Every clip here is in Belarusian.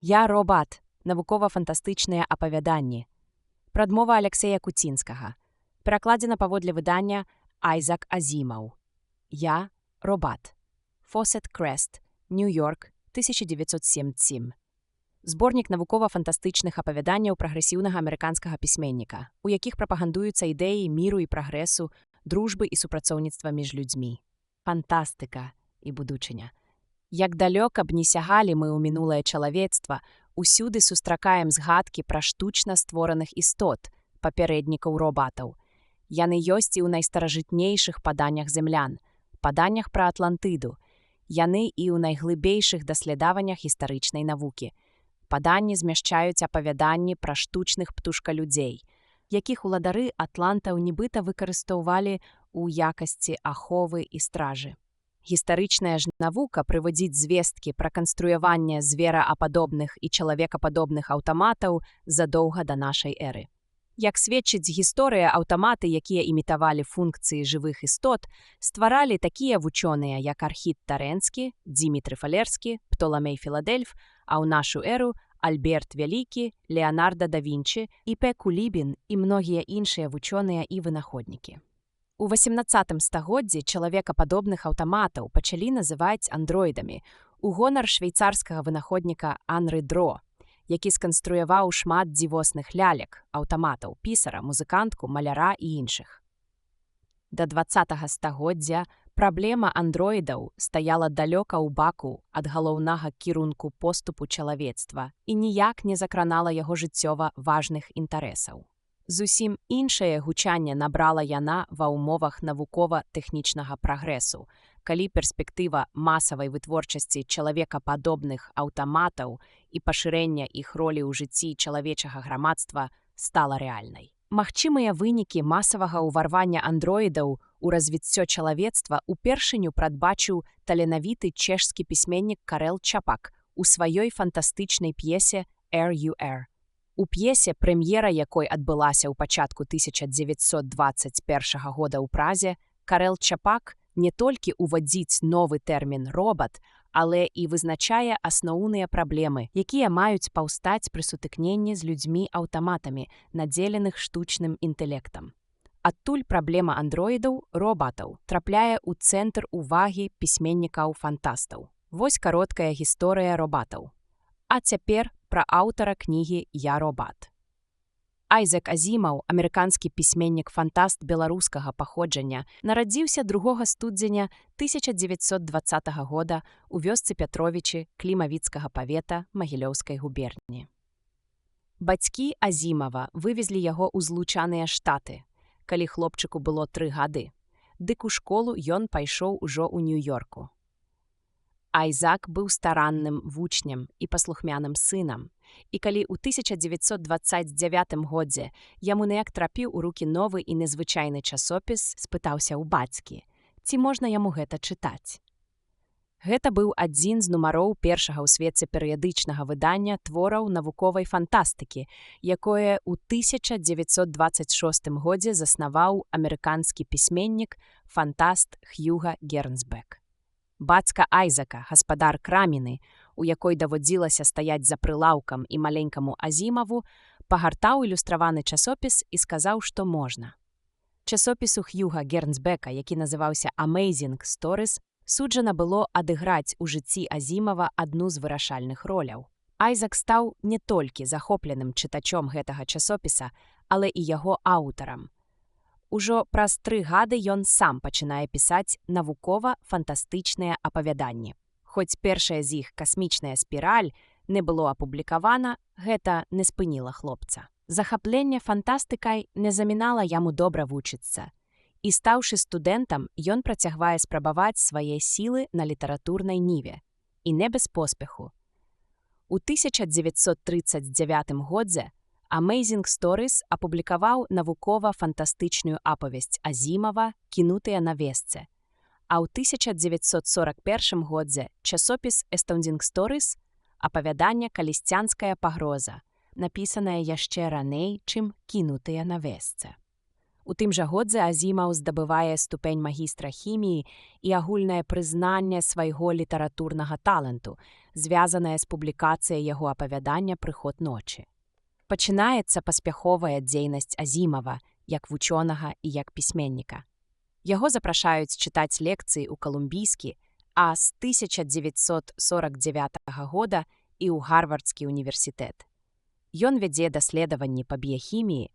Я робат. Навукова-фантастычныя апавяданні. Прадмова Аляксея Куцінскага. Перакладзена паводле выдання Айзак Азімаў. Я робат. Фосет Крест. Нью-Йорк, 1977. Зборнік навукова-фантастычных апавяданняў прагрэсіўнага амерыканскага пісьменніка, у якіх прапагандуюцца ідэі міру і прагрэсу, дружбы і супрацоўніцтва між людзьмі. Фантастыка і будучыня. Як далёка б не сягалі мы ў мінулае чалавецтва, усюды сустракаем згадкі пра штучна створаных істот, папярэднікаў робатаў. Яны ёсць і ў найстаражытнейшых паданнях землян, паданнях пра Атлантыду. Яны і ў найглыбейшых даследаваннях гістарычнай навукі. Паданні змяшчаюць апавяданні пра штучных птушкалюдзей, якіх уладары атлантаў нібыта выкарыстоўвалі ў якасці аховы і стражы. Гістарычная ж навука прыводзіць звесткі пра канструяванне звераападобных і чалавекападобных аўтаматаў задоўга да нашай эры. Як сведчыць гісторыя, аўтаматы, якія імітавалі функцыі жывых істот, стваралі такія вучоныя, як Архід Тарэнскі, Дзімітры Фалерскі, Птоламей Філадельф, а ў нашу эру Альберт Вялікі, Леанарда да Вінчы, І.П. Кулібін і многія іншыя вучоныя і вынаходнікі. У 18 стагоддзі чалавекападобных аўтаматаў пачалі называць андроідамі у гонар швейцарскага вынаходніка Анры Дро, які сканструяваў шмат дзівосных лялек, аўтаматаў, пісара, музыкантку, маляра і іншых. Да 20 стагоддзя праблема андроідаў стаяла далёка ў баку ад галоўнага кірунку поступу чалавецтва і ніяк не закранала яго жыццёва важных інтарэсаў. Зусім іншае гучанне набрала яна ва ўмовах навукова-тэхнічнага прагрэсу, калі перспектыва масавай вытворчасці чалавекападобных аўтаматаў і пашырэння іх ролі ў жыцці чалавечага грамадства стала рэальнай. Магчымыя вынікі масавага ўварвання андроідаў у развіццё чалавецтва ўпершыню прадбачыў таленавіты чэшскі пісьменнік Карэл Чапак у сваёй фантастычнай п'есе «R.U.R.». У п'есе, прэм'ера якой адбылася ў пачатку 1921 года ў Празе, Карэл Чапак не толькі ўвадзіць новы тэрмін «робат», але і вызначае асноўныя праблемы, якія маюць паўстаць пры сутыкненні з людзьмі-аўтаматамі, надзеленых штучным інтэлектам. Адтуль праблема андроідаў, робатаў, трапляе ў цэнтр увагі пісьменнікаў-фантастаў. Вось кароткая гісторыя робатаў. А цяпер пра аўтара кнігі «Я робат». Айзак Азімаў, амерыканскі пісьменнік-фантаст беларускага паходжання, нарадзіўся 2 студзеня 1920 года ў вёсцы Пятровічы Клімавіцкага павета Магілёўскай губерні. Бацькі Азімава вывезлі яго ў Злучаныя Штаты, калі хлопчыку было 3 гады. Дык у школу ён пайшоў ужо ў Нью-Йорку. Айзак быў старанным вучнем і паслухмяным сынам, і калі ў 1929 годзе яму неяк трапіў у рукі новы і незвычайны часопіс, спытаўся ў бацькі, ці можна яму гэта чытаць. Гэта быў адзін з нумароў першага ў свеце перыядычнага выдання твораў навуковай фантастыкі, якое ў 1926 годзе заснаваў амерыканскі пісьменнік, фантаст Хьюга Гернсбек. Бацька Айзака, гаспадар краміны, у якой даводзілася стаяць за прылаўкам і маленькаму Азімаву, пагартаў ілюстраваны часопіс і сказаў, што можна. Часопісу Хьюга Гернсбека, які называўся «Amazing Stories», суджана было адыграць у жыцці Азімава адну з вырашальных роляў. Айзак стаў не толькі захопленым чытачом гэтага часопіса, але і яго аўтарам. Ужо праз 3 гады ён сам пачынае пісаць навукова-фантастычныя апавяданні. Хоць першая з іх «Касмічная спіраль» не было апублікавана, гэта не спыніла хлопца. Захапленне фантастыкай не замінала яму добра вучыцца. І стаўшы студэнтам, ён працягвае спрабаваць свае сілы на літаратурнай ніве. І не без поспеху. У 1939 годзе Amazing Stories апублікаваў навукова-фантастычную апавесць Азімава «Кінутыя на весцы», а ў 1941 годзе часопіс Astounding Stories апавяданне «Калісцянская пагроза», напісанае яшчэ раней, чым «Кінутыя на весцы». У тым жа годзе Азімаў здабывае ступень магістра хіміі і агульнае прызнанне свайго літаратурнага таленту, звязанае з публікацыяй яго апавядання «Прыход ночы». Пачынаецца паспяховая дзейнасць Азімава як вучонага і як пісьменніка. Яго запрашаюць чытаць лекцыі ў Калумбійскі, а з 1949 года і ў Гарвардскі універсітэт. Ён вядзе даследаванні па біяхіміі,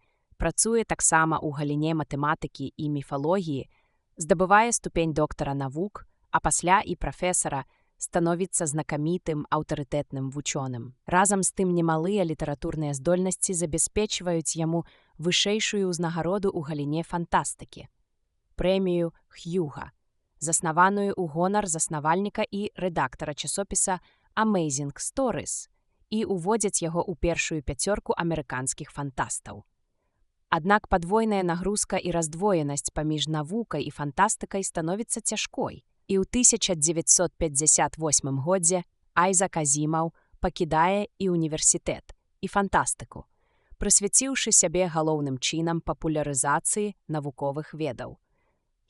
працуе таксама ў галіне матэматыкі і міфалогіі, здабывае ступень доктара навук, а пасля і прафесара, становіцца знакамітым аўтарытэтным вучоным. Разам з тым немалыя літаратурныя здольнасці забяспечваюць яму вышэйшую ўзнагароду ў галіне фантастыкі – прэмію Хьюга, заснаваную ў гонар заснавальніка і рэдактара часопіса Amazing Stories, і ўводзяць яго ў першую пяцёрку амерыканскіх фантастаў. Аднак падвойная нагрузка і раздвоенасць паміж навукай і фантастыкай становіцца цяжкой, і ў 1958 годзе Айзак Азімаў пакідае і універсітэт, і фантастыку, прысвяціўшы сябе галоўным чынам папулярызацыі навуковых ведаў.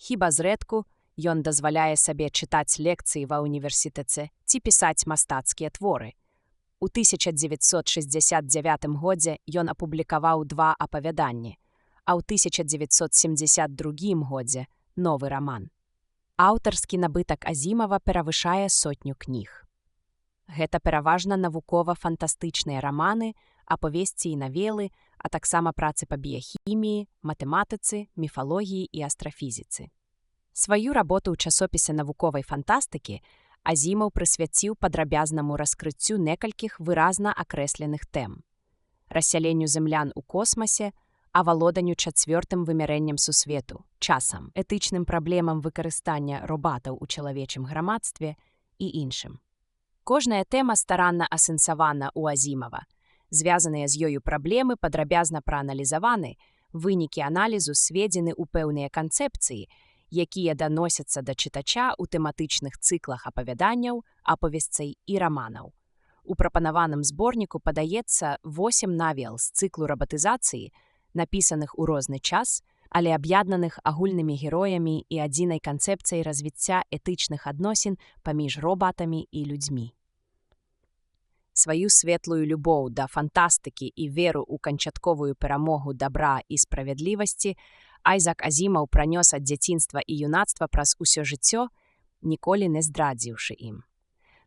Хіба зрэдку ён дазваляе сабе чытаць лекцыі ва ўніверсітэце ці пісаць мастацкія творы. У 1969 годзе ён апублікаваў 2 апавяданні, а ў 1972 годзе новы раман. Аўтарскі набытак Азімава перавышае 100 кніг. Гэта пераважна навукова-фантастычныя раманы, аповесці і навелы, а таксама працы па біяхіміі, матэматыцы, міфалогіі і астрафізіцы. Сваю работу ў часопісе навуковай фантастыкі Азімаў прысвяціў падрабязнаму раскрыццю некалькіх выразна акрэсленых тэм: рассяленню зямлян у космасе, авалоданню 4-м вымярэннем сусвету, часам, этычным праблемам выкарыстання робатаў у чалавечым грамадстве і іншым. Кожная тэма старанна асэнсавана ў Азімава. Звязаныя з ёю праблемы падрабязна прааналізаваны, вынікі аналізу сведзены ў пэўныя канцэпцыі, якія даносяцца да чытача ў тэматычных цыклах апавяданняў, аповесцей і раманаў. У прапанаваным зборніку падаецца 8 навел з цыклу рабатызацыі, напісаных у розны час, але аб'яднаных агульнымі героямі і адзінай канцэпцыяй развіцця этычных адносін паміж робатамі і людзьмі. Сваю светлую любоў да фантастыкі і веру ў канчатковую перамогу дабра і справядлівасці Айзак Азімаў пранёс ад дзяцінства і юнацтва праз усё жыццё, ніколі не здрадзіўшы ім.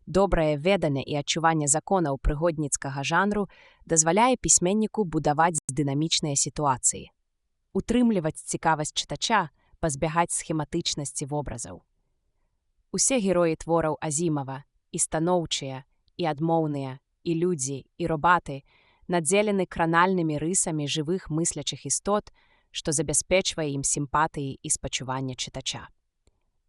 Добрае веданне і адчуванне законаў прыгодніцкага жанру дазваляе пісьменніку будаваць дынамічныя сітуацыі, утрымліваць цікавасць чытача, пазбягаць схематычнасці вобразаў. Усе героі твораў Азімава, і станоўчыя, і адмоўныя, і людзі, і робаты, надзелены кранальнымі рысамі жывых мыслячых істот, што забяспечвае ім сімпатыі і спачуванне чытача.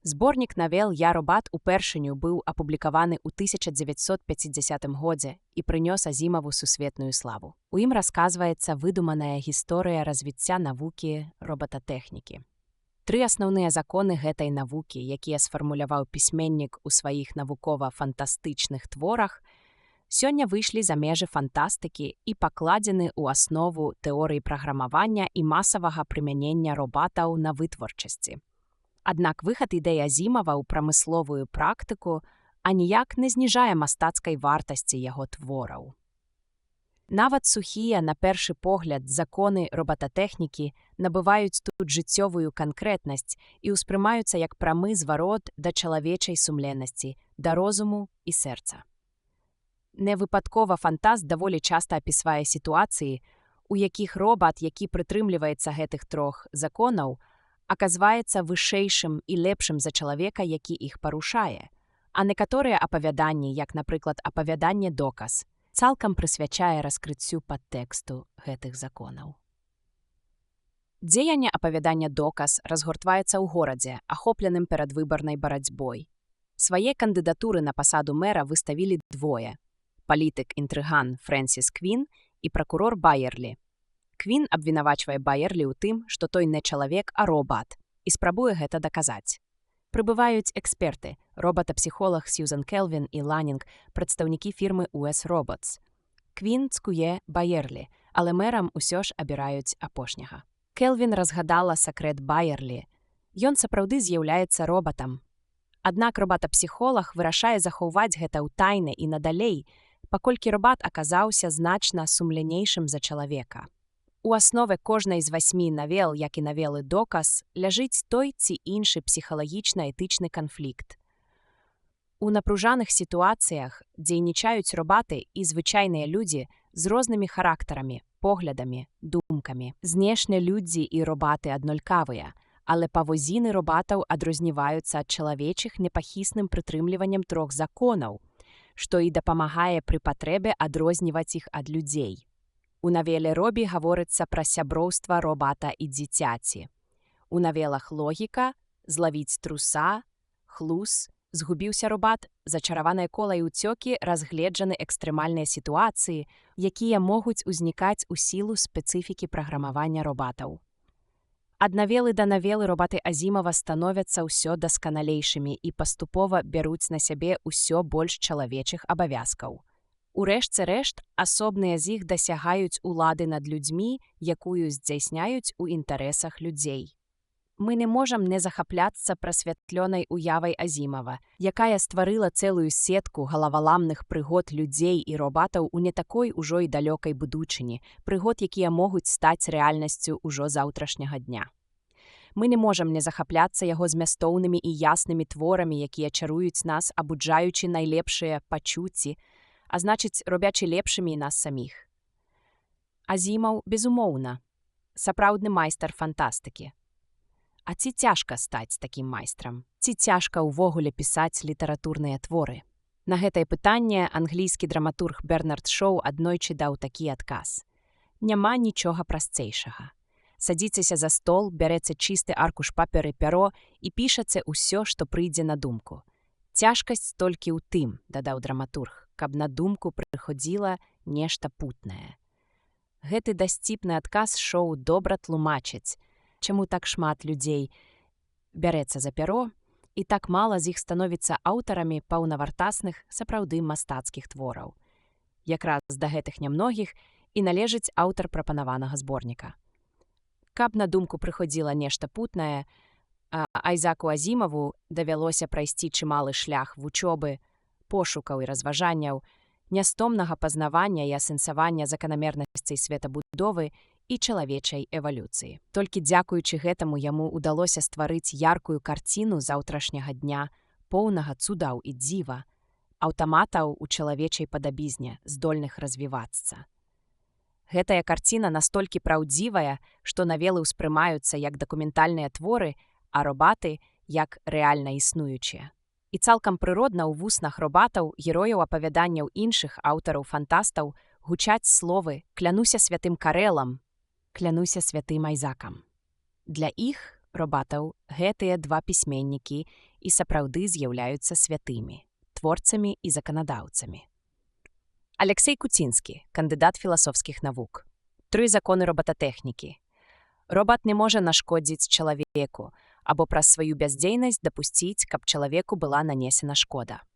Зборнік навел «Я робат» упершыню быў апублікаваны ў 1950 годзе і прынёс Азімаву сусветную славу. У ім расказваецца выдуманая гісторыя развіцця навукі робататэхнікі. 3 асноўныя законы гэтай навукі, якія сфармуляваў пісьменнік у сваіх навукова-фантастычных творах, сёння выйшлі за межы фантастыкі і пакладзены ў аснову тэорыі праграмавання і масавага прымянення робатаў на вытворчасці. Аднак выхад ідэй Азімава ў прамысловую практыку аніяк не зніжае мастацкай вартасці яго твораў. Нават сухія, на першы погляд, законы робататэхнікі набываюць тут жыццёвую канкрэтнасць і ўспрымаюцца як прамы зварот да чалавечай сумленнасці, да розуму і сэрца. Невыпадкова фантаст даволі часта апісвае сітуацыі, у якіх робат, які прытрымліваецца гэтых 3 законаў, аказваецца вышэйшым і лепшым за чалавека, які іх парушае, а некаторыя апавяданні, як, напрыклад, апавяданне «Доказ», цалкам прысвячае раскрыццю падтэксту гэтых законаў. Дзеянне апавядання «Доказ» разгортваецца ў горадзе, ахопленым перадвыбарнай барацьбой. Свае кандыдатуры на пасаду мэра выставілі 2 – палітык-інтрыган Фрэнсіс Квін і пракурор Байерлі. Квін абвінавачвае Байерлі ў тым, што той не чалавек, а робат, і спрабуе гэта даказаць. Прыбываюць эксперты, робата-псіхолог Сьюзан Келвін і Ланінг, прадстаўнікі фірмы US Robots. Квін цкуе Байерлі, але мэрам усё ж абіраюць апошняга. Келвін разгадала сакрэт Байерлі. Ён сапраўды з'яўляецца робатам. Аднак робата-псіхолаг вырашае захоўваць гэта ў тайне і надалей, паколькі робат аказаўся значна сумленнейшым за чалавека. У аснове кожнай з 8 навел, як і навелы «Доказ», ляжыць той ці іншы псіхалагічна-этычны канфлікт. У напружаных сітуацыях дзейнічаюць робаты і звычайныя людзі з рознымі характарамі, поглядамі, думкамі. Знешне людзі і робаты аднолькавыя, але паводзіны робатаў адрозніваюцца ад чалавечых непахісным прытрымліваннем 3 законаў, што і дапамагае пры патрэбе адрозніваць іх ад людзей. У навеле «Робі» гаворыцца пра сяброўства робата і дзіцяці. У навелах «Логіка», «Злавіць труса», «Хлус», «Згубіўся робат», «Зачараванае кола» і «Уцёкі» разгледжаны экстрэмальныя сітуацыі, якія могуць узнікаць у сілу спецыфікі праграмавання робатаў. Ад навелы да навелы робаты Азімава становяцца ўсё дасканалейшымі і паступова бяруць на сябе ўсё больш чалавечых абавязкаў. У рэшце рэшт, асобныя з іх дасягаюць улады над людзьмі, якую здзяйсняюць у інтарэсах людзей. Мы не можам не захапляцца прасвятлёнай уявай Азімава, якая стварыла цэлую сетку галаваламных прыгод людзей і робатаў у не такой ужо і далёкай будучыні, прыгод, якія могуць стаць рэальнасцю ўжо заўтрашняга дня. Мы не можам не захапляцца яго змястоўнымі і яснымі творамі, якія чаруюць нас, абуджаючы найлепшыя пачуцці, а значыць, робячы лепшымі і нас саміх. Азімаў, безумоўна, сапраўдны майстар фантастыкі. А ці цяжка стаць такім майстрам? Ці цяжка ўвогуле пісаць літаратурныя творы? На гэтае пытанне англійскі драматург Бернард Шоу аднойчы даў такі адказ. Няма нічога прасцейшага. Садзіцеся за стол, бярэце чысты аркуш паперы, пяро і пішаце ўсё, што прыйдзе на думку. Цяжкасць толькі ў тым, дадаў драматург, каб на думку прыходзіла нешта путнае. Гэты дасціпны адказ Шоу добра тлумачыць, чаму так шмат людзей бярэцца за пяро, і так мала з іх становіцца аўтарамі паўнавартасных, сапраўды мастацкіх твораў. Якраз да гэтых нямногіх і належыць аўтар прапанаванага зборніка. Каб на думку прыходзіла нешта путнае, Айзаку Азімаву давялося прайсці чымалы шлях вучобы, пошукаў і разважанняў, нястомнага пазнавання і асэнсавання заканамернасцей светабудовы і чалавечай эвалюцыі. Толькі дзякуючы гэтаму яму ўдалося стварыць яркую карціну заўтрашняга дня, поўнага цудаў і дзіва, аўтаматаў у чалавечай падабізне, здольных развівацца. Гэтая карціна настолькі праўдзівая, што навелы ўспрымаюцца як дакументальныя творы, а робаты як рэальна існуючыя. І цалкам прыродна ў вуснах робатаў, герояў апавяданняў іншых аўтараў-фантастаў гучаць словы «клянуся святым Карэлам», «клянуся святым Айзакам». Для іх, робатаў, гэтыя 2 пісьменнікі і сапраўды з'яўляюцца святымі, творцамі і заканадаўцамі. Алексей Куцінскі, кандыдат філасофскіх навук. 3 законы робататэхнікі. Робат не можа нашкодзіць чалавеку або праз сваю бяздзейнасць дапусціць, каб чалавеку была нанесена шкода.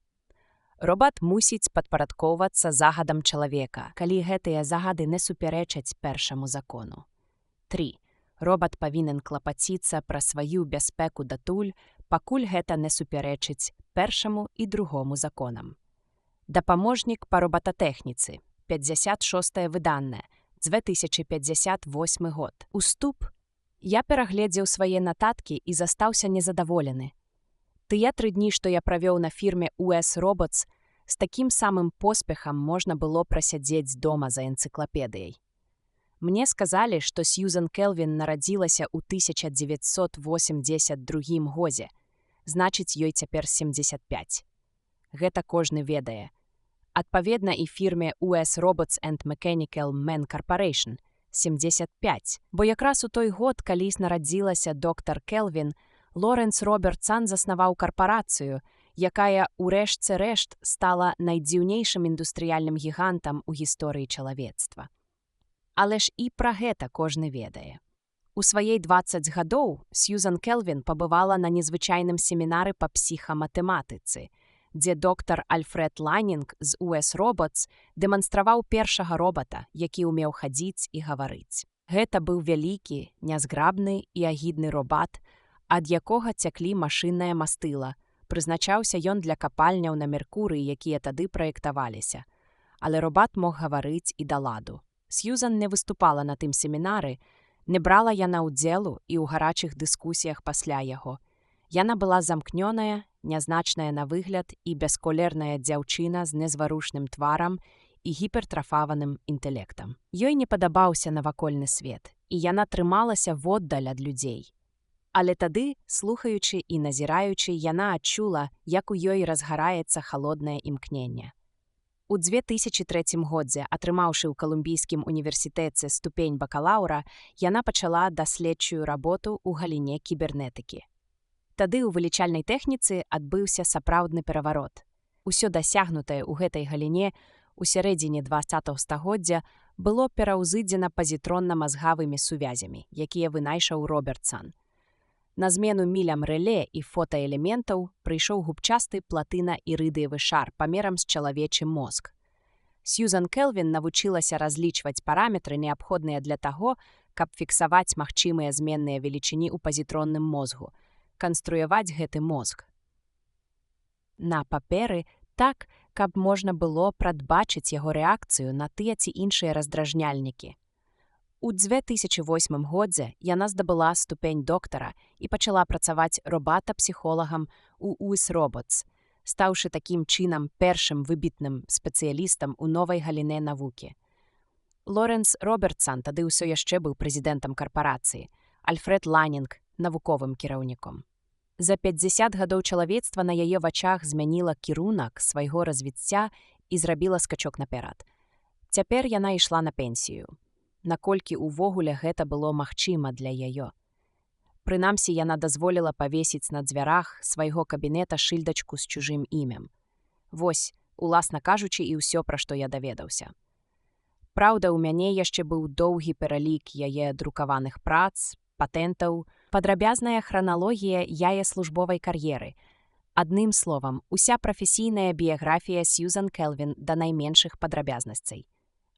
Робат мусіць падпарадкоўвацца загадам чалавека, калі гэтыя загады не супярэчаць першаму закону. 3. Робат павінен клапаціцца пра сваю бяспеку датуль, пакуль гэта не супярэчыць першаму і другому законам. Дапаможнік па робататэхніцы, 56-е выданне, 2058 год. Уступ. Я перагледзеў свае нататкі і застаўся незадаволены. Тыя 3 дні, што я правёў на фірме US Robots, з такім самым поспехам можна было прасядзець дома за энцыклапедыяй. Мне сказалі, што Сьюзан Келвін нарадзілася ў 1982 годзе, значыць, ёй цяпер 75. Гэта кожны ведае. Адпаведна і фірме US Robots and Mechanical Men Corporation 75, бо якраз у той год, калі нарадзілася доктар Келвін, Лоренс Робертсан заснаваў карпарацыю, якая ў рэшце рэшт стала найдзіўнейшым індустрыяльным гігантам у гісторыі чалавецтва. Але ж і пра гэта кожны ведае. У сваей 20 гадоў Сьюзан Келвін пабывала на незвычайным семінары па псіхаматэматыцы, дзе доктар Альфред Ланінг з US Robots дэманстраваў першага робата, які ўмеў хадзіць і гаварыць. Гэта быў вялікі, нязграбны і агідны робат, ад якога цяклі машыннае мастыла. Прызначаўся ён для капальняў на Меркурыі, якія тады праектаваліся. Але робат мог гаварыць і да ладу. Сьюзан не выступала на тым семінары, не брала яна ўдзелу і ў гарачых дыскусіях пасля яго. Яна была замкнёная, нязначная на выгляд і бясколерная дзяўчына з незварушным тварам і гіпертрафаваным інтэлектам. Ёй не падабаўся навакольны свет, і яна трымалася воддаль ад людзей. Але тады, слухаючы і назіраючы, яна адчула, як у ёй разгараецца халоднае імкненне. У 2003 годзе, атрымаўшы ў Калумбійскім універсітэце ступень бакалаўра, яна пачала даследчую работу ў галіне кібернетыкі. Тады ў вылічальнай тэхніцы адбыўся сапраўдны пераварот. Усё дасягнутае ў гэтай галіне у сярэдзіне 20 стагоддзя было пераўзыдзена пазітронна-мазгавымі сувязямі, якія вынайшаў Робертсан. На змену мілям рэле і фотаэлементаў прыйшоў губчасты платына-ірыдыевы шар памерам з чалавечы мозг. Сьюзан Келвін навучылася разлічваць параметры, неабходныя для таго, каб фіксаваць магчымыя зменныя велічыні ў пазітронным мозгу, канструяваць гэты мозг на паперы так, каб можна было прадбачыць яго рэакцыю на тыя ці іншыя раздражняльнікі. У 2008 годзе яна здабыла ступень доктара і пачала працаваць робата-псіхолагам у US Robots, стаўшы такім чынам першым выбітным спецыялістам у новай галіне навукі. Лоренс Робертсан тады ўсё яшчэ быў прэзідэнтам карпарацыі, Альфред Ланінг – навуковым кіраўніком. За 50 гадоў чалавецтва на яе вачах змяніла кірунак свайго развіцця і зрабіла скачок наперад. Цяпер яна ішла на пенсію. Наколькі ўвогуле гэта было магчыма для яе. Прынамсі, яна дазволіла павесіць на дзвярах свайго кабінета шыльдачку з чужым імем. Вось, уласна кажучы, і ўсё, пра што я даведаўся. Праўда, у мяне яшчэ быў доўгі пералік яе друкаваных прац, патэнтаў, падрабязная храналогія яе службовай кар'еры. Адным словам, уся прафесійная біяграфія Сьюзан Келвін да найменшых падрабязнасцей.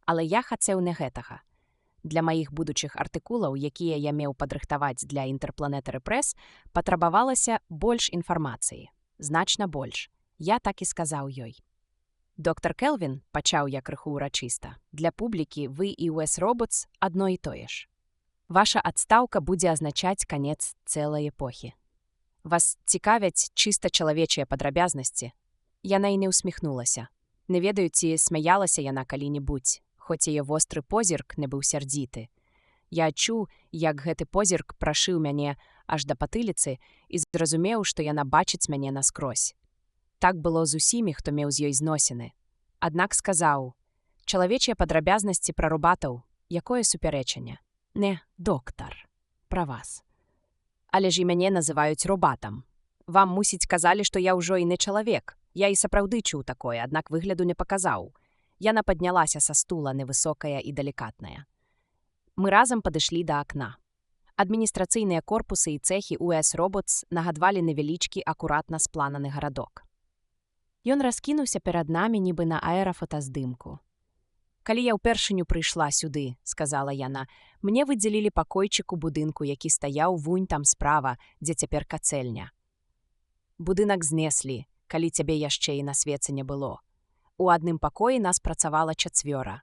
Але я хацеў не гэтага. Для маіх будучых артыкулаў, якія я меў падрыхтаваць для Interplanetary Press, патрабавалася больш інфармацыі. Значна больш. Я так і сказаў ёй. Доктар Келвін, пачаў я крыху ўрачыста, для публікі вы і US Robots адно і тое ж. Ваша адстаўка будзе азначаць канец цэлай эпохі. Вас цікавяць чыста чалавечыя падрабязнасці? Яна і не ўсміхнулася. Не ведаю, ці смяялася яна калі-небудзь, хоць яе востры позірк не быў сярдзіты. Я адчуў, як гэты позірк прашыў мяне аж да патыліцы і зразумеў, што яна бачыць мяне наскрозь. Так было з усімі, хто меў з ёй зносіны. Аднак сказаў: «Чалавечыя падрабязнасці пра робатаў, якое супярэчанне? Не, доктар, пра вас. Але ж і мяне называюць робатам. Вам, мусіць, казалі, што я ўжо і не чалавек. Я і сапраўды чуў такое, аднак выгляду не паказаў. Яна паднялася са стула, невысокая і далікатная. Мы разам падышлі да акна. Адміністрацыйныя корпусы і цэхі US Robots нагадвалі невялічкі акуратна сплананы гарадок. Ён раскінуўся перад намі, нібы на аэрафотаздымку. «Калі я ўпершыню прыйшла сюды, — сказала яна, — мне выдзелілі пакойчык у будынку, які стаяў вунь там справа, дзе цяпер кацэльня. Будынак знеслі, калі цябе яшчэ і на свеце не было. У адным пакоі нас працавала 4.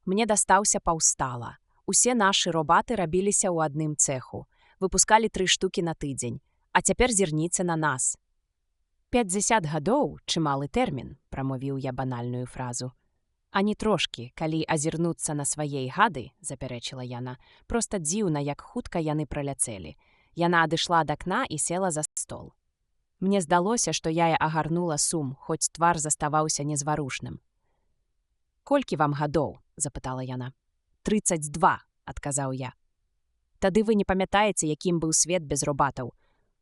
Мне дастаўся паўстала. Усе нашы робаты рабіліся ў адным цэху. Выпускалі 3 штукі на тыдзень. А цяпер зірніце на нас». 50 гадоў – чымалы тэрмін, прамовіў я банальную фразу. «Ані трошкі, калі азірнуцца на свае гады», – запярэчыла яна. «Проста дзіўна, як хутка яны праляцелі». Яна адышла ад акна і села за стол. Мне здалося, што я агарнула сум, хоць твар заставаўся незварушным. «Колькі вам гадоў?» – запытала яна. 32, – адказаў я. «Тады вы не памятаеце, якім быў свет без робатаў.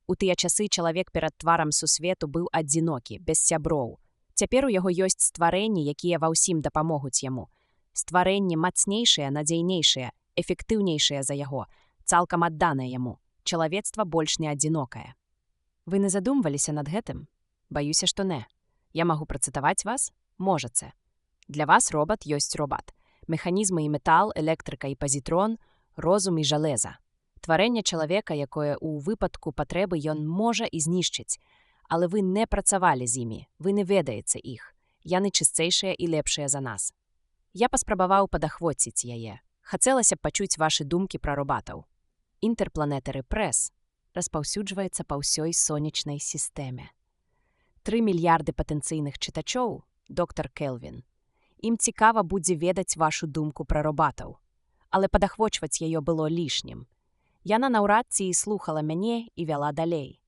У тыя часы чалавек перад тварам сусвету быў адзінокі, без сяброў. Цяпер у яго ёсць стварэнні, якія ва ўсім дапамогуць яму. Стварэнні мацнейшыя, надзейнейшыя, эфектыўнейшыя за яго, цалкам адданыя яму. Чалавецтва больш не адзінокае». Вы не задумваліся над гэтым? Баюся, што не. Я магу працытаваць вас? Можаце. Для вас робат ёсць робат. Механізмы і метал, электрыка і пазітрон, розум і жалеза. Тварэнне чалавека, якое ў выпадку патрэбы ён можа і знішчыць, але вы не працавалі з імі, вы не ведаеце іх. Яны чысцейшыя і лепшыя за нас. Я паспрабаваў падахвоціць яе. Хацелася б пачуць вашы думкі пра робатаў. Інтэрпланетары Прэс распаўсюджваецца па ўсёй сонечнай сістэме. 3 мільярды патэнцыйных чытачоў, доктар Келвін. Ім цікава будзе ведаць вашу думку пра робатаў. Але падахвочваць яе было лішнім. Яна наўрад ці і слухала мяне і вяла далей.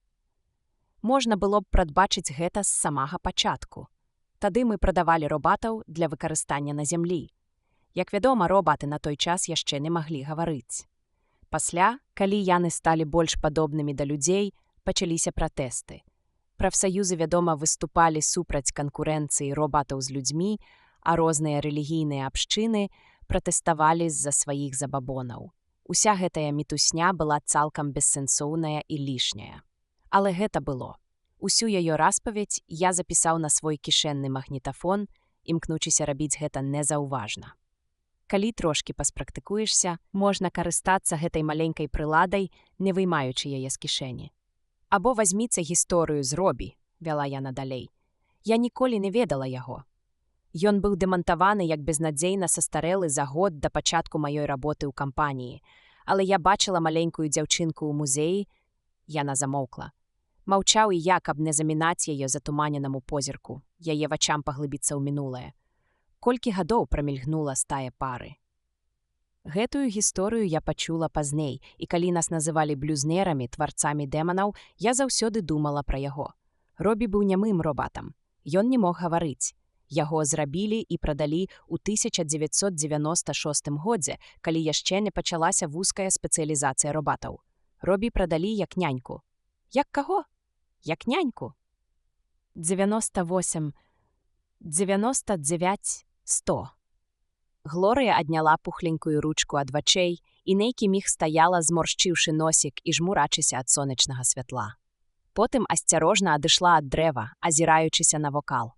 Можна было б прадбачыць гэта з самага пачатку. Тады мы прадавалі робатаў для выкарыстання на зямлі. Як вядома, робаты на той час яшчэ не маглі гаварыць. Пасля, калі яны сталі больш падобнымі да людзей, пачаліся пратэсты. Прафсаюзы, вядома, выступалі супраць канкурэнцыі робатаў з людзьмі, а розныя рэлігійныя абшчыны пратэставалі з-за сваіх забабонаў. Уся гэтая мітусня была цалкам бессэнсоўная і лішняя. Але гэта было. Усю яе распаведь я запісаў на свой кішэнны магнітафон, імкнучыся рабіць гэта незаўважна. Калі трошкі паспрактыкуешся, можна карыстацца гэтай маленькай прыладай, не вымаючы яе з кішэні. Або вазьміце гісторыю з Робі, вяла яна далей. Я ніколі не ведала яго. Ён быў дэмантаваны як безнадзейна састарэлы за год да пачатку маёй работы ў кампаніі, але я бачыла маленькую дзяўчынку ў музеі, яна замоўкла. Маўчаў і я, каб не замінаць яе затуманенаму позірку, яе вачам паглыбіцца ў мінулае. Колькі гадоў прамільгнула стая пары. Гэтую гісторыю я пачула пазней, і калі нас называлі блюзнерамі, тварцамі дэманаў, я заўсёды думала пра яго. Робі быў нямым робатам. Ён не мог гаварыць. Яго зрабілі і прадалі ў 1996 годзе, калі яшчэ не пачалася вузкая спецыялізацыя робатаў. Робі прадалі як няньку. Як каго? Як няньку. 98, 99, 100. Глорыя адняла пухленькую ручку ад вачэй, і нейкі міг стаяла, зморшчыўшы носік і жмурачыся ад сонечнага святла. Потым асцярожна адышла ад дрэва, азіраючыся на вокал.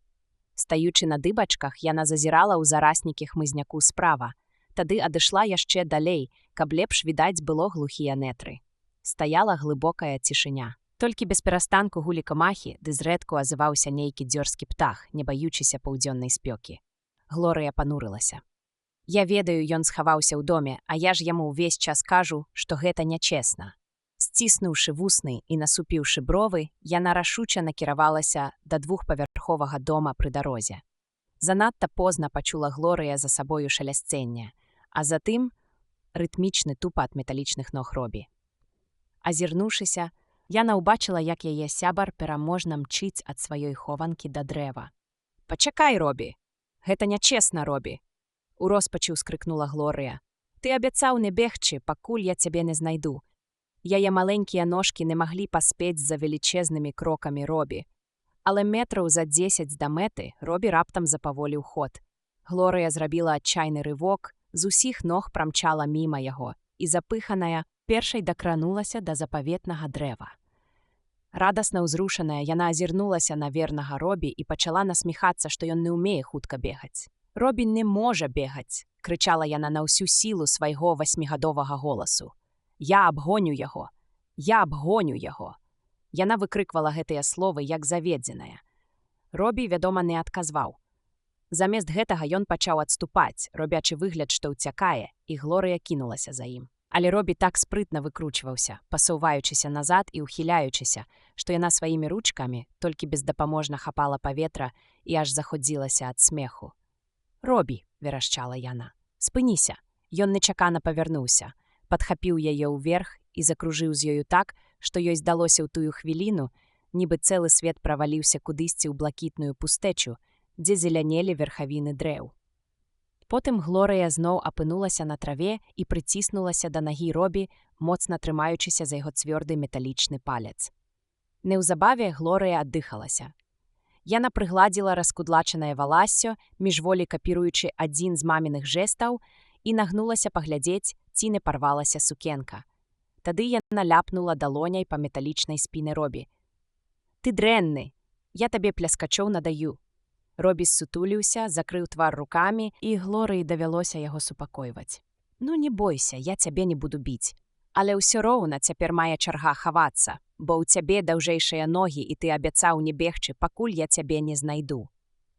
Стаючы на дыбачках, яна зазірала ў зараснікі хмызняку справа. Тады адышла яшчэ далей, каб лепш відаць было глухія нетры. Стаяла глыбокая цішыня. Толькі без перастанку гулі камахі, ды зрэдку азываўся нейкі дзёрзкі птах, не баючыся паўдзённай спёкі. Глорыя панурылася. Я ведаю, ён схаваўся ў доме, а я ж яму ўвесь час кажу, што гэта нячесна. Сціснуўшы вусны і насупіўшы бровы, яна рашуча накіравалася да двухпавярховага дома пры дарозе. Занадта позна пачула Глорыя за сабою шалясценне, а затым рытмічны тупат металічных ног Робі. Азірнуўшыся, яна ўбачыла, як яе сябар пераможна мчыць ад сваёй хованкі да дрэва. «Пачакай, Робі! Гэта нячесна, Робі!» У роспачы ўскрыкнула Глорыя. «Ты абяцаў не бегчы, пакуль я цябе не знайду». Яе маленькія ножкі не маглі паспець за велічэзнымі крокамі Робі. Але метраў за 10 да мэты Робі раптам запаволіў ход. Глорыя зрабіла адчайны рывок, з усіх ног прамчала міма яго, і запыханая першай дакранулася да запаветнага дрэва. Радасна ўзрушаная, яна азірнулася на вернага Робі і пачала насміхацца, што ён не ўмее хутка бегаць. «Робі не можа бегаць!» – крычала яна на ўсю сілу свайго 8гадовага голасу. «Я абгоню яго! Я абгоню яго!» Яна выкрыквала гэтыя словы як заведзеная. Робі, вядома, не адказваў. Замест гэтага ён пачаў адступаць, робячы выгляд, што ўцякае, і Глорыя кінулася за ім. Але Робі так спрытна выкручваўся, пасуваючыся назад і ўхіляючыся, што яна сваімі ручкамі толькі бездапаможна хапала паветра і аж заходзілася ад смеху. «Робі!» – верашчала яна. «Спыніся!» Ён нечакана павярнуўся, падхапіў яе ўверх і закружыў з ёю так, што ёй здалося ў тую хвіліну, нібы цэлы свет праваліўся кудысьці ў блакітную пустэчу, дзе зелянелі верхавіны дрэў. Потым Глорыя зноў апынулася на траве і прыціснулася да нагі Робі, моцна трымаючыся за яго цвёрды металічны палец. Неўзабаве Глорыя аддыхалася. Яна прыгладзіла раскудлачанае валассё, міжволі капіруючы адзін з маміных жэстаў, і нагнулася паглядзець, ці не парвалася сукенка. Тады яна ляпнула далоняй па металічнай спіне Робі. «Ты дрэнны! Я табе пляскачоў надаю!» Робі ссутуліўся, закрыў твар рукамі, і Глорыі давялося яго супакойваць. Ну не бойся, я цябе не буду біць. Але ўсё роўна цяпер мае чарга хавацца, бо ў цябе даўжэйшыя ногі і ты абяцаў не бегчы, пакуль я цябе не знайду.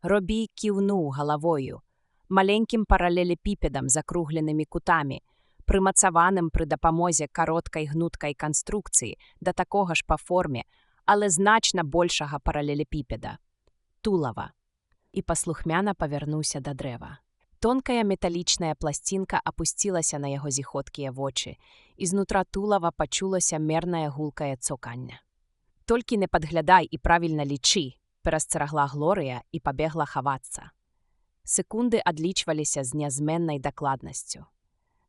Робі кіўнуў галавою, маленькім паралелепіпедам з акругленымі кутамі, прымацаваным пры дапамозе кароткай гнуткай канструкцыі да такога ж па форме, але значна большага паралелепіпеда. Тулава. І паслухмяна павярнуўся да дрэва. Тонкая металічная пласцінка апусцілася на яго зіхоткія вочы, і знутра тулава пачулася мернае гулкае цоканне. «Толькі не падглядай і правільна лічы», – перасцерагла Глорыя і пабегла хавацца. Секунды адлічваліся з нязменнай дакладнасцю.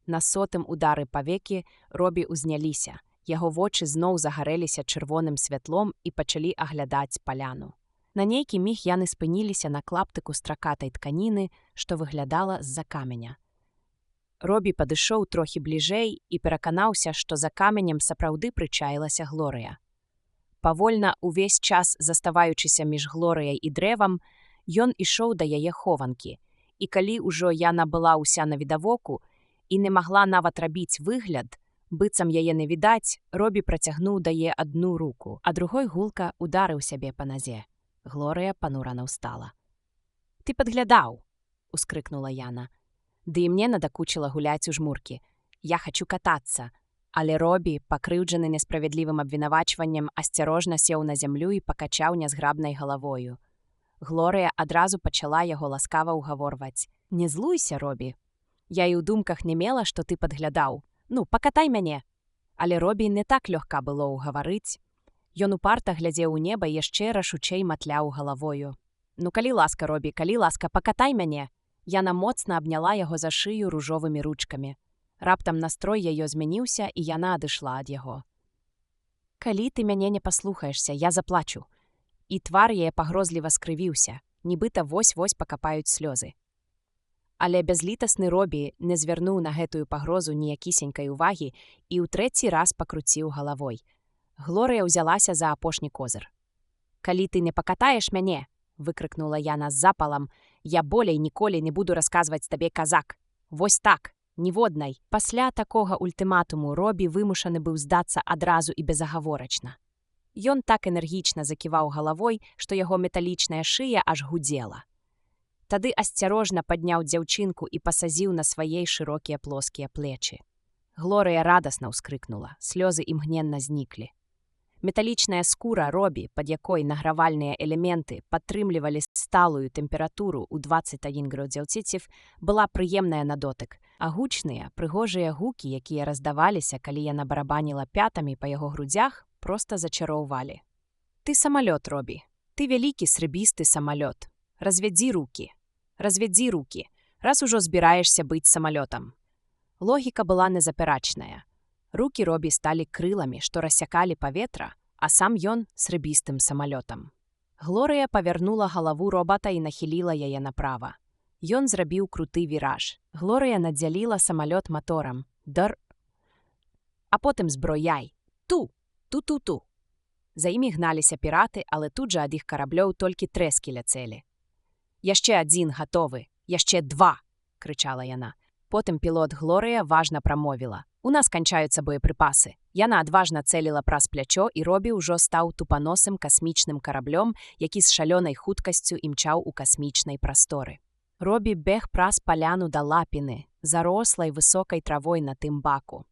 На 100-м удары павекі Робі ўзняліся, яго вочы зноў загарэліся чырвоным святлом і пачалі аглядаць паляну. На нейкі міг яны спыніліся на клаптыку стракатай тканіны, што выглядала з-за каменя. Робі падышоў трохі бліжэй і пераканаўся, што за каменем сапраўды прычаілася Глорыя. Павольна, увесь час заставаючыся між Глорыяй і дрэвам, ён ішоў да яе хованкі, і калі ўжо яна была ўся навідавоку і не магла нават рабіць выгляд, быццам яе не відаць, Робі працягнуў да яе адну руку, а другой гулка ударыў сябе па назе. Глорыя панурана ўстала. «Ты падглядаў!» – ускрыкнула яна. Ды і мне надакучыла гуляць у жмуркі. Я хачу катацца. Але Робі, пакрыўджаны несправядлівым абвінавачваннем, асцярожна сеў на зямлю і пакачаў нязграбнай галавою. Глорыя адразу пачала яго ласкава ўгаворваць. «Не злуйся, Робі. Я і ў думках не мела, што ты падглядаў. Ну, пакатай мяне!» Але Робі не так лёгка было ўгаварыць. Ён упарта глядзеў у неба і яшчэ рашучэй матляў галавою. «Ну, калі ласка, Робі, калі ласка, пакатай мяне!» Яна моцна абняла яго за шыю ружовымі ручкамі. Раптам настрой яе змяніўся, і яна адышла ад яго. «Калі ты мяне не паслухаешся, я заплачу!» І твар яе пагрозліва скрывіўся, нібыта вось-вось пакапаюць слёзы. Але бязлітасны Робі не звярнуў на гэтую пагрозу ніякісенькай увагі і ў трэці раз пакруціў галавой. Глорыя ўзялася за апошні козыр. «Калі ты не пакатаеш мяне!» – выкрыкнула яна з запалам. «Я болей ніколі не буду расказваць табе казак. Вось так, ніводнай!» Пасля такога ультыматуму Робі вымушаны быў здацца адразу і безагаворачна. Ён так энергічна заківаў галавой, што яго металічная шыя аж гудзела. Тады асцярожна падняў дзяўчынку і пасадзіў на свае шырокія плоскія плечы. Глорыя радасна ўскрыкнула, слёзы імгненна зніклі. Металічная скура Робі, пад якой награвальныя элементы падтрымлівалі сталую тэмпературу ў 21 градус Цельсія, была прыемная на дотык, а гучныя, прыгожыя гукі, якія раздаваліся, калі яна барабаніла пятамі па яго грудзях, проста зачароўвалі. «Ты самалёт, Робі. Ты вялікі срэбісты самалёт. Развядзі рукі. Развядзі рукі, раз ужо збіраешся быць самалётам». Логіка была незапярачная. Рукі Робі сталі крыламі, што рассякалі паветра, а сам ён срэбістым самалётам. Глорыя павярнула галаву робата і нахіліла яе направа. Ён зрабіў круты віраж. Глорыя надзяліла самалёт маторам. Дар. А потым зброяй. Ту! Ту-ту-ту! За імі гналіся піраты, але тут жа ад іх караблёў толькі трэскі ля цэлі. «Яшчэ адзін гатовы! Яшчэ 2!» – крычала яна. Потым пілот Глорыя важна прамовіла. «У нас канчаюцца боепрыпасы». Яна адважна цэліла праз плячо, і Робі ўжо стаў тупаносым касмічным караблём, які з шалёнай хуткасцю імчаў у касмічнай прасторы. Робі бег праз паляну да лапіны, зарослай высокай травой на тым баку.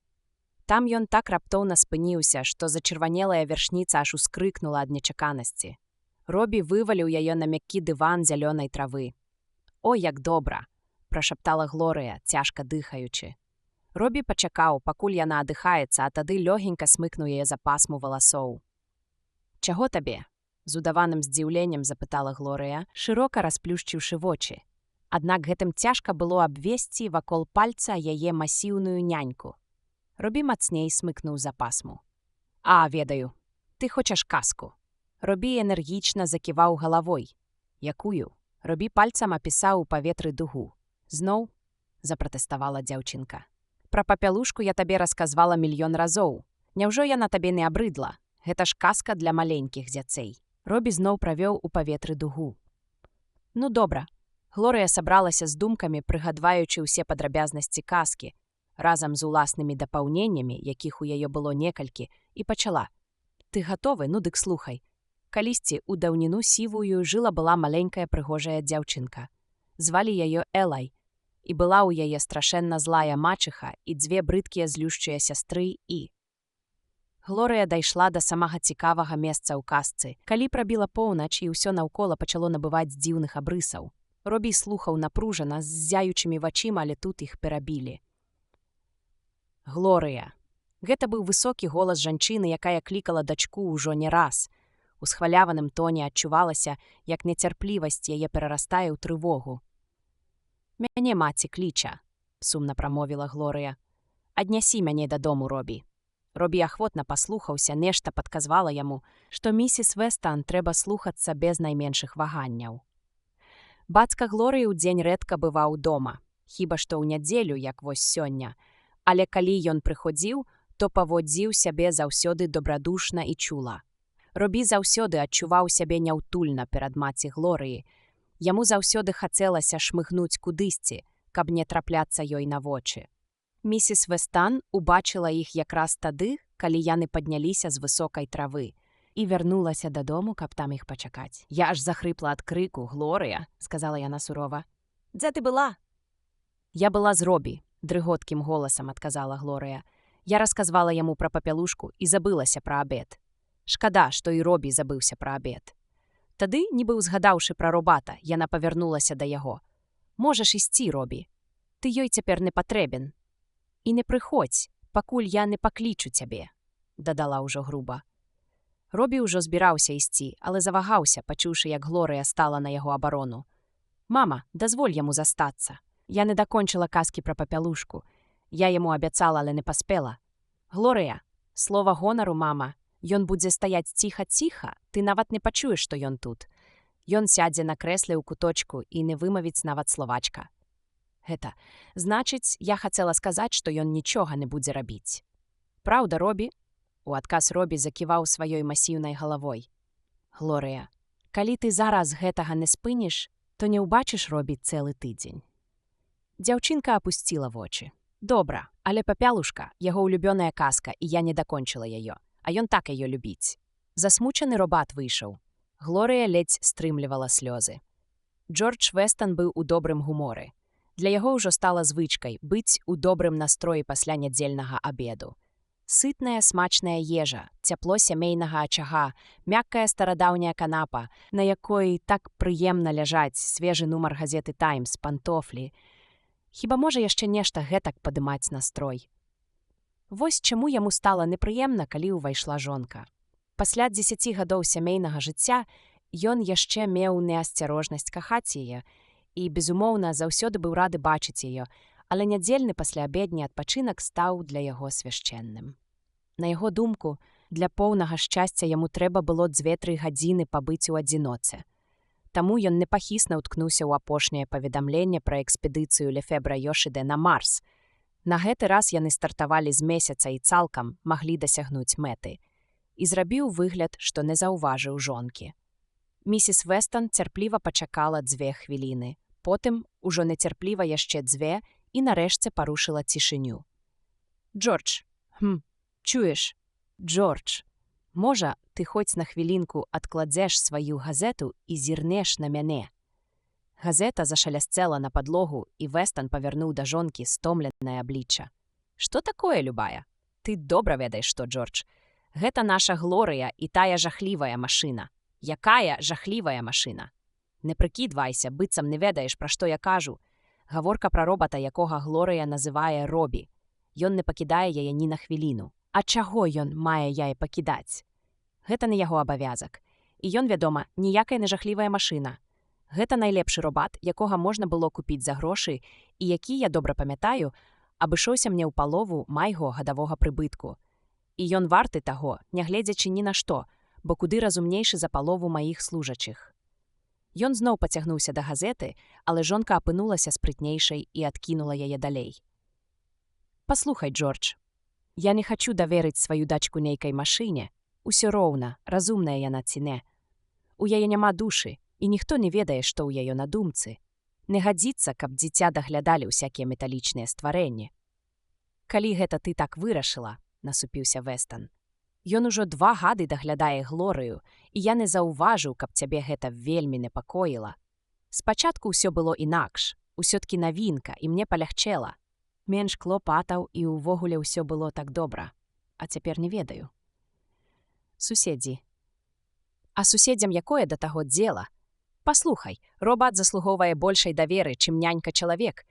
Там ён так раптоўна спыніўся, што зачырванелая вяршніца аж ускрыкнула ад нечаканасці. Робі вываліў яе на мяккі дыван зялёнай травы. «О, як добра!» – прашаптала Глорыя, цяжка дыхаючы. Робі пачакаў, пакуль яна адыхаецца, а тады лёгенька смыкнуў яе за пасму валасоў. «Чаго табе?» – з удаваным здзіўленнем запытала Глорыя, шырока расплюшчыўшы вочы. Аднак гэтым цяжка было абвесці вакол пальца яе масіўную няньку. Робі мацней смыкнуў за пасму. «А, ведаю, ты хочаш казку». Робі энергічна заківаў галавой. «Якую?» Робі пальцам апісаў у паветры дугу. «Зноў?» – запратэставала дзяўчынка. «Пра папялушку я табе расказвала мільён разоў. Няўжо яна табе не абрыдла? Гэта ж казка для маленькіх дзяцей». Робі зноў правёў у паветры дугу. «Ну, добра». Глорыя сабралася з думкамі, прыгадваючы ўсе падрабязнасці казкі. разам з уласнымі дапаўненнямі, якіх у яе было некалькі, і пачала: «Ты гатовы? Ну дык слухай. Калісьці ў даўніну сівую жыла-была маленькая прыгожая дзяўчынка. Звалі яе Элай, і была ў яе страшэнна злая мачыха і дзве брыдкія злющыя сястры і...» Глорыя дайшла да самага цікавага месца ў казцы, калі прабіла поўнач і ўсё наўкола пачало набываць дзіўных абрысаў. Робі слухаў напружана, з зяючымі вачыма, але тут іх перабілі. Глорыя. Гэта быў высокі голас жанчыны, якая клікала дачку ўжо не раз. У схваляваным тоне адчувалася, як нецярплівасць яе перарастае ў трывогу. «Мяне маці кліча», – сумна прамовіла Глорыя. «Аднясі мяне дадому, Робі». Робі ахвотна паслухаўся, нешта падказвала яму, што місіс Вестан трэба слухацца без найменшых ваганняў. Бацька Глорыі ў дзень рэдка бываў дома, хіба што ў нядзелю, як вось сёння, але калі ён прыходзіў, то паводзіў сябе заўсёды добрадушна і чула. Робі заўсёды адчуваў сябе няўтульна перад маці Глорыі. Яму заўсёды хацелася шмыгнуць кудысьці, каб не трапляцца ёй на вочы. Місіс Вестан убачыла іх якраз тады, калі яны падняліся з высокай травы, і вярнулася дадому, каб там іх пачакаць. «Я аж захрыпла ад крыку, Глорыя», – сказала яна сурова. «Дзе ты была?» «Я была з Робі», – дрыготкім голасам адказала Глорыя. «Я расказвала яму пра папялушку і забылася пра абед. Шкада, што і Робі забыўся пра абед». Тады, нібы ўзгадаўшы пра Робата, яна павярнулася да яго. «Можаш ісці, Робі. Ты ёй цяпер не патрэбен. І не прыходзь, пакуль я не паклічу цябе», – дадала ўжо груба. Робі ўжо збіраўся ісці, але завагаўся, пачуўшы, як Глорыя стала на яго абарону. «Мама, дазволь яму застацца. Я не дакончыла казкі пра папялушку. Я яму абяцала, але не паспела. Глорыя, слова гонару, мама. Ён будзе стаяць ціха-ціха, ты нават не пачуеш, што ён тут. Ён сядзе на крэсле ў куточку і не вымавіць нават словачка. Гэта, значыць, я хацела сказаць, што ён нічога не будзе рабіць. Праўда, Робі?» У адказ Робі заківаў сваёй масіўнай галавой. «Глорыя, калі ты зараз гэтага не спыніш, то не ўбачыш Робі цэлы тыдзень». Дзяўчынка апусціла вочы. «Добра, але папялушка, яго ўлюбёная казка, і я не дакончыла яе. А ён так яе любіць». Засмучаны Робат выйшаў. Глорыя ледзь стрымлівала слёзы. Джордж Вестан быў у добрым гуморы. Для яго ўжо стала звычкай быць у добрым настроі пасля нядзельнага абеду. Сытная, смачная ежа, цяпло сямейнага ачага, мяккая старадаўняя канапа, на якой так прыемна ляжаць, свежы нумар газеты «Таймс», пантофлі. Хіба можа яшчэ нешта гэтак падымаць настрой? Вось чаму яму стала непрыемна, калі ўвайшла жонка. Пасля 10 гадоў сямейнага жыцця ён яшчэ меў неасцярожнасць кахаць яе і, безумоўна, заўсёды быў рады бачыць яе, але нядзельны пасляабедні адпачынак стаў для яго свяшчэнным. На яго думку, для поўнага шчасця яму трэба было 2-3 гадзіны пабыць у адзіноце. Таму ён непахісна ўткнуўся ў апошняе паведамленне пра экспедыцыю Лефебра Йошыдэ на Марс. На гэты раз яны стартавалі з месяца і цалкам маглі дасягнуць мэты. І зрабіў выгляд, што не заўважыў жонкі. Місіс Вестан цярпліва пачакала 2 хвіліны. Потым ужо нецярпліва яшчэ 2 і нарэшце парушыла цішыню. «Джордж, чуеш? Джордж, можа, ты хоць на хвілінку адкладзеш сваю газету і зірнеш на мяне?» Газета зашалясцела на падлогу, і Вестан павярнуў да жонкі стомленае аблічча. «Што такое, любая? Ты добра ведаеш, што, Джордж. Гэта наша Глорыя і тая жахлівая машына. Якая жахлівая машына? Не прыкідвайся, быццам не ведаеш, пра што я кажу. Гаворка пра робата, якога Глорыя называе Робі. Ён не пакідае яе ні на хвіліну. А чаго ён мае яе пакідаць? Гэта не яго абавязак. І ён, вядома, ніякая не жахлівая машына. Гэта найлепшы робат, якога можна было купіць за грошы і які, я добра памятаю, абышоўся мне ў палову майго гадавога прыбытку. І ён варты таго, нягледзячы ні на што, бо куды разумнейшы за палову маіх служачых. Ён зноў пацягнуўся да газеты, але жонка апынулася спрытнейшай і адкінула яе далей. «Паслухай, Джордж, я не хачу даверыць сваю дачку нейкай машыне. Усё роўна, разумная яна ці не. У яе няма душы, і ніхто не ведае, што ў яе на думцы. Не гадзіцца, каб дзіця даглядалі ўсякія металічныя стварэнні. Калі гэта ты так вырашыла, насупіўся Вестан. Ён ужо 2 гады даглядае Глорыю, і я не заўважыў, каб цябе гэта вельмі непакоіла. Спачатку ўсё было інакш, усё-ткі навінка, і мне палягчэла. Менш клопатаў, і ўвогуле ўсё было так добра. А цяпер не ведаю. Суседзі. А суседзям якое да таго дзела? Паслухай, робат заслугоўвае большай даверы, чым нянька-чалавек.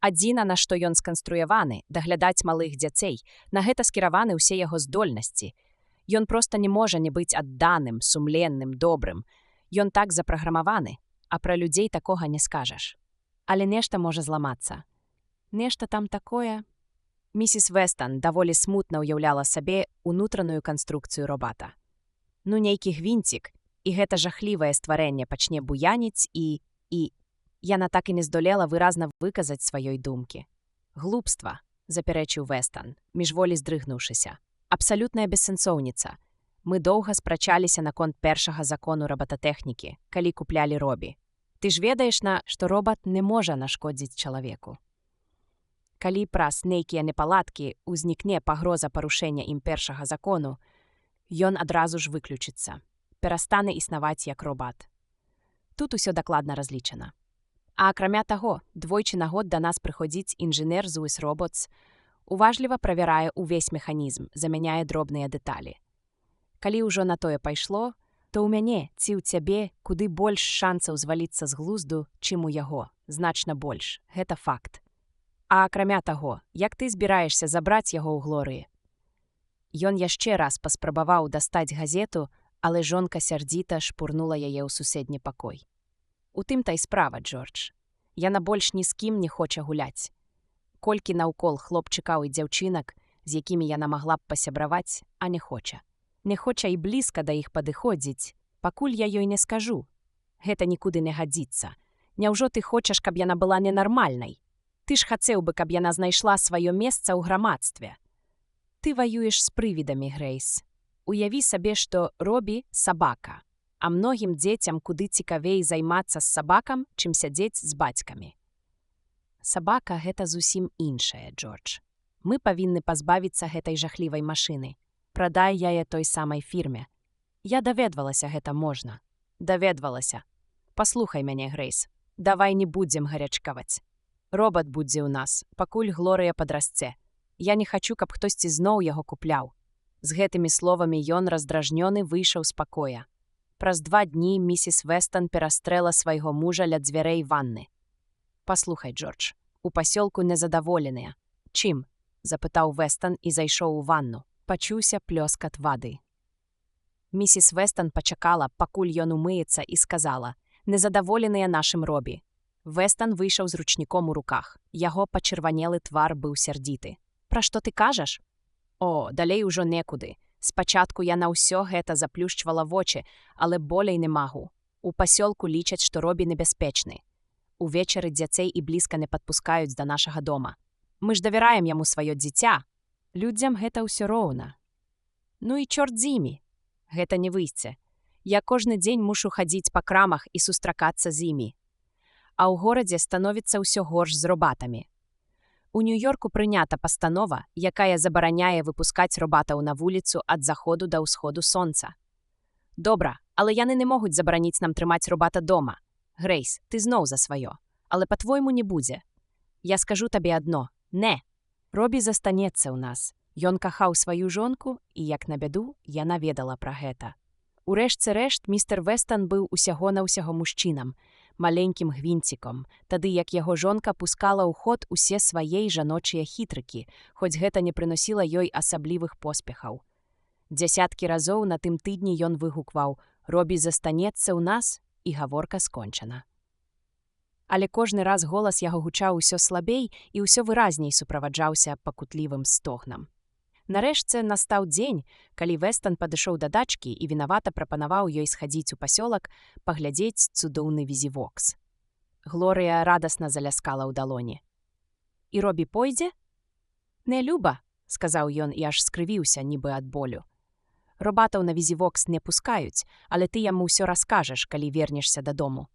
Адзіна, на што ён сканструяваны, даглядаць малых дзяцей, на гэта скіраваны ўсе яго здольнасці. Ён проста не можа не быць адданым, сумленным, добрым. Ён так запраграмаваны, а пра людзей такога не скажаш. Але нешта можа зламацца. Нешта там такое... Місіс Вестан даволі смутна ўяўляла сабе ўнутраную канструкцыю робата. Ну, нейкі гвинцік, і гэта жахлівае стварэнне пачне буяніць і... Яна так і не здолела выразна выказаць сваёй думкі. Глупства, запярэчыў Вестан, міжволі здрыгнуўшыся. Абсалютная бессэнсоўніца. Мы доўга спрачаліся наконт першага закону робататэхнікі, калі куплялі Робі. Ты ж ведаеш, што робат не можа нашкодзіць чалавеку. Калі праз нейкія непаладкі ўзнікне пагроза парушэння ім першага закону, ён адразу ж выключыцца, перастане існаваць як робат. Тут усё дакладна разлічана. А акрамя таго, двойчы на год да нас прыходзіць інжынер з US Robots, уважліва правярае ўвесь механізм, замяняе дробныя дэталі. Калі ўжо на тое пайшло, то ў мяне ці ў цябе куды больш шанцаў зваліцца з глузду, чым у яго, значна больш. Гэта факт. А акрамя таго, як ты збіраешся забраць яго ў Глорыі? Ён яшчэ раз паспрабаваў дастаць газету, але жонка сярдзіта шпурнула яе ў суседні пакой. У тым-то і справа, Джордж. Яна больш ні з кім не хоча гуляць. Колькі наўкол хлопчыкаў і дзяўчынак, з якімі яна магла б пасябраваць, а не хоча. Не хоча і блізка да іх падыходзіць, пакуль я ёй не скажу. Гэта нікуды не гадзіцца. Няўжо ты хочаш, каб яна была ненармальнай? Ты ж хацеў бы, каб яна знайшла сваё месца ў грамадстве. Ты ваюеш з прывідамі, Грэйс. Уяві сабе, што Робі – сабака, а многім дзецям куды цікавей займацца з сабакам, чым сядзець з бацькамі. Сабака – гэта зусім іншае, Джордж. Мы павінны пазбавіцца гэтай жахлівай машыны. Прадай яе той самай фірме. Я даведвалася, гэта можна. Даведвалася. Паслухай мяне, Грэйс. Давай не будзем гарячкаваць. Робат будзе ў нас, пакуль Глорыя падрасце. Я не хачу, каб хтосьці зноў яго купляў. З гэтымі словамі ён раздражнёны выйшаў з пакоя. Праз 2 дні місіс Вестан перастрэла свайго мужа ля дзвярэй ванны. Паслухай, Джордж, у пасёлку незадаволеныя. Чым? Запытаў Вестан і зайшоў у ванну. Пачуўся плёскат вады. Місіс Вестан пачакала, пакуль ён умыецца, і сказала: «Незадаволеныя нашым Робі». Вестан выйшаў з ручніком у руках. Яго пачырванелы твар быў сярдзіты. «Пра што ты кажаш?» «О, далей ужо некуды. Спачатку я на ўсё гэта заплюшчвала вочы, але болей не магу. У пасёлку лічаць, што Робі небяспечны. Увечары дзяцей і блізка не падпускаюць да нашага дома. Мы ж давяраем яму сваё дзіця. Людзям гэта ўсё роўна. Ну і чорт з імі. Гэта не выйсце. Я кожны дзень мушу хадзіць па крамах і сустракацца з імі. А ў горадзе становіцца ўсё горш з робатамі. У Нью-Йорку прынята пастанова, якая забараняе выпускаць робатаў на вуліцу ад заходу да ўсходу сонца. Добра, але яны не могуць забараніць нам трымаць робата дома. Грэйс, ты зноў за сваё. Але па-твойму не будзе. Я скажу табе адно – не. Робі застанецца ў нас. Ён кахаў сваю жонку, і, як на бяду, яна ведала пра гэта. У рэшце рэшт, містер Вестан быў усяго-на-ўсяго мужчынам, маленькім гвинціком, тады як яго жонка пускала ў ход усе свае жаночыя хітрыкі, хоць гэта не прыносіла ёй асаблівых поспехаў. Дзясяткі разоў на тым тыдні ён выгукваў: «Робі застанецца ў нас», і гаворка скончана. Але кожны раз голас яго гучаў усё слабей і ўсё выразней суправаджаўся пакутлівым стогнам. Нарэшце настаў дзень, калі Вестан падышоў да дачкі і вінавата прапанаваў ёй схадзіць у пасёлак паглядзець цудоўны візівокс. Глорыя радасна заляскала ў далоні. «І Робі пойдзе?» «Не, Люба», – сказаў ён і аж скрывіўся, нібы ад болю. «Робатаў на візівокс не пускаюць, але ты яму ўсё раскажаш, калі вернешся дадому».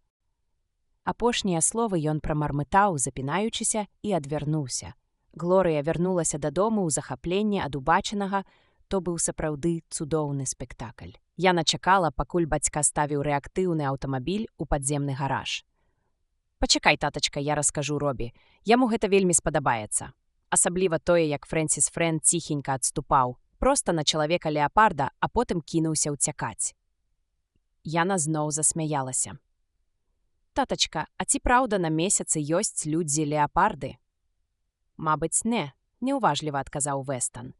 Апошнія словы ён прамармытаў, запінаючыся, і адвярнуўся. Глорыя вярнулася дадому ў захапленні ад убачанага, то быў сапраўды цудоўны спектакль. Яна чакала, пакуль бацька ставіў рэактыўны аўтамабіль у падземны гараж. «Пачакай, татачка, я раскажу Робі. Яму гэта вельмі спадабаецца. Асабліва тое, як Фрэнсіс Фрэнд ціхенька адступаў, проста на чалавека-леапарда, а потым кінуўся ўцякаць». Яна зноў засмяялася. «Татачка, а ці праўда на месяцы ёсць людзі-леапарды?» «Мабыць, не», – неўважліва адказаў Вестан.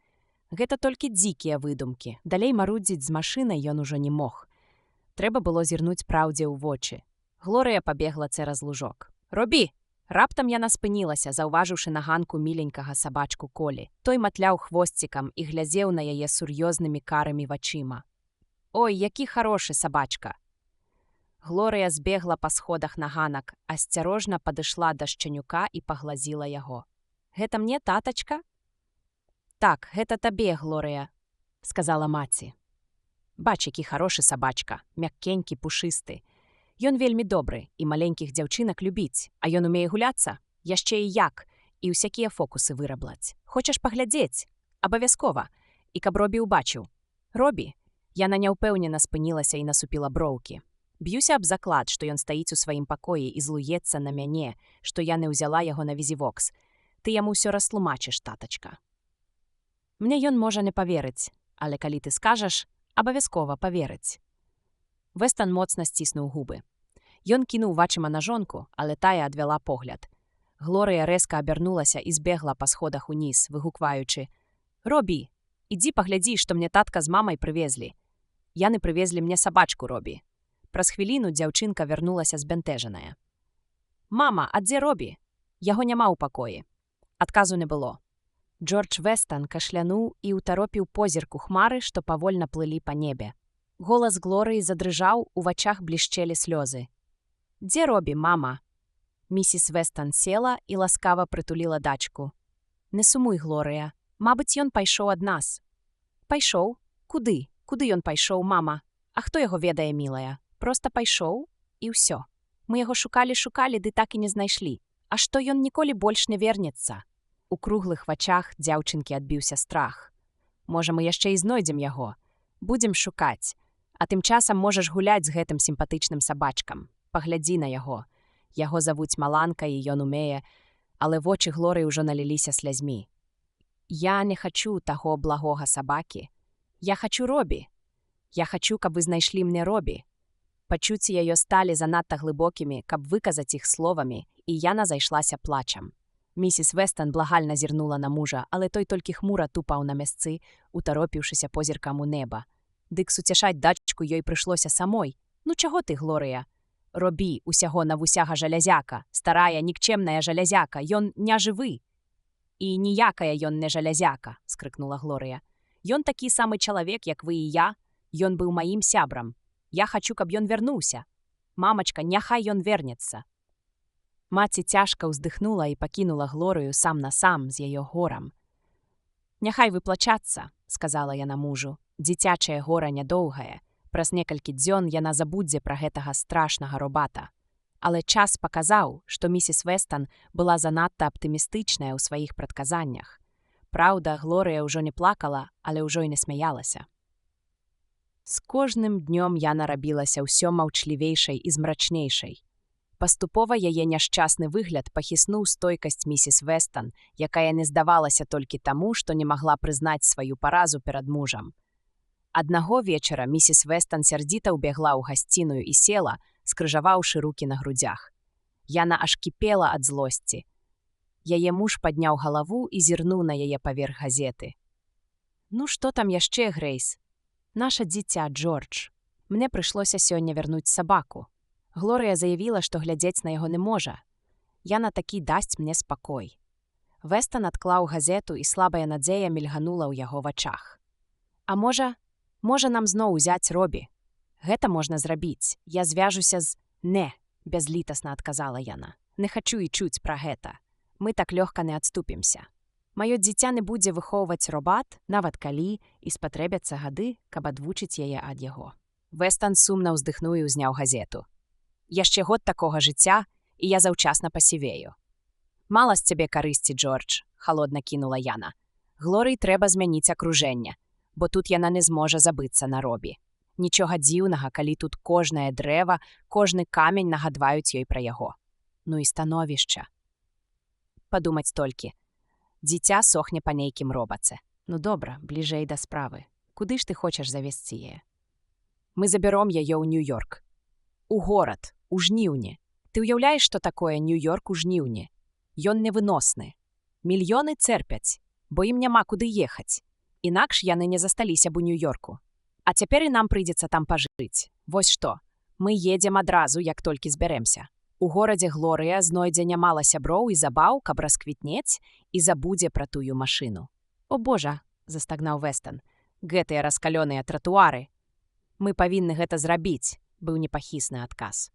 «Гэта толькі дзікія выдумкі. Далей марудзіць з машынай ён ужо не мог. Трэба было зірнуць праўдзе ў вочы». Глорыя пабегла цераз лужок. «Робі!» Раптам яна спынілася, заўважыўшы на ганку міленькага сабачку Колі. Той матляў хвосцікам і глядзеў на яе сур'ёзнымі карымі вачыма. «Ой, які харошы сабачка!» Глорыя збегла па сходах на ганак, асцярожна падышла да шчанюка і паглазіла яго. «Гэта мне, татачка?» «Так, гэта табе, Глорыя», – сказала маці. «Бач, які харошы сабачка, мяккенькі, пушысты. Ён вельмі добры і маленькіх дзяўчынак любіць, а ён умее гуляцца, яшчэ і як, і ўсякія фокусы выраблаць. Хочаш паглядзець? Абавязкова. І каб Робі ўбачыў. Робі!» Яна няўпэўнена спынілася і насупіла броўкі. «Б'юся аб заклад, што ён стаіць у сваім пакоі і злуецца на мяне, што я не ўзяла яго на візівокс. Ты яму ўсё растлумачыш, татачка». «Мне ён можа не паверыць, але калі ты скажаш, абавязкова паверыць». Вестан моцна сціснуў губы. Ён кінуў вачыма на жонку, але тая адвяла погляд. Глорыя рэзка абярнулася і збегла па сходах уніз, выгукваючы: «Робі, ідзі паглядзі, што мне татка з мамай прывезлі. Яны прывезлі мне сабачку, Робі». Праз хвіліну дзяўчынка вярнулася збянтэжаная. «Мама, а дзе Робі? Яго няма ў пакоі». Адказу не было. Джордж Вестан кашлянуў і ўтаропіў позірк у хмары, што павольна плылі па небе. Голас Глорыі задрыжаў, у вачах блішчэлі слёзы. «Дзе Робі, мама?» Місіс Вестан села і ласкава прытуліла дачку. «Не сумуй, Глорыя. Мабыць, ён пайшоў ад нас». «Пайшоў? Куды? Куды ён пайшоў, мама? А хто яго ведае, мілая? Проста пайшоў, і ўсё. Мы яго шукалі, ды так і не знайшлі. А што ён ніколі больш не вернецца?» У круглых вачах дзяўчынкі адбіўся страх. «Можа, мы яшчэ і знойдзем яго. Будзем шукаць. А тым часам можаш гуляць з гэтым сімпатычным сабачкам. Паглядзі на яго. Яго завуць Маланка, і ён умее, але вочы Глорыі ўжо наліліся слязьмі. Я не хачу таго благога сабакі. Я хачу Робі. Я хачу, каб вы знайшлі мне Робі». Пачуцці яе сталі занадта глыбокімі, каб выказаць іх словамі, і яна зайшлася плачам. Місіс Вестан благальна зірнула на мужа, але той толькі хмура тупаў на мясцы, утаропіўшыся позіркам у неба. Дык суцяшаць дачку ёй прыйшлося самой. «Ну чаго ты, Глорыя? Робі усяго на вусяга жалязяка, старая, нікчемная жалязяка, ён не жывы». «І ніякая ён не жалязяка», – скрыкнула Глорыя. «Ён такі самы чалавек, як вы і я. Ён быў маім сябрам. Я хачу, каб ён вярнуўся. Мамачка, няхай ён вернецца». Маці цяжка ўздыхнула і пакінула Глорыю сам на сам з яе горам. «Няхай выплачацца», – сказала яна мужу. «Дзіцячае гора нядоўгае. Праз некалькі дзён яна забудзе пра гэтага страшнага робата». Але час паказаў, што місіс Вестан была занадта аптымістычная ў сваіх прадказаннях. Праўда, Глорыя ўжо не плакала, але ўжо і не смяялася. З кожным днём яна рабілася ўсё маўчлівейшай і змрачнейшай. Паступова яе няшчасны выгляд пахіснуў стойкасць місіс Вестан, якая не здавалася толькі таму, што не магла прызнаць сваю паразу перад мужам. Аднаго вечара місіс Вестан сярдзіта ўбегла ў гасціную і села, скрыжаваўшы рукі на грудзях. Яна аж кіпела ад злосці. Яе муж падняў галаву і зірнуў на яе паверх газеты. «Ну што там яшчэ, Грэйс? Наша дзіця, Джордж. Мне прыйшлося сёння вярнуць сабаку. Глорыя заявіла, што глядзець на яго не можа. Яна такі дасць мне спакой». Вестан адклаў газету, і слабая надзея мільганула ў яго вачах. «А можа нам зноў узяць Робі? Гэта можна зрабіць. Я звяжуся з...» «Не», – бязлітасна адказала яна. «Не хачу і чуць пра гэта. Мы так лёгка не адступімся. Маё дзіця не будзе выхоўваць робат, нават калі і спатрэбяцца гады, каб адвучыць яе ад яго». Вестан сумна ўздыхнуў і ўзняў газету. «Яшчэ год такога жыцця, і я заўчасна пасівею. Мала з цябе карысці, Джордж, халодна кінула Яна. Глорыі трэба змяніць акружэнне, бо тут яна не зможа забыцца на Робі. Нічога дзіўнага, калі тут кожнае дрэва, кожны камень нагадваюць ёй пра яго. Ну і становішча. Падумаць толькі. Дзіця сохне па нейкім робаце. Ну добра, бліжэй да справы. Куды ж ты хочаш завесці яе? Мы забяром яе ў Нью-Йорк. У горад, у жніўні. Ты ўяўляеш, што такое Нью-Йорк у жніўні? Ён невыносны. Мільёны церпяць, бо ім няма куды ехаць. Інакш яны не засталіся б у Нью-Йорку. А цяпер і нам прыйдзецца там пажыць. Вось што, мы едзем адразу, як толькі збярэмся. У горадзе Глорыя знойдзе нямала сяброў і забаў, каб расквітнець і забудзе пра тую машыну. О божа, застагнаў Вестон, гэтыя раскалёныя тратуары. Мы павінны гэта зрабіць, быў непахісны адказ.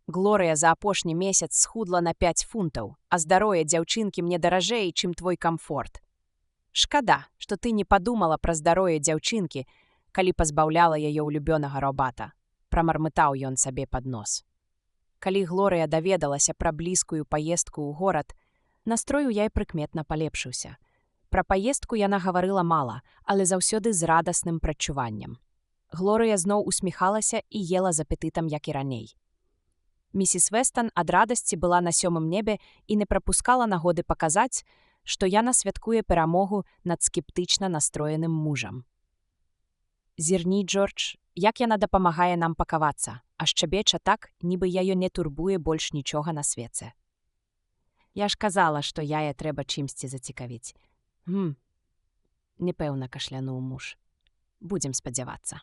Глорыя за апошні месяц схудла на 5 фунтаў, а здароўе дзяўчынкі мне даражэй, чым твой камфорт. Шкада, што ты не падумала пра здароўе дзяўчынкі, калі пазбаўляла яе ўлюбёнага робата, прамармытаў ён сабе пад нос. Калі Глорыя даведалася пра блізкую паездку ў горад, настрой у яе прыкметна палепшыўся. Пра паездку яна гаварыла мала, але заўсёды з радасным прадчуваннем. Глорыя зноў усміхалася і ела з апетытам, як і раней. Місіс Вестон ад радасці была на 7-м небе і не прапускала нагоды паказаць, што яна святкуе перамогу над скептычна настроеным мужам. Зірні, Джордж, як яна дапамагае нам пакавацца, а шчабеча так, нібы яе не турбуе больш нічога на свеце. Я ж казала, што яе трэба чымсьці зацікавіць. Непэўна кашлянуў муж. Будзем спадзявацца.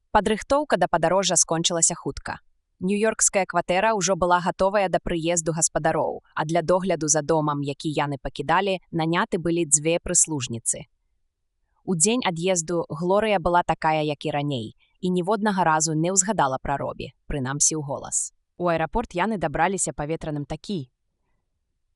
Падрыхтоўка да падарожжа скончылася хутка. Нью-Йоркская кватэра ўжо была гатовая да прыезду гаспадароў, а для догляду за домам, які яны пакідалі, наняты былі 2 прыслужніцы. У дзень ад'езду Глорыя была такая, як і раней, і ніводнага разу не ўзгадала пра Робі, прынамсі ў голас. У аэрапорт яны дабраліся паветраным такі.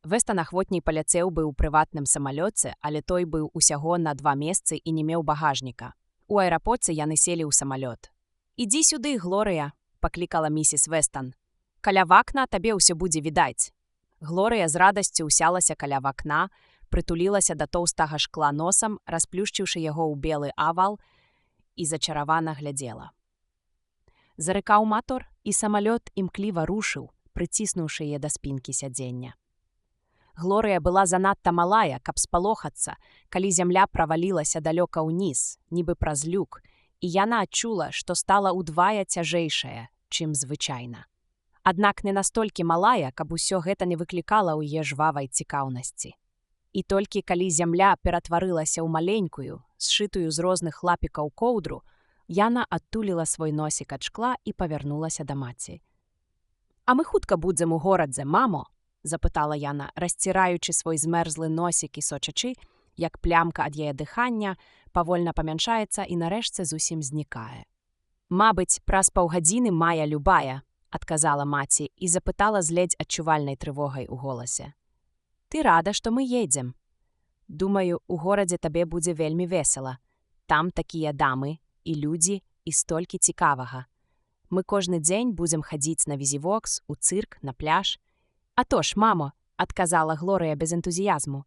Вестон ахвотней паляцеў бы ў прыватным самалёце, але той быў усяго на 2 месцы і не меў багажніка. У аэрапорце яны селі ў самалёт. «Ідзі сюды, Глорыя», – паклікала місіс Вестон. «Каля вакна табе ўсё будзе відаць». Глорыя з радасцю ўсялася каля вакна, прытулілася да тоўстага шкла носам, расплюшчыўшы яго ў белы авал, і зачаравана глядзела. Зарыкаў матор, і самалёт імкліва рушыў, прыціснуўшы яе да спінкі сядзення. Глорыя была занадта малая, каб спалохацца, калі зямля правалілася далёка ўніз, нібы праз люк, і яна адчула, што стала ўдвая цяжэйшая, чым звычайна. Аднак не настолькі малая, каб усё гэта не выклікала ў яе жвавай цікаўнасці. І толькі калі зямля ператварылася ў маленькую, сшытую з розных лапікаў коўдру, яна адтуліла свой носік ад шкла і павярнулася да маці. «А мы хутка будзем у горадзе, мамо?» – запытала яна, расціраючы свой змерзлы носік і сочачы, як плямка ад яе дыхання павольна памяншаецца і нарэшце зусім знікае. «Мабыць, праз паўгадзіны мая любая», – адказала маці і запытала з ледзь адчувальнай трывогай у голасе. «Ты рада, што мы едзем? Думаю, у горадзе табе будзе вельмі весела. Там такія дамы, і людзі, і столькі цікавага. Мы кожны дзень будзем хадзіць на візівокс, у цырк, на пляж». «А то ж, мамо», – адказала Глорыя без энтузіязму.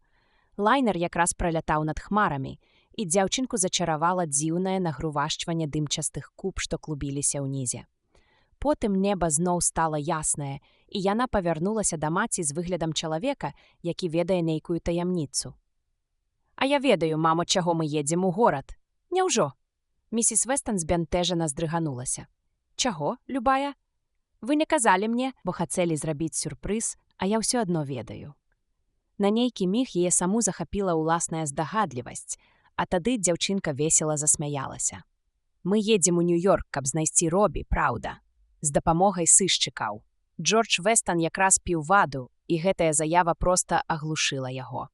Лайнер якраз пралятаў над хмарамі, і дзяўчынку зачаравала дзіўнае нагрувашчванне дымчастых куб, што клубіліся ўнізе. Потым неба зноў стала яснае, і яна павярнулася да маці з выглядам чалавека, які ведае нейкую таямніцу. «А я ведаю, мамо, чаго мы едзем у горад. Няўжо?» Місіс Вестон збянтэжана здрыганулася. «Чаго, любая? Вы не казалі мне, бо хацелі зрабіць сюрпрыз, а я ўсё адно ведаю». На нейкі міг яе саму захапіла ўласная здагадлівасць, а тады дзяўчынка весела засмяялася. «Мы едзем у Нью-Йорк, каб знайсці Робі, праўда. З дапамогай сышчыкаў. Джордж Вестон якраз піў ваду, і гэтая заява проста аглушыла яго.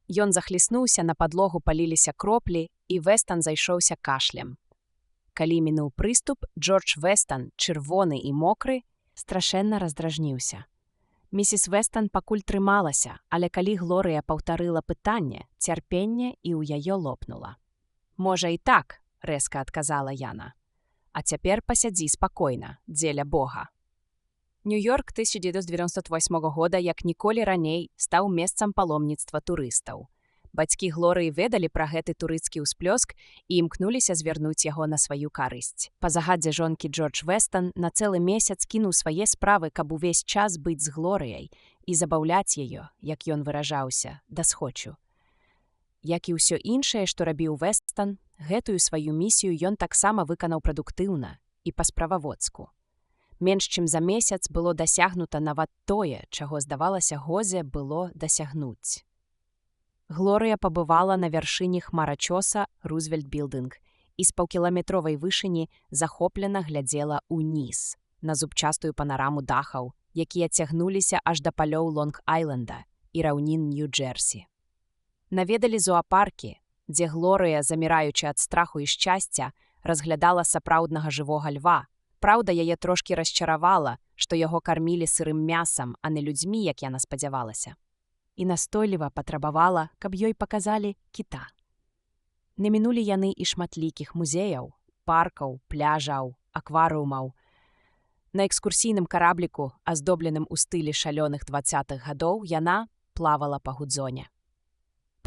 Ён захліснуўся, на падлогу паліліся кроплі, і Вестон зайшоўся кашлем. Калі мінуў прыступ, Джордж Вестон, чырвоны і мокры, страшэнна раздражніўся. Місіс Вестон пакуль трымалася, але калі Глорыя паўтарыла пытанне, цярпенне і ў яе лопнула. «Можа і так», – рэзка адказала яна. «А цяпер пасядзі спакойна, дзеля Бога». Нью-Йорк 1998 года як ніколі раней стаў месцам паломніцтва турыстаў. Бацькі Глорыі ведалі пра гэты турысцкі ўсплёск і імкнуліся звярнуць яго на сваю карысць. Па загадзе жонкі Джордж Вестан на цэлы месяц кінуў свае справы, каб увесь час быць з Глорыяй і забаўляць яе, як ён выражаўся, да схочу. Як і ўсё іншае, што рабіў Вестан, гэтую сваю місію ён таксама выканаў прадуктыўна і па-справаводску. Менш чым за месяц было дасягнута нават тое, чаго, здавалася, гозе было дасягнуць. Глорыя пабывала на вяршыні хмарачоса Рузвельт-Білдынг і з паўкіламетровай вышыні захоплена глядзела ўніз, на зубчастую панараму дахаў, якія цягнуліся аж да палёў Лонг-Айленда і раўнін Нью-Джерсі. Наведалі зоапаркі, дзе Глорыя, заміраючы ад страху і шчасця, разглядала сапраўднага жывога льва. Праўда, яе трошкі расчаравала, што яго кармілі сырым мясам, а не людзьмі, як яна спадзявалася. І настойліва патрабавала, каб ёй паказалі кіта. Не мінулі яны і шматлікіх музеяў, паркаў, пляжаў, акварыумаў. На экскурсійным карабліку, аздобленым у стылі шалёных 20-х гадоў, яна плавала па Гудзоне.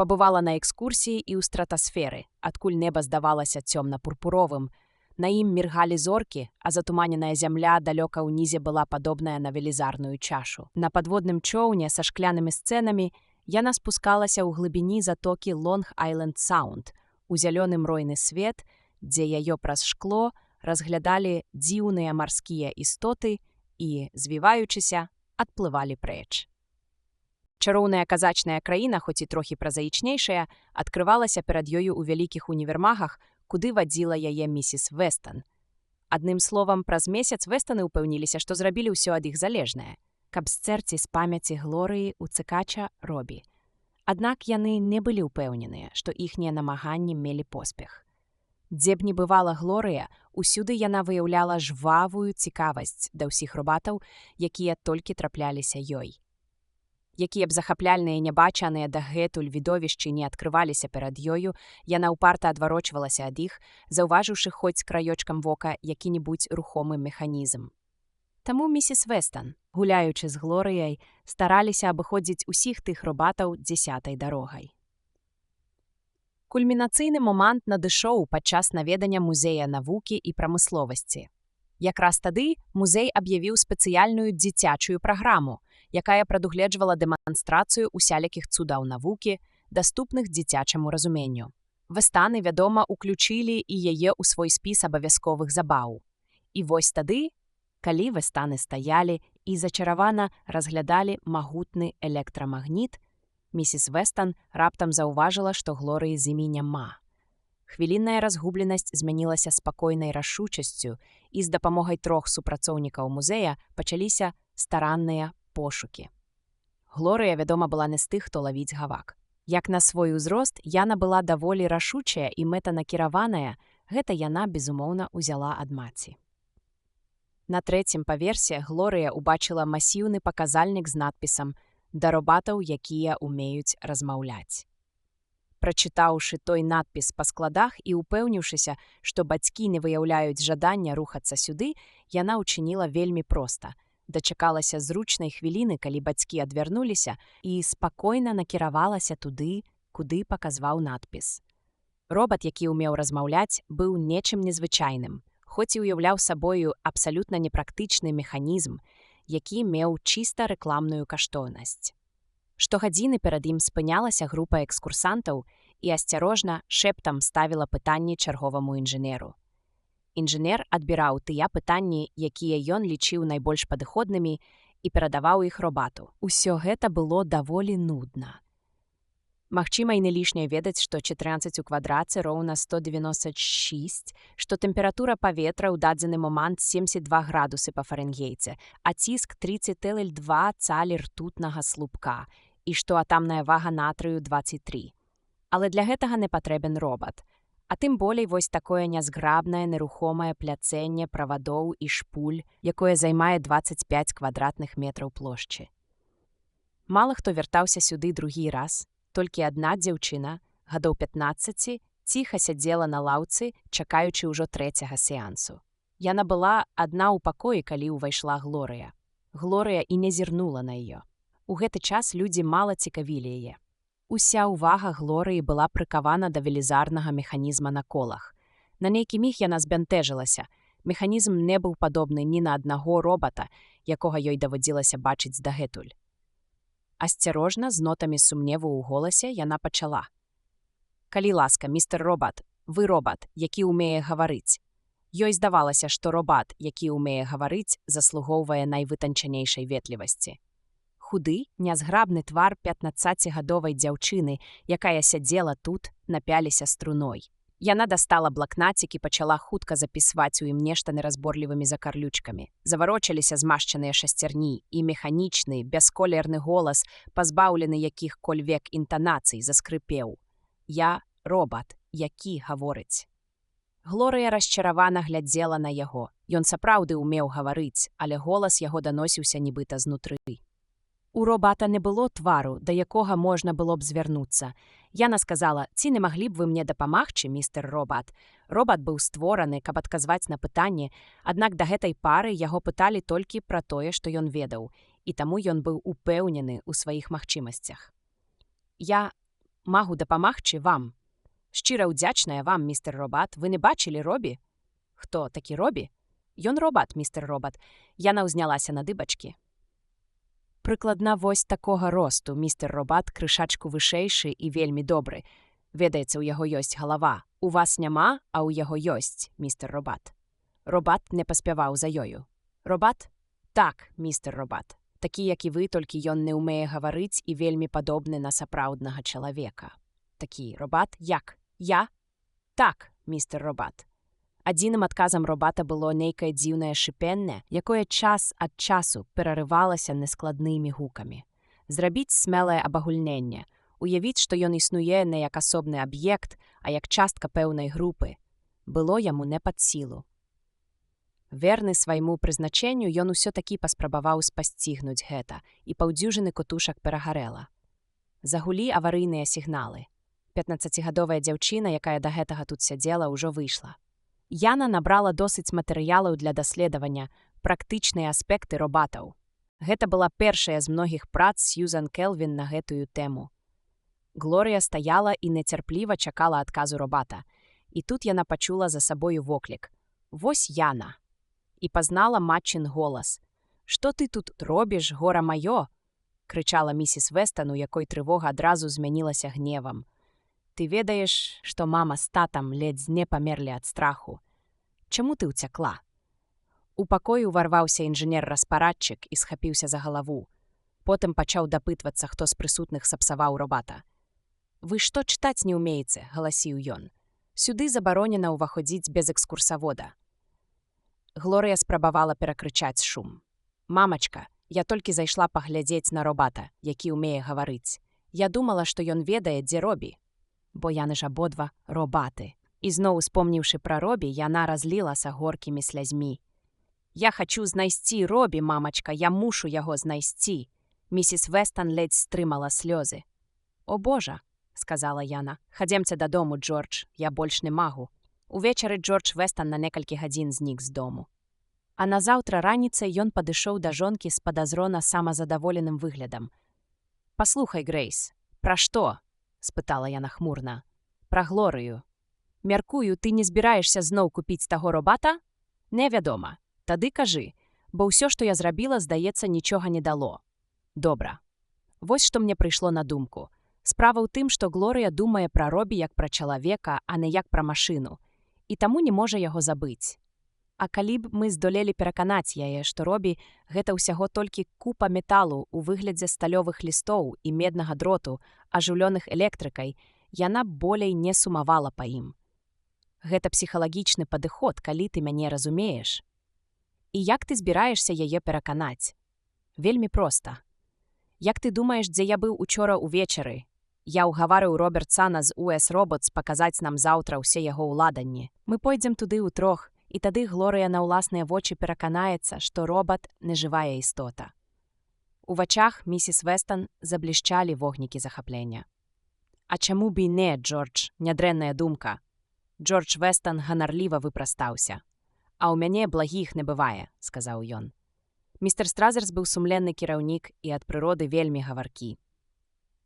Пабывала на экскурсіі і ў стратасферы, адкуль неба здавалася цёмна-пурпуровым. На ім міргалі зоркі, а затуманеная зямля далёка ўнізе была падобная на велізарную чашу. На падводным чоўне са шклянымі сцэнамі яна спускалася ў глыбіні затокі Лонг-Айленд-Саунд, у зялёны мройны свет, дзе яе праз шкло разглядалі дзіўныя марскія істоты і, звіваючыся, адплывалі прэч. Чароўная казачная краіна, хоць і трохі празаічнейшая, адкрывалася перад ёю ў вялікіх універмагах, куды вадзіла яе місіс Вестан. Адным словам, праз месяц Вестаны ўпэўніліся, што зрабілі ўсё ад іх залежнае, каб сцерці з памяці Глорыі уцікача Робі. Аднак яны не былі ўпэўненыя, што іхнія намаганні мелі поспех. Дзе б не бывала Глорыя, усюды яна выяўляла жвавую цікавасць да ўсіх робатаў, якія толькі трапляліся ёй. Якія б захапляльныя і нябачаныя дагэтуль відовішчы не адкрываліся перад ёю, яна ўпарта адварочвалася ад іх, заўважыўшы хоць краёчкам вока які-небудзь рухомы механізм. Таму місіс Вестан, гуляючы з Глорыяй, стараліся абыходзіць усіх тых робатаў 10-й дарогай. Кульмінацыйны момант надышоў падчас наведання музея навукі і прамысловасці. Якраз тады музей аб'явіў спецыяльную дзіцячую праграму, якая прадугледжвала дэманстрацыю усялякіх цудаў навукі, даступных дзіцячаму разуменню. Вестаны, вядома, уключылі і яе ў свой спіс абавязковых забаў. І вось тады, калі Вестаны стаялі і зачаравана разглядалі магутны электрамагніт, місіс Вестан раптам заўважыла, што Глорыі з імі няма. Хвілінная разгубленасць змянілася спакойнай рашучасцю, і з дапамогай 3 супрацоўнікаў музея пачаліся старанныя пошукі. Глорыя, вядома, была не з тых, хто лавіць гавак. Як на свой узрост, яна была даволі рашучая і мэтанакіраваная, гэта яна, безумоўна, узяла ад маці. На 3-м паверсе Глорыя ўбачыла масіўны паказальнік з надпісам «Да робатаў, якія ўмеюць размаўляць». Прачытаўшы той надпіс па складах і упэўніўшыся, што бацькі не выяўляюць жадання рухацца сюды, яна ўчыніла вельмі проста. Дачакалася зручнай хвіліны, калі бацькі адвярнуліся, і спакойна накіравалася туды, куды паказваў надпіс. Робат, які ўмеў размаўляць, быў нечым незвычайным, хоць і ўяўляў сабою абсалютна непрактычны механізм, які меў чыста рэкламную каштоўнасць. Штогадзіны перад ім спынялася група экскурсантаў і асцярожна шэптам ставіла пытанні чарговаму інжынеру. Інжынер адбіраў тыя пытанні, якія ён лічыў найбольш падыходнымі, і перадаваў іх робату. Усё гэта было даволі нудна. Магчыма, і не лішняе ведаць, што 14 у квадраце роўна 196, што тэмпература паветра ў дадзены момант 72 градусы па фарэнгейце, а ціск 30,2 цалі ртутнага слупка, і што атамная вага натрыю 23. Але для гэтага не патрэбен робат. А тым болей вось такое нязграбнае нерухомае пляцэнне правадоў і шпуль, якое займае 25 квадратных метраў плошчы. Мала хто вяртаўся сюды другі раз, толькі адна дзяўчына, гадоў 15, ціха сядзела на лаўцы, чакаючы ўжо 3-го сеансу. Яна была адна ў пакоі, калі ўвайшла Глорыя. Глорыя і не зірнула на яе. У гэты час людзі мала цікавілі яе. Уся ўвага Глорыі была прыкавана да велізарнага механізма на колах. На нейкі міг яна збянтэжылася. Механізм не быў падобны ні на аднаго робата, якога ёй даводзілася бачыць дагэтуль. Асцярожна, з нотамі сумневу ў голасе, яна пачала. «Калі ласка, містер Робат, вы робат, які ўмее гаварыць». Ёй здавалася, што робат, які ўмее гаварыць, заслугоўвае найвытанчанейшай ветлівасці. Худы, нязграбны твар 15гадовай дзяўчыны, якая сядзела тут, напяліся струной. Яна дастала блакнацік і пачала хутка запісваць у ім нешта неразборлівымі закарлючкамі. Заварочаліся змашчаныя шасцярні, і механічны, бясколерны голас, пазбаўлены якіх-кольвек інтанацый, заскрыпеў. «Я робат, які гаворыць». Глорыя расчаравана глядзела на яго. Ён сапраўды ўмеў гаварыць, але голас яго даносіўся нібыта знутры. У робата не было твару, да якога можна было б звярнуцца. Яна сказала: «Ці не маглі б вы мне дапамагчы, містер Робат?» Робат быў створаны, каб адказваць на пытанні, аднак да гэтай пары яго пыталі толькі пра тое, што ён ведаў, і таму ён быў упэўнены ў сваіх магчымасцях. «Я магу дапамагчы вам. Шчыра ўдзячная вам, містер Робат. Вы не бачылі Робі?» «Хто такі Робі?» «Ён робат, містер Робат». Яна ўзнялася на дыбачкі. Прыкладна вось такога росту, містер Робат крышачку вышэйшы і вельмі добры. Ведаецца, у яго ёсць галава. У вас няма, а ў яго ёсць, містер Робат. Робат не паспяваў за ёю. Робат? Так, містер Робат. Такі, як і вы, толькі ён не ўмее гаварыць і вельмі падобны на сапраўднага чалавека. Такі Робат, як? Я? Так, містер Робат. Адзіным адказам робата было нейкае дзіўнае шыпенне, якое час ад часу перарывалася нескладнымі гукамі. Зрабіць смелае абагульненне, уявіць, што ён існуе не як асобны аб'ект, а як частка пэўнай групы, было яму не пад сілу. Верны свайму прызначэнню, ён усё-такі паспрабаваў спасцігнуць гэта, і паўдзюжыны котушак перагарэла. Загулі аварыйныя сігналы. 15гадовая дзяўчына, якая да гэтага тут сядзела, ўжо выйшла. Яна набрала досыць матэрыялаў для даследавання, практычныя аспекты робатаў. Гэта была першая з многіх прац Сьюзан Келвін на гэтую тэму. Глорыя стаяла і нецярпліва чакала адказу робата. І тут яна пачула за сабою воклік. «Вось Яна!» І пазнала матчын голас. «Што ты тут робіш, гора маё?» — крычала місіс Вестан, у якой трывога адразу змянілася гневам. «Ты ведаеш, што мама з татам ледзь не памерлі ад страху. Чаму ты ўцякла?» У пакой уварваўся інжынер-распарадчык і схапіўся за галаву. Потым пачаў дапытвацца, хто з прысутных сапсаваў робата. «Вы што чытаць не ўмееце?» — галасіў ён. «Сюды забаронена ўваходзіць без экскурсавода». Глорыя спрабавала перакрычаць шум. «Мамачка, я толькі зайшла паглядзець на робата, які ўмее гаварыць. Я думала, што ён ведае, дзе Робі. Бо яны ж абодва робаты». І зноў, успомніўшы пра Робі, яна разлілася горкімі слязьмі. «Я хачу знайсці Робі, мамачка, я мушу яго знайсці». Місіс Вестан ледзь стрымала слёзы. «О Божа!» — сказала яна. «Хадземце дадому, Джордж, я больш не магу». Увечары Джордж Вестан на некалькі гадзін знік з дому. А назаўтра раніцай ён падышоў да жонкі з падазрона самазадаволеным выглядам. «Паслухай, Грэйс, пра што?» — спытала яна хмурна. «Пра Глорыю. Мяркую, ты не збіраешся зноў купіць таго робата?» «Невядома. Тады кажы, бо ўсё, што я зрабіла, здаецца, нічога не дало». «Добра. Вось што мне прыйшло на думку. Справа ў тым, што Глорыя думае пра Робі як пра чалавека, а не як пра машыну, і таму не можа яго забыць. А калі б мы здолелі пераканаць яе, што Робі гэта ўсяго толькі купа металу ў выглядзе сталёвых лістоў і меднага дроту, ажыўлёных электрыкай, яна б болей не сумавала па ім. Гэта псіхалагічны падыход, калі ты мяне разумееш. І як ты збіраешся яе пераканаць? Вельмі проста. Як ты думаеш, дзе я быў учора ўвечары? Я ўгаварыў Робертсана з US Robots паказаць нам заўтра ўсе яго ўладанні. Мы пойдзем туды ўтрох, і тады Глорыя на ўласныя вочы пераканаецца, што робат — нежывая істота. У вачах місіс Вестан заблішчалі вогнікі захаплення. «А чаму б і не, Джордж, нядрэнная думка?» Джордж Вестан ганарліва выпрастаўся. «А ў мяне благіх не бывае», — сказаў ён. Містер Стразерс быў сумленны кіраўнік і ад прыроды вельмі гаваркі.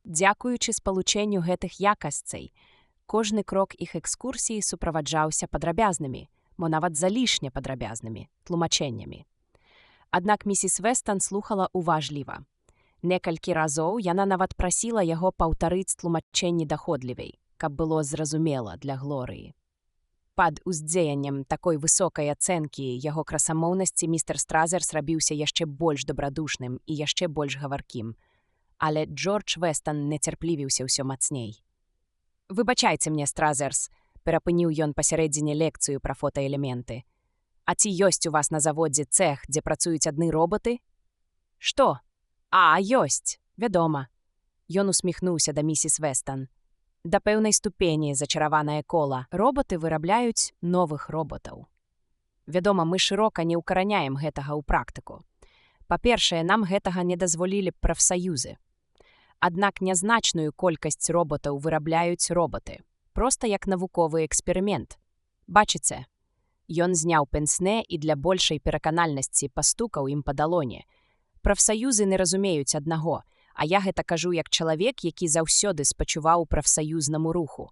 Дзякуючы спалучэнню гэтых якасцей, кожны крок іх экскурсіі суправаджаўся падрабязнымі, мо нават залішне падрабязнымі, тлумачэннямі. Аднак місіс Вестан слухала уважліва. Некалькі разоў яна нават прасіла яго паўтарыць тлумачэнні даходлівей, каб было зразумела для Глорыі. Пад уздзеяннем такой высокай ацэнкі яго красамоўнасці містер Стразерс рабіўся яшчэ больш дабрадушным і яшчэ больш гаваркім. Але Джордж Вестан нецярплівіўся ўсё мацней. «Выбачайце мне, Стразерс», — перапыніў ён пасярэдзіне лекцыю пра фотаэлементы. «А ці ёсць у вас на заводзе цэх, дзе працуюць адны робаты?» «Што? Ёсць, вядома». Ён усміхнуўся да місіс Вестан. «Да пэўнай ступені зачараванае кола. Робаты вырабляюць новых роботаў. Вядома, мы шырока не ўкараняем гэтага ў практыку. Па-першае, нам гэтага не дазволілі прафсаюзы. Аднак нязначную колькасць роботаў вырабляюць робаты, проста як навуковы эксперымент. Бачыце?» Ён зняў пенсне і для большай пераканальнасці пастукаў ім па далоне. «Прафсаюзы не разумеюць аднаго, а я гэта кажу як чалавек, які заўсёды спачуваў прафсаюзнаму руху.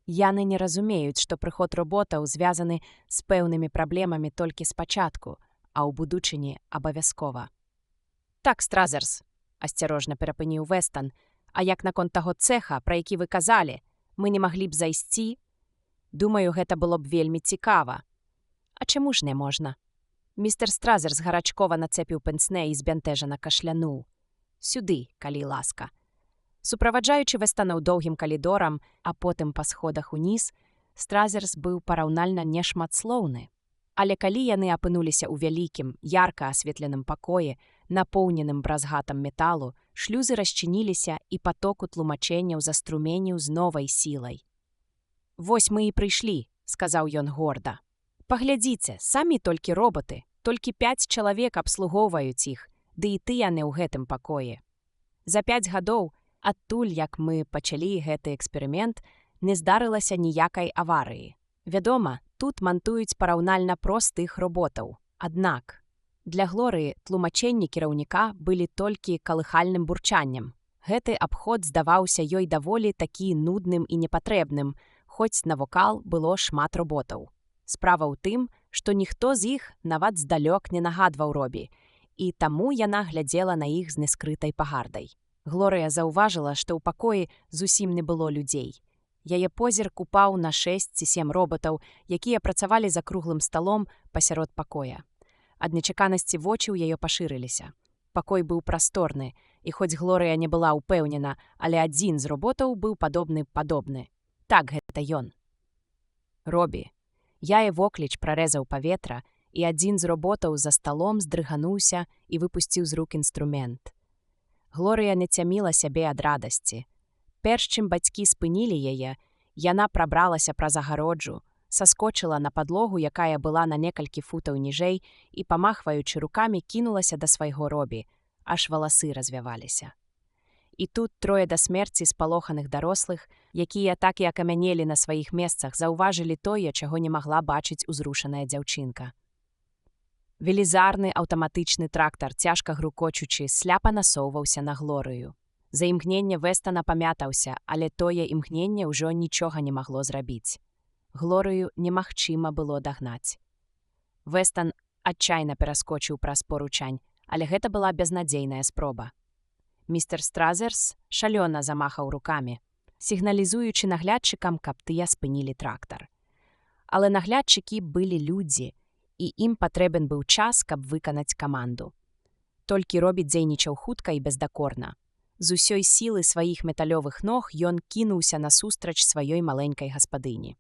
Яны не разумеюць, што прыход роботаў звязаны з пэўнымі праблемамі толькі спачатку, а ў будучыні абавязкова». «Так, Стразерс», — асцярожна перапыніў Вестан, «а як наконт таго цэха, пра які вы казалі, мы не маглі б зайсці? Думаю, гэта было б вельмі цікава». «А чаму ж не можна?» Містер Стразерс гарачкова нацэпіў пенсне і збянтэжана кашлянуў. «Сюды, калі ласка». Суправаджаючы Вестанаў доўгім калідорам, а потым па сходах уніз, Стразерс быў параўнальна нешматслоўны. Але калі яны апынуліся ў вялікім, ярка асветленым пакоі, напоўненым бразгатам металу, шлюзы расчыніліся і патоку тлумачэнняў заструменіў з новай сілай. «Вось мы і прыйшлі», — сказаў ён горда. «Паглядзіце, самі толькі робаты, толькі 5 чалавек абслугоўваюць іх, ды і ты яны ў гэтым пакоі. За 5 гадоў, адтуль, як мы пачалі гэты эксперымент, не здарылася ніякай аварыі. Вядома, тут мантуюць параўнальна простых роботаў. Аднак, для Глорыі тлумачэнні кіраўніка былі толькі калыхальным бурчаннем. Гэты абход здаваўся ёй даволі такі нудным і непатрэбным, хоць на вокал было шмат роботаў. Справа ў тым, што ніхто з іх нават здалёк не нагадваў Робі, і таму яна глядзела на іх з нескрытай пагардай. Глорыя заўважыла, што ў пакоі зусім не было людзей. Яе позірк упаў на 6 ці 7 роботаў, якія працавалі за круглым сталом пасярод пакоя. Ад нечаканасці вочы ў яе пашырыліся. Пакой быў прасторны, і хоць Глорыя не была ўпэўнена, але адзін з роботаў быў падобны. Так, гэта ён. «Робі». Яе вокліч прарэзаў паветра, і адзін з роботаў за сталом здрыгануўся і выпусціў з рук інструмент. Глорыя не цяміла сябе ад радасці. Перш чым бацькі спынілі яе, яна прабралася праз агароджу, саскочыла на падлогу, якая была на некалькі футаў ніжэй, і, памахваючы рукамі, кінулася да свайго Робі, аж валасы развяваліся. І тут трое да смерці спалоханых дарослых, якія так і акамянелі на сваіх месцах, заўважылі тое, чаго не магла бачыць узрушаная дзяўчынка. Велізарны аўтаматычны трактар, цяжка грукочучы, сляпа насоўваўся на Глорыю. За імгненне Вестан апамятаўся, але тое імгненне ўжо нічога не магло зрабіць. Глорыю немагчыма было дагнаць. Вестан адчайна пераскочыў праз поручань, але гэта была безнадзейная спроба. Містер Стразерс шалёна замахаў рукамі, сігналізуючы наглядчыкам, каб тыя спынілі трактар. Але наглядчыкі былі людзі, і ім патрэбен быў час, каб выканаць каманду. Толькі Робі дзейнічаў хутка і бездакорна. З усёй сілы сваіх металёвых ног ён кінуўся насустрач сваёй маленькай гаспадыні.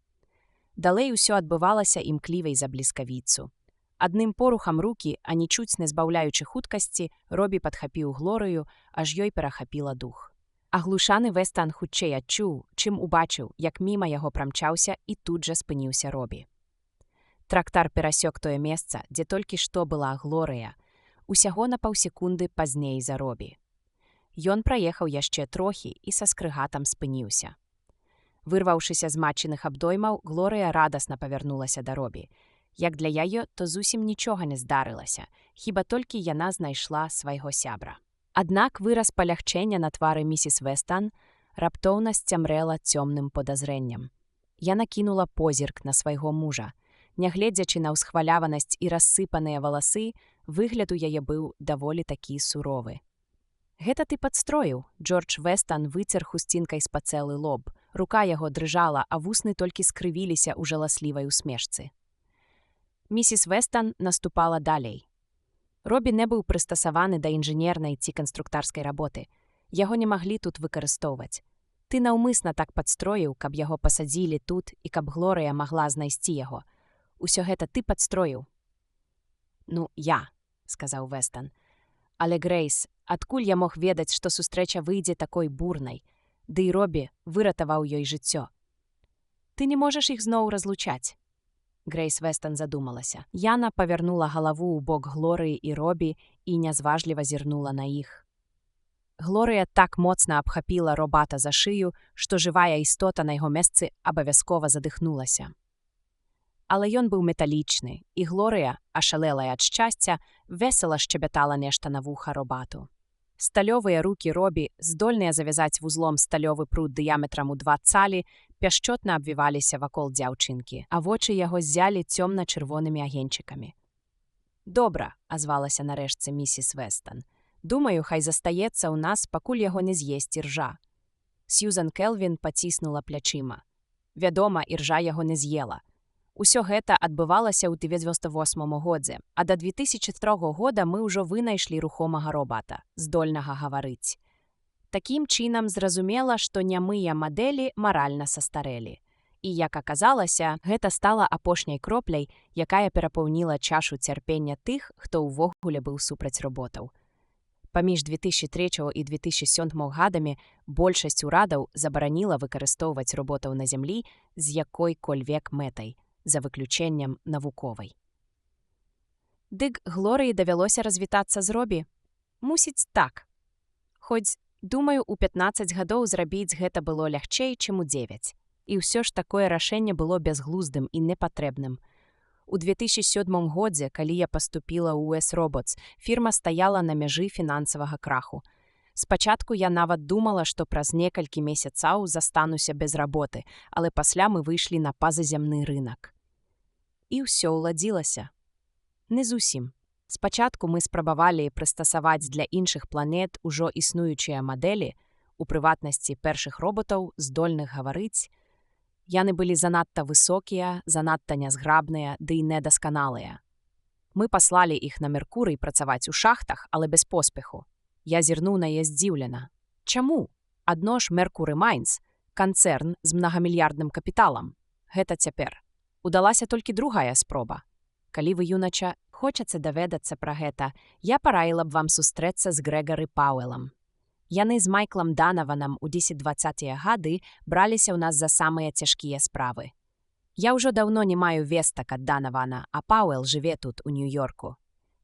Далей усё адбывалася імклівей за бліскавіцу. Адным порухам рукі, а нічуць не збаўляючы хуткасці, Робі падхапіў Глорыю, аж ёй перахапіла дух. Аглушаны Вестан хутчэй адчуў, чым убачыў, як міма яго прамчаўся, і тут жа спыніўся Робі. Трактар перасёк тое месца, дзе толькі што была Глорыя, усяго на паўсекунды пазней за Робі. Ён праехаў яшчэ трохі і са скрыгатам спыніўся. Вырваўшыся з матчыных абдоймаў, Глорыя радасна павярнулася да Робі. Як для яе, то зусім нічога не здарылася, хіба толькі яна знайшла свайго сябра. Аднак выраз палягчэння на твары місіс Вестан раптоўна сцямрэла цёмным подазрэннем. Яна кінула позірк на свайго мужа. Нягледзячы на ўсхваляванасць і рассыпаныя валасы, выгляд у яе быў даволі такі суровы. «Гэта ты падстроіў», Джордж Вестан выцер хусцінкай спацэлы лоб. Рука яго дрыжала, а вусны толькі скрывіліся ў жаласлівай усмешцы. Місіс Вестан наступала далей. Робі не быў прыстасаваны да інжынернай ці канструктарскай работы. Яго не маглі тут выкарыстоўваць. Ты наўмысна так падстроіў, каб яго пасадзілі тут і каб Глорыя магла знайсці яго. Усё гэта ты падстроіў. «Ну, я», — сказаў Вестан. «Але, Грэйс, адкуль я мог ведаць, што сустрэча выйдзе такой бурнай? Ды і Робі выратаваў ёй жыццё. Ты не можаш іх зноў разлучаць». Грэйс Вестан задумалася. Яна павярнула галаву ў бок Глорыі і Робі і нязважліва зірнула на іх. Глорыя так моцна абхапіла Робата за шыю, што жывая істота на яго месцы абавязкова задыхнулася. Але ён быў металічны, і Глорыя, ашалелая ад шчасця, весела шчабятала нешта на вуха Робату. Сталёвыя рукі Робі, здольныя завязаць вузлом сталёвы прут дыяметрам у 2 цалі, пяшчотна абвіваліся вакол дзяўчынкі, а вочы яго ззялі цёмна-чырвонымі агеньчыкамі. «Добра», — азвалася нарэшце місіс Вестан. «Думаю, хай застаецца ў нас, пакуль яго не з'есць іржа». Сьюзан Келвін паціснула плячыма. Вядома, іржа яго не з'ела. Усё гэта адбывалася ў 1998 годзе, а да 2003 года мы ўжо вынайшлі рухомага робата, здольнага гаварыць. Такім чынам зразумела, што нямыя мадэлі маральна састарэлі. І, як аказалася, гэта стала апошняй кропляй, якая перапаўніла чашу цярпення тых, хто ўвогуле быў супраць роботаў. Паміж 2003 і 2007 гадамі большасць урадаў забараніла выкарыстоўваць роботаў на зямлі з якой-кольвек мэтай, за выключэннем навуковай. Дык Глорыі давялося развітацца з Робі? Мусіць, так. Хоць, думаю, у 15 гадоў зрабіць гэта было лягчэй, чым у 9. І ўсё ж такое рашэнне было бязглуздым і непатрэбным. У 2007 годзе, калі я паступіла ў US Robots, фірма стаяла на мяжы фінансавага краху. Спачатку я нават думала, што праз некалькі месяцаў застануся без работы, але пасля мы выйшлі на пазаземны рынак. І ўсё ўладзілася. Не зусім. Спачатку мы спрабавалі прыстасаваць для іншых планет ужо існуючыя мадэлі, у прыватнасці першых роботаў, здольных гаварыць. Яны былі занадта высокія, занадта нязграбныя, ды і недасканалыя. Мы паслалі іх на Меркурый працаваць у шахтах, але без поспеху. Я зірнуў на яе здзіўлена. Чаму? Адно ж Mercury Mines, канцэрн з многамільярдным капіталам. Гэта цяпер. Удалася толькі другая спроба. Калі вы, юнача, хочаце даведацца пра гэта, я параіла б вам сустрэцца з Грэгары Пауэлам. Яны з Майклам Данаванам у 10-20 гады браліся ў нас за самыя цяжкія справы. Я ўжо даўно не маю вестак ад Данавана, а Пауэл жыве тут, у Нью-Йорку.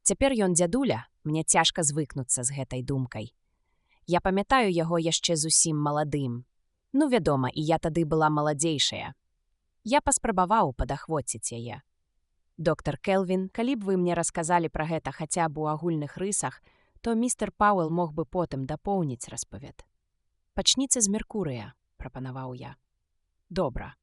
Цяпер ён дзядуля, мне цяжка звыкнуцца з гэтай думкай. Я памятаю яго яшчэ зусім маладым. Ну, вядома, і я тады была маладзейшая. Я паспрабаваў падахвоціць яе. Доктар Келвін, калі б вы мне расказалі пра гэта хаця б у агульных рысах, то містер Пауэл мог бы потым дапоўніць распавед. «Пачніце з Меркурыя», – прапанаваў я. «Добра».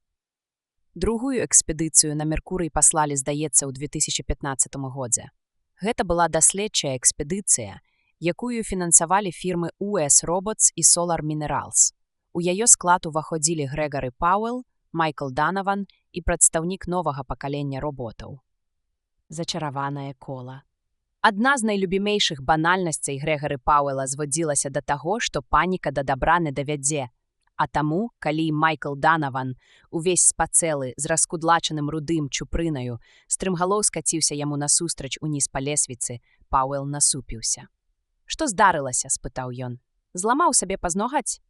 Другую экспедыцыю на Меркурый паслалі, здаецца, у 2015 годзе. Гэта была даследчая экспедыцыя, якую фінансавалі фірмы US Robots і Solar Minerals. У яе склад уваходзілі Грэгары Пауэл, Майкл Данаван і прадстаўнік новага пакалення роботаў. Зачараванае кола. Адна з найлюбімейшых банальнасцей Грэгары Пауэла зводзілася да таго, што паніка да дабра не давядзе. А таму, калі Майкл Данаван, увесь спацэлы з раскудлачаным рудым чупрынаю, стрымгалоў скаціўся яму насустрач уніз па лесвіцы, Пауэл насупіўся. «Што здарылася?» – спытаў ён. «Зламаў сабе пазногаць?»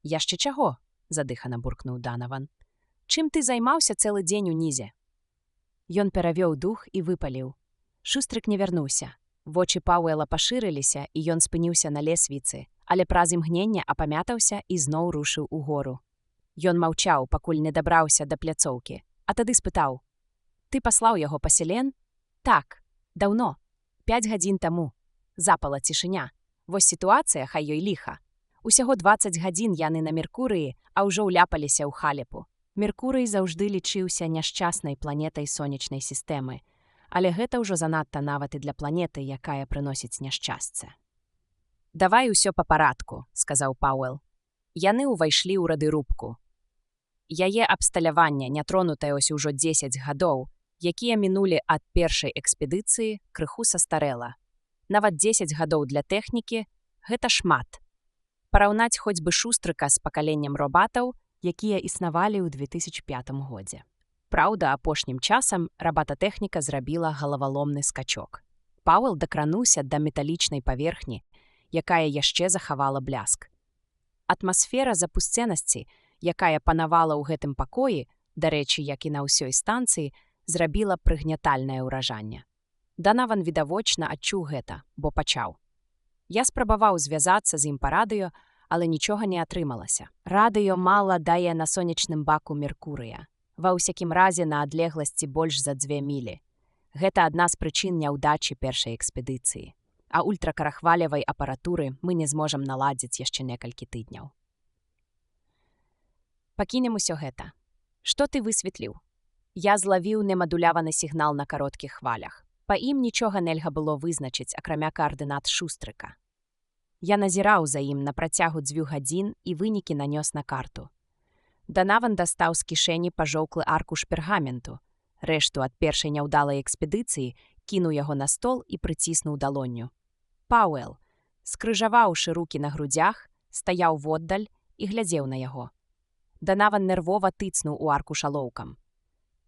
«Яшчэ чаго?» – задыхана буркнуў Данаван. «Чым ты займаўся цэлы дзень унізе?» Ён перавёў дух і выпаліў. Шустрык не вярнуўся. Вочы Пауэла пашырыліся, і ён спыніўся на лесвіцы, але праз імгненне апамятаўся і зноў рушыў угору. Ён маўчаў, пакуль не дабраўся да пляцоўкі, а тады спытаў: Ты паслаў яго па селен? Так, даўно. 5 гадзін таму. Запала цішыня. Вось сітуацыя, хай ёй ліха. Усяго 20 гадзін яны на Меркурыі, а ўжо ўляпаліся ў халепу. Меркурый заўжды лічыўся няшчаснай планетай сонечнай сістэмы, але гэта ўжо занадта нават і для планеты, якая прыносіць няшчасце. «Давай усё па парадку», – сказаў Пауэлл. Яны ўвайшлі ў радырубку. Яе абсталяванне, нятронутае ось ужо 10 гадоў, якія мінулі ад першай экспедыцыі, крыху састарэла. Нават 10 гадоў для тэхнікі – гэта шмат. Параўнаць хоць бы Шустрыка з пакаленнем робатаў, якія існавалі ў 2005 годзе. Праўда, апошнім часам рабататэхніка зрабіла галаваломны скачок. Пауэлл дакрануўся да металічнай паверхні, якая яшчэ захавала бляск. Атмасфера запусценасці, якая панавала ў гэтым пакоі, дарэчы, як і на ўсёй станцыі, зрабіла прыгнятальнае ўражанне. Данаван відавочна адчуў гэта, бо пачаў. Я спрабаваў звязацца з ім па радыё, але нічога не атрымалася. Радыё мала дае на сонечным баку Меркурыя. Ва ўсякім разе на адлегласці больш за 2 мілі. Гэта адна з прычын няўдачы першай экспедыцыі. А ультракарахвалевай апаратуры мы не зможам наладзіць яшчэ некалькі тыдняў. Пакінем усё гэта. Што ты высветліў? Я злавіў немадуляваны сігнал на кароткіх хвалях. Па ім нічога нельга было вызначыць, акрамя каардынат Шустрыка. Я назіраў за ім на працягу 2 гадзін і вынікі нанёс на карту. Данаван дастаў з кішэні пажоўклы аркуш пергаменту. Рэшту ад першай няўдалай экспедыцыі кінуў яго на стол і прыціснуў далонню. Пауэлл, скрыжаваўшы рукі на грудзях, стаяў воддаль і глядзеў на яго. Данаван нервова тыцнуў у аркуш алоўкам.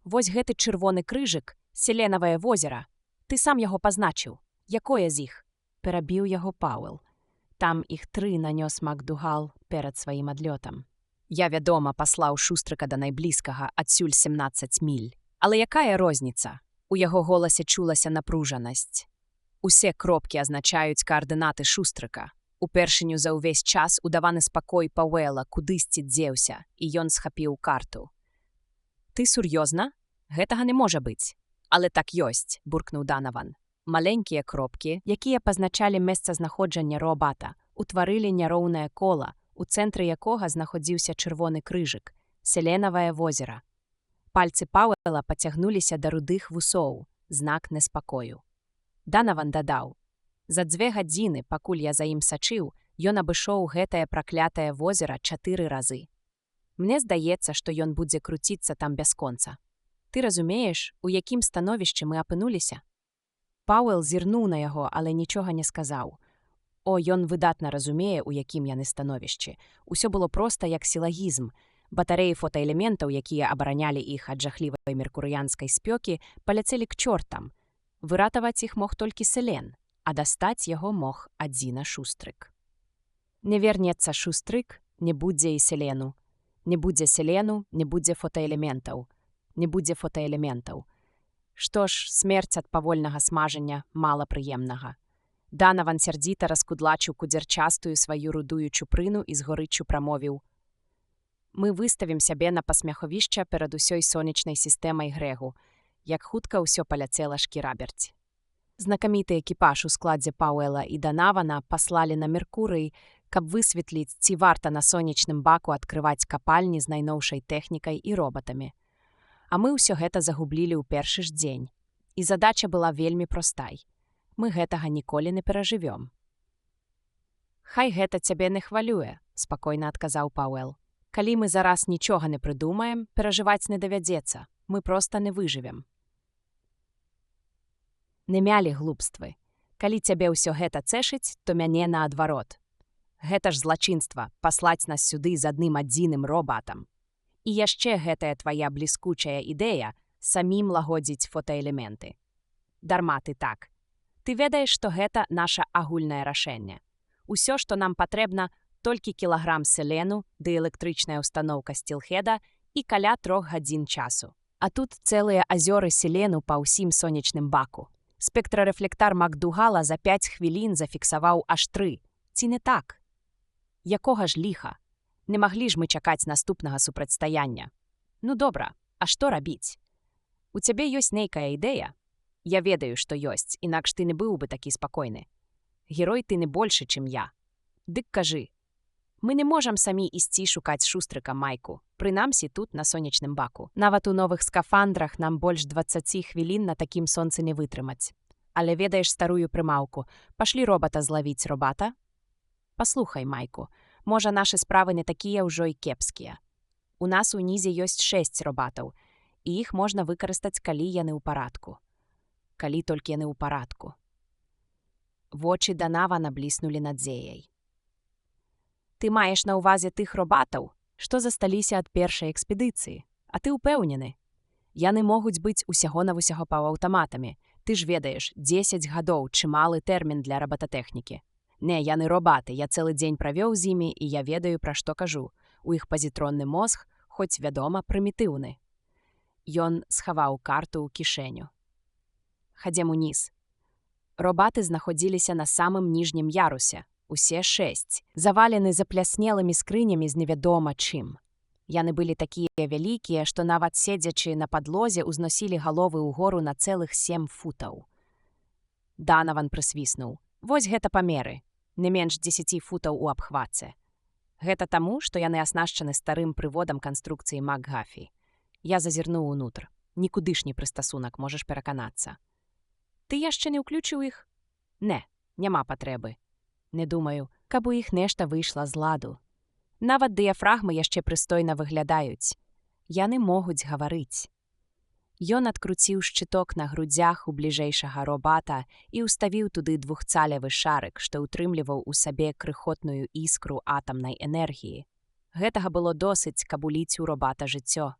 Вось гэты чырвоны крыжык, селенавае возера. Ты сам яго пазначыў. Якое з іх? Перабіў яго Пауэлл. Там іх 3 нанёс Макдугал перад сваім адлётам. Я, вядома, паслаў Шустрыка да найблізкага, адсюль 17 міль. Але якая розніца? У яго голасе чулася напружанасць. Усе кропкі азначаюць каардынаты Шустрыка. Упершыню за ўвесь час удаваны спакой Пауэлла кудысьці дзеўся, і ён схапіў карту. Ты сур'ёзна? Гэтага не можа быць. Але так ёсць, буркнуў Данаван. Маленькія кропкі, якія пазначалі месцазнаходжанне робата, утварылі няроўнае кола, у цэнтры якога знаходзіўся чырвоны крыжык, селенавае возера. Пальцы Пауэлла пацягнуліся да рудых вусоў, знак неспакою. Данаван дадаў. За 2 гадзіны, пакуль я за ім сачыў, ён абышоў гэтае праклятае возера 4 разы. Мне здаецца, што ён будзе круціцца там бясконца. Ты разумееш, у якім становішчы мы апынуліся? Пауэлл зірнуў на яго, але нічога не сказаў. О, ён выдатна разумее, у якім яны становішчы. Усё было проста як сілагізм. Батарэі фотаэлементаў, якія абаранялі іх ад жахлівай меркурыянскай спёкі, паляцелі к чортам. Выратаваць іх мог толькі селен, а дастаць яго мог адзіна Шустрык. Не вернецца Шустрык, не будзе і селену. Не будзе селену, не будзе фотаэлементаў. Не будзе фотаэлементаў. Што ж, смерць ад павольнага смажання мала прыемнага. Данаван сярдзіта раскудлачыў кудзярчастую сваю рудую чупрыну і з горыччу прамовіў. Мы выставім сябе на пасмяховішча перад усёй сонечнай сістэмай Грэгу, як хутка ўсё паляцела шкіраберць. Знакаміты экіпаж у складзе Пауэлла і Данавана паслалі на Меркурый, каб высветліць, ці варта на сонечным баку адкрываць капальні з найноўшай тэхнікай і робатамі. А мы ўсё гэта загублілі ў першы ж дзень. І задача была вельмі простай. Мы гэтага ніколі не перажывём. Хай гэта цябе не хвалюе, спакойна адказаў Пауэлл. Калі мы зараз нічога не прыдумаем, перажываць не давядзецца. Мы проста не выжывем. Не мялі глупствы. Калі цябе ўсё гэта цэшыць, то мяне наадварот. Гэта ж злачынства, паслаць нас сюды з адзіным робатам. І яшчэ гэтая твая бліскучая ідэя самім лагодзіць фотаэлементы. Дарма ты так. Ты ведаеш, што гэта наша агульнае рашэнне. Усё, што нам патрэбна, толькі кілаграм селену ды электрычная ўстаноўка стілхеда і каля 3 гадзін часу. А тут цэлыя азёры селену па ўсім сонечным баку. Спектрарэфлектар Макдугала за 5 хвілін зафіксаваў аж 3. Ці не так? Якога ж ліха? Не маглі ж мы чакаць наступнага супрацьстаяння. Ну добра, а што рабіць? У цябе ёсць нейкая ідэя? Я ведаю, што ёсць, інакш ты не быў бы такі спакойны. Герой ты не большы, чым я. Дык кажы. Мы не можам самі ісці шукаць шустрыка Майку, прынамсі тут, на сонечным баку. Нават у новых скафандрах нам больш 20 хвілін на такім сонцы не вытрымаць. Але ведаеш старую прымаўку, пашлі робата злавіць робата? Паслухай, Майку, можа, нашы справы не такія ўжо і кепскія. У нас унізе ёсць 6 робатаў, і іх можна выкарыстаць, калі яны ў парадку. Калі толькі яны ў парадку. Вочы Данавана бліснулі надзеяй. Ты маеш на ўвазе тых робатаў, што засталіся ад першай экспедыцыі, а ты ўпэўнены. Яны могуць быць усяго-навусяго паўаўтаматамі. Ты ж ведаеш, 10 гадоў чымалы тэрмін для робататэхнікі. Не, яны робаты, я цэлы дзень правёў з імі, і я ведаю, пра што кажу. У іх пазітронны мозг, хоць, вядома, прымітыўны. Ён схаваў карту ў кішэню. Хадзем уніз. Робаты знаходзіліся на самым ніжнім ярусе. Усе 6, завалены запляснелымі скрынямі з невядома чым. Яны былі такія вялікія, што нават седзячы на падлозе узносілі галовы ўгору на цэлых 7 футаў. Данаван прысвіснуў. Вось гэта памеры. Не менш 10 футаў у абхваце. Гэта таму, што яны аснашчаны старым прыводам канструкцыі МакГафі. Я зазірнуў унутр. Нікудышні прыстасунак, можаш пераканацца. Ты яшчэ не ўключыў іх? Не, няма патрэбы. Не думаю, каб у іх нешта выйшла з ладу. Нават дыяфрагмы яшчэ прыстойна выглядаюць. Яны могуць гаварыць. Ён адкруціў шчыток на грудзях у бліжэйшага робата і ўставіў туды двухцалявы шарык, што ўтрымліваў у сабе крыхотную іскру атамнай энергіі. Гэтага было досыць, каб уліць у робата жыццё.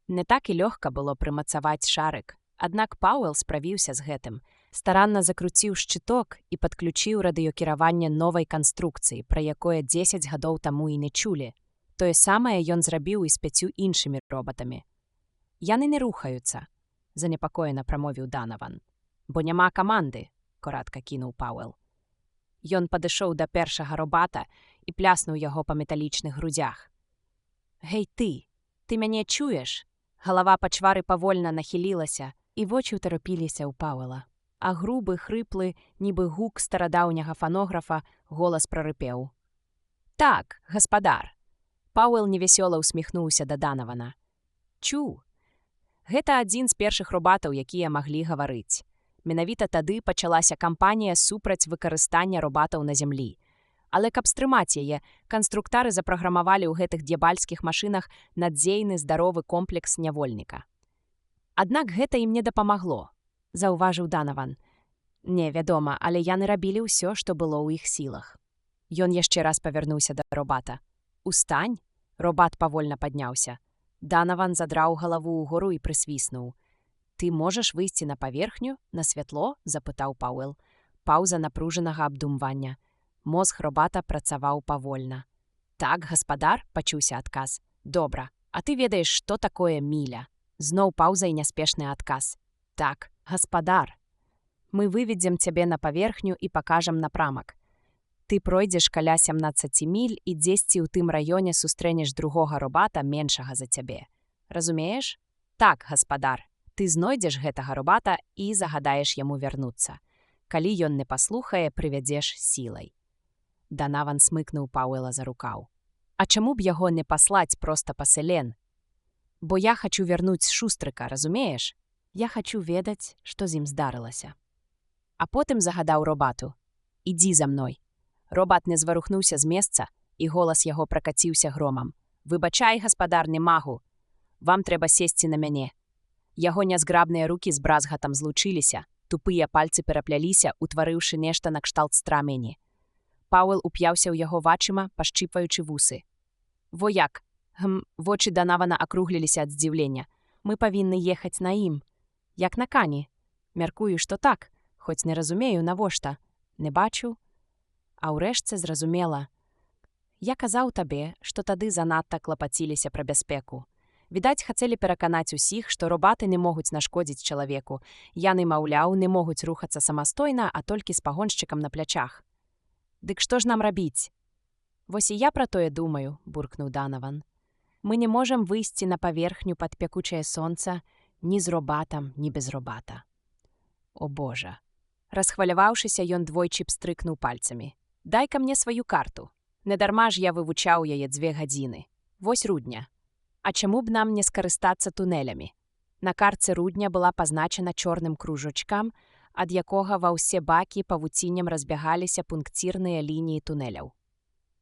Не так і лёгка было прымацаваць шарык, аднак Пауэл справіўся з гэтым, старанна закруціў шчыток і падключыў радыёкіраванне новай канструкцыі, пра якое 10 гадоў таму і не чулі. Тое самае ён зрабіў і з 5 іншымі робатамі. Яны не рухаюцца, занепакоена прамовіў Данаван. Бо няма каманды, коратка кінуў Пауэл. Ён падышоў да першага робата і пляснуў яго па металічных грудзях. Гей ты мяне чуеш? Галава пачвары павольна нахілілася, і вочы ўтарапіліся ў Пауэла. А грубы, хрыплы, нібы гук старадаўняга фанографа, голас прарыпеў. Так, гаспадар. Пауэл невесёла ўсміхнуўся да Данавана. Чу. Гэта адзін з першых робатаў, якія маглі гаварыць. Менавіта тады пачалася кампанія супраць выкарыстання робатаў на зямлі. Але каб стрымаць яе, канструктары запраграмавалі ў гэтых д'ябальскіх машынах надзейны здаровы комплекс нявольніка. Аднак гэта ім не дапамагло, заўважыў Данаван. Не, вядома, але яны рабілі ўсё, што было ў іх сілах. Ён яшчэ раз павярнуўся да робата. Устань! Робат павольна падняўся. Данаван задраў галаву ўгору і прысвіснуў. Ты можаш выйсці на паверхню, на святло? Запытаў Пауэл. Паўза напружанага абдумвання. Мозг робата працаваў павольна. Так, гаспадар, пачуўся адказ. Добра, а ты ведаеш, што такое міля? Зноў паўза і няспешны адказ. Так, гаспадар. Мы выведзем цябе на паверхню і пакажам напрамак. Ты пройдзеш каля 17 міль і дзесьці ў тым раёне сустрэнеш другога робата меншага за цябе. Разумееш? Так, гаспадар. Ты знойдзеш гэтага робата і загадаеш яму вярнуцца. Калі ён не паслухае, прывядзеш сілай. Данаван смыкнуў Пауэла за рукаў. А чаму б яго не паслаць проста па Селен? Бо я хачу вярнуць шустрыка, разумееш? Я хачу ведаць, што з ім здарылася. А потым загадаў робату. Ідзі за мной. Робат не зварухнуўся з месца, і голас яго пракаціўся громам. Выбачай, гаспадар, не магу. Вам трэба сесці на мяне. Яго нязграбныя рукі з бразгатам злучыліся, тупыя пальцы перапляліся, утварыўшы нешта накшталт страмені. Пауэл уп'яўся ў яго вачыма, пашчыпваючы вусы. Во як? Вочы Данавана акругліліся ад здзіўлення. Мы павінны ехаць на ім. Як на кані. Мяркую, што так, хоць не разумею, навошта. Не бачу. А ўрэшце зразумела. Я казаў табе, што тады занадта клапаціліся пра бяспеку. Відаць, хацелі пераканаць усіх, што робаты не могуць нашкодзіць чалавеку. Яны, маўляў, не могуць рухацца самастойна, а толькі з пагоншчыкам на плячах. Дык што ж нам рабіць? Вось і я пра тое думаю, буркнуў Данаван. Мы не можам выйсці на паверхню пад пякучае сонца, ні з робатам, ні без робата. О божа. Расхваляваўшыся, ён двойчы пстрыкнуў пальцамі. Дай-ка мне сваю карту. Недарма ж я вывучаў яе 2 гадзіны. Вось рудня. А чаму б нам не скарыстацца тунелямі? На картцы рудня была пазначана чорным кружочкам, ад якога ва ўсе бакі павуціннем разбягаліся пункцірныя лініі тунеляў.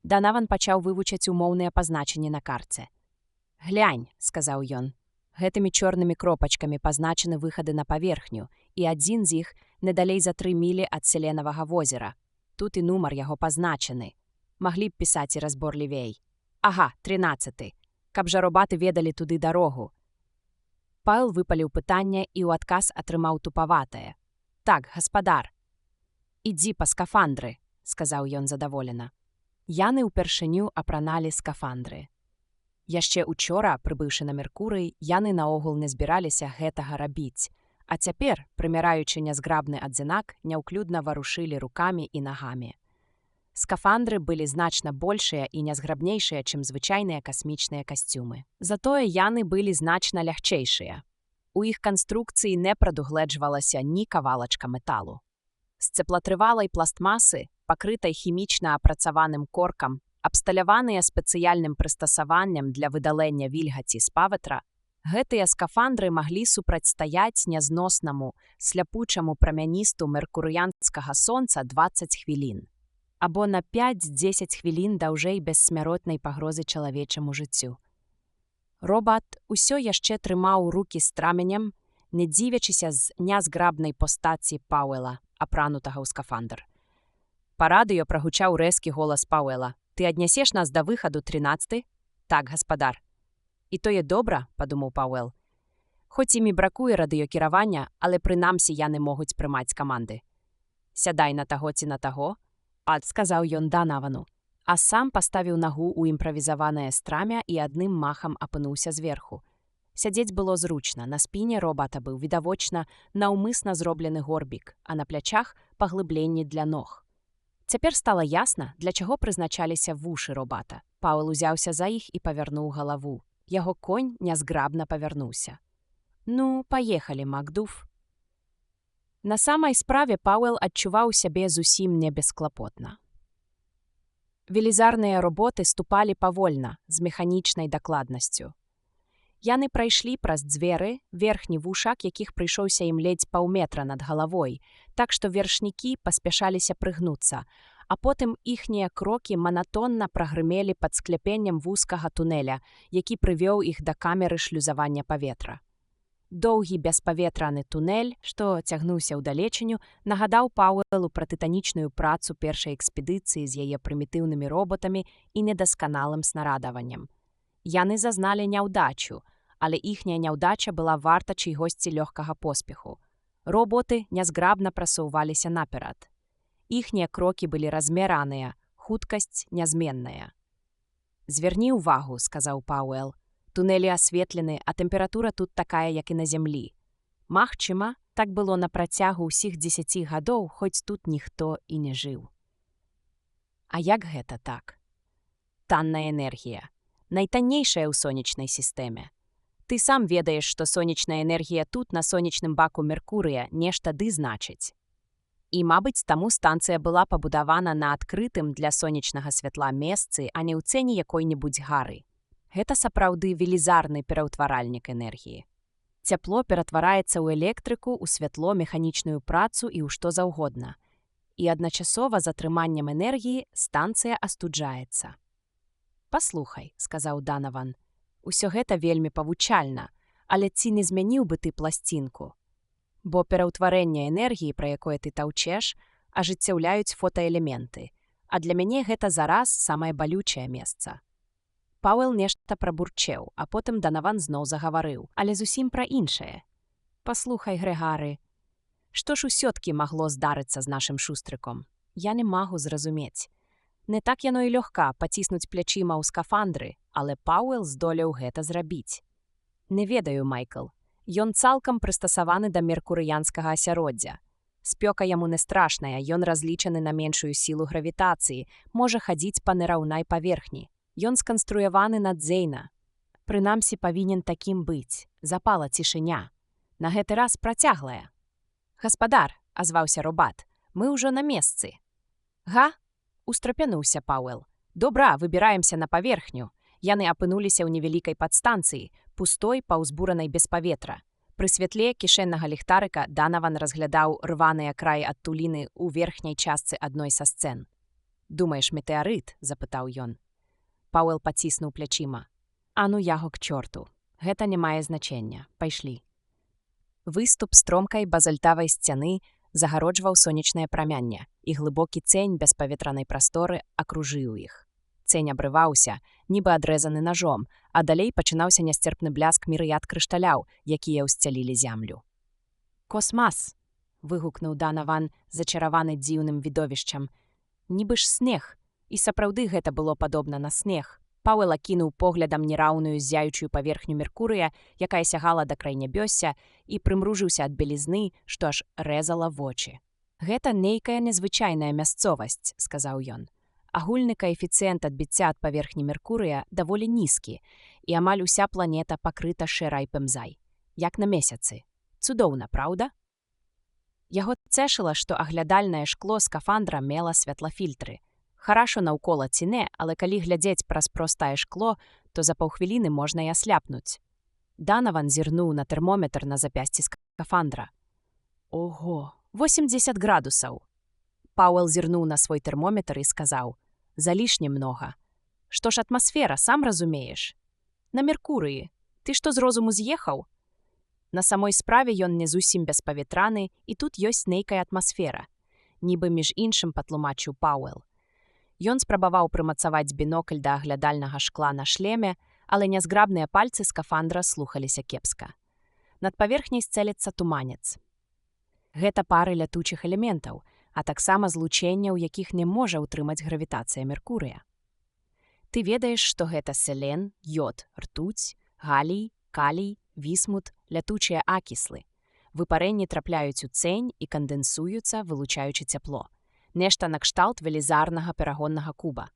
Данаван пачаў вывучаць умоўныя пазначанні на картцы. «Глянь», — сказаў ён, — «гэтымі чорнымі кропачкамі пазначаны выхады на паверхню, і адзін з іх недалей за 3 мілі ад Селенавага возера. Тут і нумар яго пазначаны. Маглі б пісаць і разборлівей. Ага, 13. Каб жа робаты ведалі туды дарогу». Павел выпаліў пытанне і ў адказ атрымаў тупаватае. «Так, гаспадар». «Ідзі па скафандры», — сказаў ён задаволена. Яны ўпершыню апраналі скафандры. Яшчэ учора, прыбыўшы на Меркурый, яны наогул не збіраліся гэтага рабіць, а цяпер, прымяраючы нязграбны адзінак, няўклюдна варушылі рукамі і нагамі. Скафандры былі значна большыя і нязграбнейшыя, чым звычайныя касмічныя касцюмы. Затое яны былі значна лягчэйшыя. У іх канструкцыі не прадугледжвалася ні кавалачка металу. З цеплатрывалай пластмасы, пакрытай хімічна апрацаваным коркам, абсталяваныя спецыяльным прыстасаваннем для выдалення вільгаці з паветра, гэтыя скафандры маглі супрацьстаяць нязноснаму, сляпучаму прамяністу меркурыянскага сонца 20 хвілін. Або на 5-10 хвілін даўжэй бессмяротнай пагрозы чалавечаму жыццю. Робат усё яшчэ трымаў рукі страменем, не дзівячыся з нязграбнай постаці Пауэла, апранутага ў скафандр. Па радыё прагучаў рэзкі голас Пауэла. «Ты аднясеш нас да выхаду 13? Так, гаспадар». «І тое добра», — падумаў Пауэл. «Хоць імі бракуе радыёкіравання, але прынамсі яны могуць прымаць каманды». «Сядай на таго ці на таго», — адказаў ён Данавану, а сам паставіў нагу ў імправізаванае страмя і адным махам апынуўся зверху. Сядзець было зручна, на спіне робата быў відавочна наўмысна зроблены горбік, а на плячах паглыбленні для ног. Цяпер стала ясна, для чаго прызначаліся вушы робата. Пауэл узяўся за іх і павярнуў галаву. Яго конь нязграбна павярнуўся. «Ну, паехалі, Макдуф». На самай справе Пауэл адчуваў сябе зусім не бесклапотна. Велізарныя роботы ступалі павольна, з механічнай дакладнасцю. Яны прайшлі праз дзверы, верхні вушак, якіх прыйшоўся ім ледзь паўметра над галавой, так што вершнікі паспяшаліся прыгнуцца, а потым іхнія крокі манатонна прагрымелі пад скляпеннем вузкага тунеля, які прывёў іх да камеры шлюзавання паветра. Доўгі беспаветраны тунель, што цягнуўся ўдалечыню, нагадаў Пауэлу пра тытанічную працу першай экспедыцыі з яе прымітыўнымі роботамі і недасканалым снарадаваннем. Яны зазналі няўдачу, але іхняя няўдача была варта чыйгосьці лёгкага поспеху. Роботы нязграбна прасоўваліся наперад. Іхнія крокі былі размераныя, хуткасць нязменная. «Зверні ўвагу», — сказаў Пауэл. «Тунелі асветлены, а тэмпература тут такая, як і на зямлі. Магчыма, так было на працягу ўсіх 10 гадоў, хоць тут ніхто і не жыў». А як гэта так? Танная энергія. Найтаннейшая ў сонечнай сістэме. Ты сам ведаеш, што сонечная энергія тут, на сонечным баку Меркурыя, нешта ды значыць. І, мабыць, таму станцыя была пабудавана на адкрытым для сонечнага святла месцы, а не ў цэне якой-небудзь гары. Гэта сапраўды велізарны пераўтваральнік энергіі. Цяпло ператвараецца ў электрыку, у святло, механічную працу і ў што заўгодна. І адначасова з атрыманнем энергіі станцыя астуджаецца. «Паслухай», — сказаў Данаван, — «усё гэта вельмі павучальна, але ці не змяніў бы ты пласцінку? Бо пераўтварэнне энергіі, пра якое ты таўчэш, ажыццяўляюць фотаэлементы, а для мяне гэта зараз самае балючае месца». Пауэл нешта прабурчэў, а потым Данаван зноў загаварыў, але зусім пра іншае. «Паслухай, Грэгары, што ж усё-ткі магло здарыцца з нашым шустрыком? Я не магу зразумець. Не так яно і лёгка паціснуць плячыма ў скафандры, але Пауэл здолеў гэта зрабіць. Не ведаю, Майкл. Ён цалкам прыстасаваны да меркурыянскага асяроддзя. Спёка яму не страшная, ён разлічаны на меншую сілу гравітацыі, можа хадзіць па нераўнай паверхні. Ён сканструяваны на дзейна. Прынамсі павінен такім быць. Запала цішыня. На гэты раз працяглая. «Гаспадар», — азваўся Робат, — «мы ўжо на месцы». «Га?» — устрапянуўся Пауэл. «Добра, выбіраемся на паверхню». Яны апынуліся ў невялікай падстанцыі, пустой, паўзбуранай без паветра. Пры святле кішэннага ліхтарыка Данаван разглядаў рваныя краі адтуліны ў верхняй частцы адной са сцэн. «Думаеш, метэарыт?» — запытаў ён. Пауэл паціснуў плячыма. «А ну яго к чорту. Гэта не мае значэння. Пайшлі». Выступ стромкай базальтавай сцяны загароджваў сонечнае прамянне, і глыбокі цень беспаветранай прасторы акружыў іх. Цень абрываўся, нібы адрэзаны нажом, а далей пачынаўся нясцерпны бляск мірыяд крышталяў, якія ўсцялілі зямлю. «Космас!» — выгукнуў Данаван, зачараваны дзіўным відовішчам. Нібы ж снег, і сапраўды гэта было падобна на снег. Пауэл акінуў поглядам нераўную ззяючую паверхню Меркурыя, якая сягала да край нябёсся, і прымружыўся ад белізны, што аж рэзала вочы. «Гэта нейкая незвычайная мясцовасць», — сказаў ён. Агульны каэфіцыент адбіцця ад паверхні Меркурыя даволі нізкі, і амаль уся планета пакрыта шэрай пэмзай. Як на месяцы. Цудоўна, праўда? Яго цешыла, што аглядальнае шкло скафандра мела святлафільтры. Харашо наўкола ці не, але калі глядзець праз простае шкло, то за паўхвіліны можна і асляпнуць. Данаван зірнуў на тэрмометр на запясці скафандра. «Ого, 80 градусаў!» Пауэл зірнуў на свой тэрмометр і сказаў: «Залішне многа. Што ж атмасфера, сам разумееш? На Меркурыі. Ты што з розуму з'ехаў?» На самой справе ён не зусім беспаветраны, і тут ёсць нейкая атмасфера. Нібы між іншым патлумачыў Пауэл. Ён спрабаваў прымацаваць бінокль да аглядальнага шкла на шлеме, але нязграбныя пальцы скафандра слухаліся кепска. Над паверхняй сцэлецца туманец. Гэта пары лятучых элементаў, а таксама злучэнняў, якіх не можа ўтрымаць гравітацыя Меркурыя. Ты ведаеш, што гэта селен, йод, ртуць, галій, калій, вісмут, лятучыя акіслы. Выпарэнні трапляюць у цень і кандэнсуюцца, вылучаючы цяпло. Нешта накшталт велізарнага перагоннага куба.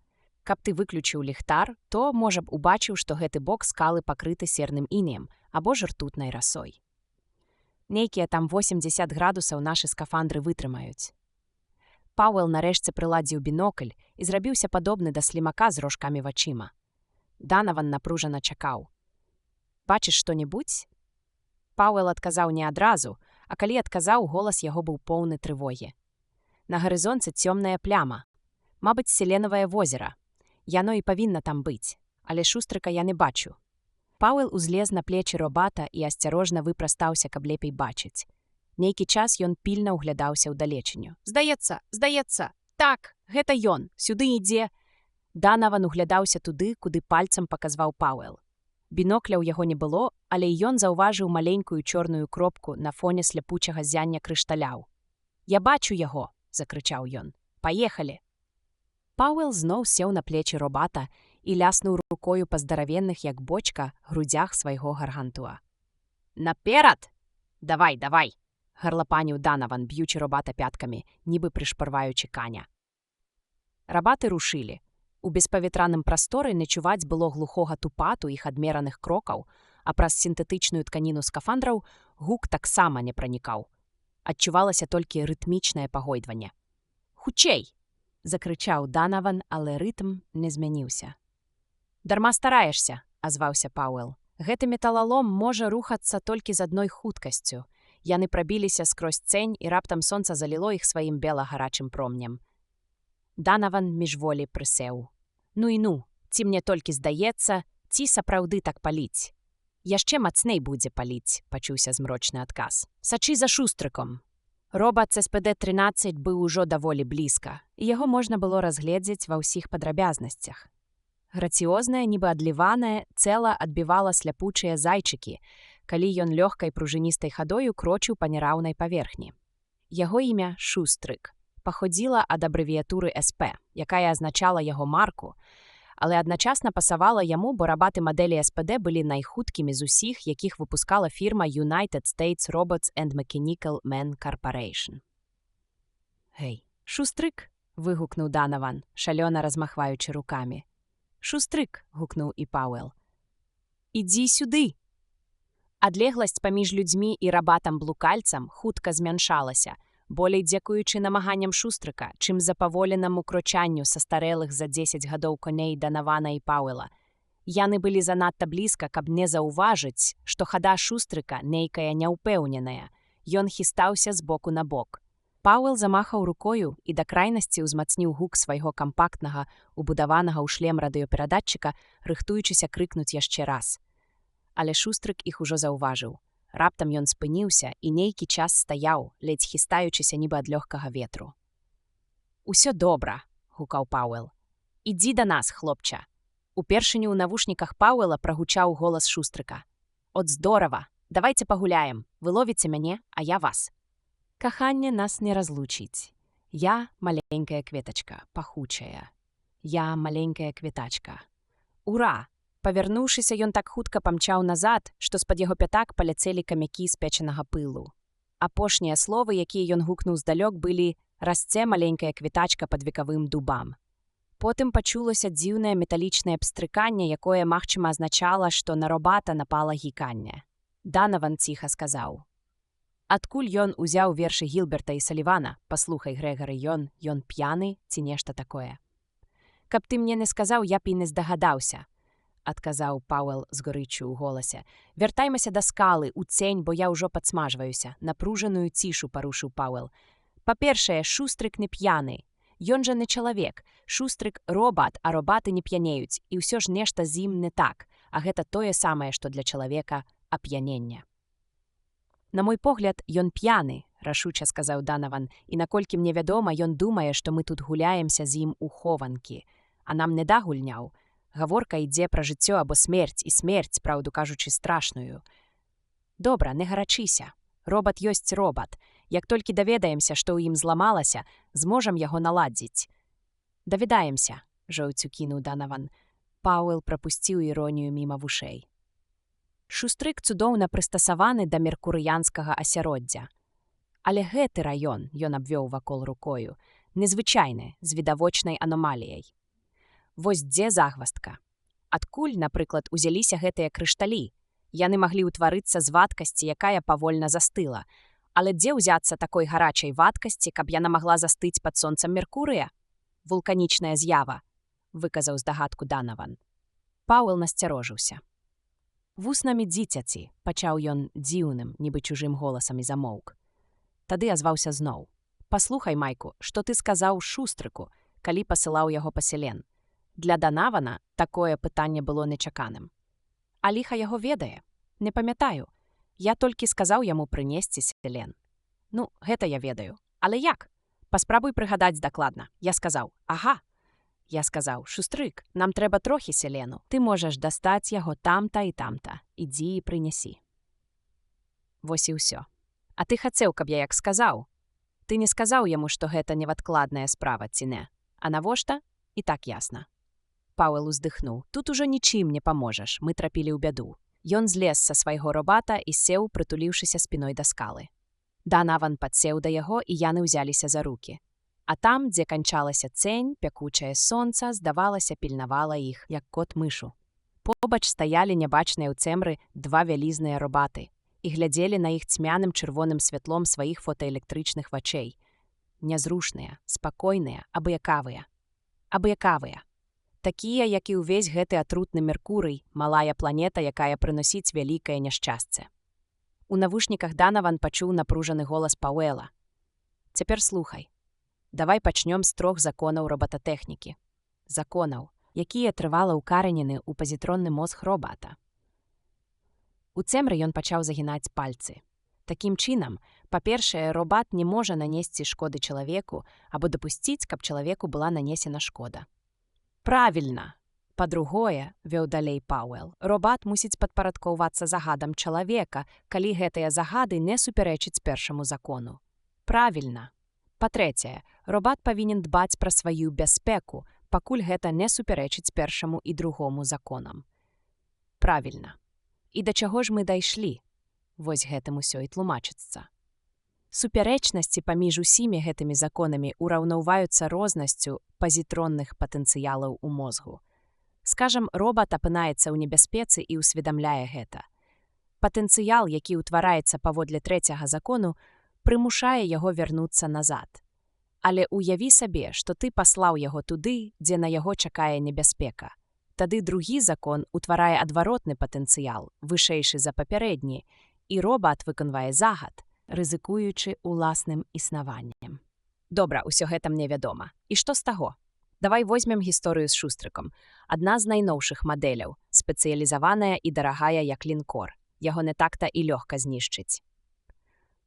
Каб ты выключыў ліхтар, то, можа б, убачыў, што гэты бок скалы пакрыты серным інеем або ж ртутнай расой. Нейкія там 80 градусаў нашы скафандры вытрымаюць. Пауэл нарэшце прыладзіў бінокль і зрабіўся падобны да слімака з рожкамі вачыма. Данаван напружана чакаў. «Бачыш што-небудзь?» Пауэл адказаў не адразу, а калі адказаў, голас яго быў поўны трывогі. «На гарызонце цёмная пляма. Мабыць, селенавае возера. Яно і павінна там быць, але шустрыка я не бачу». Пауэл узлез на плечы Робата і асцярожна выпрастаўся, каб лепей бачыць. Нейкі час ён пільна ўглядаўся ўдалечыню. «Здаецца, так, гэта ён, сюды ідзе». Данаван углядаўся туды, куды пальцам паказваў Пауэл. Бінокля ў яго не было, але і ён заўважыў маленькую чорную кропку на фоне сляпучага ззяння крышталяў. «Я бачу яго!» — закрычаў ён. «Паехалі!» Пауэл зноў сеў на плечы Робата і ляснуў рукою па здаравенных, як бочка, грудзях свайго гаргантуа. «Наперад! Давай!» — гарлапаніў Данаван, б'ючы Робата пяткамі, нібы прышпарваючы каня. Рабаты рушылі. У беспаветраным прасторы не чуваць было глухога тупату іх адмераных крокаў, а праз сінтэтычную тканіну скафандраў гук таксама не пранікаў. Адчувалася толькі рытмічнае пагойдванне. «Хутчэй!» — закрычаў Данаван, але рытм не змяніўся. «Дарма стараешся!» — азваўся Пауэл. «Гэты металалом можа рухацца толькі з адной хуткасцю. Яны прабіліся скрозь цень, і раптам сонца заліло іх сваім бела-гарачым промнем». Данаван міжволі прысеў. «Ну, ці мне толькі здаецца, ці сапраўды так паліць?» «Яшчэ мацней будзе паліць», — пачуўся змрочны адказ. «Сачы за шустрыком». Робат з СПД-13 быў ужо даволі блізка, і яго можна было разгледзець ва ўсіх падрабязнасцях. Граціознае, нібы адліванае, цела адбівала сляпучыя зайчыкі, калі ён лёгкай пружыністай хадою крочыў па нераўнай паверхні. Яго імя Шустрык паходзіла ад абрэвіятуры СП, якая азначала яго марку, але адначасна пасавала яму, бо рабаты мадэлі СПД былі найхуткімі з усіх, якіх выпускала фірма United States Robots and Mechanical Men Corporation. «Гэй, Шустрык!» — выгукнуў Данаван, шалёна размахваючы рукамі. «Шустрык!» — гукнуў і Пауэл. «Ідзі сюды!» Адлегласць паміж людзьмі і рабатам-блукальцам хутка змяншалася, болей дзякуючы намаганням Шустрыка, чым запаволенаму крочанню састарэлых за 10 гадоў коней Данавана і Пауэла. Яны былі занадта блізка, каб не заўважыць, што хада Шустрыка нейкая няўпэўненая. Ён хістаўся з боку на бок. Пауэл замахаў рукою і да крайнасці ўзмацніў гук свайго кампактнага, убудаванага ў шлем радыёперадатчыка, рыхтуючыся крыкнуць яшчэ раз. Але Шустрык іх ужо заўважыў. Раптам ён спыніўся і нейкі час стаяў, ледзь хістаючыся нібы ад лёгкага ветру. «Усё добра», — гукаў Пауэл. «Ідзі да нас, хлопча». Упершыню ў навушніках Пауэла прагучаў голас Шустрыка. «От здорава! Давайце пагуляем. Вы ловіце мяне, а я вас. Каханне нас не разлучыць. Я маленькая кветачка, пахучая. Я маленькая кветачка. Ура!» Павярнуўшыся, ён так хутка памчаў назад, што з-пад яго пятак паляцелі камякі спечанага пылу. Апошнія словы, якія ён гукнуў здалёк, былі «расце маленькая кветачка пад векавым дубам». Потым пачулася дзіўнае металічнае пстрыканне, якое, магчыма, азначала, што на робата напала гіканне. Данаван ціха сказаў. «Адкуль ён узяў вершы Гілберта і Салівана? Паслухай, Грэгары, ён п'яны ці нешта такое?» «Каб ты мне не сказаў, я б і не здагадаўся», адказаў Пауэл з горыччю ў голасе. «Вяртаймася да скалы, у цень, бо я ўжо падсмажваюся». Напружаную цішу парушыў Пауэл. «Па-першае, Шустрык не п'яны. Ён жа не чалавек. Шустрык – робат, а робаты не п'янеюць. І ўсё ж нешта з ім не так. А гэта тое самае, што для чалавека ап'яненне». «На мой погляд, ён п'яны», – рашуча сказаў Данаван. «І наколькі мне вядома, ён думае, што мы тут гуляемся з ім у хованкі. А нам не да гульняў. Гаворка ідзе пра жыццё або смерць, і смерць, праўду кажучы, страшную. Добра, не гарачыся. Робат ёсць робат. Як толькі даведаемся, што ў ім зламалася, зможам яго наладзіць». «Даведаемся», – жоўцю кінуў Данаван. Пауэл прапусціў іронію міма вушэй. Шустрык цудоўна прыстасаваны да меркурыянскага асяроддзя. Але гэты раён, ён абвёў вакол рукою, незвычайны, з відавочнай аномаліяй. Вось дзе загваздка. Адкуль, напрыклад, узяліся гэтыя крышталі? Яны маглі ўтварыцца з вадкасці, якая павольна застыла. Але дзе ўзяцца такой гарачай вадкасці, каб яна магла застыць пад сонцам Меркурыя? Вулканічная з'ява, выказаў здагадку Данаван. Пауэл насцярожыўся. «Вуснамі дзіцяці», – пачаў ён дзіўным, нібы чужым голасам і замоўк. Тады азваўся зноў. «Паслухай, Майку, што ты сказаў Шустрыку, калі пасылаў яго па селен?» Для Данавана такое пытанне было нечаканым. «А ліха яго ведае? Не памятаю. Я толькі сказаў яму прынесці селен». «Ну, гэта я ведаю. Але як? Паспрабуй прыгадаць дакладна». Я сказаў: «Ага». Я сказаў: «Шустрык, нам трэба трохі селену. Ты можаш дастаць яго там-та і там-та. Ідзі і прынясі». Вось і ўсё. «А ты хацеў, каб я як сказаў?» «Ты не сказаў яму, што гэта невадкладная справа, ці не? А навошта? І так ясна». Пауэл уздыхнуў. «Тут ужо нічым не паможаш, мы трапілі ў бяду». Ён злез са свайго робата і сеў, прытуліўшыся спіной да скалы. Данаван падсеў да яго, і яны ўзяліся за рукі. А там, дзе канчалася цень, пякучае сонца, здавалася, пільнавала іх, як кот мышу. Побач стаялі нябачныя ў цемры два вялізныя робаты і глядзелі на іх цьмяным чырвоным святлом сваіх фотаэлектрычных вачэй. Нязрушныя, спакойныя, абыякавыя. Абыякавыя. Такія, як і ўвесь гэты атрутны Меркурый, малая планета, якая прыносіць вялікае няшчасце. У навушніках Данаван пачуў напружаны голас Пауэла. «Цяпер слухай. Давай пачнём з 3 законаў робататэхнікі. Законаў, якія трывала ўкаранены ў пазітронны мозг робата». У цемры ён пачаў загінаць пальцы. Такім чынам, па-першае, робат не можа нанесці шкоды чалавеку або дапусціць, каб чалавеку была нанесена шкода. «Правільна! Па-другое, вёў далей Пауэл, робат мусіць падпарадкоўвацца загадам чалавека, калі гэтыя загады не супярэчаць першаму закону. Правільна! Па-трэцяе, робат павінен дбаць пра сваю бяспеку, пакуль гэта не супярэчыць першаму і другому законам. Правільна! І да чаго ж мы дайшлі? Вось гэтым усё і тлумачыцца. Супярэчнасці паміж усімі гэтымі законамі ўраўнаўваюцца рознасцю пазітронных патэнцыялаў у мозгу. Скажам, робат апынаецца ў небяспецы і ўсведамляе гэта. Патэнцыял, які ўтвараецца паводле трэцяга закону, прымушае яго вярнуцца назад. Але уяві сабе, што ты паслаў яго туды, дзе на яго чакае небяспека. Тады другі закон утварае адваротны патэнцыял, вышэйшы за папярэдні, і робат выконвае загад, рызыкуючы ўласным існаваннем. Добра, усё гэта мне вядома. І што з таго? Давай возьмем гісторыю з шустрыкам. Адна з найноўшых мадэляў, спецыялізаваная і дарагая як лінкор. Яго не так-то і лёгка знішчыць.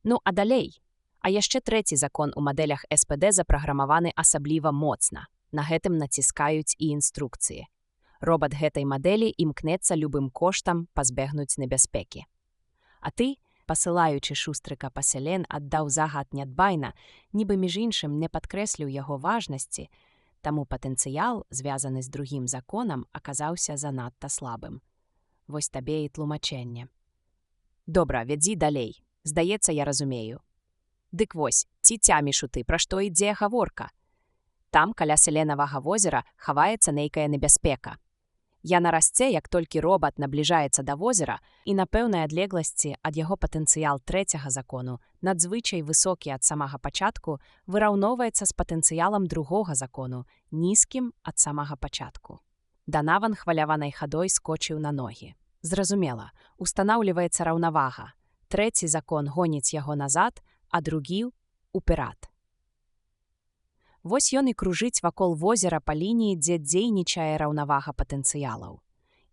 Ну, а далей? А яшчэ трэці закон у мадэлях СПД запраграмаваны асабліва моцна. На гэтым націскаюць і інструкцыі. Робат гэтай мадэлі імкнецца любым коштам пазбегнуць небяспекі. А ты, пасылаючы шустрыка па селен, аддаў загад нядбайна, нібы між іншым не падкрэсліў яго важнасці, таму патэнцыял, звязаны з другім законам, аказаўся занадта слабым. Вось табе і тлумачэнне. Добра, вядзі далей. Здаецца, я разумею. Дык вось, ці цяміш ты, пра што ідзе гаворка? Там, каля селенавага возера, хаваецца нейкая небяспека. Яна расце, як толькі робат набліжаецца да возера, і на пэўнай адлегласці ад яго патэнцыял трэцяга закону, надзвычай высокі ад самага пачатку, выраўноўваецца з патэнцыялам другога закону, нізкім ад самага пачатку. Данаван хваляванай хадой скочыў на ногі. Зразумела, устанаўліваецца раўнавага. Трэці закон гоніць яго назад, а другі – уперад. Вось ён і кружыць вакол возера па лініі, дзе дзейнічае раўнавага патэнцыялаў.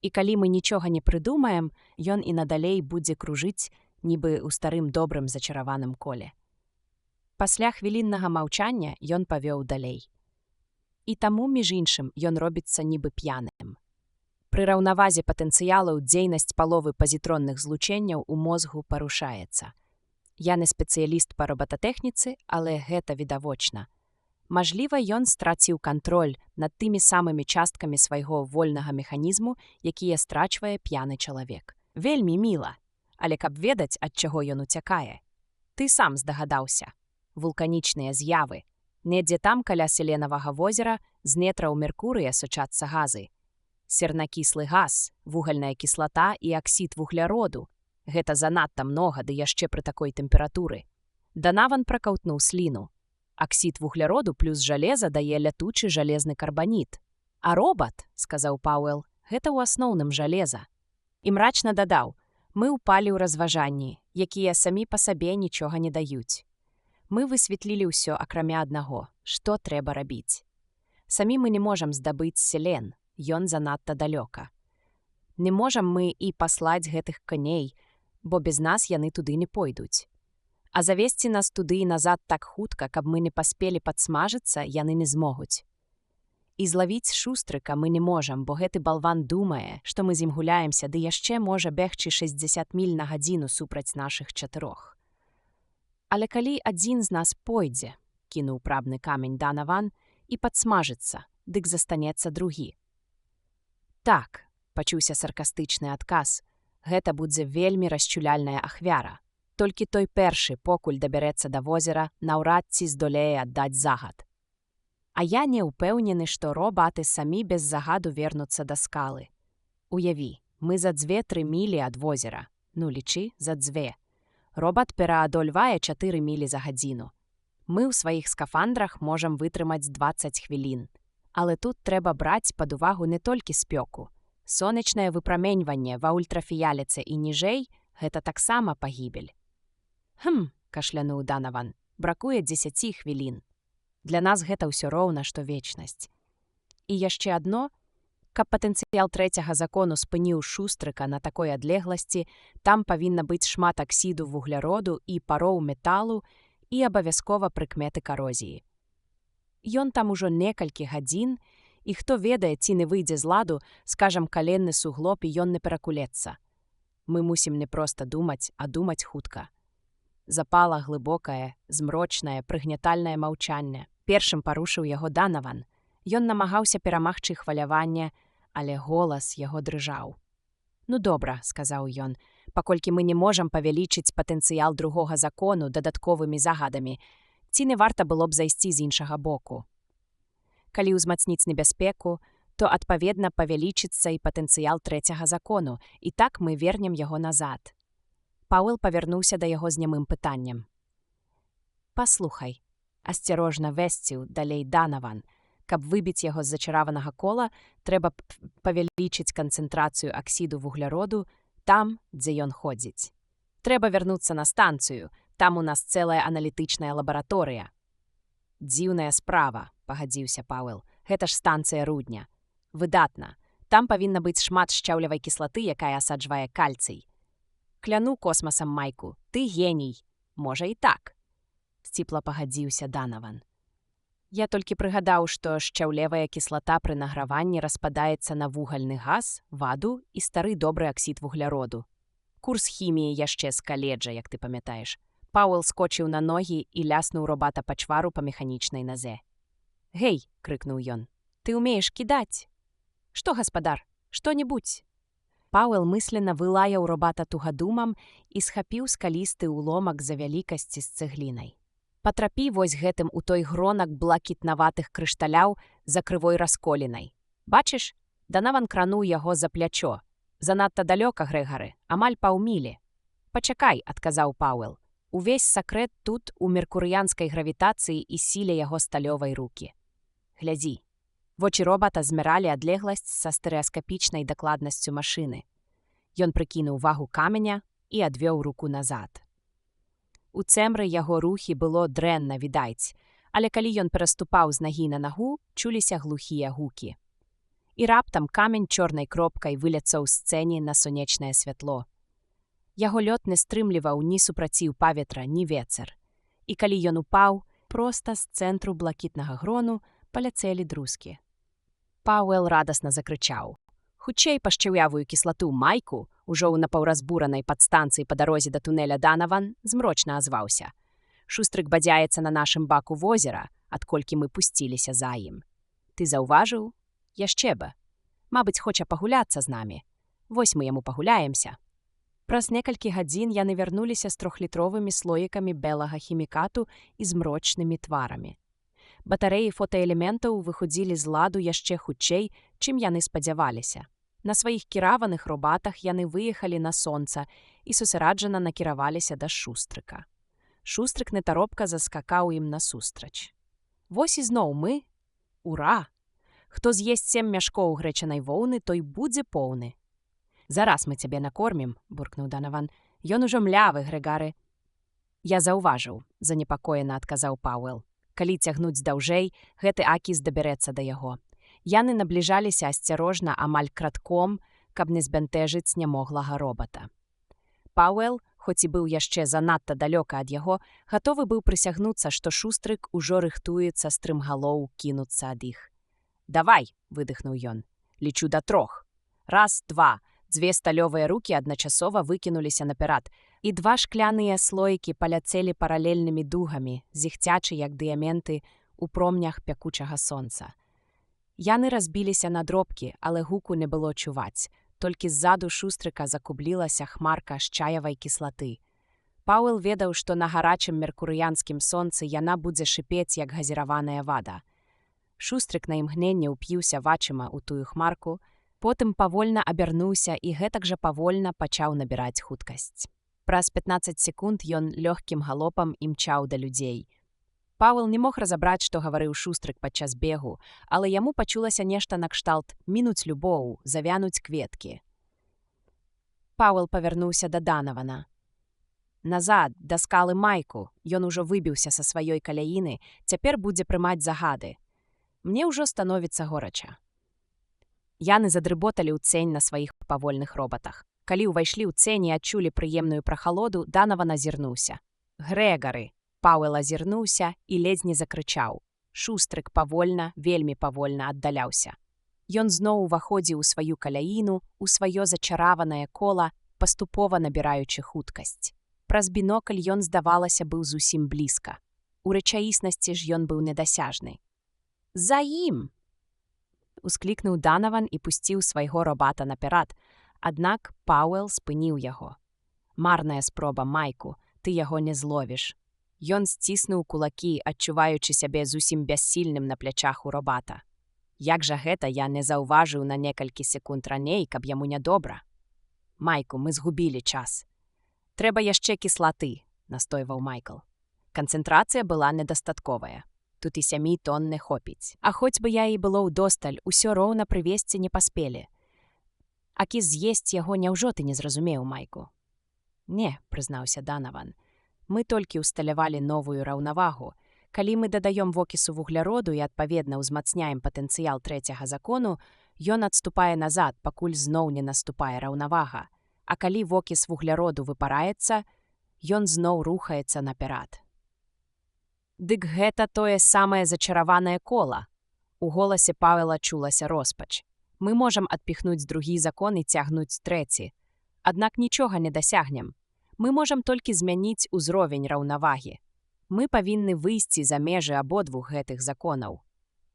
І калі мы нічога не прыдумаем, ён і надалей будзе кружыць, нібы ў старым добрым зачараваным коле. Пасля хвіліннага маўчання ён павёў далей. І таму, між іншым, ён робіцца нібы п'яным. Пры раўнавазе патэнцыялаў дзейнасць паловы пазітронных злучэнняў у мозгу парушаецца. Я не спецыяліст па робататэхніцы, але гэта відавочна. Мажліва, ён страціў кантроль над тымі самымі часткамі свайго вольнага механізму, якія страчвае п'яны чалавек. Вельмі міла, але каб ведаць, ад чаго ён уцякае. Ты сам здагадаўся. Вулканічныя з'явы. Недзе там, каля селенавага возера, з нетраў Меркурыя сачацца газы. Сернакіслы газ, вугальная кіслата і аксід вугляроду. Гэта занадта многа, ды яшчэ пры такой тэмпературы. Данаван пракаўтнуў сліну. Аксід вугляроду плюс жалеза дае лятучы жалезны карбаніт. А робат, сказаў Пауэл, гэта ў асноўным жалеза. І мрачна дадаў, мы ўпалі ў разважанні, якія самі па сабе нічога не даюць. Мы высветлілі ўсё, акрамя аднаго, што трэба рабіць. Самі мы не можам здабыць селен, ён занадта далёка. Не можам мы і паслаць гэтых коней, бо без нас яны туды не пойдуць. А завесці нас туды і назад так хутка, каб мы не паспелі падсмажыцца, яны не змогуць. І злавіць шустрыка мы не можам, бо гэты балван думае, што мы з ім гуляемся, ды яшчэ можа бегчы 60 міль на гадзіну супраць нашых 4. Але калі адзін з нас пойдзе, кінуў прабны камень Данаван, і падсмажыцца, дык застанецца другі. Так, пачуўся саркастычны адказ, гэта будзе вельмі расчуляльная ахвяра. Толькі той першы, покуль дабярэцца да возера, наўрад ці здолее аддаць загад. А я не ўпэўнены, што робаты самі без загаду вернуцца да скалы. Уяві, мы за 2-3 мілі ад возера. Ну, лічы, за 2. Робат пераадольвае 4 мілі за гадзіну. Мы ў сваіх скафандрах можам вытрымаць 20 хвілін. Але тут трэба браць пад увагу не толькі спёку. Сонечнае выпраменьванне ва ультрафіяліцы і ніжэй – гэта таксама пагібель. Кашлянуў Данаван, бракуе 10 хвілін. Для нас гэта ўсё роўна, што вечнасць. І яшчэ адно, каб патэнцыял трэцяга закону спыніў шустрыка на такой адлегласці, там павінна быць шмат аксіду вугляроду і пароў металу і абавязкова прыкметы карозіі. Ён там ужо некалькі гадзін, і хто ведае, ці не выйдзе з ладу, скажам, каленны суглоб, і ён не перакулецца. Мы мусім не проста думаць, а думаць хутка. Запала глыбокае, змрочнае, прыгнятальнае маўчанне. Першым парушыў яго Данаван. Ён намагаўся перамагчы хваляванне, але голас яго дрыжаў. Ну добра, сказаў ён, паколькі мы не можам павялічыць патэнцыял другога закону дадатковымі загадамі, ці не варта было б зайсці з іншага боку. Калі ўзмацніць небяспеку, то адпаведна павялічыцца і патэнцыял трэцяга закону, і так мы вернем яго назад. Пауэл павярнуўся да яго з нямым пытаннем. «Паслухай», — асцярожна весціў далей Данаван, каб выбіць яго з зачараванага кола, трэба павялічыць канцэнтрацыю аксіду вугляроду там, дзе ён ходзіць. Трэба вярнуцца на станцыю, там у нас цэлая аналітычная лабараторыя. «Дзіўная справа», — пагадзіўся Пауэл. «Гэта ж станцыя рудня. Выдатна. Там павінна быць шмат шчаўлявай кіслаты, якая асаджвае кальцый. Кляну космасам, Майку, ты геній. Можа і так», — сціпла пагадзіўся Данаван. «Я толькі прыгадаў, што шчаўлевая кіслата пры награванні распадаецца на вугальны газ, ваду і стары добры аксід вугляроду. Курс хіміі яшчэ з каледжа, як ты памятаеш». Пауэл скочыў на ногі і ляснуў робата па чвару па механічнай назе. «Гей!» — крыкнуў ён. «Ты ўмееш кідаць?» «Што, гаспадар? Што-небудзь?» Пауэл мысленно вылаяў робата тугадумам і схапіў скалісты ўломак за вялікасці з цэглінай. «Патрапі вось гэтым у той гронак блакітнаватых крышталяў за крывой расколінай. Бачыш? Данаван крануў яго за плячо. Занадта далёка, Грэгары, амаль паўмілі». «Пачакай», — адказаў Пауэл. «Увесь сакрэт тут у меркурыянскай гравітацыі і сіле яго сталёвай рукі. Глядзі». Вочы робата змяралі адлегласць са стэрэаскапічнай дакладнасцю машыны. Ён прыкінуў вагу каменя і адвёў руку назад. У цемры яго рухі было дрэнна відаць, але калі ён пераступаў з нагі на нагу, чуліся глухія гукі. І раптам камень чорнай кропкай выляцаў з сцэні на сонечнае святло. Яго лёд не стрымліваў ні супраціў паветра, ні вецер. І калі ён упаў, проста з цэнтру блакітнага грону паляцэлі друзкі. Пауэл радасна закрычаў. «Хутчэй па шчаўлявую кіслату, Майку!» Ужо ў напаўразбуранай падстанцыі па дарозе да тунэля Данаван змрочна азваўся. «Шустрык бадзяецца на нашым баку возера, адколькі мы пусціліся за ім. Ты заўважыў? Яшчэ бы. Мабыць, хоча пагуляцца з намі. Вось мы яму пагуляемся». Праз некалькі гадзін яны вярнуліся з 3-літровымі слоікамі белага хімікату і змрочнымі тварамі. Батарэі фотаэлементаў выходзілі з ладу яшчэ хутчэй, чым яны спадзяваліся. На сваіх кіраваных робатах яны выехалі на сонца і сусараджана накіраваліся да Шустрыка. Шустрык нетаропка заскакаў ім насустрач. «Вось ізноў мы? Ура! Хто з'есць 7 мяшкоў грэчанай воўны, той будзе поўны». «Зараз мы цябе накормім», — буркнуў Данаван. «Ён ужо млявы, Грэгары». «Я заўважыў», — занепакоена адказаў Пауэл. «Калі цягнуць даўжэй, гэты акіс дабярэцца да яго». Яны набліжаліся асцярожна амаль крадком, каб не збянтэжыць нямоглага робата. Пауэл, хоць і быў яшчэ занадта далёка ад яго, гатовы быў прысягнуцца, што Шустрык ужо рыхтуецца стрымгалоў кінуцца ад іх. «Давай!» — выдыхнуў ён. «Лічу да 3. Раз, 2. 2 сталёвыя рукі адначасова выкінуліся наперад, і 2 шкляныя слоікі паляцелі паралельнымі дугамі, зіхцячы, як дыяменты, у промнях пякучага сонца. Яны разбіліся на дробкі, але гуку не было чуваць. Толькі ззаду Шустрыка закублілася хмарка шчаявай кіслаты. Пауэл ведаў, што на гарачым меркурыянскім сонцы яна будзе шыпець, як газіраваная вада. Шустрык на імгненне ўп'юўся вачыма ў тую хмарку, потым павольна абярнуўся і гэтак жа павольна пачаў набіраць хуткасць. Праз 15 секунд ён лёгкім галопам імчаў да людзей. Пауэл не мог разабраць, што гаварыў Шустрык падчас бегу, але яму пачулася нешта накшталт «мінуць любоў, завянуць кветкі». Пауэл павярнуўся да Данавана. «Назад, да скалы Майку, ён ужо выбіўся са сваёй каляіны, цяпер будзе прымаць загады. Мне ўжо становіцца горача». Яны задрыботалі ў цень на сваіх павольных робатах. Калі ўвайшлі ў цень і адчулі прыемную прахалоду, Данаван азірнуўся. «Грэгары!» Пауэл азірнуўся і ледзь не закрычаў. Шустрык павольна, вельмі павольна аддаляўся. Ён зноў уваходзіў у сваю каляіну, у сваё зачараванае кола, паступова набіраючы хуткасць. Праз бінокль ён, здавалася, быў зусім блізка. У рэчаіснасці ж ён быў недасяжны. «За ім!» Усклікнуў Данаван і пусціў свайго робата наперад, аднак Пауэл спыніў яго. «Марная спроба, Майку, ты яго не зловіш». Ён сціснуў кулакі, адчуваючы сябе зусім бяссільным на плячах у робата. Як жа гэта я не заўважыў на некалькі секунд раней, каб яму нядобра? «Майку, мы згубілі час». Трэба яшчэ кіслаты, настойваў Майкл. Канцэнтрацыя была недастатковая. Тут і 7 тонн не хопіць. А хоць бы я і было ўдосталь, усё роўна прывезці не паспелі. А кі з'есць яго няўжо ты не зразумеў, Майку? Не, прызнаўся Данаван. Мы толькі ўсталявалі новую раўнавагу. Калі мы дадаём вокісу вугляроду і адпаведна ўзмацняем патэнцыял трэцяга закону, ён адступае назад, пакуль зноў не наступае раўнавага. А калі вокіс вугляроду выпараецца, ён зноў рухаецца наперад. Дык гэта тое самае зачараванае кола. У голасе Павела чулася роспач. Мы можам адпіхнуць другі закон і цягнуць трэці. Аднак нічога не дасягнем. Мы можам толькі змяніць узровень раўнавагі. Мы павінны выйсці за межы абодвух гэтых законаў.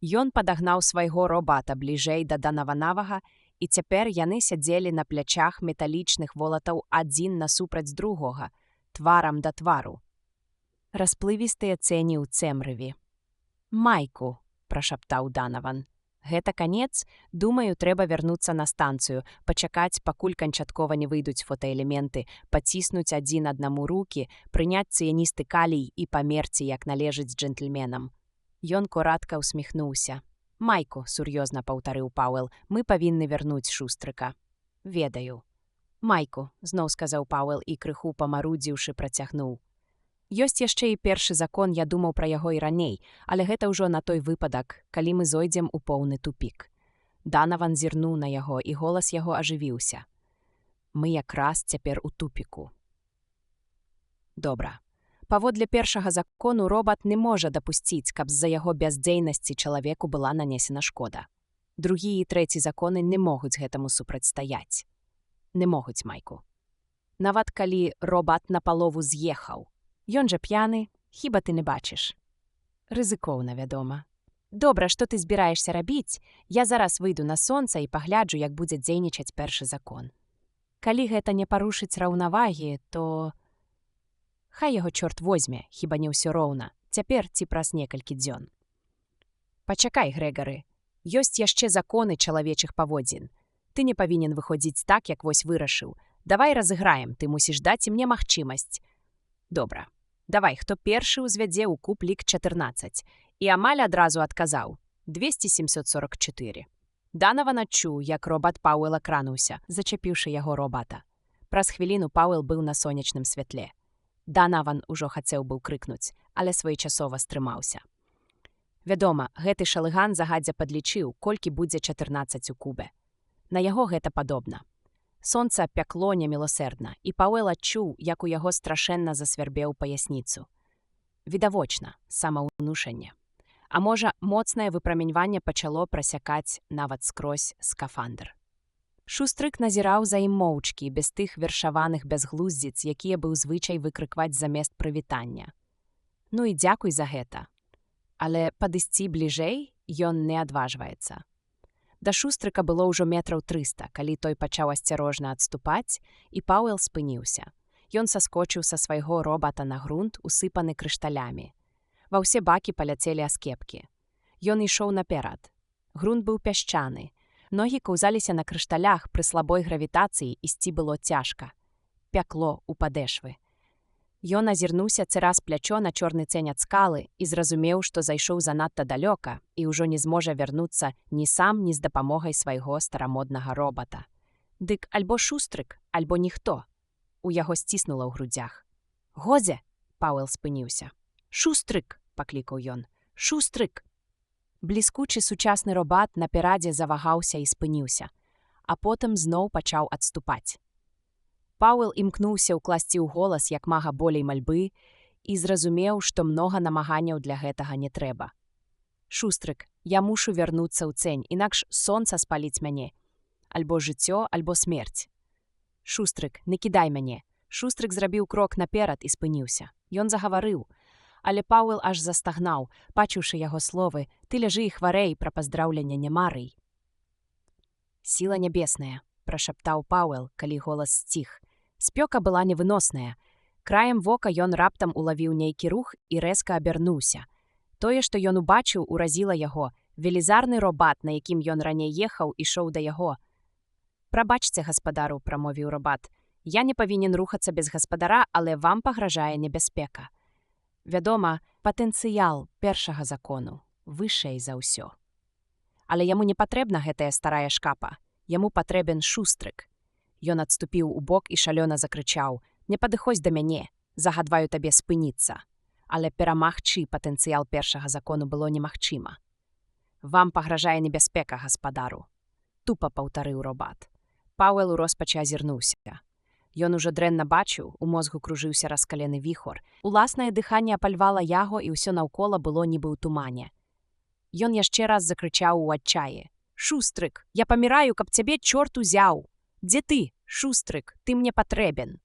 Ён падагнаў свайго робата бліжэй да Данаванавага, і цяпер яны сядзелі на плячах металічных волатаў адзін насупраць другога, тварам да твару. Расплывістыя цені ў цемрыві. «Майку», – прашаптаў Данаван. «Гэта канец? Думаю, трэба вярнуцца на станцыю, пачакаць, пакуль канчаткова не выйдуць фотаэлементы, паціснуць адзін аднаму рукі, прыняць цыяністы калій і памерці, як належыць джентльменам». Ён коратка ўсміхнуўся. «Майку», – сур'ёзна паўтарыў Пауэл, – «мы павінны вярнуць Шустрыка». «Ведаю». «Майку», – зноў сказаў Пауэл і крыху памарудзіўшы працягнуў. «Ёсць яшчэ і першы закон, я думаў пра яго і раней, але гэта ўжо на той выпадак, калі мы зойдзем у поўны тупік». Данаван зірнуў на яго, і голас яго ажывіўся. «Мы якраз цяпер у тупіку». «Добра. Паводле першага закону робат не можа дапусціць, каб з-за яго бяздзейнасці чалавеку была нанесена шкода. Другі і трэці законы не могуць гэтаму супрацьстаяць. Не могуць, Майку. Нават калі робат напалову з'ехаў. Ён жа п'яны, хіба ты не бачыш?» «Рызыкоўна, вядома». «Добра, што ты збіраешся рабіць? Я зараз выйду на сонца і пагляджу, як будзе дзейнічаць першы закон. Калі гэта не парушыць раўнавагі, то... Хай яго чорт возьме, хіба не ўсё роўна, цяпер ці праз некалькі дзён». «Пачакай, Грэгары. Ёсць яшчэ законы чалавечых паводзін. Ты не павінен выходзіць так, як вось вырашыў. Давай разыграем, ты мусіш даць мне магчымасць». «Добра. Давай, хто першы ўзвядзе ў куб лік 14. І амаль адразу адказаў. 200-744. Данаван адчуў, як робат Пауэла крануўся, зачапіўшы яго робата. Праз хвіліну Пауэл быў на сонечным святле. Данаван ужо хацеў быў крыкнуць, але своечасова стрымаўся. Вядома, гэты шалыган загадзя падлічыў, колькі будзе 14 у кубе. На яго гэта падобна. Сонца пякло немілосердна, і Пауэл адчуў, як у яго страшэнна засвярбеў паясніцу. Відавочна, самаўнушэнне. А можа, моцнае выпраменьванне пачало прасякаць нават скрозь скафандр. Шустрык назіраў за ім моўчкі, без тых вершаваных бязглуздзіц, якія быў звычай выкрыкваць замест прывітання. Ну і дзякуй за гэта. Але падысці бліжэй ён не адважваецца. Да Шустрыка было ўжо метраў 300, калі той пачаў асцярожна адступаць, і Пауэл спыніўся. Ён саскочыў са свайго робата на грунт, усыпаны крышталямі. Ва ўсе бакі паляцелі аскепкі. Ён ішоў наперад. Грунт быў пясчаны. Ногі каўзаліся на крышталях, пры слабой гравітацыі ісці было цяжка. Пякло ў падэшвы. Ён азірнуўся цераз плячо на чорны цень ад скалы і зразумеў, што зайшоў занадта далёка і ўжо не зможа вярнуцца ні сам, ні з дапамогай свайго старамоднага робата. Дык альбо Шустрык, альбо ніхто. У яго сціснула ў грудзях. «Годзе!» – Пауэл спыніўся. «Шустрык!» – паклікаў ён. «Шустрык!» Бліскучы сучасны робат наперадзе завагаўся і спыніўся, а потым зноў пачаў адступаць. Пауэл імкнуўся ўкласці ў голас як мага болей мальбы і зразумеў, што многа намаганняў для гэтага не трэба. «Шустрык, я мушу вярнуцца ў цень, інакш сонца спаліць мяне. Альбо жыццё, альбо смерць. Шустрык, не кідай мяне». Шустрык зрабіў крок наперад і спыніўся. Ён загаварыў, але Пауэл аж застагнаў, пачуўшы яго словы: «Ты ляжы і хварэй, пра паздраўлення не марый». «Сіла нябесная», – прашаптаў Пауэл, калі голас сціх. Спёка была невыносная. Краем вока ён раптам улавіў нейкі рух і рэзка абярнуўся. Тое, што ён убачыў, уразіла яго. Велізарны робат, на якім ён раней ехаў, ішоў да яго. «Прабачце, гаспадару», – прамовіў робат. Я не павінен рухацца без гаспадара, але вам пагражае небяспека. Вядома, патэнцыял першага закону вышэй за ўсё. Але яму не патрэбна гэтая старая шкапа. Яму патрэбен шустрык. Ён адступіў у бок і шалёна закрычаў: «Не падыходзь да мяне, загадваю табе спыніцца». Але перамагчы патэнцыял першага закону было немагчыма. «Вам пагражае небяспека, гаспадару», — тупа паўтарыў робат. Пауэл у роспачы азірнуўся. Ён ужо дрэнна бачыў, у мозгу кружыўся раскалены віхор. Уласнае дыханне апальвала яго, і ўсё наўкола было нібы ў тумане. Ён яшчэ раз закрычаў у адчаі: «Шустрык, я паміраю, каб цябе чорт узяў! Дзе ты, шустрык, ты мне патрэбен!»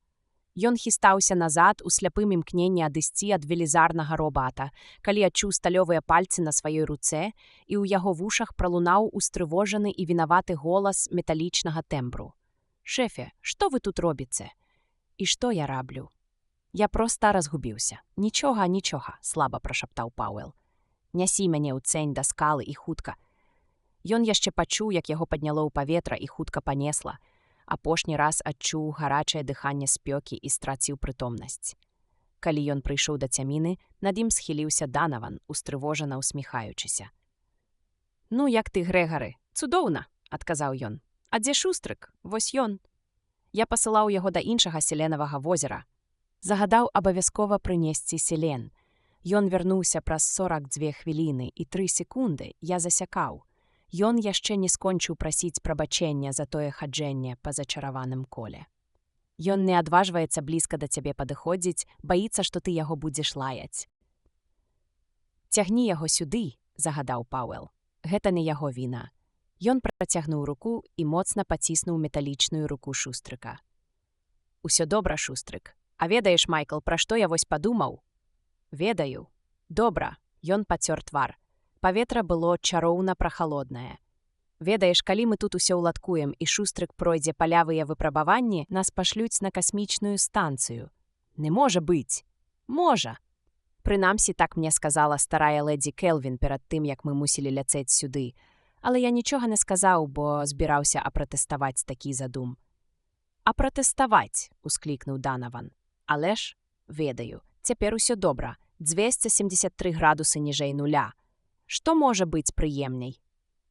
Ён хістаўся назад у сляпым імкненні адысці ад велізарнага робата, калі адчуў сталёвыя пальцы на сваёй руцэ, і ў яго вушах пралунаў устрывожаны і вінаваты голас металічнага тэмбру. «Шэфе, што вы тут робіце?» «І што я раблю?» «Я проста разгубіўся». Нічога, слаба прашаптаў Пауэл. «Нясі мяне ў цень да скалы і хутка». Ён яшчэ пачуў, як яго падняло ў паветра і хутка панесла. Апошні раз адчуў гарачае дыханне спёкі і страціў прытомнасць. Калі ён прыйшоў да цяміны, над ім схіліўся Данаван, устрывожана ўсміхаючыся. «Ну, як ты, Грэгары? Цудоўна», — адказаў ён. «А дзе шустрык? Вось ён. Я пасылаў яго да іншага селенавага возера. Загадаў абавязкова прынесці селен. Ён вярнуўся праз 42 хвіліны і 3 секунды я засякаў. Ён яшчэ не скончыў прасіць прабачэння за тое хаджэнне па зачараваным коле. Ён не адважваецца блізка да цябе падыходзіць, баіцца, што ты яго будзеш лаяць». «Цягні яго сюды», — загадаў Пауэл. «Гэта не яго віна». Ён працягнуў руку і моцна паціснуў металічную руку шустрыка. «Усё добра, шустрык. А ведаеш, Майкл, пра што я вось падумаў?» «Ведаю». «Добра». Ён пацёр твар. Паветра было чароўна прахалоднае. «Ведаеш, калі мы тут усё ўладкуем і шустрык пройдзе палявыя выпрабаванні, нас пашлюць на касмічную станцыю». «Не можа быць». «Можа». Прынамсі, так мне сказала старая лэдзі Келвін перад тым, як мы мусілі ляцець сюды. Але я нічога не сказаў, бо збіраўся апратэставаць такі задум. «Апратэставаць», — усклікнуў Данаван. «Але ж, ведаю, цяпер усё добра. 273 градусы ніжэй нуля. Што можа быць прыемней?»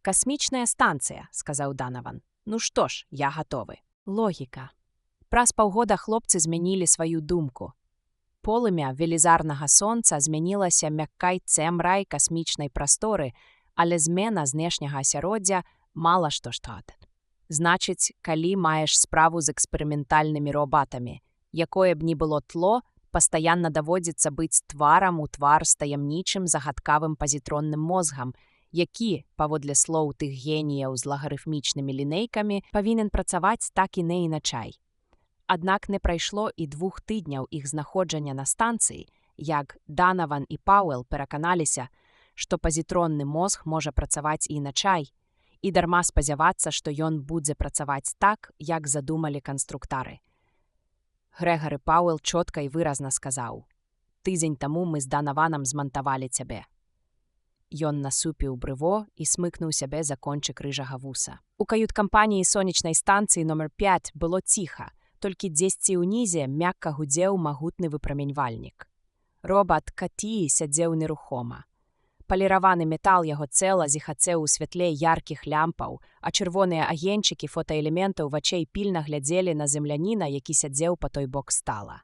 «Касмічная станцыя», — сказаў Данаван. «Ну што ж, я гатовы». Логіка. Праз паўгода хлопцы змянілі сваю думку. Полымя велізарнага сонца змянілася мяккай цэмрай касмічнай прасторы, але змена знешняга асяроддзя мала што штат. Значыць, калі маеш справу з эксперыментальнымі робатамі, якое б ні было тло, пастаянна даводзіцца быць тварам у твар з таямнічым загадкавым пазітронным мозгам, які, паводле слоў тых геніяў з лагарыфмічнымі лінейкамі, павінен працаваць так і не іначай. Аднак не прайшло і 2 тыдняў іх знаходжання на станцыі, як Данаван і Пауэл пераканаліся, што пазітронны мозг можа працаваць і іначай, і дарма спадзявацца, што ён будзе працаваць так, як задумалі канструктары. Грэгары Пауэл чётка і выразна сказаў: «Тыдзень таму мы з Данаванам змантавалі цябе». Ён насупіў брыво і смыкнуў сябе за кончык рыжага вуса. У кают-кампаніі сонечнай станцыі номер 5 было ціха, толькі дзесьці ўнізе мякка гудзеў магутны выпраменьвальнік. Робат Каті сядзеў нерухома. Паліраваны метал яго цэла зіхацеў у святле яркіх лямпаў, а чырвоныя агеньчыкі фотаэлементаў вачэй пільна глядзелі на земляніна, які сядзеў па той бок стала.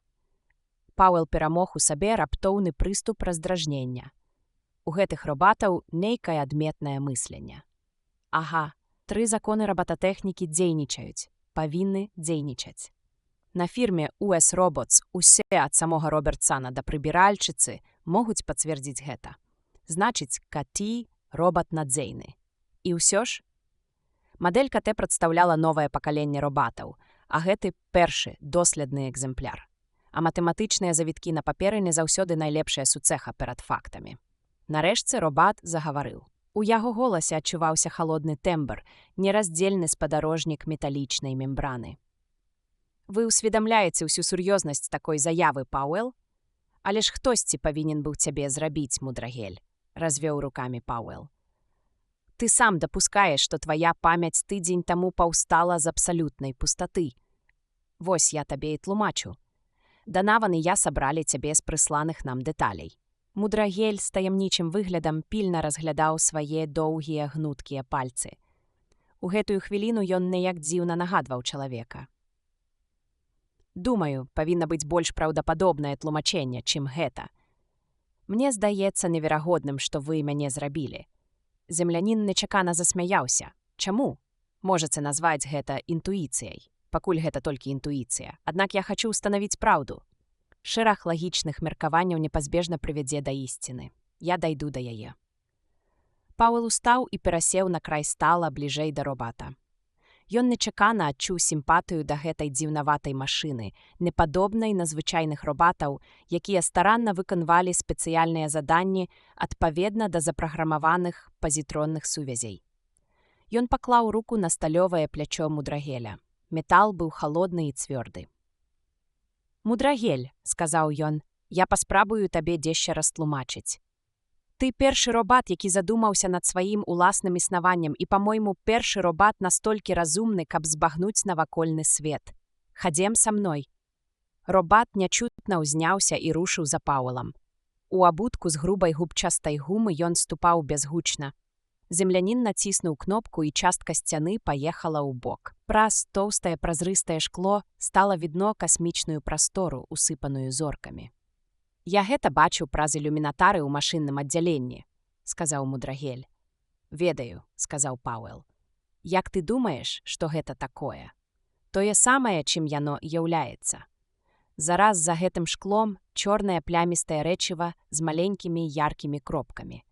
Пауэл перамог у сабе раптоўны прыступ раздражнення. У гэтых робатаў нейкае адметнае мысленне. Ага, 3 законы рабататэхнікі дзейнічаюць, павінны дзейнічаць. На фірме US Robots усе ад самога Робертсана да прыбіральчыцы могуць пацвердзіць гэта. Значыць, Каті – робат надзейны. І ўсё ж? Мадэль КТ прадстаўляла новае пакаленне робатаў, а гэты першы доследны экземпляр. А матэматычныя завіткі на паперы не заўсёды найлепшая суцэха перад фактамі. Нарэшце робат загаварыў. У яго голасе адчуваўся халодны тэмбр, нераздзельны спадарожнік металічнай мембраны. «Вы ўсведамляеце ўсю сур'ёзнасць такой заявы, Пауэл? Але ж хтосьці павінен быў цябе зрабіць, мудрагель», — развёў рукамі Пауэл. «Ты сам дапускаеш, што твая памяць тыдзень таму паўстала з абсалютнай пустаты. Вось я табе і тлумачу. Данаван і я сабралі цябе з прысланых нам дэталей. Мудрагель з таямнічым выглядам пільна разглядаў свае доўгія гнуткія пальцы. У гэтую хвіліну ён неяк дзіўна нагадваў чалавека. Думаю, павінна быць больш праўдападобнае тлумачэнне, чым гэта. Мне здаецца неверагодным, што вы мяне зрабілі. Землянін нечакана засмяяўся. Чаму? Можаце назваць гэта інтуіцыяй. Пакуль гэта толькі інтуіцыя. Аднак я хачу ўстанавіць праўду. Шэраг лагічных меркаванняў непазбежна прывядзе да ісціны. Я дайду да яе. Пауэл устаў і перасеў на край стала бліжэй да робата. Ён нечакана адчуў сімпатыю да гэтай дзіўнаватай машыны, непадобнай на звычайных робатаў, якія старанна выконвалі спецыяльныя заданні адпаведна да запраграмаваных пазітронных сувязей. Ён паклаў руку на сталёвае плячо Мудрагеля. Метал быў халодны і цвёрды. «Мудрагель», — сказаў ён, — «я паспрабую табе дзешча растлумачыць. Ты першы робат, які задумаўся над сваім уласным існаваннем, і, па-мойму, першы робат настолькі разумны, каб збагнуць навакольны свет. Хадзем са мной». Робат нячутна ўзняўся і рушыў за Пауэлам. У абутку з грубай губчастай гумы ён ступаў бязгучна. Землянін націснуў кнопку, і частка сцяны паехала ў бок. Праз тоўстае празрыстае шкло стала відно касмічную прастору, усыпаную зоркамі. «Я гэта бачу праз ілюмінатары ў машынным аддзяленні», — сказаў Мудрагель. «Ведаю», — сказаў Пауэл. «Як ты думаеш, што гэта такое?» «Тое самае, чым яно яўляецца. Зараз за гэтым шклом чорнае плямістае рэчыва з маленькімі яркімі кропкамі.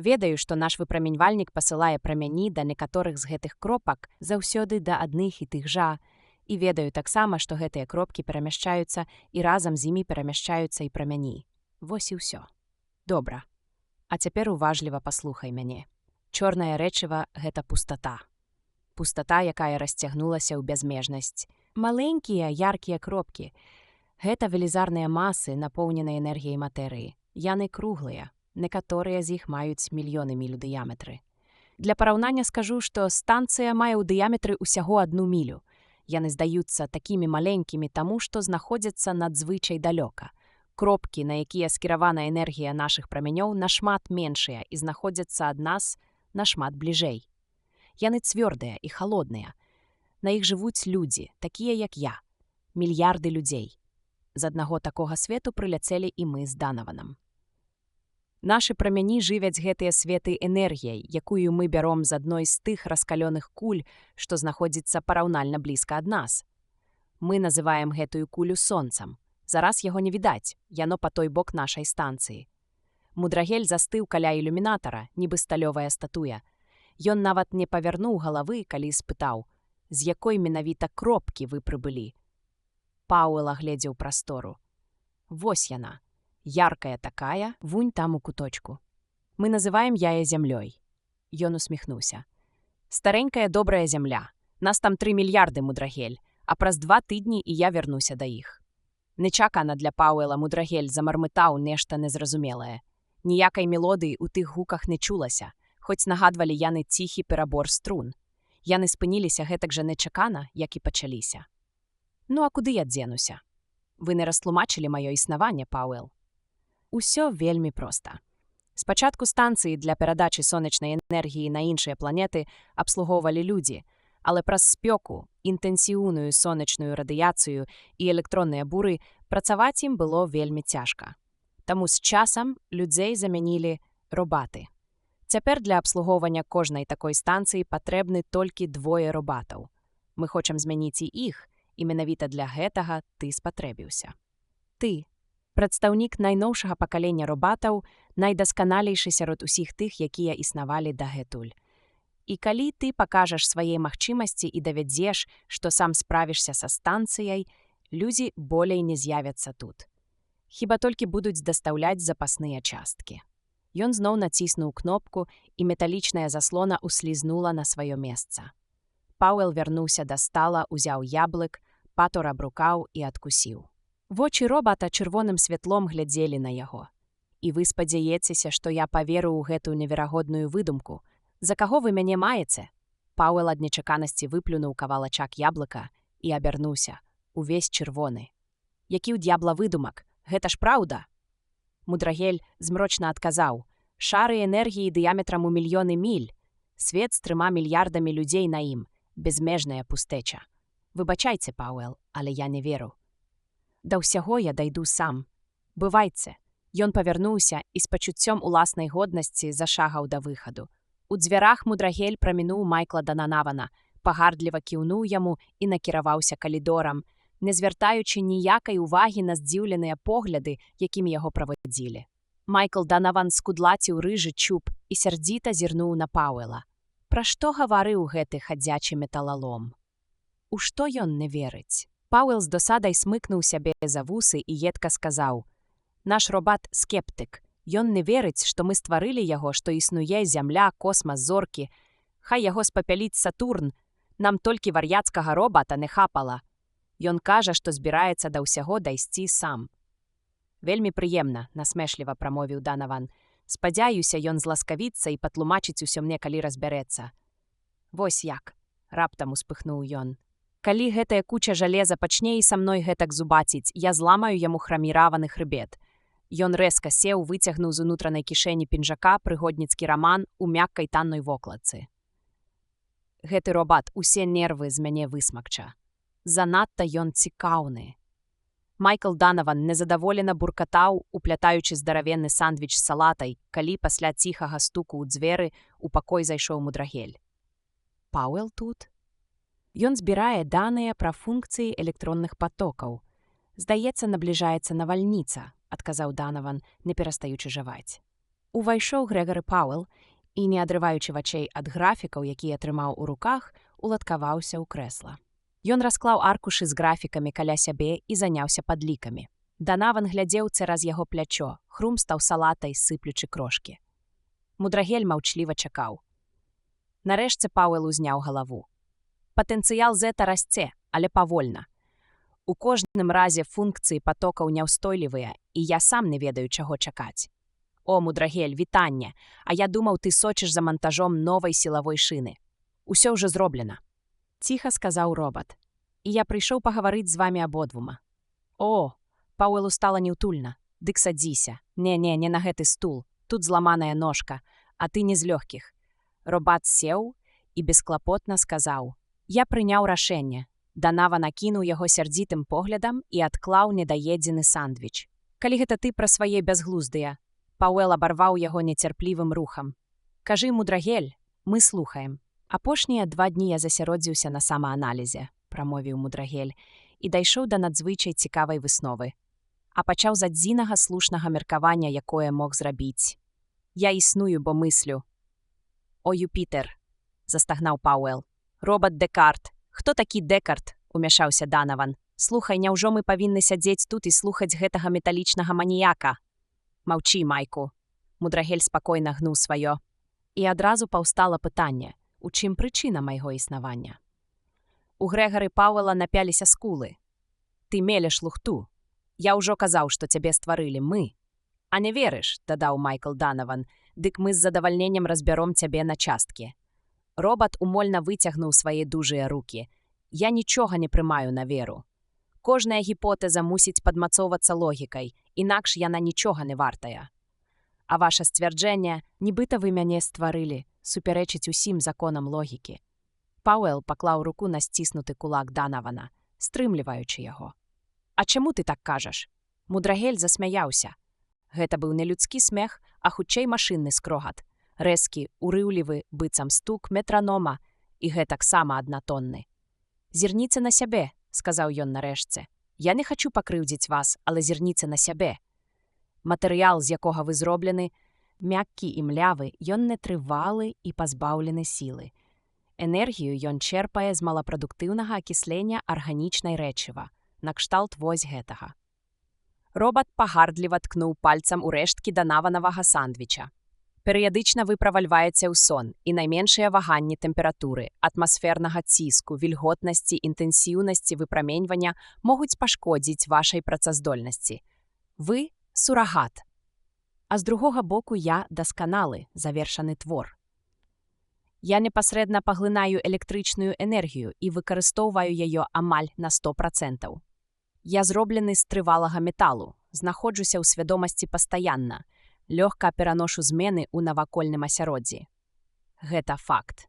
Ведаю, што наш выпраменьвальнік пасылае прамяні да некаторых з гэтых кропак заўсёды да адных і тых жа, і ведаю таксама, што гэтыя кропкі перамяшчаюцца і разам з імі перамяшчаюцца і прамяні. Вось і ўсё. Добра. А цяпер уважліва паслухай мяне. Чорнае рэчыва – гэта пустата. Пустата, якая расцягнулася ў бязмежнасць. Маленькія, яркія кропкі – гэта велізарныя масы, напоўненыя энергіяй матэрыі. Яны круглыя. Некаторыя з іх маюць мільёны міль у дыяметры. Для параўнання скажу, што станцыя мае ў дыяметры ўсяго 1 мілю. Яны здаюцца такімі маленькімі таму, што знаходзяцца надзвычай далёка. Кропкі, на якія скіравана энергія нашых прамянёў, нашмат меншыя і знаходзяцца ад нас нашмат бліжэй. Яны цвёрдыя і халодныя. На іх жывуць людзі, такія як я. Мільярды людзей. З аднаго такога свету прыляцелі і мы з Данаванам. Нашы прамяні жывяць гэтыя светы энергіяй, якую мы бяром з адной з тых раскалёных куль, што знаходзіцца параўнальна блізка ад нас. Мы называем гэтую кулю сонцам. Зараз яго не відаць, яно па той бок нашай станцыі. Мудрагель застыў каля ілюмінатара, нібы сталёвая статуя. Ён нават не павярнуў галавы, калі спытаў, з якой менавіта кропкі вы прыбылі. Пауэл агледзеў прастору. Вось яна. Яркая такая, вунь там у куточку. Мы называем яе зямлёй. Ён усміхнуўся. Старенькая добрая зямля. Нас там 3 мільярды, Мудрагель, а праз 2 тыдні і я вярнуся да іх. Нечакана для Пауэла Мудрагель замармытаў нешта незразумелае. Ніякай мелодыі ў тых гуках не чулася, хоць нагадвалі яны ціхі перабор струн. Яны спыніліся гэтак жа нечакана, як і пачаліся. Ну а куды я дзенуся? Вы не растлумачылі маё існаванне, Пауэл. Усё вельмі проста. Спачатку станцыі для перадачы сонечнай энергіі на іншыя планеты абслугоўвалі людзі, але праз спёку, інтэнсіўную сонечную радыяцыю і электронныя буры працаваць ім было вельмі цяжка. Таму з часам людзей замянілі робаты. Цяпер для абслугоўвання кожнай такой станцыі патрэбны толькі 2 робатаў. Мы хочам змяніць і іх, і менавіта для гэтага ты спатрэбіўся. Ты прадстаўнік найноўшага пакалення робатаў, найдасканалейшы сярод усіх тых, якія існавалі дагэтуль. І калі ты пакажаш свае магчымасці і давядзеш, што сам справішся са станцыяй, людзі болей не з'явяцца тут. Хіба толькі будуць дастаўляць запасныя часткі. Ён зноў націснуў кнопку, і металічная заслона услізнула на сваё месца. Пауэл вярнуўся да стала, узяў яблык, патур абрукаў і адкусіў. Вочы робата чырвоным святлом глядзелі на яго. І вы спадзяецеся, што я паверу ў гэтую неверагодную выдумку. За каго вы мяне маеце? Пауэл ад нечаканасці выплюнуў кавалачак яблыка і абярнуўся. увесь чырвоны. Які ў д'ябла выдумак, гэта ж праўда? Мудрагель змрочна адказаў: шары энергіі дыяметрам у мільёны міль, свет з 3 мільярдамі людзей на ім, безмежная пустэча. Выбачайце, Пауэл, але я не веру. Да ўсяго я дайду сам. Бывайце. Ён павярнуўся і з пачуццём уласнай годнасці зашагаў да выхаду. У дзвярах Мудрагель прамінуў Майкла Дананавана, пагардліва кіўнуў яму і накіраваўся калідорам, не звяртаючы ніякай увагі на здзіўленыя погляды, якімі яго правадзілі. Майкл Данаван скудлаціў рыжы чуб і сярдзіта зірнуў на Пауэла. Пра што гаварыў гэты хадзячы металалом? У што ён не верыць? Пауэл з досадай смыкнуў сябе за вусы і едка сказаў: «Наш робат – скептык. Ён не верыць, што мы стварылі яго, што існуе зямля, космас, зоркі. Хай яго спапяліць Сатурн. Нам толькі вар'яцкага робата не хапала. Ён кажа, што збіраецца да ўсяго дайсці сам». «Вельмі прыемна», – насмешліва прамовіў Данаван. «Спадзяюся, ён зласкавіцца і патлумачыць усё мне, калі разбярэцца». «Вось як», – раптам успыхнуў ён. «Калі гэтая куча жалеза пачне і са мной гэтак зубаціць, я зламаю яму храміраваны хрыбет». Ён рэзка сеў, выцягнуў з унутранай кішэні пінжака прыгодніцкі раман у мяккай таннай вокладцы. «Гэты робат усе нервы з мяне высмакча. Занадта ён цікаўны». Майкл Данаван незадаволена буркатаў, уплятаючы здаравенны сандвіч з салатай, калі пасля ціхага стуку ў дзверы у пакой зайшоў Мудрагель. «Пауэл тут?» Ён збірае даныя пра функцыі электронных патокаў. «Здаецца, набліжаецца навальніца», – адказаў Данаван, не перастаючы жаваць. Увайшоў Грэгары Пауэл і, не адрываючы вачэй ад графікаў, якія трымаў у руках, уладкаваўся ў крэсла. Ён расклаў аркушы з графікамі каля сябе і заняўся падлікамі. Данаван глядзеў цераз яго плячо, хрумстаў салатай, сыплючы крошкі. Мудрагель маўчліва чакаў. Нарэшце Пауэл узняў галаву. «Патэнцыял зэта расце, але павольна. У кожным разе функцыі патокаў няўстойлівыя, і я сам не ведаю, чаго чакаць. О, Мудрагель, вітанне, а я думаў, ты сочыш за мантажом новай сілавой шыны. Усё ўжо зроблена». Ціха сказаў робат. «І я прыйшоў пагаварыць з вамі абодвума». «О!» Пауэлу стала неўтульна. «Дык садзіся. Не на гэты стул. Тут зламаная ножка, а ты не з лёгкіх». Робат сеў і бесклапотна сказаў: «Я прыняў рашэнне». Данаван акінуў яго сярдзітым поглядам і адклаў недаедзены сандвіч. «Калі гэта ты пра свае бязглуздыя?» Пауэл абарваў яго нецярплівым рухам. «Кажы, Мудрагель, мы слухаем». «Апошнія 2 дні я засяродзіўся на самааналізе», – прамовіў Мудрагель, і дайшоў да надзвычай цікавай высновы. А пачаў з адзінага слушнага меркавання, якое мог зрабіць. «Я існую, бо мыслю». «О, Юпітер», – застагнаў Пауэл. «Робат Декарт. Хто такі Декарт?» – умяшаўся Данаван. «Слухай, няўжо мы павінны сядзець тут і слухаць гэтага металічнага маніяка?» «Маўчы, Майку». Мудрагель спакойна гнуў сваё. І адразу паўстала пытанне: у чым прычына майго існавання? У Грэгары Пауэла напяліся скулы. «Ты мелеш лухту. Я ўжо казаў, што цябе стварылі мы». «А не верыш», – дадаў Майкл Данаван, «дык мы з задавальненнем разбяром цябе на часткі». Робат умольна выцягнуў свае дужыя рукі. «Я нічога не прымаю на веру. Кожная гіпотэза мусіць падмацоўвацца логікай, інакш яна нічога не вартая. А ваша сцвярджэнне, нібыта вы мяне стварылі, супярэчыць усім законам логікі». Пауэл паклаў руку на сціснуты кулак Данавана, стрымліваючы яго. «А чаму ты так кажаш?» Мудрагель засмяяўся. Гэта быў не людскі смех, а хутчэй машынны скрогат. Рэзкі, урыўлівы, быццам стук метранома, і гэтаксама аднатонны. «Зірніце на сябе», – сказаў ён нарэшце. «Я не хачу пакрыўдзіць вас, але зірніце на сябе. Матэрыял, з якога вы зроблены, мяккі і млявы, ён нетрывалы і пазбаўлены сілы. Энергію ён чэрпае з малапрадуктыўнага акіслення арганічнай рэчыва, накшталт вось гэтага». Робат пагардліва ткнуў пальцам у рэшткі данаванавага сандвіча. «Перыядычна вы правальваеце ў сон, і найменшыя ваганні тэмпературы, атмасфернага ціску, вільготнасці, інтэнсіўнасці выпраменьвання могуць пашкодзіць вашай працаздольнасці. Вы – сурагат. А з другога боку я дасканалы, завершаны твор. Я непасрэдна паглынаю электрычную энергію і выкарыстоўваю яе амаль на 100%. Я зроблены з трывалага металу, знаходжуся ў свядомасці пастаянна, лёгка пераношу змены ў навакольным асяроддзі. Гэта факт.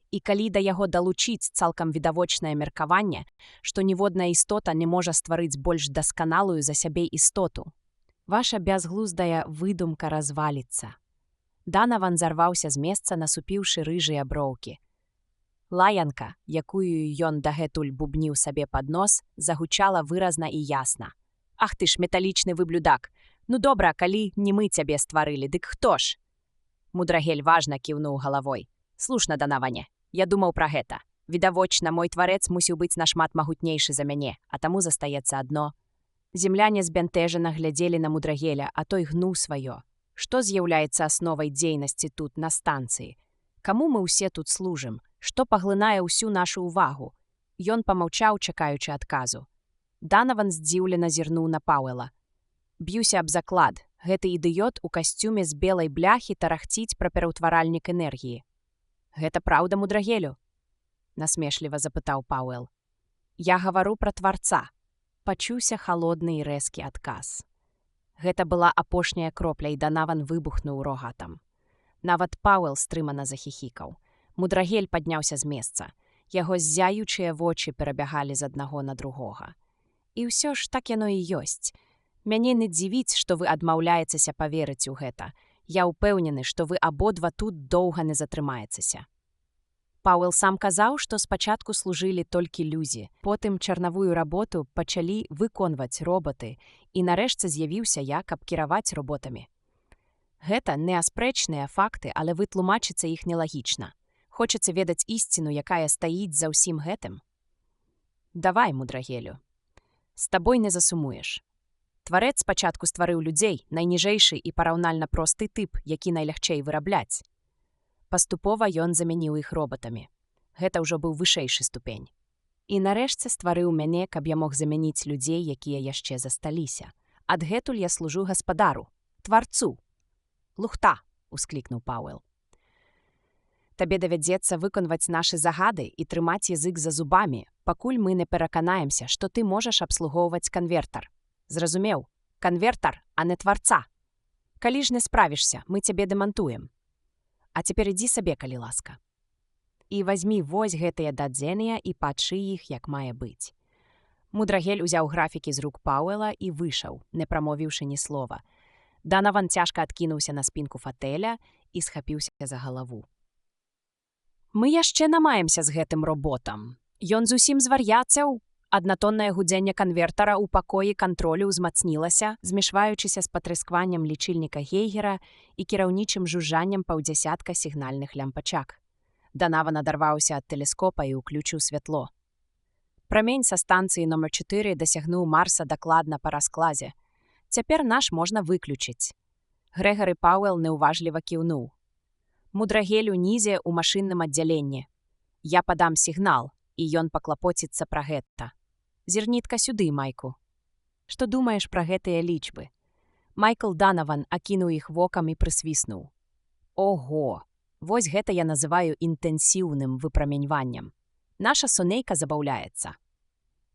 І калі да яго далучыць цалкам відавочнае меркаванне, што ніводная істота не можа стварыць больш дасканалую за сябе істоту, ваша бязглуздая выдумка разваліцца. Данаван зарваўся з месца, насупіўшы рыжыя броўкі. Лаянка, якую ён дагэтуль бубніў сабе пад нос, загучала выразна і ясна. «Ах ты ж металічны выблюдак! Ну добра, калі не мы цябе стварылі, дык хто ж?» Мудрагель важна кіўнуў галавой. «Слушна, Данаване, я думаў пра гэта. Відавочна, мой тварэц мусіў быць нашмат магутнейшы за мяне, а таму застаецца адно». Земляне збянтэжана глядзелі на Мудрагеля, а той гнуў сваё. Што з'яўляецца асновай дзейнасці тут, на станцыі? Каму мы ўсе тут служым? Што паглынае ўсю нашу ўвагу? Ён памаўчаў, чакаючы адказу. Данаван здзіўлена зірнуў на Пауэла. «Б'юся аб заклад. Гэты ідыёт у касцюме з белай бляхі тарахціць пра пераўтваральнік энергіі». «Гэта праўда, Мудрагелю?» насмешліва запытаў Пауэл. «Я гавару пра тварца». Пачуўся халодны і рэзкі адказ. Гэта была апошняя кропля, і Данаван выбухнуў рогатам. Нават Пауэл стрымана захіхікаў. Мудрагель падняўся з месца. Яго ззяючыя вочы перабягалі з аднаго на другога. І ўсё ж так яно і ёсць. Мяне не дзівіць, што вы адмаўляецеся паверыць у гэта. Я ўпэўнены, што вы абодва тут доўга не затрымаецеся. Пауэл сам казаў, што спачатку служылі толькі людзі, потым чарнавую работу пачалі выконваць роботы, і нарэшце з'явіўся я, каб кіраваць роботамі. Гэта неаспрэчныя факты, але вы тлумачыце іх нелагічна. Хочаце ведаць ісціну, якая стаіць за ўсім гэтым? Давай, Мудрагелю. З табой не засумуеш. Тварэц спачатку стварыў людзей, найніжэйшы і параўнальна просты тып, які найлягчэй вырабляць. Паступова ён замяніў іх роботамі. Гэта ўжо быў вышэйшы ступень. І нарэшце стварыў мяне, каб я мог замяніць людзей, якія яшчэ засталіся. Адгэтуль я служу гаспадару, тварцу. «Лухта!» — усклікнуў Пауэл. «Табе давядзецца выконваць нашы загады і трымаць язык за зубамі, пакуль мы не пераканаемся, што ты можаш абслугоўваць канвертар. Зразумеў? Канвертар, а не тварца. Калі ж не справішся, мы цябе дэмантуем. А цяпер ідзі сабе, калі ласка. І вазьмі вось гэтыя дадзеныя і пачы іх, як мае быць». Мудрагель узяў графікі з рук Пауэла і выйшаў, не прамовіўшы ні слова. Данаван цяжка адкінуўся на спінку фатэля і схапіўся за галаву. «Мы яшчэ намаемся з гэтым роботам. Ён зусім звар'яцеў». Аднатоннае гудзенне канвертара ў пакоі кантролю ўзмацнілася, змешваючыся з патрэскваннем лічыльніка Гейгера і кіраўнічым жужжаннем паўдзясятка сігнальных лямпачак. Данаван адарваўся ад тэлескопа і ўключыў святло. Прамень са станцыі номер 4 дасягнуў Марса дакладна па раскладзе. Цяпер наш можна выключыць. Грэгары Пауэл неўважліва кіўнуў. «Мудрагель унізе ў машынным аддзяленні. Я падам сігнал, і ён паклапоціцца пра гэта. Зірнітка сюды, Майку». «Што думаеш пра гэтыя лічбы?» Майкл Данаван акінуў іх вокам і прысвіснуў. «Ого! Вось гэта я называю інтэнсіўным выпраменьваннем. Наша сонейка забаўляецца».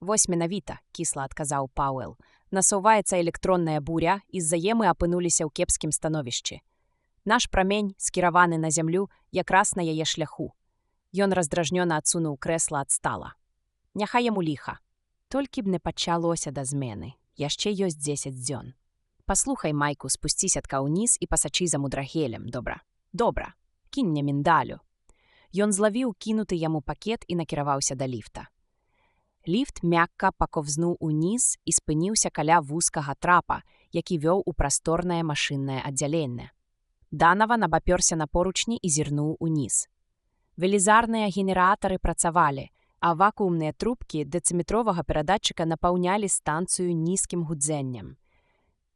«Вось менавіта», — кісла адказаў Пауэл. «Насоўваецца электронная буря, і з-за яе мы апынуліся ў кепскім становішчы. Наш прамень, скіраваны на зямлю, якраз на яе шляху». Ён раздражнёна адсунуў крэсла ад стала. «Няхай яму ліха. Толькі б не пачалося да змены. Яшчэ ёсць 10 дзён. Паслухай, Майку, спусці сядка ўніз і пасачы за Мудрагелем, добра? Добра. Кінь мне міндалю». Ён злавіў кінуты яму пакет і накіраваўся да ліфта. Ліфт мякка паковзнуў уніз і спыніўся каля вузкага трапа, які вёў у прасторнае машыннае аддзяленне. Данаван абапёрся на поручні і зірнуў уніз. Велізарныя генератары працавалі, а вакуумныя трубкі дэцыметровага перадатчыка напаўнялі станцыю нізкім гудзеннем.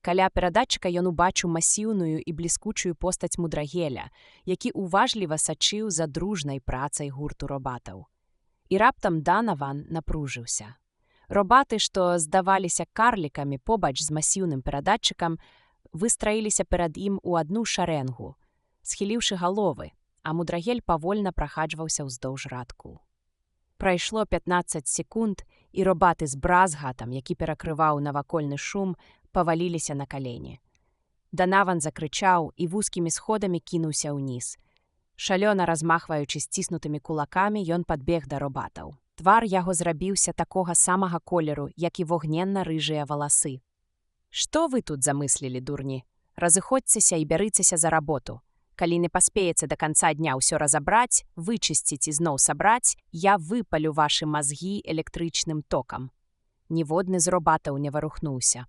Каля перадатчыка ён убачыў масіўную і бліскучую постаць Мудрагеля, які уважліва сачыў за дружнай працай гурту робатаў. І раптам Данаван напружыўся. Робаты, што здаваліся карлікамі побач з масіўным перадатчыкам, выстраіліся перад ім у адну шарэнгу, схіліўшы галовы, а мудрагель павольна праходжваўся ўздоўж радку. Прайшло 15 секунд, і робаты з бразгатам, які перакрываў навакольны шум, паваліліся на калені. Данаван закрычаў і вузкімі сходамі кінуўся ўніз. Шалёна размахваючы сціснутымі кулакамі, ён падбег да робатаў. Твар яго зрабіўся такога самага колеру, як і вогненна-рыжыя валасы. «Што вы тут замыслілі, дурні? Разыходзьцеся і бярыцеся за работу. Калі не паспееце да канца дня ўсё разабраць, вычысціць і зноў сабраць, я выпалю вашы мазгі электрычным токам». Ніводны з робатаў не варухнуўся.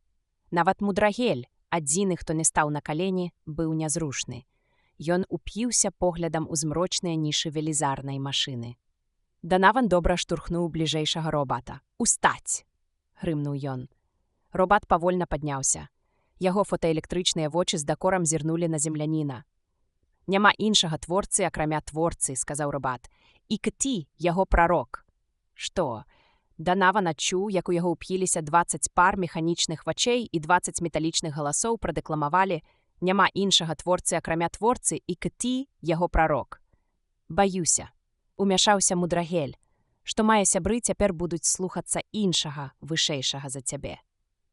Нават мудрагель, адзіны, хто не стаў на калені, быў нязрушны. Ён уп'іўся поглядам у змрочныя нішы велізарнай машыны. Данаван добра штурхнуў бліжэйшага робата. «Устаць!» — грымнуў ён. Робат павольна падняўся. Яго фотаэлектрычныя вочы з дакорам зірнулі на земляніна. «Няма іншага творцы, акрамя творцы», — сказаў робат. «І ты, яго прарок». «Што?» Данаван адчуў, як у яго ўп'іліся 20 пар механічных вачэй і 20 металічных галасоў прадэкламавалі «Няма іншага творцы, акрамя творцы, і ты, яго прарок». «Баюся», — умяшаўся мудрагель, «што мае сябры цяпер будуць слухацца іншага, вышэйшага за цябе.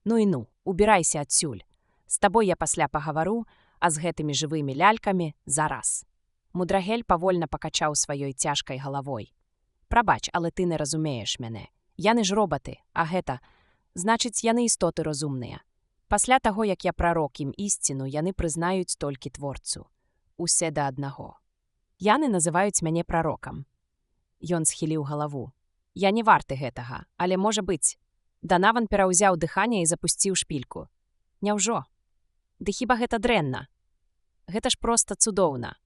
Ну і ну, убірайся адсюль. З табой я пасля пагавару, а з гэтымі жывымі лялькамі зараз». Мудрагель павольна пакачаў сваёй цяжкай галавой. «Прабач, але ты не разумееш мяне. Яны ж робаты, а гэта, значыць, яны істоты розумныя. Пасля таго, як я прарок ім ісціну, яны прызнаюць толькі творцу. Усе да аднаго. Яны называюць мяне прарокам». Ён схіліў галаву. «Я не варты гэтага, але можа быць». Данаван пераўзяў дыханне і запусціў шпільку. «Няўжо? Ды хіба гэта дрэнна? Гэта ж проста цудоўна.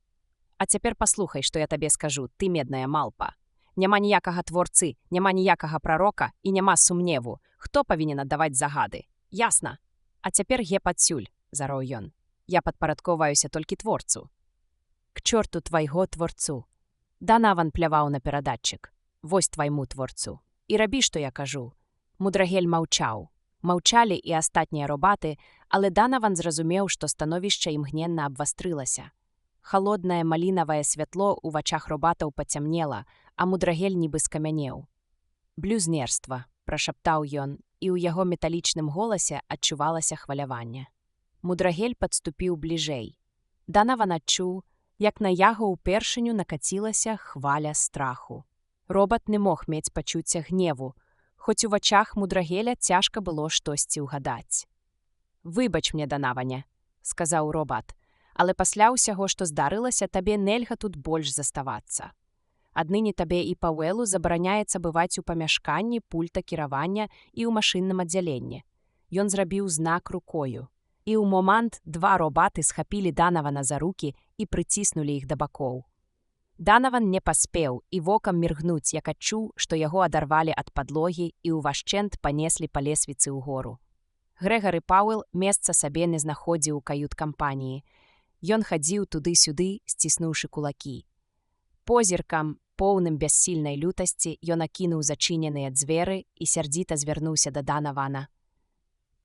А цяпер паслухай, што я табе скажу, ты медная малпа. Няма ніякага творцы, няма ніякага прарока і няма сумневу, хто павінен аддаваць загады. Ясна? А цяпер геп адсюль», — зароў ён. «Я падпарадковаюся толькі творцу». «К чорту твайго творцу». Данаван пляваў на перадатчык. «Вось твайму творцу. І рабі, што я кажу». Мудрагель маўчаў. Маўчалі і астатнія робаты, але Данаван зразумеў, што становішча імгненна абвастрылася. Халоднае малінавае святло ў вачах робатаў пацямнела, а мудрагель нібы скамянеў. «Блюзнерства», — прашаптаў ён, і ў яго металічным голасе адчувалася хваляванне. Мудрагель падступіў бліжэй. Данаван адчуў, як на яго ўпершыню накацілася хваля страху. Робат не мог мець пачуцця гневу, хоць у вачах мудрагеля цяжка было штосьці ўгадаць. «Выбач мне, Данаване», — сказаў робат, «але пасля ўсяго, што здарылася, табе нельга тут больш заставацца. Адныне табе і Пауэлу забараняецца бываць у памяшканні пульта кіравання і ў машынным аддзяленні». Ён зрабіў знак рукою. І ў момант два робаты схапілі Данавана за рукі і прыціснулі іх да бакоў. Данаван не паспеў і вокам міргнуць, як адчуў, што яго адарвалі ад падлогі і ўвашчэнт панеслі па лесвіцы ўгору. Грэгары Пауэл месца сабе не знаходзіў у кают-кампаніі. Ён хадзіў туды-сюды, сціснуўшы кулакі. Позіркам, поўным бяссільнай лютасці, ён акінуў зачыненыя дзверы і сярдзіта звярнуўся да Данавана.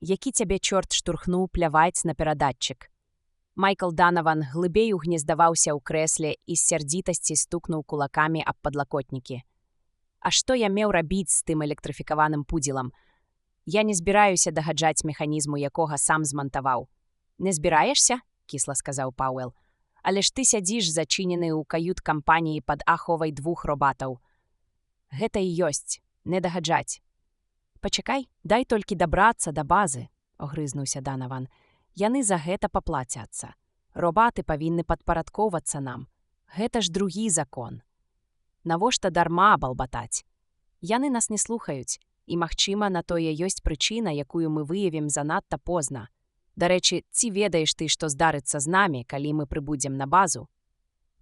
«Які цябе чорт штурхнуў пляваць на перадатчык?» Майкл Данаван глыбей угнездаваўся ў крэсле і з сярдзітасці стукнуў кулакамі аб падлакотнікі. «А што я меў рабіць з тым электрыфікаваным пудзілам? Я не збіраюся дагаджаць механізму, якога сам змантаваў». «Не збіраешся?» — кісла сказаў Пауэл. «Але ж ты сядзіш зачынены ў кают-кампаніі пад аховай двух робатаў. Гэта і ёсць, не дагаджаць». «Пачакай, дай толькі дабрацца да базы», — огрызнуўся Данаван. «Яны за гэта паплацяцца. Робаты павінны падпарадкоўвацца нам. Гэта ж другі закон. Навошта дарма балбатаць? Яны нас не слухаюць, і, магчыма, на тое ёсць прычына, якую мы выявім занадта позна. Дарэчы, ці ведаеш ты, што здарыцца з намі, калі мы прыбудзем на базу?»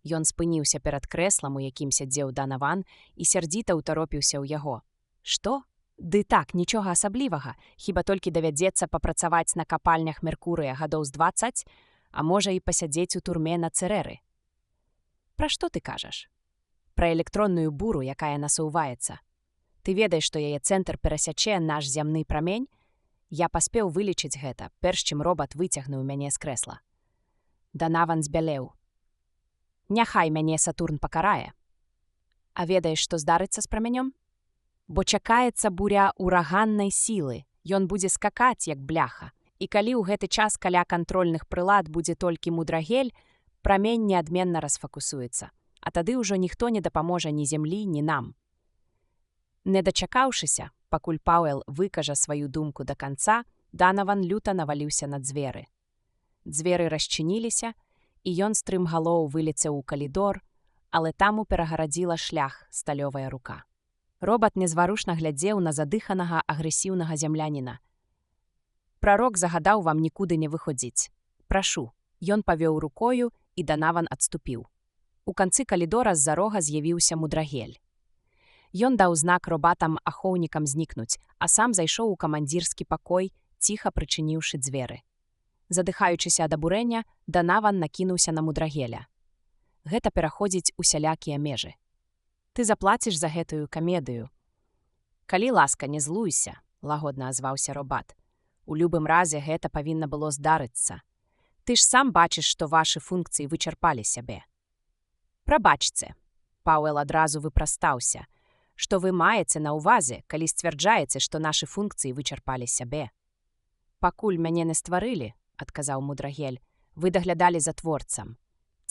Ён спыніўся перад крэслам, у якім сядзеў Данаван, і сярдзіта ўтаропіўся ў яго. «Што? Ды так, нічога асаблівага, хіба толькі давядзецца папрацаваць на капальнях Меркурыя гадоў з 20, а можа і пасядзець у турме на Цереры». «Пра што ты кажаш?» «Пра электронную буру, якая насоўваецца. Ты ведаеш, што яе цэнтр перасячэ наш зямны прамень? Я паспеў вылічыць гэта, перш чым робат выцягнуў мяне з крэсла». Данаван збялеў. Няхай мяне Сатурн пакарае. А ведаеш, што здарыцца з праменём? Бо чакаецца буря ураганнай сілы. Ён будзе скакаць, як бляха. І калі ў гэты час каля кантрольных прылад будзе толькі мудрагель, прамень неадменна расфокусуецца. А тады ўжо ніхто не дапаможа ні зямлі, ні нам. Не дачакаўшыся, пакуль Пауэл выкажа сваю думку да канца, Данаван люта наваліўся на дзверы. Дзверы расчыніліся, і ён стрымгалоў вылецеў у калідор, але там у перагарадзіла шлях сталёвая рука. Робат незварушна глядзеў на задыханага агрэсіўнага зямляніна. Прарок загадаў вам нікуды не выходзіць. Прашу. Ён павёў рукою, і Данаван адступіў. У канцы калідора з-за рога з'явіўся мудрагель. Ён даў знак робатам-ахоўнікам знікнуць, а сам зайшоў у камандзірскі пакой, ціха прычыніўшы дзверы. Задыхаючыся ад абурэння, Данаван накінуўся на мудрагеля. Гэта пераходзіць усялякія межы. Ты заплаціш за гэтую камедыю. Калі ласка, не злуйся, лагодна азваўся робат. У любым разе гэта павінна было здарыцца. Ты ж сам бачыш, што вашы функцыі вычарпалі сябе. Прабачце. Пауэл адразу выпрастаўся. Што вы маеце на ўвазе, калі сцвярджаеце, што нашы функцыі вычарпалі сябе? Пакуль мяне не стварылі, адказаў мудрагель, вы даглядалі за творцам.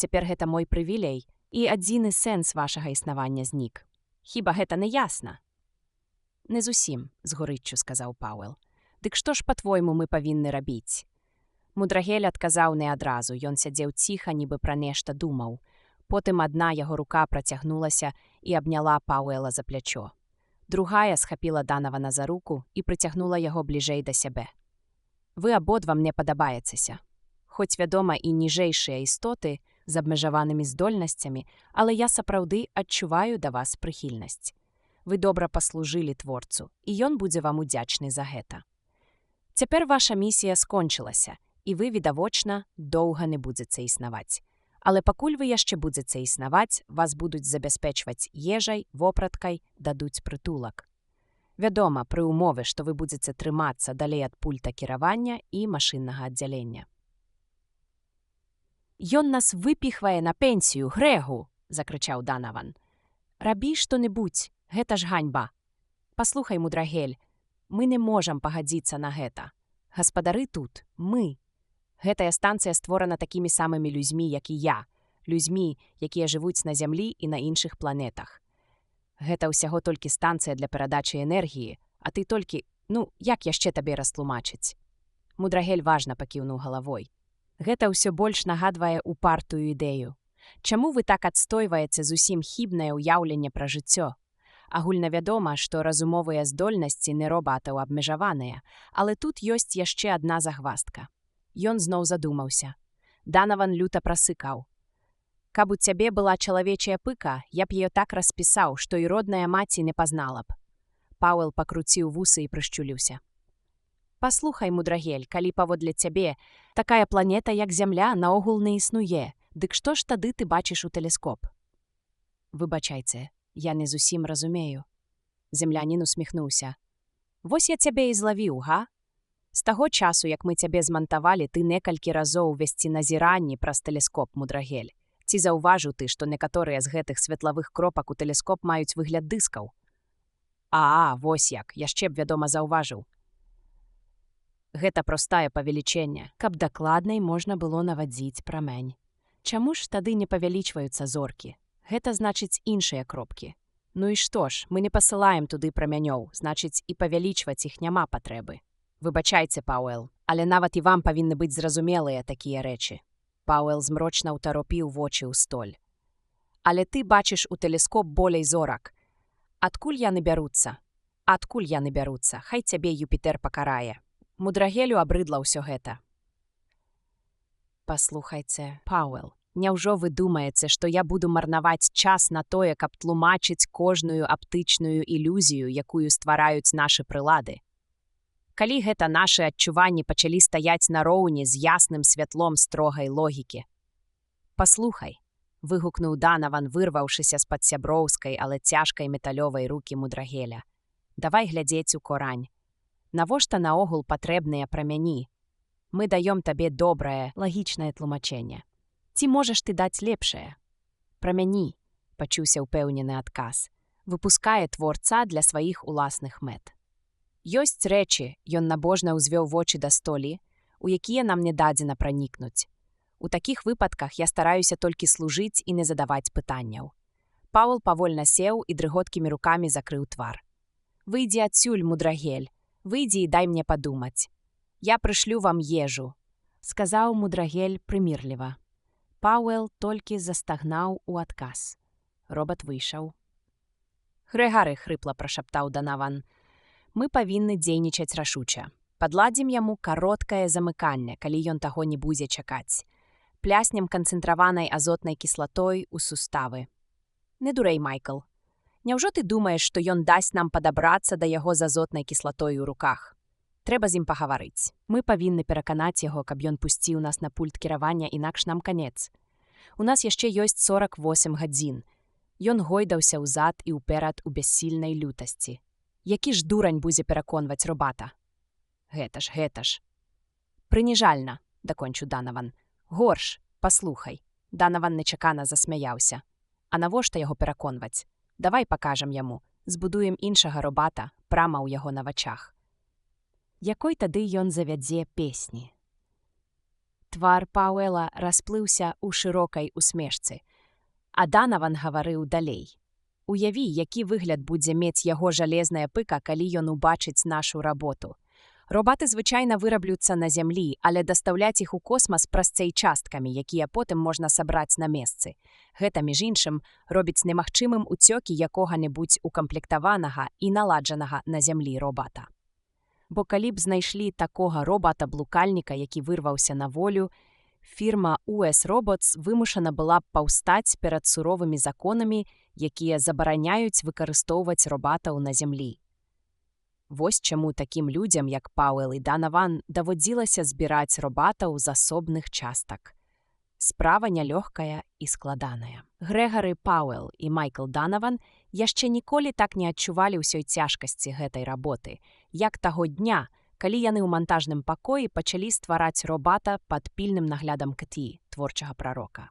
Цяпер гэта мой прывілей, і адзіны сэнс вашага існавання знік. Хіба гэта не ясна? Не зусім, з горыччу сказаў Пауэл. Дык што ж, па-твойму, мы павінны рабіць? Мудрагель адказаў не адразу, ён сядзеў ціха, нібы пра нешта думаў. Потым адна яго рука працягнулася і абняла Пауэла за плячо. Другая схапіла Данавана за руку і прыцягнула яго бліжэй да сябе. Вы абодва мне падабаецеся. Хоць, вядома, і ніжэйшыя істоты з абмежаванымі здольнасцямі, але я сапраўды адчуваю да вас прыхільнасць. Вы добра паслужылі творцу, і ён будзе вам удзячны за гэта. Цяпер ваша місія скончылася, і вы, відавочна, доўга не будзеце існаваць. Але пакуль вы яшчэ будзеце існаваць, вас будуць забяспечваць ежай, вопраткай, дадуць прытулак. Вядома, пры ўмове, што вы будзеце трымацца далей ад пульта кіравання і машыннага аддзялення. Ён нас выпіхвае на пенсію, Грэгу! Закрычаў Данаван. Рабі што-небудзь, гэта ж ганьба. Паслухай, мудрагель, мы не можам пагадзіцца на гэта. Гаспадары тут, мы. Гэтая станцыя створана такімі самымі людзьмі, як і я, людзьмі, якія жывуць на зямлі і на іншых планетах. Гэта ўсяго толькі станцыя для перадачы энергіі, а ты толькі, як яшчэ табе растлумачыць? Мудрагель важна пакіўнуў галавой. Гэта ўсё больш нагадвае упартую ідэю. Чаму вы так адстойваеце зусім хібнае ўяўленне пра жыццё? Агульнавядома, што разумовыя здольнасці не робатаў абмежаваныя, але тут ёсць яшчэ адна загваздка. Ён зноў задумаўся. Данаван люта прасыкаў. Каб у цябе была чалавечая пыка, я б яе так распісаў, што і родная маці не пазнала б. Пауэл пакруціў вусы і прышчуліўся. Паслухай, мудрагель, калі паводле цябе такая планета, як Зямля, наогул не існуе, дык што ж тады ты бачыш у тэлескоп? Выбачайце, я не зусім разумею. Землянін усміхнуўся. Вось я цябе і злавіў, га? З таго часу, як мы цябе змантавалі, ты некалькі разоў весці назіранні праз тэлескоп, мудрагель. Ці заўважыў ты, што некаторыя з гэтых светлавых кропак у тэлескоп маюць выгляд дыскаў? Вось як, яшчэ б, вядома, заўважыў. Гэта простае павелічэнне, каб дакладней можна было навадзіць прамень. Чаму ж тады не павялічваюцца зоркі? Гэта значыць іншыя кропкі. Ну і што ж, мы не пасылаем туды прамянёў, значыць і павялічваць іх няма патрэбы. Выбачайце, Пауэл, але нават і вам павінны быць зразумелыя такія рэчы. Пауэл змрочна ўтаропіў вочы ў столь. Але ты бачыш у тэлескоп болей зорак. Адкуль яны бяруцца? Адкуль яны бяруцца? Хай цябе Юпітер пакарае. Мудрагелю абрыдла ўсё гэта. Паслухайце, Пауэл, няўжо вы думаеце, што я буду марнаваць час на тое, каб тлумачыць кожную аптычную ілюзію, якую ствараюць нашы прылады? Калі гэта нашы адчуванні пачалі стаяць нароўні з ясным святлом строгай логікі? Паслухай, выгукнуў Данаван, вырваўшыся з-пад сяброўскай, але цяжкай металёвай рукі мудрагеля. Давай глядзець у корань. Навошта наогул патрэбныя прамяні? Мы даём табе добрае, лагічнае тлумачэнне. Ці можаш ты даць лепшае? Прамяні, пачуўся ўпэўнены адказ, выпускае творца для сваіх уласных мэт. Ёсць рэчы, ён набожна ўзвёў вочы да столі, у якія нам не дадзена пранікнуць. У такіх выпадках я стараюся толькі служыць і не задаваць пытанняў. Паўл павольна сеў і дрыготкімі рукамі закрыў твар. «Выйдзі адсюль, мудрагель, выйдзі і дай мне падумаць. Я прышлю вам ежу», — сказаў мудрагель прымірліва. Паўэл толькі застагнаў у адказ. Робат выйшаў. «Грэгары», — хрыпла прашаптаў Данаван, — «мы павінны дзейнічаць рашуча. Падладзім яму кароткае замыканне, калі ён таго не будзе чакаць. Пляснем канцэнтраванай азотнай кіслатой у суставы. Не дурэй, Майкл. Няўжо ты думаеш, што ён дасць нам падабрацца да яго з азотнай кіслатой у руках? Трэба з ім пагаварыць. Мы павінны пераканаць яго, каб ён пусціў нас на пульт кіравання, інакш нам канец. У нас яшчэ ёсць 48 гадзін. Ён гойдаўся ўзад і ўперад у бяссільнай лютасці. Які ж дурань будзе пераконваць Робата? Гэта ж. Прыніжальна, дакончыў Данаван. Горш, паслухай. Данаван нечакана засмяяўся. А навошта яго пераконваць? Давай пакажам яму, збудуем іншага Робата прама ў яго на вачах. Якой тады ён завядзе песні? Твар Паўэла расплыўся ў шырокай усмешцы, а Данаван гаварыў далей. Уяві, які выгляд будзе мець яго жалезная пыка, калі ён убачыць нашу работу. Робаты звычайна выраблюцца на зямлі, але дастаўляць іх у космас прасцей часткамі, якія потым можна сабраць на месцы. Гэта, між іншым, робіць немагчымым уцёкі якога-небудзь укамплектаванага і наладжанага на зямлі робата. Бо калі б знайшлі такога робата-блукальніка, які вырваўся на волю, фірма US Robots вымушана была б паўстаць перад суровымі законамі, якія забараняюць выкарыстоўваць робатаў на зямлі. Вось чаму такім людзям, як Паўэл і Данаван, даводзілася збіраць робатаў з асобных частак. Справа нялёгкая і складаная. Грэгары Паўэл і Майкл Данаван яшчэ ніколі так не адчувалі ўсёй цяжкасці гэтай работы, як таго дня, калі яны ў мантажным пакоі пачалі ствараць робата пад пільным наглядам КТІ, творчага прарока.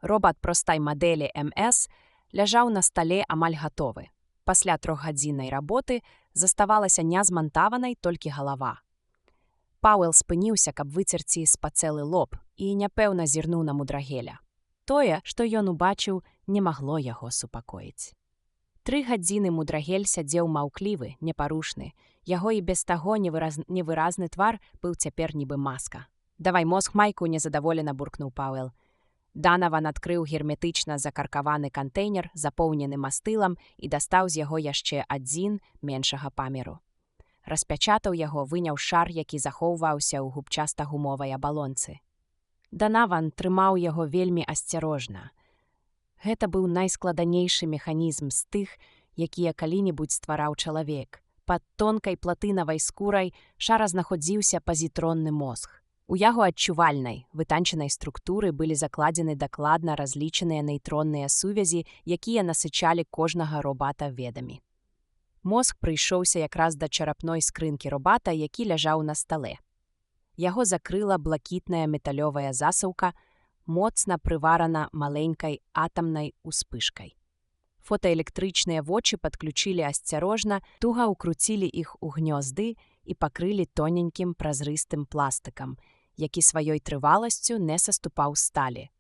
Робат простай мадэлі МС ляжаў на стале амаль гатовы. Пасля 3-гадзіннай работы заставалася нязмантаванай толькі галава. Паўэл спыніўся, каб выцерці спацэлы лоб, і няпэўна зірнуў на мудрагеля. Тое, што ён убачыў, не магло яго супакоіць. 3 гадзіны мудрагель сядзеў маўклівы, непарушны. Яго і без таго невыразны твар быў цяпер нібы маска. «Давай мозг, Майку», — незадаволена буркнуў Паўэл. Данаван адкрыў герметычна закаркаваны кантэйнер, запоўнены мастылам, і дастаў з яго яшчэ адзін меншага памеру. Распячатаў яго, выняў шар, які захоўваўся ў губчаста-гумовай абалонцы. Данаван трымаў яго вельмі асцярожна. Гэта быў найскладанейшы механізм з тых, якія калі-небудзь ствараў чалавек. Пад тонкай платынавай скурай шара знаходзіўся пазітронны мозг. У яго адчувальнай, вытанчанай структуры былі закладзены дакладна разлічаныя нейтронныя сувязі, якія насычалі кожнага робата ведамі. Мозг прыйшоўся якраз да чарапной скрынкі робата, які ляжаў на стале. Яго закрыла блакітная металёвая засаўка, моцна прыварана маленькай атамнай успышкай. Фотаэлектрычныя вочы падключылі асцярожна, туга ўкруцілі іх у гнёзды і пакрылі тоненькім празрыстым пластыкам, які сваёй трываласцю не саступаў сталі.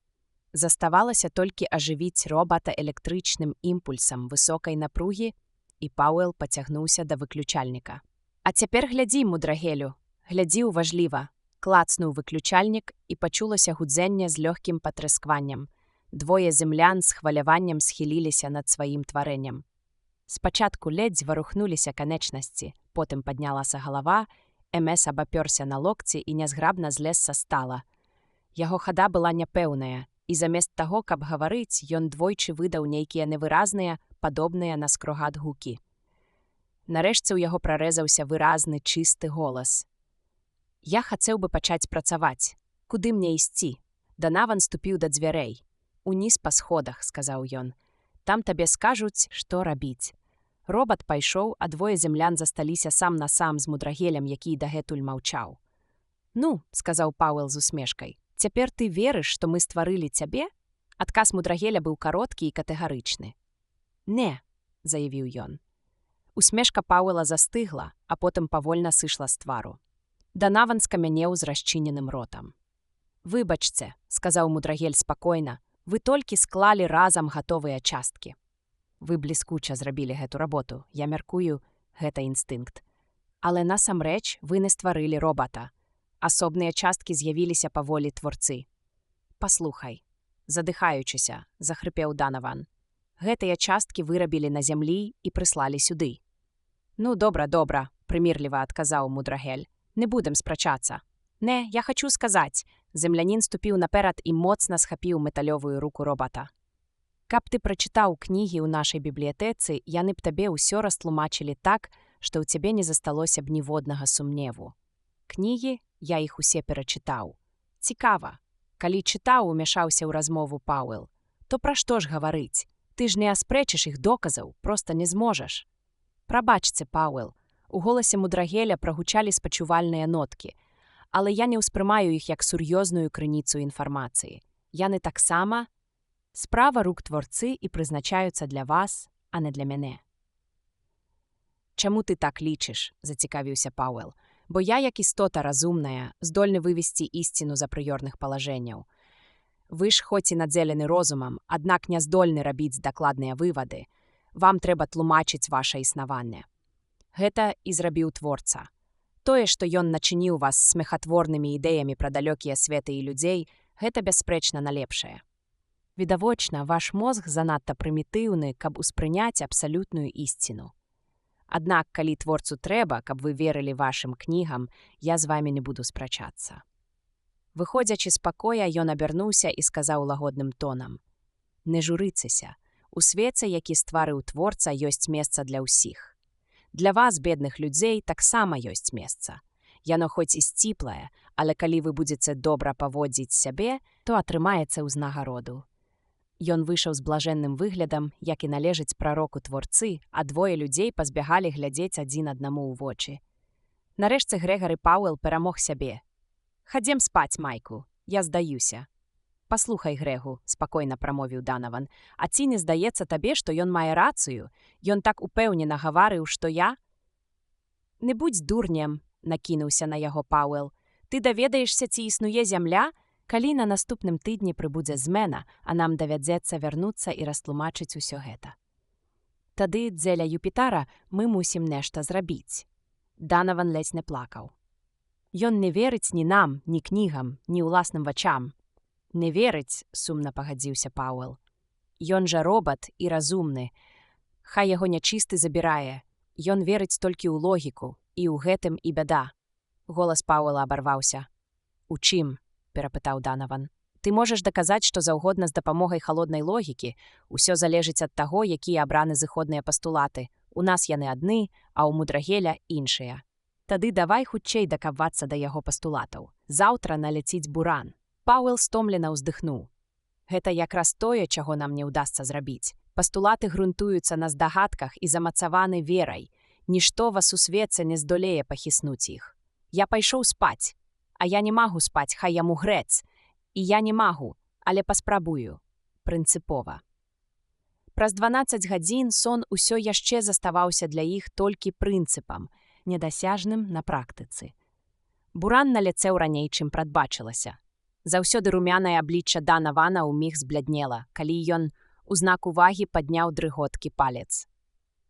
Заставалася толькі ажывіць робата электрычным імпульсам высокай напругі, і Паўэл пацягнуўся да выключальніка. «А цяпер глядзі, мудрагелю, глядзі уважліва», — клацнуў выключальнік, і пачулася гудзенне з лёгкім патрэскваннем. Двое землян з хваляваннем схіліліся над сваім тварэннем. Спачатку ледзь варухнуліся канечнасці, потым паднялася галава, МС абапёрся на локці і нязграбна злез са стала. Яго хада была няпэўная, і замест таго, каб гаварыць, ён двойчы выдаў нейкія невыразныя, падобныя на скрогат гукі. Нарэшце ў яго прарэзаўся выразны, чысты голас. «Я хацеў бы пачаць працаваць. Куды мне ісці?» Данаван ступіў да дзвярэй. «Уніз па сходах», — сказаў ён. «Там табе скажуць, што рабіць». Робат пайшоў, а двое землян засталіся сам на сам з мудрагелем, які дагэтуль маўчаў. «Ну», — сказаў Паўэл з усмешкай, «цяпер ты верыш, што мы стварылі цябе? Адказ мудрагеля быў кароткі і катэгарычны. «Не», – заявіў ён. Усмешка Пауэла застыгла, а потым павольна сышла з твару. Данаван скамянеў з расчыненым ротам. «Выбачце», – сказаў мудрагель спакойна, – «вы толькі склалі разам гатовыя часткі. Вы бліскуча зрабілі гэту работу, я мяркую, гэта інстынкт. Але насамрэч вы не стварылі робата. Асобныя часткі з'явіліся паволі творцы. Паслухай», – задыхаючыся, захрыпеў Данаван. «Гэтыя часткі вырабілі на зямлі і прыслалі сюды». «Ну, добра, прымірліва адказаў мудрагель. «Не будем спрачацца. Не, я хачу сказаць». Землянін ступіў наперад і моцна схапіў металёвую руку робата. «Каб ты прачытаў кнігі ў нашай бібліятэцы, яны б табе ўсё растлумачылі так, што ў цябе не засталося б ніводнага сумневу. Кнігі, я іх усе перачытаў. Цікава. Калі чытаў, умяшаўся ў размову Пауэл, то пра што ж гаварыць? Ты ж не аспрэчыш іх доказаў, проста не зможаш». «Прабачце, Пауэл». У голасе мудрагеля прагучалі спачувальныя ноткі, але я не ўспрымаю іх як сур'ёзную крыніцу інфармацыі. Яны таксама справа рук творцы і прызначаюцца для вас, а не для мяне. «Чаму ты так лічыш?» – зацікавіўся Пауэл. «Бо я, як істота разумная, здольны вывесці ісціну з апрыёрных палажэнняў. Вы ж хоць і надзелены розумам, аднак не здольны рабіць дакладныя вывады. Вам трэба тлумачыць ваша існаванне. Гэта і зрабіў творца. Тое, што ён начыніў вас смехатворнымі ідэямі пра далёкія светы і людзей, гэта бясспрэчна на лепшае. Відавочна, ваш мозг занадта прымітыўны, каб успрыняць абсалютную ісціну. Аднак, калі творцу трэба, каб вы верылі вашым кнігам, я з вамі не буду спрачацца». Выходзячы з пакоя, ён абярнуўся і сказаў лагодным тонам: «Не журыцеся. У свеце, які стварыў творца, ёсць месца для ўсіх. Для вас, бедных людзей, таксама ёсць месца. Яно хоць і сціплае, але калі вы будзеце добра паводзіць сябе, то атрымаецца ўзнагароду». Ён выйшаў з блажэнным выглядам, як і належыць прароку творцы, а двое людзей пазбягалі глядзець адзін аднаму ў вочы. Нарэшце Грэгары Пауэл перамог сябе. «Хадзем спаць, Майку, я здаюся». «Паслухай, Грэгу», – спакойна прамовіў Данаван, «а ці не здаецца табе, што ён мае рацыю? Ён так упэўнена гаварыў, што я...» «Не будзь дурнем», – накінуўся на яго Пауэл. «Ты даведаешся, ці існуе зямля, калі на наступным тыдні прыбудзе змена, а нам давядзецца вярнуцца і растлумачыць усё гэта. Тады, дзеля Юпітара, мы мусім нешта зрабіць». Данаван ледзь не плакаў. «Ён не верыць ні нам, ні кнігам, ні ўласным вачам». «Не верыць», – сумна пагадзіўся Пауэл. «Ён жа робат і разумны. Хай яго нячысты забірае. Ён верыць толькі ў логіку, і ў гэтым і бяда». Голас Пауэла абарваўся. «У чым?» – перапытаў Данаван. «Ты можаш даказаць што заўгодна з дапамогай халоднай логікі. Усё залежыць ад таго, якія абраны зыходныя пастулаты. У нас яны адны, а ў мудрагеля іншыя. Тады давай хутчэй дакапвацца да яго пастулатаў. Заўтра наляціць буран». Пауэл стомлена ўздыхнуў. «Гэта якраз тое, чаго нам не ўдасца зрабіць. Пастулаты грунтуюцца на здагадках і замацаваны верай. Нішто вас у свеце не здолее пахіснуць іх. Я пайшоў спаць. А я не магу спаць, хай яму грэц. І я не магу, але паспрабую. Прынцыпова». Праз 12 гадзін сон усё яшчэ заставаўся для іх толькі прынцыпам, недасяжным на практыцы. Буран наляцеў раней, чым прадбачылася. Заўсёды румянае аблічча Данавана ўміг збляднела, калі ён у знак увагі падняў дрыготкі палец.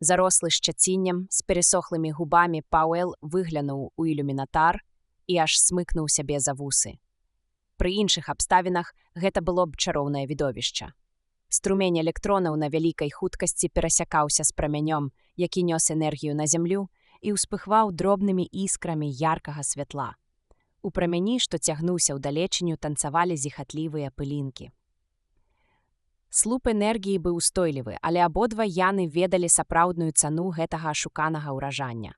Зарослы шчаціннем, з пересохлымі губамі Пауэл выглянуў у ілюмінатар і аж смыкнуў сябе за вусы. Пры іншых абставінах гэта было б чароўнае відовішча. Струмень электронаў на вялікай хуткасці перасякаўся з прамянём, які нёс энергію на зямлю і ўспыхваў дробнымі іскрамі яркага святла. У прамяні, што цягнуўся ўдалечыню, танцавалі зіхатлівыя пылінкі. Слуп энергіі быў устойлівы, але абодва яны ведалі сапраўдную цану гэтага ашуканага ўражання.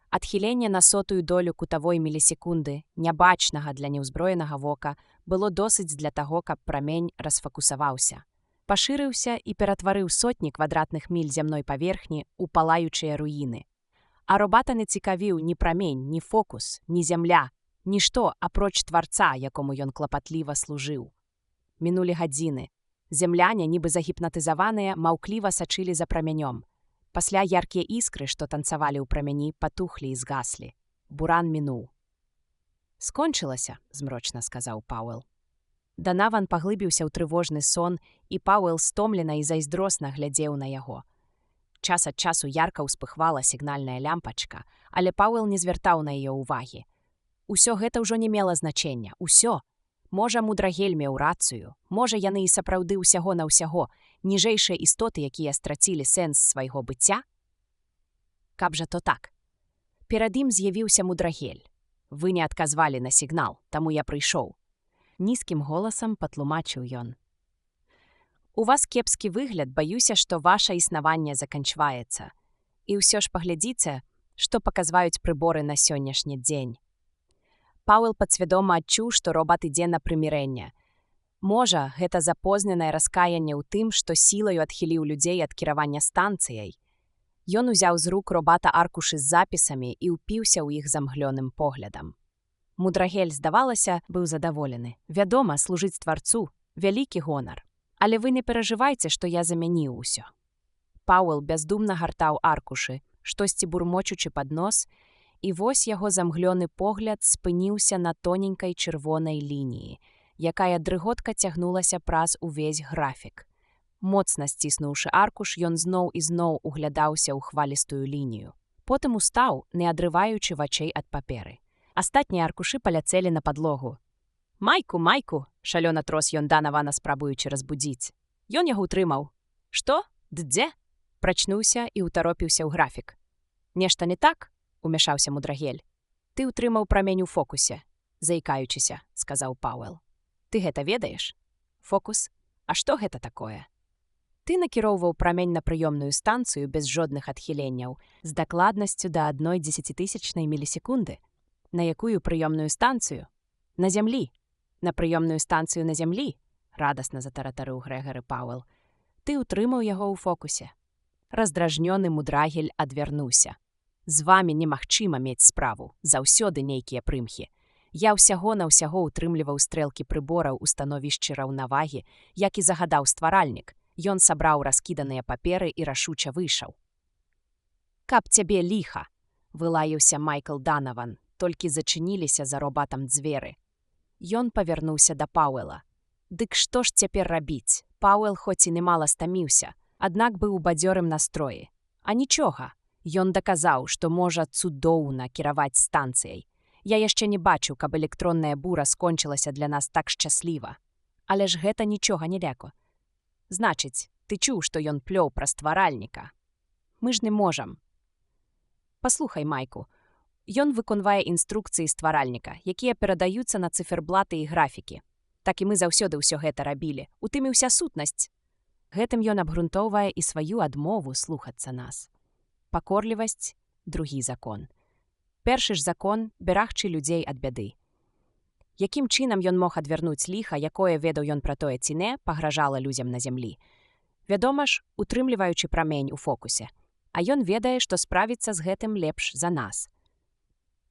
Адхіленне на 100-ю долю кутавой мілісекунды, нябачнага для неўзброенага вока, было досыць для таго, каб прамень расфакусаваўся. Пашырыўся і ператварыў сотні квадратных міль зямной паверхні ў палаючыя руіны. А робата не цікавіў ні прамень, ні фокус, ні зямля, нішто, апроч тварца, якому ён клапатліва служыў. Мінулі гадзіны. Земляне, нібы загіпнатызаваныя, маўкліва сачылі за прамянём. Пасля яркія іскры, што танцавалі ў прамяні, патухлі і згаслі. Буран мінуў. «Скончылася», – змрочна сказаў Пауэл. Данаван паглыбіўся ў трывожны сон, і Пауэл стомлена і зайздросна глядзеў на яго. Час ад часу ярка ўспыхвала сігнальная лямпачка, але Пауэл не звяртаў на яе ўвагі. Усё гэта ўжо не мела значэння. Усё. Можа, Мудрагель меў рацыю, можа, яны і сапраўды ўсяго на ўсяго, ніжэйшыя істоты, якія страцілі сэнс свайго быцця? Каб жа то так. Перад ім з'явіўся Мудрагель. «Вы не адказвалі на сігнал, таму я прыйшоў». Нізкім голасам патлумачыў ён. «У вас кепскі выгляд, баюся, што ваша існаванне заканчваецца. І ўсё ж паглядзіце, што паказваюць прыборы на сённяшні дзень». Пауэл падсвядома адчуў, што робат ідзе на прымірэнне. Можа, гэта запозненае раскаянне ў тым, што сілаю адхіліў людзей ад кіравання станцыяй. Ён узяў з рук робата аркушы з запісамі і ўпіўся ў іх замглёным поглядам. Мудрагель, здавалася, быў задаволены. «Вядома, служыць тварцу – вялікі гонар. Але вы не перажывайце, што я замяніў усё». Пауэл бяздумна гартаў аркушы, штосьці бурмочучы пад нос, і вось яго замглёны погляд спыніўся на тоненькай чырвонай лініі, якая дрыготка цягнулася праз увесь графік. Моцна сціснуўшы аркуш, ён зноў і зноў углядаўся ў хвалістую лінію. Потым устаў, не адрываючы вачэй ад паперы. Астатнія аркушы паляцелі на падлогу. «Майку, Майку!» – шалёна трос ён Данавана, спрабуючы разбудзіць. Ён яго ўтрымаў. «Што? Дзе?» – прачнуўся і ўтаропіўся ў графік. «Нешта не так?» – умяшаўся Мудрагель. «Ты ўтрымаў прамень у фокусе», – заікаючыся, сказаў Пауэл. «Ты гэта ведаеш?» «Фокус? А што гэта такое?» «Ты накіроўваў прамень на прыёмную станцыю без жодных адхіленняў з дакладнасцю да 0,1 мілісекунды. На якую прыёмную станцыю? На зямлі. На прыёмную станцыю на зямлі?» – радасна затаратарыў Грэгары Пауэл. «Ты ўтрымаў яго ў фокусе». Раздражнёны Мудрагель адвярнуўся. «З вамі немагчыма мець справу, заўсёды нейкія прымхі. Я ўсяго на ўсяго ўтрымліваў стрэлкі прыбораў у становішчы раўнавагі, як і загадаў стваральнік. Ён сабраў раскіданыя паперы і рашуча выйшаў». «Каб цябе ліха!» – вылаяўся Майкл Данаван, толькі зачыніліся за робатам дзверы. Ён павярнуўся да Пауэла. «Дык што ж цяпер рабіць?» Пауэл хоць і немала стаміўся, аднак быў у бадзёрым настроі. А нічога, ён даказаў, што можа цудоўна кіраваць станцыяй. Я яшчэ не бачыў, каб электронная бура скончылася для нас так шчасліва. Але ж гэта нічога не ляко. Значыць, ты чуў, што ён плёў пра стваральніка. Мы ж не можам. Паслухай, Майку, ён выконвае інструкцыі стваральніка, якія перадаюцца на цыферблаты і графікі. Так і мы заўсёды ўсё гэта рабілі. У тым і ўся сутнасць. Гэтым ён абгрунтоўвае і сваю адмову слухацца нас. Пакорлівасць – другі закон. Першы ж закон – берагчы людзей ад бяды. Якім чынам ён мог адвярнуць ліха, якое, ведаў ён пра тое ці не, пагражала людзям на зямлі? Вядома ж, утрымліваючы прамень у фокусе. А ён ведае, што справіцца з гэтым лепш за нас.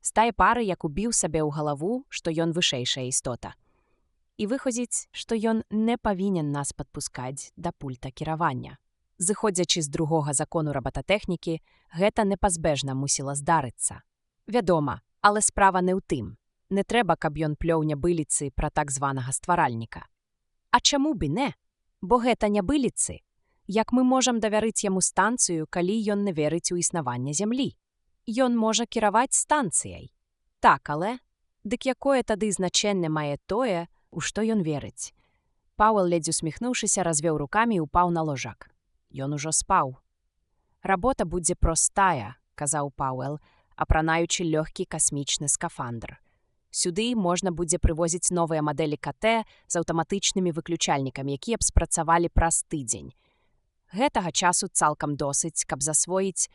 З тае пары, як убіў сабе ў галаву, што ён вышэйшая істота. І выходзіць, што ён не павінен нас падпускаць да пульта кіравання. Зыходзячы з другога закону рабататэхнікі, гэта непазбежна мусіла здарыцца. Вядома, але справа не ў тым. Не трэба, каб ён плёў нябыліцы пра так званага стваральніка. А чаму б і не? Бо гэта нябыліцы. Як мы можам давярыць яму станцыю, калі ён не верыць у існаванне зямлі? Ён можа кіраваць станцыяй. Так, але? Дык якое тады значэнне мае тое, у што ён верыць? Пауэл, ледзь усміхнуўшыся, развёў рукамі і упаў на ложак. Ён ужо спаў. «Работа будзе простая», – казаў Пауэл, апранаючы лёгкі касмічны скафандр. Сюды можна будзе прывозіць новыя мадэлі КТ з аўтаматычнымі выключальнікамі, якія б спрацавалі праз тыдзень. Гэтага часу цалкам досыць, каб засвоіць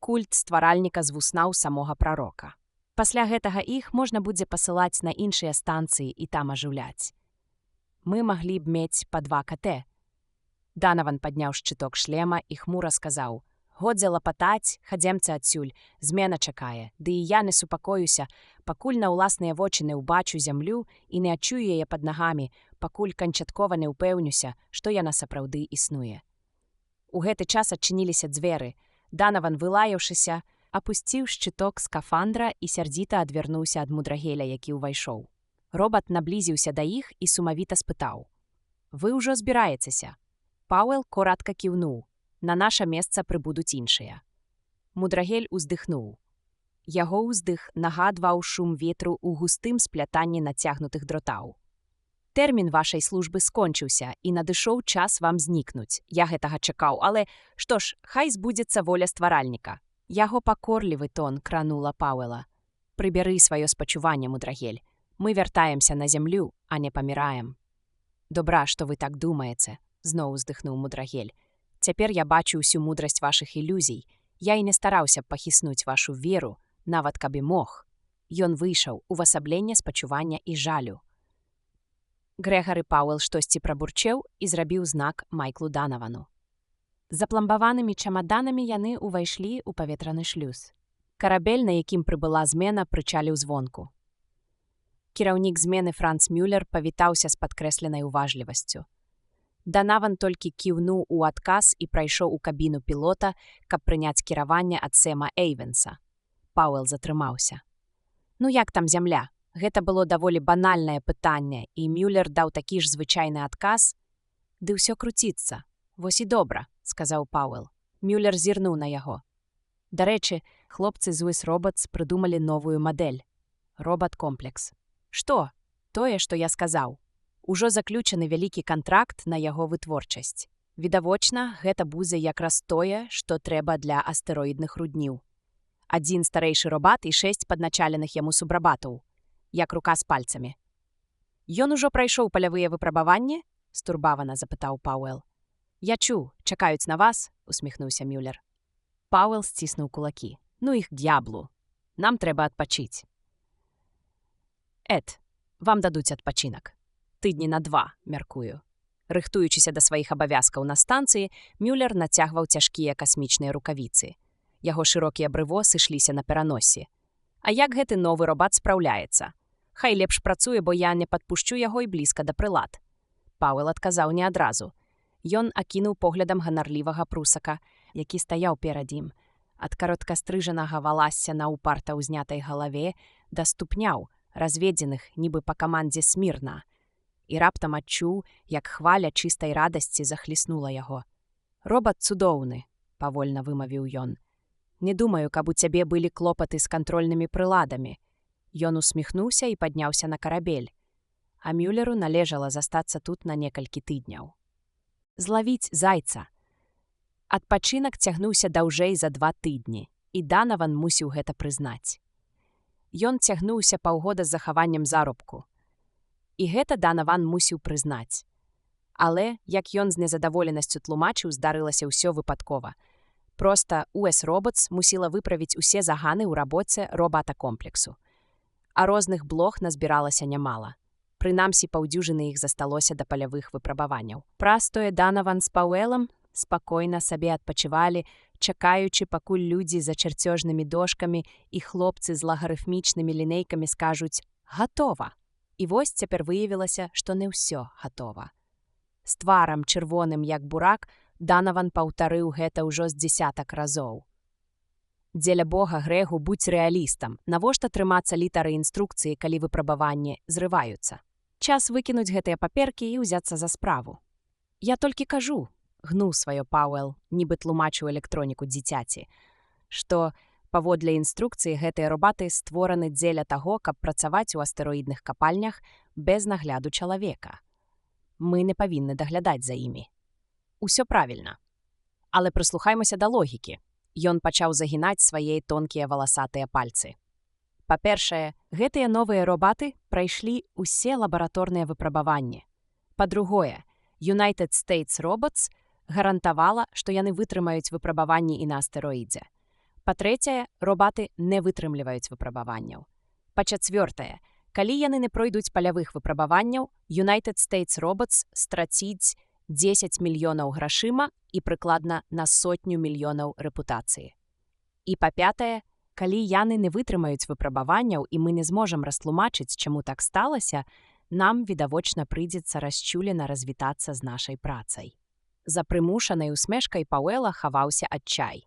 культ стваральніка з вуснаў самога прарока. Пасля гэтага іх можна будзе пасылаць на іншыя станцыі і там ажыўляць. Мы маглі б мець па 2 КТ. Данаван падняў шчыток шлема і хмура сказаў: Годзе лапатаць, хадземце адсюль, змена чакае, ды і я не супакоюся, пакуль на ўласныя вочы не ўбачу зямлю і не адчую яе пад нагамі, пакуль канчаткова не ўпэўнюся, што яна сапраўды існуе. У гэты час адчыніліся дзверы. Данаван, вылаяўшыся, апусціў шчыток скафандра і сярдзіта адвярнуўся ад мудрагеля, які ўвайшоў. Робат наблізіўся да іх і сумавіта спытаў: «Вы ўжо збіраецеся?» Пауэл коратка кіўнуў. «На наша месца прыбудуць іншыя». Мудрагель уздыхнуў. Яго ўздых нагадваў шум ветру ў густым сплятанні нацягнутых дротаў. «Тэрмін вашай службы скончыўся, і надышоў час вам знікнуць. Я гэтага чакаў, але, што ж, хай збудзецца воля стваральніка». Яго пакорлівы тон кранула Пауэла. «Прыбяры сваё спачуванне, мудрагель. Мы вяртаемся на зямлю, а не паміраем». «Добра, што вы так думаеце», — зноў уздыхнуў мудрагель. «Цяпер я бачу ўсю мудрасць вашых ілюзій. Я і не стараўся б пахіснуць вашу веру, нават каб і мог». Ён выйшаў, увасабленне спачування і жалю. Грэгары Пауэл штосьці прабурчэў і зрабіў знак Майклу Данавану. Запламбаванымі чамаданамі яны ўвайшлі ў паветраны шлюз. Карабель, на якім прыбыла змена, прычаліў звонку. Кіраўнік змены Франц Мюллер павітаўся з падкрэсленай уважлівасцю. Данаван толькі кіўнуў у адказ і прайшоў у кабіну пілота, каб прыняць кіраванне ад Сэма Эйвенса. Пауэл затрымаўся. «Ну як там зямля?» Гэта было даволі банальнае пытанне, і Мюллер даў такі ж звычайны адказ. «Ды ўсё круціцца. Вось і добра», — сказаў Пауэл. Мюллер зірнуў на яго. Дарэчы, хлопцы з Уэс Роботс прыдумалі новую мадэль. Робат-комплекс. «Што?» «Тое, што я сказаў. Ужо заключаны вялікі кантракт на яго вытворчасць. Відавочна, гэта будзе якраз тое, што трэба для астэроідных рудніў. 1 старэйшы робат і 6 падначаленых яму субрабатаў. Як рука з пальцамі». «Ён ужо прайшоў палявыя выпрабаванні?» — стурбавана запытаў Пауэл. «Я чуў, чакаюць на вас», — усміхнуўся Мюллер. Пауэл сціснуў кулакі. «Ну іх к д'яблу. Нам трэба адпачыць». «Эд, вам дадуць адпачынак. Тыдні на 2, мяркую». Рыхтуючыся да сваіх абавязкаў на станцыі, Мюллер нацягваў цяжкія касмічныя рукавіцы. Яго шырокія брыво сышліся на пераносе. «А як гэты новы робат спраўляецца? Хай лепш працуе, бо я не падпушчу яго і блізка да прылад». Пауэл адказаў не адразу. Ён акінуў поглядам ганарлівага прусака, які стаяў перад ім. Ад кароткастрыжанага валасся на упарта ўзнятай галаве да ступняў, разведзеных нібы па камандзе смірна. І раптам адчуў, як хваля чыстай радасці захліснула яго. «Робат цудоўны», — павольна вымавіў ён. «Не думаю, каб у цябе былі клопаты з кантрольнымі прыладамі». Ён усміхнуўся і падняўся на карабель. А Мюллеру належала застацца тут на некалькі тыдняў. Злавіць зайца. Адпачынак цягнуўся даўжэй за 2 тыдні, і Данаван мусіў гэта прызнаць. Ён цягнуўся паўгода з захаваннем заробку. І гэта Данаван мусіў прызнаць. Але, як ён з незадаволенасцю тлумачыў, здарылася ўсё выпадкова. Проста Уэс Роботс мусіла выправіць усе заганы ў рабоце робата-комплексу. А розных блох назбіралася нямала. Прынамсі, паўдзюжыны іх засталося да палявых выпрабаванняў. Праз тое Данаван з Пауэлам спакойна сабе адпачывалі, чакаючы, пакуль людзі за чарцёжнымі дошкамі і хлопцы з лагарыфмічнымі лінейкамі скажуць «Гатова!». І вось цяпер выявілася, што не ўсё гатова. З тварам чырвоным, як бурак, Данаван паўтарыў гэта ўжо з 10 разоў. «Дзеля Бога, Грэгу, будзь рэалістам. Навошта трымацца літары інструкцыі, калі выпрабаванні зрываюцца? Час выкінуць гэтыя паперкі і ўзяцца за справу». «Я толькі кажу», — гнуў сваё Пауэл, нібы тлумачыў электроніку дзіцяці, што, паводле інструкцыі, гэтыя робаты створаны дзеля таго, каб працаваць у астэроідных капальнях без нагляду чалавека. Мы не павінны даглядаць за імі. Усё правільна. Але прыслухаймося да логікі. Ён пачаў загінаць свае тонкія валасатыя пальцы. Па-першае, гэтыя новыя робаты прайшлі ўсе лабараторныя выпрабаванні. Па-другое, United States Robots гарантавала, што яны вытрымаюць выпрабаванні і на астэроідзе. Па-трэцяе, робаты не вытрымліваюць выпрабаванняў. Па-чацвёртае, калі яны не пройдуць палявых выпрабаванняў, United States Robots страціць 10 мільёнаў грашыма і прыкладна на 100 мільёнаў рэпутацыі. І па-пятае, калі яны не вытрымаюць выпрабаванняў і мы не зможам растлумачыць, чаму так сталася, нам, відавочна, прыйдзецца расчулена развітацца з нашай працай. За прымушанай усмешкай Пауэла хаваўся адчай.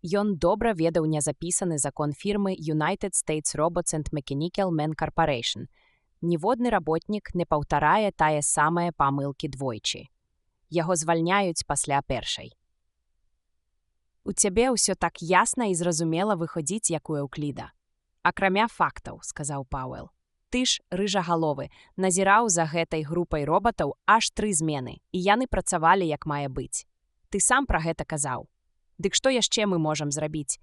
Ён добра ведаў незапісаны закон фірмы United States Robots and Mechanical Men Corporation. Ніводны работнік не паўтарае тае самае памылкі двойчы. Яго звальняюць пасля першай. У цябе ўсё так ясна і зразумела выходзіць, як у Эўкліда. Акрамя фактаў, сказаў Пауэл. Ты ж, рыжагаловы, назіраў за гэтай групай робатаў аж 3 змены, і яны працавалі як мае быць. Ты сам пра гэта казаў. Дык што яшчэ мы можам зрабіць?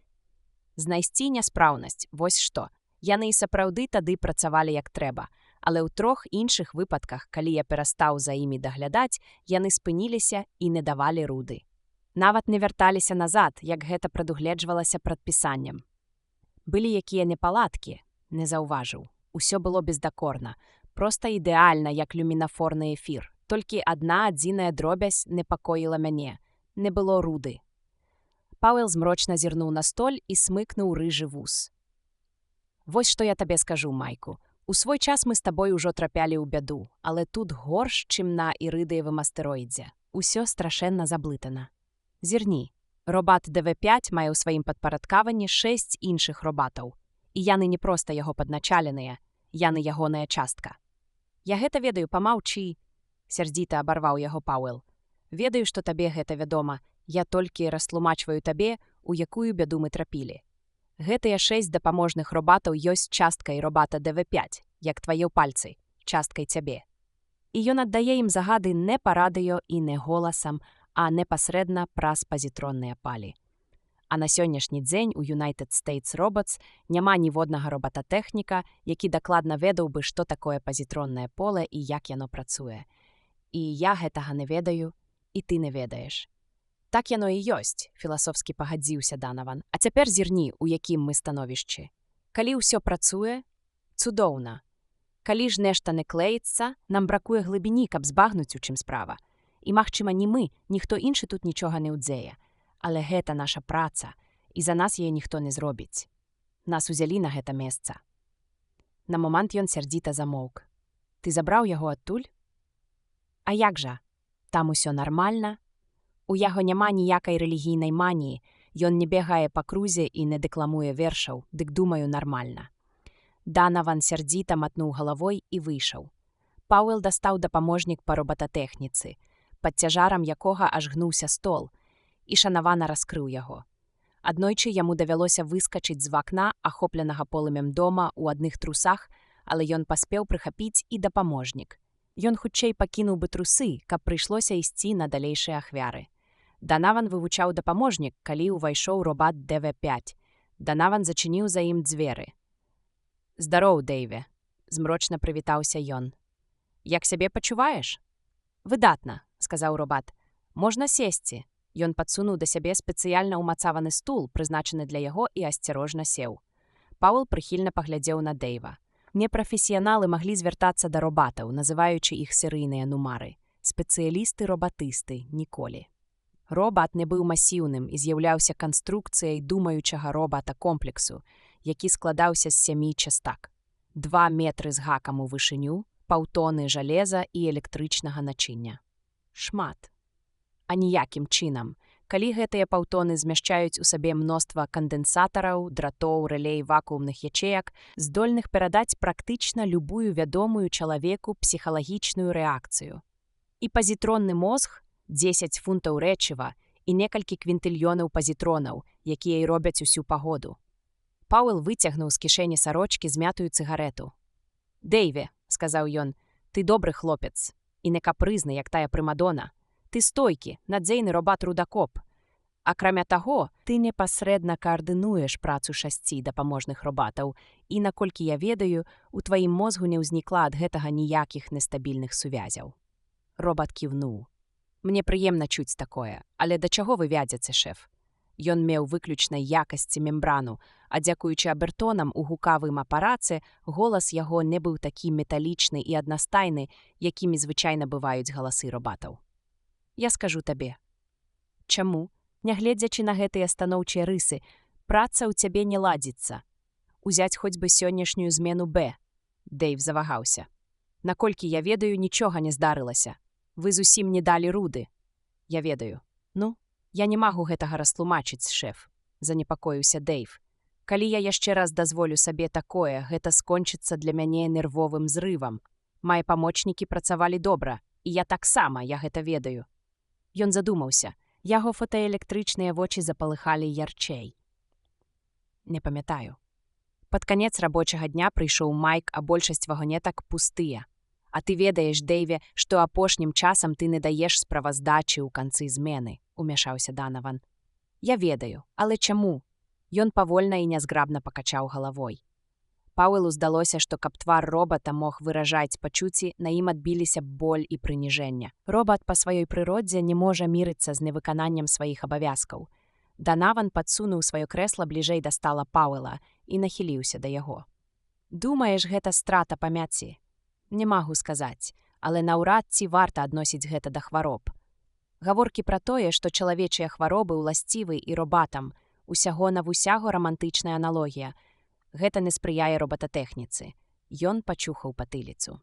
Знайсці няспраўнасць, вось што. Яны і сапраўды тады працавалі як трэба, але ў 3 іншых выпадках, калі я перастаў за імі даглядаць, яны спыніліся і не давалі руды. Нават не вярталіся назад, як гэта прадугледжвалася прадпісаннем. Былі якія непаладкі, не заўважыў. Усё было бездакорна, проста ідэальна, як люмінафорны эфір. Толькі адна адзіная дробязь непакоіла мяне. Не было руды. Пауэл змрочна зірнуў на столь і смыкнуў рыжы вус. Вось што я табе скажу, Майку. У свой час мы з табой ужо траплялі ў бяду, але тут горш, чым на ірыдыевым астэроідзе. Усё страшэнна заблытана. Зірні. Робат ДВ-5 мае ў сваім падпарадкаванні 6 іншых робатаў. І яны не проста яго падначаленыя, яны ягоная частка. Я гэта ведаю, памаўчы, сярдзіта абарваў яго Пауэл. Ведаю, што табе гэта вядома, я толькі растлумачваю табе, у якую бяду мы трапілі. Гэтыя 6 дапаможных робатаў ёсць часткай робата ДВ-5, як твае пальцы, часткай цябе. І ён аддае ім загады не па радыё і не голасам, а непасрэдна праз пазітронныя палі. А на сённяшні дзень у United States Robots няма ніводнага робататэхніка, які дакладна ведаў бы, што такое пазітроннае поле і як яно працуе. І я гэтага не ведаю, і ты не ведаеш. Так яно і ёсць, філасофскі пагадзіўся Данаван. А цяпер зірні, у якім мы становішчы. Калі ўсё працуе, цудоўна. Калі ж нешта не клеіцца, нам бракуе глыбіні, каб збагнуць, у чым справа. І, магчыма, ні мы, ніхто іншы тут нічога не ўдзее. Але гэта наша праца, і за нас яе ніхто не зробіць. Нас узялі на гэта месца. На момант ён сярдзіта замоўк. Ты забраў яго адтуль? А як жа? Там усё нармальна? У яго няма ніякай рэлігійнай маніі, ён не бегае па крузе і не дэкламуе вершаў, дык думаю, нармальна. Данаван сярдзіта матнуў галавой і выйшаў. Пауэл дастаў дапаможнік па робататэхніцы, пад цяжарам якога аж гнуўся стол, і шанавана раскрыў яго. Аднойчы яму давялося выскачыць з вакна, ахопленага полымем дома, у адных трусах, але ён паспеў прыхапіць і дапаможнік. Ён хутчэй пакінуў бы трусы, каб прыйшлося ісці на далейшыя ахвяры. Данаван вывучаў дапаможнік, калі ўвайшоў робат ДВ-5. Данаван зачыніў за ім дзверы. «Здароў, Дэйве», — змрочна прывітаўся ён. «Як сябе пачуваеш?» «Выдатна», — сказаў робат. «Можна сесці». Ён падсунуў да сябе спецыяльна ўмацаваны стул, прызначаны для яго, і асцярожна сеў. Пауэл прыхільна паглядзеў на Дэйва. Непрафесіяналы маглі звяртацца да робатаў, называючы іх серыйныя нумары. Спецыялісты-робатысты ніколі. Робат не быў масіўным і з'яўляўся канструкцыяй думаючага робата-комплексу, які складаўся з 7 частак. 2 метры з гакам у вышыню, паўтоны жалеза і электрычнага начыння. Шмат. А ніякім чынам. Калі гэтыя паўтоны змяшчаюць у сабе мноства кандэнсатараў, дратоў, рэлей вакуумных ячеек, здольных перадаць практычна любую вядомую чалавеку псіхалагічную рэакцыю. І пазітронны мозг, 10 фунтаў рэчыва і некалькі квінтыльёнаў пазітронаў, якія і робяць усю пагоду. Пауэл выцягнуў з кішэні сарочкі змятую цыгарэту. «Дэйве», — сказаў ён, — «ты добры хлопец і не капрызны, як тая прымадона. Ты стойкі, надзейны робат-рудакоп. Акрамя таго, ты непасрэдна каардынуеш працу 6 дапаможных робатаў, і, наколькі я ведаю, у тваім мозгу не ўзнікла ад гэтага ніякіх нестабільных сувязяў». Робат кіўнуў. «Мне прыемна чуць такое, але да чаго вы вядзяце, шэф?» Ён меў выключнай якасці мембрану, а дзякуючы абертонам у гукавым апараце голас яго не быў такі металічны і аднастайны, якімі звычайна бываюць галасы робатаў. Я скажу табе. Чаму, нягледзячы на гэтыя станоўчыя рысы, праца ў цябе не ладзіцца? Узяць хоць бы сённяшнюю змену Б. Дэйв завагаўся. Наколькі я ведаю, нічога не здарылася. Вы зусім не далі руды. Я ведаю. Ну, я не магу гэтага растлумачыць, шэф, занепакоіўся Дэйв. Калі я яшчэ раз дазволю сабе такое, гэта скончыцца для мяне нервовым зрывам. Мае памочнікі працавалі добра, і я таксама, я гэта ведаю. Ён задумаўся. Яго фотаэлектрычныя вочы запалыхалі ярчэй. Не памятаю. Пад канец рабочага дня прыйшоў Майк, а большасць вагонетак пустыя. А ты ведаеш, Дэйве, што апошнім часам ты не даеш справаздачы ў канцы змены, умяшаўся Данаван. Я ведаю, але чаму? Ён павольна і нязграбна пакачаў галавой. Пауэлу здалося, што каб твар робата мог выражаць пачуцці, на ім адбіліся б боль і прыніжэнне. Робат па сваёй прыродзе не можа мірыцца з невыкананнем сваіх абавязкаў. Данаван падсунуў сваё крэсла бліжэй да стала Пауэла і нахіліўся да яго. Думаеш, гэта страта памяці? Не магу сказаць, але наўрад ці варта адносіць гэта да хвароб. Гаворкі пра тое, што чалавечыя хваробы ўласцівы і робатам, усяго-навусяго рамантычная аналогія. Гэта не спрыяе робататэхніцы. Ён пачухаў патыліцу.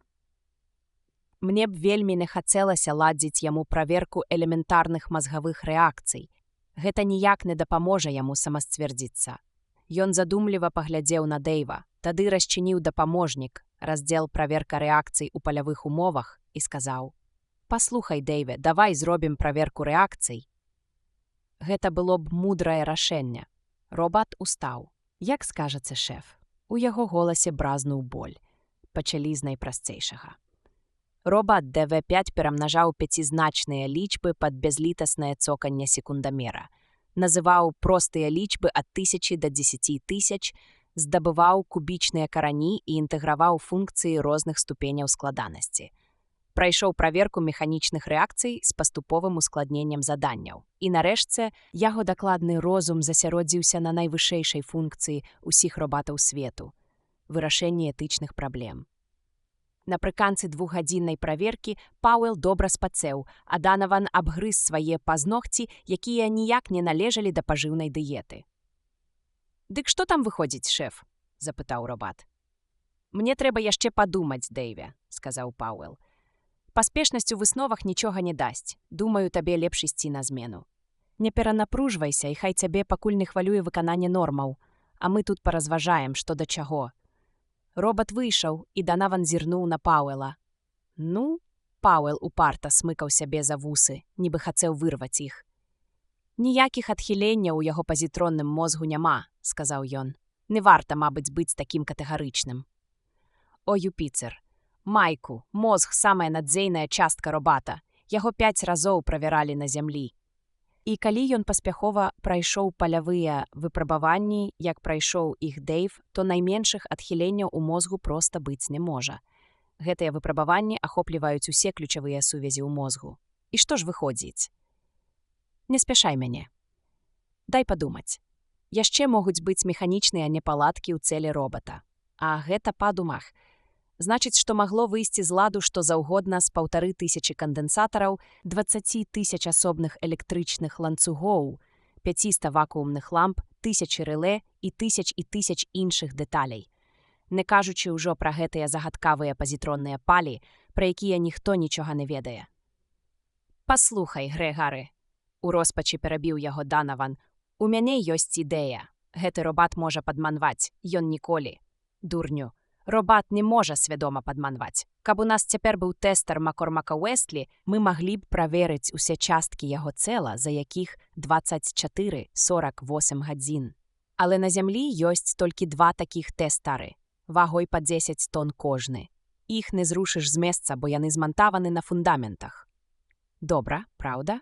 Мне б вельмі не хацелася ладзіць яму праверку элементарных мазгавых рэакцый. Гэта ніяк не дапаможа яму самасцвердзіцца. Ён задумліва паглядзеў на Дэйва, тады расчыніў дапаможнік, раздзел праверка рэакцый у палявых умовах, і сказаў: «Паслухай, Дэйве, давай зробім праверку рэакцый». Гэта было б мудрае рашэнне. Робат устаў. Як скажаце, шэф? У яго голасе бразнуў боль. Пачалі з найпрасцейшага. Робат ДВ-5 перамнажаў пяцізначныя лічбы пад бязлітаснае цоканне секундамера. Называў простыя лічбы ад 1000 да 10 000, здабываў кубічныя карані і інтэграваў функцыі розных ступеняў складанасці. Прайшоў праверку механічных рэакцый з паступовым ускладненнем заданняў. І нарэшце, яго дакладны розум засяродзіўся на найвышэйшай функцыі ўсіх робатаў свету – вырашэнні этычных праблем. Напрыканцы двухгадзіннай праверкі Пауэл добра спацеў, а Данаван абгрыз свае пазногці, якія ніяк не належалі да пажыўнай дыеты. «Дык што там выходзіць, шэф?» – запытаў робат. «Мне трэба яшчэ падумаць, Дэйве», – сказаў Пауэл. «Паспешнасць у высновах нічога не дасць. Думаю, табе лепш ісці на змену. Не перанапружвайся, і хай цябе пакуль не хвалюе выкананне нормаў, а мы тут паразважаем, што да чаго». Робат выйшаў, і Данаван зірнуў на Пауэла. «Ну?» – Пауэл упарта смыкаў сябе за вусы, нібы хацеў вырваць іх. «Ніякіх адхіленняў у яго пазітронным мозгу няма», – сказаў ён. «Не варта, мабыць, быць такім катэгарычным». «О, Юпіцер! Майку, мозг – самая надзейная частка робата. Яго 5 разоў правяралі на зямлі». І калі ён паспяхова прайшоў палявыя выпрабаванні, як прайшоў іх Дэйв, то найменшых адхіленняў у мозгу проста быць не можа. Гэтыя выпрабаванні ахопліваюць усе ключавыя сувязі ў мозгу. І што ж выходзіць? Не спяшай мяне. Дай падумаць. Яшчэ могуць быць механічныя непаладкі ў цэле робата. А гэта падумах. Значыць, што магло выйсці з ладу што заўгодна з 1500 кандэнсатараў, 20 000 асобных электрычных ланцугоў, 500 вакуумных ламп, 1000 рэле і 1000 іншых дэталей. Не кажучы ўжо пра гэтыя загадкавыя пазітронныя палі, пра якія ніхто нічога не ведае. «Паслухай, Грэгары», – у роспачы перабіў яго Данаван, «у мяне ёсць ідэя. Гэты робат можа падманваць, ён ніколі. Дурню. Робат не можа свядома падманваць. Каб у нас цяпер быў тэстар Маккормака Уэстлі, мы маглі б праверыць усе часткі яго цела, за якіх 24-48 гадзін. Але на зямлі ёсць толькі 2 такіх тэстары, вагой па 10 тонн кожны. Іх не зрушыш з месца, бо яны змантаваны на фундаментах. Добра, праўда?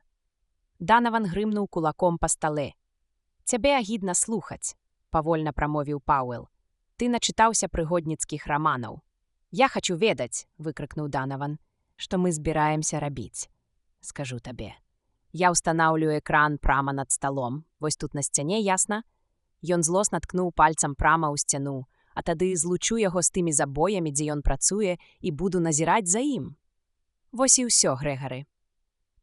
Данаван грымнуў кулаком па стале. «Цябе агідна слухаць», – павольна прамовіў Пауэл. «Ты начытаўся прыгодніцкіх раманаў». «Я хачу ведаць», – выкрыкнуў Данаван, – «што мы збіраемся рабіць. Скажу табе. Я ўстанаўлю экран прама над сталом. Вось тут на сцяне, ясна?» Ён злосна ткнуў пальцам прама ў сцяну, а тады злучу яго з тымі забоямі, дзе ён працуе, і буду назіраць за ім. Вось і ўсё, Грэгары».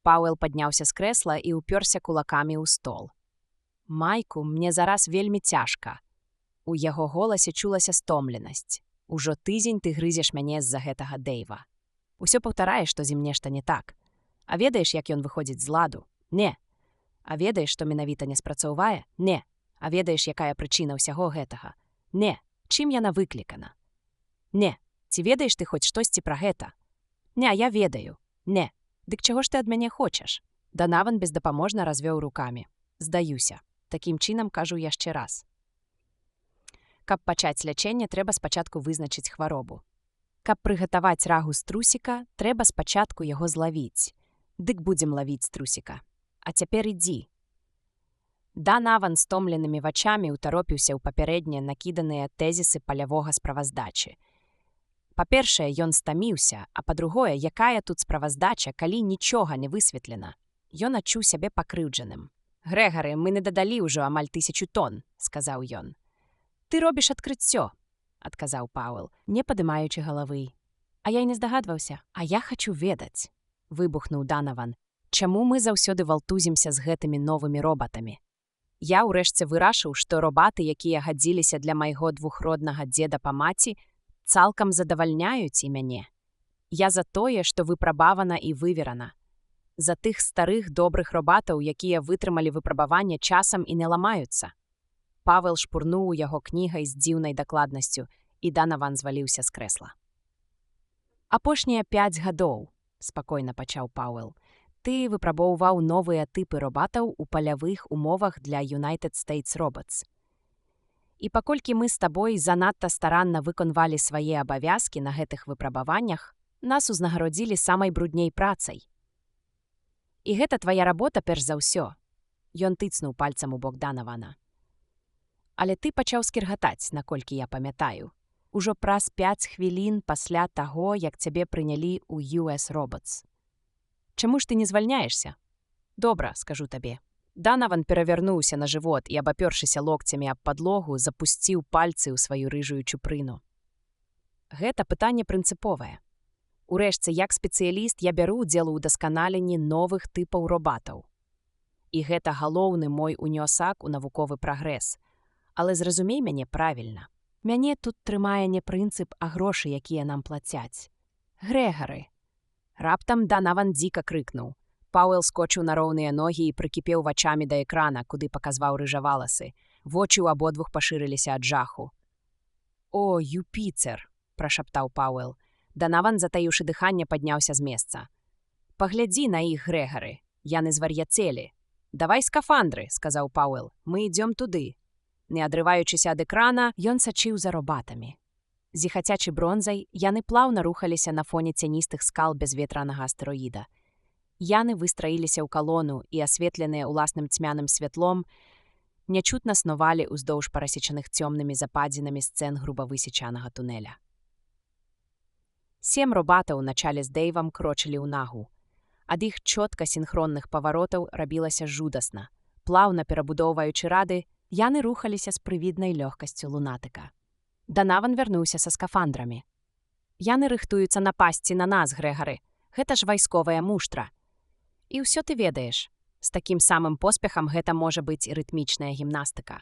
Пауэл падняўся з крэсла і ўпёрся кулакамі ў стол. «Майку, мне зараз вельмі цяжка». У яго голасе чулася стомленасць. «Ужо тыдзень ты грызеш мяне з-за гэтага Дэйва. Усё паўтараеш, што з ім нешта не так. А ведаеш, як ён выходзіць з ладу? Не. А ведаеш, што менавіта не спрацоўвае? Не. А ведаеш, якая прычына ўсяго гэтага? Не. Чым яна выклікана? Не. Ці ведаеш ты хоць штосьці пра гэта? Не, я ведаю. Не. Дык чаго ж ты ад мяне хочаш?» Данаван бездапаможна развёў рукамі. «Здаюся. Такім чынам кажу яшчэ раз. Каб пачаць лячэнне, трэба спачатку вызначыць хваробу. Каб прыгатаваць рагу з трусіка, трэба спачатку яго злавіць. Дык будзем лавіць трусіка. А цяпер ідзі». Данаван стомленымі вачамі ўтаропіўся ў папярэднія накіданыя тэзісы палявога справаздачы. Па-першае, ён стаміўся, а па-другое, якая тут справаздача, калі нічога не высветлена. Ён адчуў сябе пакрыўджаным. «Грэгары, мы не дадалі ўжо амаль 1000 тонн», — сказаў ён. «Ты робіш адкрыццё», — адказаў Пауэл, не падымаючы галавы. «А я і не здагадваўся. А я хачу ведаць», — выбухнуў Данаван. «Чаму мы заўсёды валтузімся з гэтымі новымі робатамі? Я ўрэшце вырашыў, што робаты, якія гадзіліся для майго двухроднага дзеда па маці, цалкам задавальняюць і мяне. Я за тое, што выпрабавана і выверана. За тых старых добрых робатаў, якія вытрымалі выпрабаванне часам і не ламаюцца». Павел шпурнуў у яго кнігай з дзіўнай дакладнасцю, і Данаван зваліўся з крэсла. «Апошнія 5 гадоў», — спакойна пачаў Пауэл, «ты выпрабоўваў новыя тыпы робатаў у палявых умовах для United States Robots. І паколькі мы з табой занадта старанна выконвалі свае абавязкі на гэтых выпрабаваннях, нас узнагародзілі самай брудней працай. І гэта твая работа перш за ўсё». Ён тыцнуў пальцам у бок Данавана. «Але ты пачаў скіргатаць, наколькі я памятаю. Ужо праз 5 хвілін пасля таго, як цябе прынялі ў US Robots. Чаму ж ты не звальняешся?» «Добра, скажу табе». Данаван перавярнуўся на жывот і, абапёршыся локцямі аб падлогу, запусціў пальцы ў сваю рыжую чупрыну. «Гэта пытанне прынцыповае. Урэшце, як спецыяліст я бяру ўдзел у ўдасканаленні новых тыпаў робатаў. І гэта галоўны мой унёсак у навуковы прагрэс. Але зразумей мяне правільна. Мяне тут трымае не прынцып, а грошы, якія нам плацяць. Грэгары!» Раптам Данаван дзіка крыкнуў. Пауэл скочыў на роўныя ногі і прыкіпеў вачамі да экрана, куды паказваў рыжаваласы. Вочы ў абодвух пашырыліся ад жаху. «О, Юпіцер!» – прашаптаў Пауэл. Данаван, затаіўшы дыханне, падняўся з месца. «Паглядзі на іх, Грэгары. Яны звар'яцелі. Давай скафандры», – сказаў Пауэл. «Мы ідзём туды». Не адрываючыся ад экрана, ён сачыў за робатамі. Зіхацячы бронзай, яны плаўна рухаліся на фоне цяністых скал бязветранага астэроіда. Яны выстраіліся ў калону і, асветленыя ўласным цьмяным святлом, нячутна снувалі ўздоўж парасечаных цёмнымі западзінамі сцэн груба высечанага тунэля. 7 робатаў на чале з Дэйвам крочылі ў нагу. Ад іх чётка сінхронных паваротаў рабілася жудасна. Плаўна перабудоўваючы рады, яны рухаліся з прывіднай лёгкасцю лунатыка. Данаван вярнуўся са скафандрамі. «Яны рыхтуюцца напасці на нас, Грэгары. Гэта ж вайсковая муштра. І ўсё ты ведаеш. З такім самым поспехам гэта можа быць і рытмічная гімнастыка.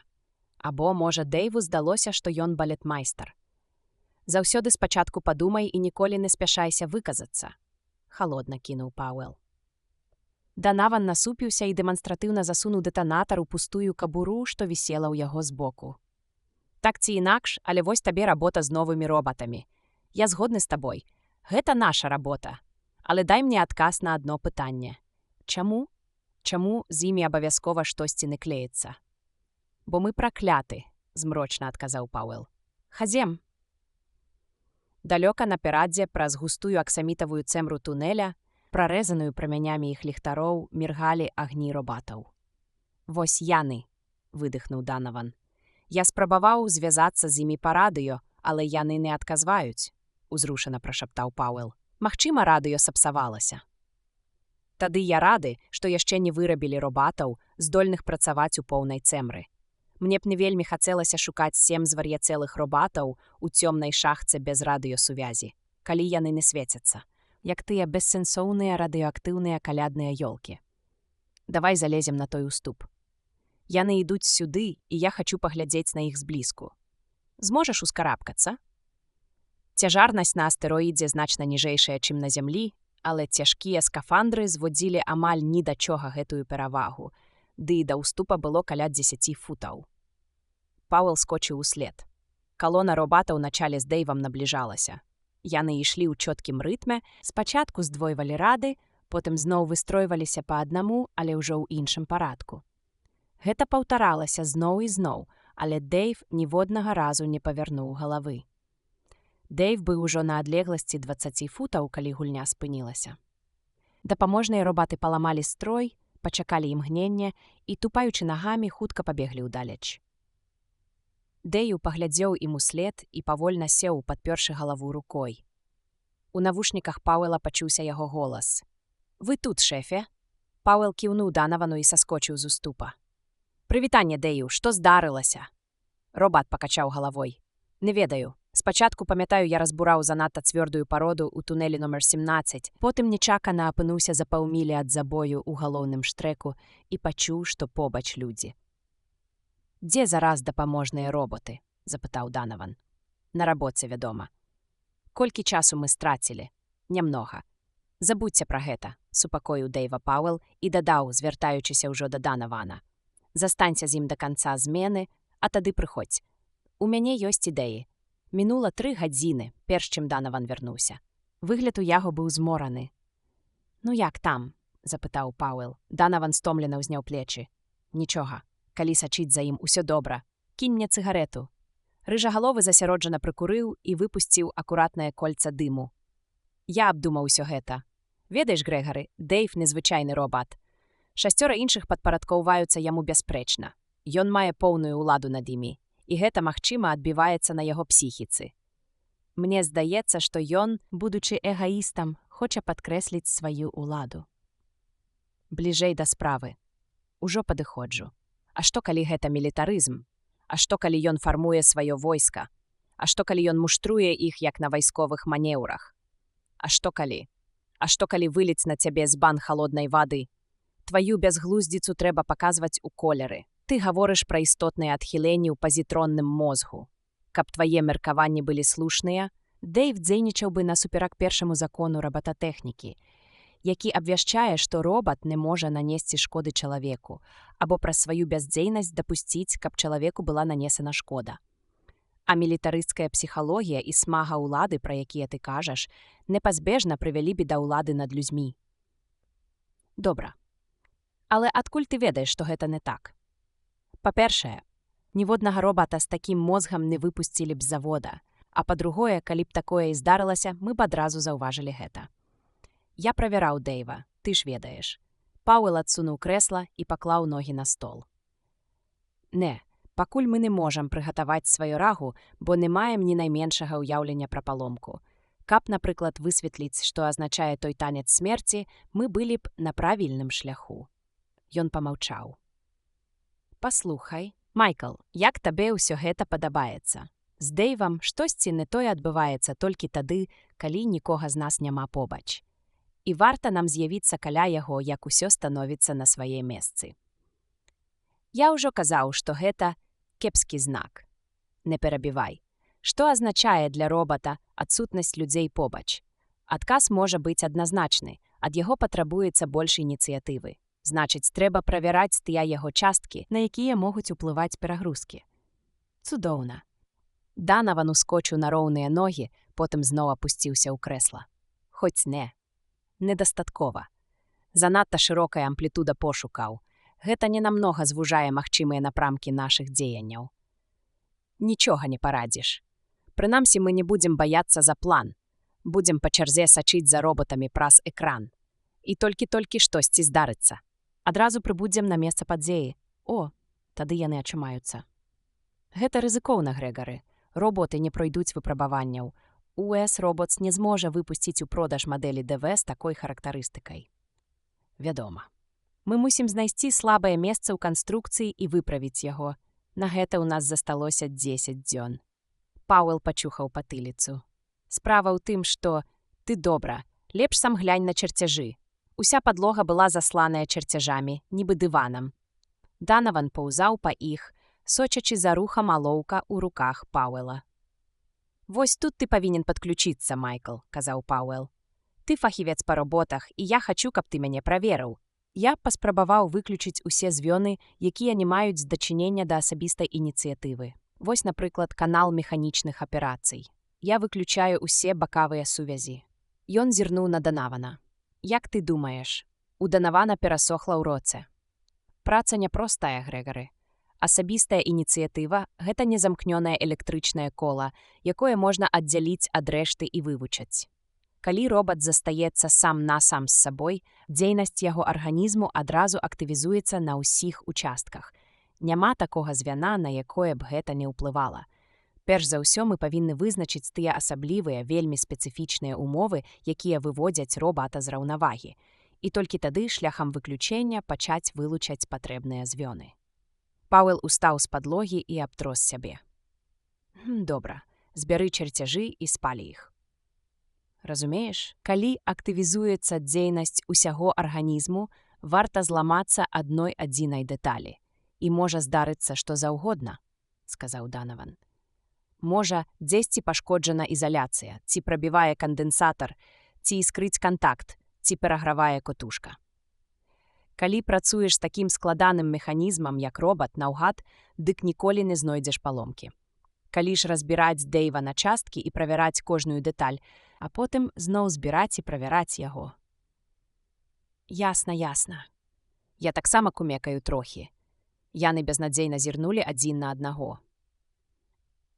Або, можа, Дэйву здалося, што ён балетмайстар. Заўсёды спачатку падумай і ніколі не спяшайся выказацца», – халодна кінуў Пауэл. Данаван насупіўся і дэманстратыўна засунуў дэтанатар у пустую кабуру, што вісела ў яго збоку. «Так ці інакш, але вось табе работа з новымі робатамі. Я згодны з табой. Гэта наша работа. Але дай мне адказ на адно пытанне. Чаму? Чаму з імі абавязкова штосьці не клеіцца?» «Бо мы пракляты», – змрочна адказаў Пауэл. «Хадзем». Далёка наперадзе, праз густую аксамітавую цэмру тунэля, прарэзаную прамянямі іх ліхтароў, міргалі агні робатаў. «Вось яны», – выдыхнуў Данаван. «Я спрабаваў звязацца з імі па радыё, але яны не адказваюць», – узрушана прашаптаў Пауэл. «Магчыма, радыё сапсавалася». «Тады я рады, што яшчэ не вырабілі робатаў, здольных працаваць у поўнай цэмры. Мне б не вельмі хацелася шукаць 7 звар'яцелых робатаў у цёмнай шахце без радыёсувязі, калі яны не свецяцца. як тыя бессэнсоўныя радыеактыўныя калядныя ёлкі. Давай залезем на той уступ. Яны ідуць сюды, і я хачу паглядзець на іх зблізку. Зможаш ускарабкацца? Цяжарнасць на астэроідзе значна ніжэйшая, чым на зямлі, але цяжкія скафандры зводзілі амаль ні да чога гэтую перавагу, ды і да ўступа было каля 10 футаў. Пауэл скочыў услед. Калона робатаў начале з Дэйвам набліжалася. Яны ішлі ў чоткім рытме, спачатку здвойвалі рады, потым зноў выстройваліся па аднаму, але ўжо ў іншым парадку. Гэта паўтаралася зноў і зноў, але Дэйв ніводнага разу не павярнуў галавы. Дэйв быў ужо на адлегласці 20 футаў, калі гульня спынілася. Дапаможныя робаты паламалі строй, пачакалі імгненне і, тупаючы нагамі, хутка пабеглі ўдаляч. Дэйв паглядзеў ім услед і павольна сеў, падпёршы галаву рукой. У навушніках Пауэла пачуўся яго голас. «Вы тут, шэфе?» Пауэл кіўнуў Данавану і саскочыў з уступа. «Прывітанне, Дэйв, што здарылася?» Робат пакачаў галавой. «Не ведаю. Спачатку, памятаю, я разбураў занадта цвёрдую пароду ў тунэлі номер 17, потым нечакана апынуўся за паўмілі ад забою ў галоўным штрэку і пачуў, што побач людзі». «Дзе зараз дапаможныя роботы?» – запытаў Данаван. «На рабоце, вядома. Колькі часу мы страцілі? Нямнога. Забудзьце пра гэта», – супакоіў Дэйва Пауэл і дадаў, звяртаючыся ўжо да Данавана. «Застанься з ім да канца змены, а тады прыходзь. У мяне ёсць ідэі». Мінула 3 гадзіны, перш чым Данаван вярнуўся. Выгляд у яго быў змораны. «Ну як там?» – запытаў Пауэл. Данаван стомлена ўзняў плечы. «Нічога. Калі сачыць за ім, усё добра. Кінь мне цыгарету». Рыжагаловы засяроджана прыкурыў і выпусціў акуратнае кольца дыму. «Я абдумаў усё гэта. Ведаеш, Грэгары, Дэйв незвычайны робат. 6 іншых падпарадкоўваюцца яму бясспрэчна. Ён мае поўную ўладу над імі. І гэта, магчыма, адбіваецца на яго псіхіцы. Мне здаецца, што ён, будучы эгаістам, хоча падкрэсліць сваю ўладу. Бліжэй да справы. Ужо падыходжу. А што, калі гэта мілітарызм? А што, калі ён фармуе сваё войска? А што, калі ён муштруе іх, як на вайсковых манеўрах? А што, калі? А што, калі выліць на цябе збан халоднай вады? Тваю бязглуздзіцу трэба паказваць у колеры. Ты гаворыш пра істотныя адхіленні ў пазітронным мозгу. Каб твае меркаванні былі слушныя, Дэйв дзейнічаў бы насуперак першаму закону рабататэхнікі, які абвяшчае, што робат не можа нанесці шкоды чалавеку, або праз сваю бяздзейнасць дапусціць, каб чалавеку была нанесена шкода. А мілітарысцкая псіхалогія і смага ўлады, пра якія ты кажаш, непазбежна прывялі б да ўлады над людзьмі. Добра. Але адкуль ты ведаеш, што гэта не так? Па-першае, ніводнага робата з такім мозгам не выпусцілі б з завода, а па-другое, калі б такое і здарылася, мы б адразу заўважылі гэта. Я правяраў Дэйва, ты ж ведаеш. Пауэл адсунуў крэсла і паклаў ногі на стол. Не, пакуль мы не можам прыгатаваць сваю рагу, бо не маем ні найменшага ўяўлення пра паломку. Каб, напрыклад, высветліць, што азначае той танец смерці, мы былі б на правільным шляху. Ён памаўчаў. «Паслухай, Майкл, як табе ўсё гэта падабаецца? З Дэйвам штосьці не тое адбываецца толькі тады, калі нікога з нас няма побач. І варта нам з'явіцца каля яго, як усё становіцца на свае месцы. Я ўжо казаў, што гэта кепскі знак. Не перабівай. Што азначае для робата адсутнасць людзей побач? Адказ можа быць адназначны, ад яго патрабуецца больш ініцыятывы. Значыць, трэба правяраць тыя яго часткі, на якія могуць уплываць перагрузкі. Цудоўна. Данаван ускочыў на роўныя ногі, потым зноў апусціўся ў крэсла. Хоць не. Недастаткова. Занадта шырокая амплітуда пошукаў. Гэта ненамнога звужае магчымыя напрамкі нашых дзеянняў. Нічога не парадзіш. Прынамсі, мы не будзем баяцца за план. Будзем па чарзе сачыць за роботамі праз экран. І толькі штосьці здарыцца. Адразу прыбудзем на месца падзеі. О, тады яны ачымаюцца. Гэта рызыкоўна, Грэгары. Роботы не пройдуць выпрабаванняў. US Robots не зможа выпусціць у продаж мадэлі ДВ з такой характарыстыкай. Вядома. Мы мусім знайсці слабае месца ў канструкцыі і выправіць яго. На гэта ў нас засталося 10 дзён. Пауэл пачухаў патыліцу. Справа ў тым, што ты добра, Лепш сам глянь на чарцяжы. Уся падлога была засланая чарцяжамі, нібы дыванам. Данаван паўзаў па іх, сочачы за рухам алоўка ў руках Пауэла. «Вось тут ты павінен падключыцца, Майкл», – казаў Пауэл. «Ты фахівец па роботах, і я хачу, каб ты мяне праверыў». Я паспрабаваў выключыць усе звёны, якія не маюць дачынення да асабістай ініцыятывы. Вось, напрыклад, канал механічных аперацый. Я выключаю усе бакавыя сувязі. Ён зірнуў на Данавана. «Як ты думаеш?» У Данавана перасохла ў роце. «Праца няпростая, Грэгары. Асабістая ініцыятыва – гэта незамкнёнае электрычнае кола, якое можна аддзяліць ад рэшты і вывучаць. Калі робат застаецца сам-насам з сабой, дзейнасць яго арганізму адразу актывізуецца на ўсіх участках. Няма такога звяна, на якое б гэта не ўплывала. Перш за ўсё мы павінны вызначыць тыя асаблівыя, вельмі спецыфічныя ўмовы, якія выводзяць робата з раўнавагі. І толькі тады шляхам выключэння пачаць вылучаць патрэбныя звёны». Пауэл устаў з падлогі і абтрос сябе. «Добра, збяры чарцяжы і спалі іх. Разумееш, калі актывізуецца дзейнасць усяго арганізму, варта зламацца адной адзінай дэталі. І можа здарыцца што заўгодна», – сказаў Данаван. «Можа, дзесьці пашкоджана ізаляцыя, ці прабівае кандэнсатар, ці іскрыць кантакт, ці перагравае котушка. Калі працуеш з такім складаным механізмам, як робат, наўгад, дык ніколі не знойдзеш паломкі. Калі ж разбіраць Дэйва на часткі і правяраць кожную дэталь, а потым зноў збіраць і правяраць яго». «Ясна, ясна. Я таксама кумекаю трохі». Яны безнадзейна зірнулі адзін на аднаго.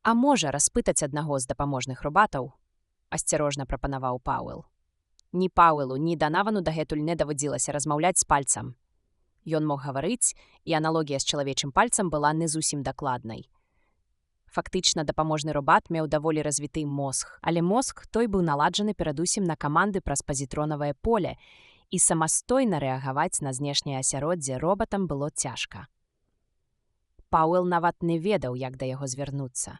«А можа, распытаць аднаго з дапаможных робатаў?» – асцярожна прапанаваў Пауэл. Ні Пауэлу, ні Данавану дагэтуль не даводзілася размаўляць з пальцам. Ён мог гаварыць, і аналогія з чалавечым пальцам была не зусім дакладнай. Фактычна, дапаможны робат меў даволі развіты мозг, але мозг той быў наладжаны перадусім на каманды праз пазітронавае поле, і самастойна рэагаваць на знешняе асяроддзе робатам было цяжка. Пауэл нават не ведаў, як да яго звярнуцца.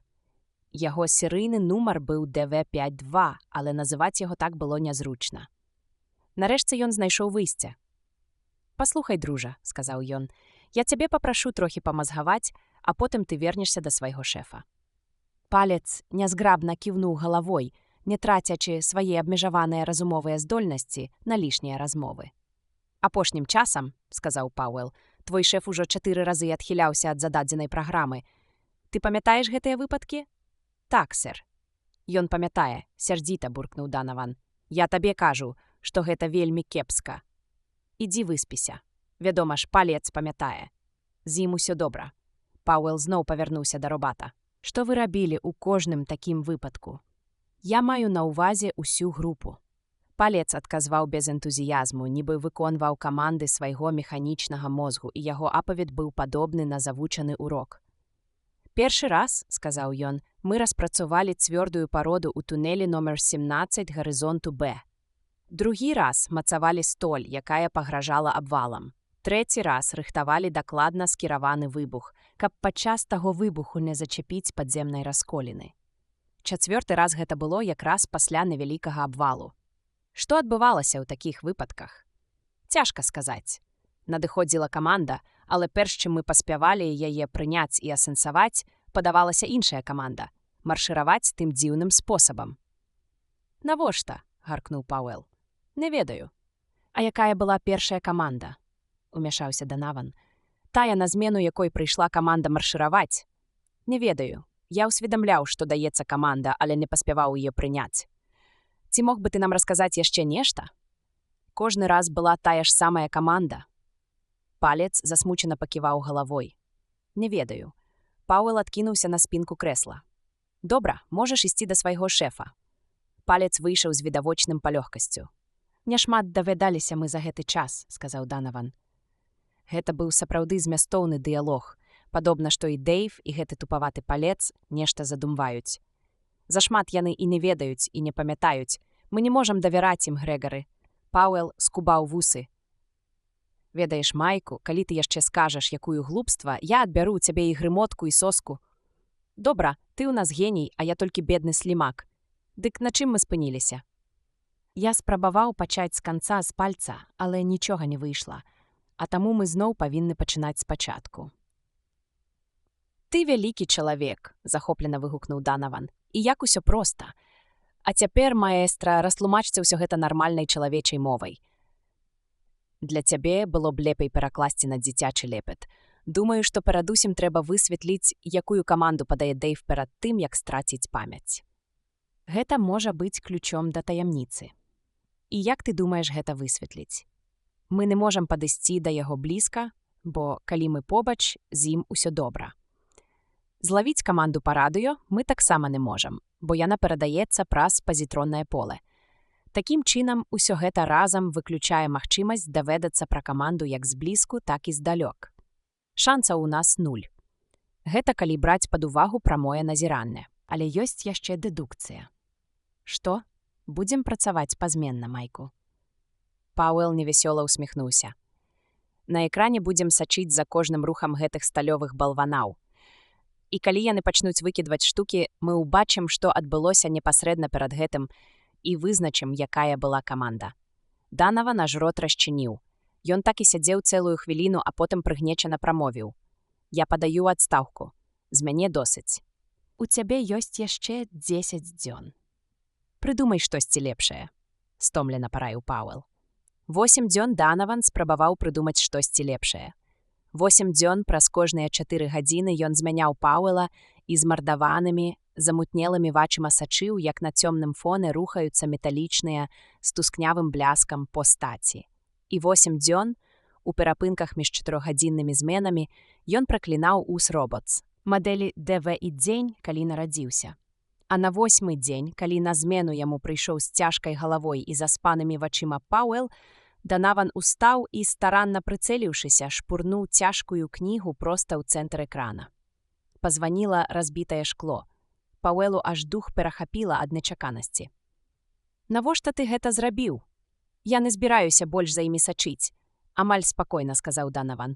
Яго серыйны нумар быў ДВ-52, але называць яго так было нязручна. Нарэшце ён знайшоў выйсце. «Паслухай, дружа», – сказаў ён, – «я цябе папрашу трохі памазгаваць, а потым ты вернешся да свайго шэфа». Палец нязграбна кіўнуў галавой, не трацячы свае абмежаваныя разумовыя здольнасці на лішнія размовы. «Апошнім часам», – сказаў Пауэл, – «твой шэф ужо 4 разы адхіляўся ад зададзенай праграмы. Ты памятаеш гэтыя выпадкі?» «Так, сэр». «Ён памятае», – сярдзіта буркнуў Данаван. «Я табе кажу, што гэта вельмі кепска. Ідзі выспіся. Вядома ж, палец памятае. З ім усё добра». Пауэл зноў павярнуўся да робата. «Што вы рабілі ў кожным такім выпадку?» «Я маю на ўвазе ўсю групу». Палец адказваў без энтузіязму, нібы выконваў каманды свайго механічнага мозгу, і яго апавед быў падобны на завучаны урок. «Першы раз, – сказаў ён, – мы распрацавалі цвёрдую пароду ў тунелі номер 17 гарызонту Б. Другі раз мацавалі столь, якая пагражала абвалам. Трэці раз рыхтавалі дакладна скіраваны выбух, каб падчас таго выбуху не зачапіць падземнай расколіны. Чацвёрты раз гэта было якраз пасля невялікага абвалу. Што адбывалася ў такіх выпадках? Цяжка сказаць. Надыходзіла каманда, але перш чым мы паспявалі яе прыняць і асэнсаваць, падавалася іншая каманда – маршыраваць тым дзіўным спосабам. «Навошта?» – гаркнуў Пауэл. «Не ведаю». «А якая была першая каманда?» – умяшаўся Данаван. «Тая, на змену якой прыйшла каманда маршыраваць?» «Не ведаю. Я ўсведамляў, што даецца каманда, але не паспяваў яе прыняць. Ці мог бы ты нам расказаць яшчэ нешта?» «Кожны раз была тая ж самая каманда». Палец засмучана паківаў галавой. «Не ведаю». Пауэл адкінуўся на спінку крэсла. «Добра, можаш ісці да свайго шэфа». Палец выйшаў з відавочным палёгкасцю. «Няшмат давядаліся мы за гэты час», – сказаў Данаван. Гэта быў сапраўды змястоўны дыялог. Падобна, што і Дэйв, і гэты тупаваты палец нешта задумваюць. Зашмат яны і не ведаюць, і не памятаюць. Мы не можам давяраць ім, Грэгары. Пауэл скубаў вусы. «Ведаеш, Майку, калі ты яшчэ скажаш, якую глупства, я адбяру ў цябе і грымотку, і соску». «Добра, ты ў нас геній, а я толькі бедны слімак. Дык на чым мы спыніліся?» Я спрабаваў пачаць з канца з пальца, але нічога не выйшла, а таму мы зноў павінны пачынаць спачатку. «Ты вялікі чалавек», – захоплена выгукнуў Данаван. «І як усё проста. А цяпер, маэстра, растлумачце ўсё гэта нармальнай чалавечай мовай». Для цябе было б лепей перакласці на дзіцячы лепет. Думаю, што перадусім трэба высветліць, якую каманду падае Дэйв перад тым, як страціць памяць. Гэта можа быць ключом да таямніцы. І як ты думаеш гэта высветліць? Мы не можам падысці да яго блізка, бо калі мы побач, з ім усё добра. Злавіць каманду па радыё мы таксама не можам, бо яна перадаецца праз пазітроннае поле. Такім чынам, усё гэта разам выключае магчымасць даведацца пра каманду як зблізку, так і здалёк. Шансаў у нас 0. Гэта калі браць пад увагу прамое назіранне. Але ёсць яшчэ дэдукцыя. Што? Будзем працаваць пазменна, Майку. Пауэл невесёла ўсміхнуўся. На экране будзем сачыць за кожным рухам гэтых сталёвых балванаў. І калі яны пачнуць выкідваць штукі, мы ўбачым, што адбылося непасрэдна перад гэтым, і вызначым, якая была каманда. Данава наш рот расчыніў. Ён так і сядзеў цэлую хвіліну, а потым прыгнечана прамовіў. Я падаю адстаўку. З мяне досыць. У цябе ёсць яшчэ 10 дзён. Прыдумай штосьці лепшае, стомлена параіў Пауэл. 8 дзён Данаван спрабаваў прыдумаць штосьці лепшае. 8 дзён праз кожныя 4 гадзіны ён змяняў Пауэла і змардаванымі, замутнелымі вачыма сачыў, як на цёмным фоне рухаюцца металічныя з тускнявым бляскам постаці. І 8 дзён, у перапынках між 4гадзіннымі зменамі, ён праклінаў ус-робоц, мадэлі ДВ і дзень, калі нарадзіўся. А на 8-й дзень, калі на змену яму прыйшоў з цяжкай галавой і заспанымі вачыма Пауэл, Данаван устаў і, старанна прыцэліўшыся, шпурнуў цяжкую кнігу проста ў цэнтр экрана. Пазваніла разбітае шкло. Пауэлу аж дух перахапіла ад нечаканасці. «Навошта ты гэта зрабіў? Я не збіраюся больш за імі сачыць», – амаль спакойна сказаў Данаван.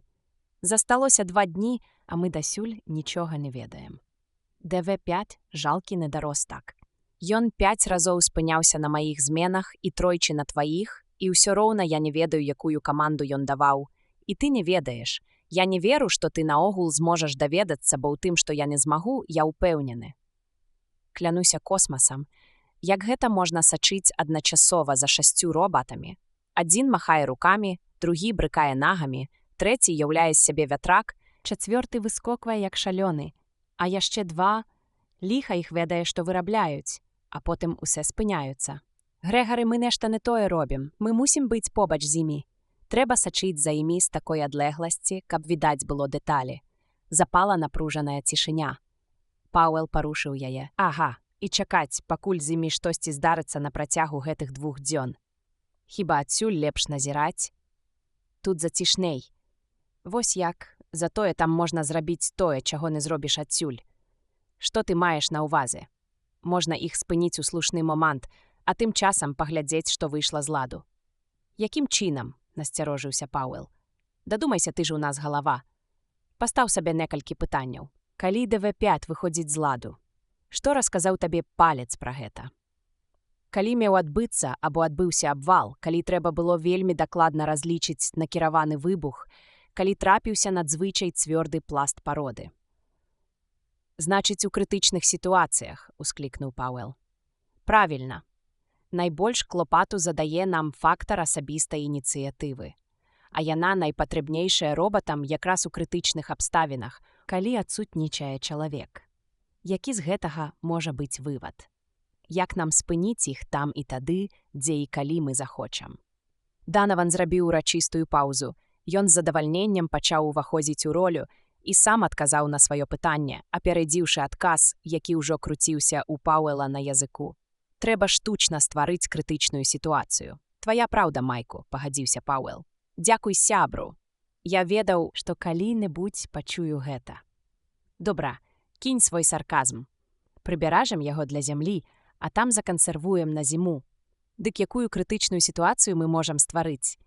«Засталося 2 дні, а мы дасюль нічога не ведаем». ДВ-5 жалкі недаростак. Ён 5 разоў спыняўся на маіх зменах і тройчы на тваіх, і ўсё роўна я не ведаю, якую каманду ён даваў. І ты не ведаеш. Я не веру, што ты наогул зможаш даведацца, бо ў тым, што я не змагу, я ўпэўнены. Клянуся космасам, як гэта можна сачыць адначасова за 6 робатамі? Адзін махае рукамі, другі брыкае нагамі, трэці яўляе з сябе вятрак, чацвёрты выскоквае як шалёны, а яшчэ 2 ліха іх ведае, што вырабляюць, а потым усе спыняюцца. Грэгары, мы нешта не тое робім, мы мусім быць побач з імі. Трэба сачыць за імі з такой адлегласці, каб відаць было дэталі. Запала напружаная цішыня. Пауэл парушыў яе. Ага, і чакаць, пакуль з імі штосьці здарыцца на працягу гэтых 2 дзён. Хіба адсюль лепш назіраць? Тут зацішней. Вось як, затое там можна зрабіць тое, чаго не зробіш адсюль. Што ты маеш на ўвазе? Можна іх спыніць у слушны момант, а тым часам паглядзець, што выйшла з ладу. Якім чынам? Насцярожыўся Пауэл. Дадумайся, ты ж у нас галава. Пастаў сабе некалькі пытанняў. Калі ДВ-5 выходзіць з ладу? Што расказаў табе палец пра гэта? Калі меў адбыцца або адбыўся абвал, калі трэба было вельмі дакладна разлічыць накіраваны выбух, калі трапіўся надзвычай цвёрды пласт пароды. Значыць, у крытычных сітуацыях, усклікнуў Пауэл. Правільна. Найбольш клопату задае нам фактар асабістай ініцыятывы. А яна найпатрэбнейшая робатам якраз у крытычных абставінах, калі адсутнічае чалавек. Які з гэтага можа быць вывад? Як нам спыніць іх там і тады, дзе і калі мы захочам? Данаван зрабіў урачыстую паўзу. Ён з задавальненнем пачаў уваходзіць у ролю і сам адказаў на сваё пытанне, апярэдзіўшы адказ, які ўжо круціўся ў Пауэла на языку. Трэба штучна стварыць крытычную сітуацыю. Твая праўда, Майку, пагадзіўся Пауэл. Дзякуй сябру. Я ведаў, што калі-небудзь пачую гэта. Добра, кінь свой сарказм. Прыбяражам яго для зямлі, а там закансервуем на зіму. Дык якую крытычную сітуацыю мы можам стварыць?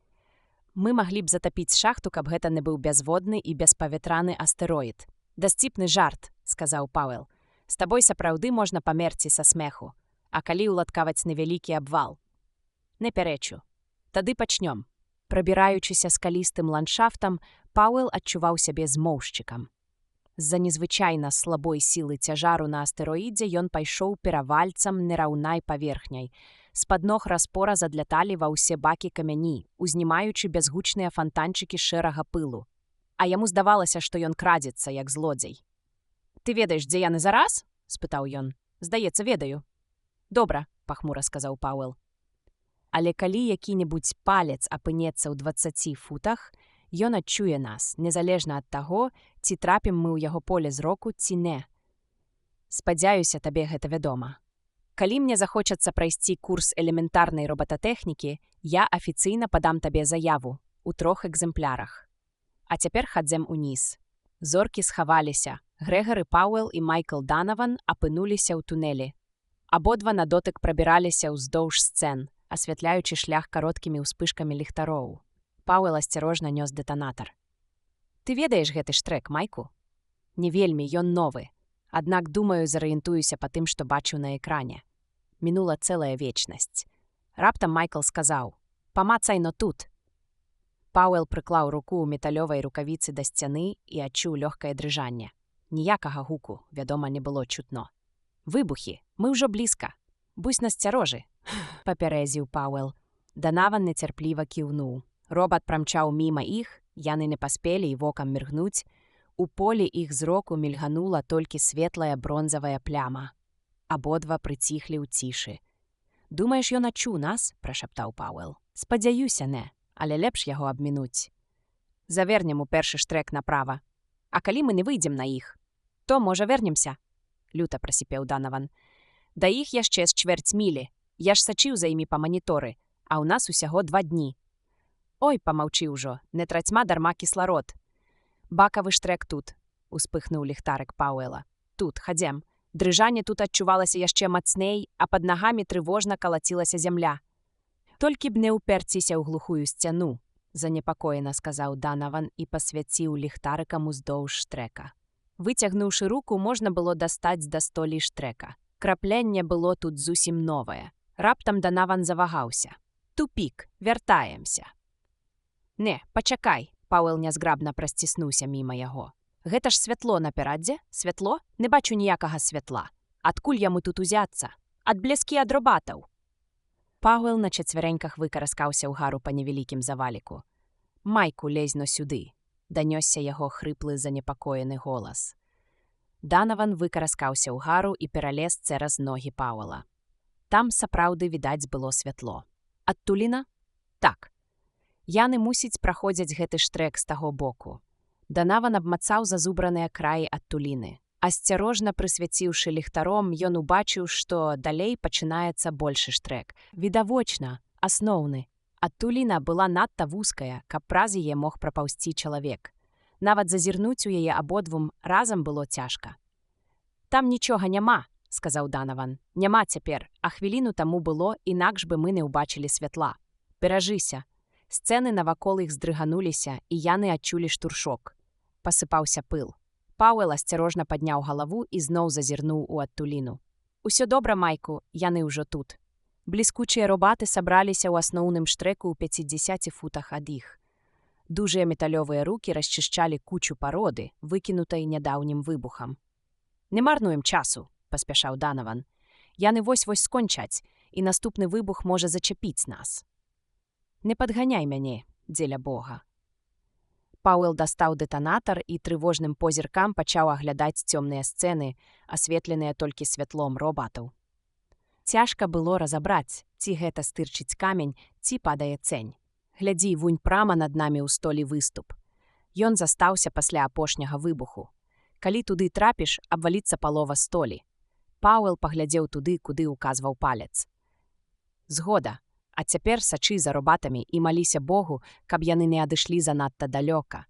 Мы маглі б затапіць шахту, каб гэта не быў бязводны і беспаветраны астэроід. Дасціпны жарт, сказаў Пауэл. З табой сапраўды можна памерці са смеху. А калі ўладкаваць невялікі абвал? Не пярэчу. Тады пачнём. Прабіраючыся скалістым ландшафтам, Пауэл адчуваў сябе змоўшчыкам. З-за незвычайна слабой сілы цяжару на астэроідзе ён пайшоў перавальцам нераўнай паверхняй. З-пад ног распора задляталі ва ўсе бакі камяні, узнімаючы бязгучныя фантанчыкі шэрага пылу. А яму здавалася, што ён крадзецца, як злодзей. «Ты ведаеш, дзе яны зараз?» – спытаў ён. «Здаецца, ведаю». «Добра», – пахмура сказаў Пауэл. Але калі які-небудзь палец апынецца ў 20 футах, ён адчуе нас, незалежна ад таго, ці трапім мы ў яго поле зроку, ці не. Спадзяюся, табе гэта вядома. Калі мне захочацца прайсці курс элементарнай робататэхнікі, я афіцыйна падам табе заяву у 3 экземплярах. А цяпер хадзем уніз. Зоркі схаваліся. Грэгары Пауэл і Майкл Данаван апынуліся ў тунэлі. Абодва на дотык прабіраліся ўздоўж сцэн, асвятляючы шлях кароткімі ўспышкамі ліхтароў. Пауэл асцярожна нёс дэтанатар. «Ты ведаеш гэты штрек, Майку?» «Не вельмі, ён новы. Аднак, думаю, зарыентуюся па тым, што бачыў на экране». Мінула цэлая вечнасць. Раптам Майкл сказаў: «Памацай но тут». Пауэл прыклаў руку ў металёвай рукавіцы да сцяны і адчуў лёгкае дрыжанне. Ніякага гуку, вядома, не было чутно. «Выбухі, мы ўжо блізка. Будзь насцярожы», – папярэзіў Пауэл. Данаван нецярпліва кіўнуў. Робат прамчаў міма іх, яны не паспелі і вокам міргнуць. У полі іх зроку мільганула толькі светлая бронзавая пляма. Абодва прыціхлі ў цішы. «Думаеш, ён адчуў нас?» – прашаптаў Пауэл. «Спадзяюся, не, але лепш яго абмінуць. Завернем у першы штрек направа. А калі мы не выйдзем на іх, то, можа, вернемся?» – люта прасіпеў Данаван. «Да іх яшчэ з чвэрць мілі. Я ж сачыў за імі па маніторы, а ў нас усяго 2 дні». «Ой, памаўчы ўжо, не трацьма дарма кісларод». «Бакавы штрек тут», – успыхнуў ліхтарык Пауэла. «Тут, хадзем». Дрыжанне тут адчувалася яшчэ мацней, а пад нагамі трывожна калацілася зямля. «Толькі б не ўперціся ў глухую сцяну», – занепакоена сказаў Данаван і пасвяціў ліхтарыкам уздоўж штрека. Выцягнуўшы руку, можна было дастаць да столі штрека. Крапленне было тут зусім новае. Раптам Данаван завагаўся. «Тупік, вяртаемся». «Не, пачакай», – Пауэл нязграбна прасціснуўся міма яго. «Гэта ж святло наперадзе? Святло? Не бачу ніякага святла. Адкуль яму тут узяцца? Ад блескі ад робатаў». Пауэл на чацвярэньках выкараскаўся ўгару па невялікім заваліку. «Майку, лезь но сюды», – данёсся яго хрыплы занепакоены голас. Данаван выкараскаўся ўгару і пералез цераз ногі Пауэла. Там сапраўды відаць было святло. «Адтуліна?» «Так». Яны, мусіць, праходзяць гэты штрек з таго боку. Данаван абмацаў зазубраныя краі адтуліны. Асцярожна прысвяціўшы ліхтаром, ён убачыў, што далей пачынаецца большы штрек. Відавочна, асноўны. Адтуліна была надта вузкая, каб праз яе мог прапаўсці чалавек. Нават зазірнуць у яе абодвум разам было цяжка. «Там нічога няма», – сказаў Данаван. «Няма цяпер, а хвіліну таму было, інакш бы мы не ўбачылі святла. Беражыся». Сцэны навакол іх здрыгануліся, і яны адчулі штуршок. Пасыпаўся пыл. Пауэл асцярожна падняў галаву і зноў зазірнуў у адтуліну. «Усё добра, Майку, яны ўжо тут». Бліскучыя робаты сабраліся ў асноўным штрэку ў 50 футах ад іх. Дужыя металёвыя рукі расчышчалі кучу пароды, выкінутай нядаўнім выбухам. «Не марнуем часу», – паспяшаў Данаван. «Яны вось-вось скончаць, і наступны выбух можа зачапіць нас». «Не падганяй мяне, дзеля Бога». Пауэл дастаў дэтанатар і трывожным позіркам пачаў аглядаць цёмныя сцэны, асветленыя толькі святлом робатаў. Цяжка было разабраць, ці гэта стырчыць камень, ці падае цень. Глядзі, вунь прама над намі ў столі выступ. Ён застаўся пасля апошняга выбуху. Калі туды трапіш, абваліцца палова столі. Пауэл паглядзеў туды, куды ўказваў палец. «Згода. А цяпер сачы за робатамі і маліся Богу, каб яны не адышлі занадта далёка.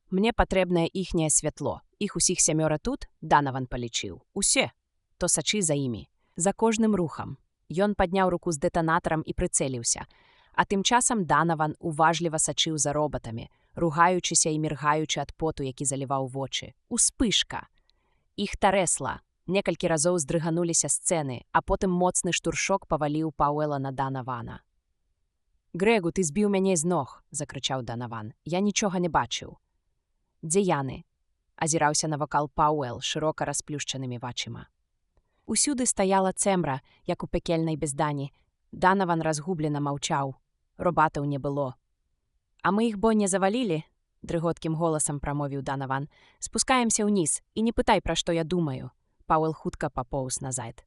Мне патрэбнае іхняе святло. Іх усіх 7 тут?» – Данаван палічыў. «Усе. То сачы за імі. За кожным рухам». Ён падняў руку з дэтанатарам і прыцэліўся. А тым часам Данаван уважліва сачыў за робатамі, ругаючыся і міргаючы ад поту, які заліваў вочы. Успышка. Іх тарэсла. Некалькі разоў здрыгануліся сцэны, а потым моцны штуршок паваліў Пауэла на Данавана. Грегу, ти збив мяне з ног, закричав Данаван. Я нічого не бачив. Дзе яны? Азіраўся навакал Пауэл широко розплющеними вачима. Усюди стаяла цемра, як у пекельнай бездані. Данаван разгублена маўчаў. Робатаў не было. А мы іх бо не завалілі? Дрыготкім голасам прамовіў Данаван. Спускаемся ўніз і не пытай, пра што я думаю. Пауэл хутка папоўз назад.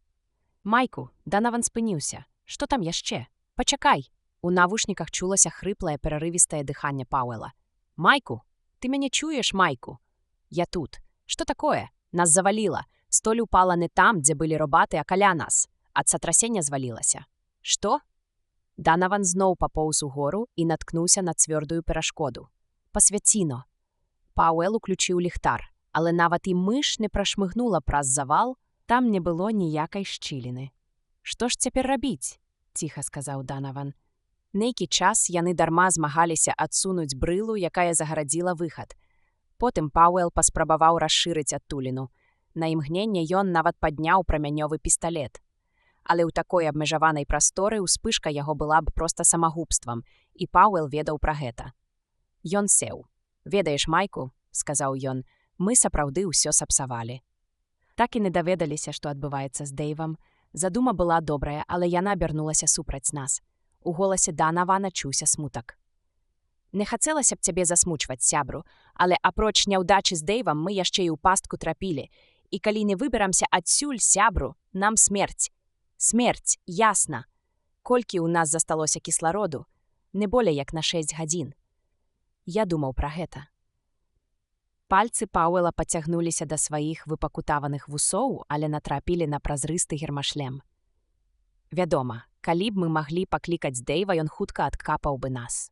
Майку, Данаван спыніўся. Што там яшчэ? Пачакай. У навушніках чулася хрыплае перарывістае дыханне Пауэла. Майку, ты мяне чуеш, Майку? Я тут. Што такое? Нас заваліла. Столь упала не там, дзе былі робаты, а каля нас. Ад сатрасення звалілася. Што? Данаван зноў папоўз угору і наткнуўся на цвёрдую перашкоду. Пасвяціно. Пауэл уключыў ліхтар, але нават і мыш не прашмыгнула праз завал, там не было ніякай шчыліны. Што ж цяпер рабіць? Ціха сказаў Данаван. Нейкі час яны дарма змагаліся адсунуць брылу, якая загарадзіла выхад. Потым Пауэл паспрабаваў расшырыць адтуліну. На імгненне ён нават падняў прамянёвы пісталет. Але ў такой абмежаванай прасторы ўспышка яго была б проста самагубствам, і Пауэл ведаў пра гэта. Ён сеў. «Ведаеш, Майку, — сказаў ён, — мы сапраўды ўсё сапсавалі». Так і не даведаліся, што адбываецца з Дэйвам. Задума была добрая, але яна абярнулася супраць нас. У голасе Данавана чуўся смутак. «Не хацелася б цябе засмучваць, сябру, але апроч няўдачы з Дэйвам мы яшчэ і ў пастку трапілі. І калі не выберамся адсюль, сябру, нам смерць. Смерць, ясна. Колькі ў нас засталося кіслароду? Не болей як на 6 гадзін». Я думаў пра гэта. Пальцы Пауэла пацягнуліся да сваіх выпакутаваных вусоў, але натрапілі на празрысты гермашлем. Вядома, калі б мы маглі паклікаць Дэйва, ён хутка адкапаў бы нас.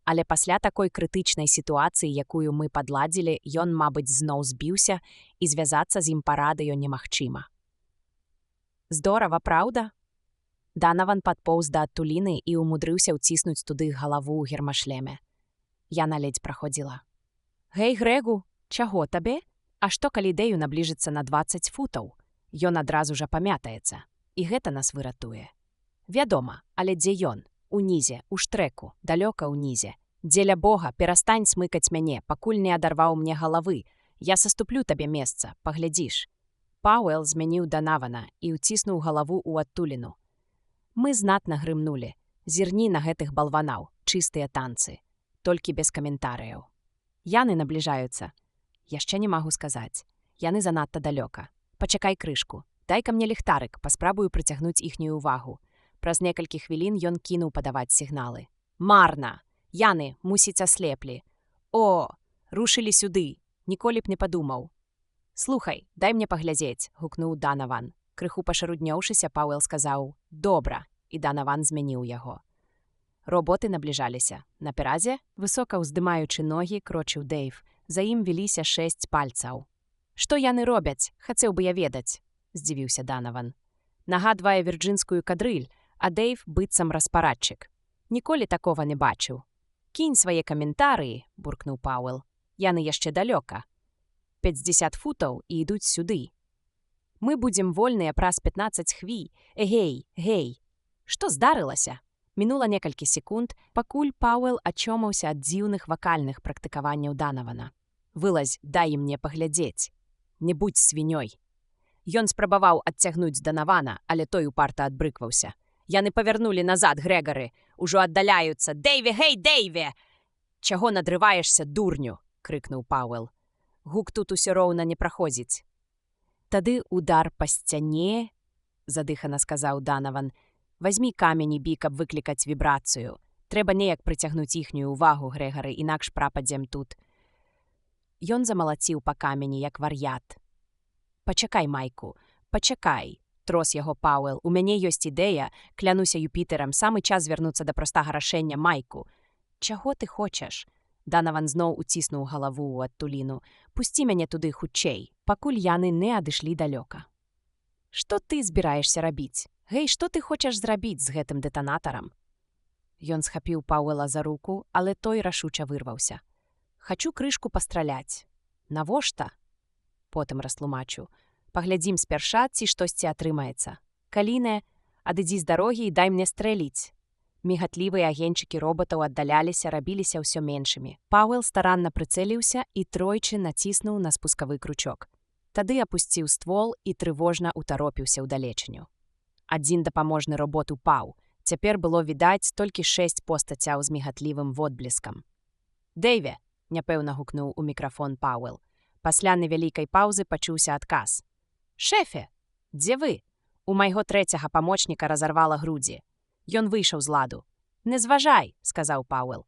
Але пасля такой крытычнай сітуацыі, якую мы падладзілі, ён, мабыць, зноў збіўся, і звязацца з ім па радыё немагчыма. Здорава, праўда? Данаван падпоўз да адтуліны і ўмудрыўся ўціснуць туды галаву ў гермашлеме. Яна ледзь праходзіла. «Гэй, Грегу, чаго табе? А што, калі Дэю набліжыцца на 20 футаў? Ён адразу ж апамятаецца, і гэта нас выратуе. Вядома, але дзе ён? Унізе, у штрэку, далёка ўнізе. Дзеля Бога, перастань смыкаць мяне, пакуль не адарваў мне галавы. Я саступлю табе месца, паглядзіш». Пауэл змяніў Данавана і ўціснуў галаву ў адтуліну. Мы знатна грымнулі. Зірні на гэтых балванаў, чыстыя танцы. Толькі без каментарыяў. Яны набліжаюцца. Яшчэ не магу сказаць. Яны занадта далёка. Пачакай крышку. Дай-ка мне ліхтарык, паспрабую прыцягнуць іхнюю ўвагу. Праз некалькі хвілін ён кінуў падаваць сігналы. Марна! Яны, мусіць, аслеплі. О, рушылі сюды. Ніколі б не падумаў. Слухай, дай мне паглядзець, гукнуў Данаван. Крыху пашаруднёўшыся, Пауэл сказаў «Добра», і Данаван змяніў яго. Роботы набліжаліся. Наперадзе, высока ўздымаючы ногі, крочыў Дэйв. За ім віліся 6 пальцаў. «Што яны робяць? Хацеў бы я ведаць», — здзівіўся Данаван. «Нагадвае вірджынскую кадрыль, а Дэйв быццам распарадчык. Ніколі такога не бачыў». «Кінь свае каментарыі», — буркнуў Пауэл. «Яны яшчэ далёка. 50 футаў і ідуць сюды. Мы будзем вольныя праз 15 хвілін. Эгей, гей. Што здарылася?» Мінула некалькі секунд, пакуль Пауэл ачомаўся ад дзіўных вакальных практыкаванняў Данавана. «Вылазь, дай мне паглядзець. Не будзь свінёй». Ён спрабаваў адцягнуць Данавана, але той упарта адбрыкваўся. Яны павярнулі назад, Грэгары. Ужо аддаляюцца. «Дэйве, гей, Дэйве!» «Чаго надрываешся, дурню?» — крыкнуў Пауэл. «Гук тут усё роўна не праходзіць». «Тады удар па сцяне», — задыхана сказаў Данаван. «Вазьмі камень і бі, каб выклікаць вібрацыю. Трэба неяк прыцягнуць іхнюю ўвагу, Грэгары, інакш прападзем тут». Ён замалаціў па камені, як вар'ят. «Пачакай, Майку, пачакай», — трос яго Пауэл. «У мяне ёсць ідэя, клянуся Юпітэрам, самы час звярнуцца да простага рашэння, Майку». «Чаго ты хочаш?» Данаван зноў уціснуў галаву ў адтуліну. «Пусці мяне туды хутчэй, пакуль яны не адышлі далёка». «Што ты збіраешся рабіць? Гэй, што ты хочаш зрабіць з гэтым дэтанатарам?» Ён схапіў Пауэла за руку, але той рашуча вырваўся. «Хачу крышку пастраляць». «Навошта?» Потым растлумачыў. «Паглядзім спярша, ці штосьці атрымаецца. Калі не, адыдзі з дарогі і дай мне стрэліць». Мігатлівыя агеньчыкі робатаў аддаляліся, рабіліся ўсё меншымі. Пауэл старанна прыцэліўся і тройчы націснуў на спускавы кручок. Тады апусціў ствол і трывожна ўтаропіўся ў далечыню. Адзін дапаможны робот упаў. Цяпер было відаць толькі 6 постацяў з мігатлівым водблескам. «Дэйве!» – няпэўна гукнуў у мікрафон Пауэл. Пасля невялікай паўзы пачуўся адказ. «Шэфе! Дзе вы?» У майго трэцяга памочніка разарвала грудзі. Ён выйшаў з ладу. «Не зважай!» – сказаў Пауэл.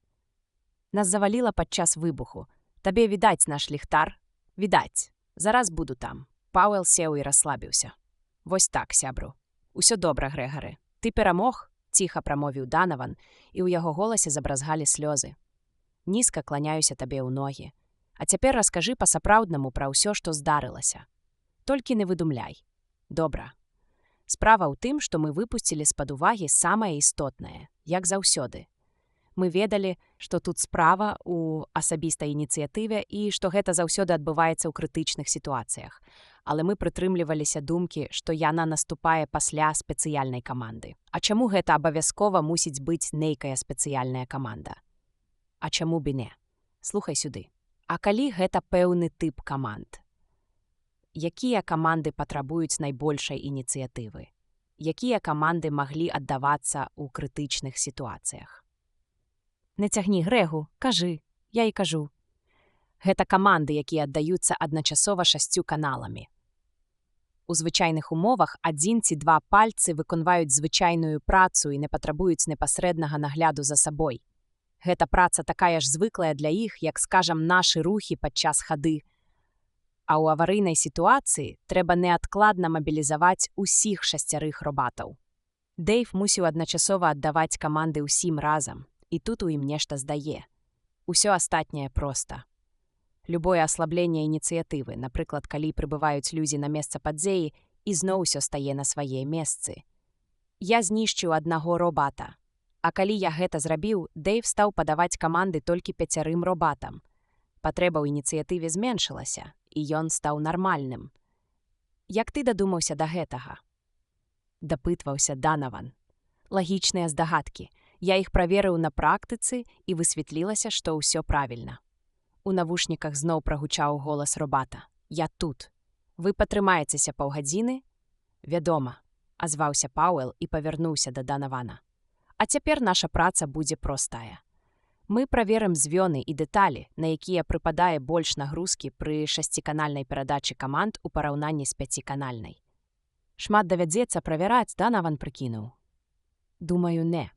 «Нас заваліла падчас выбуху. Табе відаць наш ліхтар?» «Відаць. Зараз буду там». Пауэл сеў і расслабіўся. «Вось так, сябру. Усё добра, Грэгары. Ты перамог?» – ціха прамовіў Данаван, і ў яго голасе забразгалі слёзы. «Нізка кланяюся табе ў ногі. А цяпер раскажы па-сапраўднаму пра ўсё, што здарылася. Толькі не выдумляй. Добра. Справа ў тым, што мы выпусцілі з-пад увагі самае істотнае, як заўсёды. Мы ведалі, што тут справа ў асабістай ініцыятыве і што гэта заўсёды адбываецца ў крытычных сітуацыях. Але мы прытрымліваліся думкі, што яна наступае пасля спецыяльнай каманды. А чаму гэта абавязкова мусіць быць нейкая спецыяльная каманда? А чаму б і не? Слухай сюды. А калі гэта пэўны тып каманд? Якія каманды патрабуюць найбольшай ініцыятывы? Якія каманды маглі аддавацца ў крытычных сітуацыях? Не цягні, Грэгу, кажы, я і кажу. Гэта каманды, якія аддаюцца адначасова 6 каналамі. У звычайных умовах 1 ці 2 пальцы выконваюць звычайную працу і не патрабуюць непасрэднага нагляду за сабой. Гэта праца такая ж звыклая для іх, як, скажам, нашы рухі падчас хады. А ў аварыйнай сітуацыі трэба неадкладна мабілізаваць усіх 6 робатаў. Дэйв мусіў адначасова аддаваць каманды ўсім разам, і тут у ім нешта здае. Усё астатняе проста. Любое аслабленне ініцыятывы, напрыклад, калі прыбываюць людзі на месца падзеі, ізноў усё стае на свае месцы. Я знішчыў 1 робата. А калі я гэта зрабіў, Дэйв стаў падаваць каманды толькі 5 робатам. Патрэба ў ініцыятыве зменшылася, і ён стаў нармальным. Як ты дадумаўся да гэтага? Дапытваўся Данаван. Лагічныя здагадкі. Я іх праверыў на практыцы, і высветлілася, што ўсё правільна. У навушніках зноў прагучаў голас робата. Я тут. Вы патрымаецеся паўгадзіны? Вядома, азваўся Пауэл і павярнуўся да Данавана. А цяпер наша праца будзе простая. Мы праверым звёны і дэталі, на якія прыпадае больш нагрузкі пры 6-канальнай перадачы каманд у параўнанні з 5-канальнай. Шмат давядзецца правяраць, Данаван прыкінуў. Думаю, не.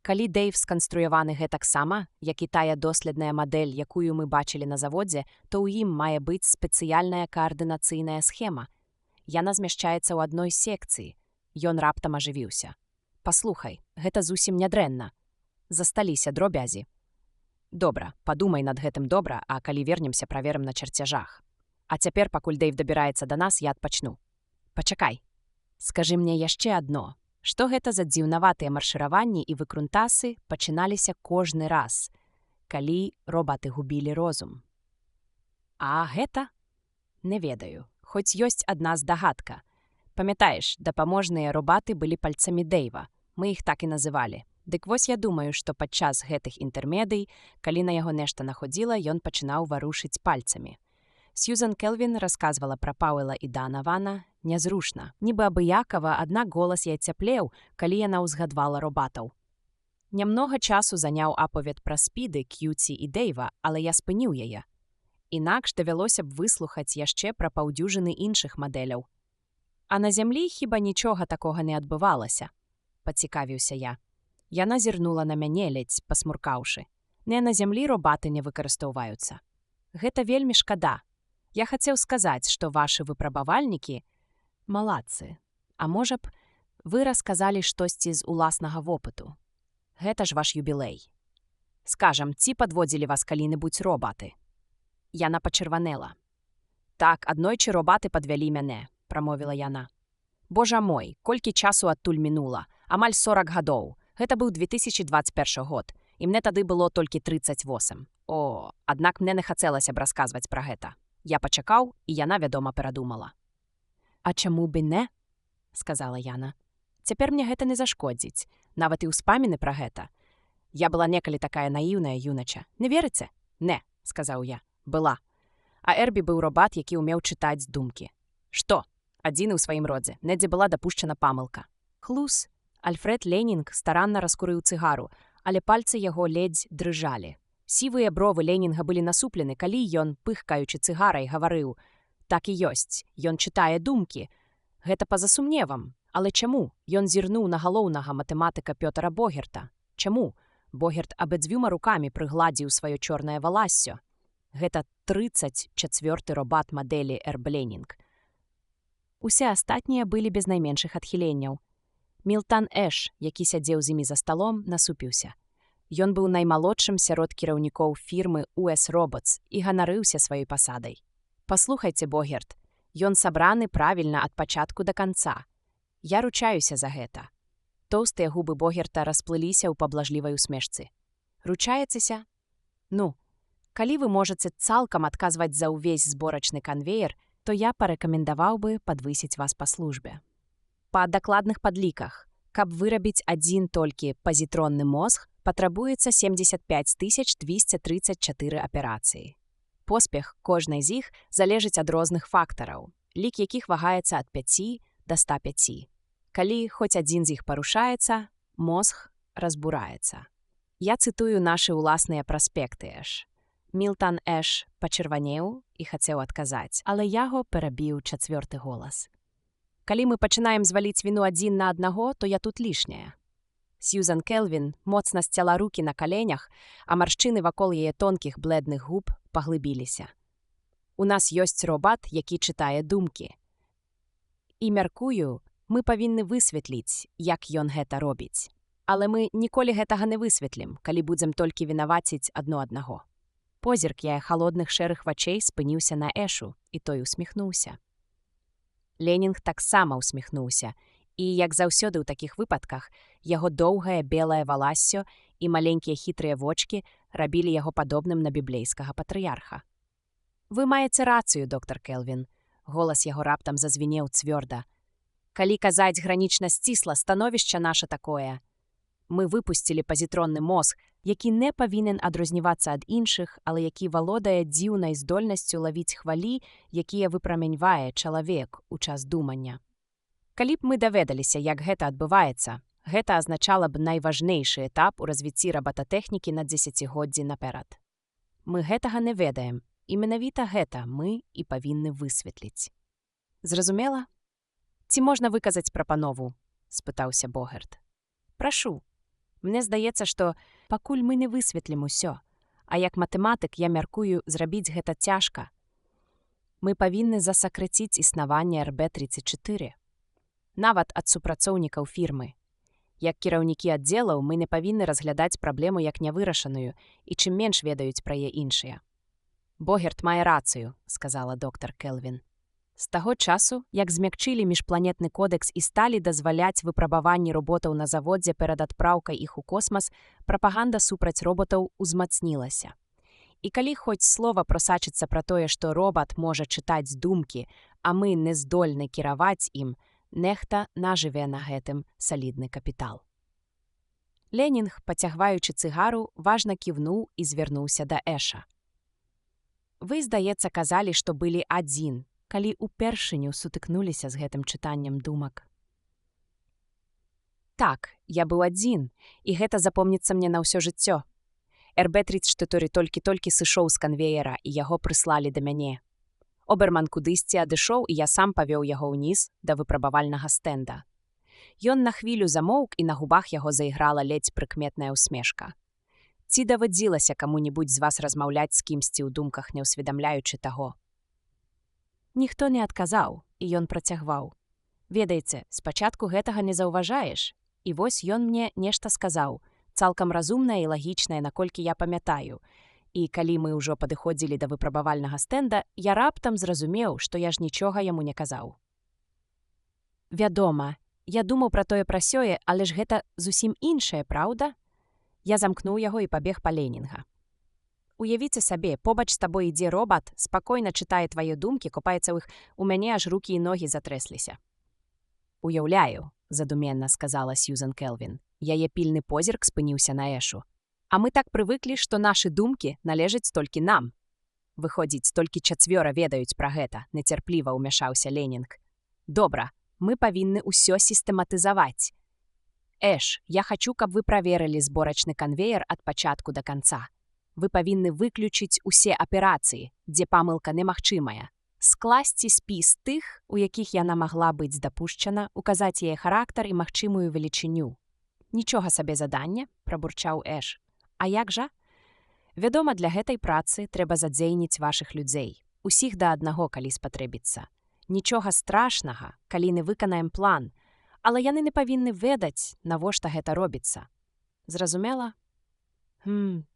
Калі Дэйв сканструяваны гэтаксама, як і тая доследная мадэль, якую мы бачылі на заводзе, то ў ім мае быць спецыяльная каардынацыйная схема. Яна змяшчаецца ў адной секцыі. Ён раптам ажывіўся. Паслухай, гэта зусім нядрэнна. Засталіся дробязі. Добра, падумай над гэтым добра, а калі вернемся, праверым на чарцяжах. А цяпер, пакуль Дэйв дабіраецца да нас, я адпачну. Пачакай. Скажы мне яшчэ адно. Што гэта за дзіўнаватыя маршыраванні і выкрунтасы пачыналіся кожны раз, калі робаты губілі розум? А гэта? Не ведаю, хоць ёсць адна здагадка. Памятаеш, дапаможныя робаты былі пальцамі Дэйва. Мы іх так і называлі. Дык вось я думаю, што падчас гэтых інтэрмедый, калі на яго нешта находзіла, ён пачынаў варушыць пальцамі. Сьюзан Келвін расказвала пра Пауэла і Данавана нязрушна, нібы абыякава, аднак голас яй цяплеў, калі яна ўзгадвала робатаў. Нямнога часу заняў аповед пра спіды, Кьюці і Дэйва, але я спыніў яе. Інакш давялося б выслухаць яшчэ пра паўдзюжыны іншых мадэляў. А на зямлі хіба нічога такога не адбывалася? Пацікавіўся я. Яна зірнула на мяне, ледзь пасмуркаўшы. Не на зямлі робаты не выкарыстоўваюцца. Гэта вельмі шкада. Я хацеў сказаць, што вашы выпрабавальнікі малацы. А можа б, вы расказалі штосьці з уласнага вопыту. Гэта ж ваш юбілей. Скажам, ці падводзілі вас калі-небудзь робаты? Яна пачырванела. Так, аднойчы робаты падвялі мяне, прамовіла яна. Божа мой, колькі часу адтуль мінула, амаль 40 гадоў. Гэта быў 2021 год, і мне тады было толькі 38. Аднак мне не хацелася б расказваць пра гэта. Я пачакаў, і яна, вядома, перадумала. А чаму б і не? Сказала яна. Цяпер мне гэта не зашкодзіць, нават і ўспаміны пра гэта. Я была некалі такая наіўная юнача. Не верыце? Не, сказаў я. Была. А Эрбі быў робат, які ўмеў чытаць думкі. Што? Адзіны ў сваім родзе. Недзе была дапушчана памылка. Хлус. Альфред Ленінг старанна раскурыў цыгару, але пальцы яго ледзь дрыжалі. Сівыя бровы Ленінга былі насуплены, калі ён, пыхкаючы цыгарай, гаварыў: «Так і ёсць, ён чытае думкі. Гэта па-за сумневам. Але чаму?» Ён зірнуў на галоўнага матэматыка Пётара Богерта. Чаму? Богерт абедзвюма рукамі прыгладзіў сваё чорнае валассё. Гэта 34-й робат мадэлі Эрб Ленінг. Усе астатнія былі без найменшых адхіленняў. Мілтан Эш, які сядзеў з імі за сталом, насупіўся. Ён быў наймалодшым сярод кіраўнікоў фірмы US Robots і ганарыўся сваёй пасадай. «Паслухайце, Богерт, ён сабраны правільна ад пачатку да канца. Я ручаюся за гэта». Тоўстыя губы Богерта расплыліся ў паблажлівай усмешцы. «Ручаецеся? Ну, калі вы можаце цалкам адказваць за ўвесь зборачны канвеер, то я парэкамендаваў бы падвысіць вас па службе. Па дакладных падліках, каб вырабіць адзін толькі пазітронны мозг, патрабуецца 75 234 аперацыі. Поспех кожнай з іх залежыць ад розных фактараў, лік якіх вагаецца ад 5 да 105. Калі хоць адзін з іх парушаецца, мозг разбураецца. Я цытую нашы ўласныя праспекты Эш. Мілтан Эш пачырванеў і хацеў адказаць, але яго перабіў 4-й голас. Калі мы пачынаем зваліць віну адзін на аднаго, то я тут лішняя. Сьюзан Келвін моцна сцяла рукі на каленях, а маршчыны вакол яе тонкіх бледных губ паглыбіліся. У нас ёсць робат, які чытае думкі. І мяркую, мы павінны высветліць, як ён гэта робіць. Але мы ніколі гэтага не высветлім, калі будзем толькі вінаваціць адно аднаго. Позірк яе халодных шэрых вачэй спыніўся на Эшу, і той усміхнуўся. Ленінг таксама усміхнуўся, і, як заўсёды ў такіх выпадках, яго доўгае белае валассё і маленькія хітрыя вочкі рабілі яго падобным на біблейскага патрыярха. «Вы маеце рацыю, доктар Келвін», голас яго раптам зазвінеў цвёрда. «Калі казаць гранічна сцісла, становішча наша такое. Мы выпусцілі пазітронны мозг, які не павінен адрознівацца ад іншых, але які валодае дзіўнай здольнасцю лавіць хвалі, якія выпраменьвае чалавек у час думання. Калі б мы даведаліся, як гэта адбываецца, гэта азначала б найважнейшы этап у развіцці рабататэхнікі на дзесяцігоддзі наперад. Мы гэтага не ведаем, і менавіта гэта мы і павінны высветліць». «Зразумела? Ці можна выказаць прапанову?» – спытаўся Богерт. «Прашу. Мне здаецца, што пакуль мы не высветлім усё, а як матэматык я мяркую зрабіць гэта цяжка. Мы павінны засакрэціць існаванне РБ-34. Нават ад супрацоўнікаў фірмы. Як кіраўнікі аддзелаў мы не павінны разглядаць праблему як нявырашаную, і чым менш ведаюць пра яе іншыя». «Богерт мае рацыю», – сказала доктар Келвін. З таго часу, як змякчылі міжпланетны кодэкс і сталі дазваляць выпрабаванні роботаў на заводзе перад адпраўкай іх у космас, прапаганда супраць роботаў узмацнілася. І калі хоць слова просачыцца пра тое, што робат можа чытаць думкі, а мы не здольны кіраваць ім, нехта нажыве на гэтым салідны капітал. Ленінг, пацягваючы цыгару, важна кіўнуў і звярнуўся да Эша. «Вы, здаецца, казалі, што былі адзін, калі ўпершыню сутыкнуліся з гэтым чытаннем думак». «Так, я быў адзін, і гэта запомніцца мне на ўсё жыццё. РБ-34 толькі сышоў з канвеера, і яго прыслалі да мяне. Оберман кудысьці адышоў, і я сам павёў яго ўніз да выпрабавальнага стэнда. Ён на хвілю замоўк, і на губах яго заіграла ледзь прыкметная ўсмешка. Ці давадзілася каму-небудзь з вас размаўляць з кімсьці ў думках, не ўсведамляючы таго?» Ніхто не адказаў, і ён працягваў. «Ведаеце, спачатку гэтага не заўважаеш, і вось ён мне нешта сказаў, цалкам разумнае і лагічнае, наколькі я памятаю. І калі мы ўжо падыходзілі да выпрабавальнага стэнда, я раптам зразумеў, што я ж нічога яму не казаў. Вядома, я думаў пра тое пра сёе, але ж гэта зусім іншае, праўда?» Я замкнуў яго і пабег па Ленінга. «Уявіце сабе, побач з табой ідзе робат, спакойна чытае твае думкі, копаецца ў іх, у мяне аж рукі і ногі затрэсліся». «Уяўляю», задуменна сказала Сьюзан Келвін. Яе пільны позірк спыніўся на Эшу. А мы так прывыклі, што нашы думкі належаць толькі нам. Выходзіць, толькі 4 ведаюць пра гэта, нецярпліва ўмяшаўся Ленінг. Добра, мы павінны ўсё сістэматызаваць. Эш, я хачу, каб вы праверылі зборачны канвеер ад пачатку да канца. Вы павінны выключыць усе аперацыі, дзе памылка немагчымая. Скласці спіс тых, у якіх яна магла быць дапушчана, указаць яе характар і магчымую велічыню. Нічога сабе задання, прабурчаў Эш. А як жа? Вядома, для гэтай працы трэба задзейніць вашых людзей. Усіх да аднаго, калі спатрэбіцца. Нічога страшнага, калі не выканаем план, але яны не павінны ведаць, навошта гэта робіцца. Зразумела?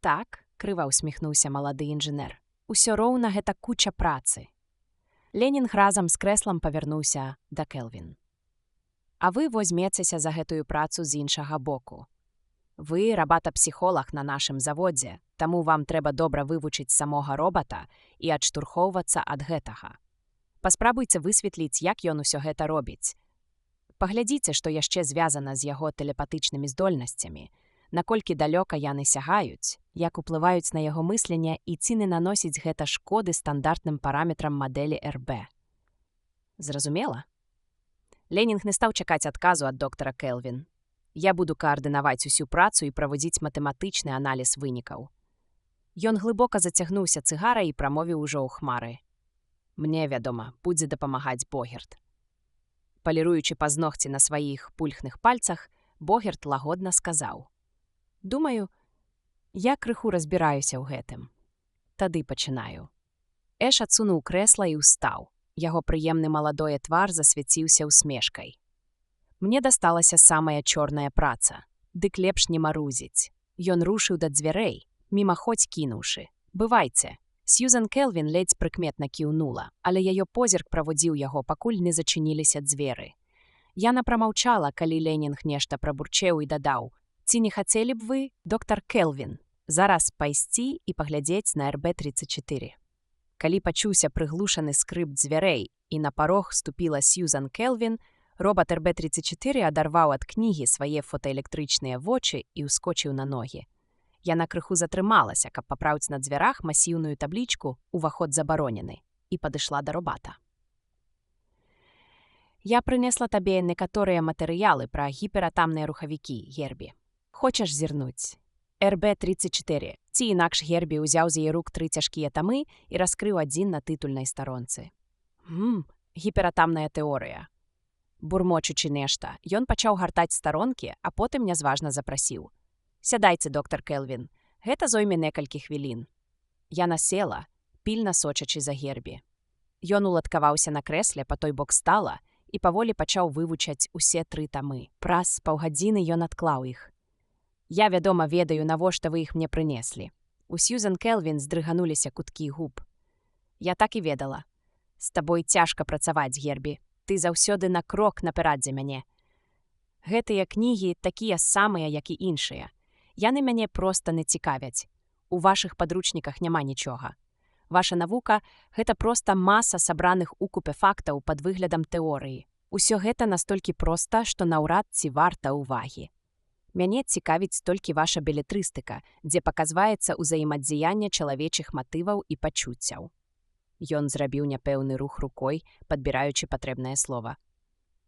Так, крыва ўсміхнуўся малады інжынер. Усё роўна гэта куча працы. Ленінг разам з крэслам павярнуўся да Келвін. А вы возьмецеся за гэтую працу з іншага боку. Вы рабата-псіхолаг на нашым заводзе, таму вам трэба добра вывучыць самога робата і адштурхоўвацца ад гэтага. Паспрабуйце высветліць, як ён усё гэта робіць. Паглядзіце, што яшчэ звязана з яго тэлепатычнымі здольнасцямі, наколькі далёка яны сягаюць, як уплываюць на яго мысленне і ці не наносіць гэта шкоды стандартным параметрам мадэлі РБ. Зразумела? Ленінг не стаў чакаць адказу ад доктара Келвін. Я буду каардынаваць усю працу і праводзіць матэматычны аналіз вынікаў. Ён глыбока зацягнуўся цыгарай і прамовіў ужо ў хмары. Мне, вядома, будзе дапамагаць Богерт. Паліруючы пазногці на сваіх пульхных пальцах, Богерт лагодна сказаў. Думаю, я крыху разбіраюся ў гэтым. Тады пачынаю. Эш адсунуў крэсла і ўстаў. Яго прыемны маладое твар засвяціўся ўсмешкай. Мне дасталася самая чорная праца. Дык лепш не марузіць. Ён рушыў да дзвярэй, мімаходзь кінуўшы. Бывайце. Сьюзан Келвін ледзь прыкметна кіўнула, але яе позірк праводзіў яго, пакуль не зачыніліся дзверы. Яна прамаўчала, калі Ленінг нешта прабурчэў і дадаў. Ці не хацелі б вы, доктар Келвін, зараз пайсці і паглядзець на РБ-34? Калі пачуўся прыглушаны скрып дзвярэй і на парог ступіла Сьюзан Келвін, робат РБ-34 адарваў ад кнігі свае фотаэлектрычныя вочы і ўскочыў на ногі. Яна крыху затрымалася, каб папраўць на дзвярах масіўную таблічку «Уваход забаронены» і падышла да робата. Я прынесла табе некаторыя матэрыялы пра гіператамныя рухавікі, Гербі. Хочаш зірнуць? РБ-34. Ці інакш Гербі ўзяў з яе рук 3 цяжкія тамы і раскрыў адзін на тытульнай старонцы. Гіператамная тэорыя. Бурмочучы нешта, ён пачаў гартаць старонкі, а потым нязважна запрасіў. Сядайце, доктар Келвін, гэта зойме некалькі хвілін. Яна села, пільна сочачы за Гербі. Ён уладкаваўся на крэсле па той бок стала і паволі пачаў вывучаць усе 3 тамы. Праз паўгадзіны ён адклаў іх. Я, вядома, ведаю, навошта вы іх мне прынеслі. У Сьюзан Келвін здрыгануліся куткі губ. Я так і ведала. З табой цяжка працаваць, Гербі. Ты заўсёды на крок наперадзе мяне. Гэтыя кнігі такія самыя, як і іншыя. Яны мяне проста не цікавяць. У вашых падручніках няма нічога. Ваша навука – гэта проста маса сабраных у купе фактаў пад выглядам тэорыі. Усё гэта настолькі проста, што наўрад ці варта ўвагі. Мяне цікавіць толькі ваша белетрыстыка, дзе паказваецца ўзаемадзеянне чалавечых матываў і пачуццяў. Ён зрабіў няпэўны рух рукой, падбіраючы патрэбнае слова.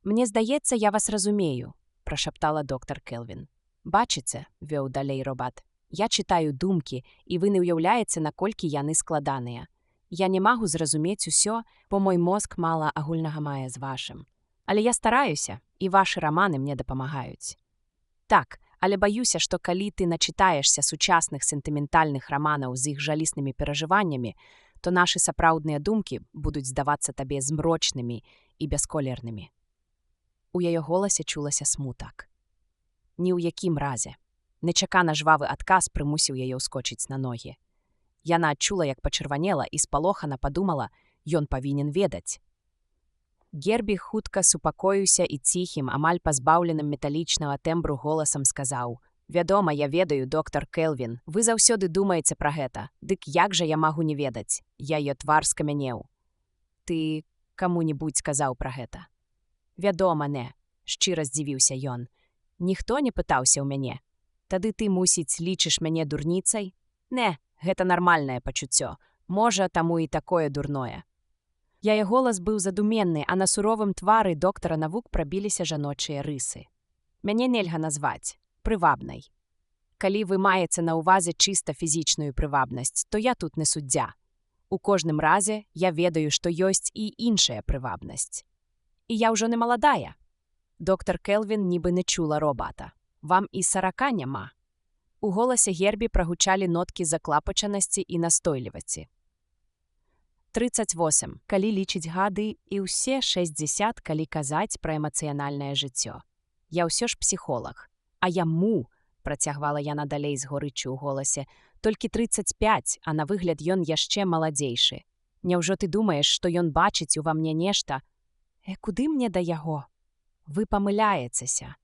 «Мне здаецца, я вас разумею», – прашаптала доктар Келвін. «Бачыце», – вёў далей робат, – «я чытаю думкі, і вы не ўяўляеце, наколькі яны складаныя. Я не магу зразумець усё, бо мой мозг мала агульнага мае з вашым. Але я стараюся, і вашы раманы мне дапамагаюць. Так, але баюся, што калі ты начытаешся сучасных сентыментальных раманаў з іх жаліснымі перажываннямі, то нашы сапраўдныя думкі будуць здавацца табе змрочнымі і бясколернымі». У яе голасе чулася смутак. Ні ў якім разе. Нечакана жвавы адказ прымусіў яе ўскочыць на ногі. Яна адчула, як пачырванела, і спалохана падумала, ён павінен ведаць. Гербі хутка супакоіўся і ціхім, амаль пазбаўленым металічнага тэмбру голасам сказаў: «Вядома, я ведаю, доктар Келвін, вы заўсёды думаеце пра гэта. Дык як жа я магу не ведаць? Яе твар скамянеў. Ты каму-небудзь сказаў пра гэта?» «Вядома, не. шчыра здзівіўся ён. Ніхто не пытаўся ў мяне. Тады ты, мусіць, лічыш мяне дурніцай? Не, гэта нармальнае пачуццё. Можа, таму і такое дурное. Яе голас быў задуменны, а на суровым твары доктара навук прабіліся жаночыя рысы. Мяне нельга назваць прывабнай. Калі вы маеце на ўвазе чыста фізічную прывабнасць, то я тут не суддзя. У кожным разе я ведаю, што ёсць і іншая прывабнасць. І я ўжо не маладая. Доктар Келвін нібы не чула Робата. Вам і 40 няма. У голасе Гербі прагучалі ноткі заклапачанасці і настойлівасці. 38. Калі лічыць гады, і ўсе 60, калі казаць пра эмацыянальнае жыццё. Я ўсё ж псіхолог. А яму, працягвала яна далей з горыччю ў голасе, толькі 35, а на выгляд ён яшчэ маладзейшы. Няўжо ты думаеш, што ён бачыць ува мне нешта? Куды мне да яго? Вы памыляецеся.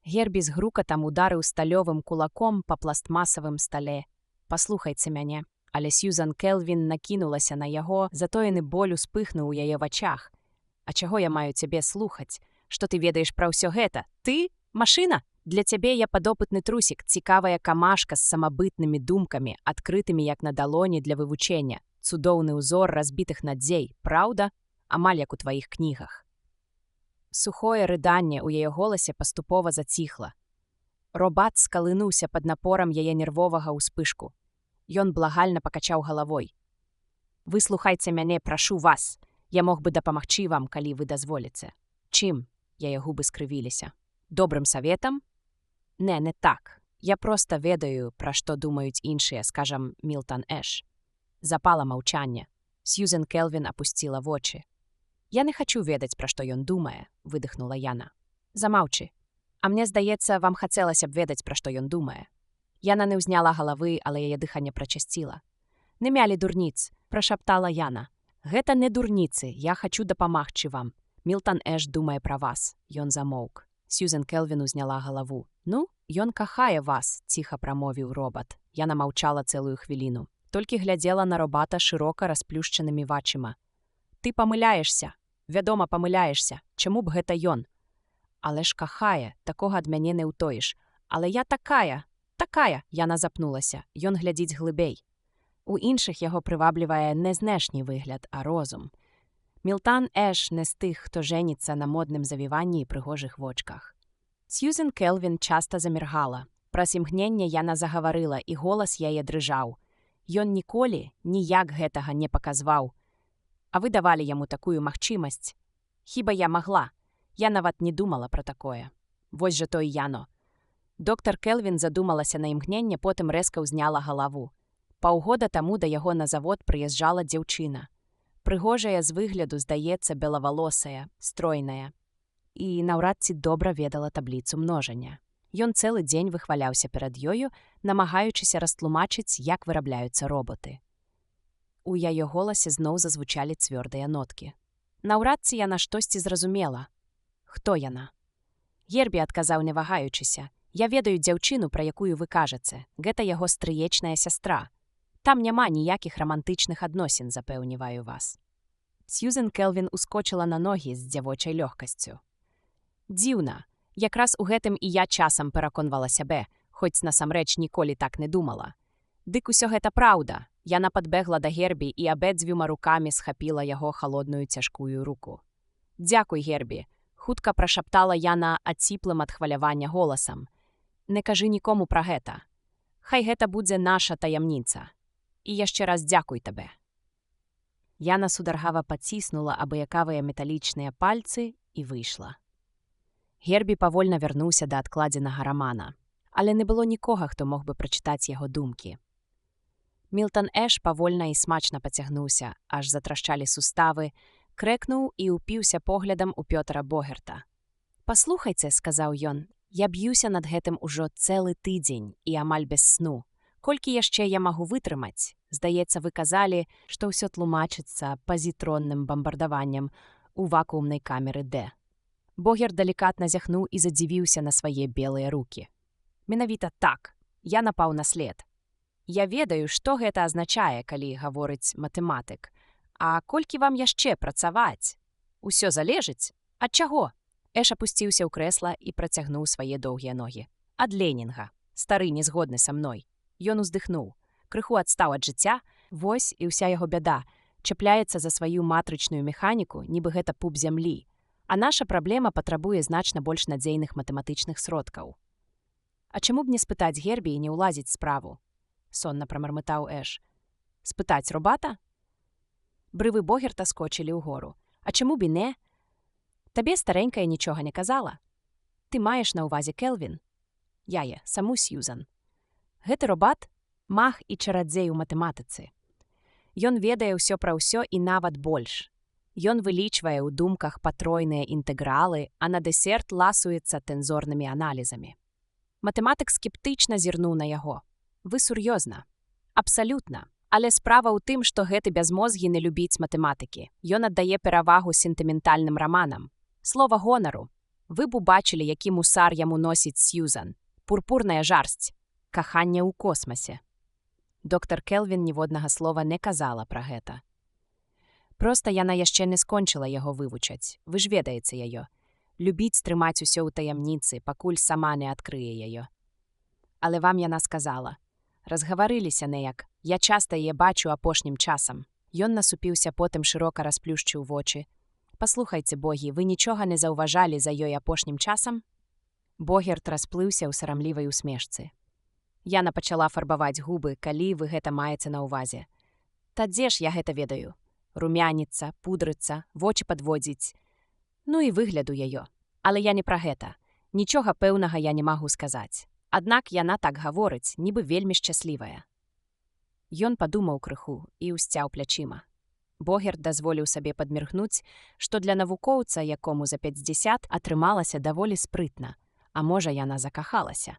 Гербі з грукатам ударыў сталёвым кулаком па пластмасавым стале. Паслухайце мяне. Але Сьюзан Келвін накінулася на яго, затоены боль успыхнуў у яе вачах. А чаго я маю цябе слухаць? Што ты ведаеш пра ўсё гэта? Ты? Машына? Для цябе я падопытны трусік, цікавая камашка з самабытнымі думкамі, адкрытымі як на далоні для вывучэння. Цудоўны ўзор разбітых надзей, праўда? Амаль як у тваіх кнігах. Сухое рыданне ў яе голасе паступова заціхла. Робат скалынуўся пад напорам яе нервовага ўспышку. Ён благальна пакачаў галавой. «Выслухайце мяне, прашу вас. Я мог бы дапамагчы вам, калі вы дазволіце». «Чым?» — яе губы скрывіліся. «Добрым саветам?» Не так. Я проста ведаю, пра што думаюць іншыя, скажам, Мілтан Эш». Запала маўчанне. Сьюзан Келвін апусціла вочы. «Я не хачу ведаць, пра што ён думае», — выдыхнула яна. «Замаўчы. А мне здаецца, вам хацелася б ведаць, пра што ён думае». Яна не ўзняла галавы, але яе дыханне прачасціла. «Не мялі дурніц», — прашаптала яна. «Гэта не дурніцы, я хачу дапамагчы вам. Мілтан Эш думае пра вас». Ён замоўк. Сьюзан Келвін узняла галаву. «Ну, ён кахае вас», — ціха прамовіў Робат. Яна маўчала цэлую хвіліну. Толькі глядзела на Робата шырока расплюшчанымі вачыма. «Ты памыляешся. Вядома, памыляешся. Чаму б гэта ён?» «Але ж кахае, такога ад мяне не ўтоіш. Але я такая». «Такая», — яна запнулася. Ён глядзіць глыбей. У іншых яго прываблівае не знешні выгляд, а розум. Мілтан Эш не з тых, хто жэніцца на модным завіванні і прыгожых вочках. Сьюзан Келвін часта заміргала. Праз імгненне яна загаварыла, і голас яе дрыжаў. Ён ніколі ніяк гэтага не паказваў. А вы давалі яму такую магчымасць. Хіба я магла? Я нават не думала пра такое. Вось жа то і яно. Доктар Келвін задумалася на імгненне, потым рэзка ўзняла галаву. Паўгода таму да яго на завод прыязджала дзяўчына. Прыгожая з выгляду, здаецца, белавалосая, стройная. І наўрад ці добра ведала табліцу множання. Ён цэлы дзень выхваляўся перад ёю, намагаючыся растлумачыць, як вырабляюцца роботы. У яе голасе зноў зазвучалі цвёрдыя ноткі. Наўрад ці яна штосьці зразумела. Хто яна? Гербі адказаў, не вагаючыся. Я ведаю дзяўчыну, пра якую вы кажаце. Гэта яго стрыечная сястра. Там няма ніякіх рамантычных адносін, запэўніваю вас. Сьюзан Келвін ускочыла на ногі з дзявочай лёгкасцю. Дзіўна. Якраз у гэтым і я часам пераконвала сябе, хоць насамрэч ніколі так не думала. Дык усё гэта праўда. Яна падбегла да Гербі і абедзвюма рукамі схапіла яго халодную цяжкую руку. «Дзякуй, Гербі», — хутка прашаптала яна аціплым ад хвалявання голасам. «Не кажы нікому пра гэта. Хай гэта будзе наша таямніца. І яшчэ раз дзякуй табе». Яна сударгава паціснула абыякавыя металічныя пальцы і выйшла. Гербі павольна вярнуўся да адкладзенага рамана, але не было нікога, хто мог бы прачытаць яго думкі. Мілтан Эш павольна і смачна пацягнуўся, аж затрашчалі суставы, крэкнуў і ўпіўся поглядам у Пётара Богерта. «Паслухайце», — сказаў ён, — «я б'юся над гэтым ужо цэлы тыдзень і амаль без сну. Колькі яшчэ я магу вытрымаць? Здаецца, вы казалі, што ўсё тлумачыцца пазітронным бамбардаваннем у вакуумнай камеры Д». Богер далікатна зяхнуў і задзівіўся на свае белыя рукі. «Менавіта так. Я напаў на след. Я ведаю, што гэта азначае, калі гаворыць матэматык. А колькі вам яшчэ працаваць? Усё залежыць? Ад чаго? Эш апусціўся ў крэсла і працягнуў свае доўгія ногі. Ад Ленінга. Стары не згодны са мной. Ён уздыхнуў. Крыху адстаў ад жыцця, вось і ўся яго бяда. Чапляецца за сваю матрычную механіку, нібы гэта пуп зямлі. А наша праблема патрабуе значна больш надзейных матэматычных сродкаў. А чаму б не спытаць Гербі і не ўлазіць справу? Сонна прамармытаў Эш. Спытаць Робата? Брывы Богерта скочылі ўгору. А чаму б і не? Табе старенькая нічога не казала. Ты маеш на ўвазе Келвін? Яе, саму Сьюзан. Гэты Робат – маг і чарадзей у матэматыцы. Ён ведае ўсё пра ўсё і нават больш. Ён вылічвае ў думках патройныя інтэгралы, а на дэсерт ласуецца тэнзорнымі аналізамі. Матэматык скептычна зірнуў на яго. Вы сур'ёзна? Абсалютна. Але справа ў тым, што гэты бязмозгі не любіць матэматыкі. Ён аддае перавагу сентыментальным раманам. Слова гонару. Вы б убачылі, які мусар яму носіць Сьюзан. Пурпурная жарсць. Каханне ў космасе. Доктар Келвін ніводнага слова не казала пра гэта. Проста яна яшчэ не скончыла яго вывучаць. Вы ж ведаеце яе. Любіць трымаць усё ў таямніцы, пакуль сама не адкрые яе. Але вам яна сказала. Разгаварыліся неяк. Я часта яе бачу апошнім часам. Ён насупіўся, потым шырока расплюшчыў вочы. Паслухайце, богі, вы нічога не заўважалі за ёй апошнім часам? Богерт расплыўся ў сарамлівай усмешцы. Яна пачала фарбаваць губы, калі вы гэта маеце на ўвазе. Та дзе ж я гэта ведаю? Румяніцца, пудрыцца, вочы падводзіць. Ну і выгляду яе. Але я не пра гэта. Нічога пэўнага я не магу сказаць. Аднак яна так гаворыць, нібы вельмі шчаслівая. Ён падумаў крыху і ўсцяў плячыма. Богерт дазволіў сабе падміргнуць, што для навукоўца, якому за 50, атрымалася даволі спрытна. А можа, яна закахалася.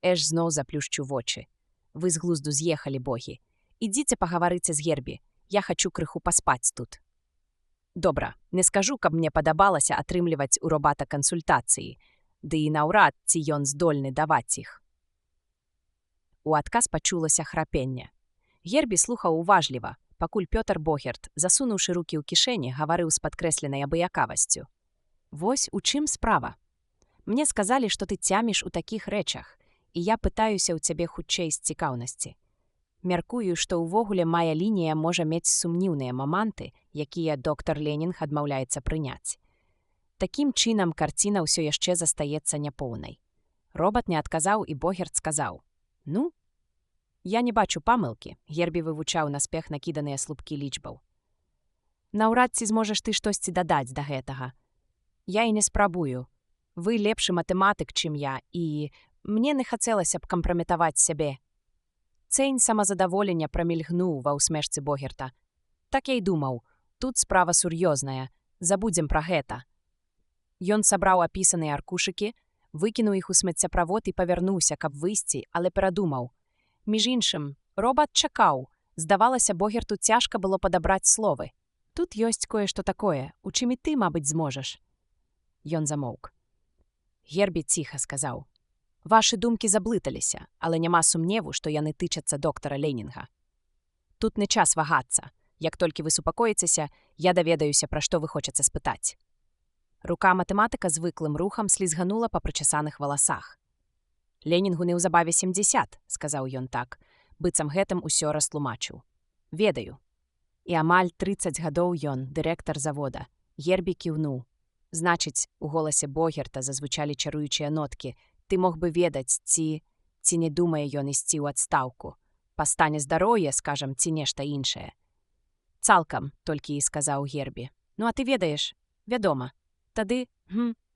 Эш зноў заплюшчыў вочы. Вы з глузду з'ехалі, богі. Ідзіце пагаварыце з Гербі. Я хачу крыху паспаць тут. Добра, не скажу, каб мне падабалася атрымліваць у Робата кансультацыі, ды і наўрад, ці ён здольны даваць іх. У адказ пачулася храпенне. Гербі слухаў уважліва, пакуль Пётр Богерт, засунуўшы рукі ў кішэні, гаварыў з падкрэсленай абыякавасцю. Вось у чым справа. Мне сказалі, што ты цяміш у такіх рэчах, і я пытаюся ў цябе хутчэй з цікаўнасці. Мяркую, што ўвогуле мая лінія можа мець сумніўныя моманты, якія доктар Ленінг адмаўляецца прыняць. Такім чынам карціна ўсё яшчэ застаецца няпоўнай. Робат не адказаў, і Богерт сказаў. Ну? Я не бачу памылкі, Гербі вывучаў наспех накіданыя слупкі лічбаў. Наўрад ці зможаш ты штосьці дадаць да гэтага. Я і не спрабую. Вы лепшы матэматык, чым я, і мне не хацелася б кампраметаваць сябе. Цень самазадаволення прамільгнуў ва ўсмешцы Богерта. Так я і думаў, тут справа сур'ёзная, забудзем пра гэта. Ён сабраў апісаныя аркушыкі, выкінуў іх у смеццяправод і павярнуўся, каб выйсці, але перадумаў. Між іншым, Робат чакаў. Здавалася, Богерту цяжка было падабраць словы. Тут ёсць кое-што такое, у чым і ты, мабыць, зможаш. Ён замоўк. Гербі ціха сказаў. Вашы думкі заблыталіся, але няма сумневу, што яны тычацца доктара Ленінга. Тут не час вагацца. Як толькі вы супакоіцеся, я даведаюся, пра што вы хочаце спытаць. Рука матэматыка звыклым рухам слізганула па прычасаных валасах. Ленінгу неўзабаве 70, сказаў ён так, быццам гэтым усё растлумачыў. Ведаю. І амаль 30 гадоў ён, дырэктар завода. Гербі кіўнуў. Значыць, у голасе Богерта зазвучалі чаруючыя ноткі. Ты мог бы ведаць, ці не думае ён ісці ў адстаўку. Па стане здароўя, скажам, ці нешта іншае. Цалкам, толькі і сказаў Гербі. Ну, а ты ведаеш? Вядома. Тады,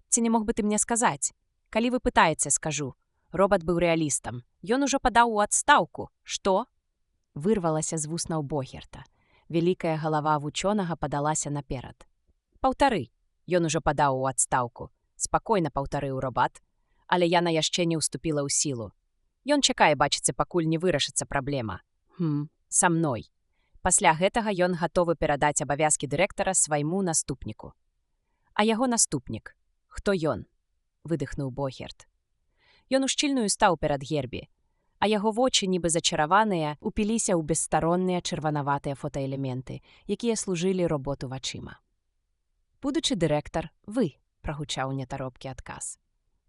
ці не мог бы ты мне сказаць? Калі вы пытаеце, скажу. Робат быў рэалістам. Ён ужо падаў у адстаўку. Што? Вырвалася з вуснаў Богерта. Вялікая галава вучонага падалася наперад. Паўтары. Ён ужо падаў у адстаўку. Спакойна паўтарыў Робат. Але яна яшчэ не ўступіла ў сілу. Ён чакае, бачыце, пакуль не вырашыцца праблема. Са мной. Пасля гэтага ён гатовы перадаць абавязкі дырэктара свайму наступніку. А яго наступнік. Хто ён? Выдыхнуў Богерт. Ён ушчыльную стаў перад Гербі, а яго вочы, нібы зачараваныя, упіліся ў бесстаронныя чырванаватыя фотаэлементы, якія служылі роботу вачыма. Будучы дырэктар, вы, прагучаў нетаропкі адказ.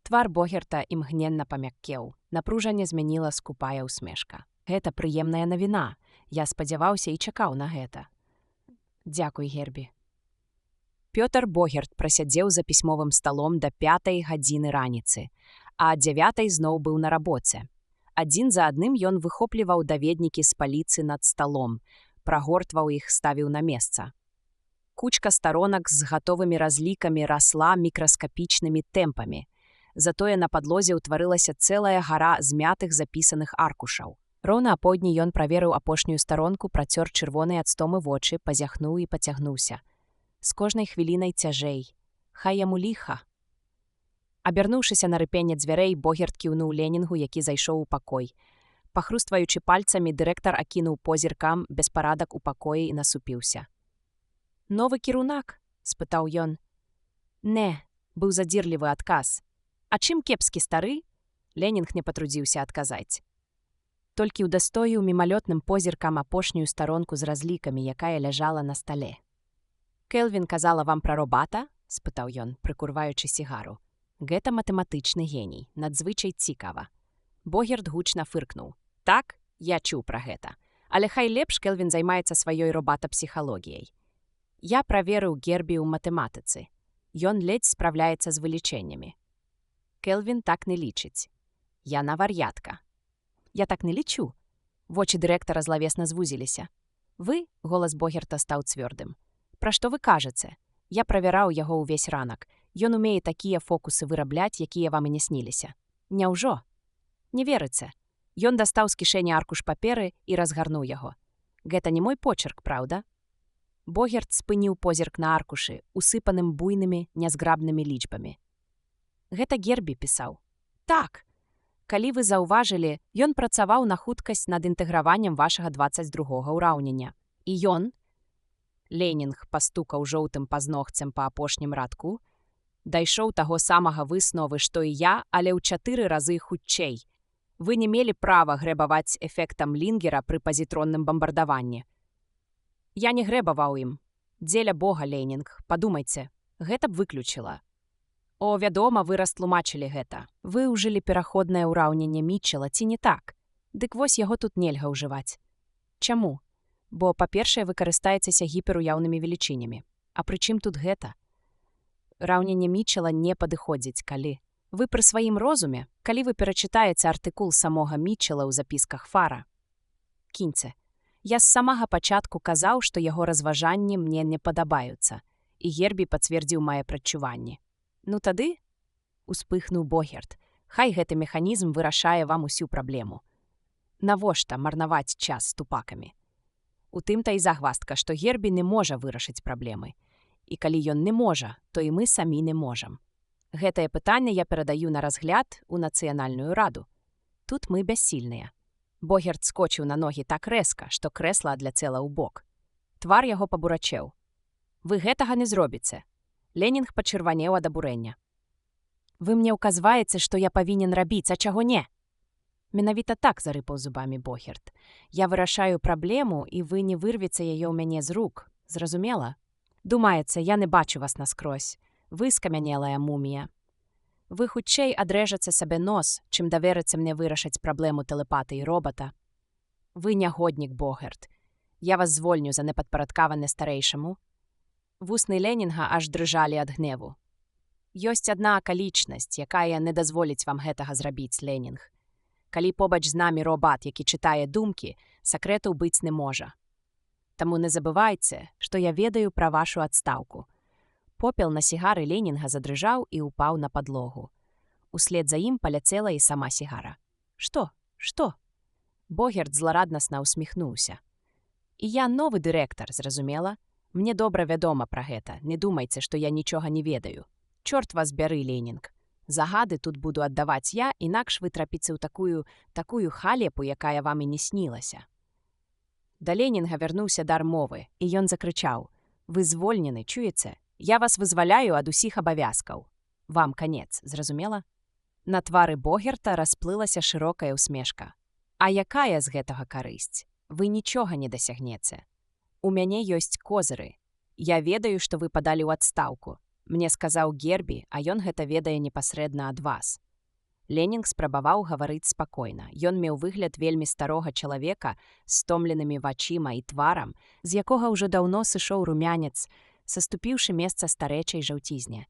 Твар Богерта імгненна памяккеў. Напружанне змяніла скупая ўсмешка. Гэта прыемная навіна. Я спадзяваўся і чакаў на гэта. Дзякуй, Гербі. Пётр Богерт прасядзеў за пісьмовым сталом да 5 гадзіны раніцы, а 9 зноў быў на рабоце. Адзін за адным ён выхопліваў даведнікі з паліцы над сталом, прагортваў іх, ставіў на месца. Кучка старонак з гатовымі разлікамі расла мікраскапічнымі тэмпамі. Затое на падлозе ўтварылася цэлая гара змятых запісаных аркушаў. Роўна апоўдні ён праверыў апошнюю старонку, працёр чырвоныя ад стомы вочы, пазяхнуў і пацягнуўся. З кожнай хвілінай цяжэй. Хай яму ліха. Абярнуўшыся на рыпенне дзвярэй, Богерт кіўнуў Ленінгу, які зайшоў у пакой. Пахрустваючы пальцамі, дырэктар акінуў позіркам беспарадак у пакоі і насупіўся. «Новы кірунак?» – спытаў ён. «Не», – быў задзірлівы адказ. «А чым кепскі стары?» Ленінг не патрудзіўся адказаць. Толькі ўдастоіў мімалётным позіркам апошнюю старонку з разлікамі, якая ляжала на стале. «Келвін казала вам пра робата?» – спытаў ён, прыкурваючы сігару. «Гэта матэматычны геній, надзвычай цікава». Богерт гучна фыркнуў. «Так, я чуў пра гэта. Але хай лепш Келвін займаецца сваёй робатапсіхалогіяй. Я праверыў Гербі ў матэматыцы. Ён ледзь спраўляецца з вылічэннямі. Келвін так не лічыць. Яна вар'ятка». «Я так не лічу». Вочы дырэктара злавесна звузіліся. «Вы?» – голас Богерта стаў цвёрдым. «Пра што вы кажаце? Я правяраў яго ўвесь ранак. Ён умее такія фокусы вырабляць, якія вам і не сніліся. Няўжо?» «Не верыце». Ён дастаў з кішэні аркуш паперы і разгарнуў яго. «Гэта не мой почерк, праўда?» Богерт спыніў позірк на аркушы, усыпаным буйнымі, нязграбнымі лічбамі. «Гэта Гербі пісаў». «Так. Калі вы заўважылі, ён працаваў на хуткасць над інтэграваннем вашага 22-га ўраўнення. І ён...» Ленінг пастукаў жоўтым пазногцем па апошнім радку. «Дайшоў таго самага высновы, што і я, але ў 4 разы хутчэй. Вы не мелі права грэбаваць эфектам Лінгера пры пазітронным бамбардаванні». «Я не грэбаваў ім. Дзеля Бога, Ленінг, падумайце, гэта б выключыла». «О, вядома, вы растлумачылі гэта. Вы ўжылі пераходнае ўраўненне Мітчела, ці не так? Дык вось яго тут нельга ўжываць». «Чаму? Бо, па-першае, вы карыстаецеся гіперуяўнымі велічынямі. А пры чым тут гэта? Раўненне Мітчела не падыходзіць, калі. Вы пры сваім розуме, калі вы перачытаеце артыкул самога Мітчела ў запісках Фара. Кіньце. Я з самага пачатку казаў, што яго разважанні мне не падабаюцца, і Гербі пацвердзіў мае прадчуванні. Ну тады?» – успыхнуў Богерт. «Хай гэты механізм вырашае вам усю праблему. Навошта марнаваць час з тупакамі? У тым-то і загваздка, што Гербі не можа вырашыць праблемы. І калі ён не можа, то і мы самі не можам. Гэтае пытанне я перадаю на разгляд у Нацыянальную раду. Тут мы бяссільныя». Богерт скочыў на ногі так рэзка, што крэсла адляцела ў бок. Твар яго пабурачэў. «Вы гэтага не зробіце». Ленінг пачырванеў ад абурэння. «Вы мне ўказваеце, што я павінен рабіць, а чаго не?» Менавіта так зарыпаў зубамі Богерт. «Я вырашаю праблему, і вы не вырвеце яе ў мяне з рук. Зразумела? Думаецца, я не бачу вас наскрозь. Вы скамянелая мумія. Вы хутчэй адрэжаце сабе нос, чым даверыце мне вырашыць праблему тэлепатыі робата. Вы нягоднік, Богерт. Я вас звольню за непадпарадкаванне старэйшаму». Вусны Ленінга аж дрыжалі ад гневу. «Ёсць адна акалічнасць, якая не дазволіць вам гэтага зрабіць, Ленінг. Калі побач з намі робат, які чытае думкі, сакрэтаў быць не можа. Таму не забывайце, што я ведаю пра вашу адстаўку». Попел на сігары Ленінга задрыжаў і ўпаў на падлогу. Услед за ім паляцела і сама сігара. «Што? Што?» Богерт злараднасна усміхнуўся. «І я новы дырэктар, зразумела? Мне добра вядома пра гэта, не думайце, што я нічога не ведаю. Чорт вас бяры, Ленінг. Загады тут буду аддаваць я, інакш вы трапіце ў такую халепу, якая вам і не снілася». Да Ленінга вярнуўся дар мовы, і ён закрычаў: «Вы звольнены, чуеце? Я вас вызваляю ад усіх абавязкаў. Вам канец, зразумела?» На твары Богерта расплылася шырокая ўсмешка. «А якая з гэтага карысць? Вы нічога не дасягнеце. У мяне ёсць козыры. Я ведаю, што вы падалі ў адстаўку. Мне сказаў Гербі, а ён гэта ведае непасрэдна ад вас. Ленінг спрабаваў гаварыць спакойна. Ён меў выгляд вельмі старога чалавека з стомленымі вачыма і тварам, з якога ўжо даўно сышоў румянец, саступіўшы месца старэчай жаўцізне.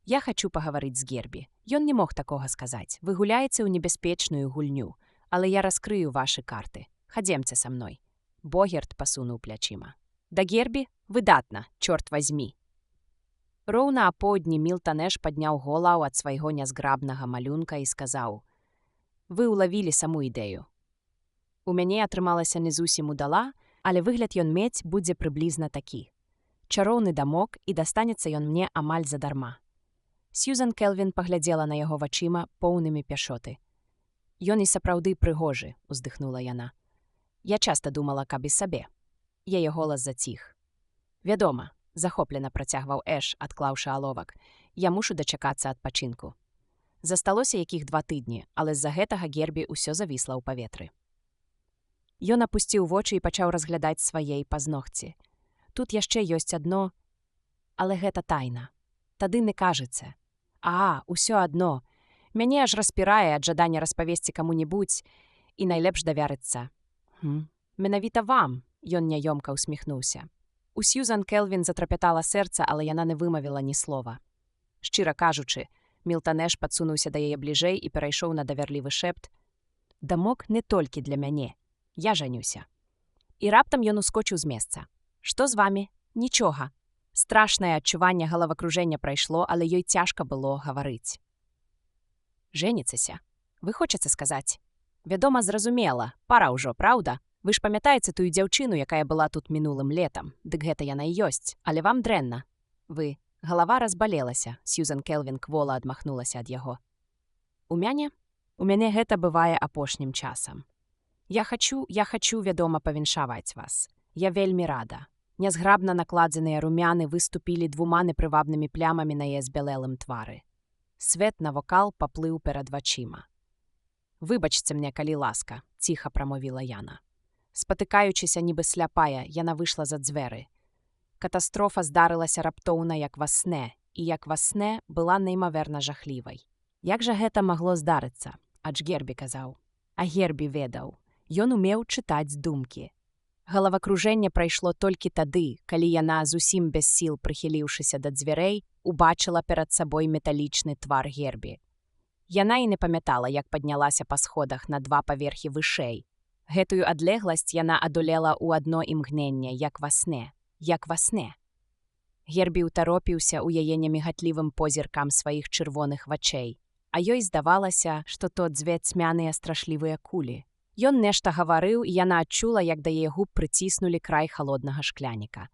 Я хачу пагаварыць з Гербі. Ён не мог такога сказаць. Вы гуляеце ў небяспечную гульню, але я раскрыю вашы карты. Хадземце са мной. Богерт пасунуў плячыма. Да Гербі? Выдатна, чорт вазьмі. Роўна апоўдні Мілтан Эш падняў голаў ад свайго нязграбнага малюнка і сказаў: «Вы ўлавілі саму ідэю. У мяне атрымалася не зусім удала, але выгляд ён мець будзе прыблізна такі. Чароўны дамок, і дастанецца ён мне амаль задарма». Сьюзан Келвін паглядзела на яго вачыма, поўнымі пяшоты. «Ён і сапраўды прыгожы», — уздыхнула яна. «Я часта думала, каб і сабе». Яе голас заціх. «Вядома», — захоплена працягваў Эш, адклаўшы аловак, «я мушу дачакацца адпачынку». Засталося якіх 2 тыдні, але з-за гэтага Гербі ўсё завісла ў паветры. Ён апусціў вочы і пачаў разглядаць свае пазногці. «Тут яшчэ ёсць адно, але гэта тайна. Тады не кажаце. Усё адно. Мяне аж распірае ад жадання распавесці каму-небудзь і найлепш давярыцца». «Менавіта вам», — ён няёмка ўсміхнуўся. У Сьюзан Келвін затрапятала сэрца, але яна не вымавіла ні слова. Шчыра кажучы, Мілтан Эш падсунуўся да яе бліжэй і перайшоў на давярлівы шэпт: «Дамок не толькі для мяне. Я жанюся». І раптам ён ускочыў з месца. «Што з вамі? Нічога». Страшнае адчуванне галавакружэння прайшло, але ёй цяжка было гаварыць. «Жэніцеся? Вы хочаце сказаць? Вядома, зразумела, пара ўжо, праўда? Вы ж памятаеце тую дзяўчыну, якая была тут мінулым летам? Дык гэта яна і ёсць, але вам дрэнна. Вы...» Галава разбалелася, Сьюзан Келвін квола адмахнулася ад яго. «У мяне гэта бывае апошнім часам. Я хачу, вядома, павіншаваць вас. Я вельмі рада». Нязграбна накладзеныя румяны выступілі 2 непрывабнымі плямамі на яе збялелым твары. Свет навокал паплыў перад вачыма. «Выбачце мне, калі ласка», — ціха прамовіла Яна. Спатыкаючыся, нібы сляпая, яна выйшла за дзверы. Катастрофа здарылася раптоўна, як ва сне, і як ва сне была неймаверна жахлівай. Як жа гэта магло здарыцца? Адж Гербі казаў. А Гербі ведаў. Ён умеў чытаць думкі. Галавакружэнне прайшло толькі тады, калі яна, зусім без сіл прыхіліўшыся да дзвярэй, убачыла перад сабой металічны твар Гербі. Яна і не памятала, як паднялася па сходах на 2 паверхі вышэй. Гэтую адлегласць яна адолела ў адно імгненне, як ва сне. Як ва сне. Гербі ўтаропіўся ў яе немігатлівым позіркам сваіх чырвоных вачэй, а ёй здавалася, што то 2 цьмяныя страшлівыя кулі. Ён нешта гаварыў, і яна адчула, як да яе губ прыціснулі край халоднага шкляніка.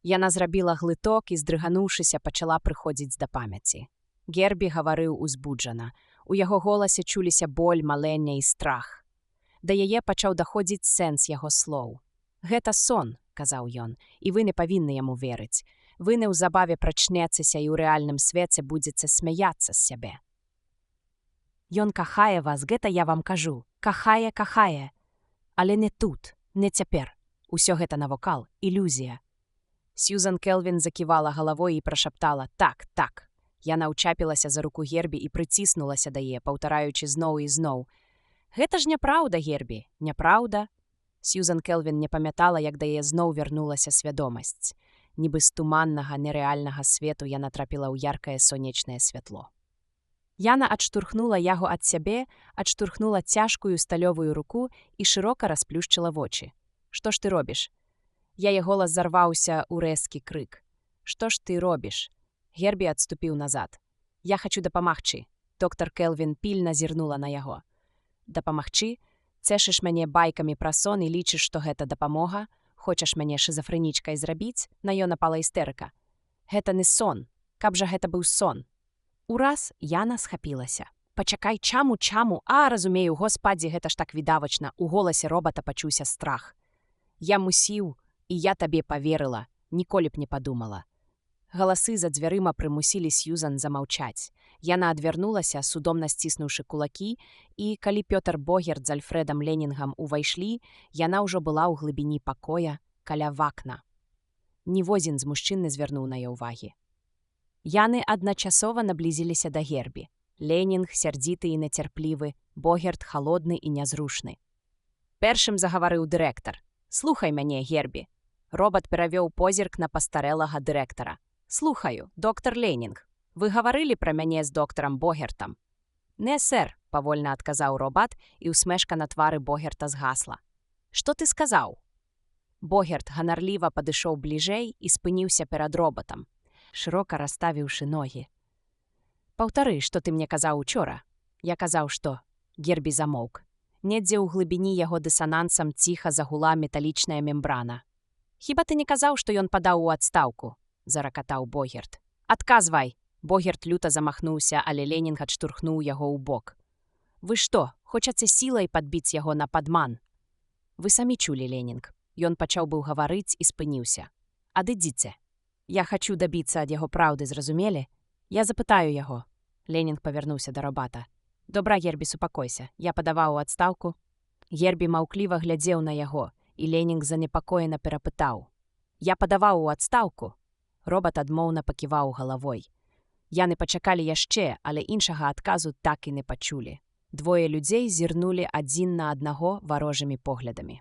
Яна зрабіла глыток і, здрыгануўшыся, пачала прыходзіць да памяці. Гербі гаварыў узбуджана. У яго голасе чуліся боль, маленне і страх. Да яе пачаў даходзіць сэнс яго слоў. «Гэта сон», — казаў ён, — «і вы не павінны яму верыць. Вы неўзабаве прачнецеся і ў рэальным свеце будзеце смяяцца з сябе. Ён кахае вас, гэта я вам кажу. Кахае. Але не тут, не цяпер. Усё гэта навокал, ілюзія». Сьюзан Келвін заківала галавой і прашаптала: «Так, так». Яна ўчапілася за руку Гербі і прыціснулася да яе, паўтараючы зноў і зноў: «Гэта ж няпраўда, Гербі, няпраўда». Сьюзан Келвін не памятала, як да яе зноў вярнулася свядомасць. Нібы з туманнага, нерэальнага свету яна трапіла ў яркае сонечнае святло. Яна адштурхнула яго ад сябе, адштурхнула цяжкую сталёвую руку і шырока расплюшчыла вочы. «Што ж ты робіш?» Яе голас зарваўся ў рэзкі крык. «Што ж ты робіш?» Гербі адступіў назад. «Я хачу дапамагчы». Доктар Келвін пільна зірнула на яго. «Дапамагчы? Цэшыш мяне байкамі пра сон і лічыш, што гэта дапамога? Хочаш мяне шызафрэнічкай зрабіць?» На ён напала істэрыка. «Гэта не сон. Каб жа гэта быў сон». Ураз Яна схапілася. «Пачакай, чаму? Разумею, господі, гэта ж так відавачна». У голасе робата пачуўся страх. «Я мусіў, і я табе паверыла, ніколі б не падумала». Галасы за дзвярыма прымусілі Сьюзан замаўчаць. Яна адвярнулася, судомна сціснуўшы кулакі, і калі Пётр Богерт з Альфрэдам Ленінгам увайшлі, яна ўжо была ў глыбіні пакоя, каля вакна. Ніводзін з мужчын не звярнуў на яе ўвагі. Яны адначасова наблізіліся да Гербі. Ленінг сярдзіты і нецярплівы, Богерт халодны і нязрушны. Першым загаварыў дырэктар. «Слухай мяне, Гербі». Робат перавёў позірк на пастарэлага дырэктара. «Слухаю, доктар Ленінг. Вы гаварылі пра мяне з доктарам Богертам?» «Не, сэр», — павольна адказаў Робат, і ўсмешка на твары Богерта згасла. «Што ты сказаў?» Богерт ганарліва падышоў бліжэй і спыніўся перад робатам, шырока расставіўшы ногі. «Паўтары, што ты мне казаў учора». «Я казаў, што...» Гербі замоўк. Недзе ў глыбіні яго дысанансам ціха загула металічная мембрана. «Хіба ты не казаў, што ён падаў у адстаўку?» — заракатаў Богерт. «Адказвай!» Богерт люта замахнуўся, але Ленінг адштурхнуў яго ў бок. «Вы што, хочаце сілай падбіць яго на падман?» «Вы самі чулі, Ленінг». Ён пачаў быў гаварыць і спыніўся. «Адыдзіце. Я хачу дабіцца ад яго праўды, зразумелі? Я запытаю яго». Ленінг павярнуўся да Робата. «Добра, Гербі, супакойся. Я падаваў у адстаўку». Гербі маўкліва глядзеў на яго, і Ленінг занепакоена перапытаў. «Я падаваў у адстаўку». Робат адмоўна паківаў галавой. Яны пачакалі яшчэ, але іншага адказу так і не пачулі. Двое людзей зірнулі адзін на аднаго варожымі поглядамі.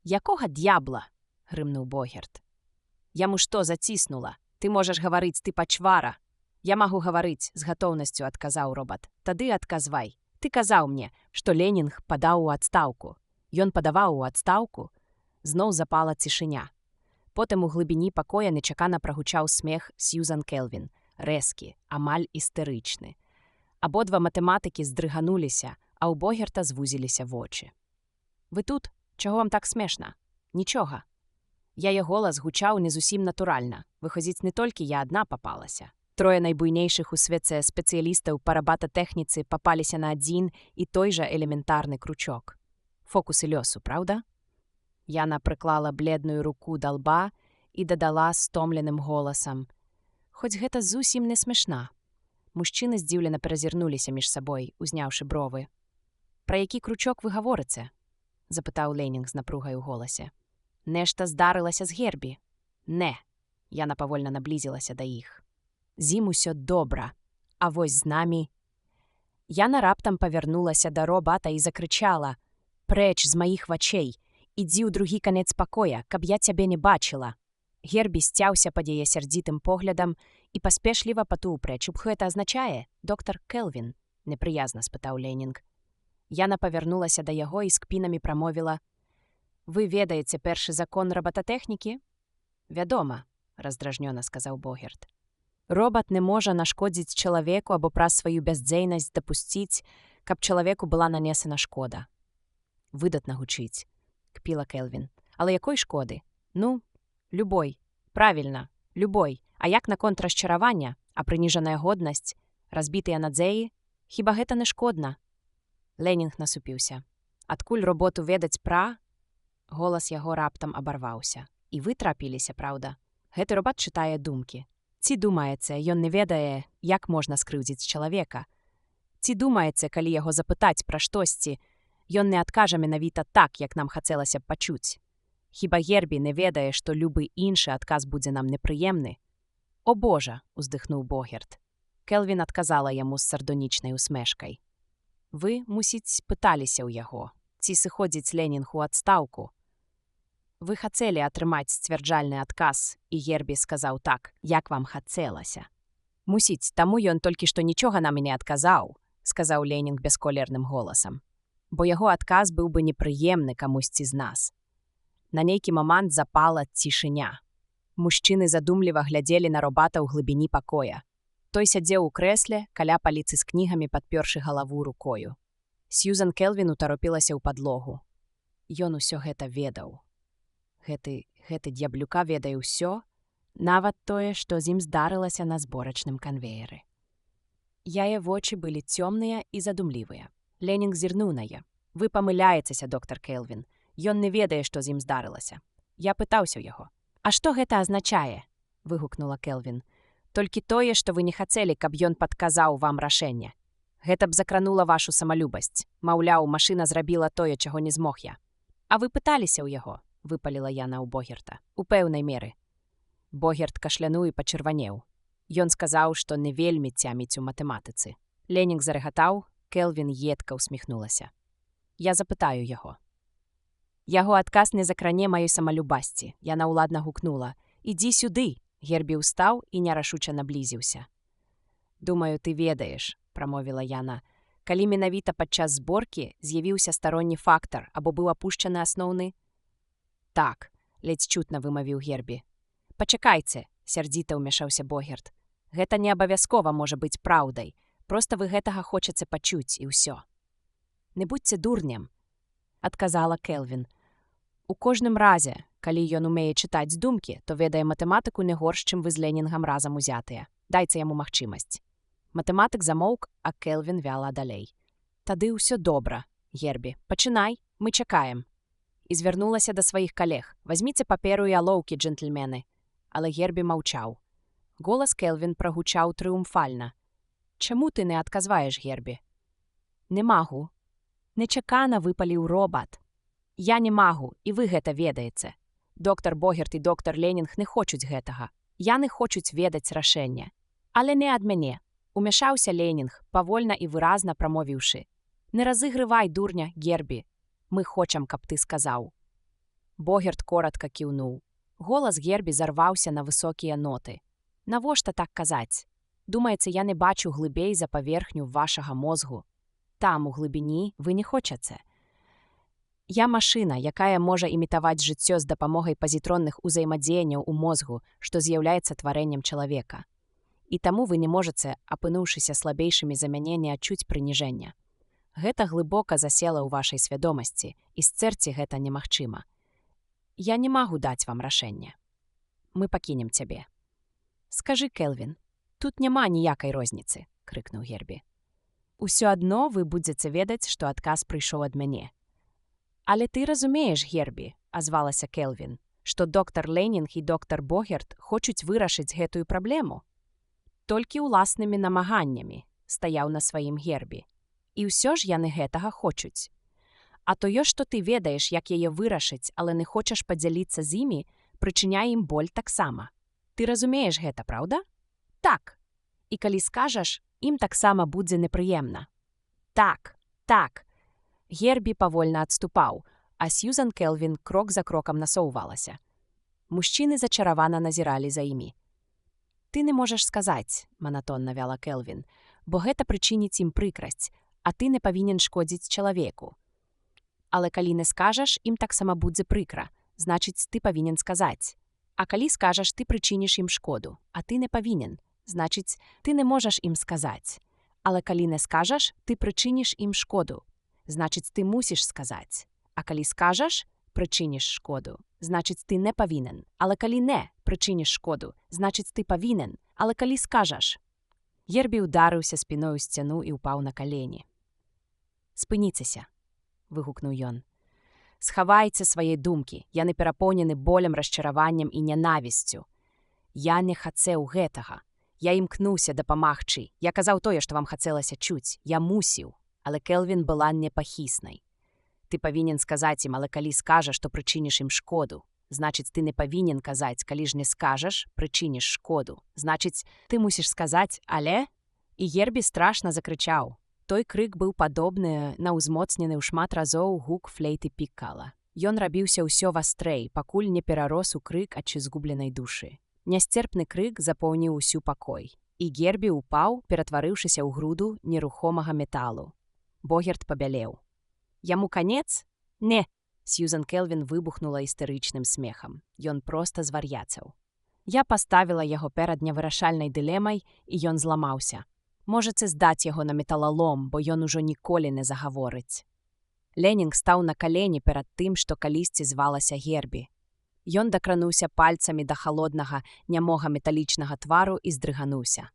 «Якога д'ябла?» — грымнуў Богерт. «Яму што заціснула? Ты можаш гаварыць, ты пачвара». «Я магу гаварыць», — з гатоўнасцю адказаў Робат. «Тады адказвай. Ты казаў мне, што Ленінг падаў у адстаўку». «Ён падаваў у адстаўку?» Зноў запала цішыня. Потым у глыбіні пакоя нечакана прагучаў смех Сьюзан Келвін, рэзкі, амаль істэрычны. Абодва матэматыкі здрыгануліся, а ў Богерта звузіліся вочы. «Вы тут? Чаго вам так смешна?» «Нічога». Яе голас гучаў не зусім натуральна. Выходзіць, не толькі я адна папалася. Трое найбуйнейшых у свеце спецыялістаў па рабататэхніцы папаліся на адзін і той жа элементарны кручок. Фокусы лёсу, праўда? Яна прыклала бледную руку да лба і дадала стомленым голасам. «Хоць гэта зусім не смешна». Мужчыны здзіўлена перазірнуліся між сабой, узняўшы бровы. «Пра які кручок вы гаворыце?» — запытаў Ленінг з напругай у голасе. «Нешта здарылася з Гербі?» «Не». Яна павольна наблізілася да іх. «З ім усё добра. А вось з намі...» Яна раптам павярнулася да Робата і закрычала. «Прэч з маіх вачэй! Ідзі ў другі канец пакоя, каб я цябе не бачыла!» Гербі сцяўся пад яе сярдзітым поглядам і паспешліва патуў прэч. «Што гэта азначае, доктар Келвін?» — непрыязна спытаў Ленінг. Яна павярнулася да яго і з кпінамі прамовіла. «Вы ведаеце першы закон рабататэхнікі?» «Вядома», — раздражнёна сказаў Богерт. «Робат не можа нашкодзіць чалавеку або праз сваю бяздзейнасць дапусціць, каб чалавеку была нанесена шкода». «Выдатна гучыць», — кпіла Келвін. «Але якой шкоды?» «Ну, любой. Правільна, любой. А як наконт расчаравання, а прыніжаная годнасць, разбітыя надзеі? Хіба гэта не шкодна?» Ленінг насупіўся. «Адкуль роботу ведаць пра?» Голас яго раптам абарваўся. «І вы трапіліся, праўда? Гэты робат чытае думкі. Ці думаецца, ён не ведае, як можна скрыўдзіць чалавека? Ці думаецца, калі яго запытаць пра штосьці, ён не адкажа менавіта так, як нам хацелася б пачуць? Хіба Гербі не ведае, што любы іншы адказ будзе нам непрыемны?» «О Божа!» — уздыхнуў Богерт. Келвін адказала яму з сардонічнай усмешкай. «Вы, мусіць, пыталіся ў яго, ці сыходзіць Ленінг у адстаўку?» «Вы хацелі атрымаць сцвярджальны адказ, і Гербі сказаў так, як вам хацелася». «Мусіць, таму ён толькі што нічога нам і не адказаў», — сказаў Ленінг бясколерным голасам. «Бо яго адказ быў бы непрыемны камусьці з нас». На нейкі момант запала цішыня. Мужчыны задумліва глядзелі на Робата ў глыбіні пакоя. Той сядзеў у крэсле, каля паліцы з кнігамі, падпёршы галаву рукою. Сьюзан Келвін утаропілася ў падлогу. Ён усё гэта ведаў. Гэты д'яблюка ведае ўсё, нават тое, што з ім здарылася на зборачным канвееры. Яе вочы былі цёмныя і задумлівыя. Ленінг зірнуў на яе. «Вы памыляецеся, доктар Келвін. Ён не ведае, што з ім здарылася». Я пытаўся ў яго. «А што гэта азначае?» — выгукнула Келвін. «Толькі тое, што вы не хацелі, каб ён падказаў вам рашэнне. Гэта б закранула вашу самалюбасць. Маўляў, машына зрабіла тое, чаго не змог я». «А вы пыталіся ў яго?» — выпаліла яна ў Богерта. «У пэўнай меры». Богерт кашлянуў і пачырванеў. Ён сказаў, што не вельмі цяміць у матэматыцы. Ленінг зарэгатаў, Келвін едка усміхнулася. Я запытаю яго. Яго адказ не закране маёй самалюбасці. Яна ўладна гукнула. «Ідзі сюды!» Гербі ўстаў і нерашуча наблізіўся. «Думаю, ты ведаеш», – прамовіла яна. «Калі менавіта падчас зборкі з'явіўся старонні фактар або быў апушчаны асноўны?» «Так», – ледзь чутна вымавіў Гербі. «Пачакайце», – сярдзіта ўмяшаўся Богерт. «Гэта не абавязкова можа быць праўдай. Проста вы гэтага хочаце пачуць, і ўсё». «Не будьце дурнем», – адказала Келвін. «У кожным разе, калі ён умее чытаць думкі, то ведае матэматыку не горш, чым вы з Ленінгам разам узятыя. Дайце яму магчымасць». Матэматык замоўк, а Келвін вяла далей. «Тады ўсё добра, Гербі. Пачынай, мы чакаем». І звярнулася да сваіх калег. «Вазьміце паперу і алоўкі, джентльмены». Але Гербі маўчаў. Голас Келвін прагучаў трыумфальна. «Чаму ты не адказваеш, Гербі?» «Не магу». Нечакана выпаліў робат. «Я не магу, і вы гэта ведаеце. Доктар Богерт і доктар Ленінг не хочуць гэтага. Яны хочуць ведаць рашэнне. Але не ад мяне». Умяшаўся Ленінг, павольна і выразна прамовіўшы. «Не разыгрывай, дурня, Гербі. Мы хочам, каб ты сказаў». Богерт коратка кіўнуў. Голас Гербі зарваўся на высокія ноты. «Навошта так казаць? Думаеце, я не бачу глыбей за паверхню вашага мозгу? Там, у глыбіні, вы не хочаце. Я машына, якая можа імітаваць жыццё з дапамогай пазітронных узаемадзеянняў у мозгу, што з'яўляецца тварэннем чалавека. І таму вы не можаце, апынуўшыся слабейшымі за мяне, не адчуць прыніжэння. Гэта глыбока засела ў вашай свядомасці, і сцерці гэта немагчыма. Я не магу даць вам рашэнне. Мы пакінем цябе». «Скажы, Келвін, тут няма ніякай розніцы», – крыкнуў Гербі. «Усё адно вы будзеце ведаць, што адказ прыйшоў ад мяне». «Але ты разумееш, Гербі», – азвалася Келвін, «што доктар Ленінг і доктар Богерт хочуць вырашыць гэтую праблему?» «Толькі ўласнымі намаганнямі», – стаяў на сваім Гербі. «І ўсё ж яны гэтага хочуць. А тое, што ты ведаеш, як яе вырашыць, але не хочаш падзяліцца з імі, прычыняе ім боль таксама. Ты разумееш гэта, праўда? Так. І калі скажаш, ім таксама будзе непрыемна». «Так, так». Гербі павольна адступаў, а Сьюзан Келвін крок за крокам насоўвалася. Мужчыны зачаравана назіралі за імі. «Ты не можаш сказаць», – манатонна вяла Келвін, «бо гэта прычыніць ім прыкрасць, а ты не павінен шкодзіць чалавеку. Але калі не скажаш, ім таксама будзе прыкра, значыць, ты павінен сказаць. А калі скажаш, ты прычыніш ім шкоду, а ты не павінен, значыць, ты не можаш ім сказаць. Але калі не скажаш, ты прычыніш ім шкоду, значыць, ты мусіш сказаць. А калі скажаш, прычыніш шкоду, значыць, ты не павінен. Але калі не прычыніш шкоду, значыць, ты павінен. Але калі скажаш». Гербі ударыўся спіной у сцяну і ўпаў на калені. «Спыніцеся», – выгукнуў ён. «Схавайце свае думкі, яны перапоўнены болем, расчараваннем і нянавісцю. Я не хацеў гэтага. Я імкнуўся дапамагчы. Я казаў тое, што вам хацелася чуць. Я мусіў. Але Келвін была непахіснай. Ты павінен сказаць ім, але калі скажаш, то прычыніш ім шкоду. Значыць, ты не павінен казаць, калі ж не скажаш, прычыніш шкоду. Значыць, ты мусіш сказаць, але...» І Гербі страшна закрычаў. Той крык быў падобны на ўзмоцнены ў шмат разоў гук флейты піккала. Ён рабіўся ўсё вастрэй, пакуль не перарос у крык адчы згубленай душы. Нясцерпны крык запоўніў усю пакой. І Гербі ўпаў, ператварыўшыся ў груду нерухомага металу. Богерт пабялеў. «Яму канец? Не!» Сьюзан Келвін выбухнула істэрычным смехам. Ён проста звар'яцеў. Я паставіла яго перад невырашальнай дылемай, і ён зламаўся. Можаце здаць яго на металалом, бо ён ужо ніколі не загаворыць. Ленінг стаў на калені перад тым, што калісьці звалася Гербі. Ён дакрануўся пальцамі да халоднага, нямога металічнага твару і здрыгануўся.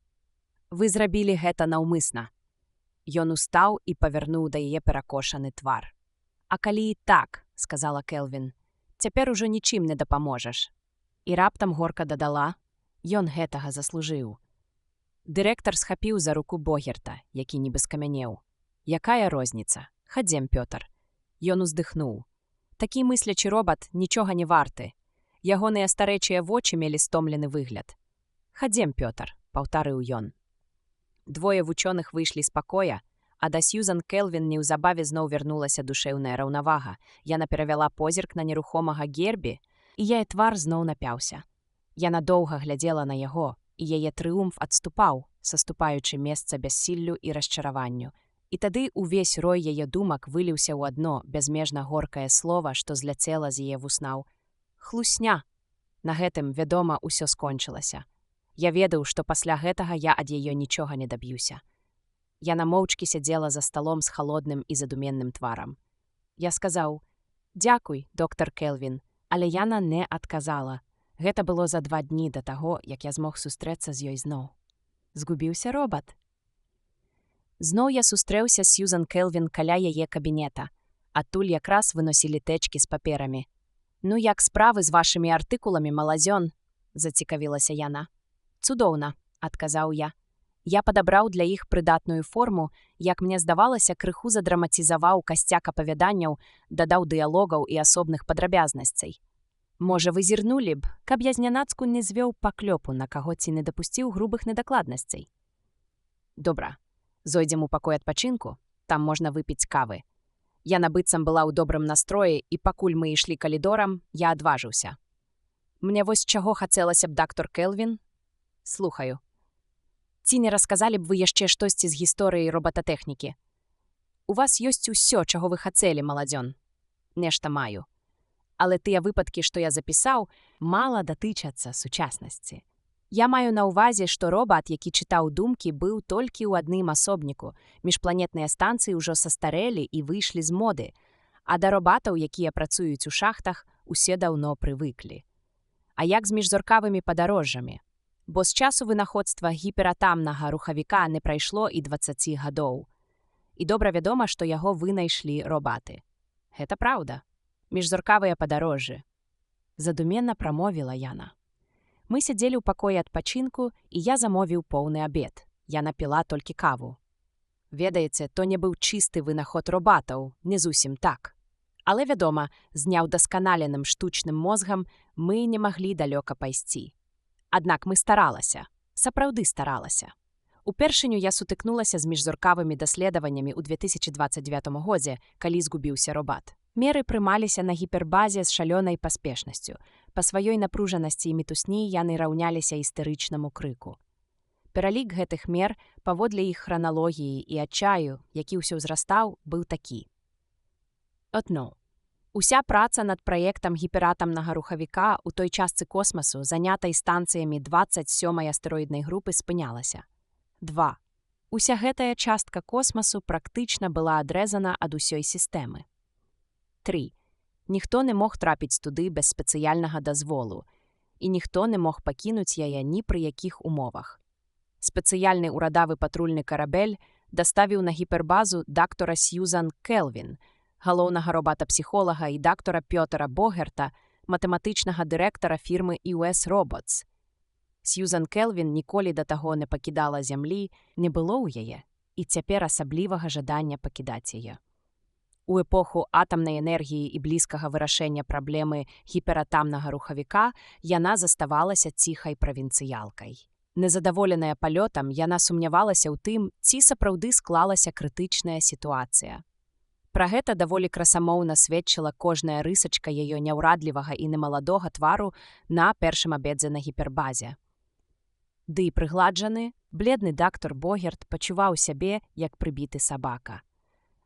«Вы зрабілі гэта наўмысна». Ён устаў і павярнуў да яе перакошаны твар. «А калі і так», – сказала Келвін, – «цяпер ужо нічым не дапаможаш». І раптам горка дадала, «Ён гэтага заслужыў». Дырэктар схапіў за руку Богерта, які нібы скамянеў. «Якая розніца? Хадзем, Пётр». Ён уздыхнуў. Такі мыслячы робат нічога не варты. Ягоныя старэчыя вочы мелі стомлены выгляд. «Хадзем, Пётр». паўтарыў ён. Двое вучоных выйшлі з пакоя, а да Сьюзан Келвін неўзабаве зноў вярнулася душэўная раўнавага. Яна перавяла позірк на нерухомага Гербі, і яе твар зноў напяўся. Яна доўга глядзела на яго, і яе трыумф адступаў, саступаючы месца бяссіллю і расчараванню. І тады ўвесь рой яе думак выліўся ў адно бязмежна горкае слова, што зляцела з яе вуснаў. Хлусня! На гэтым, вядома, усё скончылася. Я ведаў, што пасля гэтага я ад яе нічога не даб'юся. Яна моўчкі сядзела за сталом з халодным і задуменным тварам. Я сказаў: «Дзякуй, доктар Келвін», але яна не адказала. Гэта было за 2 дні да таго, як я змог сустрэцца з ёй зноў. Згубіўся робат. Зноў я сустрэўся з Сьюзан Келвін каля яе кабінета. Адтуль якраз выносілі тэчкі з паперамі. «Ну, як справы з вашымі артыкуламі, маладзён?» – зацікавілася яна. «Цудоўна», – адказаў я. Я падабраў для іх прыдатную форму, як мне здавалася, крыху задраматизаваў касцяк апавяданняў, дадаў дыялогаў і асобных падрабязнасцей. Можа, вы зірнулі б, каб я знянацку не звёў паклёпу на каго ці не дапусціў грубых недакладнасцей. Добра, зойдзем у пакой адпачынку, там можна выпіць кавы. Яна быццам была ў добрым настроі, і пакуль мы ішлі калідорам, я адважыўся. Мне вось чаго хацелася б, доктор Келвін? Слухаю. Ці не расказалі б вы яшчэ штосьці з гісторыі робататэхнікі? У вас ёсць усё, чаго вы хацелі, маладзён. Нешта маю. Але тыя выпадкі, што я запісаў, мала датычацца сучаснасці. Я маю на ўвазе, што робат, які чытаў думкі, быў толькі ў адным асобніку. Міжпланетныя станцыі ўжо састарэлі і выйшлі з моды, а да робатаў, якія працуюць у шахтах, усе даўно прывыклі. А як з міжзоркавымі падарожжамі? Бо з часу вынаходства гіператамнага рухавіка не прайшло і 20 гадоў. І добра вядома, што яго вынайшлі робаты. Гэта праўда. Міжзоркавыя падарожжы. Задуменна прамовіла яна. Мы сядзелі ў пакоі адпачынку, і я замовіў поўны абед. Я напіла толькі каву. Ведаеце, то не быў чысты вынаход робатаў, не зусім так. Але, вядома, з няўдасканаленым штучным мозгам мы не маглі далёка пайсці. Аднак мы старалася, сапраўды старалася. Упершыню я сутыкнулася з міжзоркавымі даследаваннямі ў 2029 годзе, калі згубіўся робат. Меры прымаліся на гіпербазе з шалёнай паспешнасцю. Па сваёй напружанасці і мітусні яны раўняліся істэрычнаму крыку. Пералік гэтых мер, паводле іх храналогіі і адчаю, які ўсё ўзрастаў, быў такі. Одно. Уся праца над праектам гіператамнага рухавіка ў той частцы космасу, занятай станцыямі 27-й астэроіднай групы, спынялася. 2. Уся гэтая частка космасу практычна была адрэзана ад усёй сістэмы. 3. Ніхто не мог трапіць туды без спецыяльнага дазволу, і ніхто не мог пакінуць яе ні пры якіх умовах. Спецыяльны ўрадавы патрульны карабель даставіў на гіпербазу доктора Сьюзан Келвін, галоўнага робата-псіхолага, і доктора Пётера Богерта, матэматычнага дырэктара фірмы US Robots. Сьюзан Келвін ніколі да таго не пакідала зямлі, не было ў яе, і цяпер асаблівага жадання пакідаць яе. У эпоху атамнай энергіі і блізкага вырашэння праблемы гіператамнага рухавіка яна заставалася ціхай правінцыялкай. Незадаволеная палётам, яна сумнявалася ў тым, ці сапраўды склалася крытычная сітуацыя. Пра гэта даволі красамоўна сведчыла кожная рысачка яе няўрадлівага і немаладога твару на першым абедзе на гіпербазе. Ды і прыгладжаны, бледны доктор Богерт пачуваў сябе, як прыбіты сабака.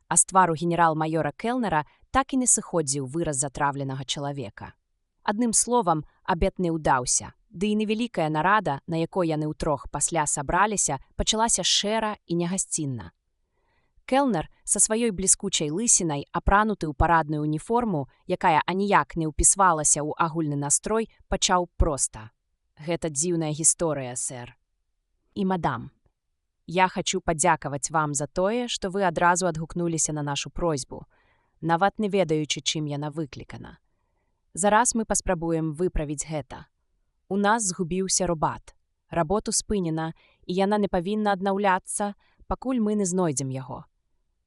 А з твару генерал-майора Келнера так і не сыходзіў выраз затравленага чалавека. Адным словам, абед не ўдаўся, ды і невялікая нарада, на якой яны ўтрох пасля сабраліся, пачалася шэра і негасцінна. Келнер са сваёй бліскучай лысінай, апрануты ў парадную уніформу, якая аніяк не ўпісвалася ў агульны настрой, пачаў проста. Гэта дзіўная гісторыя, сэр. І мадам. Я хачу падзякаваць вам за тое, што вы адразу адгукнуліся на нашу просьбу, нават не ведаючы, чым яна выклікана. Зараз мы паспрабуем выправіць гэта. У нас згубіўся робат. Работу спынена, і яна не павінна аднаўляцца, пакуль мы не знойдзем яго.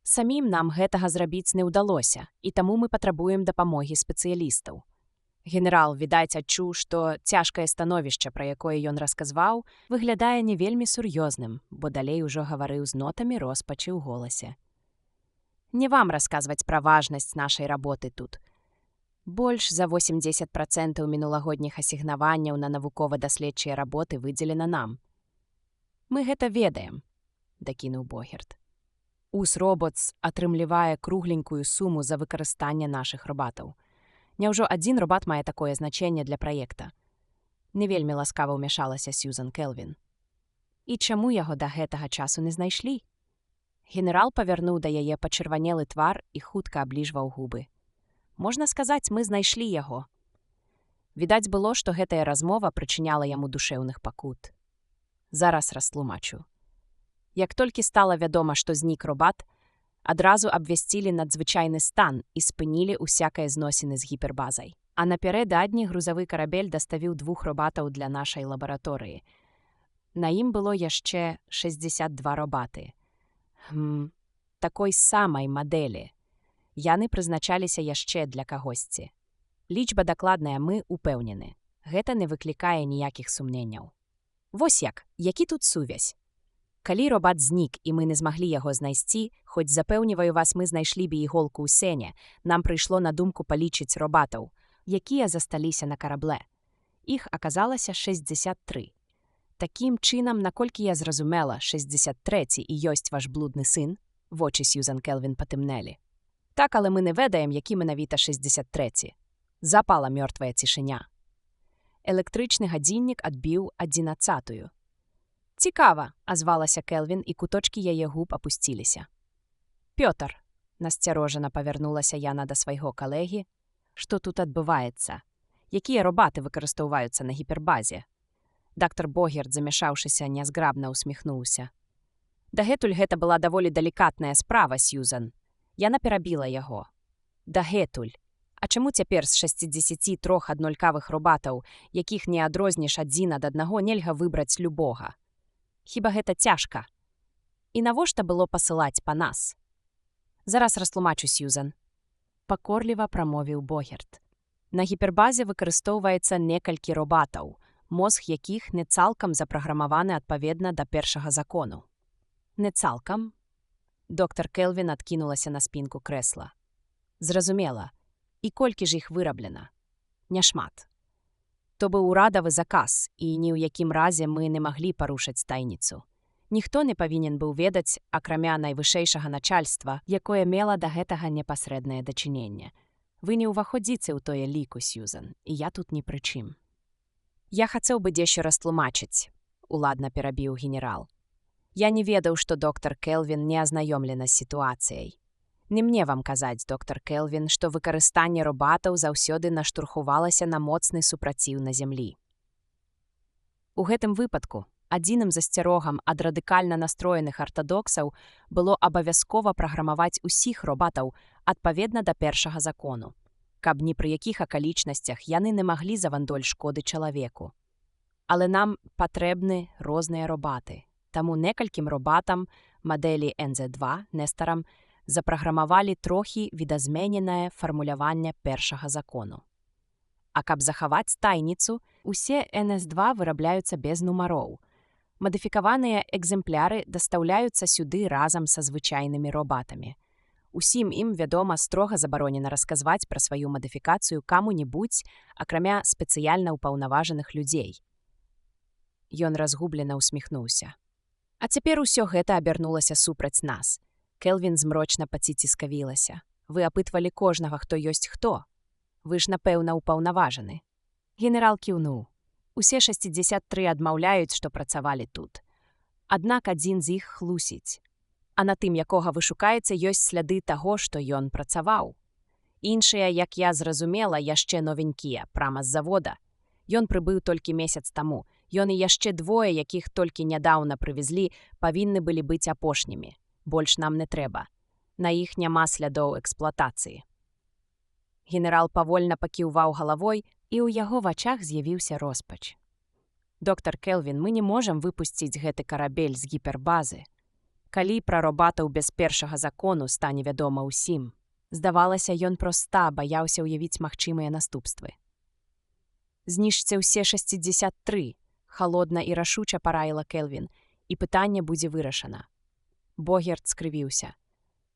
Самім нам гэтага зрабіць не ўдалося, і таму мы патрабуем дапамогі спецыялістаў. Генерал, відаць, адчуў, што цяжкае становішча, пра якое ён расказваў, выглядае не вельмі сур'ёзным, бо далей ужо гаварыў з нотамі роспачы ў голасе. Не вам расказваць пра важнасць нашай работы тут. Больш за 80% мінулагодніх асігнаванняў на навукова-даследчыя работы выдзелена нам. Мы гэта ведаем, дакінуў Богерт. УС-Роботс атрымлівае кругленькую суму за выкарыстанне нашых робатаў. Няўжо адзін робат мае такое значэнне для праекта? Не вельмі ласкава ўмяшалася Сьюзан Келвін. І чаму яго да гэтага часу не знайшлі? Генерал павярнуў да яе пачырванелы твар і хутка абліжваў губы. Можна сказаць, мы знайшлі яго. Відаць было, што гэтая размова прычыняла яму душэўных пакут. Зараз растлумачу. Як толькі стала вядома, што знік робат, адразу абвясцілі надзвычайны стан і спынілі ўсякае зносіны з гіпербазай. А напярэдадні грузавы карабель даставіў 2 робатаў для нашай лабараторыі. На ім было яшчэ 62 робаты. Такой самай мадэлі. Яны прызначаліся яшчэ для кагосьці. Лічба дакладная, мы упэўнены. Гэта не выклікае ніякіх сумненняў. Вось як, які тут сувязь? Калі робат знік і мы не змаглі яго знайсці, хоць запэўніваю вас, мы знайшлі б іголку ў сене, нам прыйшло на думку палічыць робатаў, якія засталіся на карабле. Іх аказалася 63. Такім чынам, наколькі я зразумела, 63 і ёсць ваш блудны сын, вочы Сьюзан Келвін патемнелі. Так, але мы не ведаем, які менавіта 63. Запала мёртвая цішыня. Электрычны гадзіннік адбіў 11. «Цікава», – азвалася Келвін, і куточкі яе губ апусціліся. «Пётр», – насцярожана павярнулася яна да свайго калегі, – «што тут адбываецца? Якія робаты выкарыстоўваюцца на гіпербазе?» Доктор Богерт, замяшаўшыся, нязграбна ўсміхнуўся. «Дагэтуль гэта была даволі далікатная справа, Сьюзан. Яна перабіла яго. Дагэтуль. А чаму цяпер з 63 аднолькавых робатаў, якіх не адрозніш адзін ад аднаго, нельга выбраць любога? Хіба гэта цяжка? І навошта было пасылаць па нас?» «Зараз растлумачу, Сьюзан», – пакорліва прамовіў Богерт. «На гіпербазе выкарыстоўваецца некалькі робатаў, мозг якіх не цалкам запраграмаваны адпаведна да першага закону». «Не цалкам?» Доктор Келвін адкінулася на спінку крэсла. «Зразумела. І колькі ж іх выраблена?» «Няшмат. То быў урадавы заказ, і ні ў якім разе мы не маглі парушыць тайніцу. Ніхто не павінен быў ведаць, акрамя найвышэйшага начальства, якое мела да гэтага непасрэднае дачыненне. Вы не ўваходзіце ў тое ліку, Сьюзан, і я тут ні пры чым». «Я хацеў бы дзешо растлумачыць», – уладна перабіў генерал. «Я не ведаў, што доктор Келвін не азнаёмлена з сітуацыяй. Не мне вам казаць, доктор Келвін, што выкарыстанне робатаў заўсёды наштурхувалася на моцны супраціў на зямлі. У гэтым выпадку адзіным засцярогам ад радыкальна настроеных артадоксаў было абавязкова праграмаваць усіх робатаў адпаведна да першага закону, каб ні пры якіх акалічнасцях яны не маглі завандоль шкоды чалавеку. Але нам патрэбны розныя робаты, таму некалькім робатам мадэлі НЗ-2 Нестарам запраграмавалі трохі відазмененае фармуляванне першага закону. А каб захаваць тайніцу, усе НС-2 вырабляюцца без нумароў. Мадыфікаваныя экземпляры дастаўляюцца сюды разам са звычайнымі робатамі. Усім ім, вядома, строга забаронена расказваць пра сваю мадыфікацыю каму-небудзь, акрамя спецыяльна ўпаўнаважаных людзей. Ён разгублена ўсміхнуўся. А цяпер усё гэта абярнулася супраць нас. Келвін змрочна паціскавілася. Вы апытвалі кожнага, хто ёсць хто. Вы ж, напэўна, ўпаўнаважаны. Генерал кіўнуў. Усе 63 адмаўляюць, што працавалі тут. Аднак адзін з іх хлусіць. А на тым, якога вы шукаеце, ёсць сляды таго, што ён працаваў. Іншыя, як я зразумела, яшчэ новенькія, прама з завода. Ён прыбыў толькі месяц таму. Ён і яшчэ двое, якіх толькі нядаўна прывезлі, павінны былі быць апошнімі. Больш нам не трэба. На іх няма слядоў эксплуатацыі. Генерал павольна пакіўваў галавой, і ў яго вачах з'явіўся роспач. «Доктор Келвін, мы не можам выпусціць гэты карабель з гіпербазы. Калі пра робатаў без першага закону стане вядома ўсім». Здавалася, ён проста баяўся ўявіць магчымыя наступствы. Знішце ўсе 63, халодна і рашуча параіла Келвін, і пытанне будзе вырашана. Богерт скрывіўся.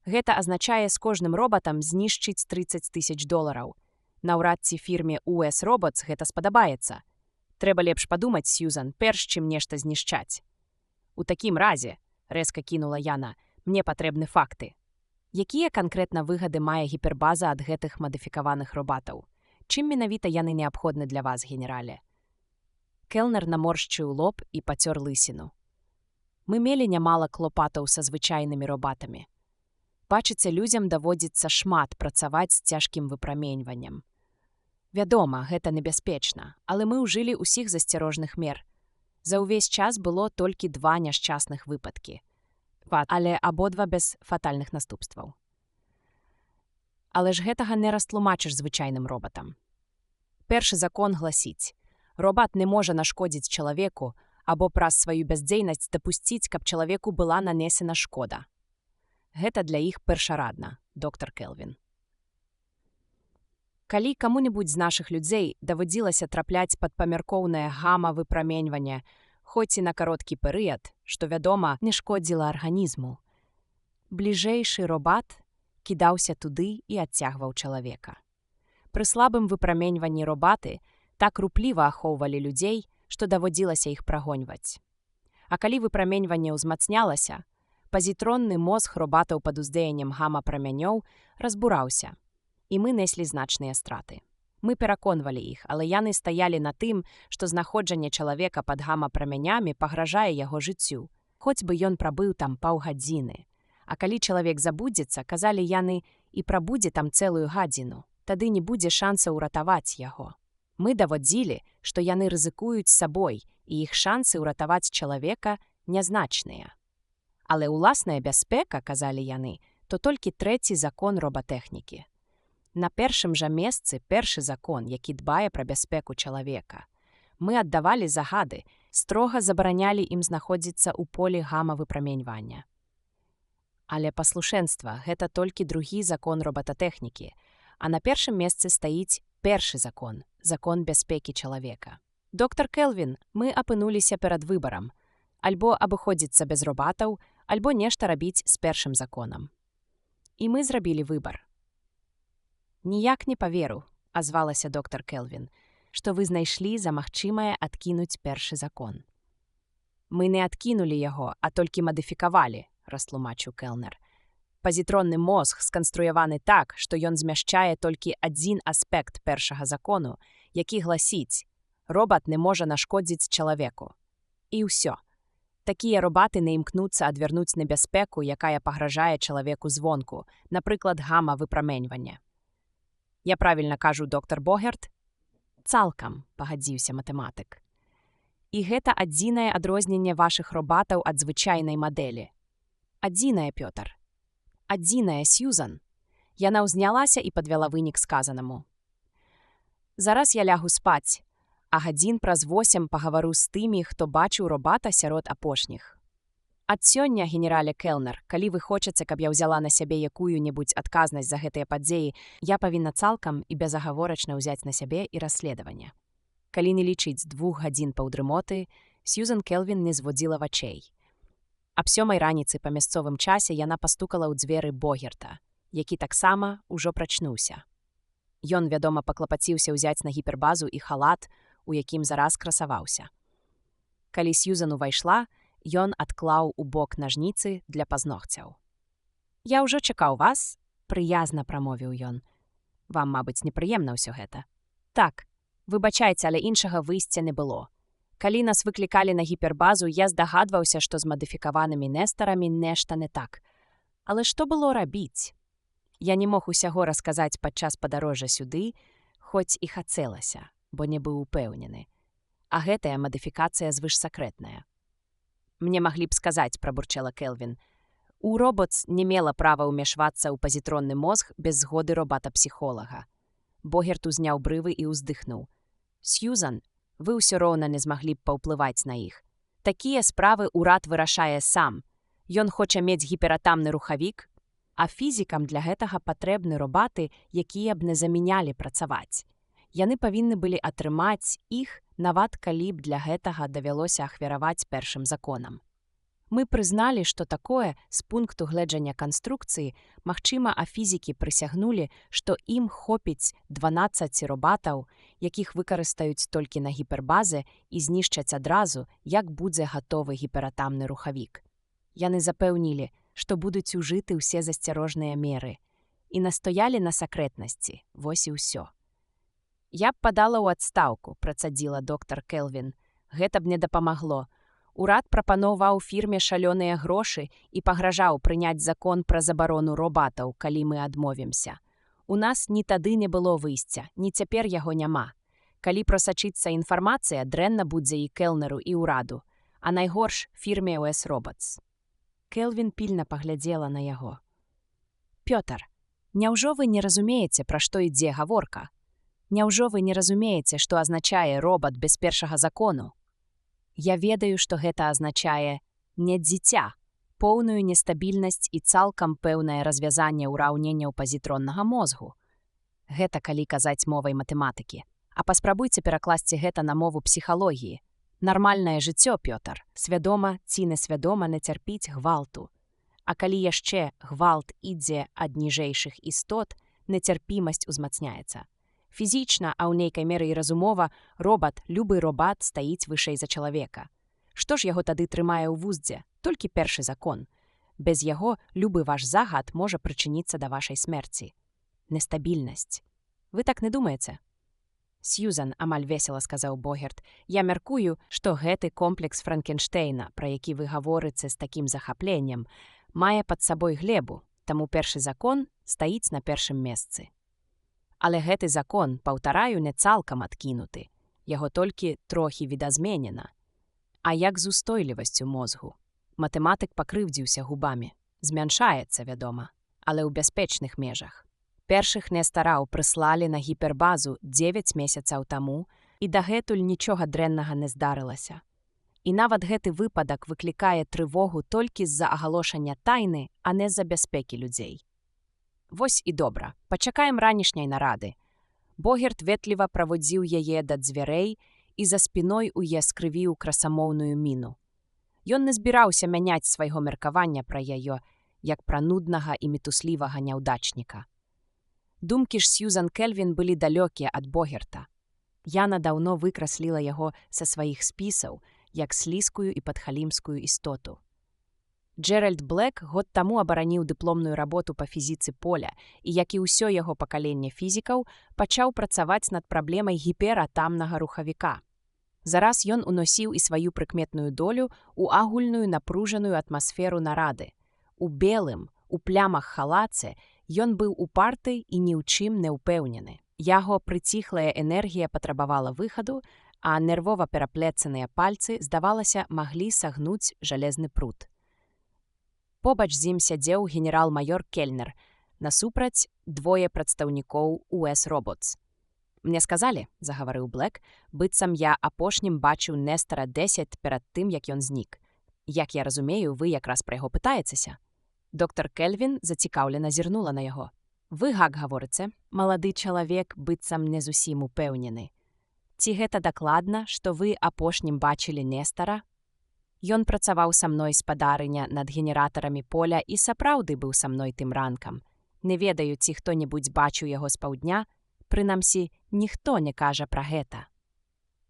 Гэта азначае з кожным робатам знішчыць $30,000. Наўрад ці фірме US Robots гэта спадабаецца. Трэба лепш падумаць, Сьюзан, перш чым нешта знішчаць. У такім разе, рэзка кінула яна, мне патрэбны факты. Якія канкрэтна выгады мае гіпербаза ад гэтых мадыфікаваных робатаў? Чым менавіта яны неабходны для вас, генерале? Келнер наморшчыў лоб і пацёр лысіну. Мы мелі нямала клопатаў са звычайнымі робатамі. Бачыце, людзям даводзіцца шмат працаваць з цяжкім выпраменьваннем. Вядома, гэта небяспечна, але мы ўжылі ўсіх засцярожных мер. За ўвесь час было толькі 2 няшчасных выпадкі. Але абодва без фатальных наступстваў. Але ж гэтага не растлумачыш звычайным робатам. Першы закон гласіць, робат не можа нашкодзіць чалавеку або праз сваю бяздзейнасць дапусціць, каб чалавеку была нанесена шкода. Гэта для іх першарадна, доктар Келвін. Калі каму-небудзь з нашых людзей даводзілася трапляць пад памяркоўнае гама-выпраменьванне, хоць і на кароткі перыяд, што, вядома, не шкодзіла арганізму, бліжэйшы робат кідаўся туды і адцягваў чалавека. Пры слабым выпраменьванні робаты так рупліва ахоўвалі людзей, што даводзілася іх прагоньваць. А калі выпраменьванне ўзмацнялася, пазітронны мозг робатаў пад уздзеяннем гама-прамянёў разбураўся, і мы неслі значныя страты. Мы пераконвалі іх, але яны стаялі на тым, што знаходжанне чалавека пад гама-прамянямі пагражае яго жыццю, хоць бы ён прабыў там паўгадзіны. А калі чалавек забудзецца, казалі яны, і прабудзе там цэлую гадзіну, тады не будзе шанса ўратаваць яго. Мы даводзілі, што яны рызыкуюць сабой, і іх шансы ўратаваць чалавека нязначныя. Але ўласная бяспека, казалі яны, то толькі 3-ці закон роботэхнікі. На першым жа месцы першы закон, які дбае пра бяспеку чалавека. Мы аддавалі загады, строга забаранялі ім знаходзіцца ў полі гама-выпраменьвання. Але паслушэнства – гэта толькі другі закон роботатэхнікі, а на першым месцы стаіць першы закон – закон бяспекі чалавека. Доктар Келвін, мы апынуліся перад выбарам. Альбо абыходзіцца без робатаў, альбо нешта рабіць з першым законам. І мы зрабілі выбар. «Ніяк не паверу», – азвалася доктар Келвін, «што вы знайшлі за магчымае адкінуць першы закон». «Мы не адкінулі яго, а толькі мадыфікавалі», – растлумачыў Келнер. «Пазітронны мозг сканструяваны так, што ён змяшчае толькі адзін аспект першага закону, які гласіць «робат не можа нашкодзіць чалавеку». І ўсё. Такія робаты не імкнуцца адвярнуць небяспеку, якая пагражае чалавеку звонку, напрыклад, гама-выпраменьвання. Я правільна кажу, доктар Богерт? Цалкам, пагадзіўся матэматык. І гэта адзінае адрозненне вашых робатаў ад звычайнай мадэлі. Адзінае, Пётр. Адзінае, Сьюзан. Яна ўзнялася і падвяла вынік сказанаму. Зараз я лягу спаць, а гадзін праз 8 пагавару з тымі, хто бачыў робата сярод апошніх. Ад сёння, генерале Келнер, калі вы хочаце, каб я ўзяла на сябе якую-небудзь адказнасць за гэтыя падзеі, я павінна цалкам і безагаворачна ўзяць на сябе і расследаванне. Калі не лічыць 2 гадзін паўдрымоты, Сьюзан Келвін не зводзіла вачэй. Аб 7 раніцы па мясцовым часе яна пастукала ў дзверы Богерта, які таксама ўжо прачнуўся. Ён, вядома, паклапаціўся ўзяць на гіпербазу і халат, у якім зараз красаваўся. Калі Сьюзан увайшла, ён адклаў у бок нажніцы для пазногцяў. «Я ўжо чакаў вас», – прыязна прамовіў ён. «Вам, мабыць, непрыемна ўсё гэта?» «Так, выбачайце, але іншага выйсця не было. Калі нас выклікалі на гіпербазу, я здагадваўся, што з мадыфікаванымі Нестарамі нешта не так. Але што было рабіць? Я не мог усяго расказаць падчас падарожжа сюды, хоць і хацелася, бо не быў упэўнены. А гэтая мадыфікацыя звышсакрэтная». «Мне маглі б сказаць», – прабурчэла Келвін. «У роботс не мела права ўмешвацца ў пазітронны мозг без згоды робата-псіхолага». Богерт узняў брывы і ўздыхнуў. «Сьюзан, вы ўсё роўна не змаглі б паўплываць на іх. Такія справы ўрад вырашае сам. Ён хоча мець гіператамны рухавік, а фізікам для гэтага патрэбны робаты, якія б не замянялі працаваць. Яны павінны былі атрымаць іх, нават калі б для гэтага давялося ахвяраваць першым законам. Мы прызналі, што такое з пункту гледжання канструкцыі, магчыма, а фізікі прысягнулі, што ім хопіць 12 робатаў, якіх выкарыстаюць толькі на гіпербазе і знішчаць адразу, як будзе гатовы гіператамны рухавік. Яны запэўнілі, што будуць ужыты ўсе засцярожныя меры, і настаялі на сакрэтнасці, вось і ўсё. «Я б падала ў адстаўку», – працадзіла доктар Келвін. «Гэта б не дапамагло. Урад прапановаў фірме шалёныя грошы і пагражаў прыняць закон пра забарону робатаў, калі мы адмовімся. У нас ні тады не было выйсця, ні цяпер яго няма. Калі просачыцца інфармацыя, дрэнна будзе і Келнеру, і ўраду, а найгорш фірме US Robots». Келвін пільна паглядзела на яго. «Пётар, няўжо вы не разумееце, пра што ідзе гаворка? Няўжо вы не разумееце, што азначае робат без першага закону? Я ведаю, што гэта азначае не дзіця, поўную нестабільнасць і цалкам пэўнае развязанне ўраўненняў пазітроннага мозгу. Гэта калі казаць мовай матэматыкі. А паспрабуйце перакласці гэта на мову псіхалогіі. Нармальнае жыццё, Пётар, свядома ці несвядома не цярпіць гвалту. А калі яшчэ гвалт ідзе ад ніжэйшых істот, нецярпімасць узмацняецца. Фізічна, а ў нейкай меры і разумова, любы робат стаіць вышэй за чалавека. Што ж яго тады трымае ў вуздзе? Толькі першы закон. Без яго любы ваш загад можа прычыніцца да вашай смерці. Нестабільнасць. Вы так не думаеце? «Сьюзан», – амаль весела сказаў Богерт, «я мяркую, што гэты комплекс Франкенштэйна, пра які вы гаворыце з такім захапленнем, мае пад сабой глебу, таму першы закон стаіць на першым месцы. Але гэты закон, паўтараю, не цалкам адкінуты. Яго толькі трохі відазменена. А як з устойлівасцю мозгу? Матэматык пакрыўдзіўся губамі. Змяншаецца, вядома, але ў бяспечных межах. Першых нестараў прыслалі на гіпербазу 9 месяцаў таму, і дагэтуль нічога дрэннага не здарылася. І нават гэты выпадак выклікае трывогу толькі з-за агалошання тайны, а не з-за бяспекі людзей. Вось і добра, пачакаем ранішняй нарады. Богерт ветліва праводзіў яе да дзвярэй і за спіной уе скрывіў красамоўную міну. Ён не збіраўся мяняць свайго меркавання пра яе, як пра нуднага і мітуслівага няўдачніка. Думкі ж Сьюзан Кельвін былі далёкія ад Богерта. Яна даўно выкрасліла яго са сваіх спісаў, як слізкую і падхалімскую істоту. Джеральд Блэк год таму абараніў дыпломную работу па фізіцы поля і, як і ўсё яго пакаленне фізікаў, пачаў працаваць над праблемай гіператамнага рухавіка. Зараз ён уносіў і сваю прыкметную долю ў агульную напружаную атмасферу нарады. У белым, у плямах халаце, ён быў упарты і ні ў чым не ўпэўнены. Яго прыціхлая энергія патрабавала выхаду, а нервова пераплецаныя пальцы, здавалася, маглі сагнуць жалезны прут. Побач з ім сядзеў генерал-маёр Кельнер, насупраць двое прадстаўнікоў US Robots. «Мне сказалі», – загаварыў Блэк, «быццам я апошнім бачыў Нестара 10 перад тым, як ён знік. Як я разумею, вы якраз пра яго пытаецеся». Доктар Кельвін зацікаўлена зірнула на яго. «Вы гак гаворыце, малады чалавек быццам не зусім упэўнены. Ці гэта дакладна, што вы апошнім бачылі Нестара?» Ён працаваў са мной спадарыня над генератарамі поля і сапраўды быў са мной тым ранкам. Не ведаю, ці хто-небудзь бачыў яго з паўдня, прынамсі, ніхто не кажа пра гэта.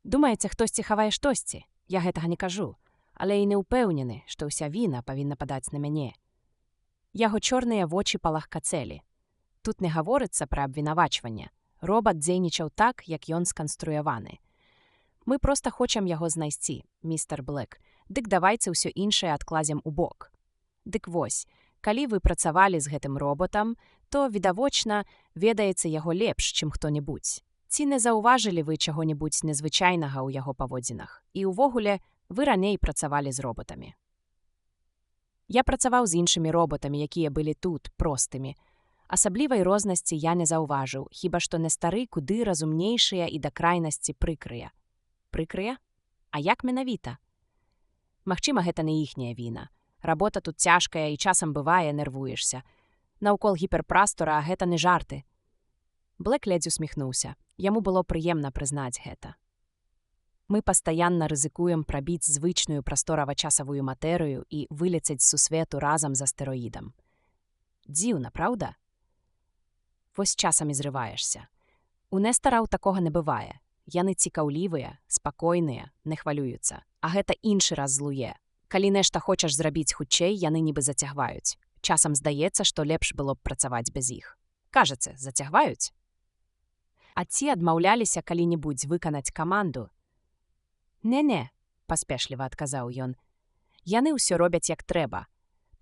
Думаеце, хтосьці хавае штосьці? Я гэтага не кажу, але і не ўпэўнены, што ўся віна павінна падаць на мяне. Яго чорныя вочы палахкацэлі. Тут не гаворыцца пра абвінавачванне. Робат дзейнічаў так, як ён сканструяваны. Мы проста хочам яго знайсці, містер Блэк. Дык давайце ўсё іншае адкладзем у бок. Дык вось, калі вы працавалі з гэтым роботам, то, відавочна, ведаеце яго лепш, чым хто-небудзь. Ці не заўважылі вы чаго-небудзь незвычайнага ў яго паводзінах? І ўвогуле, вы раней працавалі з роботамі. Я працаваў з іншымі роботамі, якія былі тут, простымі. Асаблівай рознасці я не заўважыў, хіба што Нестары куды разумнейшыя і да крайнасці прыкрыя. Прыкрыя? А як менавіта? Магчыма, гэта не іхняя віна. Работа тут цяжкая і часам бывае, нервуешся. Наўкол гіперпрастора, а гэта не жарты. Блэк ледзь усміхнуўся. Яму было прыемна прызнаць гэта. Мы пастаянна рызыкуем прабіць звычную прасторава-часавую матэрыю і вылецець з сусвету разам з астэроідам. Дзіўна, праўда? Вось часамі зрываешся. У Нестараў такога не бывае. Яны цікаўлівыя, спакойныя, не хвалююцца. А гэта іншы раз злуе. Калі нешта хочаш зрабіць хутчэй, яны нібы зацягваюць. Часам здаецца, што лепш было б працаваць без іх. Кажаце, зацягваюць? А ці адмаўляліся калі-небудзь выканаць каманду? «Не-не», – паспешліва адказаў ён. «Яны ўсё робяць як трэба.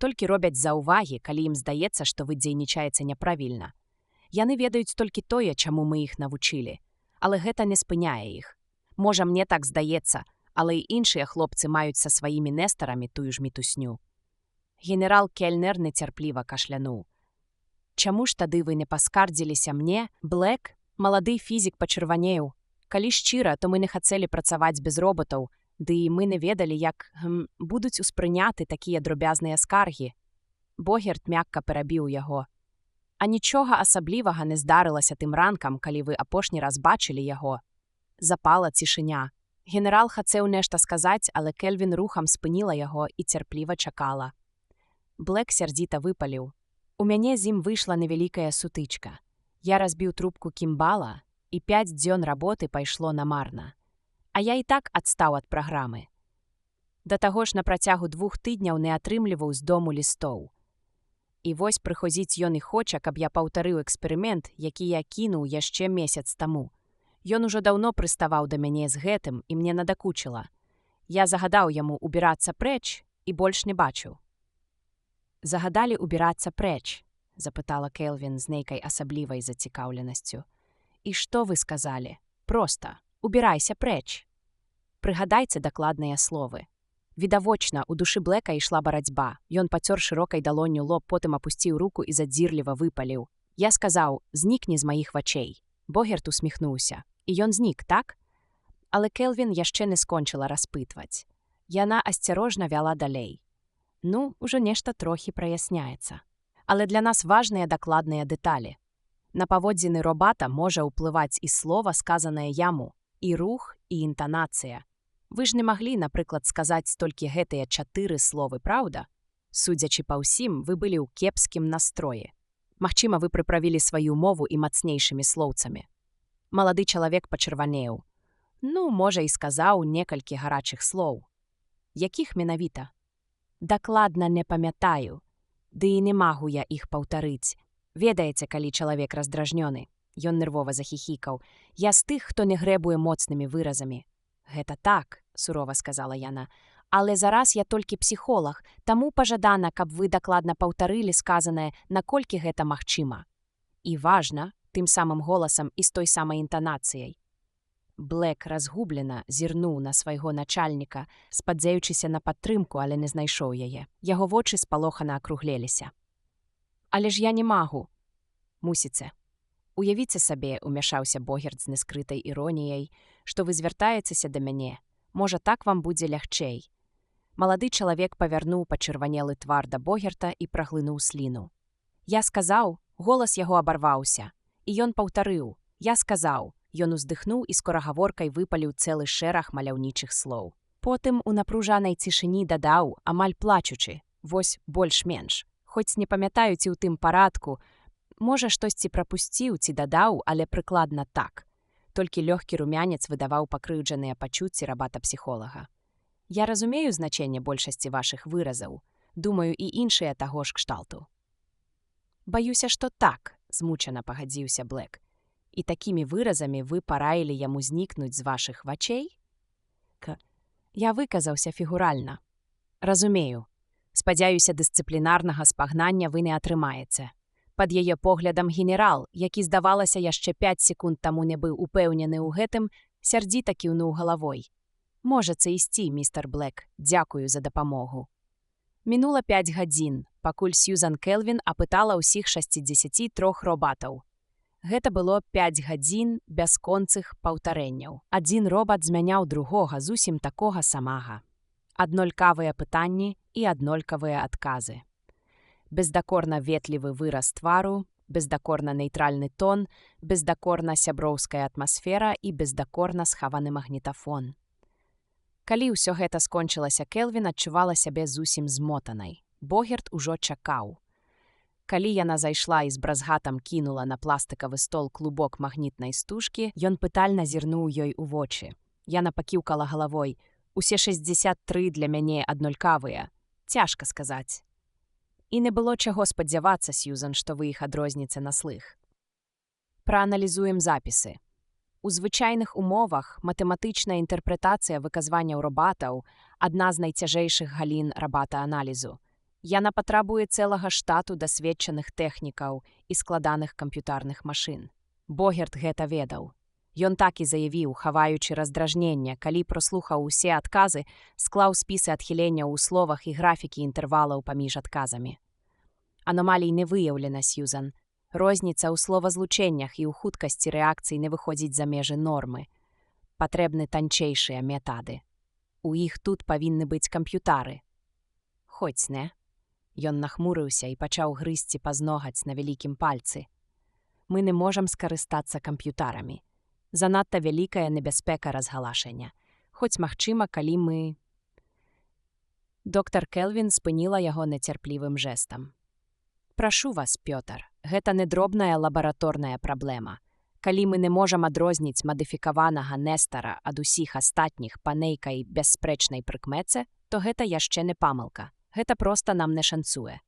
Толькі робяць заўвагі, калі ім здаецца, што вы дзейнічаеце няправільна. Яны ведаюць толькі тое, чаму мы іх навучылі. Але гэта не спыняе іх. Можа, мне так здаецца, але і іншыя хлопцы маюць са сваімі Нестарамі тую ж мітусню». Генерал Кельнер нецярпліва кашлянуў. «Чаму ж тады вы не паскардзіліся мне, Блэк?» Малады фізік пачырванеў. Калі шчыра, то мы не хацелі працаваць без роботаў, ды і мы не ведалі, як будуць успрыняты такія дробязныя скаргі. Богерт мякка перабіў яго. А нічога асаблівага не здарылася тым ранкам, калі вы апошні раз бачылі яго. Запала цішыня. Генерал хацеў нешта сказаць, але Кельвін рухам спыніла яго і цярпліва чакала. Блэк сярдзіта выпаліў. У мяне з ім выйшла невялікая сутычка. Я разбіў трубку кімбала, і 5 дзён работы пайшло намарна. А я і так адстаў ад праграмы. Да таго ж на працягу 2 тыдняў не атрымліваў з дому лістоў. І вось прыходзіць ён і хоча, каб я паўтарыў эксперымент, які я кінуў яшчэ месяц таму. Ён ужо даўно прыставаў да мяне з гэтым, і мне надакучыла. Я загадаў яму убірацца прэч і больш не бачыў. «Загадалі убірацца прэч?» – запытала Келвін з нейкай асаблівай зацікаўленасцю. «І што вы сказалі? Проста, убірайся прэч». Прыгадайце дакладныя словы. Відавочна, у душы Блэка ішла барацьба. Ён пацёр шырокай далонню лоб, потым апусціў руку і задзірліва выпаліў. Я сказаў, знікні з маіх вачэй. Богерт усміхнуўся. І ён знік, так? Але Келвін яшчэ не скончыла распытваць. Яна асцярожна вяла далей. Ну, ужо нешта трохі праясняецца. Але для нас важныя дакладныя дэталі. На паводзіны робата можа ўплываць і слова, сказанае яму, і рух, і інтанацыя. Вы ж не маглі, напрыклад, сказаць толькі гэтыя 4 словы, праўда? Судзячы па ўсім, вы былі ў кепскім настроі. Магчыма, вы прыправілі сваю мову і мацнейшымі слоўцамі. Малады чалавек пачырванеў. Ну, можа, і сказаў некалькі гарачых слоў. Якіх менавіта? Дакладна не памятаю. Ды і не магу я іх паўтарыць. Ведаеце, калі чалавек раздражнёны. Ён нервова захіхікаў. Я з тых, хто не грэбуе моцнымі выразамі. Гэта так, сурова сказала яна. Але зараз я толькі псіхолог, таму пажадана, каб вы дакладна паўтарылі сказанае, наколькі гэта магчыма. І важна, тым самым голасам і з той самай інтанацыяй. Блэк разгублена зірнуў на свайго начальніка, спадзяючыся на падтрымку, але не знайшоў яе. Яго вочы спалохана акруглеліся. Але ж я не магу. Мусіце. Уявіце сабе, умяшаўся Богерт з нескрытай іроніяй, што вы звяртаецеся да мяне. Можа, так вам будзе лягчэй. Малады чалавек павярнуў пачырванелы твар да Богерта і праглынуў сліну. Я сказаў, голас яго абарваўся. І ён паўтарыў. Я сказаў. Ён уздыхнуў і скорагаворкай выпаліў цэлы шэраг маляўнічых слоў. Потым у напружанай цішыні дадаў, амаль плачучы. Вось больш-менш. Хоць не памятаю, ці ў тым парадку, можа, штосьці прапусціў ці дадаў, але прыкладна так. Толькі лёгкі румянец выдаваў пакрыўджаныя пачуцці рабата-псіхолага. Я разумею значэнне большасці вашых выразаў. Думаю, і іншыя таго ж кшталту. Баюся, што так, змучана пагадзіўся Блэк. І такімі выразамі вы параілі яму знікнуць з вашых вачэй? Я выказаўся фігуральна. Разумею. Спадзяюся, дысцыплінарнага спагнання вы не атрымаеце. Пад яе поглядам генерал, які, здавалася, яшчэ 5 секунд таму не быў упэўнены ў гэтым, сярдзіта кіўнуў галавой. Можаце ісці, містер Блэк, дзякую за дапамогу. Мінула 5 гадзін, пакуль Сьюзан Келвін апытала ўсіх 63 робатаў. Гэта было 5 гадзін бясконцых паўтарэнняў. Адзін робат змяняў другога зусім такога самага. Аднолькавыя пытанні і аднолькавыя адказы. Бездакорна ветлівы выраз твару, бездакорна нейтральны тон, бездакорна сяброўская атмасфера і бездакорна схаваны магнітафон. Калі ўсё гэта скончылася, Келвін адчувала сябе зусім змотанай. Богерт ужо чакаў. Калі яна зайшла і з бразгатам кінула на пластыкавы стол клубок магнітнай стужкі, ён пытальна зірнуў ёй у вочы. Яна пакіўкала галавой. Усе 63 для мяне аднолькавыя. Цяжка сказаць. І не было чаго спадзявацца, Сьюзан, што вы іх адрозніце на слых. Прааналізуем запісы. У звычайных умовах матэматычная інтэрпрэтацыя выказванняў робатаў – адна з найцяжэйшых галін робата-аналізу. Яна патрабуе цэлага штату дасведчаных тэхнікаў і складаных камп'ютарных машын. Богерт гэта ведаў. Ён так і заявіў, хаваючы раздражнення, калі прослухаў усе адказы, склаў спісы адхіленняў у словах і графікі інтэрвалаў паміж адказамі. Аномалій не выяўлена, Сьюзан. Розніца ў словазлучэннях і ў хуткасці рэакцый не выходзіць за межы нормы. Патрэбны танчэйшыя метады. У іх тут павінны быць камп'ютары. Хоць не. Ён нахмурыўся і пачаў грызці пазногаць на вялікім пальцы. Мы не можам скарыстацца камп'ютарамі. Занадта вялікая небяспека разгалашэння. Хоць магчыма, калі мы... Доктар Келвін спыніла яго нецярплівым жэстам. Прашу вас, Пётр, гэта не дробная лабараторная праблема. Калі мы не можам адрозніць мадыфікаванага Нестара ад усіх астатніх па нейкай бясспрэчнай прыкмеце, то гэта яшчэ не памылка. Гэта проста нам не шанцуе.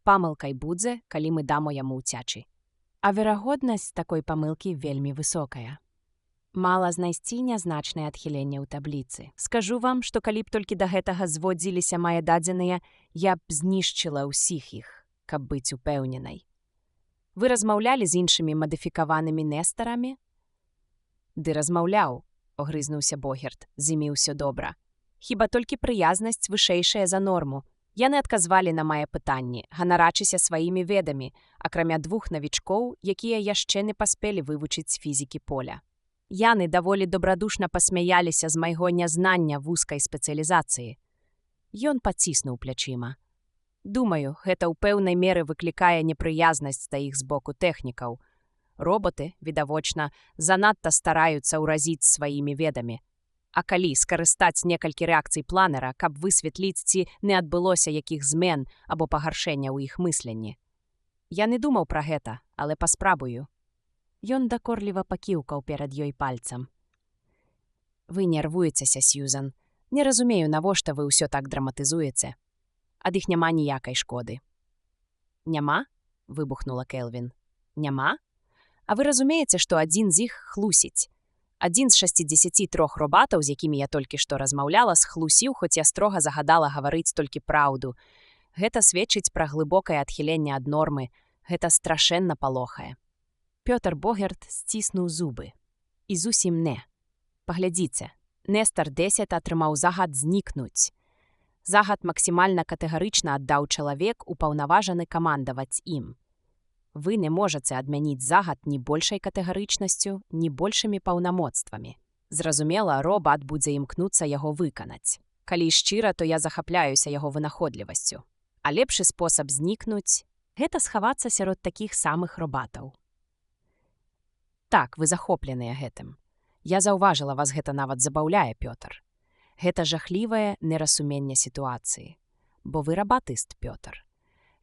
Памылкай будзе, калі мы дамо яму ўцячы. А верагоднасць такой памылкі вельмі высокая. Мала знайсці нязначнае адхіленне ў табліцы. Скажу вам, што калі б толькі да гэтага зводзіліся мае дадзеныя, я б знішчыла ўсіх іх, каб быць упэўненай. Вы размаўлялі з іншымі мадыфікаванымі Нестарамі? Ды размаўляў, огрызнуўся Богерт, з імі ўсё добра. Хіба толькі прыязнасць вышэйшая за норму. Яны адказвалі на мае пытанні, ганарачыся сваімі ведамі, акрамя 2 навічкоў, якія яшчэ не паспелі вывучыць фізікі поля. Яны даволі добрадушна пасмяяліся з майго нязнання вузкай спецыялізацыі. Ён паціснуў плячыма. Думаю, гэта ў пэўнай меры выклікае непрыязнасць да іх з боку тэхнікаў. Роботы, відавочна, занадта стараюцца ўразіць сваімі ведамі. А калі скарыстаць некалькі рэакцый планера, каб высветліць, ці не адбылося якіх змен або пагаршэння ў іх мысленні. Я не думаў пра гэта, але паспрабую. Ён дакорліва пакіўкаў перад ёй пальцам. Вы нервуецеся, Сьюзан. Не разумею, навошта вы ўсё так драматызуеце. Ад іх няма ніякай шкоды. Няма? Выбухнула Келвін. Няма? А вы разумееце, што адзін з іх хлусіць? Адзін з 63 робатаў, з якімі я толькі што размаўляла, схлусіў, хоць я строга загадала гаварыць толькі праўду. Гэта сведчыць пра глыбокае адхіленне ад нормы. Гэта страшэнна палохае. Пётр Богерт сціснуў зубы. І зусім не. Паглядзіце, Нестар 10 атрымаў загад знікнуць. Загад максімальна катэгарычна аддаў чалавек, упаўнаважаны камандаваць ім. Вы не можаце адмяніць загад ні большай катэгарычнасцю, ні большымі паўнамоцтвамі. Зразумела, робат будзе імкнуцца яго выканаць. Калі шчыра, то я захапляюся яго вынаходлівасцю. А лепшы спосаб знікнуць – гэта схавацца сярод такіх самых робатаў. Так, вы захопленыя гэтым. Я заўважыла, вас гэта нават забаўляе, Пётр. Гэта жахлівае нерасуменне сітуацыі. Бо вы рабатыст, Пётр.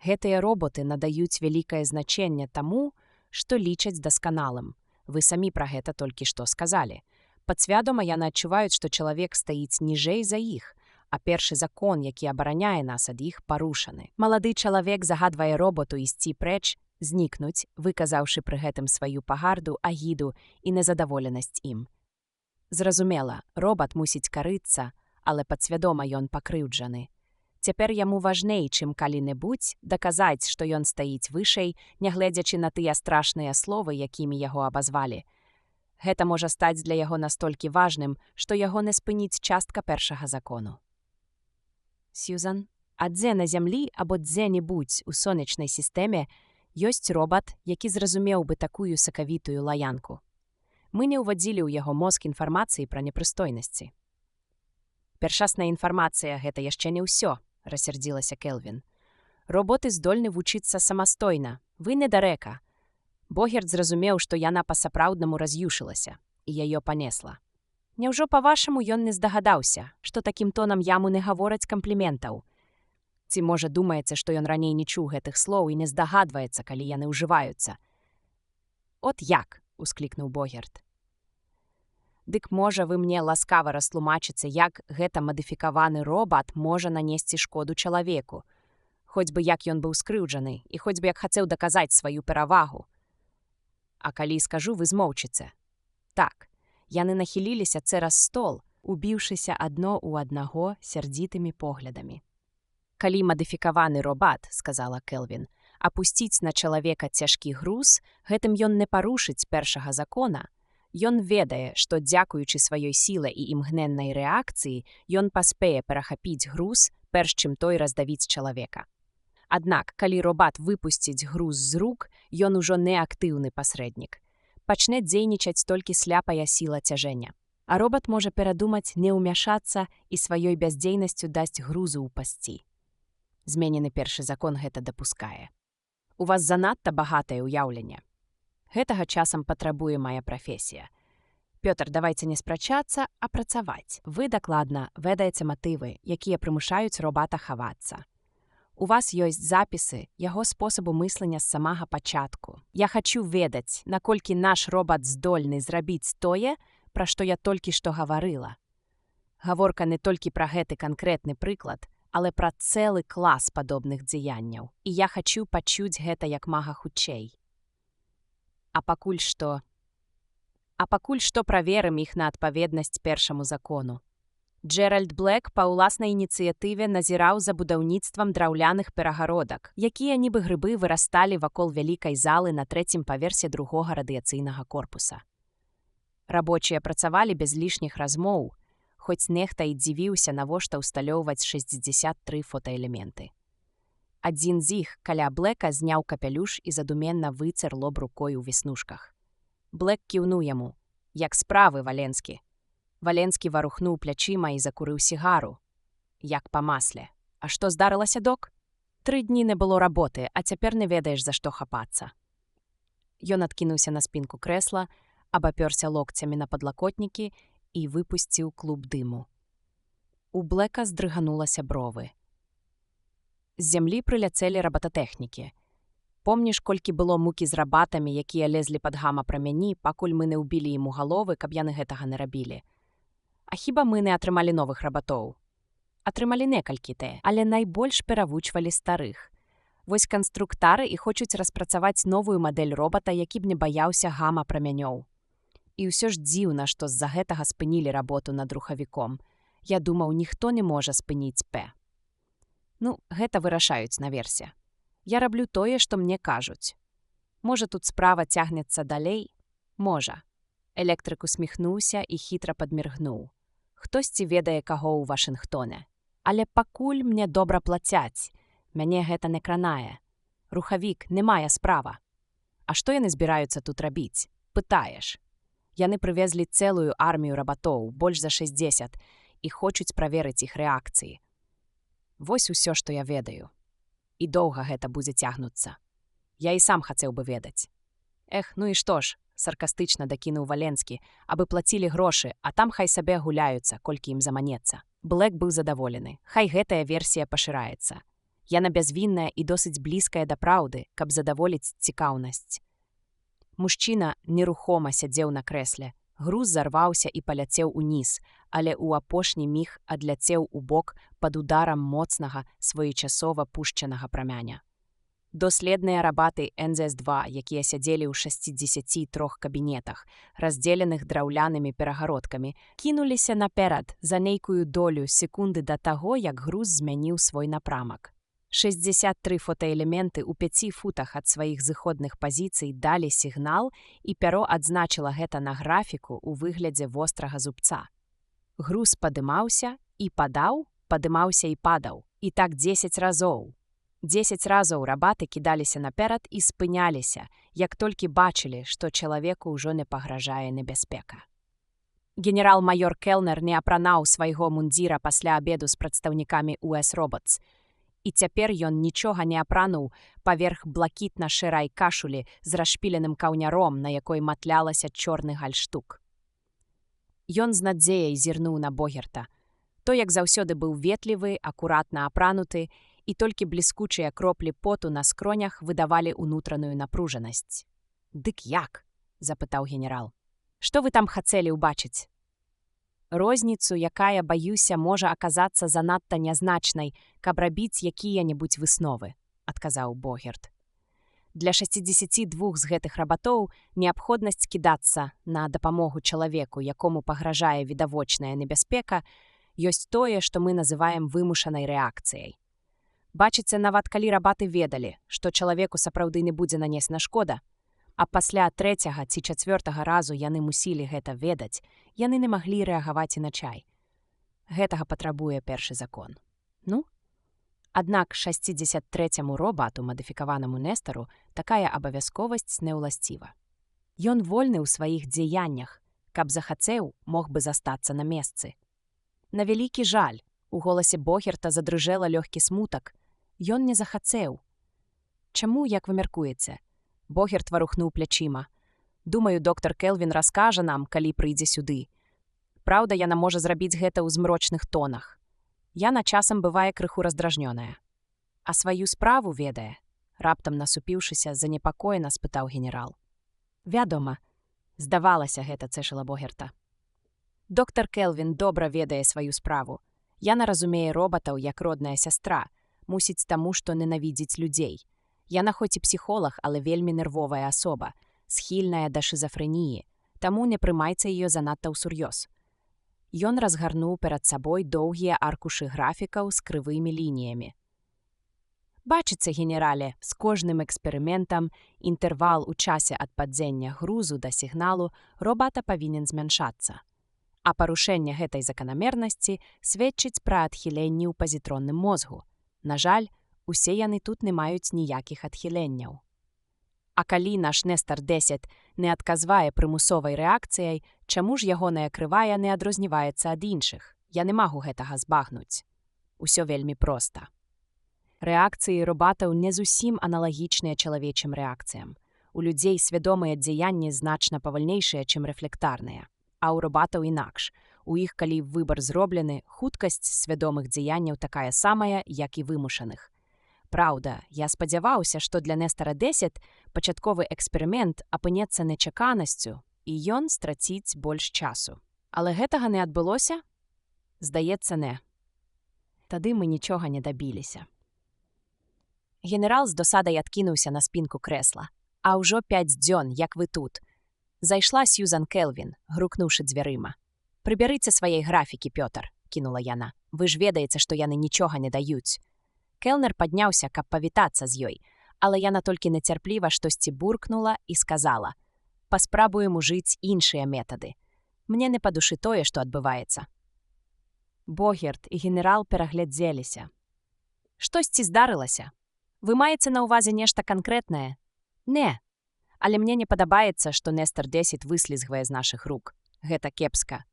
Гэтыя роботы надаюць вялікае значэнне таму, што лічаць дасканалым. Вы самі пра гэта толькі што сказалі. Падсвядома яны адчуваюць, што чалавек стаіць ніжэй за іх, а першы закон, які абараняе нас ад іх, парушаны. Малады чалавек загадвае роботу ісці прэч, знікнуць, выказаўшы пры гэтым сваю пагарду, агіду і незадаволенасць ім. Зразумела, робат мусіць карыцца, але падсвядома ён пакрыўджаны. Цяпер яму важней, чым калі-небудзь, даказаць, што ён стаіць вышэй, нягледзячы на тыя страшныя словы, якімі яго абазвалі. Гэта можа стаць для яго настолькі важным, што яго не спыніць частка першага закону. Сьюзан, а дзе на зямлі або дзе-небудзь у сонечнай сістэме ёсць робат, які зразумеў бы такую сакавітую лаянку. Мы не ўвадзілі ў яго мозг інфармацыі пра непрыстойнасці. Першасная інфармацыя – гэта яшчэ не ўсё, рассярдзілася Келвін. Роботы здольны вучыцца самастойна. Вы недарэка. Богерт зразумеў, што яна па-сапраўднаму раз'юшылася, і яе панесла. Няўжо, па-вашаму, ён не здагадаўся, што такім тонам яму не гавораць кампліментаў? Ці, можа, думаецца, што ён раней не чуў гэтых слоў і не здагадваецца, калі яны ўжываюцца? «От як!» – усклікнуў Богерт. «Дык, можа, вы мне ласкава растлумачыце, як гэта мадыфікаваны робат можа нанесці шкоду чалавеку, хоць бы як ён быў скрыўджаны і хоць бы як хацеў даказаць сваю перавагу. А калі скажу, вы змоўчыце. Так, яны нахіліліся цераз стол, убіўшыся адно ў аднаго сярдзітымі поглядамі. «Калі мадыфікаваны робат, — сказала Келвін, — апусціць на чалавека цяжкі груз, гэтым ён не парушыць першага закона. Ён ведае, што, дзякуючы сваёй сіле і імгненнай рэакцыі, ён паспее перахапіць груз, перш чым той раздавіць чалавека. Аднак, калі робат выпусціць груз з рук, ён ужо не актыўны пасрэднік. Пачне дзейнічаць толькі сляпая сіла цяжэння. А робат можа перадумаць не ўмяшацца і сваёй бяздзейнасцю дасць грузу ўпасці. Зменены першы закон гэта дапускае. У вас занадта багатае ўяўленне. Гэтага часам патрабуе мая прафесія. Пётр, давайце не спрачацца, а працаваць. Вы дакладна ведаеце матывы, якія прымушаюць робата хавацца. У вас ёсць запісы яго спосабу мыслення з самага пачатку. Я хачу ведаць, наколькі наш робат здольны зрабіць тое, пра што я толькі што гаварыла. Гаворка не толькі пра гэты канкрэтны прыклад, але пра цэлы клас падобных дзеянняў. І я хачу пачуць гэта як мага хутчэй. А пакуль што праверым іх на адпаведнасць першаму закону. Джеральд Блэк па ўласнай ініцыятыве назіраў за будаўніцтвам драўляных перагародак, якія нібы грыбы вырасталі вакол вялікай залы на 3-м паверсе другога радыяцыйнага корпуса. Рабочыя працавалі без лішніх размоў, хоць нехта і дзівіўся, навошта ўсталёўваць 63 фотаэлементы. Адзін з іх, каля Блэка, зняў капялюш і задуменна выцер лоб рукой у веснушках. Блэк кіўнуў яму. «Як справы, Валенскі?» Валенскі варухнуў плячыма і закурыў сігару. «Як па масле. А што здарылася, док? 3 дні не было работы, а цяпер не ведаеш, за што хапацца». Ён адкінуўся на спінку крэсла, абапёрся локцямі на падлакотнікі і выпусціў клуб дыму. У Блэка здрыганулася бровы. З зямлі прыляцелі рабататэхнікі. Помніш, колькі было мукі з рабатамі, якія лезлі пад гама-прамяні, пакуль мы не ўбілі ім у галовы, каб яны гэтага не рабілі? А хіба мы не атрымалі новых рабатоў? Атрымалі некалькі те, але найбольш перавучвалі старых. Вось канструктары і хочуць распрацаваць новую мадэль робата, які б не баяўся гама-прамянёў. І ўсё ж дзіўна, што з-за гэтага спынілі работу над рухавіком. Я думаў, ніхто не можа спыніць П. Ну, гэта вырашаюць наверсе. Я раблю тое, што мне кажуць. Можа, тут справа цягнецца далей? Можа. Электрык усміхнуўся і хітра падміргнуў. Хтосьці ведае каго ў Вашынгтоне. Але пакуль мне добра плацяць, мяне гэта не кранае. Рухавік не мае справа. А што яны збіраюцца тут рабіць? Пытаеш. Яны прывезлі цэлую армію рабатоў, больш за 60, і хочуць праверыць іх рэакцыі. Вось усё, што я ведаю. І доўга гэта будзе цягнуцца. Я і сам хацеў бы ведаць. Эх, ну і што ж, саркастычна дакінуў Валенскі, абы плацілі грошы, а там хай сабе гуляюцца, колькі ім заманецца. Блэк быў задаволены. Хай гэтая версія пашыраецца. Яна бязвінная і досыць блізкая да праўды, каб задаволіць цікаўнасць. Мужчына нерухома сядзеў на крэсле. Груз зарваўся і паляцеў уніз, але ў апошні міг адляцеў у бок пад ударам моцнага, своечасова пушчанага прамяня. Доследныя рабаты НЗС-2, якія сядзелі ў 63 кабінетах, раздзеленых драўлянымі перагародкамі, кінуліся наперад за нейкую долю секунды да таго, як груз змяніў свой напрамак. 63 фотаэлементы ў 5 футах ад сваіх зыходных пазіцый далі сігнал, і пяро адзначыла гэта на графіку ў выглядзе вострага зубца. Груз падымаўся і падаў, падымаўся і падаў. І так 10 разоў. 10 разоў рабаты кідаліся наперад і спыняліся, як толькі бачылі, што чалавеку ўжо не пагражае небяспека. Генерал-майор Келнер не апранаў свайго мундзіра пасля абеду з прадстаўнікамі US Robots, І цяпер ён нічога не апрануў паверх блакітна-шэрай кашулі з расшпіленым каўняром, на якой матлялася чорны гальштук. Ён з надзеяй зірнуў на Богерта. Той, як заўсёды, быў ветлівы, акуратна апрануты, і толькі бліскучыя кроплі поту на скронях выдавалі ўнутраную напружанасць. «Дык як?» – запытаў генерал. «Што вы там хацелі ўбачыць?» «Розніцу, якая, баюся, можа аказацца занадта нязначнай, каб рабіць якія-небудзь высновы», – адказаў Богерт. «Для 62 з гэтых рабатоў неабходнасць кідацца на дапамогу чалавеку, якому пагражае відавочная небяспека, ёсць тое, што мы называем вымушанай рэакцыяй. Бачыце, нават калі рабаты ведалі, што чалавеку сапраўды не будзе нанесена шкода, а пасля 3-га ці 4-га разу яны мусілі гэта ведаць, яны не маглі рэагаваць іначай. Гэтага патрабуе першы закон. Ну? Аднак 63-му робату, мадыфікаванаму Нестару, такая абавязковасць не ўласціва. Ён вольны ў сваіх дзеяннях, каб захацеў, мог бы застацца на месцы. На вялікі жаль, у голасе Богерта задрыжэла лёгкі смутак. Ён не захацеў. Чаму, як вы мяркуеце? Богерт варухнуў плячыма. Думаю, доктар Келвін раскажа нам, калі прыйдзе сюды. Праўда, яна можа зрабіць гэта ў змрочных тонах. Яна часам бывае крыху раздражнёная. А сваю справу ведае? Раптам насупіўшыся, занепакоена спытаў генерал. Вядома, здавалася, гэта цэшыла Богерта. Доктар Келвін добра ведае сваю справу. Яна разумее робатаў як родная сястра, мусіць таму, што ненавідзіць людзей. Яна хоць і псіхолог, але вельмі нервовая асоба, схільная да шызафрэніі, таму не прымайце яе занадта ўсур'ёз. Ён разгарнуў перад сабой доўгія аркушы графікаў з крывымі лініямі. Бачыце, генерале, з кожным эксперыментам інтэрвал у часе ад падзення грузу да сігналу робата павінен змяншацца. А парушэнне гэтай заканамернасці сведчыць пра адхіленні ў пазітронным мозгу. На жаль, усе яны тут не маюць ніякіх адхіленняў. А калі наш Нестар-10 не адказвае прымусовай рэакцыяй, чаму ж ягоная крывая не адрозніваецца ад іншых? Я не магу гэтага збагнуць. Усё вельмі проста. Рэакцыі робатаў не зусім аналагічныя чалавечым рэакцыям. У людзей свядомыя дзеянні значна павальнейшыя, чым рэфлектарныя. А ў робатаў інакш. У іх, калі выбар зроблены, хуткасць свядомых дзеянняў такая самая, як і вымушаных. Праўда, я спадзяваўся, што для Нестара-10 пачатковы эксперымент апынецца нечаканасцю, і ён страціць больш часу. Але гэтага не адбылося? Здаецца, не. Тады мы нічога не дабіліся. Генерал з досадай адкінуўся на спінку крэсла. А ўжо 5 дзён, як вы тут. Зайшла Сьюзан Келвін, грукнуўшы дзвярыма. «Прыбярыце свае графікі, Пётр», – кінула яна. «Вы ж ведаеце, што яны нічога не даюць». Келнер падняўся, каб павітацца з ёй, але яна толькі нецярпліва штосьці буркнула і сказала: «Паспрабуем ужыць іншыя метады. Мне не па душы тое, што адбываецца». Богерт і генерал пераглядзеліся. «Штосьці здарылася? Вы маеце на ўвазе нешта канкрэтнае?» «Не. Але мне не падабаецца, што Нестар-10 выслізгвае з нашых рук. Гэта кепска.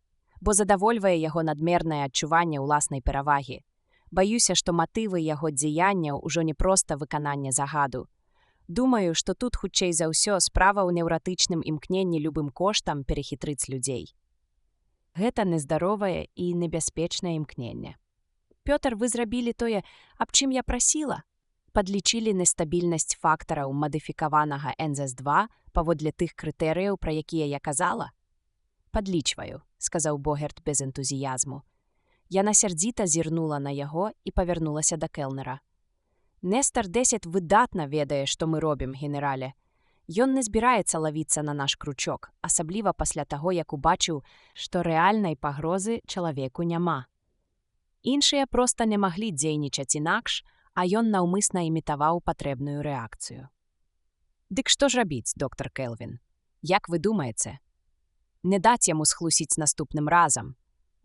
Бо задавольвае яго надмернае адчуванне ўласнай перавагі. Баюся, што матывы яго дзеянняў ужо не проста выкананне загаду. Думаю, што тут хутчэй за ўсё справа ў неўратычным імкненні любым коштам перехітрыць людзей. Гэта нездаровае і небяспечнае імкненне. Пётр, вы зрабілі тое, аб чым я прасіла? Падлічылі нестабільнасць фактараў мадыфікаванага НЗС-2 паводле тых крытэрыяў, пра якія я казала? «Падлічваю», – сказаў Богерт без энтузіязму. Яна сярдзіта зірнула на яго і павярнулася да Келнера. «Нестар-10 выдатна ведае, што мы робім, генерале. Ён не збіраецца лавіцца на наш кручок, асабліва пасля таго, як убачыў, што рэальнай пагрозы чалавеку няма. Іншыя проста не маглі дзейнічаць інакш, а ён наўмысна імітаваў патрэбную рэакцыю». «Дык што ж рабіць, доктар Келвін? Як вы думаеце? Не даць яму схлусіць наступным разам.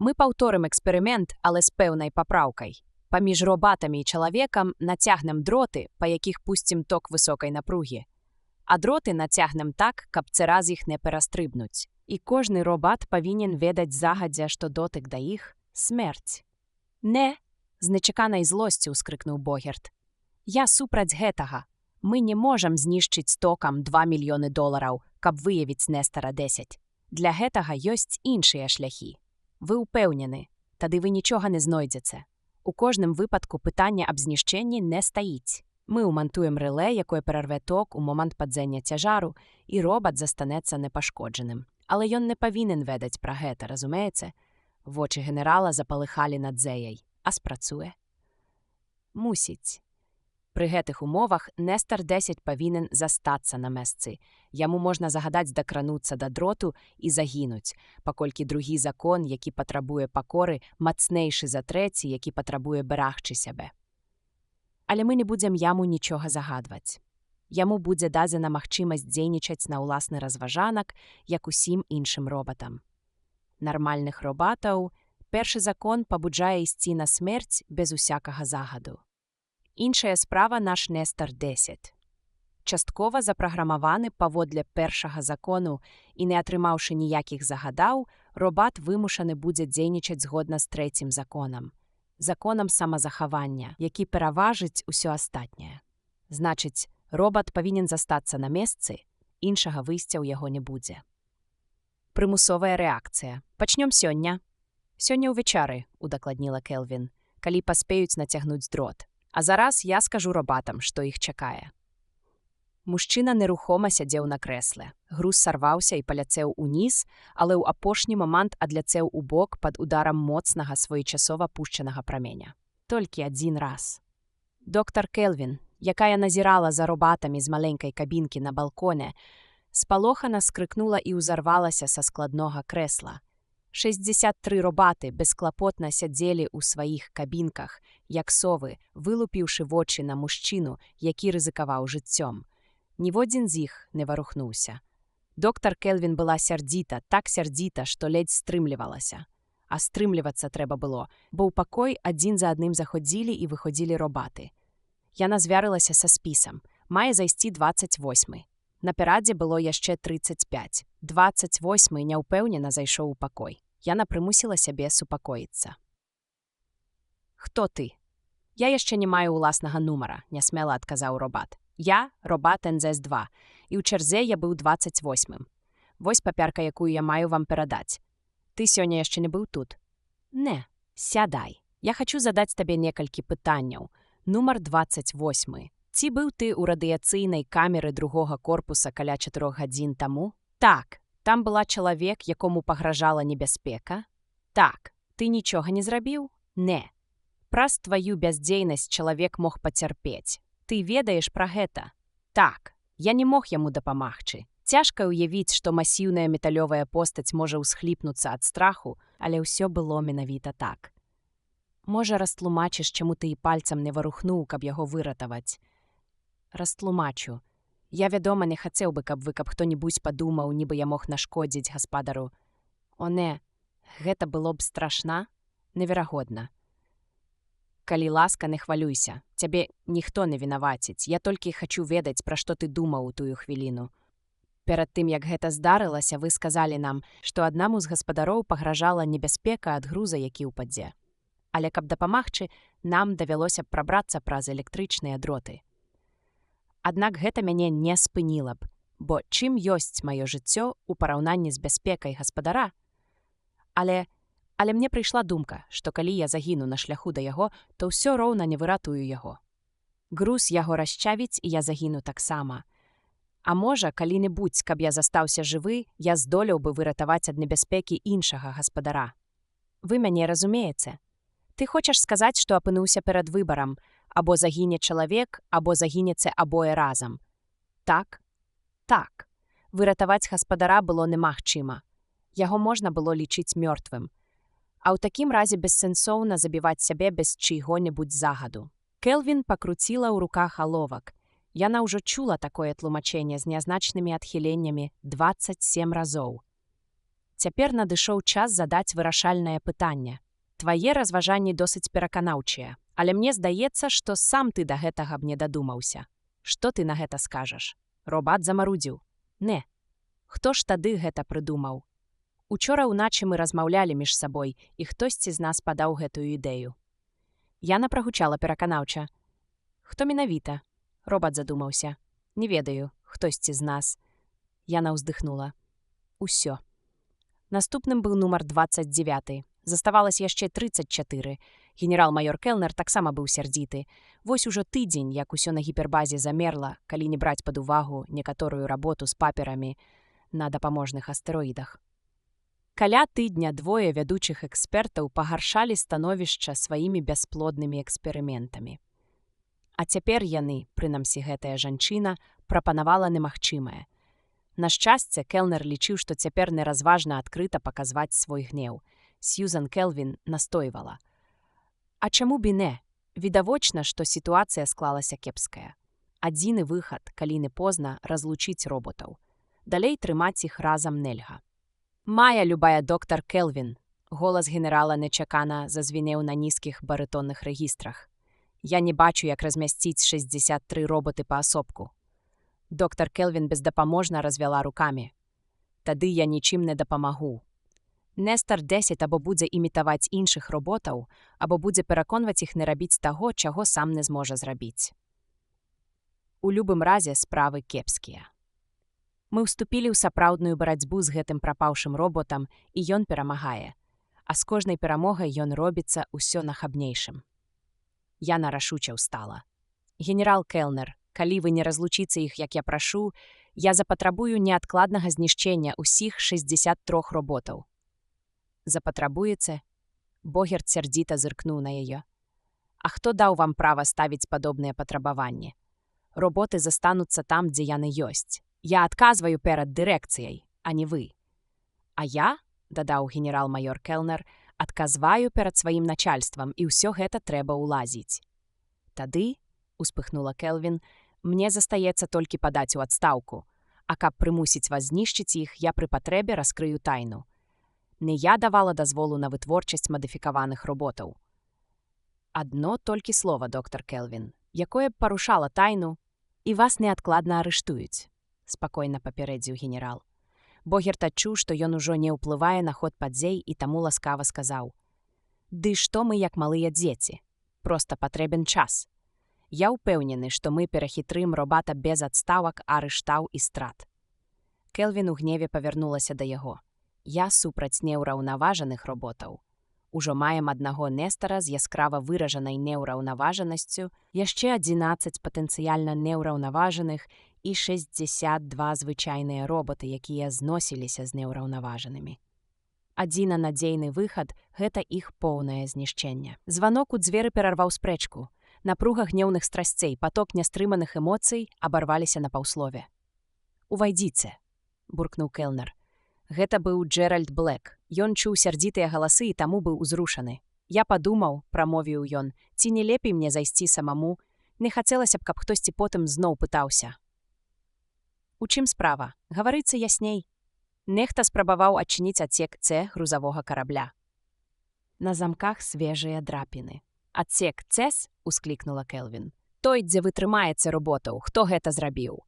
Мы паўторым эксперымент, але з пэўнай папраўкай. Паміж робатамі і чалавекам нацягнем дроты, па якіх пусцім ток высокай напругі. А дроты нацягнем так, каб цераз іх не перастрыбнуць. І кожны робат павінен ведаць загадзя, што дотык да іх – смерць. Не, З нечаканай злосцю ўскрыкнуў Богерт. Я супраць гэтага. Мы не можам знішчыць токам 2 мільёны долараў, каб выявіць Нестара 10. Для гэтага ёсць іншыя шляхі. Вы ўпэўнены, тады вы нічога не знойдзеце. У кожным выпадку пытанне аб знішчэнні не стаіць. Мы ўмантуем рэле, якое перарве ток у момант падзення цяжару, і робат застанецца непашкоджаным. Але ён не павінен ведаць пра гэта, разумееце? Вочы генерала запалыхалі над Зеяй. А спрацуе? Мусіць. Пры гэтых умовах Нестар 10 павінен застацца на месцы. Яму можна загадаць дакрануцца да дроту і загінуць, паколькі другі закон, які патрабуе пакоры, мацнейшы за трэці, які патрабуе берагчы сябе. Але мы не будзем яму нічога загадваць. Яму будзе дадзена магчымасць дзейнічаць на ўласны разважанак, як усім іншым робатам. Нармальных робатаў першы закон пабуджае ісці на смерць без усякага загаду. Іншая справа наш Нестар 10. Часткова запраграмаваны паводле першага закону і не атрымаўшы ніякіх загадаў, робат вымушаны будзе дзейнічаць згодна з трэцім законам. Законам самазахавання, які пераважыць усё астатняе. Значыць, робат павінен застацца на месцы, іншага выйсця ў яго не будзе. Прымусовая рэакцыя. Пачнём сёння. Сёння ўвечары, удакладніла Келвін, калі паспеюць нацягнуць дрот. А зараз я скажу робатам, што іх чакае. Мужчына нерухома сядзеў на крэсле. Груз сарваўся і паляцеў уніз, але ў апошні момант адляцеў у бок пад ударам моцнага своечасова пушчанага праменя. Толькі адзін раз. Доктар Келвін, якая назірала за робатамі з маленькай кабінкі на балконе, спалохана скрыкнула і ўзарвалася са складнога крэсла. 63 робаты бесклапотна сядзелі ў сваіх кабінках, як совы, вылупіўшы вочы на мужчыну, які рызыкаваў жыццём. Ніводзін з іх не варухнуўся. Доктар Келвін была сярдзіта, так сярдзіта, што ледзь стрымлівалася. А стрымлівацца трэба было, бо ў пакой адзін за адным заходзілі і выходзілі робаты. Яна звярылася са спісам. Мае зайсці 28. Наперадзе было яшчэ 35. 28 няўпэўнена зайшоў у пакой. Яна прымусіла сябе супакоіцца. «Хто ты?» «Я яшчэ не маю ўласнага нумара», — нясмела адказаў робат. «Я — робат НЗС-2, і ў чарзе я быў 28. Вось папярка, якую я маю вам перадаць. Ты сёння яшчэ не быў тут?» «Не, сядай. Я хачу задаць табе некалькі пытанняў. Нумар 28. Ці быў ты ў радыяцыйнай камеры другога корпуса каля 4 гадзін таму?» «Так. Там была чалавек, якому пагражала небяспека?» «Так. Ты нічога не зрабіў?» «Не. Праз тваю бяздзейнасць чалавек мог пацярпець. Ты ведаеш пра гэта?» «Так. Я не мог яму дапамагчы. Цяжка ўявіць, што масіўная металёвая постаць можа ўсхліпнуцца ад страху, але ўсё было менавіта так. Можа, растлумачыш, чаму ты і пальцам не варухнуў, каб яго выратаваць?» «Растлумачу. Я, вядома, не хацеў бы, каб хто-небудзь падумаў, нібы я мог нашкодзіць гаспадару. О, не, гэта было б страшна, неверагодна. Калі ласка, не хвалюйся. Цябе ніхто не вінаваціць. Я толькі хачу ведаць, пра што ты думаў у тую хвіліну. Перад тым, як гэта здарылася, вы сказалі нам, што аднаму з гаспадароў пагражала небяспека ад груза, які ўпадзе. Але каб дапамагчы, нам давялося б прабрацца праз электрычныя дроты. Аднак гэта мяне не спыніла б, бо чым ёсць маё жыццё ў параўнанні з бяспекай гаспадара? Але мне прыйшла думка, што калі я загіну на шляху да яго, то ўсё роўна не выратую яго. Груз яго расчавіць, і я загіну таксама. А можа, калі-небудзь, каб я застаўся жывы, я здолеў бы выратаваць ад небяспекі іншага гаспадара. Вы мяне разумееце? Ты хочаш сказаць, што апынуўся перад выбарам, або загіне чалавек, або загінеце абое разам. Так? Так. Выратаваць гаспадара было немагчыма. Яго можна было лічыць мёртвым. А ў такім разе бессэнсоўна забіваць сябе без чыйго-небудзь загаду. Келвін пакруціла ў руках аловак. Яна ўжо чула такое тлумачэнне з нязначнымі адхіленнямі 27 разоў. Цяпер надышоў час задаць вырашальнае пытанне. Твае разважанні досыць пераканаўчыя, але мне здаецца, што сам ты да гэтага б не дадумаўся. Што ты на гэта скажаш? Робат замарудзіў. Не. Хто ж тады гэта прыдумаў? Учора ўначы мы размаўлялі між сабой, і хтосьці з нас падаў гэтую ідэю. Яна прагучала пераканаўча. Хто менавіта? Робат задумаўся. Не ведаю, хтосьці з нас. Яна ўздыхнула. Усё. Наступным быў нумар 29. Заставалось яшчэ 34. Генерал-майор Келнер таксама быў сярдзіты. Вось ужо тыдзень, як усё на гіпербазе замерла, калі не браць пад увагу некаторую работу з паперамі на дапаможных астэроідах. Каля тыдня двое вядучых экспертаў пагаршалі становішча сваімі бясплоднымі эксперыментамі. А цяпер яны, прынамсі гэтая жанчына, прапанавала немагчымае. На шчасце, Келнер лічыў, што цяпер неразважна адкрыта паказваць свой гнеў. Сьюзан Келвін настойвала. А чаму б і не? Відавочна, што сітуацыя склалася кепская. Адзіны выхад, калі не позна, разлучыць роботаў. Далей трымаць іх разам нельга. «Мая любая доктар Келвін», голас генерала нечакана зазвінеў на нізкіх барытонных рэгістрах. «Я не бачу, як размясціць 63 роботы паасобку». Доктар Келвін бездапаможна развяла рукамі. «Тады я нічым не дапамагу. Нестар-10 або будзе імітаваць іншых роботаў, або будзе пераконваць іх не рабіць таго, чаго сам не зможа зрабіць. У любым разе справы кепскія. Мы ўступілі ў сапраўдную барацьбу з гэтым прапаўшым роботам, і ён перамагае. А з кожнай перамогай ён робіцца ўсё нахабнейшым». Яна рашуча ўстала. «Генерал Келнер, калі вы не разлучыце іх, як я прашу, я запатрабую неадкладнага знішчэння ўсіх 63 роботаў». «Запатрабуеце?» Богерт сярдзіта зыркнуў на яе. «А хто даў вам права ставіць падобныя патрабаванні? Роботы застануцца там, дзе яны ёсць. Я адказваю перад дырэкцыяй, а не вы». «А я, — дадаў генерал-майор Келнер, — адказваю перад сваім начальствам, і ўсё гэта трэба ўлазіць». «Тады, — успыхнула Келвін, — мне застаецца толькі падаць у адстаўку, а каб прымусіць вас знішчыць іх, я пры патрэбе раскрыю тайну. Не я давала дазволу на вытворчасць мадыфікаваных роботаў». «Адно толькі слова, доктар Келвін, якое б парушала тайну, і вас неадкладна арыштуюць», — спакойна папярэдзіў генерал. Богерт адчуў, што ён ужо не ўплывае на ход падзей, і таму ласкава сказаў: «Ды што мы як малыя дзеці? Проста патрэбен час. Я ўпэўнены, што мы перахітрым робата без адставак, арыштаў і страт». Келвін у гневе павярнулася да яго. «Я супраць неўраўнаважаных роботаў. Ужо маем аднаго Нестара з яскрава выражанай неўраўнаважанасцю, яшчэ 11 патэнцыяльна неўраўнаважаных і 62 звычайныя роботы, якія зносіліся з неўраўнаважанымі. Адзіна надзейны выхад – гэта іх поўнае знішчэнне». Званок у дзверы перарваў спрэчку. Напруга гнеўных страсцей, паток нястрыманых эмоцый абарваліся на паўслове. «Увайдзіце», – буркнуў Келнер. Гэта быў Джеральд Блэк. Ён чуў сярдзітыя галасы і таму быў узрушаны. «Я падумаў, — прамовіў ён, — ці не лепей мне зайсці самаму? Не хацелася б, каб хтосьці потым зноў пытаўся». «У чым справа? Гаварыцца ясней». Нехта спрабаваў адчыніць адсек С грузавога карабля. На замках свежыя драпіны. «Адсек С?» — усклікнула Келвін. «Той, дзе вытрымаецца роботаў. Хто гэта зрабіў?»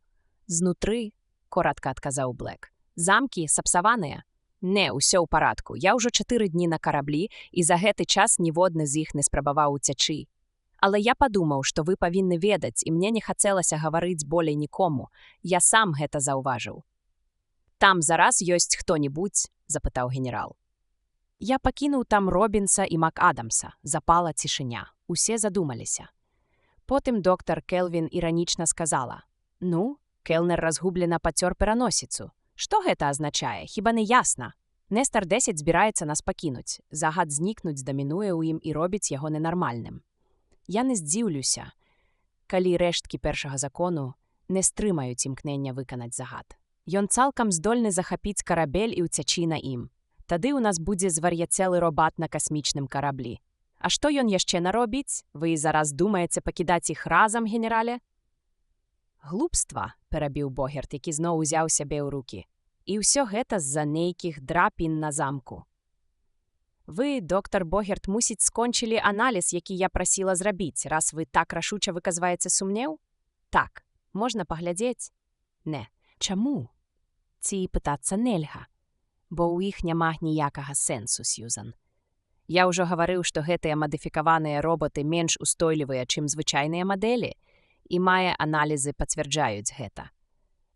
«Знутры», — коратка адказаў Блэк. «Замкі сапсаваныя?» «Не, усё ў парадку. Я ўжо 4 дні на караблі, і за гэты час ніводны з іх не спрабаваў уцячы. Але я падумаў, што вы павінны ведаць, і мне не хацелася гаварыць болей нікому. Я сам гэта заўважыў». «Там зараз ёсць хто-небудзь?» – запытаў генерал. «Я пакінуў там Робінса і Мак-Адамса». Запала цішыня. Усе задумаліся. Потым доктар Келвін іранічна сказала: «Ну?» Келнер разгублена пацёр пераносіцу. «Што гэта азначае? Хіба не ясна? Нестар-10 збіраецца нас пакінуць. Загад знікнуць дамінуе ў ім і робіць яго ненармальным. Я не здзіўлюся, калі рэшткі першага закону не стрымаюць імкнення выканаць загад. Ён цалкам здольны захапіць карабель і ўцячы на ім. Тады ў нас будзе звар'яцелы робат на касмічным караблі. А што ён яшчэ наробіць? Вы зараз думаеце пакідаць іх разам, генерале?» «Глупства», – перабіў Богерт, які зноў узяў сябе ў рукі. «І ўсё гэта з-за нейкіх драпін на замку. Вы, доктар Богерт, мусіць, скончылі аналіз, які я прасіла зрабіць, раз вы так рашуча выказваеце сумнеў? Так, можна паглядзець?» «Не. Чаму?» «Ці пытацца нельга, бо ў іх няма ніякага сэнсу, Сьюзан. Я ўжо гаварыў, што гэтыя мадыфікаваныя роботы менш устойлівыя, чым звычайныя мадэлі, і мае аналізы пацвярджаюць гэта.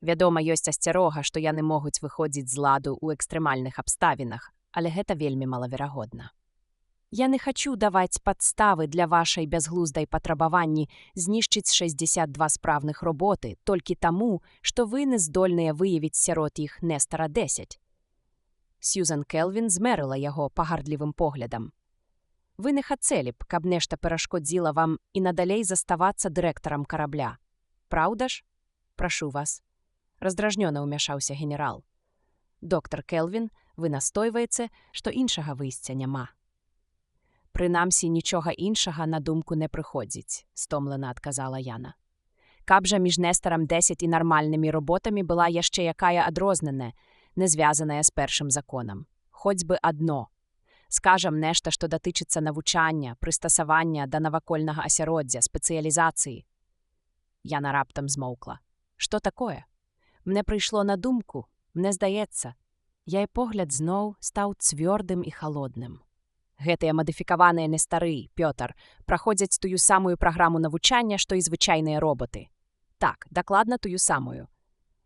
Вядома, ёсць асцярога, што яны могуць выходзіць з ладу ў экстрэмальных абставінах, але гэта вельмі малаверагодна. Я не хачу даваць падставы для вашай бязглуздай патрабаванні знішчыць 62 справных роботы толькі таму, што вы не здольныя выявіць сярод іх Нестара 10. Сьюзан Келвін змерыла яго пагардлівым поглядам. Вы не хацелі б, каб нешта перашкодзіла вам і надалей заставацца дырэктарам карабля. Праўда ж? Прашу вас. Раздражнёна ўмяшаўся генерал. Доктар Келвін, вы настойваеце, што іншага выйсця няма. Прынамсі, нічога іншага на думку не прыходзіць, стомлена адказала Яна. Каб жа між Нестарам 10 і нармальнымі роботамі была яшчэ якая адрозненая, не звязаная з першым законам. Хоць бы адно. Скажам нешта, што датычыцца навучання, прыстасавання да навакольнага асяроддзя, спецыялізацыі. Яна раптам змоўкла. Што такое? Мне прыйшло на думку, мне здаецца. Яе погляд зноў стаў цвёрдым і халодным. Гэтыя мадыфікаваныя Нестары, Пётр, праходзяць тую самую праграму навучання, што і звычайныя роботы. Так, дакладна тую самую.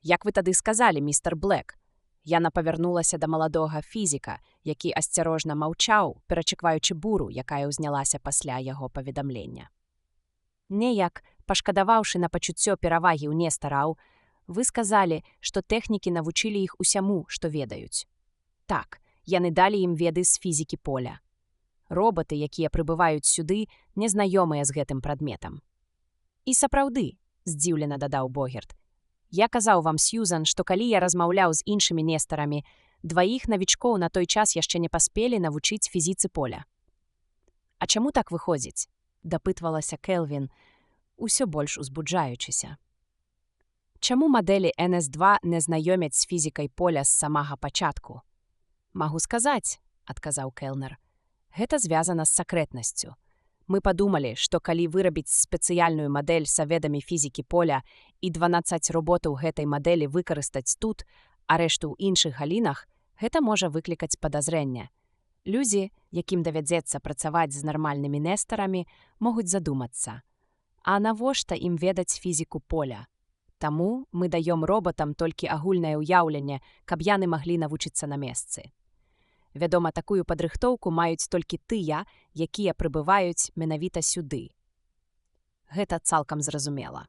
Як вы тады сказалі, містер Блэк? Яна павярнулася да маладога фізіка, які асцярожна маўчаў, перачакваючы буру, якая ўзнялася пасля яго паведамлення. Неяк, пашкадаваўшы на пачуццё перавагі ў Нестараў, вы сказалі, што тэхнікі навучылі іх усяму, што ведаюць. Так, яны далі ім веды з фізікі поля. Роботы, якія прыбываюць сюды, незнаёмыя з гэтым прадметам. І сапраўды, здзіўлена дадаў Богерт, я казаў вам, Сьюзан, што калі я размаўляў з іншымі Нестарамі, дваіх навічкоў на той час яшчэ не паспелі навучыць фізіцы поля. А чаму так выходзіць? Дапытвалася Келвін, усё больш узбуджаючыся. Чаму мадэлі НС-2 не знаёмяць з фізікай поля з самага пачатку? Магу сказаць, адказаў Келнер. Гэта звязана з сакрэтнасцю. Мы падумалі, што калі вырабіць спецыяльную мадэль са ведамі фізікі поля і 12 роботаў гэтай мадэлі выкарыстаць тут, а рэшту ў іншых галінах, гэта можа выклікаць падазрэнне. Людзі, якім давядзецца працаваць з нармальнымі Нестарамі, могуць задумацца. А навошта ім ведаць фізіку поля? Таму мы даём роботам толькі агульнае ўяўленне, каб яны маглі навучыцца на месцы. Вядома, такую падрыхтоўку маюць толькі тыя, якія прыбываюць менавіта сюды. Гэта цалкам зразумела.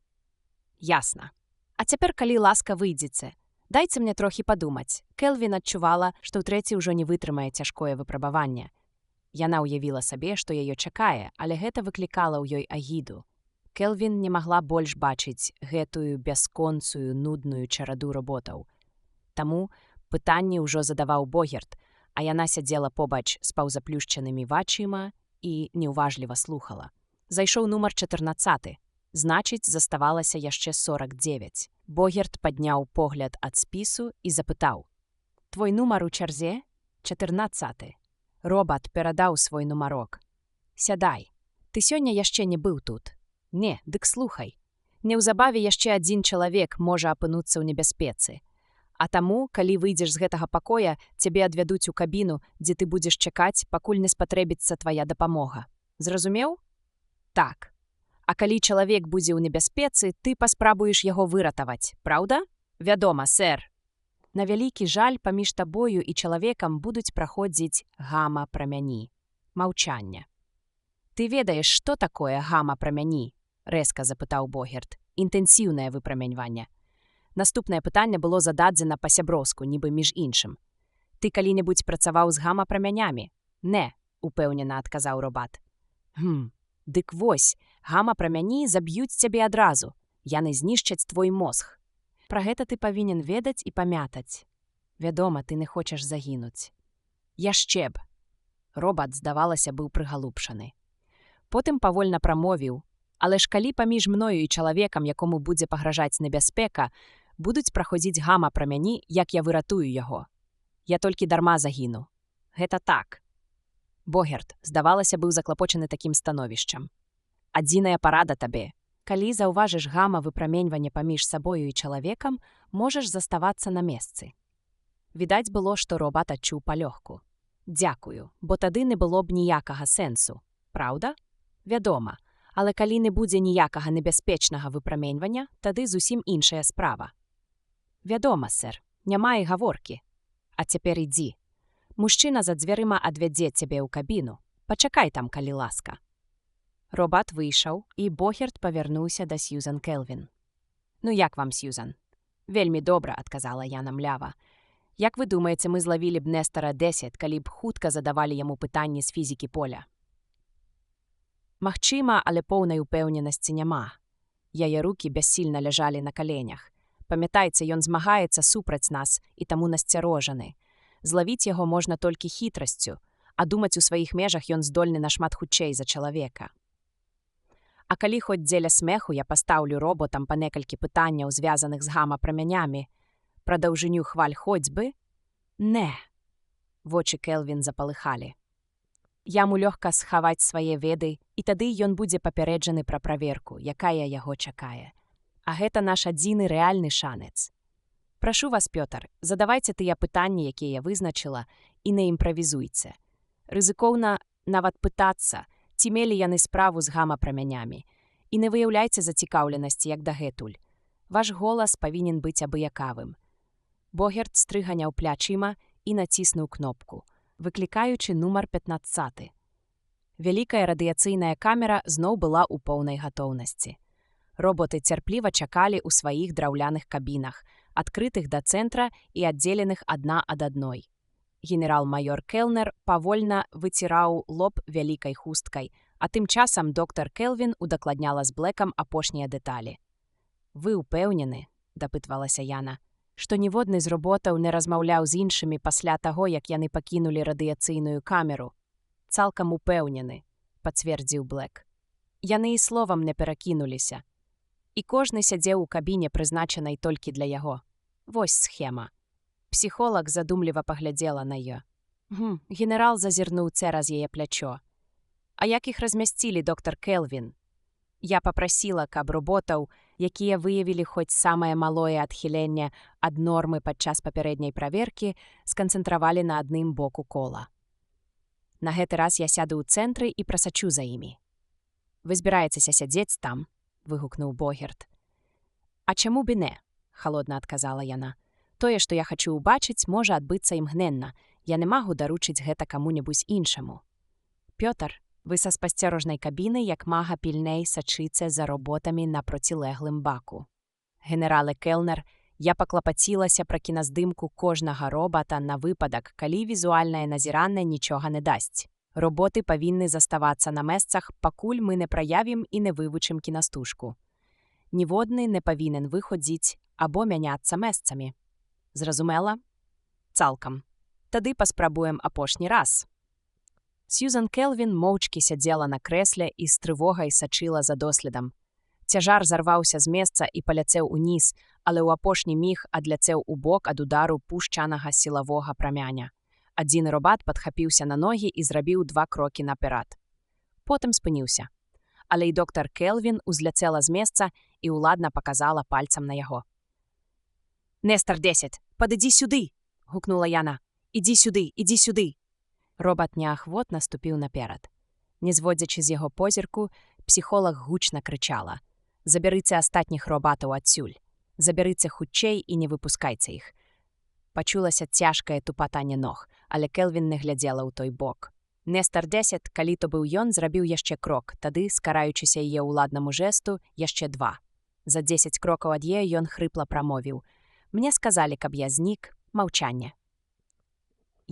Ясна. А цяпер, калі ласка выйдзеце, дайце мне трохі падумаць. Келвін адчувала, што ўтрэці ўжо не вытрымае цяжкое выпрабаванне. Яна ўявіла сабе, што яе чакае, але гэта выклікала ў ёй агіду. Келвін не магла больш бачыць гэтую бясконцую, нудную чараду роботаў. Таму пытанні ўжо задаваў Богерт, а яна сядзела побач з паўзаплюшчанымі вачыма і неўважліва слухала. Зайшоў нумар 14, значыць, заставалася яшчэ 49. Богерт падняў погляд ад спісу і запытаў. Твой нумар у чарзе? 14. Робат перадаў свой нумарок. Сядай. Ты сёння яшчэ не быў тут. Не, дык слухай. Неўзабаве яшчэ адзін чалавек можа апынуцца ў небяспецы. А таму, калі выйдзеш з гэтага пакоя, цябе адвядуць у кабіну, дзе ты будзеш чакаць, пакуль не спатрэбіцца твая дапамога. Зразумеў? Так. А калі чалавек будзе ў небяспецы, ты паспрабуеш яго выратаваць, праўда? Вядома, сэр. На вялікі жаль, паміж табою і чалавекам будуць праходзіць гама-прамяні. Маўчанне. Ты ведаеш, што такое гама-прамяні? Рэзка запытаў Богерт. Інтэнсіўнае выпраменьванне. Наступнае пытанне было зададзена па-сяброўску, нібы між іншым. Ты калі-небудзь працаваў з гама-прамянямі? Не, упэўнена адказаў робат. Дык вось, гама-прамяні заб'юць цябе адразу. Яны знішчаць твой мозг. Пра гэта ты павінен ведаць і памятаць. Вядома, ты не хочаш загінуць. Яшчэ б. Робат, здавалася, быў прыгалубшаны. Потым павольна прамовіў, але ж калі паміж мною і чалавекам, якому будзе пагражаць небяспека, будуць праходзіць гама-прамяні, як я выратую яго. Я толькі дарма загіну. Гэта так. Богерт, здавалася, быў заклапочаны такім становішчам. Адзіная парада табе. Калі заўважыш гама-выпраменьванне паміж сабою і чалавекам, можаш заставацца на месцы. Відаць было, што робат адчуў палёгку. Дзякую, бо тады не было б ніякага сэнсу. Праўда? Вядома. Але калі не будзе ніякага небяспечнага выпраменьвання, тады зусім іншая справа. Вядома, сэр, няма і гаворкі. А цяпер ідзі. Мужчына за дзвярыма адвядзе цябе ў кабіну. Пачакай там, калі ласка. Робат выйшаў, і Богерт павярнуўся да Сьюзан Келвін. Ну як вам, Сьюзан? Вельмі добра, адказала яна млява. Як вы думаеце, мы злавілі б Нестара 10, калі б хутка задавалі яму пытанні з фізікі поля? Магчыма, але поўнай упэўненасці няма. Яе рукі бяссільна ляжалі на каленях. Памятайце, ён змагаецца супраць нас і таму насцярожаны. Злавіць яго можна толькі хітрасцю, а думаць у сваіх межах ён здольны нашмат хутчэй за чалавека. А калі хоць дзеля смеху я пастаўлю роботам па некалькі пытанняў, звязаных з гама-прамянямі, пра даўжыню хваль ходзьбы? Не. Вочы Келвін запалыхалі. Яму лёгка схаваць свае веды, і тады ён будзе папярэджаны пра праверку, якая яго чакае. А гэта наш адзіны рэальны шанец. Прашу вас, Пётр, задавайце тыя пытанні, якія я вызначыла, і не імправізуйце. Рызыкоўна нават пытацца, ці мелі яны справу з гама-прамянямі, і не выяўляйце зацікаўленасці, як дагэтуль. Ваш голас павінен быць абыякавым. Богерт стрыганяў плячыма і націснуў кнопку, выклікаючы нумар 15. Вялікая радыяцыйная камера зноў была ў поўнай гатоўнасці. Роботы цярпліва чакалі ў сваіх драўляных кабінах, адкрытых да цэнтра і аддзеленых адна ад адной. Генерал-майор Келнер павольна выціраў лоб вялікай хусткай, а тым часам доктар Келвін удакладняла з Блэкам апошнія дэталі. «Вы ўпэўнены?» – дапытвалася яна, што ніводны з роботаў не размаўляў з іншымі пасля таго, як яны пакінулі радыяцыйную камеру. «Цалкам упэўнены», – пацвердзіў Блэк. Яны і словам не перакінуліся. І кожны сядзеў у кабіне, прызначанай толькі для яго. Вось схема. Псіхолог задумліва паглядзела на яе. Генерал зазірнуў цераз яе плячо. А як іх размясцілі, доктар Келвін? Я папрасіла, каб роботаў, якія выявілі хоць самае малое адхіленне ад нормы падчас папярэдняй праверкі, сканцэнтравалі на адным боку кола. На гэты раз я сяду ў цэнтры і прасачу за імі. Вы збіраецеся сядзець там? Выгукнуў Богерт. А чаму б і не? Халодна адказала яна. Тое, што я хачу ўбачыць, можа адбыцца імгненна. Я не магу даручыць гэта каму-небудзь іншаму. Пётр, вы са спасцярожнай кабіны, як мага пільней сачыце за роботамі на процілеглым баку. Генерале Келнер, я паклапацілася пра кіназдымку кожнага робата на выпадак, калі візуальнае назіранне нічога не дасць. Роботы павінны заставацца на месцах, пакуль мы не праявім і не вывучым кінастужку. Ніводны не павінен выходзіць або мяняцца месцамі. Зразумела? Цалкам. Тады паспрабуем апошні раз. Сьюзан Келвін моўчкі сядзела на крэсле і з трывогай сачыла за доследам. Цяжар зарваўся з месца і паляцеў уніз, але ў апошні міг адляцеў у бок ад удару пушчанага сілавога прамяня. Адзін робат падхапіўся на ногі і зрабіў 2 крокі наперад. Потым спыніўся. Але і доктар Келвін узляцела з месца і ўладна паказала пальцам на яго. «Нестар 10, падыдзі сюды!» – гукнула яна. «Ідзі сюды, ідзі сюды!» Робат неахвотна ступіў наперад. Не зводзячы з яго позірку, псіхолог гучна крычала. «Забярыце астатніх робатаў адсюль! Забярыце хутчэй і не выпускайце іх!» Пачулася цяжкае тупатанне ног, але Келвін не глядзела ў той бок. Нестар 10, калі то быў ён, зрабіў яшчэ крок, тады, скараючыся яе ўладнаму жэсту, яшчэ 2. За 10 крокаў ад яе ён хрыпла прамовіў. «Мне сказалі, каб я знік, маўчанне.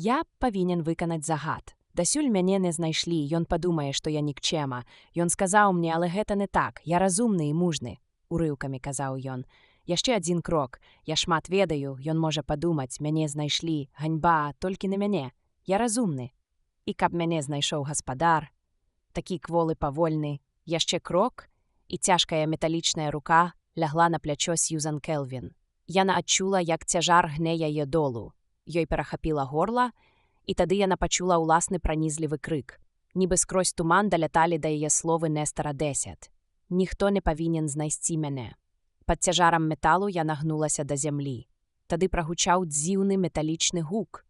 Я павінен выканаць загад. Дасюль мяне не знайшлі, ён падумае, што я нікчэма. Ён сказаў мне, але гэта не так, я разумны і мужны», – урыўкамі казаў ён. «Яшчэ адзін крок. Я шмат ведаю, ён можа падумаць, мяне знайшлі, ганьба, толькі на мяне. Я разумны. І каб мяне знайшоў гаспадар. Такі кволы павольны. Яшчэ крок, і цяжкая металічная рука лягла на плячо Сьюзан Келвін. Яна адчула, як цяжар гне яе долу. Ёй перахапіла горла, і тады яна пачула ўласны пранізлівы крык. Нібы скрозь туман даляталі да яе словы Нестара 10. «Ніхто не павінен знайсці мяне». Пад цяжарам металу я нагнулася да зямлі. Тады прагучаў дзіўны металічны гук.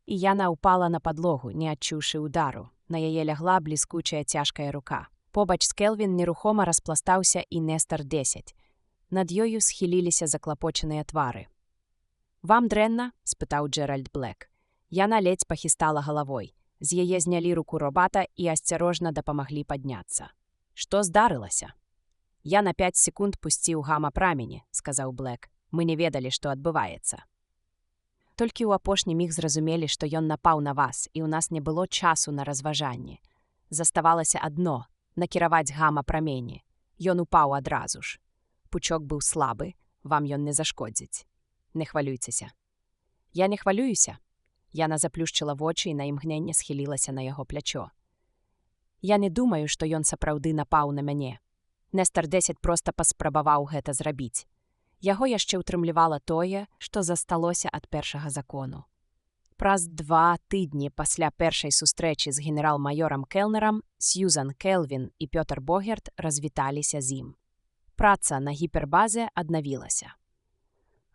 і яна ўпала на падлогу, не адчуўшы ўдару. На яе лягла бліскучая цяжкая рука. Побач з Келвін нерухома распластаўся і Нестар 10. Над ёю схіліліся заклапочаныя твары. «Вам дрэнна?» – спытаў Джеральд Блэк. Яна ледзь пахістала галавой. З яе знялі руку робата і асцярожна дапамаглі падняцца. «Што здарылася?» «Я на 5 секунд пусціў гама-прамені», – сказаў Блэк. «Мы не ведалі, што адбываецца». Толькі ў апошні міг зразумелі, што ён напаў на вас, і ў нас не было часу на разважанні. Заставалася адно – накіраваць гама-прамені. Ён упаў адразу ж. Пучок быў слабы, вам ён не зашкодзіць. Не хвалюйцеся». «Я не хвалююся». Яна заплюшчыла вочы і на імгненне схілілася на яго плячо. «Я не думаю, што ён сапраўды напаў на мяне. Нестар 10 проста паспрабаваў гэта зрабіць. Яго яшчэ ўтрымлівала тое, што засталося ад першага закону». Праз 2 тыдні пасля першай сустрэчы з генерал-маёрам Келнерам Сьюзан Келвін і Пётр Богерт развіталіся з ім. Праца на гіпербазе аднавілася.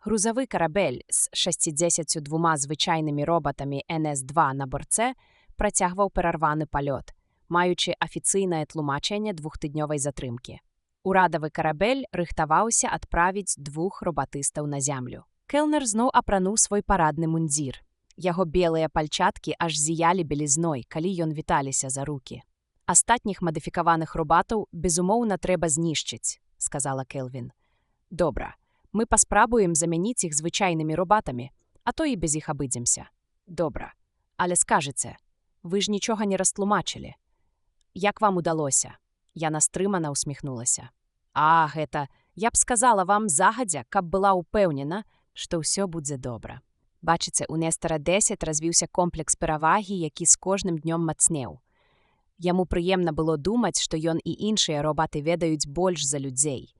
Грузавы карабель з 62 звычайнымі робатамі НС-2 на борце працягваў перарваны палёт, маючы афіцыйнае тлумачэнне 2-тыднёвай затрымкі. Урадавы карабель рыхтаваўся адправіць 2 робатыстаў на зямлю. Келнер зноў апрануў свой парадны мундзір. Яго белыя пальчаткі аж зіялі белізной, калі ён віталіся за рукі. «Астатніх мадыфікаваных робатаў, безумоўна, трэба знішчыць», – сказала Келвін. «Добра, мы паспрабуем замяніць іх звычайнымі робатамі, а то і без іх абыдземся». «Добра, але скажыце, вы ж нічога не растлумачылі. Як вам удалося?» Яна стрымана ўсміхнулася. «А, гэта, я б сказала вам загадзя, каб была ўпэўнена, што ўсё будзе добра. Бачыце, у Нестара 10 развіўся комплекс перавагі, які з кожным днём мацнеў. Яму прыемна было думаць, што ён і іншыя робаты ведаюць больш за людзей.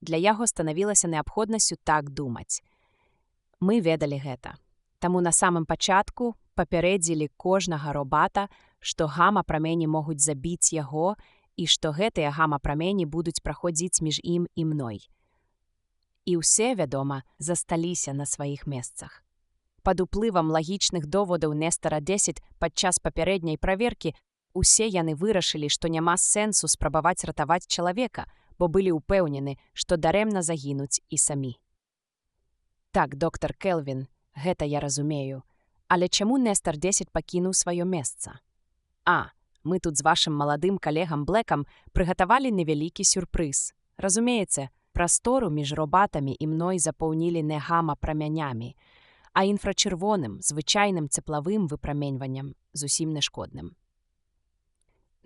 Для яго станавілася неабходнасцю так думаць. Мы ведалі гэта. Таму на самым пачатку папярэдзілі кожнага робата, што гама-прамені могуць забіць яго і што гэтыя гама-прамені будуць праходзіць між ім і мной. І ўсе, вядома, засталіся на сваіх месцах. Пад уплывам лагічных доводаў Нестара 10 падчас папярэдняй праверкі усе яны вырашылі, што няма сэнсу спрабаваць ратаваць чалавека, бо былі ўпэўнены, што дарэмна загінуць і самі. Так, доктар Келвін, гэта я разумею. Але чаму Нестар 10 пакінуў сваё месца? А, мы тут з вашым маладым калегам Блэкам прыгатавалі невялікі сюрпрыз. Разумееце, прастору між робатамі і мной запоўнілі не гама-прамянямі, а інфрачырвоным, звычайным цеплавым выпраменьваннем, зусім нешкодным.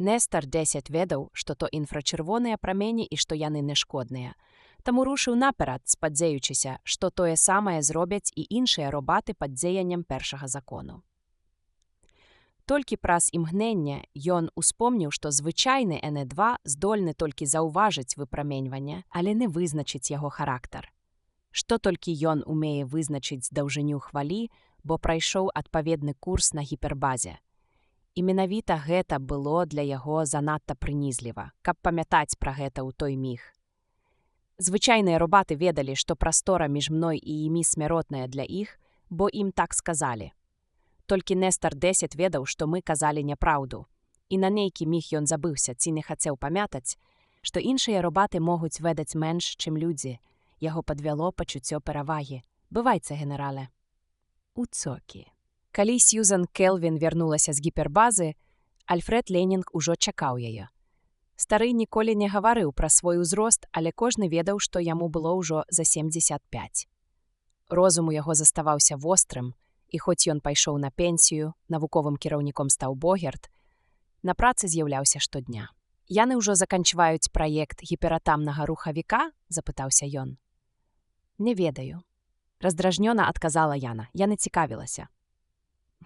Нестар 10 ведаў, што то інфрачырвоныя прамені і што яны нешкодныя, таму рушыў наперад, спадзеючыся, што тое самае зробяць і іншыя робаты пад дзеяннем першага закону. Толькі праз імгненне ён успомніў, што звычайны НЭ-2 здольны толькі заўважыць выпраменьванне, але не вызначыць яго характар. Што толькі ён умее вызначыць даўжыню хвалі, бо прайшоў адпаведны курс на гіпербазе. І менавіта гэта было для яго занадта прынізліва, каб памятаць пра гэта ў той міг. Звычайныя робаты ведалі, што прастора між мной і імі смяротная для іх, бо ім так сказалі. Толькі Нестар 10 ведаў, што мы казалі няпраўду, і на нейкі міг ён забыўся ці не хацеў памятаць, што іншыя робаты могуць ведаць менш, чым людзі. Яго падвяло пачуццё перавагі. «Бывайце, генерале». У цокі. Калі Сьюзан Келвін вярнулася з гіпербазы, Альфред Ленінг ужо чакаў яе. Стары ніколі не гаварыў пра свой узрост, але кожны ведаў, што яму было ўжо за 75. Розум у яго заставаўся вострым, і хоць ён пайшоў на пенсію, навуковым кіраўніком стаў Богерт, на працы з'яўляўся штодня. «Яны ўжо заканчваюць праект гіператамнага рухавіка?» – запытаўся ён. «Не ведаю». Раздражнёна адказала Яна. Яна цікавілася.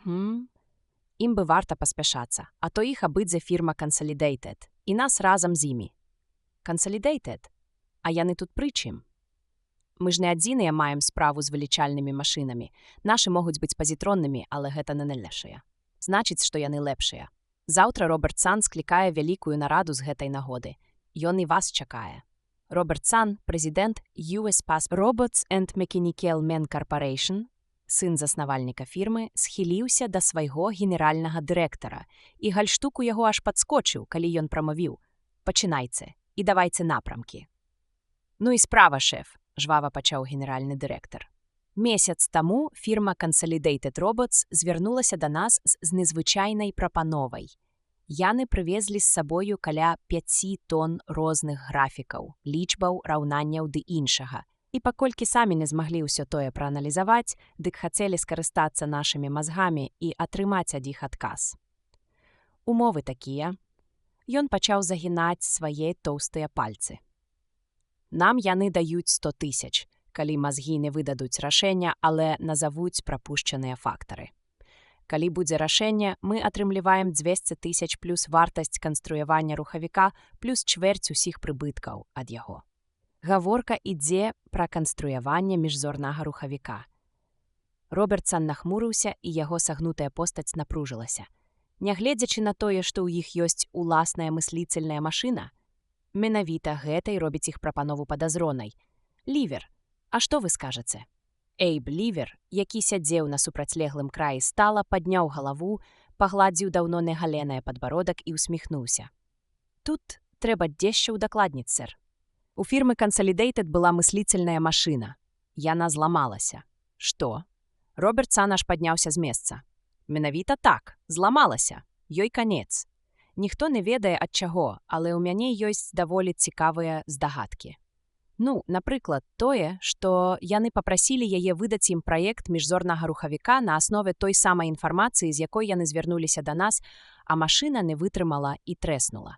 Ім бы варта паспяшацца, а то іх абыдзе фірма Consolidated, і нас разам з імі. Consolidated? А яны тут пры чым? Мы ж не адзіныя маем справу з вылічальнымі машынамі. Нашы могуць быць пазітроннымі, але гэта не лепшыя. Значыць, што яны лепшыя. Заўтра Роберт Сан склікае вялікую нараду з гэтай нагоды. Ён і вас чакае. Роберт Сан, прэзідэнт US Pass Robots and Mechanical Men Corporation, сын заснавальніка фірмы, схіліўся да свайго генеральнага дырэктара, і гальштук у яго аж падскочыў, калі ён прамовіў: «Пачынайце і давайце напрамкі». «Ну і справа, шэф», – жвава пачаў генеральны дырэктар. Месяц таму фірма Consolidated Robots звярнулася да нас з незвычайнай прапановай. Яны прывезлі з сабою каля 5 тонн розных графікаў, лічбаў, раўнанняў ды іншага. І паколькі самі не змаглі ўсё тое прааналізаваць, дык хацелі скарыстацца нашымі мазгамі і атрымаць ад іх адказ. Умовы такія. Ён пачаў загінаць свае тоўстыя пальцы. Нам яны даюць 100 000, калі мазгі не выдадуць рашэння, але назавуць прапушчаныя фактары. Калі будзе рашэнне, мы атрымліваем 200 000 плюс вартасць канструявання рухавіка плюс чвэрць усіх прыбыткаў ад яго. Гаворка ідзе пра канструяванне міжзорнага рухавіка. Робертсан нахмурыўся, і яго сагнутая постаць напружылася. Нягледзячы на тое, што ў іх ёсць уласная мысліцельная машына, менавіта гэта і робіць іх прапанову падазронай. Лівер, а што вы скажаце? Эйб Лівер, які сядзеў на супрацьлеглым краі стала, падняў галаву, пагладзіў даўно негаленае падбародак і усміхнуўся. Тут трэба дзешча ўдакладніць, сэр. У фірмы Consolidated была мысліцельная машына. Яна зламалася. Што? Робертсан аж падняўся з месца. Менавіта так, зламалася. Ёй канец. Ніхто не ведае ад чаго, але ў мяне ёсць даволі цікавыя здагадкі. Ну, напрыклад, тое, што яны папрасілі яе выдаць ім праект міжзорнага рухавіка на аснове той самай інфармацыі, з якой яны звярнуліся да нас, а машына не вытрымала і трэснула.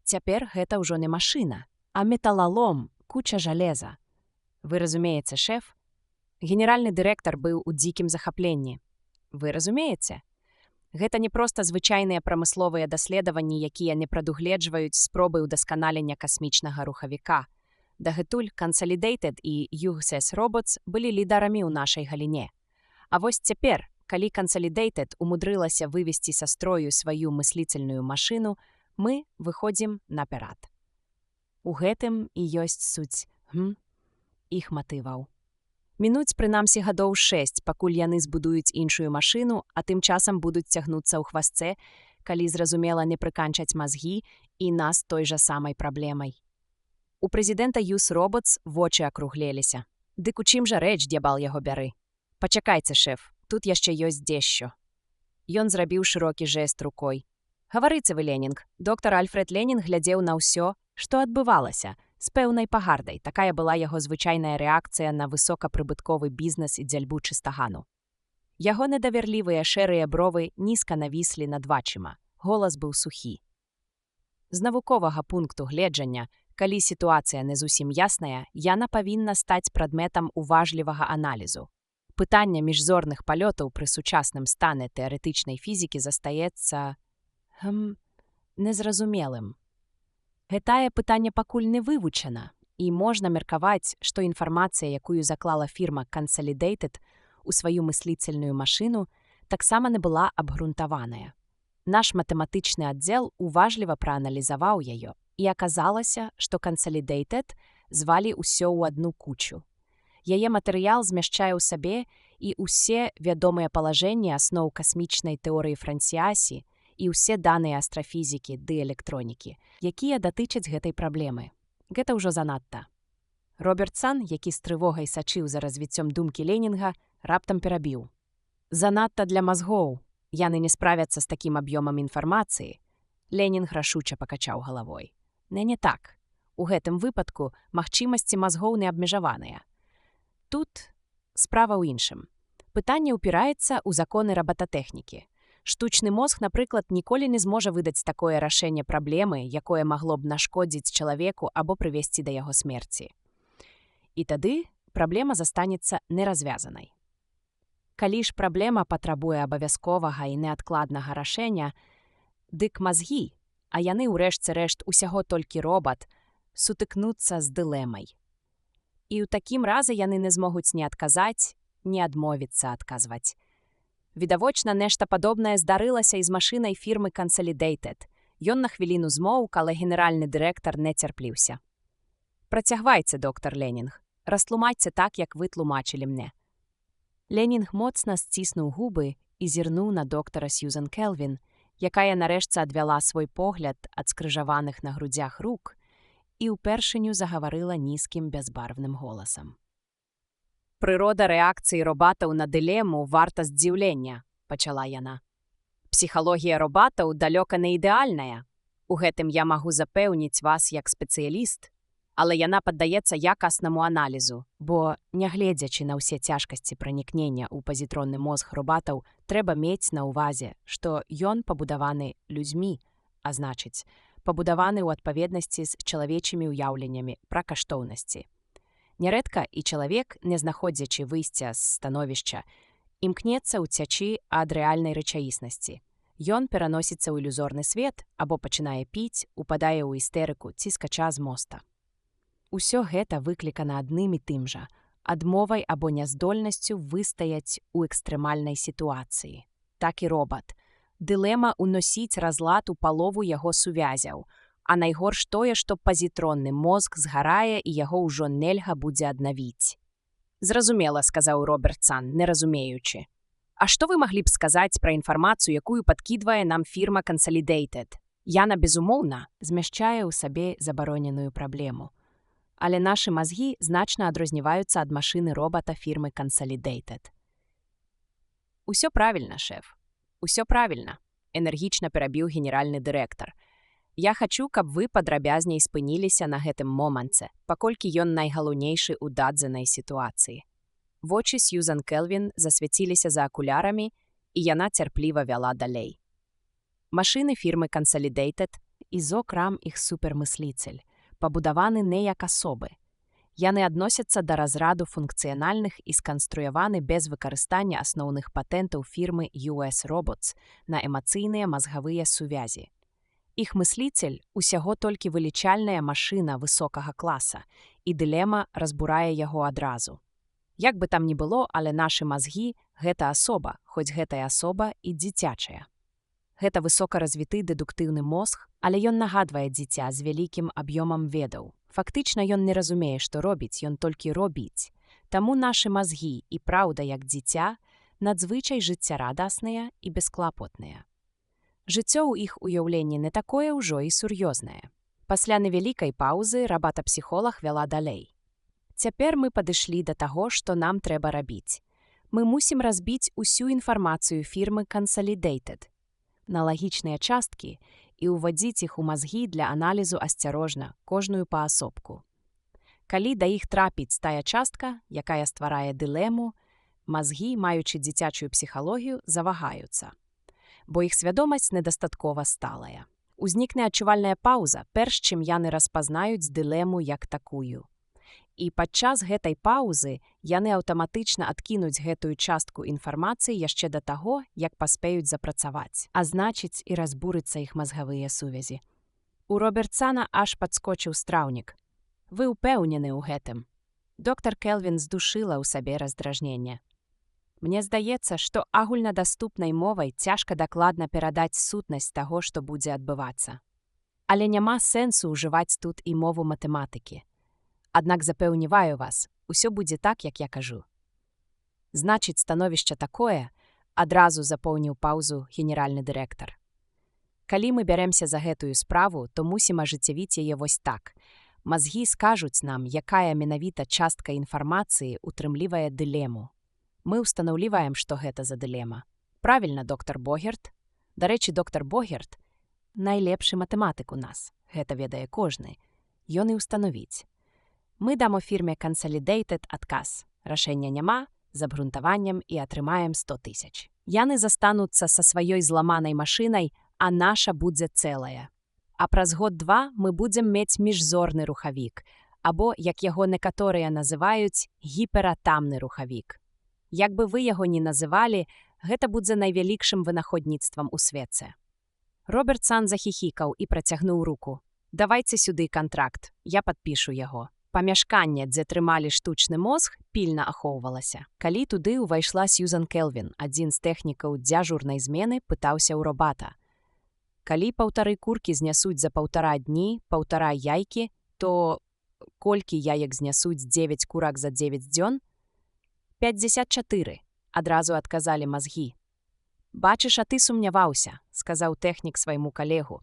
Цяпер гэта ўжо не машына, а металалом, куча жалеза. Вы разумееце, шэф? Генеральны дырэктар быў у дзікім захапленні. Вы разумееце? Гэта не проста звычайныя прамысловыя даследаванні, якія не прадугледжваюць спробы ўдасканалення касмічнага рухавіка. Дагэтуль Consolidated і USS Robots былі лідарамі ў нашай галіне. А вось цяпер, калі Consolidated умудрылася вывесці са строю сваю мысліцельную машыну, мы выходзім наперад. У гэтым і ёсць суть іх матываў. Мінуць прынамсі гадоў 6, пакуль яны збудуюць іншую машыну, а тым часам будуць цягнуцца ў хвасце, калі зразумела не прыканчаць мазгі і нас той жа самай праблемай. У прэзідэнта US Robots вочы акруглеліся. Дык у чым жа рэч, д'ябал яго бяры? Пачакайце, шэф, тут яшчэ ёсць дзешщо. Ён зрабіў шырокі жэст рукой. Гаварыце вы, Ленінг. Доктар Альфред Ленінг глядзеў на ўсё, што адбывалася, з пэўнай пагардай. Такая была яго звычайная рэакцыя на высокапрыбытковы бізнес і дзяльбу чыстагану. Яго недаверлівыя шэрыя бровы нізка навіслі над вачыма. Голас быў сухі. З навуковага пункту гледжання, калі сітуацыя не зусім ясная, яна павінна стаць прадметам уважлівага аналізу. Пытанне міжзорных палётаў пры сучасным стане тэарэтычнай фізікі застаецца незразумелым. Гэтае пытанне пакуль не вывучана, і можна меркаваць, што інфармацыя, якую заклала фірма Consolidated у сваю мысліцельную машыну, таксама не была абгрунтаваная. Наш матэматычны аддзел уважліва прааналізаваў яе, і аказалася, што Consolidated звалі ўсё ў адну кучу. Яе матэрыял змяшчае ў сабе і ўсе вядомыя палажэнні асноў касмічнай тэорыі Франсіасі, і ўсе даныя астрафізікі ды электронікі, якія датычаць гэтай праблемы. Гэта ўжо занадта. Робертсан, які з трывогай сачыў за развіццём думкі Ленінга, раптам перабіў. Занадта для мазгоў. Яны не справяцца з такім аб'ёмам інфармацыі. Ленінг рашуча пакачаў галавой. Не так. У гэтым выпадку магчымасці мазгоў не абмежаваныя. Тут справа ў іншым. Пытанне ўпіраецца ў законы рабататэхнікі. Штучны мозг, напрыклад, ніколі не зможа выдаць такое рашэнне праблемы, якое магло б нашкодзіць чалавеку або прывесці да яго смерці. І тады праблема застанецца неразвязанай. Калі ж праблема патрабуе абавязковага і неадкладнага рашэння, дык мазгі, а яны ўрэшце рэшт усяго толькі робат, сутыкнуцца з дылемай. І ў такім разе яны не змогуць ні адказаць, ні адмовіцца адказваць. Відавочна, нешта падобнае здарылася і з машынай фірмы Consolidated. Ён на хвіліну змоўк, але генеральны дырэктар не цярпліўся. Працягвайце, доктар Ленінг. Растлумачце так, як вы тлумачылі мне. Ленінг моцна сціснуў губы і зірнуў на доктара Сьюзан Келвін, якая нарэшце адвяла свой погляд ад скрыжаваных на грудзях рук і ўпершыню загаварыла нізкім бязбарвным голасам. «Прырода рэакцыі робатаў на дылему варта здзіўлення», – пачала яна. «Псіхалогія робатаў далёка не ідэальная. У гэтым я магу запэўніць вас як спецыяліст, але яна паддаецца якаснаму аналізу, бо, нягледзячы на ўсе цяжкасці пранікнення ў пазітронны мозг робатаў, трэба мець на ўвазе, што ён пабудаваны людзьмі, а значыць, пабудаваны ў адпаведнасці з чалавечымі ўяўленнямі пра каштоўнасці. Нярэдка і чалавек, не знаходзячы выйсця з становішча, імкнецца ўцячы ад рэальнай рэчаіснасці. Ён пераносіцца ў ілюзорны свет або пачынае піць, упадае ў істэрыку ці скача з моста. Усё гэта выклікана адным і тым жа – адмовай або няздольнасцю выстаяць у экстрэмальнай сітуацыі. Так і робат. Дылема ўносіць разлад у палову яго сувязяў, а найгорш тое, што пазітронны мозг згарае і яго ўжо нельга будзе аднавіць. «Зразумела», – сказаў Робертсан, не разумеючы. «А што вы маглі б сказаць пра інфармацыю, якую падкідвае нам фірма Consolidated? Яна, безумоўна, змяшчае ў сабе забароненую праблему. Але нашы мазгі значна адрозніваюцца ад машыны робата фірмы Consolidated». «Усё правільна, шэф. Усё правільна», – энергічна перабіў генеральны дырэктар. «Я хачу, каб вы падрабязней спыніліся на гэтым моманце, паколькі ён найгалоўнейшы ў дадзенай сітуацыі». Вочы Сьюзан Келвін засвяціліся за акулярамі, і яна цярпліва вяла далей. Машыны фірмы Consolidated і зокрам іх супермысліцель пабудаваны не як асобы. Яны адносяцца да разраду функцыянальных і сканструяваны без выкарыстання асноўных патэнтаў фірмы US Robots на эмацыйныя мазгавыя сувязі. Іх мысліцель усяго толькі вылічальная машына высокага класа, і дылема разбурае яго адразу. Як бы там ні было, але нашы мазгі – гэта асоба, хоць гэтая асоба і дзіцячая. Гэта высокаразвіты дэдуктыўны мозг, але ён нагадвае дзіця з вялікім аб'ёмам ведаў. Фактычна ён не разумее, што робіць, ён толькі робіць. Таму нашы мазгі і праўда як дзіця надзвычай жыццярадасныя і бесклапотныя. Жыццё ў іх уяўленні не такое ўжо і сур'ёзнае. Пасля невялікай паўзы рабата-псіхолаг вяла далей. Цяпер мы падышлі да таго, што нам трэба рабіць. Мы мусім разбіць усю інфармацыю фірмы Consolidated на лагічныя часткі і ўвадзіць іх у мазгі для аналізу асцярожна, кожную паасобку. Калі да іх трапіць тая частка, якая стварае дылему, мазгі, маючы дзіцячую псіхалогію, завагаюцца. Бо іх свядомасць недастаткова сталая. Узнікне адчувальная паўза, перш чым яны распазнаюць дылему як такую. І падчас гэтай паўзы яны аўтаматычна адкінуць гэтую частку інфармацыі яшчэ да таго, як паспеюць запрацаваць, а значыць і разбурыцца іх мазгавыя сувязі. У Робертсана аж падскочыў страўнік. «Вы ўпэўнены ў гэтым?» Доктар Келвін здушыла ў сабе раздражненне. «Мне здаецца, што агульнадаступнай мовай цяжка дакладна перадаць сутнасць таго, што будзе адбывацца. Але няма сэнсу ўжываць тут і мову матэматыкі. Аднак запэўніваю вас, усё будзе так, як я кажу». «Значыць, становішча такое», – адразу запоўніў паўзу генеральны дырэктар. «Калі мы бярэмся за гэтую справу, то мусім ажыццявіць яе вось так. Мазгі скажуць нам, якая менавіта частка інфармацыі утрымлівае дылему. Мы ўстанаўліваем, што гэта за дылема. Правільна, доктар Богерт. Дарэчы, доктар Богерт – найлепшы матэматык у нас. Гэта ведае кожны. Ён і ўстанавіць. Мы дам у фірме Consolidated адказ. Рашэння няма, з абгрунтаваннем і атрымаем 100 000. Яны застануцца са сваёй зламанай машынай, а наша будзе цэлая. А праз год-два мы будзем мець міжзорны рухавік, або, як яго некаторыя называюць, гіператамны рухавік. Як бы вы яго ні называлі, гэта будзе найвялікшым вынаходніцтвам у свеце». Робертсан захіхікаў і працягнуў руку. «Давайце сюды кантракт, я падпішу яго». Памяшканне, дзе трымалі штучны мозг, пільна ахоўвалася. Калі туды ўвайшла Сьюзан Келвін, адзін з тэхнікаў дзяжурнай змены пытаўся ў робата. «Калі 1,5 куркі знясуць за 1,5 дні, 1,5 яйкі, то колькі яек знясуць 9 курак за 9 дзён?» 54. адразу адказалі мазгі. «Бачыш, а ты сумняваўся», – сказаў тэхнік свайму калегу.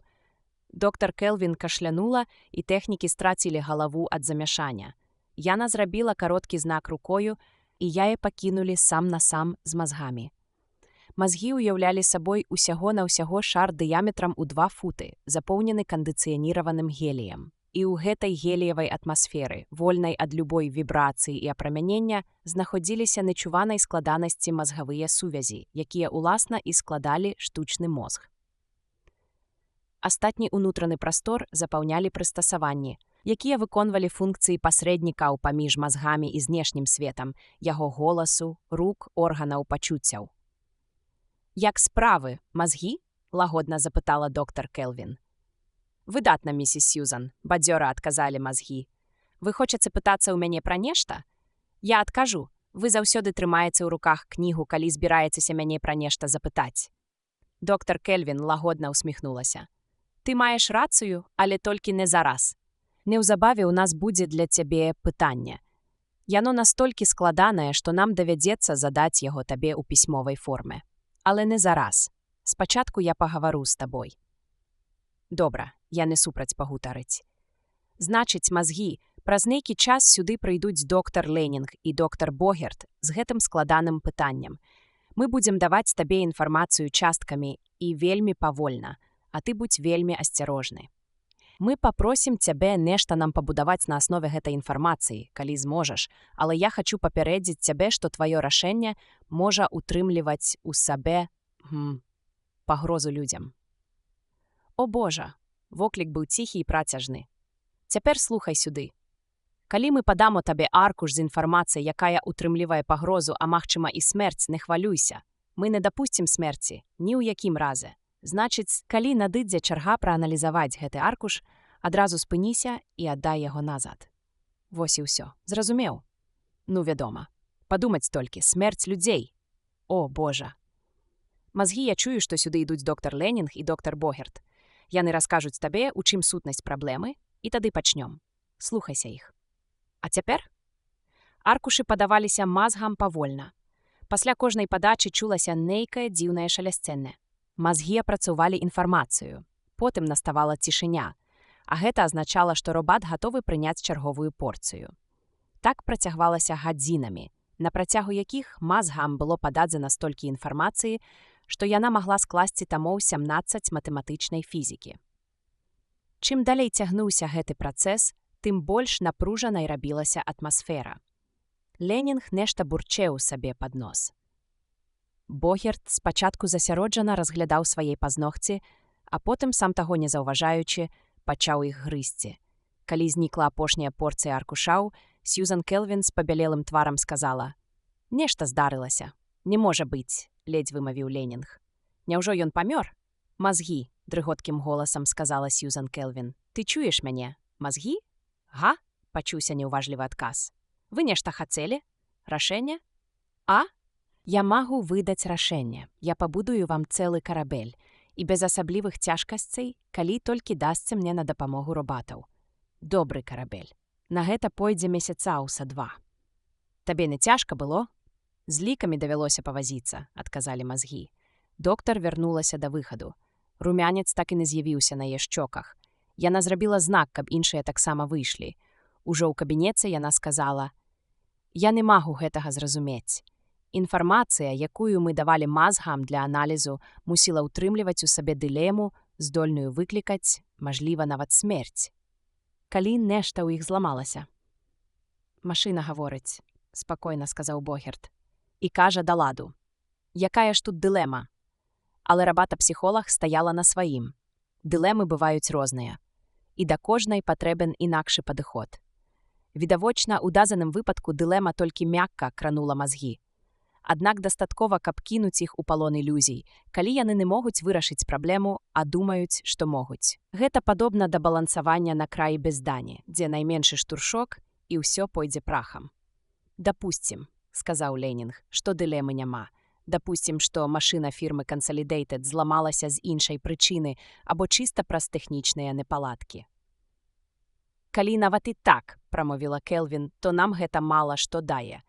Доктар Келвін кашлянула, і тэхнікі страцілі галаву ад замяшання. Яна зрабіла кароткі знак рукою, і яе пакінулі сам на сам з мазгамі. Мазгі ўяўлялі сабой усяго-на-ўсяго шар дыяметрам у 2 футы, запоўнены кандыцыяніраваным геліем. І ў гэтай геліевай атмасферы, вольнай ад любой вібрацыі і апрамянення, знаходзіліся нечуванай складанасці мазгавыя сувязі, якія уласна і складалі штучны мозг. Астатні ўнутраны прастор запаўнялі прыстасаванні, якія выконвалі функцыі пасрэднікаў паміж мазгамі і знешнім светам, яго голасу, рук, органаў пачуццяў. «Як справы, мазгі?» – лагодна запытала доктар Келвін. «Выдатна, місіс Сьюзан», – бадзёра адказалі мазгі. «Вы хочаце пытацца ў мяне пра нешта? Я адкажу. Вы заўсёды трымаеце ў руках кнігу, калі збіраецеся мяне пра нешта запытаць». Доктар Келвін лагодна усміхнулася. «Ты маеш рацыю, але толькі не зараз. Неўзабаве ў нас будзе для цябе пытанне. Яно настолькі складанае, што нам давядзецца задаць яго табе ў пісьмовай форме. Але не зараз. Спачатку я пагавару з табой». «Добра, я не супраць пагутарыць. Значыць, мазгі, праз нейкі час сюды прыйдуць доктар Ленінг і доктар Богерт з гэтым складаным пытаннем. Мы будзем даваць табе інфармацыю часткамі і вельмі павольна, а ты будзь вельмі асцярожны. Мы папросім цябе нешта нам пабудаваць на аснове гэтай інфармацыі, калі зможаш, але я хачу папярэдзіць цябе, што тваё рашэнне можа утрымліваць у сабе пагрозу людзям». «О Божа!» – воклік быў ціхі і працяжны. «Цяпер слухай сюды. Калі мы падамо табе аркуш з інфармацыяй, якая утрымлівае пагрозу, а магчыма і смерць, не хвалюйся. Мы не дапусцім смерці, ні ў якім разе. Значыць, калі надыдзе чарга прааналізаваць гэты аркуш, адразу спыніся і аддай яго назад. Вось і ўсё. Зразумеў? Ну, вядома. Падумаць толькі, смерць людзей. О, Божа!» «Мазгі, я чую, што сюды ідуць доктар Ленінг і доктар Богерт. Яны раскажуць табе, у чым сутнасць праблемы, і тады пачнём. Слухайся іх. А цяпер?» Аркушы падаваліся мазгам павольна. Пасля кожнай падачы чулася нейкае дзіўнае шалясценне. Мазгі апрацоўвалі інфармацыю. Потым наставала цішыня, а гэта азначала, што робат гатовы прыняць чарговую порцыю. Так працягвалася гадзінамі, на працягу якіх мазгам было пададзена столькі інфармацыі, што яна магла скласці тамоў 17 матэматычнай фізікі. Чым далей цягнуўся гэты працэс, тым больш напружанай рабілася атмасфера. Ленінг нешта бурчэў сабе пад нос. Богерт спачатку засяроджана разглядаў свае пазногці, а потым, сам таго не заўважаючы, пачаў іх грызці. Калі знікла апошняя порцыя аркушаў, Сьюзан Келвін з пабялелым тварам сказала: «Нешта здарылася. Не можа быць», – ледзь вымавіў Ленінг. «Няўжо ён памёр?» «Мазгі», – дрыготкім голасам сказала Сьюзан Келвін. «Ты чуеш мяне? Мазгі?» «Га?» – пачуўся неўважлівы адказ. «Вы нешта хацелі? Рашэнне?» «А? Я магу выдаць рашэнне. Я пабудую вам цэлы карабель. І без асаблівых цяжкасцей, калі толькі дасце мне на дапамогу робатаў. Добры карабель. На гэта пойдзе месяцаўса 2. Табе не цяжка было?» «З лікамі давялося павазіцца», – адказалі мазгі. Доктар вярнулася да выхаду. Румянец так і не з'явіўся на яе шчоках. Яна зрабіла знак, каб іншыя таксама выйшлі. Ужо ў кабінеце яна сказала: «Я не магу гэтага зразумець. Інфармацыя, якую мы давалі мазгам для аналізу, мусіла ўтрымліваць у сабе дылему, здольную выклікаць, мажліва, нават смерць. Калі нешта ў іх зламалася». «Машына гаворыць», – спакойна сказаў Богерт. «І кажа да ладу. Якая ж тут дылема?» Але рабата-псіхолог стаяла на сваім. Дылемы бываюць розныя. І да кожнай патрэбен інакшы падыход. Відавочна, у дадзеным выпадку дылема толькі мякка кранула мазгі. Аднак дастаткова, каб кінуць іх у палон ілюзій, калі яны не могуць вырашыць праблему, а думаюць, што могуць. Гэта падобна да балансавання на краі бездані, дзе найменшы штуршок, і ўсё пойдзе прахам. «Дапусцім», – сказаў Ленінг, – «што дылемы няма. Дапусцім, што машына фірмы Consolidated зламалася з іншай прычыны або чыста праз тэхнічныя непаладкі». «Калі нават і так», – прамовіла Келвін, – «то нам гэта мала што дае.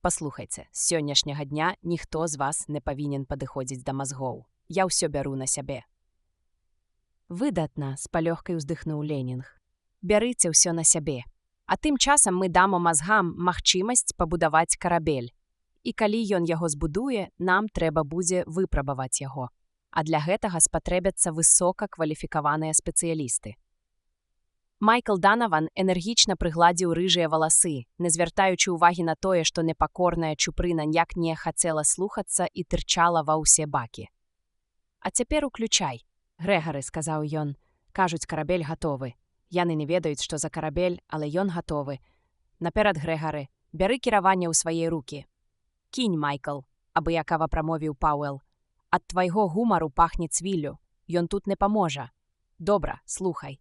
Паслухайце, з сённяшняга дня ніхто з вас не павінен падыходзіць да мазгоў. Я ўсё бяру на сябе. Выдатна, з палёгкай уздыхнуў Ленінг. Бярыце ўсё на сябе. А тым часам мы дамо мазгам магчымасць пабудаваць карабель. І калі ён яго збудуе, нам трэба будзе выпрабаваць яго. А для гэтага спатрэбяцца высокакваліфікаваныя спецыялісты. Майкл Данаван энергічна прыгладзіў рыжыя валасы, не звяртаючы ўвагі на тое, што непакорная чупрына ніяк не хацела слухацца і тырчала ва ўсе бакі. «А цяпер уключай, Грэгары», — сказаў ён. «Кажуць, карабель гатовы. Яны не ведаюць, што за карабель, але ён гатовы. Наперад, Грэгары, бяры кіраванне ў свае рукі». «Кінь, Майкл», — абыякава прамовіў Пауэлл. «Ад твайго гумару пахне цвіллю. Ён тут не паможа. Добра, слухай».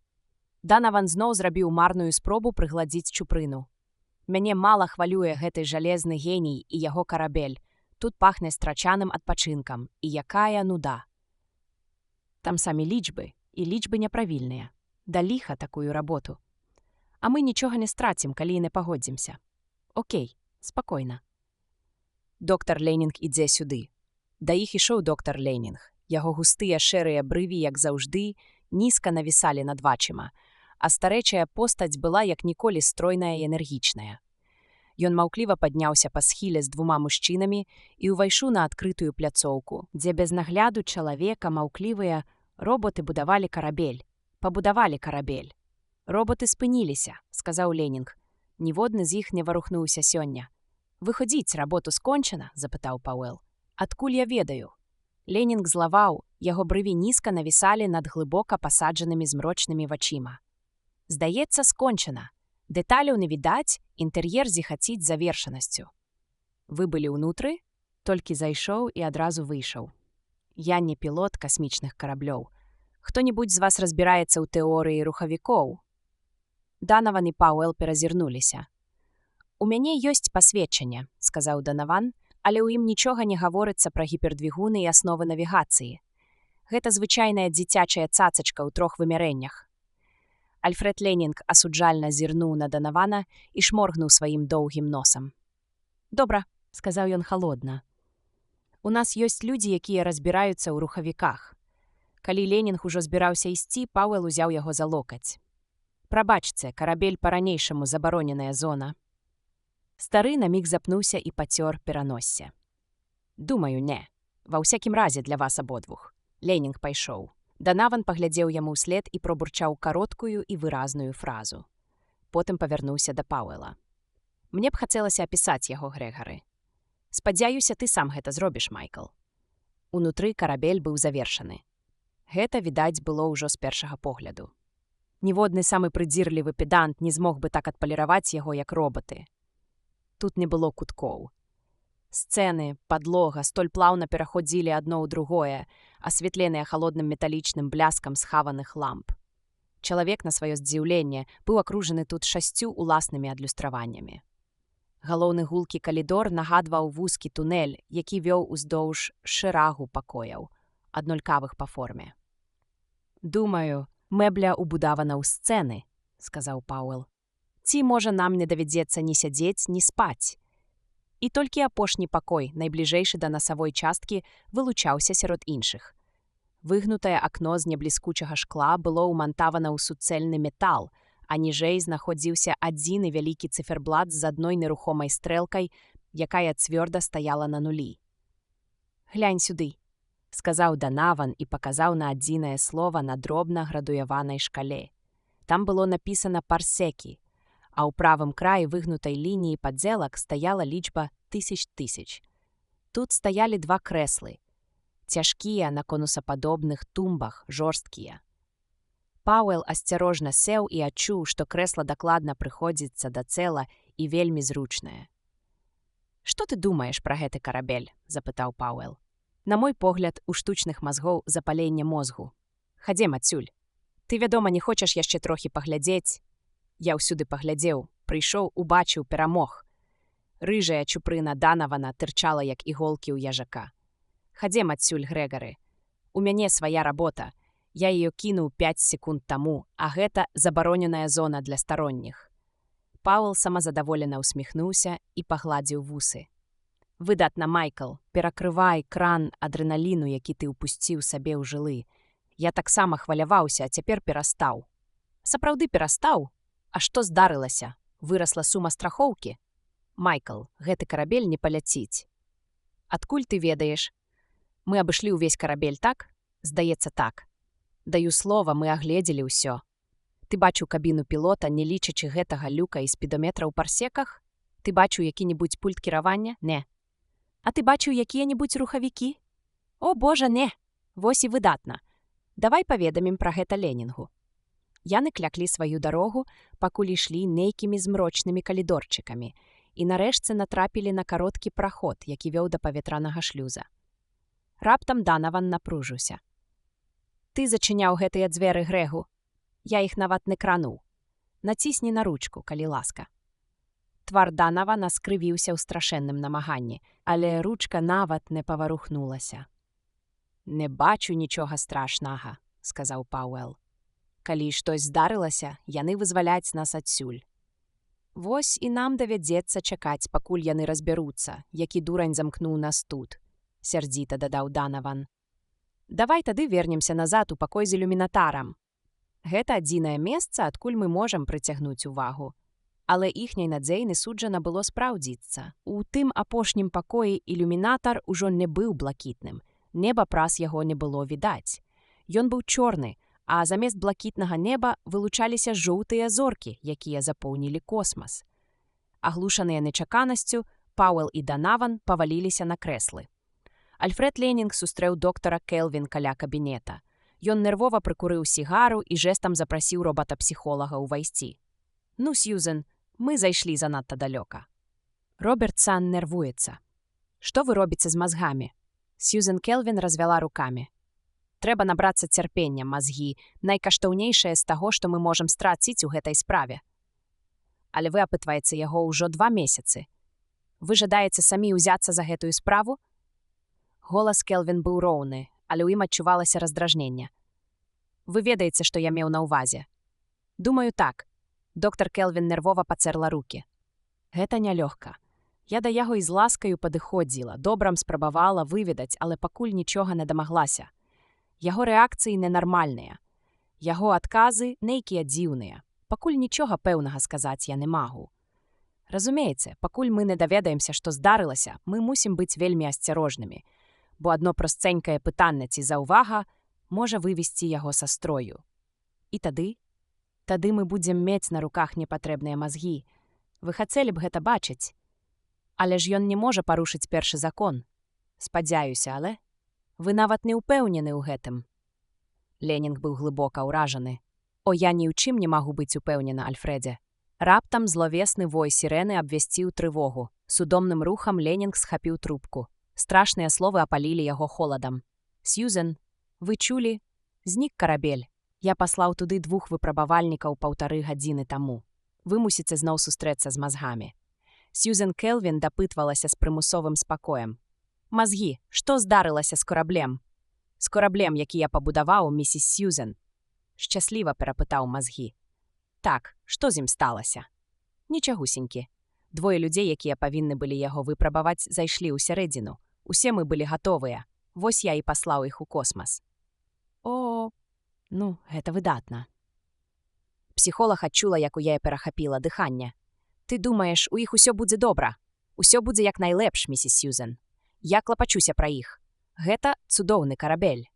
Данаван зноў зрабіў марную спробу прыгладзіць чупрыну. «Мяне мала хвалюе гэты жалезны геній і яго карабель. Тут пахне страчаным адпачынкам. І якая нуда. Там самі лічбы, і лічбы няправільныя. Да ліха такую работу. А мы нічога не страцім, калі не пагодзімся. Окей, спакойна». Доктар Ленінг ідзе сюды. Да іх ішоў доктар Ленінг. Яго густыя шэрыя брыві, як заўжды, нізка навісалі над вачыма, а старэчая постаць была як ніколі стройная і энергічная. Ён маўкліва падняўся па схіле з двума мужчынамі і ўвайшоў на адкрытую пляцоўку, дзе без нагляду чалавека маўклівыя роботы будавалі карабель. Пабудавалі карабель. «Роботы спыніліся», — сказаў Ленінг. «Ніводны з іх не варухнуўся сёння». «Выходзіць, работу скончана?» — запытаў Пауэлл. «Адкуль я ведаю?» Ленінг злаваў, яго брыві нізка навісалі над глыбока пасаджанымі змрочнымі вачыма. «Здаецца, скончана. Дэталяў не відаць, інтэр'ер зіхаціць завершанасцю». «Вы былі ўнутры?» «Толькі зайшоў і адразу выйшаў. Я не пілот касмічных караблёў. Хто-небудзь з вас разбіраецца ў тэорыі рухавікоў?» Данаван і Пауэлл перазірнуліся. «У мяне ёсць пасведчанне», — сказаў Данаван, «але ў ім нічога не гаворыцца пра гіпердвігуны і асновы навігацыі. Гэта звычайная дзіцячая цацачка ў 3 вымярэннях». Альфред Ленінг асуджальна зірнуў на Данавана і шморгнуў сваім доўгім носам. «Добра», — сказаў ён халодна. «У нас ёсць людзі, якія разбіраюцца ў рухавіках». Калі Ленінг ужо збіраўся ісці, Пауэлл узяў яго за локаць. «Прабачце, карабель па-ранейшаму забароненая зона». Стары на міг запнуўся і пацёр пераноссе. «Думаю, не. Ва ўсякім разе для вас абодвух». Ленінг пайшоў. Данаван паглядзеў яму ўслед і пробурчаў кароткую і выразную фразу. Потым павярнуўся да Пауэлла. «Мне б хацелася апісаць яго, Грэгары. Спадзяюся, ты сам гэта зробіш, Майкл». Унутры карабель быў завершаны. Гэта, відаць, было ўжо з першага погляду. Ніводны самы прыдзірлівы педант не змог бы так адпаліраваць яго, як роботы. Тут не было куткоў. Сцэны, падлога столь плаўна пераходзілі адно ў другое, асветленыя халодным металічным бляскам схаваных ламп. Чалавек, на сваё здзіўленне, быў акружаны тут 6 уласнымі адлюстраваннямі. Галоўны гулкі калідор нагадваў вузкі тунэль, які вёў уздоўж шэрагу пакояў, аднолькавых па форме. «Думаю, мэбля ўбудавана ў сцэны», — сказаў Пауэлл. «Ці, можа, нам не давядзецца ні сядзець, ні спаць». І толькі апошні пакой, найбліжэйшы да насавой часткі, вылучаўся сярод іншых. Выгнутае акно з нябліскучага шкла было ўмантавана ў суцэльны метал, а ніжэй знаходзіўся адзіны вялікі цыферблат з адной нерухомай стрэлкай, якая цвёрда стаяла на нулі. «Глянь сюды», — сказаў Данаван і паказаў на адзінае слова на дробна градуяванай шкале. Там было напісана «парсекі», а ў правым краі выгнутай лініі падзелак стаяла лічба 1000. Тут стаялі 2 крэслы. Цяжкія на конусападобных тумбах, жорсткія. Пауэлл асцярожна сеў і адчуў, што крэсла дакладна прыходзіцца да цела і вельмі зручнае. «Што ты думаеш пра гэты карабель?» — запытаў Пауэлл. «На мой погляд, у штучных мазгоў запаленне мозгу. Хадзем адсюль. Ты, вядома, не хочаш яшчэ трохі паглядзець?» Я ўсюды паглядзеў, прыйшоў, убачыў, перамог. Рыжая чупрына Данавана тырчала, як іголкі ў яжака. «Хадзем адсюль, Грэгары. У мяне свая работа. Я яе кінуў 5 секунд таму, а гэта забароненая зона для старонніх». Пауэлл самазадаволена ўсміхнуўся і пагладзіў вусы. Выдатна, Майкл, перакрывай кран адрэналіну, які ты ўпусціў сабе ў жылы. Я таксама хваляваўся, а цяпер перастаў. Сапраўды перастаў? А што здарылася? Вырасла сума страхоўкі? Майкл, гэты карабель не паляціць. Адкуль ты ведаеш? Мы абышлі ўвесь карабель, так? Здаецца, так. Даю слова, мы агледзелі ўсё. Ты бачыў кабіну пілота, не лічачы гэтага люка і спідаметра ў парсеках? Ты бачыў які-небудзь пульт кіравання? Не. А ты бачыў якія-небудзь рухавікі? О, божа, не! Вось і выдатна. Давай паведамім пра гэта Ленінгу. Яны кляклі сваю дарогу, пакуль ішлі нейкімі змрочнымі калідорчыкамі, і нарэшце натрапілі на кароткі праход, які вёў да паветранага шлюза. Раптам Данаван напружыўся. Ты зачыняў гэтыя дзверы, Грэгу. Я іх нават не крануў. Націсні на ручку, калі ласка. Твар Данавана скрывіўся ў страшэнным намаганні, але ручка нават не паварухнулася. «Не бачу нічога страшнага», – сказаў Пауэл. «Калі штось здарылася, яны вызваляць нас адсюль. Вось і нам давядзецца чакаць, пакуль яны разбяруцца, які дурань замкнуў нас тут», – сярдзіта дадаў Данаван. «Давай тады вернемся назад у пакой з ілюмінатарам. Гэта адзінае месца, адкуль мы можам прыцягнуць увагу». Але іхняй надзейны суджана было спраўдзіцца. У тым апошнім пакоі ілюмінатар ужо не быў блакітным. Неба праз яго не было відаць. Ён быў чорны, а замест блакітнага неба вылучаліся жоўтыя зоркі, якія запоўнілі космас. Аглушаныя нечаканасцю, Пауэл і Данаван паваліліся на крэслы. Альфред Ленінг сустрэў доктара Келвін каля кабінета. Ён нервова прыкурыў сігару і жэстам запрасіў робата-псіхолага ўвайсці. «Ну, Сьюзен, мы зайшлі занадта далёка». Робертсан нервуецца. «Што вы робіце з мазгамі?» Сьюзен Келвін развяла рукамі. «Трэба набрацца цярпення, мазгі, найкаштоўнейшае з таго, што мы можам страціць у гэтай справе. Але вы апытваеце яго ўжо 2 месяцы. Вы жадаеце самі ўзяцца за гэтую справу?» Голас Келвін быў роўны, але ў ім адчувалася раздражнення. «Вы ведаеце, што я меў на ўвазе?» «Думаю, так». Доктар Келвін нервова пацерла рукі. «Гэта нялёгка. Я да яго і з ласкаю падыходзіла, добрам спрабавала выведаць, але пакуль нічога не дамаглася. Яго рэакцыі ненармальныя. Яго адказы нейкія дзіўныя. Пакуль нічога пэўнага сказаць я не магу. Разумееце, пакуль мы не даведаемся, што здарылася, мы мусім быць вельмі асцярожнымі, бо адно прасцэнькае пытанне ці заўвага можа вывесці яго са строю. І тады мы будзем мець на руках непатрэбныя мазгі. Вы хацелі б гэта бачыць. Але ж ён не можа парушыць першы закон. Спадзяюся, але вы нават не ўпэўнены ў гэтым». Ленінг быў глыбока ўражаны. «О, я ні ў чым не магу быць упэўнена, Альфредзе». Раптам зловесны вой сірэны абвясціў трывогу. Судомным рухам Ленінг схапіў трубку. Страшныя словы апалілі яго холадам. «Сьюзен, вы чулі? Знік карабель. Я паслаў туды 2 выпрабавальнікаў 1,5 гадзіны таму. Вы мусіце зноў сустрэцца з мазгамі». Сьюзен Келвін дапытвалася з прымусовым спакоем. «Мазгі, што здарылася з караблем?» «З караблем, які я пабудаваў, місіс Сьюзен». Шчасліва перапытаў мазгі. «Так, што з ім сталася?» «Нічагусенькі. 2 людзей, якія павінны былі яго выпрабаваць, зайшлі ў сярэдзіну. Усе мы былі гатовыя. Вось я і паслаў іх у космас». «О, ну, гэта выдатна». Псіхолаг адчула, як у яе перахапіла дыханне. «Ты думаеш, у іх усё будзе добра? Усё будзе як найлепш, місіс Сьюзен. Я клапачуся пра іх. Гэта цудоўны карабель.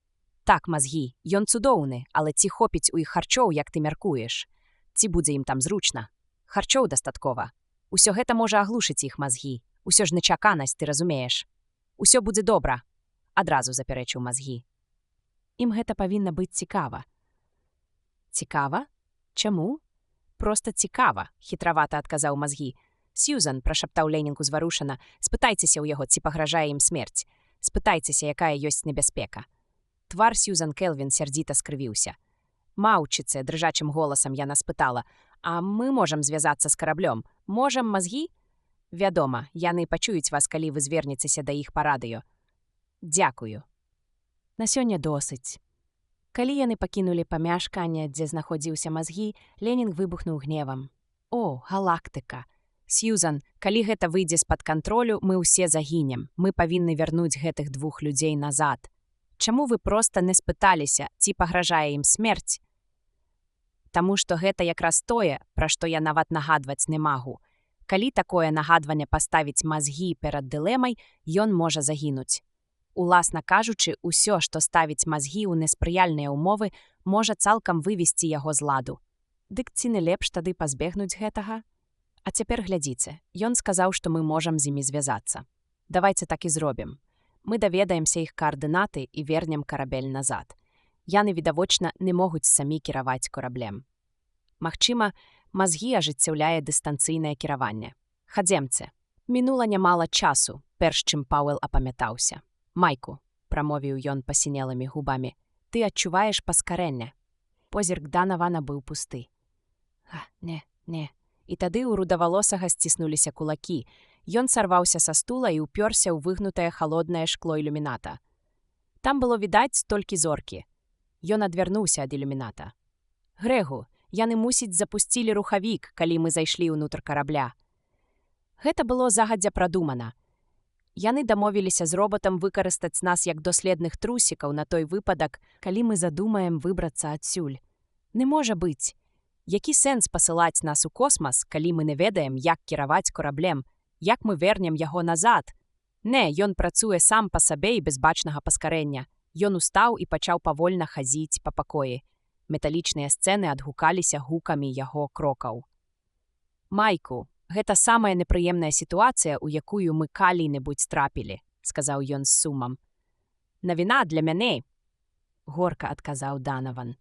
Так, мазгі, ён цудоўны, але ці хопіць у іх харчоў, як ты мяркуеш? Ці будзе ім там зручна? Харчоў дастаткова. Усё гэта можа аглушыць іх мазгі. Усё ж нечаканасць, ты разумееш. Усё будзе добра», – адразу запярэчыў мазгі. «Ім гэта павінна быць цікава». «Цікава? Чаму?» «Проста цікава», – хітравата адказаў мазгі. «Сьюзен», – прашаптаў Ленінг узварушана, – «спытайцеся ў яго, ці пагражае ім смерць. Спытайцеся, якая ёсць небяспека». Твар Сьюзен Келвін сярдзіта скрывіўся. «Маўчыце», – дрыжачым голасам яна спытала, «а мы можам звязацца з караблём? Можам, мазгі?» «Вядома, яны пачуюць вас, калі вы звернецеся да іх па радыё». «Дзякую». На сёння досыць. Калі яны пакінулі памяшканне, дзе знаходзіўся мазгі, Ленінг выбухнуў гневам. «О, галактыка! Сьюзан, калі гэта выйдзе з-пад кантролю, мы ўсе загінем. Мы павінны вярнуць гэтых двух людзей назад. Чаму вы проста не спыталіся, ці пагражае ім смерць? Таму што гэта якраз тое, пра што я нават нагадваць не магу. Калі такое нагадванне паставіць мазгі перад дылемай, ён можа загінуць. Уласна кажучы, усё, што ставіць мазгі ў неспрыяльныя ўмовы, можа цалкам вывесці яго з ладу. Дык ці не лепш тады пазбегнуць гэтага? А цяпер глядзіце, ён сказаў, што мы можам з імі звязацца. Давайце так і зробім. Мы даведаемся іх каардынаты і вернем карабель назад. Яны, відавочна, не могуць самі кіраваць караблем. Магчыма, мазгі ажыццяўляе дыстанцыйнае кіраванне. Хадземце. Мінула нямала часу, перш чым Пауэл апамятаўся. «Майку», – прамовіў ён пасінелымі губамі, – «ты адчуваеш паскарэнне». Позірк Данавана быў пусты. Не. І тады ў рудавалосага сціснуліся кулакі. Ён сарваўся са стула і ўпёрся ў выгнутае халоднае шкло ілюміната. Там было відаць толькі зоркі. Ён адвярнуўся ад ілюміната. «Грэгу, яны, мусіць, запусцілі рухавік, калі мы зайшлі ўнутр карабля». Гэта было загадзя прадумана. Яны дамовіліся з робатам выкарыстаць нас як доследных трусікаў на той выпадак, калі мы задумаем выбрацца адсюль. Не можа быць. Які сэнс пасылаць нас у космас, калі мы не ведаем, як кіраваць караблем, як мы вернем яго назад? Не, ён працуе сам па сабе і без бачнага паскарэння. Ён устаў і пачаў павольна хадзіць па пакоі. Металічныя сцэны адгукаліся гукамі яго крокаў. «Майку, гэта самая непрыемная сітуацыя, у якую мы калі-небудзь трапілі», – сказаў ён з сумам. «Навіна для мяне», – горка адказаў Данаван.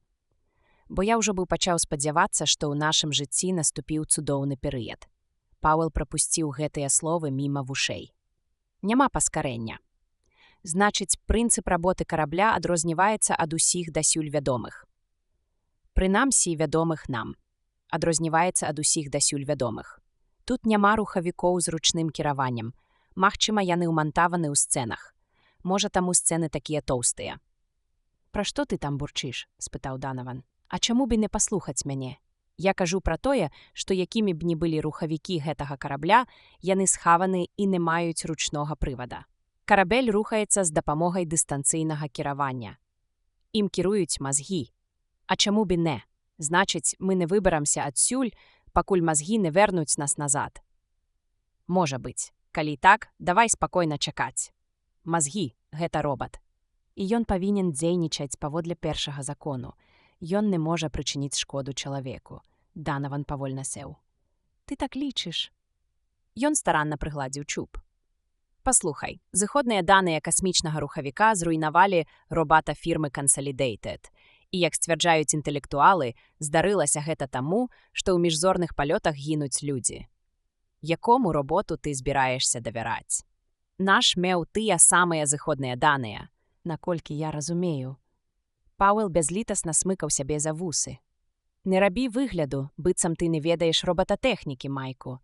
Бо я ўжо быў пачаў спадзявацца, што ў нашым жыцці наступіў цудоўны перыяд. Пауэл прапусціў гэтыя словы міма вушэй. Няма паскарэння. Значыць, прынцып работы карабля адрозніваецца ад усіх дасюль вядомых. Прынамсі, вядомых нам. Адрозніваецца ад усіх дасюль вядомых. Тут няма рухавікоў з ручным кіраваннем. Магчыма, яны ўмантаваны ў сцэнах. Можа, таму сцэны такія тоўстыя. «Пра што ты там бурчыш?» – спытаў Данаван. «А чаму б і не паслухаць мяне? Я кажу пра тое, што якімі б ні былі рухавікі гэтага карабля, яны схаваны і не маюць ручнога прывада. Карабель рухаецца з дапамогай дыстанцыйнага кіравання. Ім кіруюць мазгі. А чаму б і не? Значыць, мы не выбарамся адсюль, пакуль мазгі не вернуць нас назад. Можа быць. Калі так, давай спакойна чакаць. Мазгі – гэта робат. І ён павінен дзейнічаць паводле першага закону. Ён не можа прычыніць шкоду чалавеку. Данаван павольна сеў. «Ты так лічыш?» Ён старанна прыгладзіў чуб. «Паслухай, зыходныя даныя касмічнага рухавіка зруйнавалі робата фірмы Consolidated. І, як сцвярджаюць інтэлектуалы, здарылася гэта таму, што ў міжзорных палётах гінуць людзі. Якому роботу ты збіраешся давяраць? Наш меў тыя самыя зыходныя даныя, наколькі я разумею». Пауэл бязлітасна смыкаў сябе за вусы. «Не рабі выгляду, быццам ты не ведаеш робататэхнікі, Майку.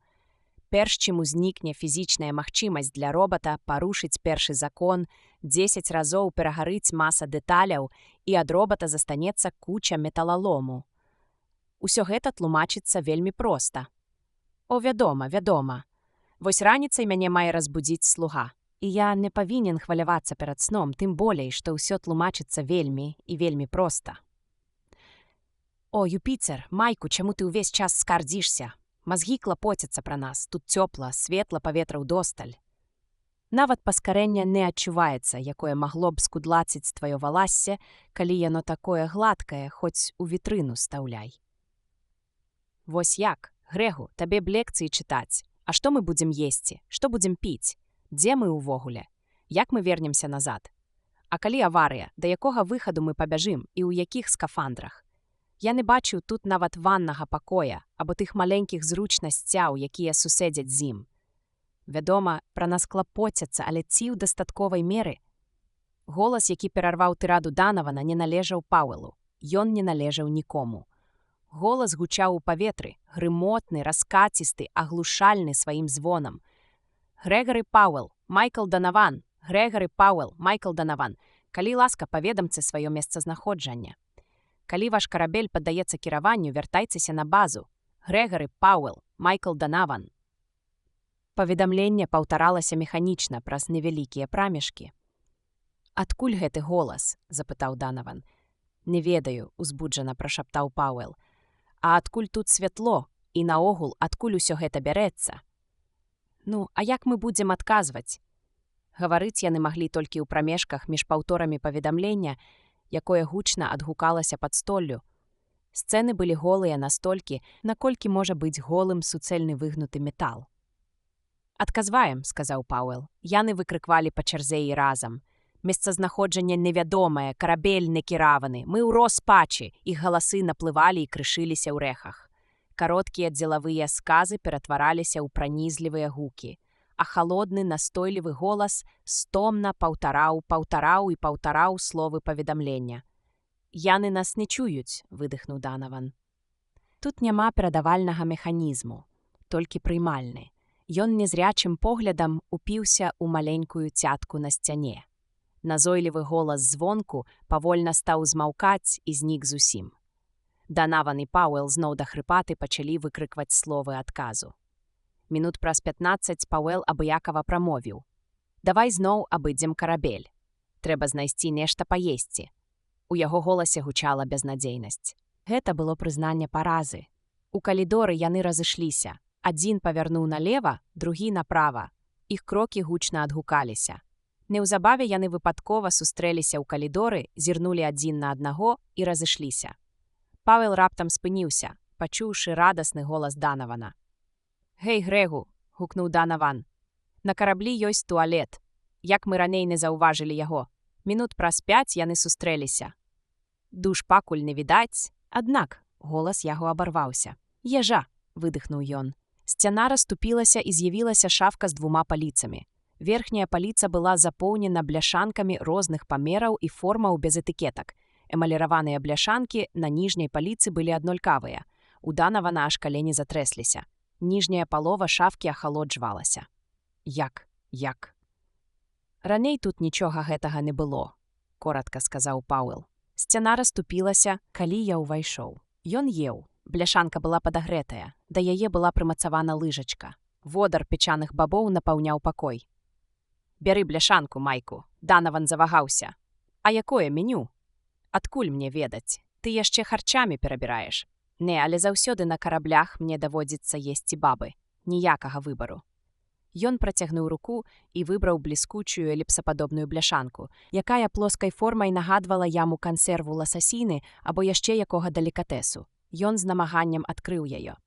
Перш чым узнікне фізічная магчымасць для робата парушыць першы закон, 10 разоў перагарыць маса дэталяў, і ад робата застанецца куча металалому. Усё гэта тлумачыцца вельмі проста. О, вядома. Вось раніцай мяне мае разбудзіць слуга. І я не павінен хвалявацца перад сном, тым болей, што ўсё тлумачыцца вельмі і вельмі проста. О, Юпіцер, Майку, чаму ты ўвесь час скардзішся? Мазгі клапоцяцца пра нас, тут цёпла, светла паветра ўдосталь. Нават паскарэнне не адчуваецца, якое магло б скудлаціць тваё валассе, калі яно такое гладкае, хоць у вітрыну стаўляй. Вось як, Грэгу, табе б лекцыі чытаць. А што мы будзем есці? Што будзем піць? Дзе мы ўвогуле? Як мы вернемся назад? А калі аварыя, да якога выхаду мы пабяжым і ў якіх скафандрах? Я не бачыў тут нават ваннага пакоя або тых маленькіх зручнасцяў, якія суседзяць з ім. Вядома, пра нас клапоцяцца, але ці ў дастатковай меры? Голас, які перарваў тыраду Данавана, не належаў Пауэлу. Ён не належаў нікому. Голас гучаў у паветры, грымотны, раскацісты, аглушальны сваім звонам. «Грэгары Пауэл, Майкл Данаван, Грэгары Пауэл, Майкл Данаван, калі ласка, паведамце сваё месцазнаходжанне. Калі ваш карабель паддаецца кіраванню, вяртайцеся на базу. Грэгары Пауэл, Майкл Данаван». Паведамленне паўтаралася механічна праз невялікія прамежкі. «Адкуль гэты голас?» – запытаў Данаван. «Не ведаю», – узбуджана прашаптаў Пауэл. «А адкуль тут святло? І наогул, адкуль усё гэта бярэцца?» «Ну, а як мы будзем адказваць?» Гаварыць яны маглі толькі ў прамежках між паўторамі паведамлення, якое гучна адгукалася пад столлю. Сцэны былі голыя настолькі, наколькі можа быць голым суцэльны выгнуты метал. «Адказваем», – сказаў Пауэл. Яны выкрыквалі па чарзе і разам. «Месцазнаходжанне невядомае, карабель накіраваны, мы ў роспачы!» Іх галасы наплывалі і крышыліся ў рэхах. Кароткія дзелавыя сказы ператвараліся ў пранізлівыя гукі, а халодны, настойлівы голас стомна паўтараў словы паведамлення. «Яны нас не чуюць», – выдыхнуў Данаван. Тут няма перадавальнага механізму, толькі прыймальны. Ён незрячым поглядам упіўся ў маленькую цятку на сцяне. Назойлівы голас звонку павольна стаў змаўкаць і знік зусім. Данаван і Пауэл зноў да хрыпаты пачалі выкрыкваць словы адказу. Мінут праз 15 Пауэл абыякава прамовіў. «Давай зноў абыдзем карабель. Трэба знайсці нешта паесці». У яго голасе гучала безнадзейнасць. Гэта было прызнанне паразы. У калідоры яны разышліся. Адзін павярнуў налева, другі направа. Іх крокі гучна адгукаліся. Неўзабаве яны выпадкова сустрэліся ў калідоры, зірнулі адзін на аднаго і разышліся. Пауэл раптам спыніўся, пачуўшы радасны голас Данавана. «Гэй, Грэгу!» – гукнуў Данаван. «На караблі ёсць туалет. Як мы раней не заўважылі яго. Мінут праз 5 яны сустрэліся. Душ пакуль не відаць, аднак голас яго абарваўся. «Ежа!» – выдыхнуў ён. Сцяна расступілася і з'явілася шафка з 2 паліцамі. Верхняя паліца была запоўнена бляшанкамі розных памераў і формаў без этыкетак. Эмаліраваныя бляшанкі на ніжняй паліцы былі аднолькавыя. У Данавана аж калені затрэсліся. Ніжняя палова шафкі ахалоджвалася. Як? «Раней тут нічога гэтага не было», – коротка сказаў Пауэл. Сцяна расступілася, калі я ўвайшоў. Ён еў. Бляшанка была падагрэтая, да яе была прымацавана лыжачка. Водар печаных бабоў напаўняў пакой. «Бяры бляшанку, Майку», – Данаван завагаўся. «А якое меню? Адкуль мне ведаць? Ты яшчэ харчамі перабіраеш?» «Не, але заўсёды на караблях мне даводзіцца есці бабы. Ніякага выбару». Ён працягнуў руку і выбраў бліскучую эліпсападобную бляшанку, якая плоскай формай нагадвала яму кансерву ласасіны або яшчэ якога далікатэсу. Ён з намаганнем адкрыў яе.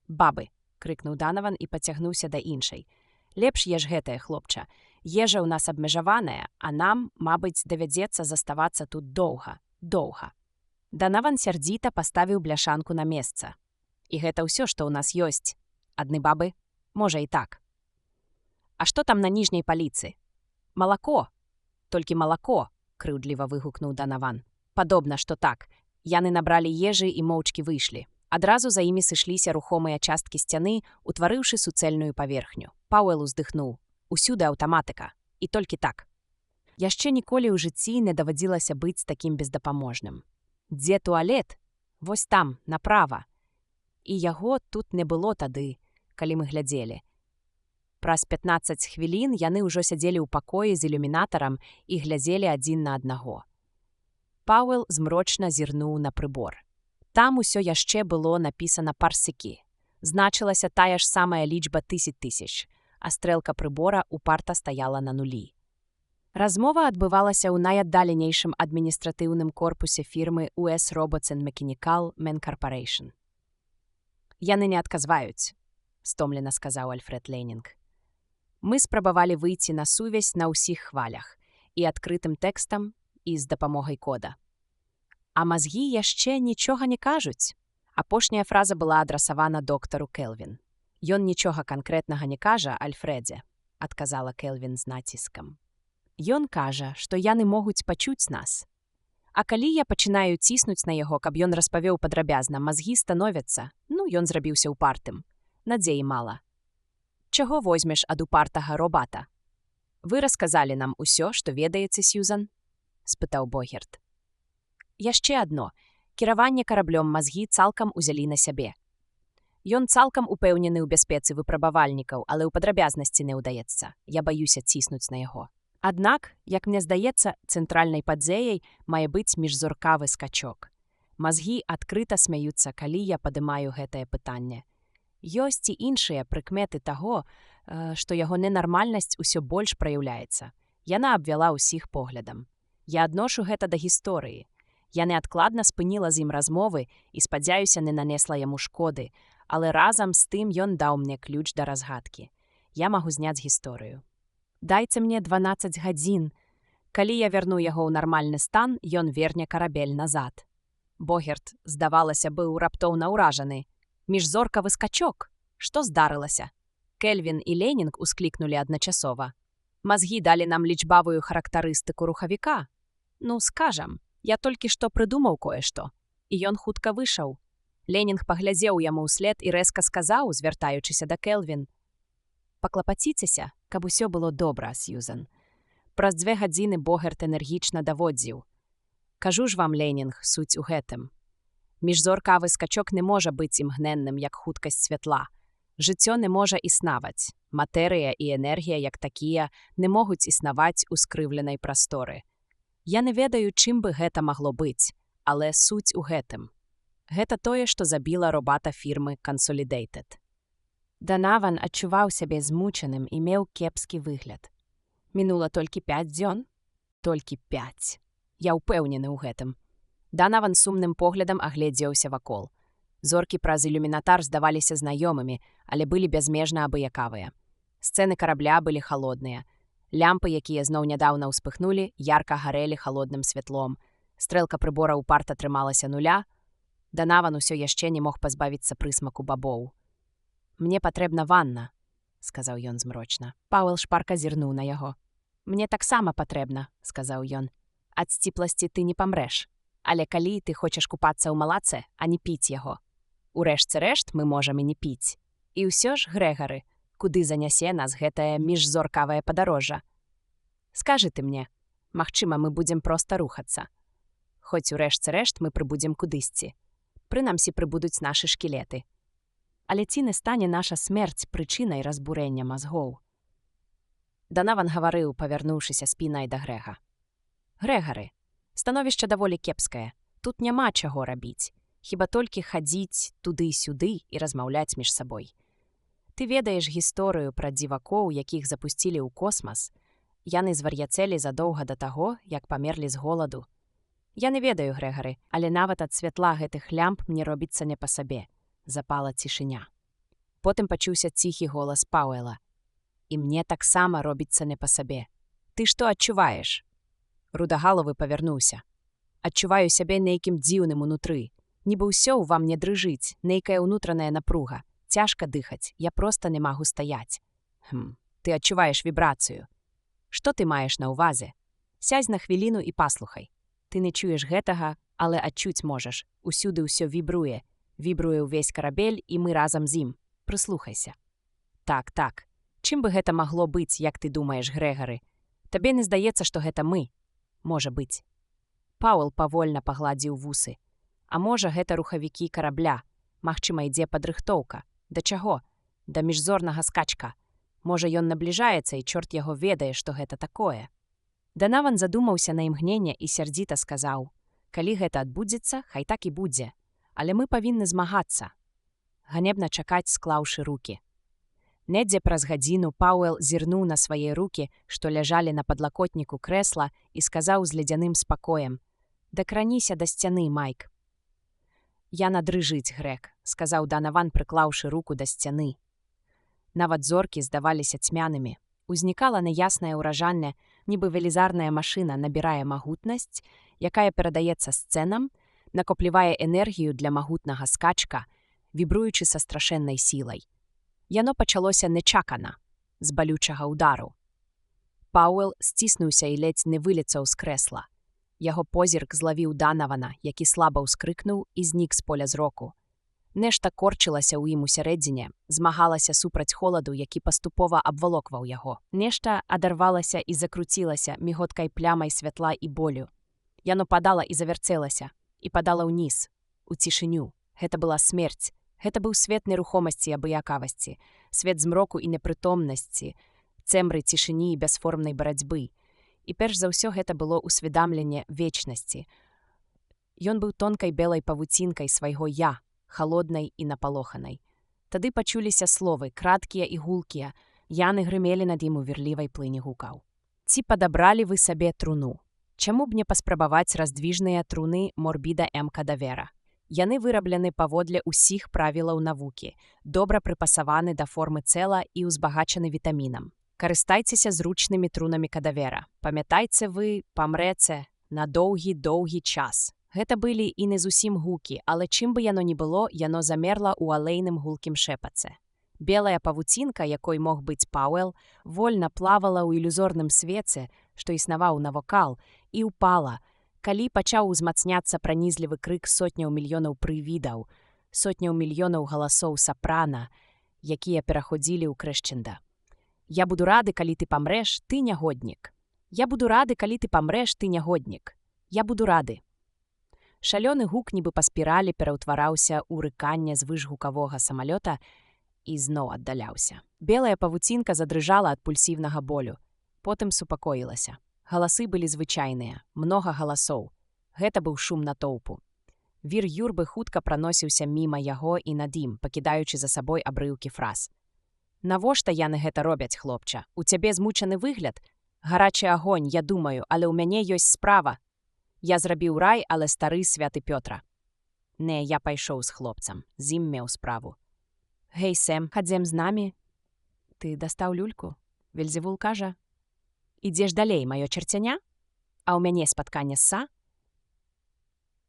«Бабы!» – крыкнуў Данаван і пацягнуўся да іншай. «Лепш еш гэтае, хлопча. Ежа ў нас абмежаваная, а нам, мабыць, давядзецца заставацца тут доўга». Данаван сярдзіта паставіў бляшанку на месца. «І гэта ўсё, што ў нас ёсць. Адны бабы? Можа і так». «А што там на ніжняй паліцы?» «Малако! Толькі малако!» – крыўдліва выгукнуў Данаван. «Падобна, што так. Яны набралі ежы і моўчкі выйшлі. Адразу за імі сышліся рухомыя часткі сцяны, утварыўшы суцэльную паверхню. Пауэл уздыхнуў. Усюды аўтаматыка. І толькі так. Яшчэ ніколі ў жыцці не давадзілася быць такім бездапаможным. Дзе туалет? Вось там, направа. І яго тут не было тады, калі мы глядзелі. Праз 15 хвілін яны ўжо сядзелі ў пакоі з ілюмінатарам і глядзелі адзін на аднаго. Пауэл змрочна зірнуў на прыбор. Там усё яшчэ было напісана парсекі. Значылася тая ж самая лічба 1000, а стрэлка прыбора упарта стаяла на нулі. Размова адбывалася ў найаддаленейшым адміністратыўным корпусе фірмы US Robots and Mechanical Men Corporation. «Яны не адказваюць», – стомлена сказаў Альфред Ленінг. «Мы спрабавалі выйти на сувязь на ўсіх хвалях, і адкрытым тэкстам, і з дапамогай кода. А мазгі яшчэ нічога не кажуць». Апошняя фраза была адрасавана доктару Келвін. «Ён нічога канкрэтнага не кажа, Альфредзе», – адказала Келвін з націскам. «Ён кажа, што яны могуць пачуць нас. А калі я пачынаю ціснуць на яго, каб ён распавёў падрабязна, мазгі становяцца, ён зрабіўся упартым. Надзеі мала. Чаго возьмеш ад упартага робата? Вы расказалі нам усё, што ведаеце, Сьюзан?» – спытаў Богерт. Яшчэ адно. Кіраванне караблём мазгі цалкам узялі на сябе. Ён цалкам упэўнены ў бяспецы выпрабавальнікаў, але ў падрабязнасці не ўдаецца. Я баюся ціснуць на яго. Аднак, як мне здаецца, цэнтральнай падзеяй мае быць міжзоркавы скачок. Мазгі адкрыта смяюцца, калі я падымаю гэтае пытанне. Ёсць і іншыя прыкметы таго, што яго ненармальнасць усё больш праяўляецца. Яна абвяла ўсіх поглядам. Я адношу гэта да гісторыі. Я неадкладна спыніла з ім размовы і, спадзяюся, не нанесла яму шкоды, але разам з тым ён даў мне ключ да разгадкі. Я магу зняць гісторыю. Дайце мне 12 гадзін. Калі я вярну яго ў нармальны стан, ён верне карабель назад. Богерт, здавалася, быў раптоўна ўражаны. Міжзоркавы скачок? Што здарылася? Кельвін і Ленінг усклікнулі адначасова. Мазгі далі нам лічбавую характарыстыку рухавіка. Ну, скажам, я толькі што прыдумаў кое-што. І ён хутка выйшаў. Ленінг паглядзеў яму ўслед і рэзка сказаў, звяртаючыся да Кельвін: «Паклапаціцеся, каб усё было добра, Сьюзан». Праз 2 гадзіны Богерт энергічна даводзіў: «Кажу ж вам, Ленінг, суть у гэтым. Міжзоркавы скачок не можа быць імгненным, як хуткасць святла. Жыццё не можа існаваць. Матэрыя і энергія, як такія, не могуць існаваць у скрыўленай прасторы. Я не ведаю, чым бы гэта магло быць, але суть у гэтым. Гэта тое, што забіла робата фірмы Consolidated». Данаван адчуваў сябе змучаным і меў кепскі выгляд. Мінула толькі 5 дзён? Толькі 5. Я ўпэўнены ў гэтым. Данаван сумным поглядам агледзеўся вакол. Зоркі праз ілюмінатар здаваліся знаёмымі, але былі бязмежна абыякавыя. Сцэны карабля былі халодныя. Лямпы, якія зноў нядаўна ўспыхнулі, ярка гарэлі халодным святлом. Стрэлка прыбора ўпарта трымалася нуля. Данаван усё яшчэ не мог пазбавіцца прысмаку бабоў. «Мне патрэбна ванна», — сказаў ён змрочна. Пауэл шпарка зірнуў на яго. «Мне таксама патрэбна», — сказаў ён. «Ад сціпласці ты не памрэш. Але калі ты хочаш купацца ў малаце, а не піць яго. Урэшце рэшт мы можам і не піць. І ўсё ж, Грэгары, куды занясе нас гэтае міжзоркавае падарожжа? Скажы ты мне, магчыма, мы будзем проста рухацца. Хоць урэшце рэшт мы прыбудзем кудысьці. Прынамсі прыбудуць нашы шкілеты. Але ці не стане наша смерць прычынай разбурэння мазгоў?» Данаван гаварыў, павярнуўшыся спінай да Грэга. «Грэгары, становішча даволі кепскае. Тут няма чаго рабіць. Хіба толькі хадзіць туды-сюды і размаўляць між сабой. Ты ведаеш гісторыю пра дзівакоў, якіх запусцілі ў космас. Яны звар'яцэлі задоўга да таго, як памерлі з голаду. Я не ведаю, Грэгары, але нават ад святла гэтых лямп мне робіцца не па сабе». Запала цішыня. Потым пачуўся ціхі голас Пауэла. «І мне таксама робіцца не па сабе. Ты што адчуваеш?» Рудагаловы павярнуўся. «Адчуваю сябе нейкім дзіўным унутры. Нібы ўсё ўва мне дрыжыць, нейкая ўнутраная напруга. Цяжка дыхаць, я проста не магу стаяць». Ты адчуваеш вібрацыю. Што ты маеш на ўвазе? Сядзь на хвіліну і паслухай. Ты не чуеш гэтага, але адчуць можаш. Усюды ўсё вібруе. Вібруе ўвесь карабель, і мы разам з ім. Прыслухайся. Так, так. Чым бы гэта магло быць, як ты думаеш, Грэгары? Табе не здаецца, што гэта мы? Можа быць. Пауэл павольна пагладзіў вусы. А можа, гэта рухавікі карабля. Магчыма, ідзе падрыхтоўка. Да чаго? Да міжзорнага скачка. Можа, ён набліжаецца, і чорт яго ведае, што гэта такое. Данаван задумаўся на імгненне і сярдзіта сказаў: «Калі гэта адбудзецца, хай так і будзе. Але мы павінны змагацца». Ганебна чакаць, склаўшы рукі. Недзе праз гадзіну Пауэл зірнуў на свае рукі, што ляжалі на падлакотніку крэсла, і сказаў з ледзяным спакоем: «Дакраніся да сцяны, Майк». «Яна дрыжыць, Грэг», — сказаў Данаван, прыклаўшы руку да сцяны. Нават зоркі здаваліся цьмянымі. Узнікала няяснае ўражанне, нібы велізарная машына набірае магутнасць, якая перадаецца сцэнам, накоплівае энергію для магутнага скачка, вібруючы са страшэннай сілай. Яно пачалося нечакана, з балючага ўдару. Пауэл сціснуўся і ледзь не вылецаў з крэсла. Яго позірк злавіў Данавана, які слаба ўскрыкнуў і знік з поля зроку. Нешта корчылася ў ім усярэдзіне, змагалася супраць холаду, які паступова абвалокваў яго. Нешта адарвалася і закруцілася міготкай плямай святла і болю. Яно падала і завярцелася, і падала ўніз, у цішыню. Гэта была смерць, Гэта быў свет нерухомасці і абыякавасці, свет змроку і непрытомнасці, цемры цішыні і бясформнай барацьбы. І перш за ўсё гэта было ўсведамленне вечнасці. Ён быў тонкай белай павуцінкай свайго «я», халоднай і напалоханай. Тады пачуліся словы, краткія і гулкія, яны грымелі над ім у вірлівай плыні гукаў. Ці падабралі вы сабе труну? Чаму б не паспрабаваць раздвіжныя труны Морбіда М. Кадавера? Яны выраблены паводле ўсіх правілаў навукі, добра прыпасаваны да формы цела і ўзбагачаны вітамінам. Карыстайцеся зручнымі трунамі Кадавера. Памятайце вы, памрэце на доўгі час. Гэта былі і не зусім гукі, але чым бы яно ні было, яно замерла ў алейным гулкім шэпаце. Белая павуцінка, якой мог быць Пауэлл, вольна плавала ў ілюзорным свеце, што існаваў навокал, і ўпала, калі пачаў узмацняцца пранізлівы крык сотняў мільёнаў прывідаў, сотняў мільёнаў галасоў сапрана, якія пераходзілі ў крэшчэнда. «Я буду рады, калі ты памрэш, ты нягоднік. Я буду рады, калі ты памрэш, ты нягоднік. Я буду рады». Шалёны гук нібы па спіралі пераўтвараўся ў рыканне звышгукавога самалёта і зноў аддаляўся. Белая павуцінка задрыжала ад пульсівнага болю. Потым супакоілася. Галасы былі звычайныя, многа галасоў. Гэта быў шум натоўпу. Вір юрбы хутка праносіўся міма яго і над ім, пакідаючы за сабой абрыўкі фраз. «Навошта яны гэта робяць, хлопча? У цябе змучаны выгляд? Гарачы агонь, я думаю, але ў мяне ёсць справа. Я зрабіў рай, але стары святы Пётра. Не, я пайшоў з хлопцам, з ім меў справу. Гей, Сэм, хадзем з намі?» «Ты дастаў люльку?» Вельзевул кажа. «Ідзеш далей, маё чарцяня? А ў мяне спатканне з са?»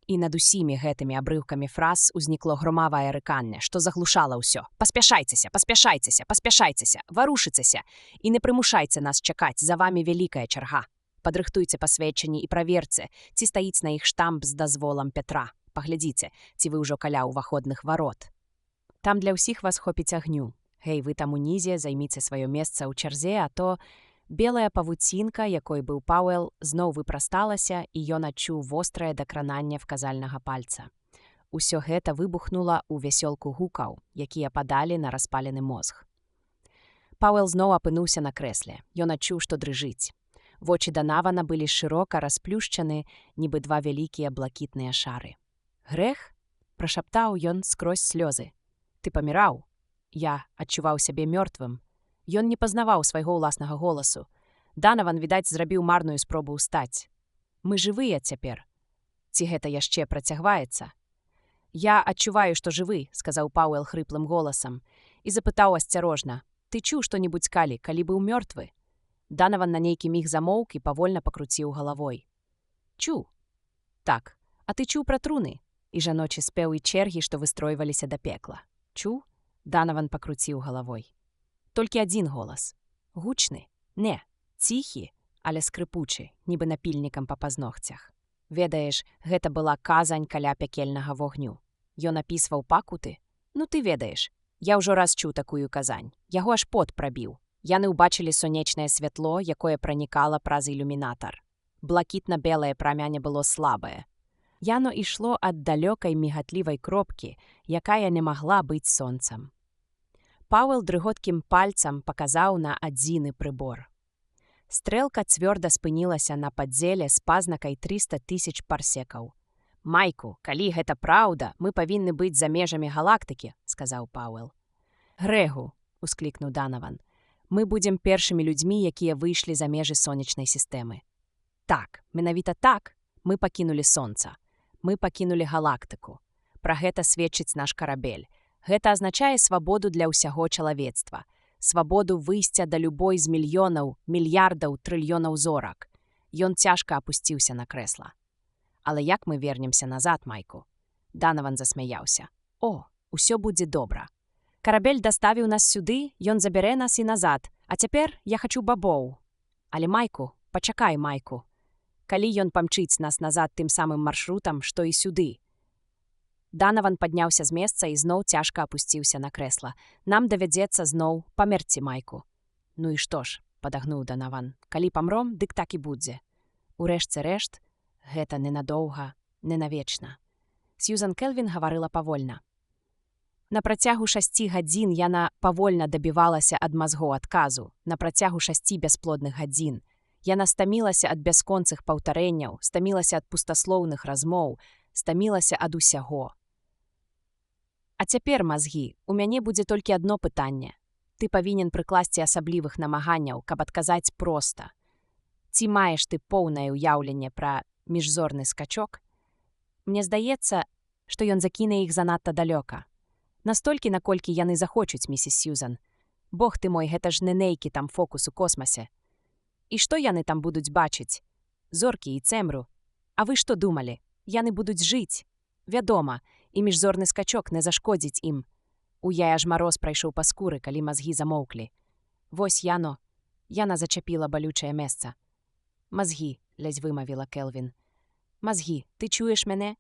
І над усімі гэтымі абрыўкамі фраз узнікло громавае рыканне, што заглушала ўсё. «Паспяшайцеся, паспяшайцеся, паспяшайцеся, варушыцеся, і не прымушайце нас чакаць, за вамі вялікая чарга. Падрыхтуйце пасведчанні і праверце, ці стаіць на іх штамп з дазволам Петра. Паглядзіце, ці вы ўжо каля ўваходных варот. Там для ўсіх вас хопіць агню. Гей, вы там унізе, займіце сваё месца ў чарзе, а то...» Белая павуцінка, якой быў Пауэлл, зноў выпрасталася, і ён адчуў вострае дакрананне вказальнага пальца. Усё гэта выбухнула ў вясёлку гукаў, якія падалі на распалены мозг. Пауэлл зноў апынуўся на крэсле. Ён адчуў, што дрыжыць. Вочы Данавана былі шырока расплюшчаны, нібы два вялікія блакітныя шары. «Грэх?» – прашаптаў ён скрозь слёзы. «Ты паміраў?» Я адчуваў сябе мёртвым. Ён не пазнаваў свайго ўласнага голасу. Данаван, відаць, зрабіў марную спробу ўстаць. «Мы жывыя цяпер. Ці гэта яшчэ працягваецца?» «Я адчуваю, што жывы», – сказаў Пауэлл хрыплым голасам, і запытаў асцярожна. «Ты чуў што-небудзь калі быў мёртвы?» Данаван на нейкі міг замоўк і павольна пакруціў галавой. «Чуў?» «Так. А ты чуў пра труны?» І жаночы спеў і чэргі, што выстройваліся да пекла. «Чуў?» Данаван пакруціў галавой. Толькі адзін голас. Гучны? Не, ціхі, але скрыпучы, нібы напільнікам па пазногцях. Ведаеш, гэта была казань каля пякельнага вогню. Ён апісваў пакуты? Ну ты ведаеш. Я ўжо раз чуў такую казань. Яго аж пот прабіў. Яны ўбачылі сонечнае святло, якое пранікала праз ілюмінатар. Блакітна-белае прамяне было слабае. Яно ішло ад далёкай мігатлівай кропкі, якая не магла быць сонцам. Пауэлл дрыготкім пальцам паказаў на адзіны прыбор. Стрэлка цвёрда спынілася на падзеле з пазнакай 300 000 парсекаў. «Майку, калі гэта праўда, мы павінны быць за межамі галактыкі», – сказаў Пауэлл. «Грэгу», – усклікнуў Данаван, – «мы будзем першымі людзьмі, якія выйшлі за межы сонечнай сістэмы». «Так, менавіта так, мы пакінулі сонца. Мы пакінулі галактыку. Пра гэта сведчыць наш карабель. Гэта азначае свабоду для ўсяго чалавецтва, свабоду выйсця да любой з мільёнаў, мільярдаў, трыльёнаў зорак». Ён цяжка апусціўся на крэсла. «Але як мы вернемся назад, Майку?» Данаван засмяяўся. «О, усё будзе добра. Карабель даставіў нас сюды, ён забярэ нас і назад, а цяпер я хачу бабоў. Але, Майку, пачакай, Майку. Калі ён памчыць нас назад тым самым маршрутам, што і сюды». Данаван падняўся з месца і зноў цяжка апусціўся на крэсла. «Нам давядзецца зноў памерці, Майку». «Ну і што ж», – падагнуў Данаван, – «калі памром, дык так і будзе. У рэшце рэшт, гэта ненадоўга, ненавечна». Сьюзан Келвін гаварыла павольна. На працягу 6 гадзін яна павольна дабівалася ад мазгоў адказу. На працягу 6 бясплодных гадзін. Яна стамілася ад бясконцых паўтарэнняў, стамілася ад пустаслоўных размоў, стамілася ад усяго. А цяпер, мазгі, у мяне будзе толькі адно пытанне. Ты павінен прыкласці асаблівых намаганняў, каб адказаць проста. Ці маеш ты поўнае ўяўленне пра міжзорны скачок? Мне здаецца, што ён закіне іх занадта далёка. Настолькі, наколькі яны захочуць, місіс Сьюзан. Бог ты мой, гэта ж не нейкі там фокус у космасе. І што яны там будуць бачыць? Зоркі і цемру. А вы што думалі? Яны будуць жыць. Вядома, і міжзорны скачок не зашкодзіць ім. У яе аж мароз прайшоў па скуры, калі мазгі замоўклі. Вось яно. Яна зачапіла балючае месца. Мазгі, ледзь вымавіла Келвін. Мазгі, ты чуеш мяне?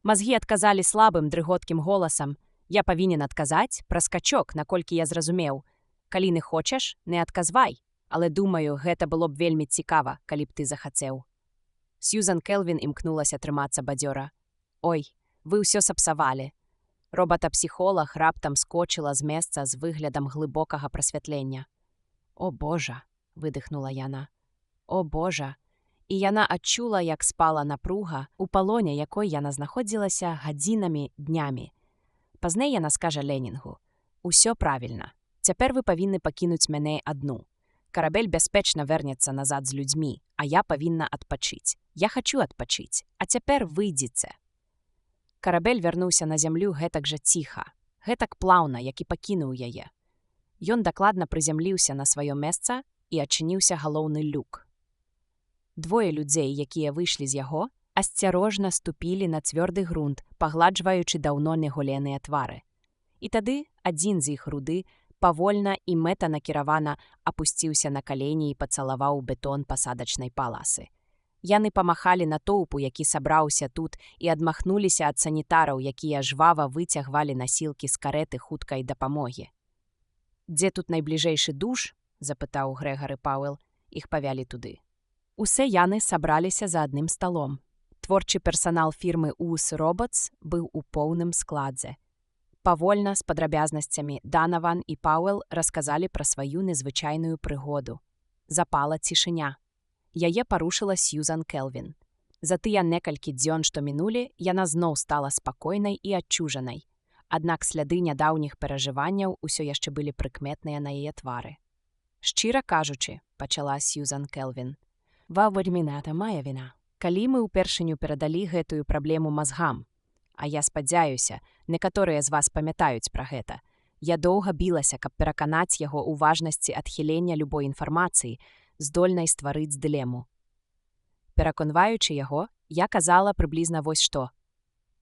Мазгі адказалі слабым, дрыготкім голасам. Я павінен адказаць пра скачок, наколькі я зразумеў. Калі не хочаш, не адказвай. Але, думаю, гэта было б вельмі цікава, калі б ты захацеў. Сьюзан Келвін імкнулася трымацца бадзёра. Ой, вы ўсё сапсавалі. Робата-псіхолаг раптам скочыла з месца з выглядам глыбокага прасвятлення. О, Божа, выдыхнула яна. О, Божа. І яна адчула, як спала напруга, у палоне якой яна знаходзілася гадзінамі, днямі. Пазней яна скажа Ленінгу. Усё правільна. Цяпер вы павінны пакінуць мяне адну. Карабель бяспечна вернецца назад з людзьмі, а я павінна адпачыць. Я хачу адпачыць, а цяпер выйдзіце. Карабель вярнуўся на зямлю гэтак жа ціха, гэтак плаўна, як і пакінуў яе. Ён дакладна прызямліўся на сваё месца і адчыніўся галоўны люк. Двое людзей, якія выйшлі з яго, асцярожна ступілі на цвёрды грунт, пагладжваючы даўно неголеныя твары. І тады адзін з іх руды павольна і мэтанакіравана апусціўся на калені і пацалаваў бетон пасадачнай паласы. Яны памахалі натоўпу, які сабраўся тут, і адмахнуліся ад санітараў, якія жвава выцягвалі насілкі з карэты хуткай дапамогі. «Дзе тут найбліжэйшы душ?» – запытаў Грэгары Пауэлл. Іх павялі туды. Усе яны сабраліся за адным сталом. Творчы персанал фірмы «US Robots» быў у поўным складзе. Павольна, з падрабязнасцямі, Данаван і Пауэлл расказалі пра сваю незвычайную прыгоду. Запала цішыня. Яе парушыла Сьюзан Келвін. За тыя некалькі дзён, што мінулі, яна зноў стала спакойнай і адчужанай. Аднак сляды нядаўніх перажыванняў усё яшчэ былі прыкметныя на яе твары. «Шчыра кажучы», – пачала Сьюзан Келвін, «ваўвальміната мая віна. Калі мы ўпершыню перадалі гэтую праблему мазгам, а я спадзяюся, некаторыя з вас памятаюць пра гэта, я доўга білася, каб пераканаць яго ў важнасці адхілення любой інфармацыі, здольнай стварыць дылему. Пераконваючы яго, я казала прыблізна вось што.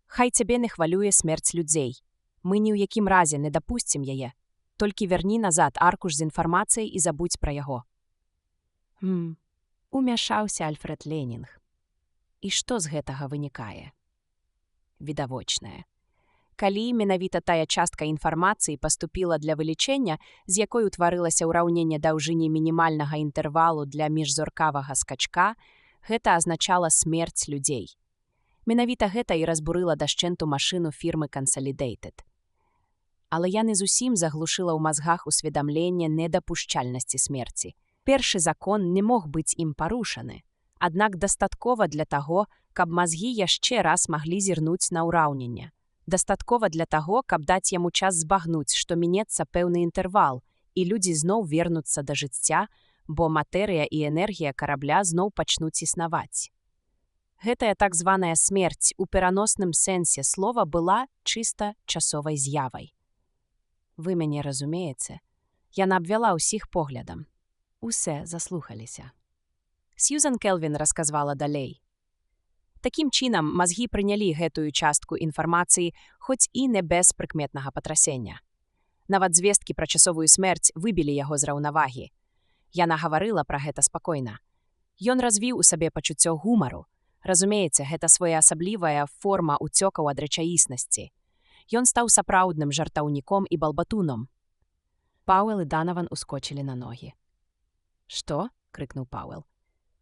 Хай цябе не хвалюе смерць людзей. Мы ні ў якім разе не дапусцім яе. Толькі вярні назад аркуш з інфармацыяй і забудзь пра яго. Умяшаўся Альфред Ленінг. І што з гэтага вынікае? Відавочнае. Калі менавіта тая частка інфармацыі паступіла для вылічэння, з якой утварылася ўраўненне даўжыні мінімальнага інтэрвалу для міжзоркавага скачка, гэта азначала смерць людзей. Менавіта гэта і разбурыла дашчэнту машыну фірмы Consolidated. Але яны зусім заглушыла ў мазгах усведамленне недапушчальнасці смерці. Першы закон не мог быць ім парушаны. Аднак дастаткова для таго, каб мазгі яшчэ раз маглі зірнуць на ўраўненне. Дастаткова для таго, каб даць яму час збагнуць, што мінецца пэўны інтэрвал, і людзі зноў вернуцца да жыцця, бо матэрыя і энергія карабля зноў пачнуць існаваць. Гэтая так званая смерць у пераносным сэнсе слова была чыста часовай з'явай. Вы мяне разумееце? Яна абвяла ўсіх поглядам. Усе заслухаліся. Сьюзан Келвін расказвала далей. Такім чынам, мазгі прынялі гэтую частку інфармацыі, хоць і не без прыкметнага патрасення. Нават звесткі пра часовую смерць выбілі яго з раўнавагі. Яна гаварыла пра гэта спакойна. Ён развіў у сабе пачуццё гумару. Разумееце, гэта своеасаблівая форма ўцёкаў ад рэчаіснасці. Ён стаў сапраўдным жартаўніком і балбатунам. Пауэлл і Данаван ускочылі на ногі. «Што?» – крыкнуў Пауэлл.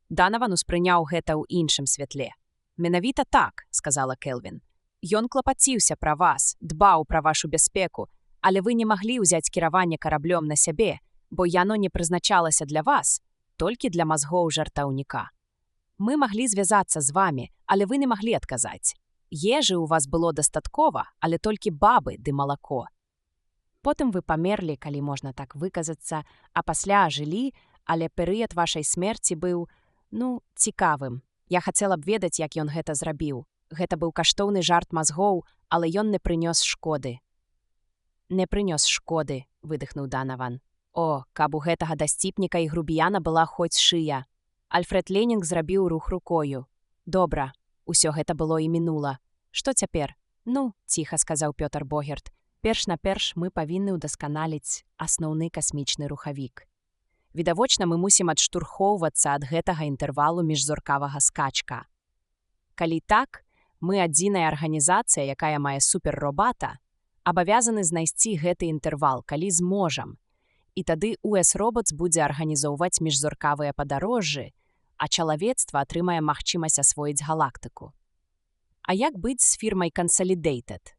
Данаван успрыняў гэта ў іншым святле. «Менавіта так», – сказала Келвін. Ён клапаціўся пра вас, дбаў пра вашу бяспеку, але вы не маглі ўзяць кіраванне караблём на сябе, бо яно не прызначалася для вас, толькі для мазгоў жартаўніка. Мы маглі звязацца з вамі, але вы не маглі адказаць. Ежы ў вас было дастаткова, але толькі бабы ды малако. Потым вы памерлі, калі можна так выказацца, а пасля жылі, але перыяд вашай смерці быў, цікавым. Я хацела б ведаць, як ён гэта зрабіў. Гэта быў каштоўны жарт мазгоў, але ён не прынёс шкоды. Не прынёс шкоды, выдыхнуў Данаван. О, каб у гэтага дасціпніка і грубіяна была хоць шыя. Альфред Ленінг зрабіў рух рукою. Добра, усё гэта было і мінула. Што цяпер? Ціха сказаў Пётр Богерт. Перш-наперш мы павінны ўдасканаліць асноўны касмічны рухавік. Відавочна, мы мусім адштурхоўвацца ад гэтага інтэрвалу міжзоркавага скачка. Калі так, мы адзіная арганізацыя, якая мае суперробата, абавязаны знайсці гэты інтэрвал, калі зможам. І тады US Robots будзе арганізоўваць міжзоркавыя падарожжы, а чалавецтва атрымае магчымасць асвоіць галактыку. А як быць з фірмай Consolidated?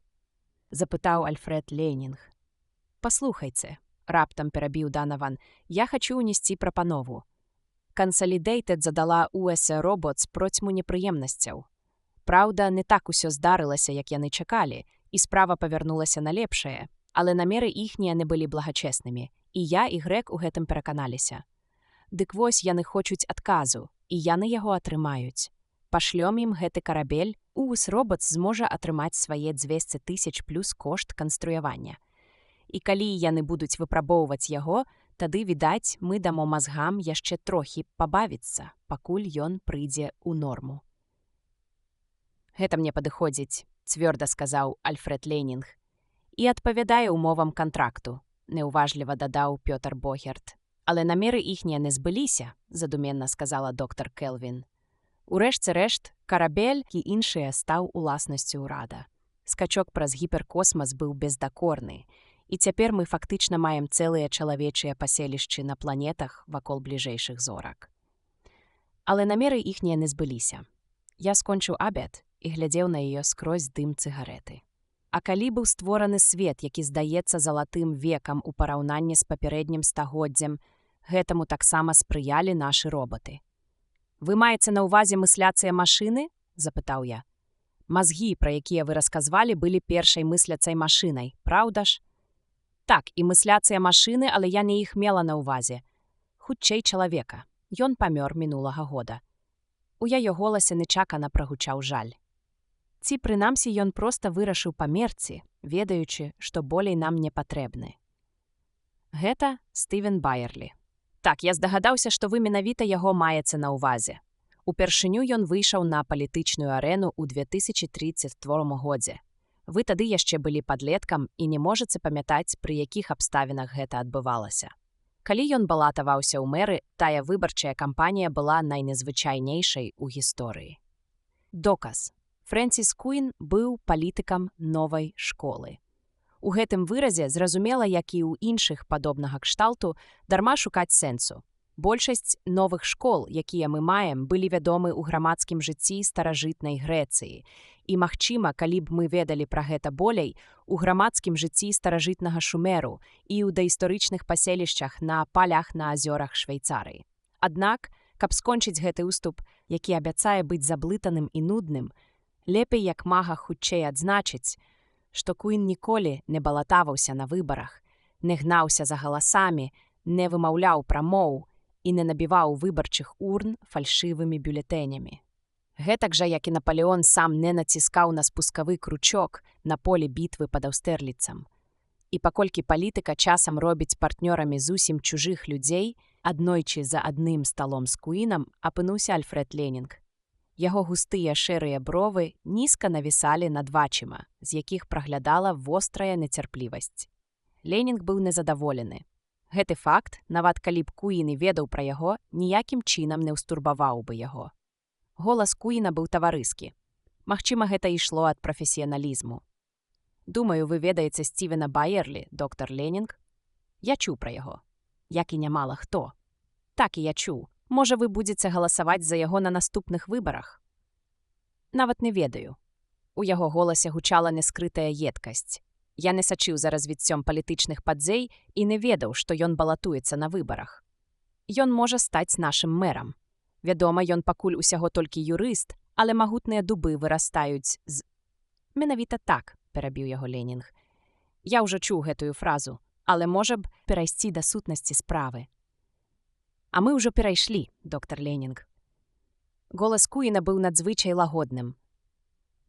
Запытаў Альфред Ленінг. Паслухайце, раптам перабіў Данаван, я хачу ўнесці прапанову. Consolidated задала US Robots процьму непрыемнасцяў. Праўда, не так усё здарылася, як яны чакалі, і справа павярнулася на лепшае, але намеры іхнія не былі благачэснымі, і я і Грэк у гэтым пераканаліся. Дык вось яны хочуць адказу, і яны яго атрымаюць. Пашлём ім гэты карабель, US Robots зможа атрымаць свае 200 000 плюс кошт канструявання. І калі яны будуць выпрабоўваць яго, тады, відаць, мы дамо мазгам яшчэ трохі пабавіцца, пакуль ён прыйдзе ў норму. Гэта мне падыходзіць, цвёрда сказаў Альфред Ленінг. І адпавядае умовам кантракту, неуважліва дадаў Пётр Богерт. Але намеры іхнія не збыліся, задуменна сказала доктар Келвін. Урэшце рэшт, карабель і іншыя стаў уласнасцю ўрада. Скачок праз гіперкосмас быў бездакорны, і цяпер мы фактычна маем цэлыя чалавечыя паселішчы на планетах вакол бліжэйшых зорак. Але намеры іхнія не збыліся. Я скончыў абед і глядзеў на яе скрозь дым цыгарэты. А калі быў створаны свет, які здаецца залатым векам у параўнанні з папярэднім стагоддзем, гэтаму таксама спрыялі нашы роботы. Вы маеце на ўвазе мысляцыя машыны? Запытаў я. Мазгі, пра якія вы расказвалі, былі першай мысляцай машынай, праўда ж? Так, і мысляцыя машыны, але я не іх мела на ўвазе. Хутчэй чалавека. Ён памёр мінулага года. У яе голасе нечакана прагучаў жаль. Ці, прынамсі, ён проста вырашыў памерці, ведаючы, што болей нам не патрэбны. Гэта Стывен Байерлі. Так, я здагадаўся, што вы менавіта яго маеце на ўвазе. Упершыню ён выйшаў на палітычную арэну ў 2032 годзе. Вы тады яшчэ былі падлеткам і не можаце памятаць, пры якіх абставінах гэта адбывалася. Калі ён балатаваўся ў мэры, тая выбарчая кампанія была найнезвычайнейшай у гісторыі. Доказ. Фрэнсіс Куін быў палітыкам новай школы. У гэтым выразе, зразумела, як і ў іншых падобнага кшталту, дарма шукаць сэнсу. Большасць новых школ, якія мы маем, былі вядомы ў грамадскім жыцці старажытнай Грэцыі. І, магчыма, калі б мы ведалі пра гэта болей, у грамадскім жыцці старажытнага Шумеру і ў даісторычных паселішчах на палях на азёрах Швейцарыі. Аднак, каб скончыць гэты ўступ, які абяцае быць заблытаным і нудным, лепей як мага хутчэй адзначыць, што Куін ніколі не балатаваўся на выбарах, не гнаўся за галасамі, не вымаўляў прамоў і не набіваў выбарчых урн фальшывымі бюлетэнямі. Гэтак жа, як і Напалеон сам не націскаў на спускавы кручок на полі бітвы пад Аўстерліцам. І паколькі палітыка часам робіць партнёрамі зусім чужых людзей, аднойчы за адным сталом з Куінам апынуўся Альфред Ленінг. Яго густыя шэрыя бровы нізка навісалі над вачыма, з якіх праглядала вострая нецярплівасць. Ленінг быў незадаволены. Гэты факт, нават калі б Куін і ведаў пра яго, ніякім чынам не ўстурбаваў бы яго. Голас Куіна быў таварыскі. Магчыма, гэта ішло ад прафесіяналізму. Думаю, вы ведаеце Стівена Байерлі, доктар Ленінг? Я чуў пра яго. Як і нямала хто. Так і я чуў. Можа, вы будзеце галасаваць за яго на наступных выбарах? Нават не ведаю. У яго голасе гучала нескрытая едкасць. Я не сачыў за развіццём палітычных падзей і не ведаў, што ён балатуецца на выбарах. Ён можа стаць нашым мэрам. Вядома, ён пакуль усяго толькі юрыст, але магутныя дубы вырастаюць з... Менавіта так, перабіў яго Ленінг. Я ўжо чуў гэтую фразу, але можа б перайсці да сутнасці справы. А мы ўжо перайшлі, доктар Ленінг. Голас Куіна быў надзвычай лагодным.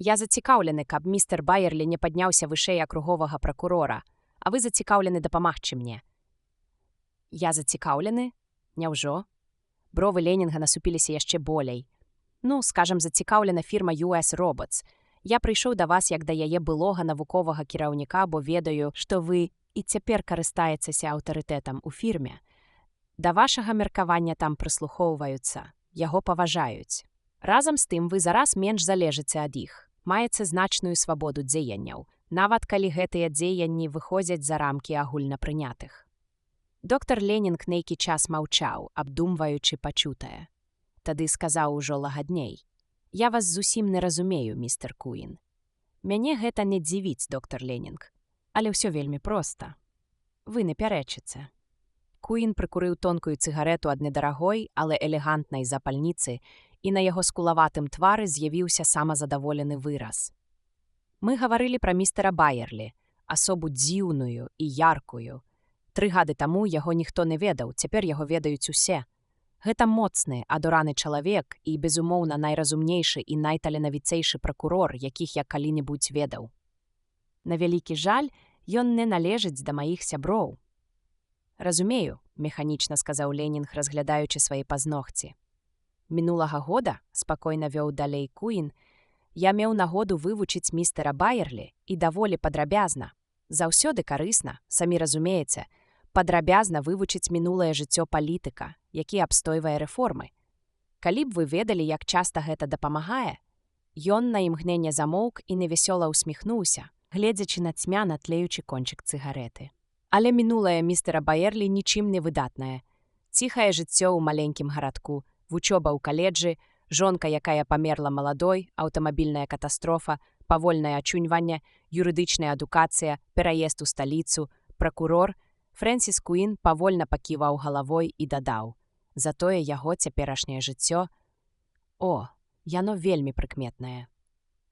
Я зацікаўлены, каб містер Байерлі не падняўся вышэй акруговага пракурора, а вы зацікаўлены дапамагчы мне. Я зацікаўлены? Няўжо? Бровы Ленінга насупіліся яшчэ болей. Ну, скажам, зацікаўлена фірма US Robots. Я прыйшоў да вас як да яе былога навуковага кіраўніка, бо ведаю, што вы і цяпер карыстаецеся аўтарытэтам у фірме. Да вашага меркавання там прыслухоўваюцца, яго паважаюць. Разам з тым вы зараз менш залежыце ад іх. Маеце значную свабоду дзеянняў, нават калі гэтыя дзеянні выходзяць за рамкі агульнапрынятых. Доктар Ленінг нейкі час маўчаў, абдумваючы пачутае. Тады сказаў ужо лагадней. Я вас зусім не разумею, містер Куін. Мяне гэта не дзівіць, доктар Ленінг. Але ўсё вельмі проста. Вы не пярэчыце. Куін прыкурыў тонкую цыгарету ад недарагой, але элегантнай запальніцы, і на яго скулаватым твары з'явіўся самазадаволены выраз. Мы гаварылі пра містера Байерлі, асобу дзіўную і яркую. 3 гады таму яго ніхто не ведаў, цяпер яго ведаюць усе. Гэта моцны, адураны чалавек і, безумоўна, найразумнейшы і найталенавіцэйшы пракурор, якіх я калі-небудзь ведаў. На вялікі жаль, ён не належыць да маіх сяброў. Разумею, механічна сказаў Ленінг, разглядаючы свае пазногці. Мінулага года, спакойна вёў далей Куін, я меў нагоду вывучыць містера Байерлі і даволі падрабязна. Заўсёды карысна, самі разумееце, падрабязна вывучыць мінулае жыццё палітыка, які абстойвае рэформы. Калі б вы ведалі, як часта гэта дапамагае, ён на імгненне замоўк і невесёла усміхнуўся, гледзячы на цьмяна тлеючы кончык цыгареты. Але мінулае містера Байерлі нічым не выдатнае. Ціхае жыццё ў маленькім гарадку, вучоба ў каледжы, жонка, якая памерла маладой, аўтамабільная катастрофа, павольнае ачуньванне, юрыдычная адукацыя, пераезд у сталіцу, пракурор, Фрэнсіс Куін павольна паківаў галавой і дадаў. Затое яго цяперашняе жыццё... О, яно вельмі прыкметнае.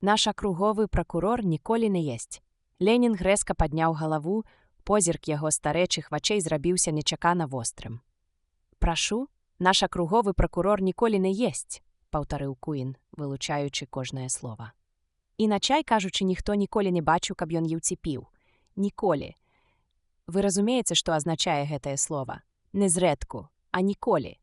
Наш акруговы пракурор ніколі не есць. Ленінг рэзка падняў галаву, позірк яго старэчых вачэй зрабіўся нечакана вострым. Прашу? Наш акруговы пракурор ніколі не есць, паўтарыў Куін, вылучаючы кожнае слова. Іначай, кажучы, ніхто ніколі не бачыў, каб ён еў ці піў. Ніколі. Вы разумееце, што азначае гэтае слова? Не зрэдку, а ніколі.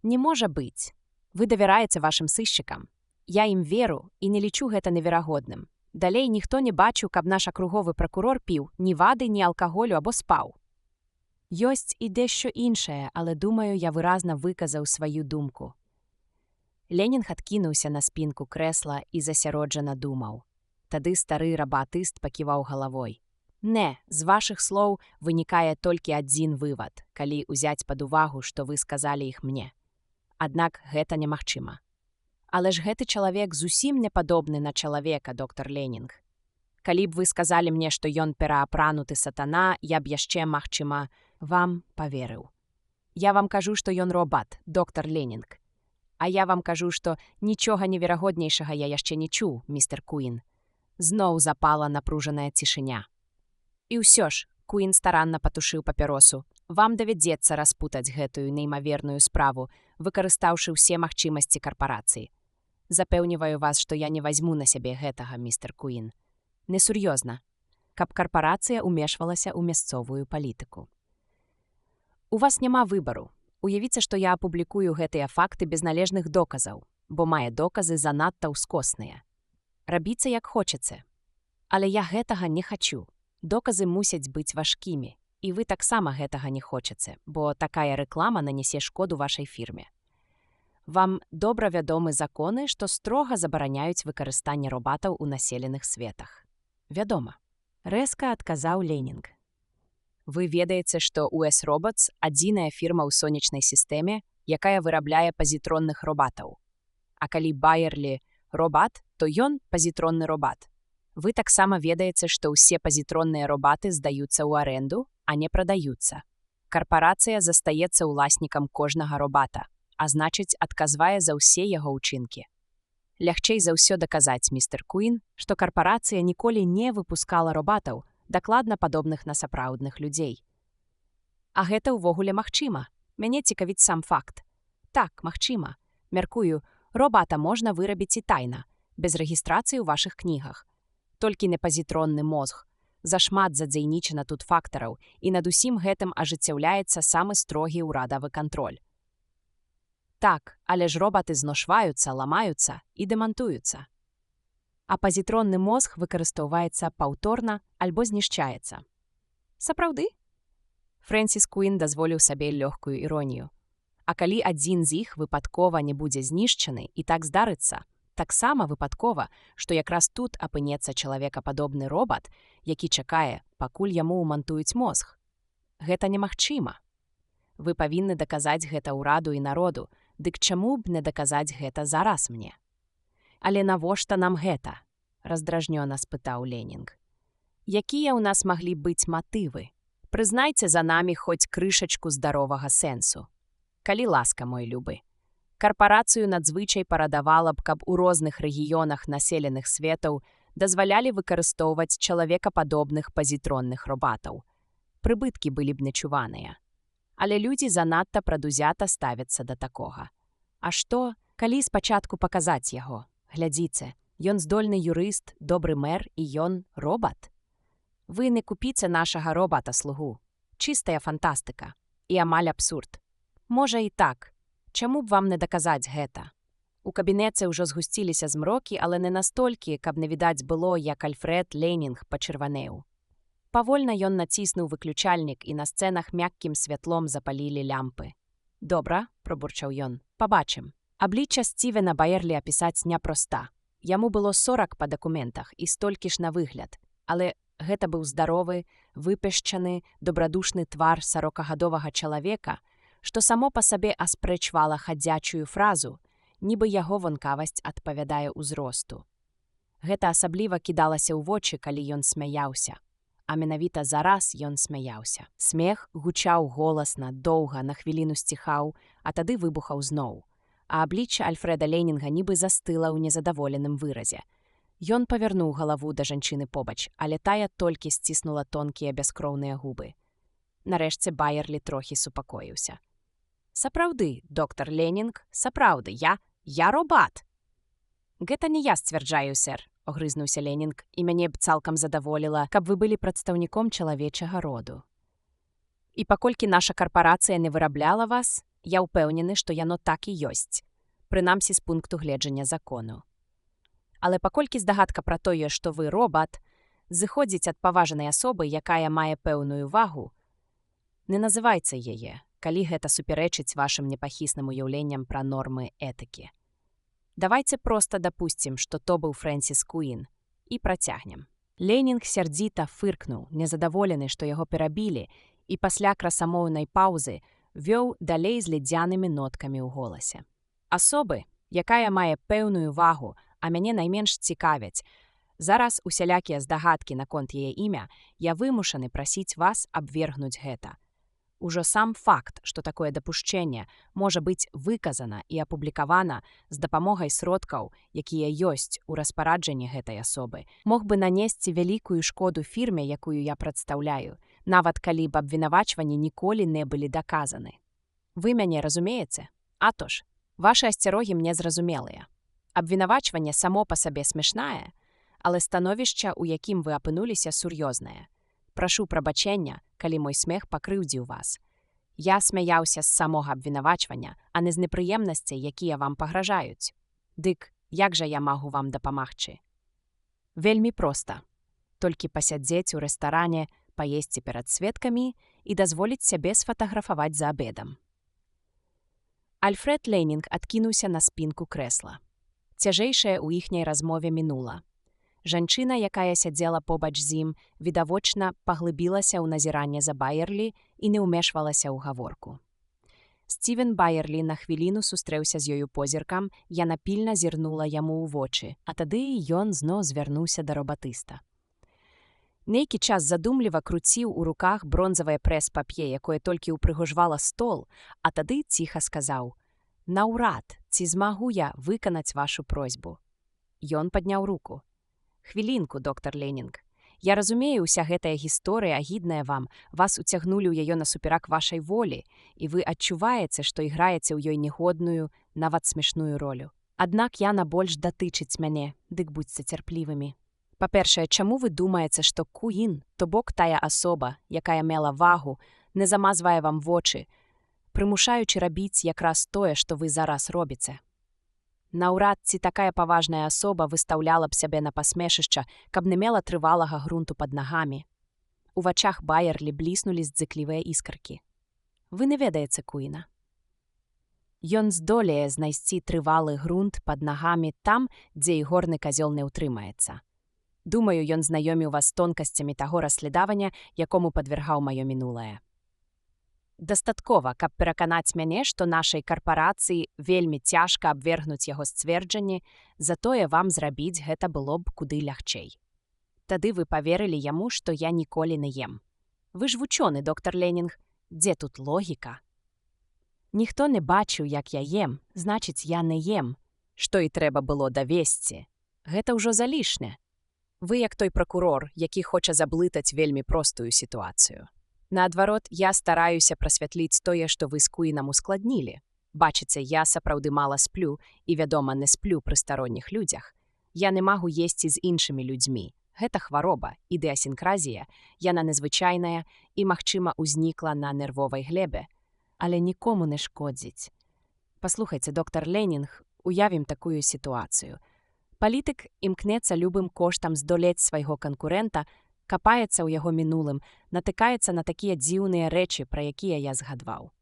Не можа быць. Вы давяраеце вашым сыщыкам. Я ім веру і не лічу гэта неверагодным. Далей ніхто не бачыў, каб наш акруговы пракурор піў ні вады, ні алкаголю або спаў. Ёсць і дэшто іншае, але, думаю, я выразна выказаў сваю думку. Ленінг адкінуўся на спінку крэсла і засяроджана думаў. Тады стары рабатыст паківаў галавой. Не, з вашых слоў вынікае толькі адзін вывад, калі ўзяць пад увагу, што вы сказалі іх мне. Аднак гэта немагчыма. Але ж гэты чалавек зусім не падобны на чалавека, доктар Ленінг. Калі б вы сказалі мне, што ён пераапрануты сатана, я б яшчэ, магчыма, вам паверыў. Я вам кажу, што ён робат, доктар Ленінг. А я вам кажу, што нічога неверагоднейшага я яшчэ не чуў, містер Куін. Зноў запала напружаная цішыня. І ўсё ж, Куін старанна патушыў папяросу, вам давядзецца распутаць гэтую неймаверную справу, выкарыстаўшы ўсе магчымасці карпарацыі. Запэўніваю вас, што я не вазьму на сябе гэтага, містер Куін. Несур'ёзна, каб карпарацыя ўмешвалася ў мясцовую палітыку. У вас няма выбару. Уявіце, што я апублікую гэтыя факты без належных доказаў, бо мае доказы занадта ўскосныя. Рабіце як хочаце. Але я гэтага не хачу. Доказы мусяць быць важкімі, і вы таксама гэтага не хочаце, бо такая рэклама нанясе шкоду вашай фірме. Вам добра вядомы законы, што строга забараняюць выкарыстанне робатаў у населеных светах. Вядома. Рэзка адказаў Ленінг. Вы ведаеце, што US Robots – адзіная фірма ў сонечнай сістэме, якая вырабляе пазітронных робатаў. А калі Байерлі робат, то ён пазітронны робат. Вы таксама ведаеце, што ўсе пазітронныя робаты здаюцца ў аренду, а не прадаюцца. Карпарацыя застаецца ўласнікам кожнага робата, а значыць, адказвае за ўсе яго ўчынкі. Лягчэй за ўсё даказаць, містер Куін, што карпарацыя ніколі не выпускала робатаў, дакладна падобных на сапраўдных людзей. А гэта ўвогуле магчыма. Мяне цікавіць сам факт. Так, магчыма. Мяркую, робата можна вырабіць і тайна, без рэгістрацыі ў вашых кнігах. Толькі не пазітронны мозг. Зашмат задзейнічана тут фактараў, і над усім гэтым ажыццяўляецца самы строгі ўрадавы кантроль. Так, але ж робаты зношваюцца, ламаюцца і дэмантуюцца. А пазітронны мозг выкарыстоўваецца паўторна альбо знішчаецца. Сапраўды? Фрэнсіс Куін дазволіў сабе лёгкую іронію. А калі адзін з іх выпадкова не будзе знішчаны і так здарыцца, таксама выпадкова, што якраз тут апынецца чалавекападобны робат, які чакае, пакуль яму ўмантуюць мозг. Гэта немагчыма. Вы павінны даказаць гэта ўраду і народу, дык чаму б не даказаць гэта зараз мне? Але навошта нам гэта? Раздражнёна спытаў Ленінг. Якія ў нас маглі быць матывы? Прызнайце за намі хоць крышачку здаровага сэнсу. Калі ласка, мой любы. Карпарацыю надзвычай парадавала б, каб у розных рэгіёнах населеных светаў дазвалялі выкарыстоўваць чалавекападобных пазітронных робатаў. Прыбыткі былі б нечуваныя. Але людзі занадта прадузята ставяцца да такога. А што, калі спачатку паказаць яго? Глядзіце, ён здольны юрыст, добры мэр і ён робат. Вы не купіце нашага робата-слугу. Чыстая фантастыка. І амаль абсурд. Можа і так. Чаму б вам не даказаць гэта? У кабінеце ўжо згусціліся змрокі, але не настолькі, каб не відаць было, як Альфред Ленінг пачырванеў. Павольна ён націснуў выключальнік, і на сцэнах мяккім святлом запалілі лямпы. «Добра», – пробурчаў ён, – «пабачым». Аблічча Стівена Байерлі апісаць няпроста. Яму было 40 па дакументах і столькі ж на выгляд. Але гэта быў здаровы, выпешчаны, добрадушны твар 40гадовага чалавека, што само па сабе аспрэчвала хадзячую фразу, нібы яго вонкавасць адпавядае ўзросту. Гэта асабліва кідалася ў вочы, калі ён смяяўся. А менавіта зараз ён смяяўся. Смех гучаў голасна, доўга, на хвіліну сціхаў, а тады выбухаў зноў. А аблічча Альфреда Ленінга нібы застыла ў незадаволеным выразе. Ён павярнуў галаву да жанчыны побач, але тая толькі сціснула тонкія бяскроўныя губы. Нарэшце Байерлі трохі супакоіўся. «Сапраўды, доктар Ленінг, сапраўды, я робат!» «Гэта не я сцвярджаю, сэр», – огрызнуўся Ленінг, «і мяне б цалкам задаволіла, каб вы былі прадстаўніком чалавечага роду. І паколькі наша карпарацыя не вырабляла вас, я ўпэўнены, што яно так і ёсць, прынамсі з пункту гледжання закону. Але паколькі здагадка пра тое, што вы робат, зыходзіць ад паважанай асобы, якая мае пэўную вагу, не называйце яе, калі гэта супярэчыць вашым непахісным уяўленням пра нормы этыкі. Давайце проста дапусцім, што то быў Фрэнсіс Куін, і працягнем». Ленінг сярдзіта фыркнуў, незадаволены, што яго перабілі, і пасля красамоўнай паўзы вёў далей з ледзянымі ноткамі ў голасе. «Асобы, якая мае пэўную вагу, а мяне найменш цікавяць. Зараз усялякія здагадкі наконт яе імя, я вымушаны прасіць вас абвергнуць гэта. Ужо сам факт, што такое дапушчэнне можа быць выказана і апублікавана з дапамогай сродкаў, якія ёсць у распараджанні гэтай асобы, мог бы нанесці вялікую шкоду фірме, якую я прадстаўляю, нават калі б абвінавачванні ніколі не былі даказаны. Вы мяне разумееце? А то ж, вашы асцярогі мне зразумелыя. Абвінавачванне само па сабе смешнае, але становішча, у якім вы апынуліся, сур'ёзнае. Прашу прабачэння, калі мой смех пакрыўдзіў вас. Я смяяўся з самога абвінавачвання, а не з непрыемнасцей, якія вам пагражаюць. Дык, як жа я магу вам дапамагчы? Вельмі проста. Толькі пасядзець у рэстаране, паесці перад сведкамі і дазволіць сябе сфатаграфаваць за абедам. Альфред Ленінг адкінуўся на спінку крэсла. Цяжэйшае ў іхняй размове мінула. Жанчына, якая сядзела побач з ім, відавочна паглыбілася ў назіранне за Байерлі і не ўмешвалася ў гаворку. Стівен Байерлі на хвіліну сустрэўся з ёю позіркам, яна пільна зірнула яму ў вочы, а тады ён зноў звярнуўся да робатыста. Нейкі час задумліва круціў у руках бронзавае прэс-пап'е, якое толькі ўпрыгожвала стол, а тады ціха сказаў: «Наўрад, ці змагу я выканаць вашу просьбу?» Ён падняў руку. «Хвілінку, доктар Ленінг. Я разумею, уся гэтая гісторыя агідная вам, вас уцягнулі ў яе насуперак вашай волі, і вы адчуваеце, што іграеце ў ёй негодную, нават смешную ролю. Аднак яна больш датычыць мяне, дык будзьце цярплівымі. Па-першае, чаму вы думаеце, што Куін, то бок тая асоба, якая мела вагу, не замазвае вам вочы, прымушаючы рабіць якраз тое, што вы зараз робіце? Наўрад ці такая паважная асоба выстаўляла б сябе на пасмешышча, каб не мела трывалага грунту пад нагамі. У вачах Байерлі бліснулі здзыклівыя іскаркі. Вы не ведаеце Куіна. Ён здолее знайсці трывалы грунт пад нагамі там, дзе і горны казёл не ўтрымаецца. Думаю, ён знаёміў вас тонкасцямі таго расследавання, якому падвяргаў маё мінулае. Дастаткова, каб пераканаць мяне, што нашай карпарацыі вельмі цяжка абвергнуць яго сцверджанні, затое вам зрабіць гэта было б куды лягчэй. Тады вы паверылі яму, што я ніколі не ем. Вы ж вучоны, доктар Ленінг, дзе тут логіка? Ніхто не бачыў, як я ем, значыць, я не ем. Што і трэба было давесці. Гэта ўжо залішне. Вы як той пракурор, які хоча заблытаць вельмі простую сітуацыю. Наадварот, я стараюся прасвятліць тое, што вы з Куінам ускладнілі. Бачыце, я сапраўды мала сплю і, вядома, не сплю пры старонніх людзях. Я не магу есці з іншымі людзьмі. Гэта хвароба, ідэасінкразія, яна незвычайная і, магчыма, узнікла на нервовай глебе. Але нікому не шкодзіць. Паслухайце, доктар Ленінг, уявім такую сітуацыю. Палітык імкнецца любым коштам здолець свайго канкурэнта, капаецца ў яго мінулым, натыкаецца на такія дзіўныя рэчы, пра якія я згадваў.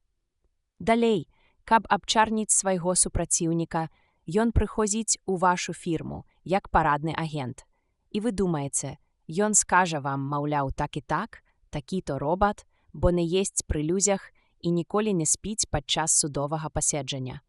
Далей, каб абчарніць свайго супраціўніка, ён прыходзіць у вашу фірму, як парадны агент. І вы думаеце, ён скажа вам, маўляў, так і так, такі-то робат, бо не есць пры людзях і ніколі не спіць падчас судовага паседжання.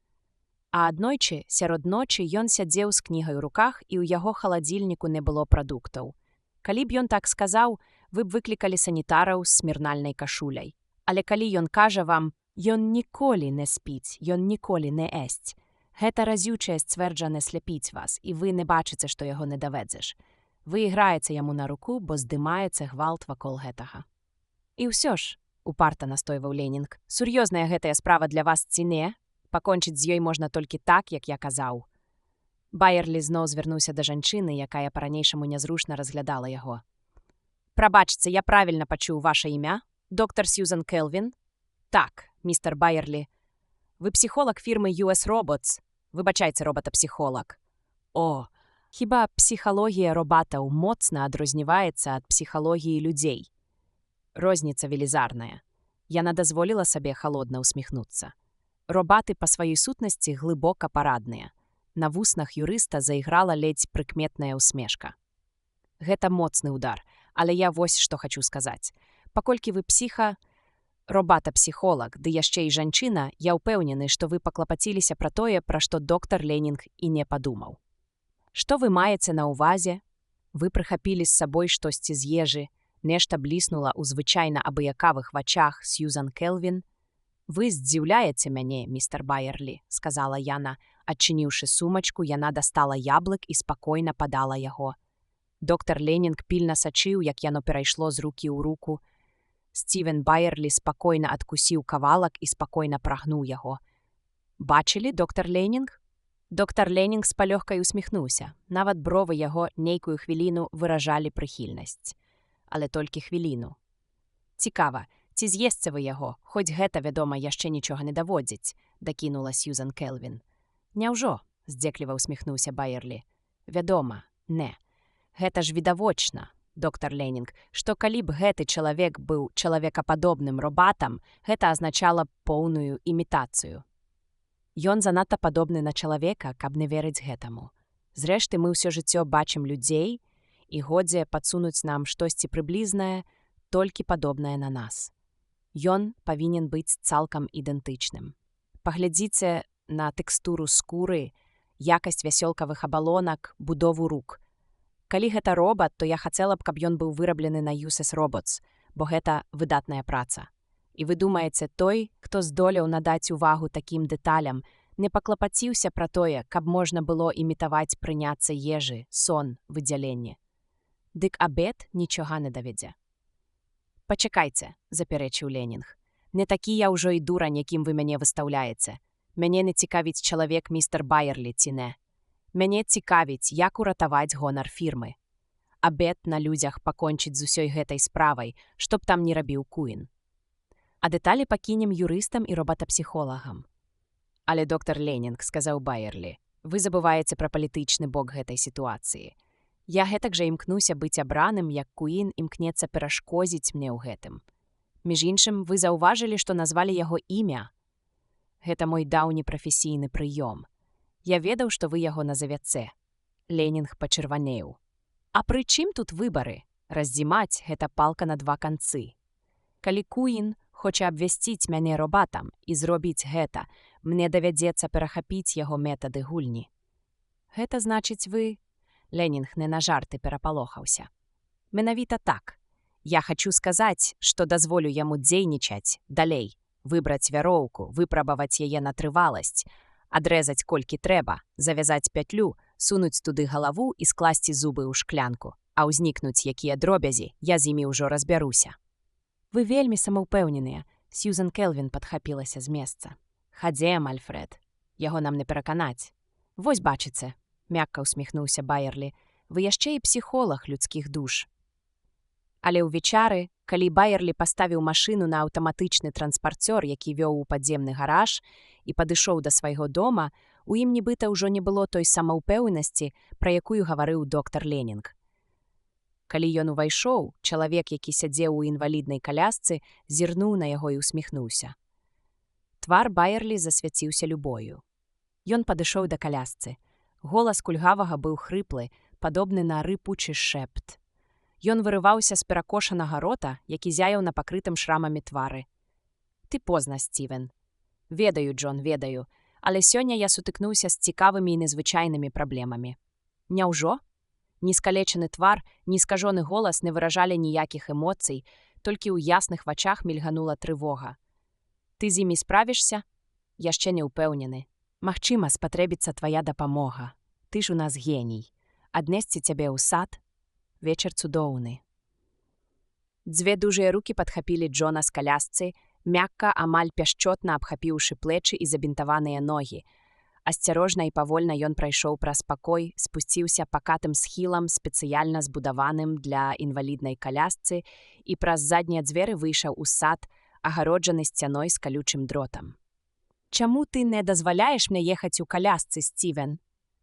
А аднойчы, сярод ночы, ён сядзеў з кнігай у руках, і ў яго халадзільніку не было прадуктаў. Калі б ён так сказаў, вы б выклікалі санітараў з смірнальнай кашуляй. Але калі ён кажа вам, ён ніколі не спіць, ён ніколі не есць, гэта разючае сцверджане сляпіць вас, і вы не бачыце, што яго не даведзеш. Вы іграеце яму на руку, бо здымаецца гвалт вакол гэтага. І ўсё ж, упарта настойваў Ленінг, сур'ёзная гэтая справа для вас ці не? Пакончыць з ёй можна толькі так, як я казаў. Байерлі зноў звярнуўся да жанчыны, якая па-ранейшаму нязручна разглядала яго. Прабачце, я правільна пачуў ваша імя? Доктар Сьюзан Келвін? Так, містер Байерлі. Вы псіхолог фірмы US Robots. Выбачайце, робата-псіхолог. О, хіба псіхалогія робатаў моцна адрозніваецца ад псіхалогіі людзей? Розніца велізарная. Яна дазволіла сабе халодна ўсміхнуцца. Робаты па сваёй сутнасці глыбока парадныя. На вуснах юрыста заіграла ледзь прыкметная ўсмешка. Гэта моцны ўдар, але я вось што хачу сказаць. Паколькі вы робата-псіхолог, ды яшчэ і жанчына, я ўпэўнены, што вы паклапаціліся пра тое, пра што доктар Ленінг і не падумаў. Што вы маеце на ўвазе? Вы прыхапілі з сабой штосьці з ежы, нешта бліснула ў звычайна абыякавых вачах Сьюзан Келвін. «Вы здзіўляеце мяне, містер Байерлі», — сказала яна. Адчыніўшы сумачку, яна дастала яблык і спакойна падала яго. Доктар Ленінг пільна сачыў, як яно перайшло з рукі ў руку. Стівен Байерлі спакойна адкусіў кавалак і спакойна прагнуў яго. «Бачылі, доктар Ленінг?» Доктар Ленінг з палёгкай усміхнуўся. Нават бровы яго нейкую хвіліну выражалі прыхільнасць. Але толькі хвіліну. «Цікава, ці з'есце вы яго, хоць гэта, вядома, яшчэ нічога не даводзіць», — дакінула Сьюзан Келвін. «Няўжо?» — здзекліва ўсміхнуўся Байерлі. «Вядома, не. Гэта ж відавочна, доктар Ленінг, што калі б гэты чалавек быў чалавекападобным робатам, гэта азначала поўную імітацыю. Ён занадта падобны на чалавека, каб не верыць гэтаму. Зрэшты, мы ўсё жыццё бачым людзей, і годзе падсунуць нам штосьці прыблізнае, толькі падобнае на нас. Ён павінен быць цалкам ідэнтычным. Паглядзіце на тэкстуру скуры, якасць вясёлкавых абалонак, будову рук. Калі гэта робат, то я хацела б, каб ён быў выраблены на USS Robots, бо гэта выдатная праца. І вы думаеце, той, хто здолеў надаць увагу такім дэталям, не паклапаціўся пра тое, каб можна было імітаваць прыняцца ежы, сон, выдзяленне. Дык абед нічога не давядзе. Пачакайце, запярэчыў Ленінг. Не такі я ўжо і дурань, якім вы мяне выстаўляеце. Мяне не цікавіць чалавек містер Байерлі ці не. Мяне цікавіць, як уратаваць гонар фірмы. Абед на людзях пакончыць з усёй гэтай справай, што б там не рабіў Куін. А дэталі пакінем юрыстам і робатапсіхолагам. Але доктар Ленінг, сказаў Байерлі, вы забываеце пра палітычны бок гэтай сітуацыі. Я гэтак жа імкнуся быць абраным, як Куін імкнецца перашкодзіць мне ў гэтым. Між іншым, вы заўважылі, што назвалі яго імя. Гэта мой даўні прафесійны прыём. Я ведаў, што вы яго назавяце. Ленінг пачырванеў. А пры чым тут выбары? Раздзімаць — гэта палка на два канцы. Калі Куін хоча абвясціць мяне робатам і зробіць гэта, мне давядзецца перахапіць яго метады гульні. Гэта значыць вы... Ленінг не на жарты перапалохаўся. Менавіта так. Я хачу сказаць, што дазволю яму дзейнічаць далей, выбраць вяроўку, выпрабаваць яе на трываласць, адрэзаць колькі трэба, завязаць пятлю, сунуць туды галаву і скласці зубы ў шклянку, а ўзнікнуць якія дробязі, я з імі ўжо разбяруся. Вы вельмі самаўпэўненыя, Сьюзан Келвін падхапілася з месца. Хадзем, Альфред. Яго нам не пераканаць. Вось бачыце, мякка усміхнуўся Байерлі, вы яшчэ і псіхолаг людскіх душ. Але ўвечары, калі Байерлі паставіў машыну на аўтаматычны транспарцёр, які вёў у падземны гараж, і падышоў да свайго дома, у ім нібыта ўжо не было той самаўпэўненасці, пра якую гаварыў доктар Ленінг. Калі ён увайшоў, чалавек, які сядзеў у інваліднай калясцы, зірнуў на яго і усміхнуўся. Твар Байерлі засвяціўся любою. Ён падышоў да калясцы. Голас кульгавага быў хрыплы, падобны на рыпучы шэпт. Ён вырываўся з перакошанага рота, які зяяў на пакрытым шрамамі твары. Ты позна, Стівен. Ведаю, Джон, ведаю, але сёння я сутыкнуўся з цікавымі і незвычайнымі праблемамі. Няўжо? Ні скалечаны твар, ні скажоны голас не выражалі ніякіх эмоцый, толькі ў ясных вачах мільганула трывога. Ты з імі справішся? Яшчэ не ўпэўнены. Магчыма, спатрэбіцца твая дапамога. Ты ж у нас геній. Аднесці цябе ў сад? Вечар цудоўны. Дзве дужыя рукі падхапілі Джона з калясцы, мякка, амаль пяшчотна абхапіўшы плечы і забінтаваныя ногі. Асцярожна і павольна ён прайшоў праз пакой, спусціўся пакатым схілам, спецыяльна збудаваным для інваліднай калясцы, і праз заднія дзверы выйшаў у сад, агароджаны сцяной з калючым дротам. Чаму ты не дазваляеш мне ехаць у калясцы, Стівен?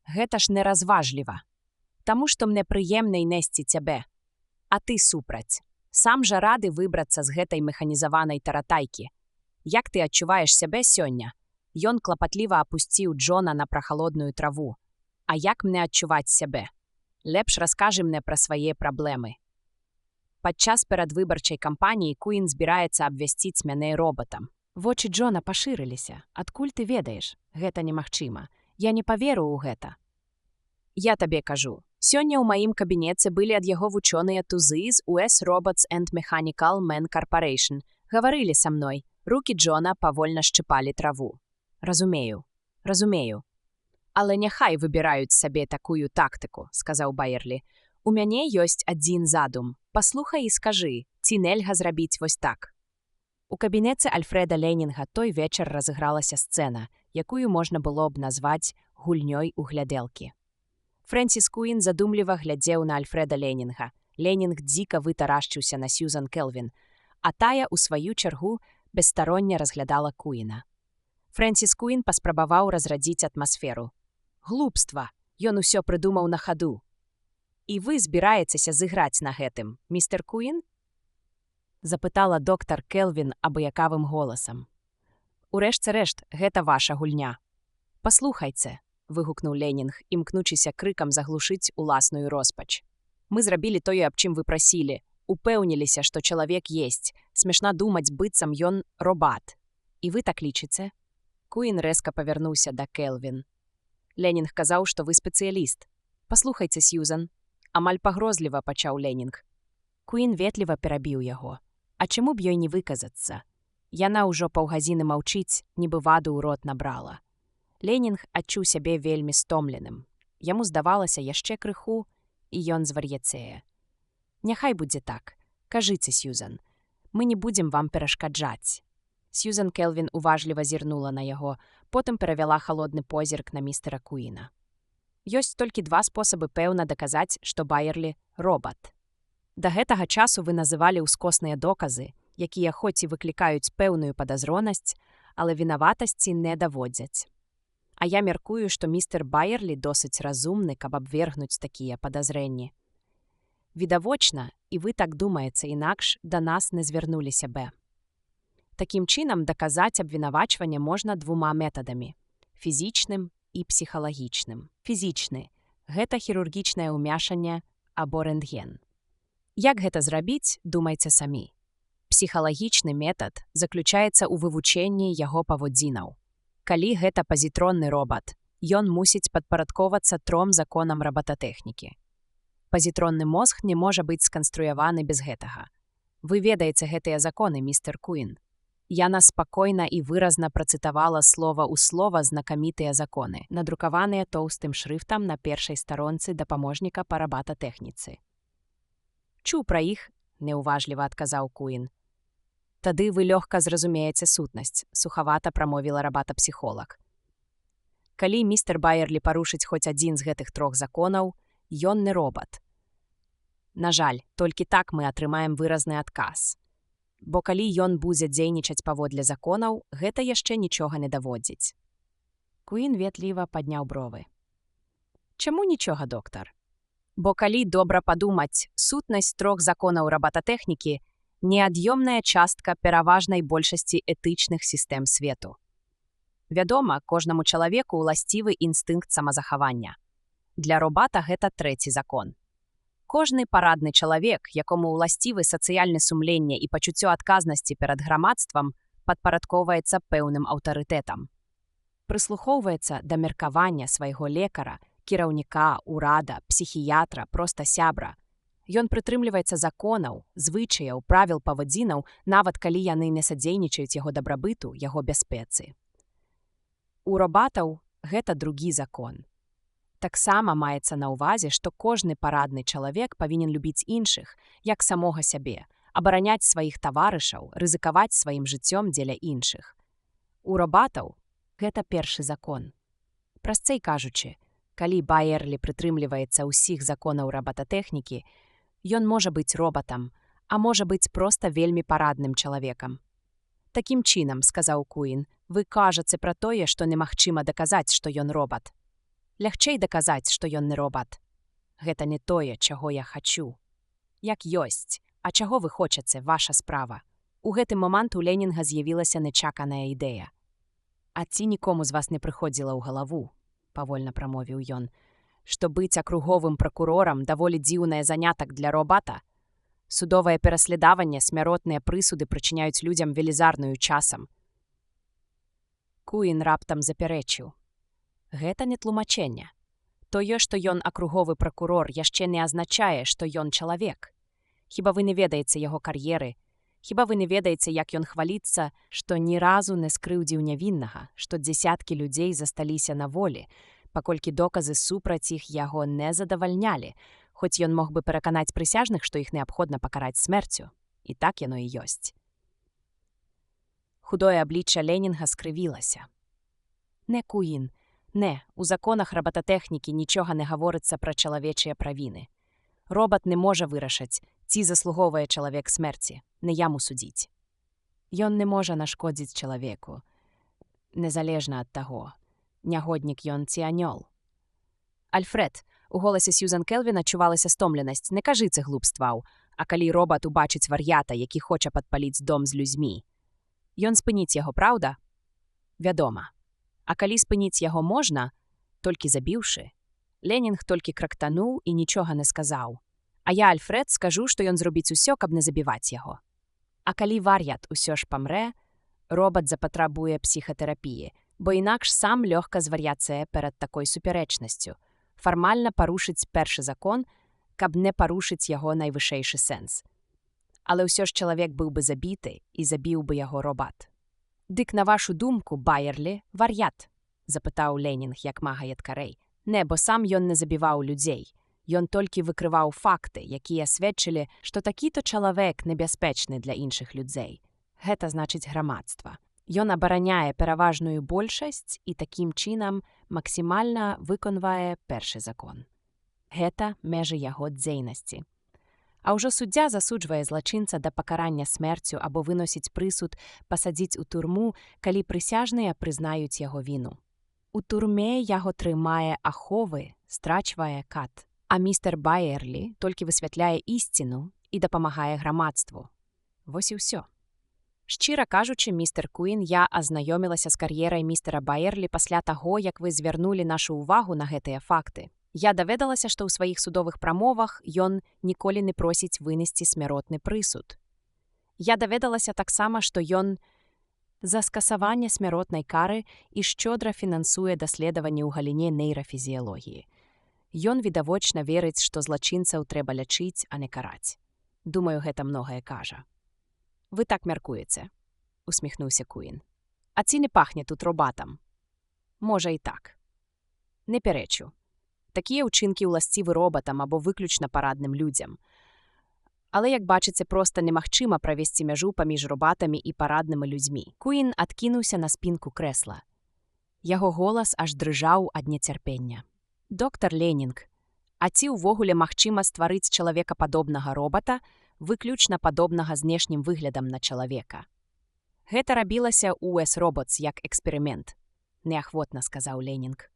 Гэта ж неразважліва. Таму што мне прыемна несці цябе. А ты супраць. Сам жа рады выбрацца з гэтай механізаванай таратайкі. Як ты адчуваеш сябе сёння? Ён клапатліва апусціў Джона на прахалодную траву. А як мне адчуваць сябе? Лепш раскажы мне пра свае праблемы. Падчас перадвыбарчай кампаніі Куін збіраецца абвясціць мяне робатам. Вочы Джона пашырыліся. Адкуль ты ведаеш? Гэта немагчыма. Я не паверу ў гэта. Я табе кажу. Сёння ў маім кабінеце былі ад яго вучоныя тузы з US Robots and Mechanical Men Corporation. Гаварылі са мной. Рукі Джона павольна шчыпалі траву. Разумею. Але няхай выбіраюць сабе такую тактыку, сказаў Байерлі. У мяне ёсць адзін задум. Паслухай і скажы, ці нельга зрабіць вось так. У кабінеце Альфреда Ленінга той вечар разыгралася сцэна, якую можна было б назваць гульнёй у глядэлкі. Фрэнсіс Куін задумліва глядзеў на Альфреда Ленінга. Ленінг дзіка вытарашчыўся на Сьюзан Келвін, а тая, у сваю чаргу, бесстароння разглядала Куіна. Фрэнсіс Куін паспрабаваў разрадзіць атмасферу. Глупства! Ён усё прыдумаў на хаду. І вы збіраецеся зыграць на гэтым, містер Куін? Запытала доктар Келвін абыякавым голасам. У рэшце рэшт, гэта ваша гульня. Паслухайце, выгукнуў Ленінг, імкнучыся крыкам заглушыць уласную роспач. Мы зрабілі тое, аб чым вы прасілі. Упэўніліся, што чалавек есць. Смешна думаць, быццам ён робат. І вы так лічыце? Куін рэзка павярнуўся да Келвін. Ленінг казаў, што вы спецыяліст. Паслухайце, Сьюзан. Амаль пагрозліва пачаў Ленінг. Куін ветліва перабіў яго. А чаму б ёй не выказацца? Яна ўжо паўгадзіны маўчыць, нібы ваду ў рот набрала. Ленінг адчуў сябе вельмі стомленым. Яму здавалася яшчэ крыху, і ён звар'яцее. Няхай будзе так. Кажыце, Сьюзан. Мы не будзем вам перашкаджаць. Сьюзан Келвін уважліва зірнула на яго, потым перавяла халодны позірк на містера Куіна. Ёсць толькі два спосабы пэўна даказаць, што Байерлі – робат. Да гэтага часу вы называлі ўскосныя доказы, якія хоць і выклікаюць пэўную падазронасць, але вінаватасці не даводзяць. А я мяркую, што містер Байерлі досыць разумны, каб абвергнуць такія падазрэнні. Відавочна, і вы так думаеце, інакш да нас не звярнуліся б. Такім чынам, даказаць абвінавачванне можна двума метадамі – фізічным і псіхалагічным. Фізічны – гэта хірургічнае ўмяшанне або рэнтген. Як гэта зрабіць, думайце самі. Псіхалагічны метад заключаецца ў вывучэнні яго паводзінаў. Калі гэта пазітронны робат, ён мусіць падпарадковацца 3 законам рабататэхнікі. Пазітронны мозг не можа быць сканструяваны без гэтага. Вы ведаеце гэтыя законы, містер Куін. Яна спакойна і выразна працытавала слова ў слова знакамітыя законы, надрукаваныя тоўстым шрыфтам на першай старонцы дапаможніка па рабататэхніцы. Чуў пра іх, неуважліва адказаў Куін. Тады вы лёгка зразумееце сутнасць, сухавата прамовіла рабатапсіхолаг. Калі містер Байерлі парушыць хоць адзін з гэтых 3 законаў, ён не робат. На жаль, толькі так мы атрымаем выразны адказ. Бо калі ён будзе дзейнічаць паводле законаў, гэта яшчэ нічога не даводзіць. Куін ветліва падняў бровы. Чаму нічога, доктар? Бо калі добра падумаць, сутнасць 3 законаў рабататэхнікі – неад'ёмная частка пераважнай большасці этычных сістэм свету. Вядома, кожнаму чалавеку ўласцівы інстынкт самазахавання. Для робата гэта 3 закон. Кожны парадны чалавек, якому ўласцівы сацыяльны сумленне і пачуццё адказнасці перад грамадствам, падпарадкоўваецца пэўным аўтарытэтам. Прыслухоўваецца да меркавання свайго лекара, кіраўніка, урада, псіхіятра, проста сябра. Ён прытрымліваецца законаў, звычаяў, правіл павадзінаў, нават калі яны не садзейнічаюць яго дабрабыту, яго бяспецы. У робатаў гэта 2 закон. Таксама маецца на ўвазе, што кожны парадны чалавек павінен любіць іншых, як самога сябе, абараняць сваіх таварышаў, рызыкаваць сваім жыццём дзеля іншых. У робатаў гэта 1 закон. Прасцэй кажучы, калі Байерлі прытрымліваецца ўсіх законаў рабататэхнікі, ён можа быць робатам, а можа быць проста вельмі парадным чалавекам. Такім чынам, сказаў Куін, вы кажаце пра тое, што немагчыма даказаць, што ён робат. Лягчэй даказаць, што ён не робат. Гэта не тое, чаго я хачу. Як ёсць, а чаго вы хочаце, ваша справа. У гэты момант у Ленінга з'явілася нечаканая ідэя. А ці нікому з вас не прыходзіла ў галаву, павольна прамовіў ён, што быць акруговым пракурорам даволі дзіўнае занятак для робата? Судовае пераследаванне, смяротныя прысуды прычыняюць людзям велізарную часам. Куін раптам запярэчыў. Гэта не тлумачэнне. Тое, што ён акруговы пракурор, яшчэ не азначае, што ён чалавек. Хіба вы не ведаеце яго кар'еры? Хіба вы не ведаеце, як ён хваліцца, што ні разу не скрыўдзіў нявіннага, што дзесяткі людзей засталіся на волі, паколькі доказы супраць іх яго не задавальнялі, хоць ён мог бы пераканаць прысяжных, што іх неабходна пакараць смерцю. І так яно і ёсць. Худое аблічча Ленінга скрывілася. Не, Куін, не, у законах рабататэхнікі нічога не гаворыцца пра чалавечыя правіны. Робат не можа вырашаць, ці заслуговае чалавек смерці, не яму судзіць. Ён не можа нашкодзіць чалавеку, незалежна ад таго, нягоднік ён ці анёл. Альфред, у голасе Сьюзан Келвін адчувалася стомленасць, не кажыце глупстваў, а калі робат убачыць вар'ята, які хоча падпаліць дом з людзьмі. Ён спыніць яго, праўда? Вядома. А калі спыніць яго можна, толькі забіўшы, Ленінг толькі крактануў і нічога не сказаў. А я, Альфред, скажу, што ён зробіць усё, каб не забіваць яго. А калі вар'ят усё ж памрэ, робат запатрабуе псіхатэрапіі, бо інакш сам лёгка звар'яцее перад такой супярэчнасцю, фармальна парушыць першы закон, каб не парушыць яго найвышэйшы сэнс. Але ўсё ж чалавек быў бы забіты і забіў бы яго робат. «Дык, на вашу думку, Байерлі – вар'ят?» – запытаў Ленінг як мага ядкарэй. Не, бо сам ён не забіваў людзей. Ён толькі выкрываў факты, якія сведчылі, што такі-то чалавек небяспечны для іншых людзей. Гэта значыць грамадства. Ён абараняе пераважную большасць і такім чынам максімальна выконвае першы закон. Гэта межы яго дзейнасці. А ўжо суддзя засуджвае злачынца да пакарання смерцю або выносіць прысуд пасадзіць у турму, калі прысяжныя прызнаюць яго віну. У турме яго трымае аховы, страчвае кат. А містер Байерлі толькі высвятляе ісціну і дапамагае грамадству. Вось і ўсё. Шчыра кажучы, містер Куін, я азнаёмілася з кар'ерай містера Байерлі пасля таго, як вы звярнулі нашу ўвагу на гэтыя факты. Я даведалася, што ў сваіх судовых прамовах ён ніколі не просіць вынесці смяротны прысуд. Я даведалася таксама, што ён за скасаванне смяротнай кары і шчодра фінансуе даследаванні ў галіне нейрафізіялогіі. Ён відавочна верыць, што злачынцаў трэба лячыць, а не караць. Думаю, гэта многае кажа. «Вы так мяркуеце», – усміхнуўся Куін. «А ці не пахне тут робатам?» «Можа і так. Не пярэчу. Такія ўчынкі ўласцівы робатам або выключна парадным людзям. Але, як бачыце, проста немагчыма правесці мяжу паміж робатамі і параднымі людзьмі». Куін адкінуўся на спінку крэсла. Яго голас аж дрыжаў ад нецярпення. «Доктар Ленінг, а ці ўвогуле магчыма стварыць чалавекападобнага робата, выключна падобнага знешнім выглядам на чалавека?» «Гэта рабілася ў US Robots як эксперымент», – неахвотна сказаў Ленінг.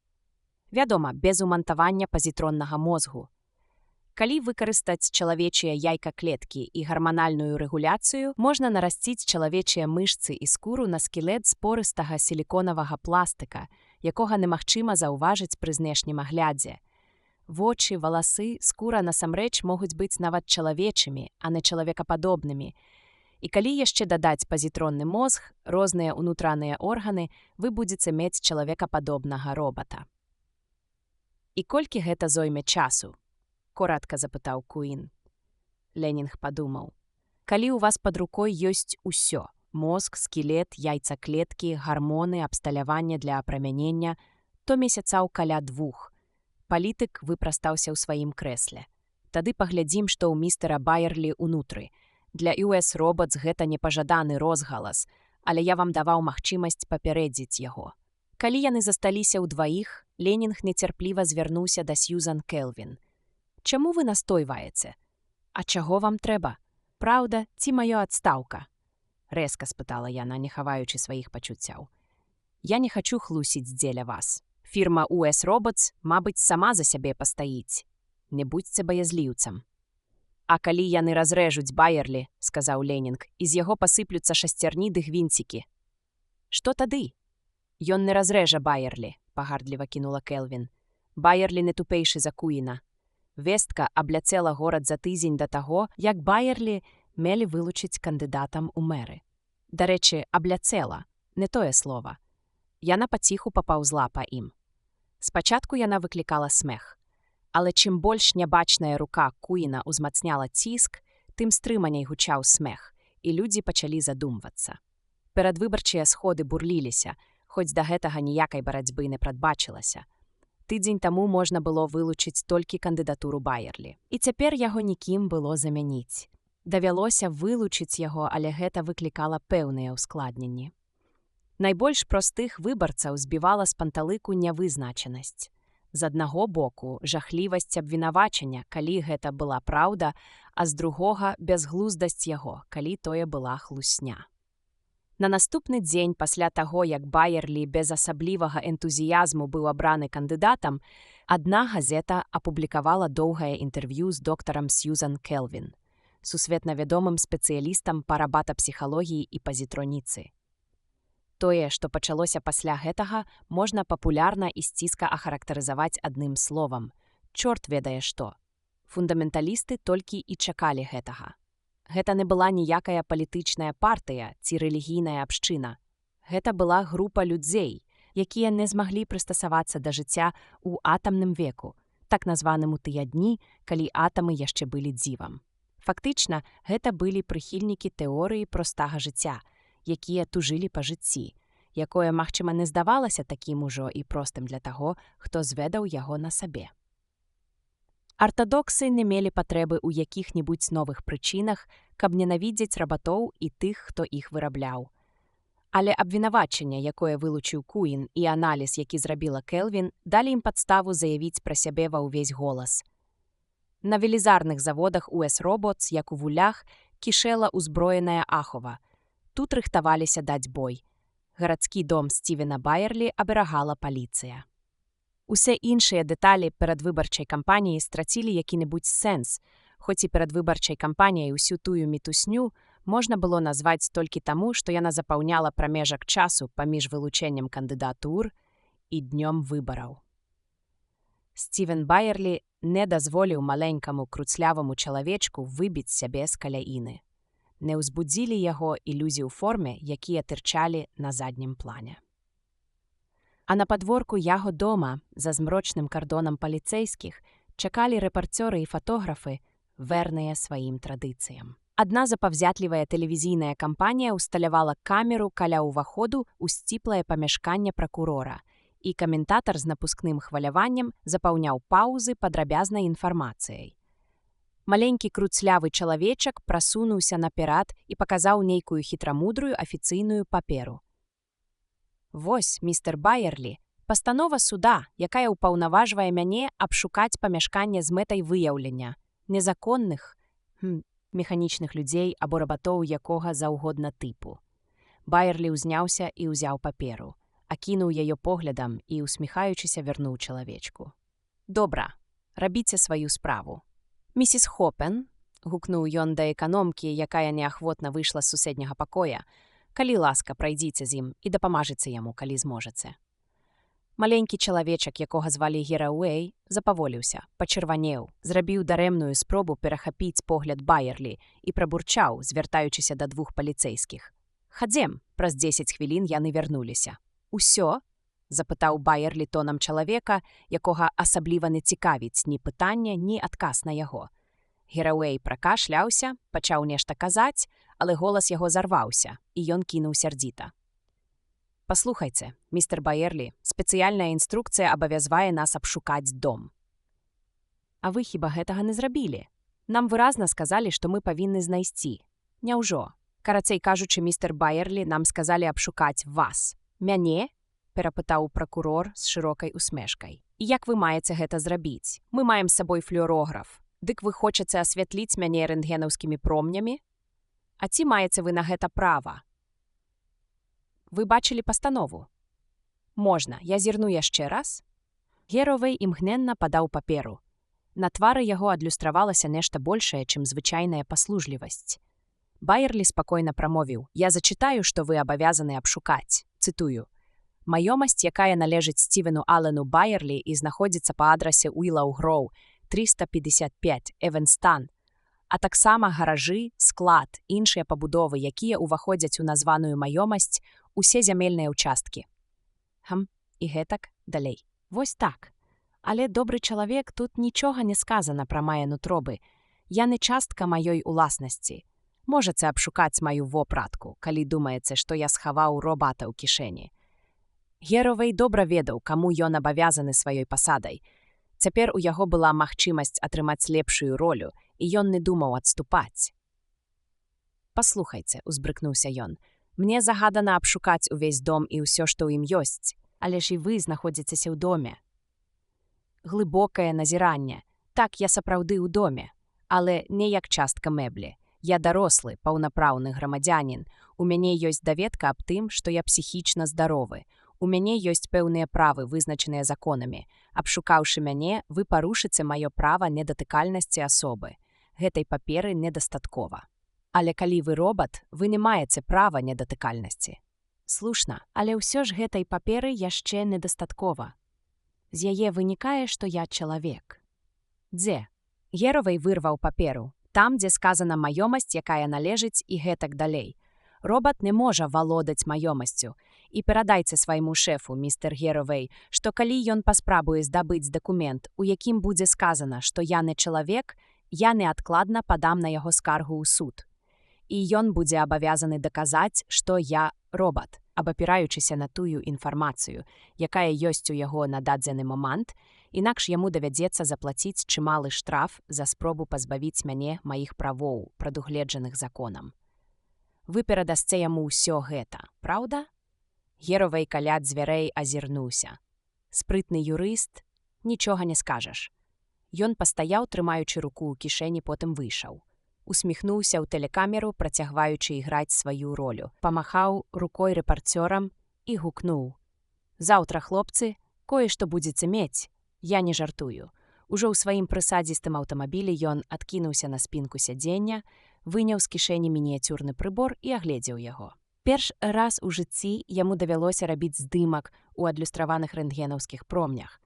«Вядома, без умантавання пазітроннага мозгу. Калі выкарыстаць чалавечыя яйка-клеткі і гарманальную рэгуляцыю, можна нарасціць чалавечыя мышцы і скуру на скелет з порыстага сіліконавага пластыка, якога немагчыма заўважыць пры знешнім аглядзе. Вочы, валасы, скура насамрэч могуць быць нават чалавечымі, а не чалавекападобнымі. І калі яшчэ дадаць пазітронны мозг, розныя ўнутраныя органы, вы будзеце мець чалавекападобнага робата». «І колькі гэта зойме часу?» – коратка запытаў Куін. Ленінг падумаў. «Калі ў вас пад рукой ёсць усё – мозг, скелет, яйцаклеткі, гармоны, абсталяванне для апрамянення, то месяцаў каля 2. Палітык выпрастаўся ў сваім крэсле. Тады паглядзім, што ў містера Байерлі ўнутры. Для US Robots гэта непажаданы розгалас, але я вам даваў магчымасць папярэдзіць яго». Калі яны засталіся ўдваіх, Ленінг нецярпліва звярнуўся да Сьюзан Келвін. «Чаму вы настойваеце? А чаго вам трэба? Праўда, ці маё адстаўка?» Рэзка спытала яна, не хаваючы сваіх пачуццяў. «Я не хачу хлусіць дзеля вас. Фірма US Robots, мабыць, сама за сябе пастаіць. Не будзьце баязліўцам». «А калі яны разрэжуць Байерлі, – сказаў Ленінг, – і з яго пасыплюцца шасцярні ды гвінцікі. Што тады?» «Ён не разрэжа Байерлі», – пагардліва кінула Келвін. «Байерлі не тупейшы за Куіна. Вестка абляцела горад за тыдзень да таго, як Байерлі мелі вылучыць кандыдатам у мэры. Дарэчы, абляцела, не тое слова. Яна паціху папаўзла па ім. Спачатку яна выклікала смех. Але чым больш нябачная рука Куіна ўзмацняла ціск, тым стрыманей гучаў смех, і людзі пачалі задумвацца. Перадвыбарчыя сходы бурліліся, хоць да гэтага ніякай барацьбы не прадбачылася. Тыдзень таму можна было вылучыць толькі кандыдатуру Байерлі. І цяпер яго нікім было замяніць. Давялося вылучыць яго, але гэта выклікала пэўныя ўскладненні. Найбольш простых выбарцаў збівала з панталыку нявызначанасць. З аднаго боку, жахлівасць абвінавачання, калі гэта была праўда, а з другога – бязглуздасць яго, калі тое была хлусня. На наступны дзень пасля таго, як Байерлі без асаблівага энтузіязму быў абраны кандыдатам, адна газета апублікавала доўгае інтэрв'ю з доктарам Сьюзан Келвін, сусветна вядомым спецыялістам па рабатапсіхалогіі і пазітроніцы. Тое, што пачалося пасля гэтага, можна папулярна і сціска ахарактарызаваць адным словам – чорт ведае што. Фундаменталісты толькі і чакалі гэтага. Гэта не была ніякая палітычная партыя ці рэлігійная абшчына. Гэта была група людзей, якія не змаглі прыстасавацца да жыцця ў атамным веку, так названым у тыя дні, калі атамы яшчэ былі дзівам. Фактычна, гэта былі прыхільнікі тэорыі простага жыцця, якія тужылі па жыцці, якое, магчыма, не здавалася такім ужо і простым для таго, хто зведаў яго на сабе. Артадоксы не мелі патрэбы ў якіх-небудзь новых прычынах, каб ненавідзець рабатоў і тых, хто іх вырабляў. Але абвінавачанне, якое вылучыў Куін, і аналіз, які зрабіла Келвін, далі ім падставу заявіць пра сябе ва ўвесь голас. На велізарных заводах US Robots, як у вулях, кішэла ўзброеная ахова. Тут рыхтаваліся даць бой. Гарадскі дом Стівена Байерлі аберагала паліцыя. Усе іншыя дэталі перадвыбарчай кампаніі страцілі які-небудзь сэнс, хоць і перадвыбарчай кампаніяй усю тую мітусню можна было назваць толькі таму, што яна запаўняла прамежак часу паміж вылучэннем кандыдатур і днём выбараў. Стівен Байерлі не дазволіў маленькаму круцляваму чалавечку выбіць сябе з каляіны. Не ўзбудзілі яго ілюзій у форме, якія тырчалі на заднім плане. А на падворку яго дома, за змрочным кардонам паліцэйскіх, чакалі рэпарцёры і фатографы, верныя сваім традыцыям. Адна запаўзятлівая тэлевізійная кампанія ўсталявала камеру каля ўваходу ў сціплае памяшканне пракурора, і каментатар з напускным хваляваннем запаўняў паўзы падрабязнай інфармацыяй. Маленькі круцлявы чалавечак прасунуўся наперад і паказаў нейкую хітрамудрую афіцыйную паперу. «Вось, містер Байерлі, пастанова суда, якая ўпаўнаважвае мяне абшукаць памяшканне з мэтай выяўлення незаконных, механічных людзей або рабатоў якога заўгодна тыпу». Байерлі ўзняўся і ўзяў паперу, акінуў яе поглядам і, усміхаючыся, вярнуў чалавечку. «Добра, рабіце сваю справу». «Місіс Хопен», — гукнуў ён да эканомкі, якая неахвотна выйшла з суседняга пакоя, «калі ласка, прайдзіце з ім і дапамажыце яму, калі зможаце». Маленькі чалавечак, якога звалі Герауэй, запаволіўся, пачырванеў, зрабіў дарэмную спробу перахапіць погляд Байерлі і прабурчаў, звяртаючыся да двух паліцэйскіх. «Хадзем», праз 10 хвілін яны вярнуліся. «Усё?» — запытаў Байерлі тонам чалавека, якога асабліва не цікавіць ні пытанне, ні адказ на яго. Герауэй пракашляўся, пачаў нешта казаць, але голас яго зарваўся, і ён кінуў сярдзіта. «Паслухайце, містер Байерлі, спецыяльная інструкцыя абавязвае нас абшукаць дом». «А вы хіба гэтага не зрабілі? Нам выразна сказалі, што мы павінны знайсці. Няўжо? Карацей кажучы, містер Байерлі, нам сказалі абшукаць вас. Мяне?» — перапытаў пракурор з шырокай усмешкай. «І як вы маеце гэта зрабіць? Мы маем з сабой флюорограф. Дык вы хочаце асвятліць мяне рэнтгенаўскімі промнямі? А ці маеце вы на гэта права? Вы бачылі пастанову?» «Можна, я зірну яшчэ раз?» Герауэй імгненна падаў паперу. На твары яго адлюстравалася нешта большае, чым звычайная паслужлівасць. Байерлі спакойна прамовіў: «Я зачытаю, што вы абавязаны абшукаць. Цытую. Маёмасць, якая належыць Стівену Алену Байерлі і знаходзіцца па адрасе Уілау Гроў, 355, Эвенстан, а таксама гаражы, склад, іншыя пабудовы, якія ўваходзяць у названую маёмасць, усе зямельныя ўчасткі». І гэтак далей. Вось так. Але, добры чалавек, тут нічога не сказана пра мае нутробы. Яны частка маёй уласнасці. Можаце абшукаць маю вопратку, калі думаеце, што я схаваў робата ў кішэні. Герауэй добра ведаў, каму ён абавязаны сваёй пасадай. Цяпер у яго была магчымасць атрымаць лепшую ролю, і ён не думаў адступаць. «Паслухайце», — узбрыкнуўся ён, «мне загадана абшукаць увесь дом і ўсё, што ў ім ёсць, але ж і вы знаходзіцеся ў доме». Глыбокае назіранне. Так, я сапраўды ў доме, але не як частка мэблі. Я дарослы, паўнапраўны грамадзянін. У мяне ёсць даведка аб тым, што я псіхічна здаровы. У мяне ёсць пэўныя правы, вызначаныя законамі. Абшукаўшы мяне, вы парушыце маё права недатыкальнасці асобы. Гэтай паперы недастаткова. Але калі вы робат, вы не маеце права недатыкальнасці. Слушна, але ўсё ж гэтай паперы яшчэ недастаткова. З яе вынікае, што я чалавек. Дзе? Герауэй вырваў паперу. Там, дзе сказана маёмасць, якая належыць, і гэтак далей. Робат не можа валодаць маёмасцю, І перадайце свайму шэфу, містер Геровэй, што калі ён паспрабуе здабыць дакумент, у якім будзе сказана, што я не чалавек, я неадкладна падам на яго скаргу ў суд. І ён будзе абавязаны даказаць, што я робат, абапіраючыся на тую інфармацыю, якая ёсць у яго на дадзены момант, інакш яму давядзецца заплаціць чымалы штраф за спробу пазбавіць мяне маіх правоў, прадугледжаных законам. Вы перадасце яму ўсё гэта, праўда? Геровэй каля дзвярэй азірнуўся. Спрытны юрыст, нічога не скажаш. Ён пастаяў, трымаючы руку ў кішэні, потым выйшаў. Усміхнуўся ў тэлекамеру, працягваючы іграць сваю ролю. Памахаў рукой рэпарцёрам і гукнуў: «Заўтра, хлопцы, кое-што будзеце мець. Я не жартую». Ужо ў сваім прысадзістым аўтамабілі ён адкінуўся на спінку сядзення, выняў з кішэні мініяцюрны прыбор і агледзеў яго. Перш раз у жыцці яму давялося рабіць здымак у адлюстраваных рэнтгенаўскіх промнях.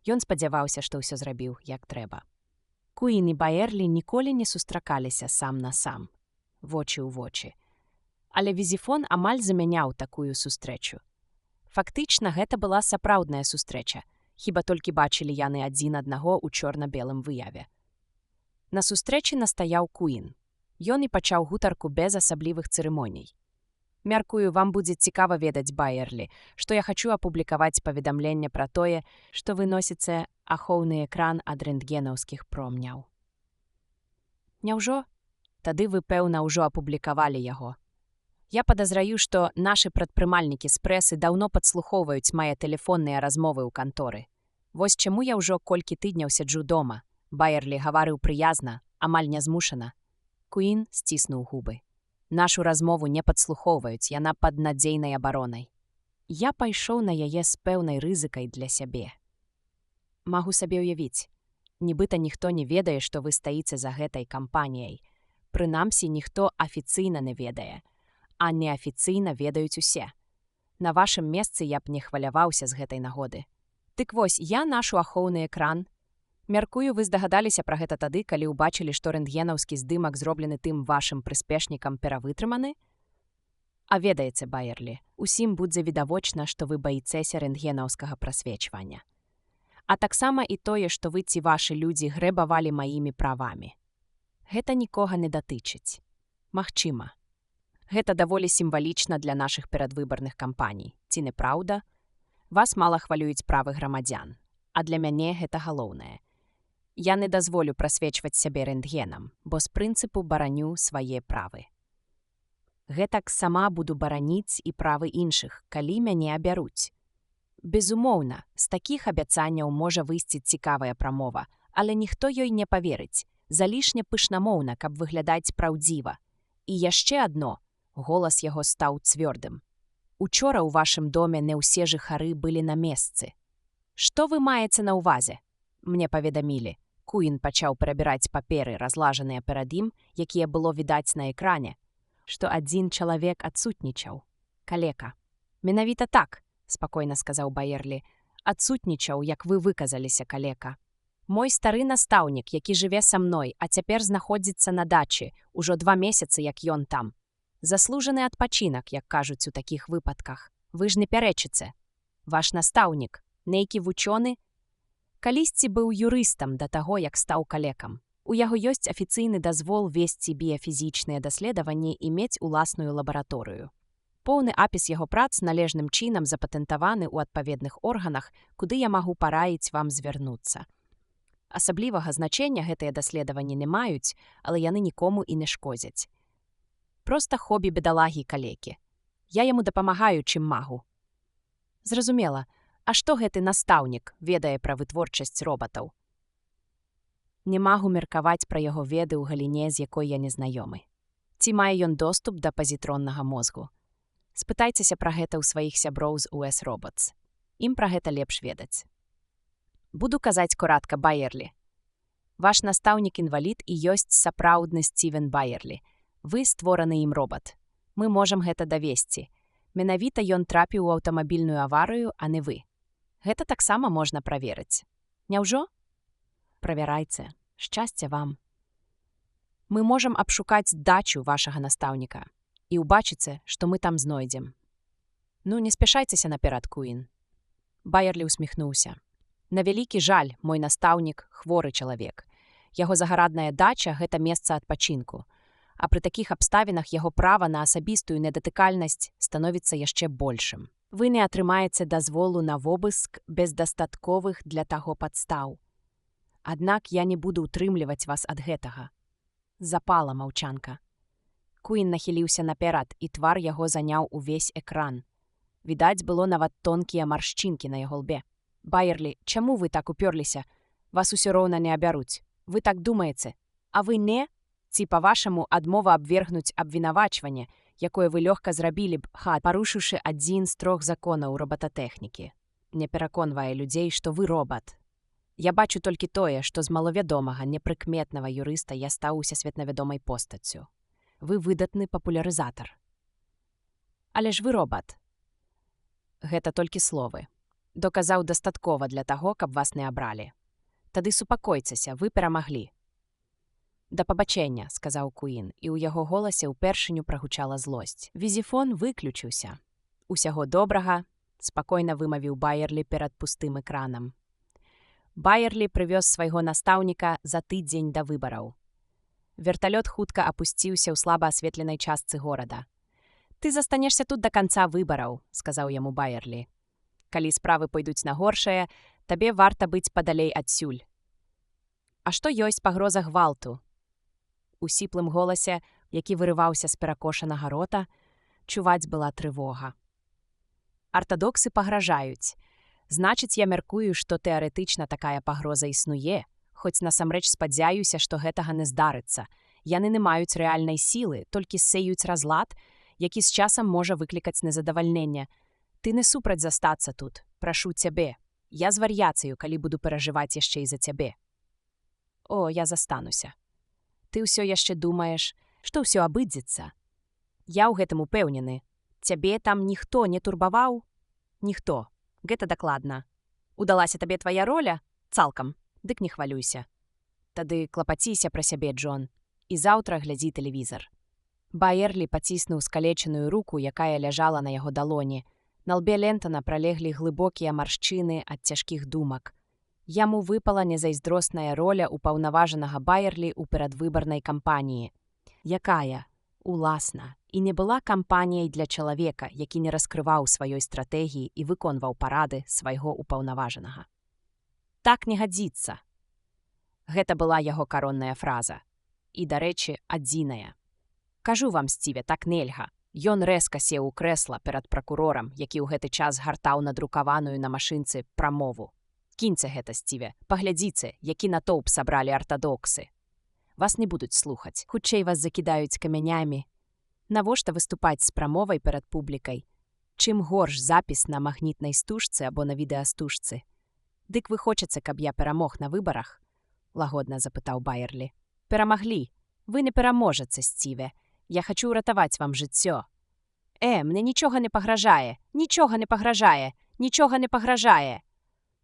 Ён спадзяваўся, што ўсё зрабіў, як трэба. Куін і Баерлі ніколі не сустракаліся сам на сам, вочы ў вочы. Але візіфон амаль замяняў такую сустрэчу. Фактычна, гэта была сапраўдная сустрэча, хіба толькі бачылі яны адзін аднаго ў чорна-белым выяве. На сустрэчы настаяў Куін. Ён і пачаў гутарку без асаблівых цырымоній. «Мяркую, вам будзе цікава ведаць, Баерлі, што я хачу апублікаваць паведамленне пра тое, што вы носіце ахоўны экран ад рэнтгенаўскіх промняў». «Няўжо? Тады вы, пэўна, ўжо апублікавалі яго. Я падазраю, што нашы прадпрымальнікі з прэсы даўно падслухоўваюць мае тэлефонныя размовы ў канторы. Вось чаму я ўжо колькі тыдняў сяджу дома». Баерлі гаварыў прыязна, амаль нязмушана. Куін сціснуў губы. «Нашу размову не падслухоўваюць, яна пад надзейнай абаронай. Я пайшоў на яе з пэўнай рызыкай для сябе. Магу сабе ўявіць, нібыта ніхто не ведае, што вы стаіце за гэтай кампаніяй. Прынамсі, ніхто афіцыйна не ведае, а неафіцыйна ведаюць усе. На вашым месцы я б не хваляваўся з гэтай нагоды. Дык вось, я нашу ахоўны экран. Мяркую, вы здагадаліся пра гэта тады, калі ўбачылі, што рэнтгенаўскі здымак зроблены тым вашым прыспешнікам перавытрыманы? А ведаеце, Баерлі, усім будзе відавочна, што вы баіцеся рэнтгенаўскага прасвечвання. А таксама і тое, што вы ці вашы людзі грэбавалі маімі правамі. Гэта нікога не датычыць. Магчыма. Гэта даволі сімвалічна для нашых перадвыбарных кампаній. Ці не праўда? Вас мала хвалююць правы грамадзян. А для мяне гэта галоўнае. Я не дазволю прасвечваць сябе рэнтгенам, бо з прынцыпу бараню свае правы. Гэтак сама буду бараніць і правы іншых, калі мяне абяруць. Безумоўна, з такіх абяцанняў можа выйсці цікавая прамова, але ніхто ёй не паверыць, залішне пышнамоўна, каб выглядаць праўдзіва. І яшчэ адно, голас яго стаў цвёрдым. Учора ў вашым доме не ўсе жыхары былі на месцы. Што вы маеце на ўвазе? Мне паведамілі. Куін пачаў перабіраць паперы, разлажаныя перад ім, якія было відаць на экране, што адзін чалавек адсутнічаў. Калека. Менавіта так, спакойна сказаў Баерлі. Адсутнічаў, як вы выказаліся, калека. Мой стары настаўнік, які жыве са мной, а цяпер знаходзіцца на дачы, ужо 2 месяцы, як ён там. Заслужаны адпачынак, як кажуць у такіх выпадках. Вы ж не пярэчыце. Ваш настаўнік, нейкі вучоны, калісьці быў юрыстам да таго, як стаў калекам. У яго ёсць афіцыйны дазвол весці біяфізічныя даследаванні і мець уласную лабараторыю. Поўны апіс яго прац належным чынам запатэнтаваны ў адпаведных органах, куды я магу параіць вам звярнуцца. Асаблівага значэння гэтыя даследаванні не маюць, але яны нікому і не шкодзяць. Проста хобі бедалагі калекі. Я яму дапамагаю, чым магу. Зразумела. А што гэты настаўнік ведае пра вытворчасць робатаў? Не магу меркаваць пра яго веды ў галіне, з якой я не знаёмы. Ці мае ён доступ да пазітроннага мозгу? Спытайцеся пра гэта ў сваіх сяброў з US Robots. Ім пра гэта лепш ведаць. Буду казаць коратка, Баерлі. Ваш настаўнік-інвалід і ёсць сапраўдны Стівен Баерлі. Вы створаны ім робат. Мы можам гэта давесці. Менавіта ён трапіў у аўтамабільную аварыю, а не вы. Гэта таксама можна праверыць. Няўжо? Правярайце. Шчасця вам. Мы можам абшукаць дачу вашага настаўніка і ўбачыце, што мы там знойдзем. Ну, не спяшайцеся наперад, Куін. Байерлі усміхнуўся. На вялікі жаль, мой настаўнік хворы чалавек. Яго загарадная дача – гэта месца адпачынку. А пры такіх абставінах яго права на асабістую недатыкальнасць становіцца яшчэ большым. Вы не атрымаеце дазволу на вобыск без дастатковых для таго падстаў. Аднак я не буду ўтрымліваць вас ад гэтага. Запала маўчанка. Куін нахіліўся наперад, і твар яго заняў увесь экран. Відаць было нават тонкія маршчынкі на яго лбе. Байерлі, чаму вы так упёрліся? Вас усё роўна не абяруць. Вы так думаеце. А вы не? Ці, па-вашаму, адмова абвергнуць абвінавачванне, якое вы лёгка зрабілі б, парушыўшы адзін з 3 законаў робататэхнікі. Не пераконвае людзей, што вы робат. Я бачу толькі тое, што з малавядомага, непрыкметнага юрыста я стаў усесветнавядомай постаццю. Вы выдатны папулярызатар. Але ж вы робат. Гэта толькі словы. Доказаў дастаткова для таго, каб вас не абралі. Тады супакойцеся, вы перамаглі. Да пабачэння, сказаў Куін, і ў яго голасе ўпершыню прагучала злосць. Візіфон выключыўся. Усяго добрага, спакойна вымавіў Байерлі перад пустым экранам. Байерлі прывёз свайго настаўніка за тыдзень да выбараў. Верталёт хутка апусціўся ў слаба асветленай частцы горада. «Ты застанешся тут да канца выбараў», – сказаў яму Байерлі. «Калі справы пойдуць на горшае, табе варта быць падалей адсюль». «А што ёсць пагроза гвалту?» У сіплым голасе, які вырываўся з перакошанага рота, чуваць была трывога. «Артадоксы пагражаюць. Значыць, я мяркую, што тэарэтычна такая пагроза існуе, хоць насамрэч спадзяюся, што гэтага не здарыцца. Яны не маюць рэальнай сілы, толькі сеюць разлад, які з часам можа выклікаць незадавальненне. Ты не супраць застацца тут. Прашу цябе. Я звар'яцаю, калі буду перажываць яшчэ і за цябе». «О, я застануся. Ты ўсё яшчэ думаеш, што ўсё абыдзецца. Я ў гэтым упэўнены. Цябе там ніхто не турбаваў?» «Ніхто. Гэта дакладна. Удалася табе твая роля? Цалкам. Дык не хвалюйся. Тады клапаціся пра сябе, Джон. І заўтра глядзі тэлевізар». Байерлі паціснуў скалечаную руку, якая ляжала на яго далоні. На лбе Лентана пралеглі глыбокія маршчыны ад цяжкіх думак. Яму выпала незайздросная роля упаўнаважанага Байерлі ў перадвыбарнай кампаніі, якая, уласна, і не была кампаніяй для чалавека, які не раскрываў сваёй стратэгіі і выконваў парады свайго упаўнаважанага. «Так не гадзіцца». Гэта была яго каронная фраза. І, дарэчы, адзіная. «Кажу вам, Сціве, так нельга». Ён рэзка сеў у крэсла перад пракурорам, які ў гэты час гартаў надрукаваную на машынцы прамову. «Кіньце гэта, Сціве, паглядзіце, які натоўп сабралі артадоксы. Вас не будуць слухаць, хутчэй вас закідаюць камянямі. Навошта выступаць з прамовай перад публікай? Чым горш запіс на магнітнай стужцы або на відэастужцы? Дык вы хочаце, каб я перамог на выбарах?» – лагодна запытаў Байерлі. «Перамаглі. Вы не пераможаце, Сціве. Я хачу ўратаваць вам жыццё». Мне нічога не пагражае, нічога не пагражае, нічога не пагражае».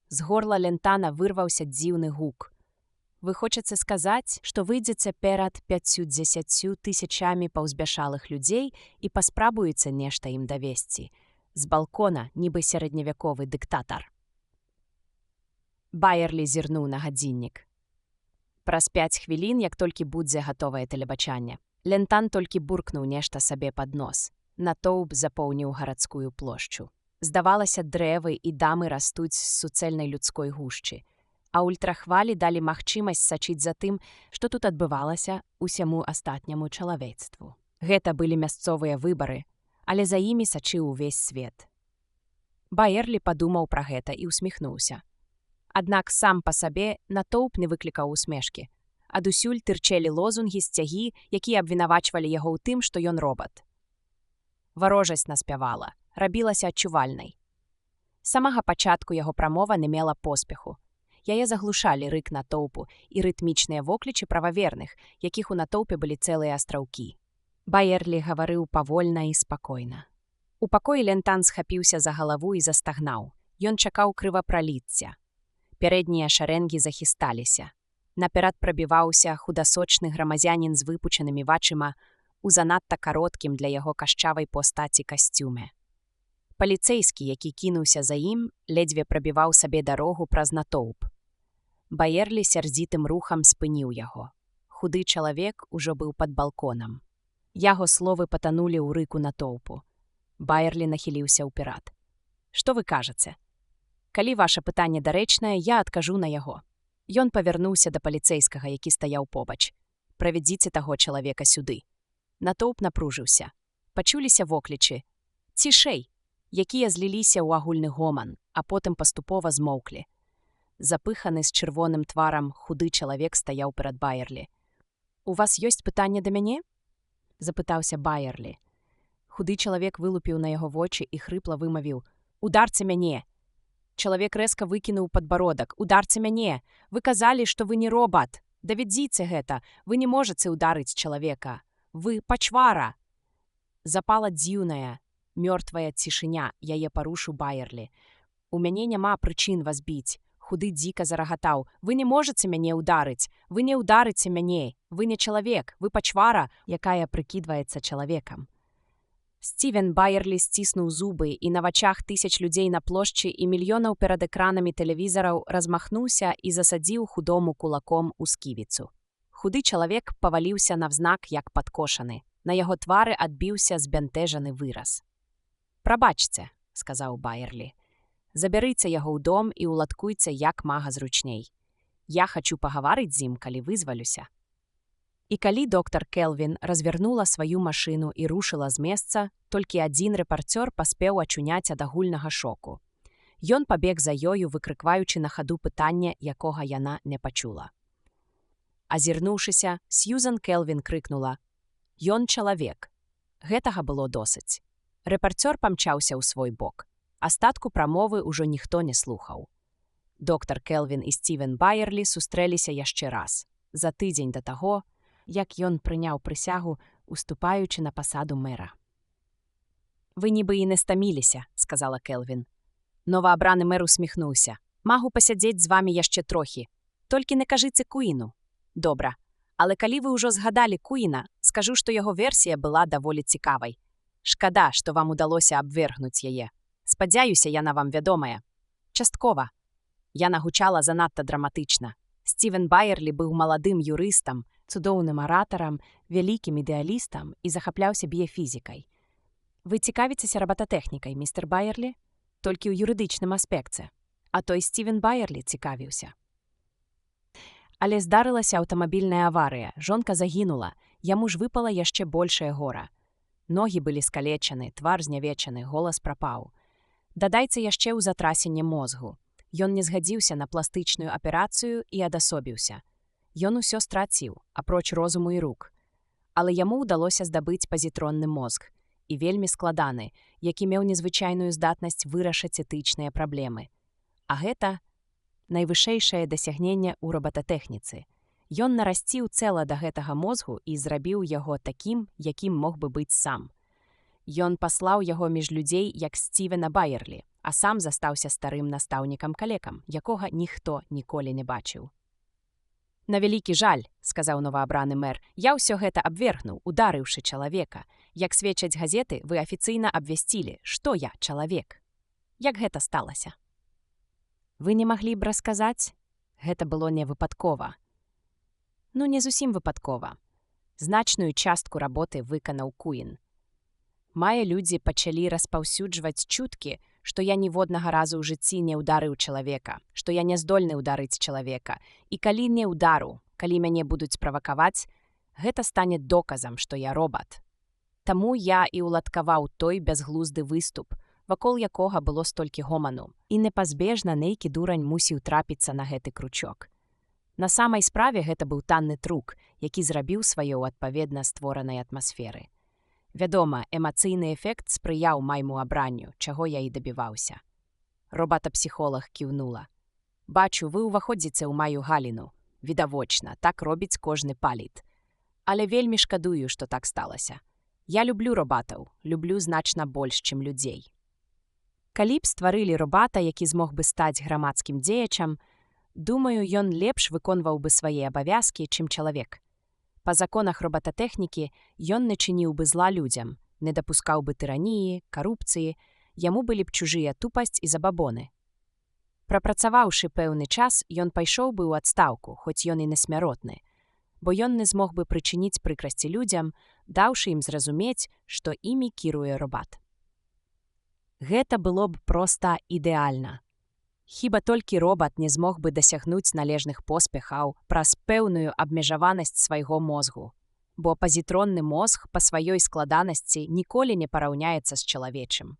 З горла Лентана вырваўся дзіўны гук. «Вы хочаце сказаць, што выйдзеце перад 50 тысячамі паўзбяшалых людзей і паспрабуеце нешта ім давесці. З балкона, нібы сярэдневяковы дыктатар». Байерлі зірнуў на гадзіннік. Праз 5 хвілін, як толькі будзе гатовае тэлебачанне, Лентан толькі буркнуў нешта сабе пад нос. Натоўп запоўніў гарадскую плошчу. Здавалася, дрэвы і дамы растуць з суцэльнай людской гушчы, а ультрахвалі далі магчымасць сачыць за тым, што тут адбывалася усяму астатняму чалавецтву. Гэта былі мясцовыя выбары, але за імі сачыў увесь свет. Байерлі падумаў пра гэта і усміхнуўся. Аднак сам па сабе натоўп не выклікаў усмешкі. Адусюль тырчэлі лозунгі, сцягі, якія абвінавачвалі яго ў тым, што ён робат. Варожасць наспявала, рабілася адчувальнай. З самага пачатку яго прамова не мела поспеху. Яе заглушалі рык натоўпу і рытмічныя воклічы прававерных, якіх у натоўпе былі цэлыя астраўкі. Байерлі гаварыў павольна і спакойна. У пакоі Лентан схапіўся за галаву і застагнаў. Ён чакаў крывапраліцця. Пярэднія шарэнгі захісталіся. Наперад прабіваўся худасочны грамадзянін з выпучанымі вачыма у занадта кароткім для яго кашчавай постаці касцюме. Паліцэйскі, які кінуўся за ім, ледзьве прабіваў сабе дарогу праз натоўп. Байерлі сярдзітым рухам спыніў яго. Худы чалавек ужо быў пад балконам. Яго словы патанулі ў рыку натоўпу. Байерлі нахіліўся ўперад. «Што вы кажаце? Калі ваша пытанне дарэчнае, я адкажу на яго». Ён павярнуўся да паліцэйскага, які стаяў побач. «Правядзіце таго чалавека сюды». Натоўп напружыўся. Пачуліся воклічы «Цішэй!», якія зліліся ў агульны гоман, а потым паступова змоўклі. Запыханы з чырвоным тварам худы чалавек стаяў перад Байерлі. «У вас ёсць пытанне да мяне?» – запытаўся Байерлі. Худы чалавек вылупіў на яго вочы і хрыпла вымавіў «Ударце мяне!». Чалавек рэзка выкінуў падбародак «Ударце мяне! Вы казалі, што вы не робат! Давядзіце гэта! Вы не можаце ударыць чалавека! Вы пачвара!». Запала дзіўная, мёртвая цішыня, яе парушыў Байерлі. «У мяне няма прычын вас біць». Худы дзіка зарагатаў «Вы не можаце мяне ўдарыць! Вы не ўдарыце мяне! Вы не чалавек! Вы пачвара, якая прыкідваецца чалавекам!». Стівен Байерлі сціснуў зубы і на вачах тысяч людзей на плошчы і мільёнаў перад экранамі тэлевізараў размахнуўся і засадзіў худому кулаком у сківіцу. Худы чалавек паваліўся навзнак, як падкошаны. На яго твары адбіўся збянтэжаны выраз. «Прабачце», – сказаў Байерлі. «Забярыце яго ў дом і ўладкуйце як мага зручней. Я хачу пагаварыць з ім, калі вызвалюся». І калі доктар Келвін развярнула сваю машыну і рушыла з месца, толькі адзін рэпарцёр паспеў ачуняць ад агульнага шоку. Ён пабег за ёю, выкрыкваючы на хаду пытанне, якога яна не пачула. Азірнуўшыся, Сьюзан Келвін крыкнула «Ён чалавек». Гэтага было досыць. Рэпарцёр памчаўся ў свой бок. Астатку прамовы ўжо ніхто не слухаў. Доктар Келвін і Стівен Байерлі сустрэліся яшчэ раз, за тыдзень да таго, як ён прыняў прысягу, уступаючы на пасаду мэра. «Вы нібы і не стаміліся», – сказала Келвін. Новаабраны мэр усміхнуўся. «Магу пасядзець з вамі яшчэ трохі. Толькі не кажыце Куіну». «Добра. Але калі вы ўжо згадалі Куіна, скажу, што яго версія была даволі цікавай. Шкада, што вам удалося абвергнуць яе. Спадзяюся, яна вам вядомая. Часткова. Яна гучала занадта драматычна. Стівен Байерлі быў маладым юрыстам, цудоўным аратарам, вялікім ідэалістам і захапляўся біяфізікай. Вы цікавіцеся рабататэхнікай, містер Байерлі? Толькі ў юрыдычным аспекце. А той Стівен Байерлі цікавіўся. Але здарылася аўтамабільная аварыя, жонка загінула, яму ж выпала яшчэ большае гора. Ногі былі скалечаны, твар знявечаны, голас прапаў. Дадайце яшчэ ў затрасенне мозгу. Ён не згадзіўся на пластычную аперацыю і адасобіўся. Ён усё страціў, апроч розуму і рук. Але яму ўдалося здабыць пазітронны мозг, і вельмі складаны, які меў незвычайную здатнасць вырашыць этычныя праблемы. А гэта найвышэйшае дасягненне ў рабататэхніцы. Ён нарасціў цела да гэтага мозгу і зрабіў яго такім, якім мог бы быць сам. Ён паслаў яго між людзей, як Стівена Байерлі, а сам застаўся старым настаўнікам-калекам, якога ніхто ніколі не бачыў. «На вялікі жаль», – сказаў новаабраны мэр, – «я ўсё гэта абвергнуў, ударыўшы чалавека. Як сведчаць газеты, вы афіцыйна абвясцілі, што я чалавек. Як гэта сталася?» «Вы не маглі б расказаць? Гэта было не выпадкова». «Ну, не зусім выпадкова. Значную частку работы выканаў Куін. Мае людзі пачалі распаўсюджваць чуткі, што я ніводнага разу ў жыцці не ўдарыў чалавека, што я не здольны ўдарыць чалавека. І калі не ўдару, калі мяне будуць правакаваць, гэта стане доказам, што я робат. Таму я і ўладкаваў той бязглузды выступ, вакол якога было столькі гоману, і непазбежна нейкі дурань мусіў трапіцца на гэты кручок. На самай справе гэта быў танны трук, які зрабіў сваё ў адпаведна створанай атмасферы. Вядома, эмацыйны эфект спрыяў майму абранню, чаго я і дабіваўся. Робатапсіхолог кіўнула. «Бачу, вы ўваходзіце ў маю галіну. Відавочна, так робіць кожны паліт. Але вельмі шкадую, што так сталася. Я люблю робатаў, люблю значна больш, чым людзей. Калі б стварылі робата, які змог бы стаць грамадскім дзеячам, думаю, ён лепш выконваў бы свае абавязкі, чым чалавек. Па законах робататэхнікі ён не чыніў бы зла людзям, не дапускаў бы тыраніі, карупцыі, яму былі б чужыя тупасць і забабоны. Прапрацаваўшы пэўны час, ён пайшоў бы ў адстаўку, хоць ён і несмяротны, бо ён не змог бы прычыніць прыкрасці людзям, даўшы ім зразумець, што імі кіруе робат. Гэта было б проста ідэальна. Хіба толькі робат не змог бы дасягнуць належных поспехаў праз пэўную абмежаванасць свайго мозгу, бо пазітронны мозг па сваёй складанасці ніколі не параўняецца з чалавечым.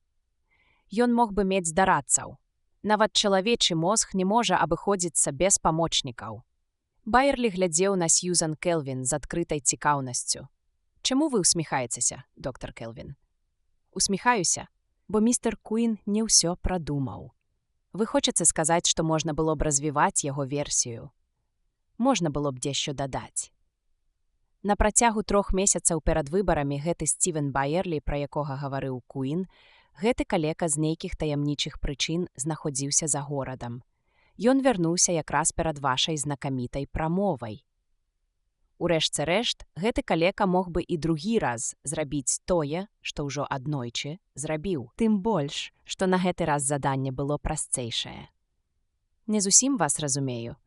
Ён мог бы мець дарадцаў. Нават чалавечы мозг не можа абыходзіцца без памочнікаў. Байерлі глядзеў на Сьюзан Келвін з адкрытай цікаўнасцю. «Чаму вы усміхаецеся, доктар Келвін?» «Усміхаюся, бо містер Куін не ўсё прадумаў. Вы хочаце сказаць, што можна было б развіваць яго версію? Можна было б дзешто дадаць». На працягу 3 месяцаў перад выбарамі гэты Стівен Байерлі, пра якога гаварыў Куін, гэты калека з нейкіх таямнічых прычын знаходзіўся за горадам. Ён вярнуўся якраз перад вашай знакамітай прамовай. У рэшце рэшт, гэты калека мог бы і другі раз зрабіць тое, што ўжо аднойчы зрабіў. Тым больш, што на гэты раз заданне было прасцэйшае. «Не зусім вас разумею».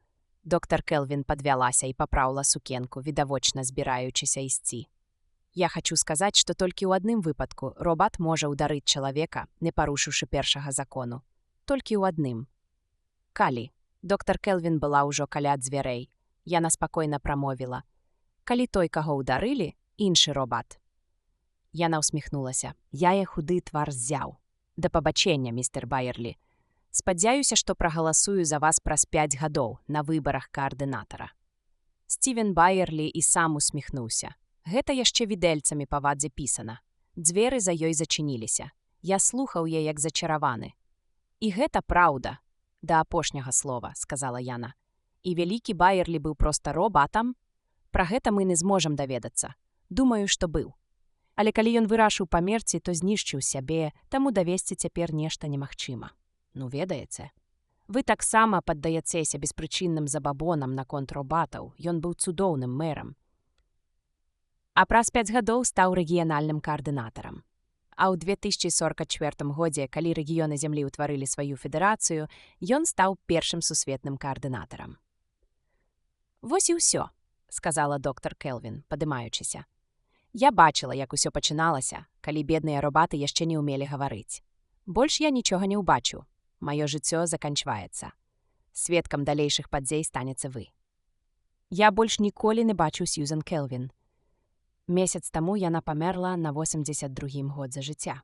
Доктар Келвін падвялася і папраўла сукенку, відавочна збіраючыся ісці. «Я хачу сказаць, што толькі ў адным выпадку робат можа ўдарыць чалавека, не парушыўшы першага закону. Толькі ў адным». «Калі?» Доктар Келвін была ўжо каля дзвярэй. Яна спакойна прамовіла. «Калі той, каго ўдарылі, іншы робат». Яна ўсміхнулася. Яе худы твар ззяў. «Да пабачення, містер Байерлі. Спадзяюся, што прагаласую за вас праз 5 гадоў на выбарах каардынатара». Стівен Байерлі і сам усміхнуўся. Гэта яшчэ відэльцамі па вадзе пісана. Дзверы за ёй зачыніліся. Я слухаў яе як зачараваны. «І гэта праўда», да апошняга слова, сказала яна. «І вялікі Байерлі быў проста робатам? Пра гэта мы не зможам даведацца. Думаю, што быў. Але калі ён вырашыў памерці, то знішчыў сябе, таму давесці цяпер нешта немагчыма. Ну, ведаеце. Вы таксама паддаяцеся беспрычынным забабонам наконт робатаў. Ён быў цудоўным мэрам. А праз 5 гадоў стаў рэгіянальным каардынатарам. А ў 2044 годзе, калі рэгіёны зямлі ўтварылі сваю федэрацыю, ён стаў першым сусветным каардынатарам». «Вось і ўсё», сказала доктар Келвін, падымаючыся. «Я бачыла, як усё пачыналася, калі бедныя робаты яшчэ не ўмелі гаварыць. Больш я нічога не ўбачу. Маё жыццё заканчваецца. Сведкам далейшых падзей станеце вы». Я больш ніколі не бачу Сьюзан Келвін. Месяц таму яна памерла на 82-м годзе жыцця.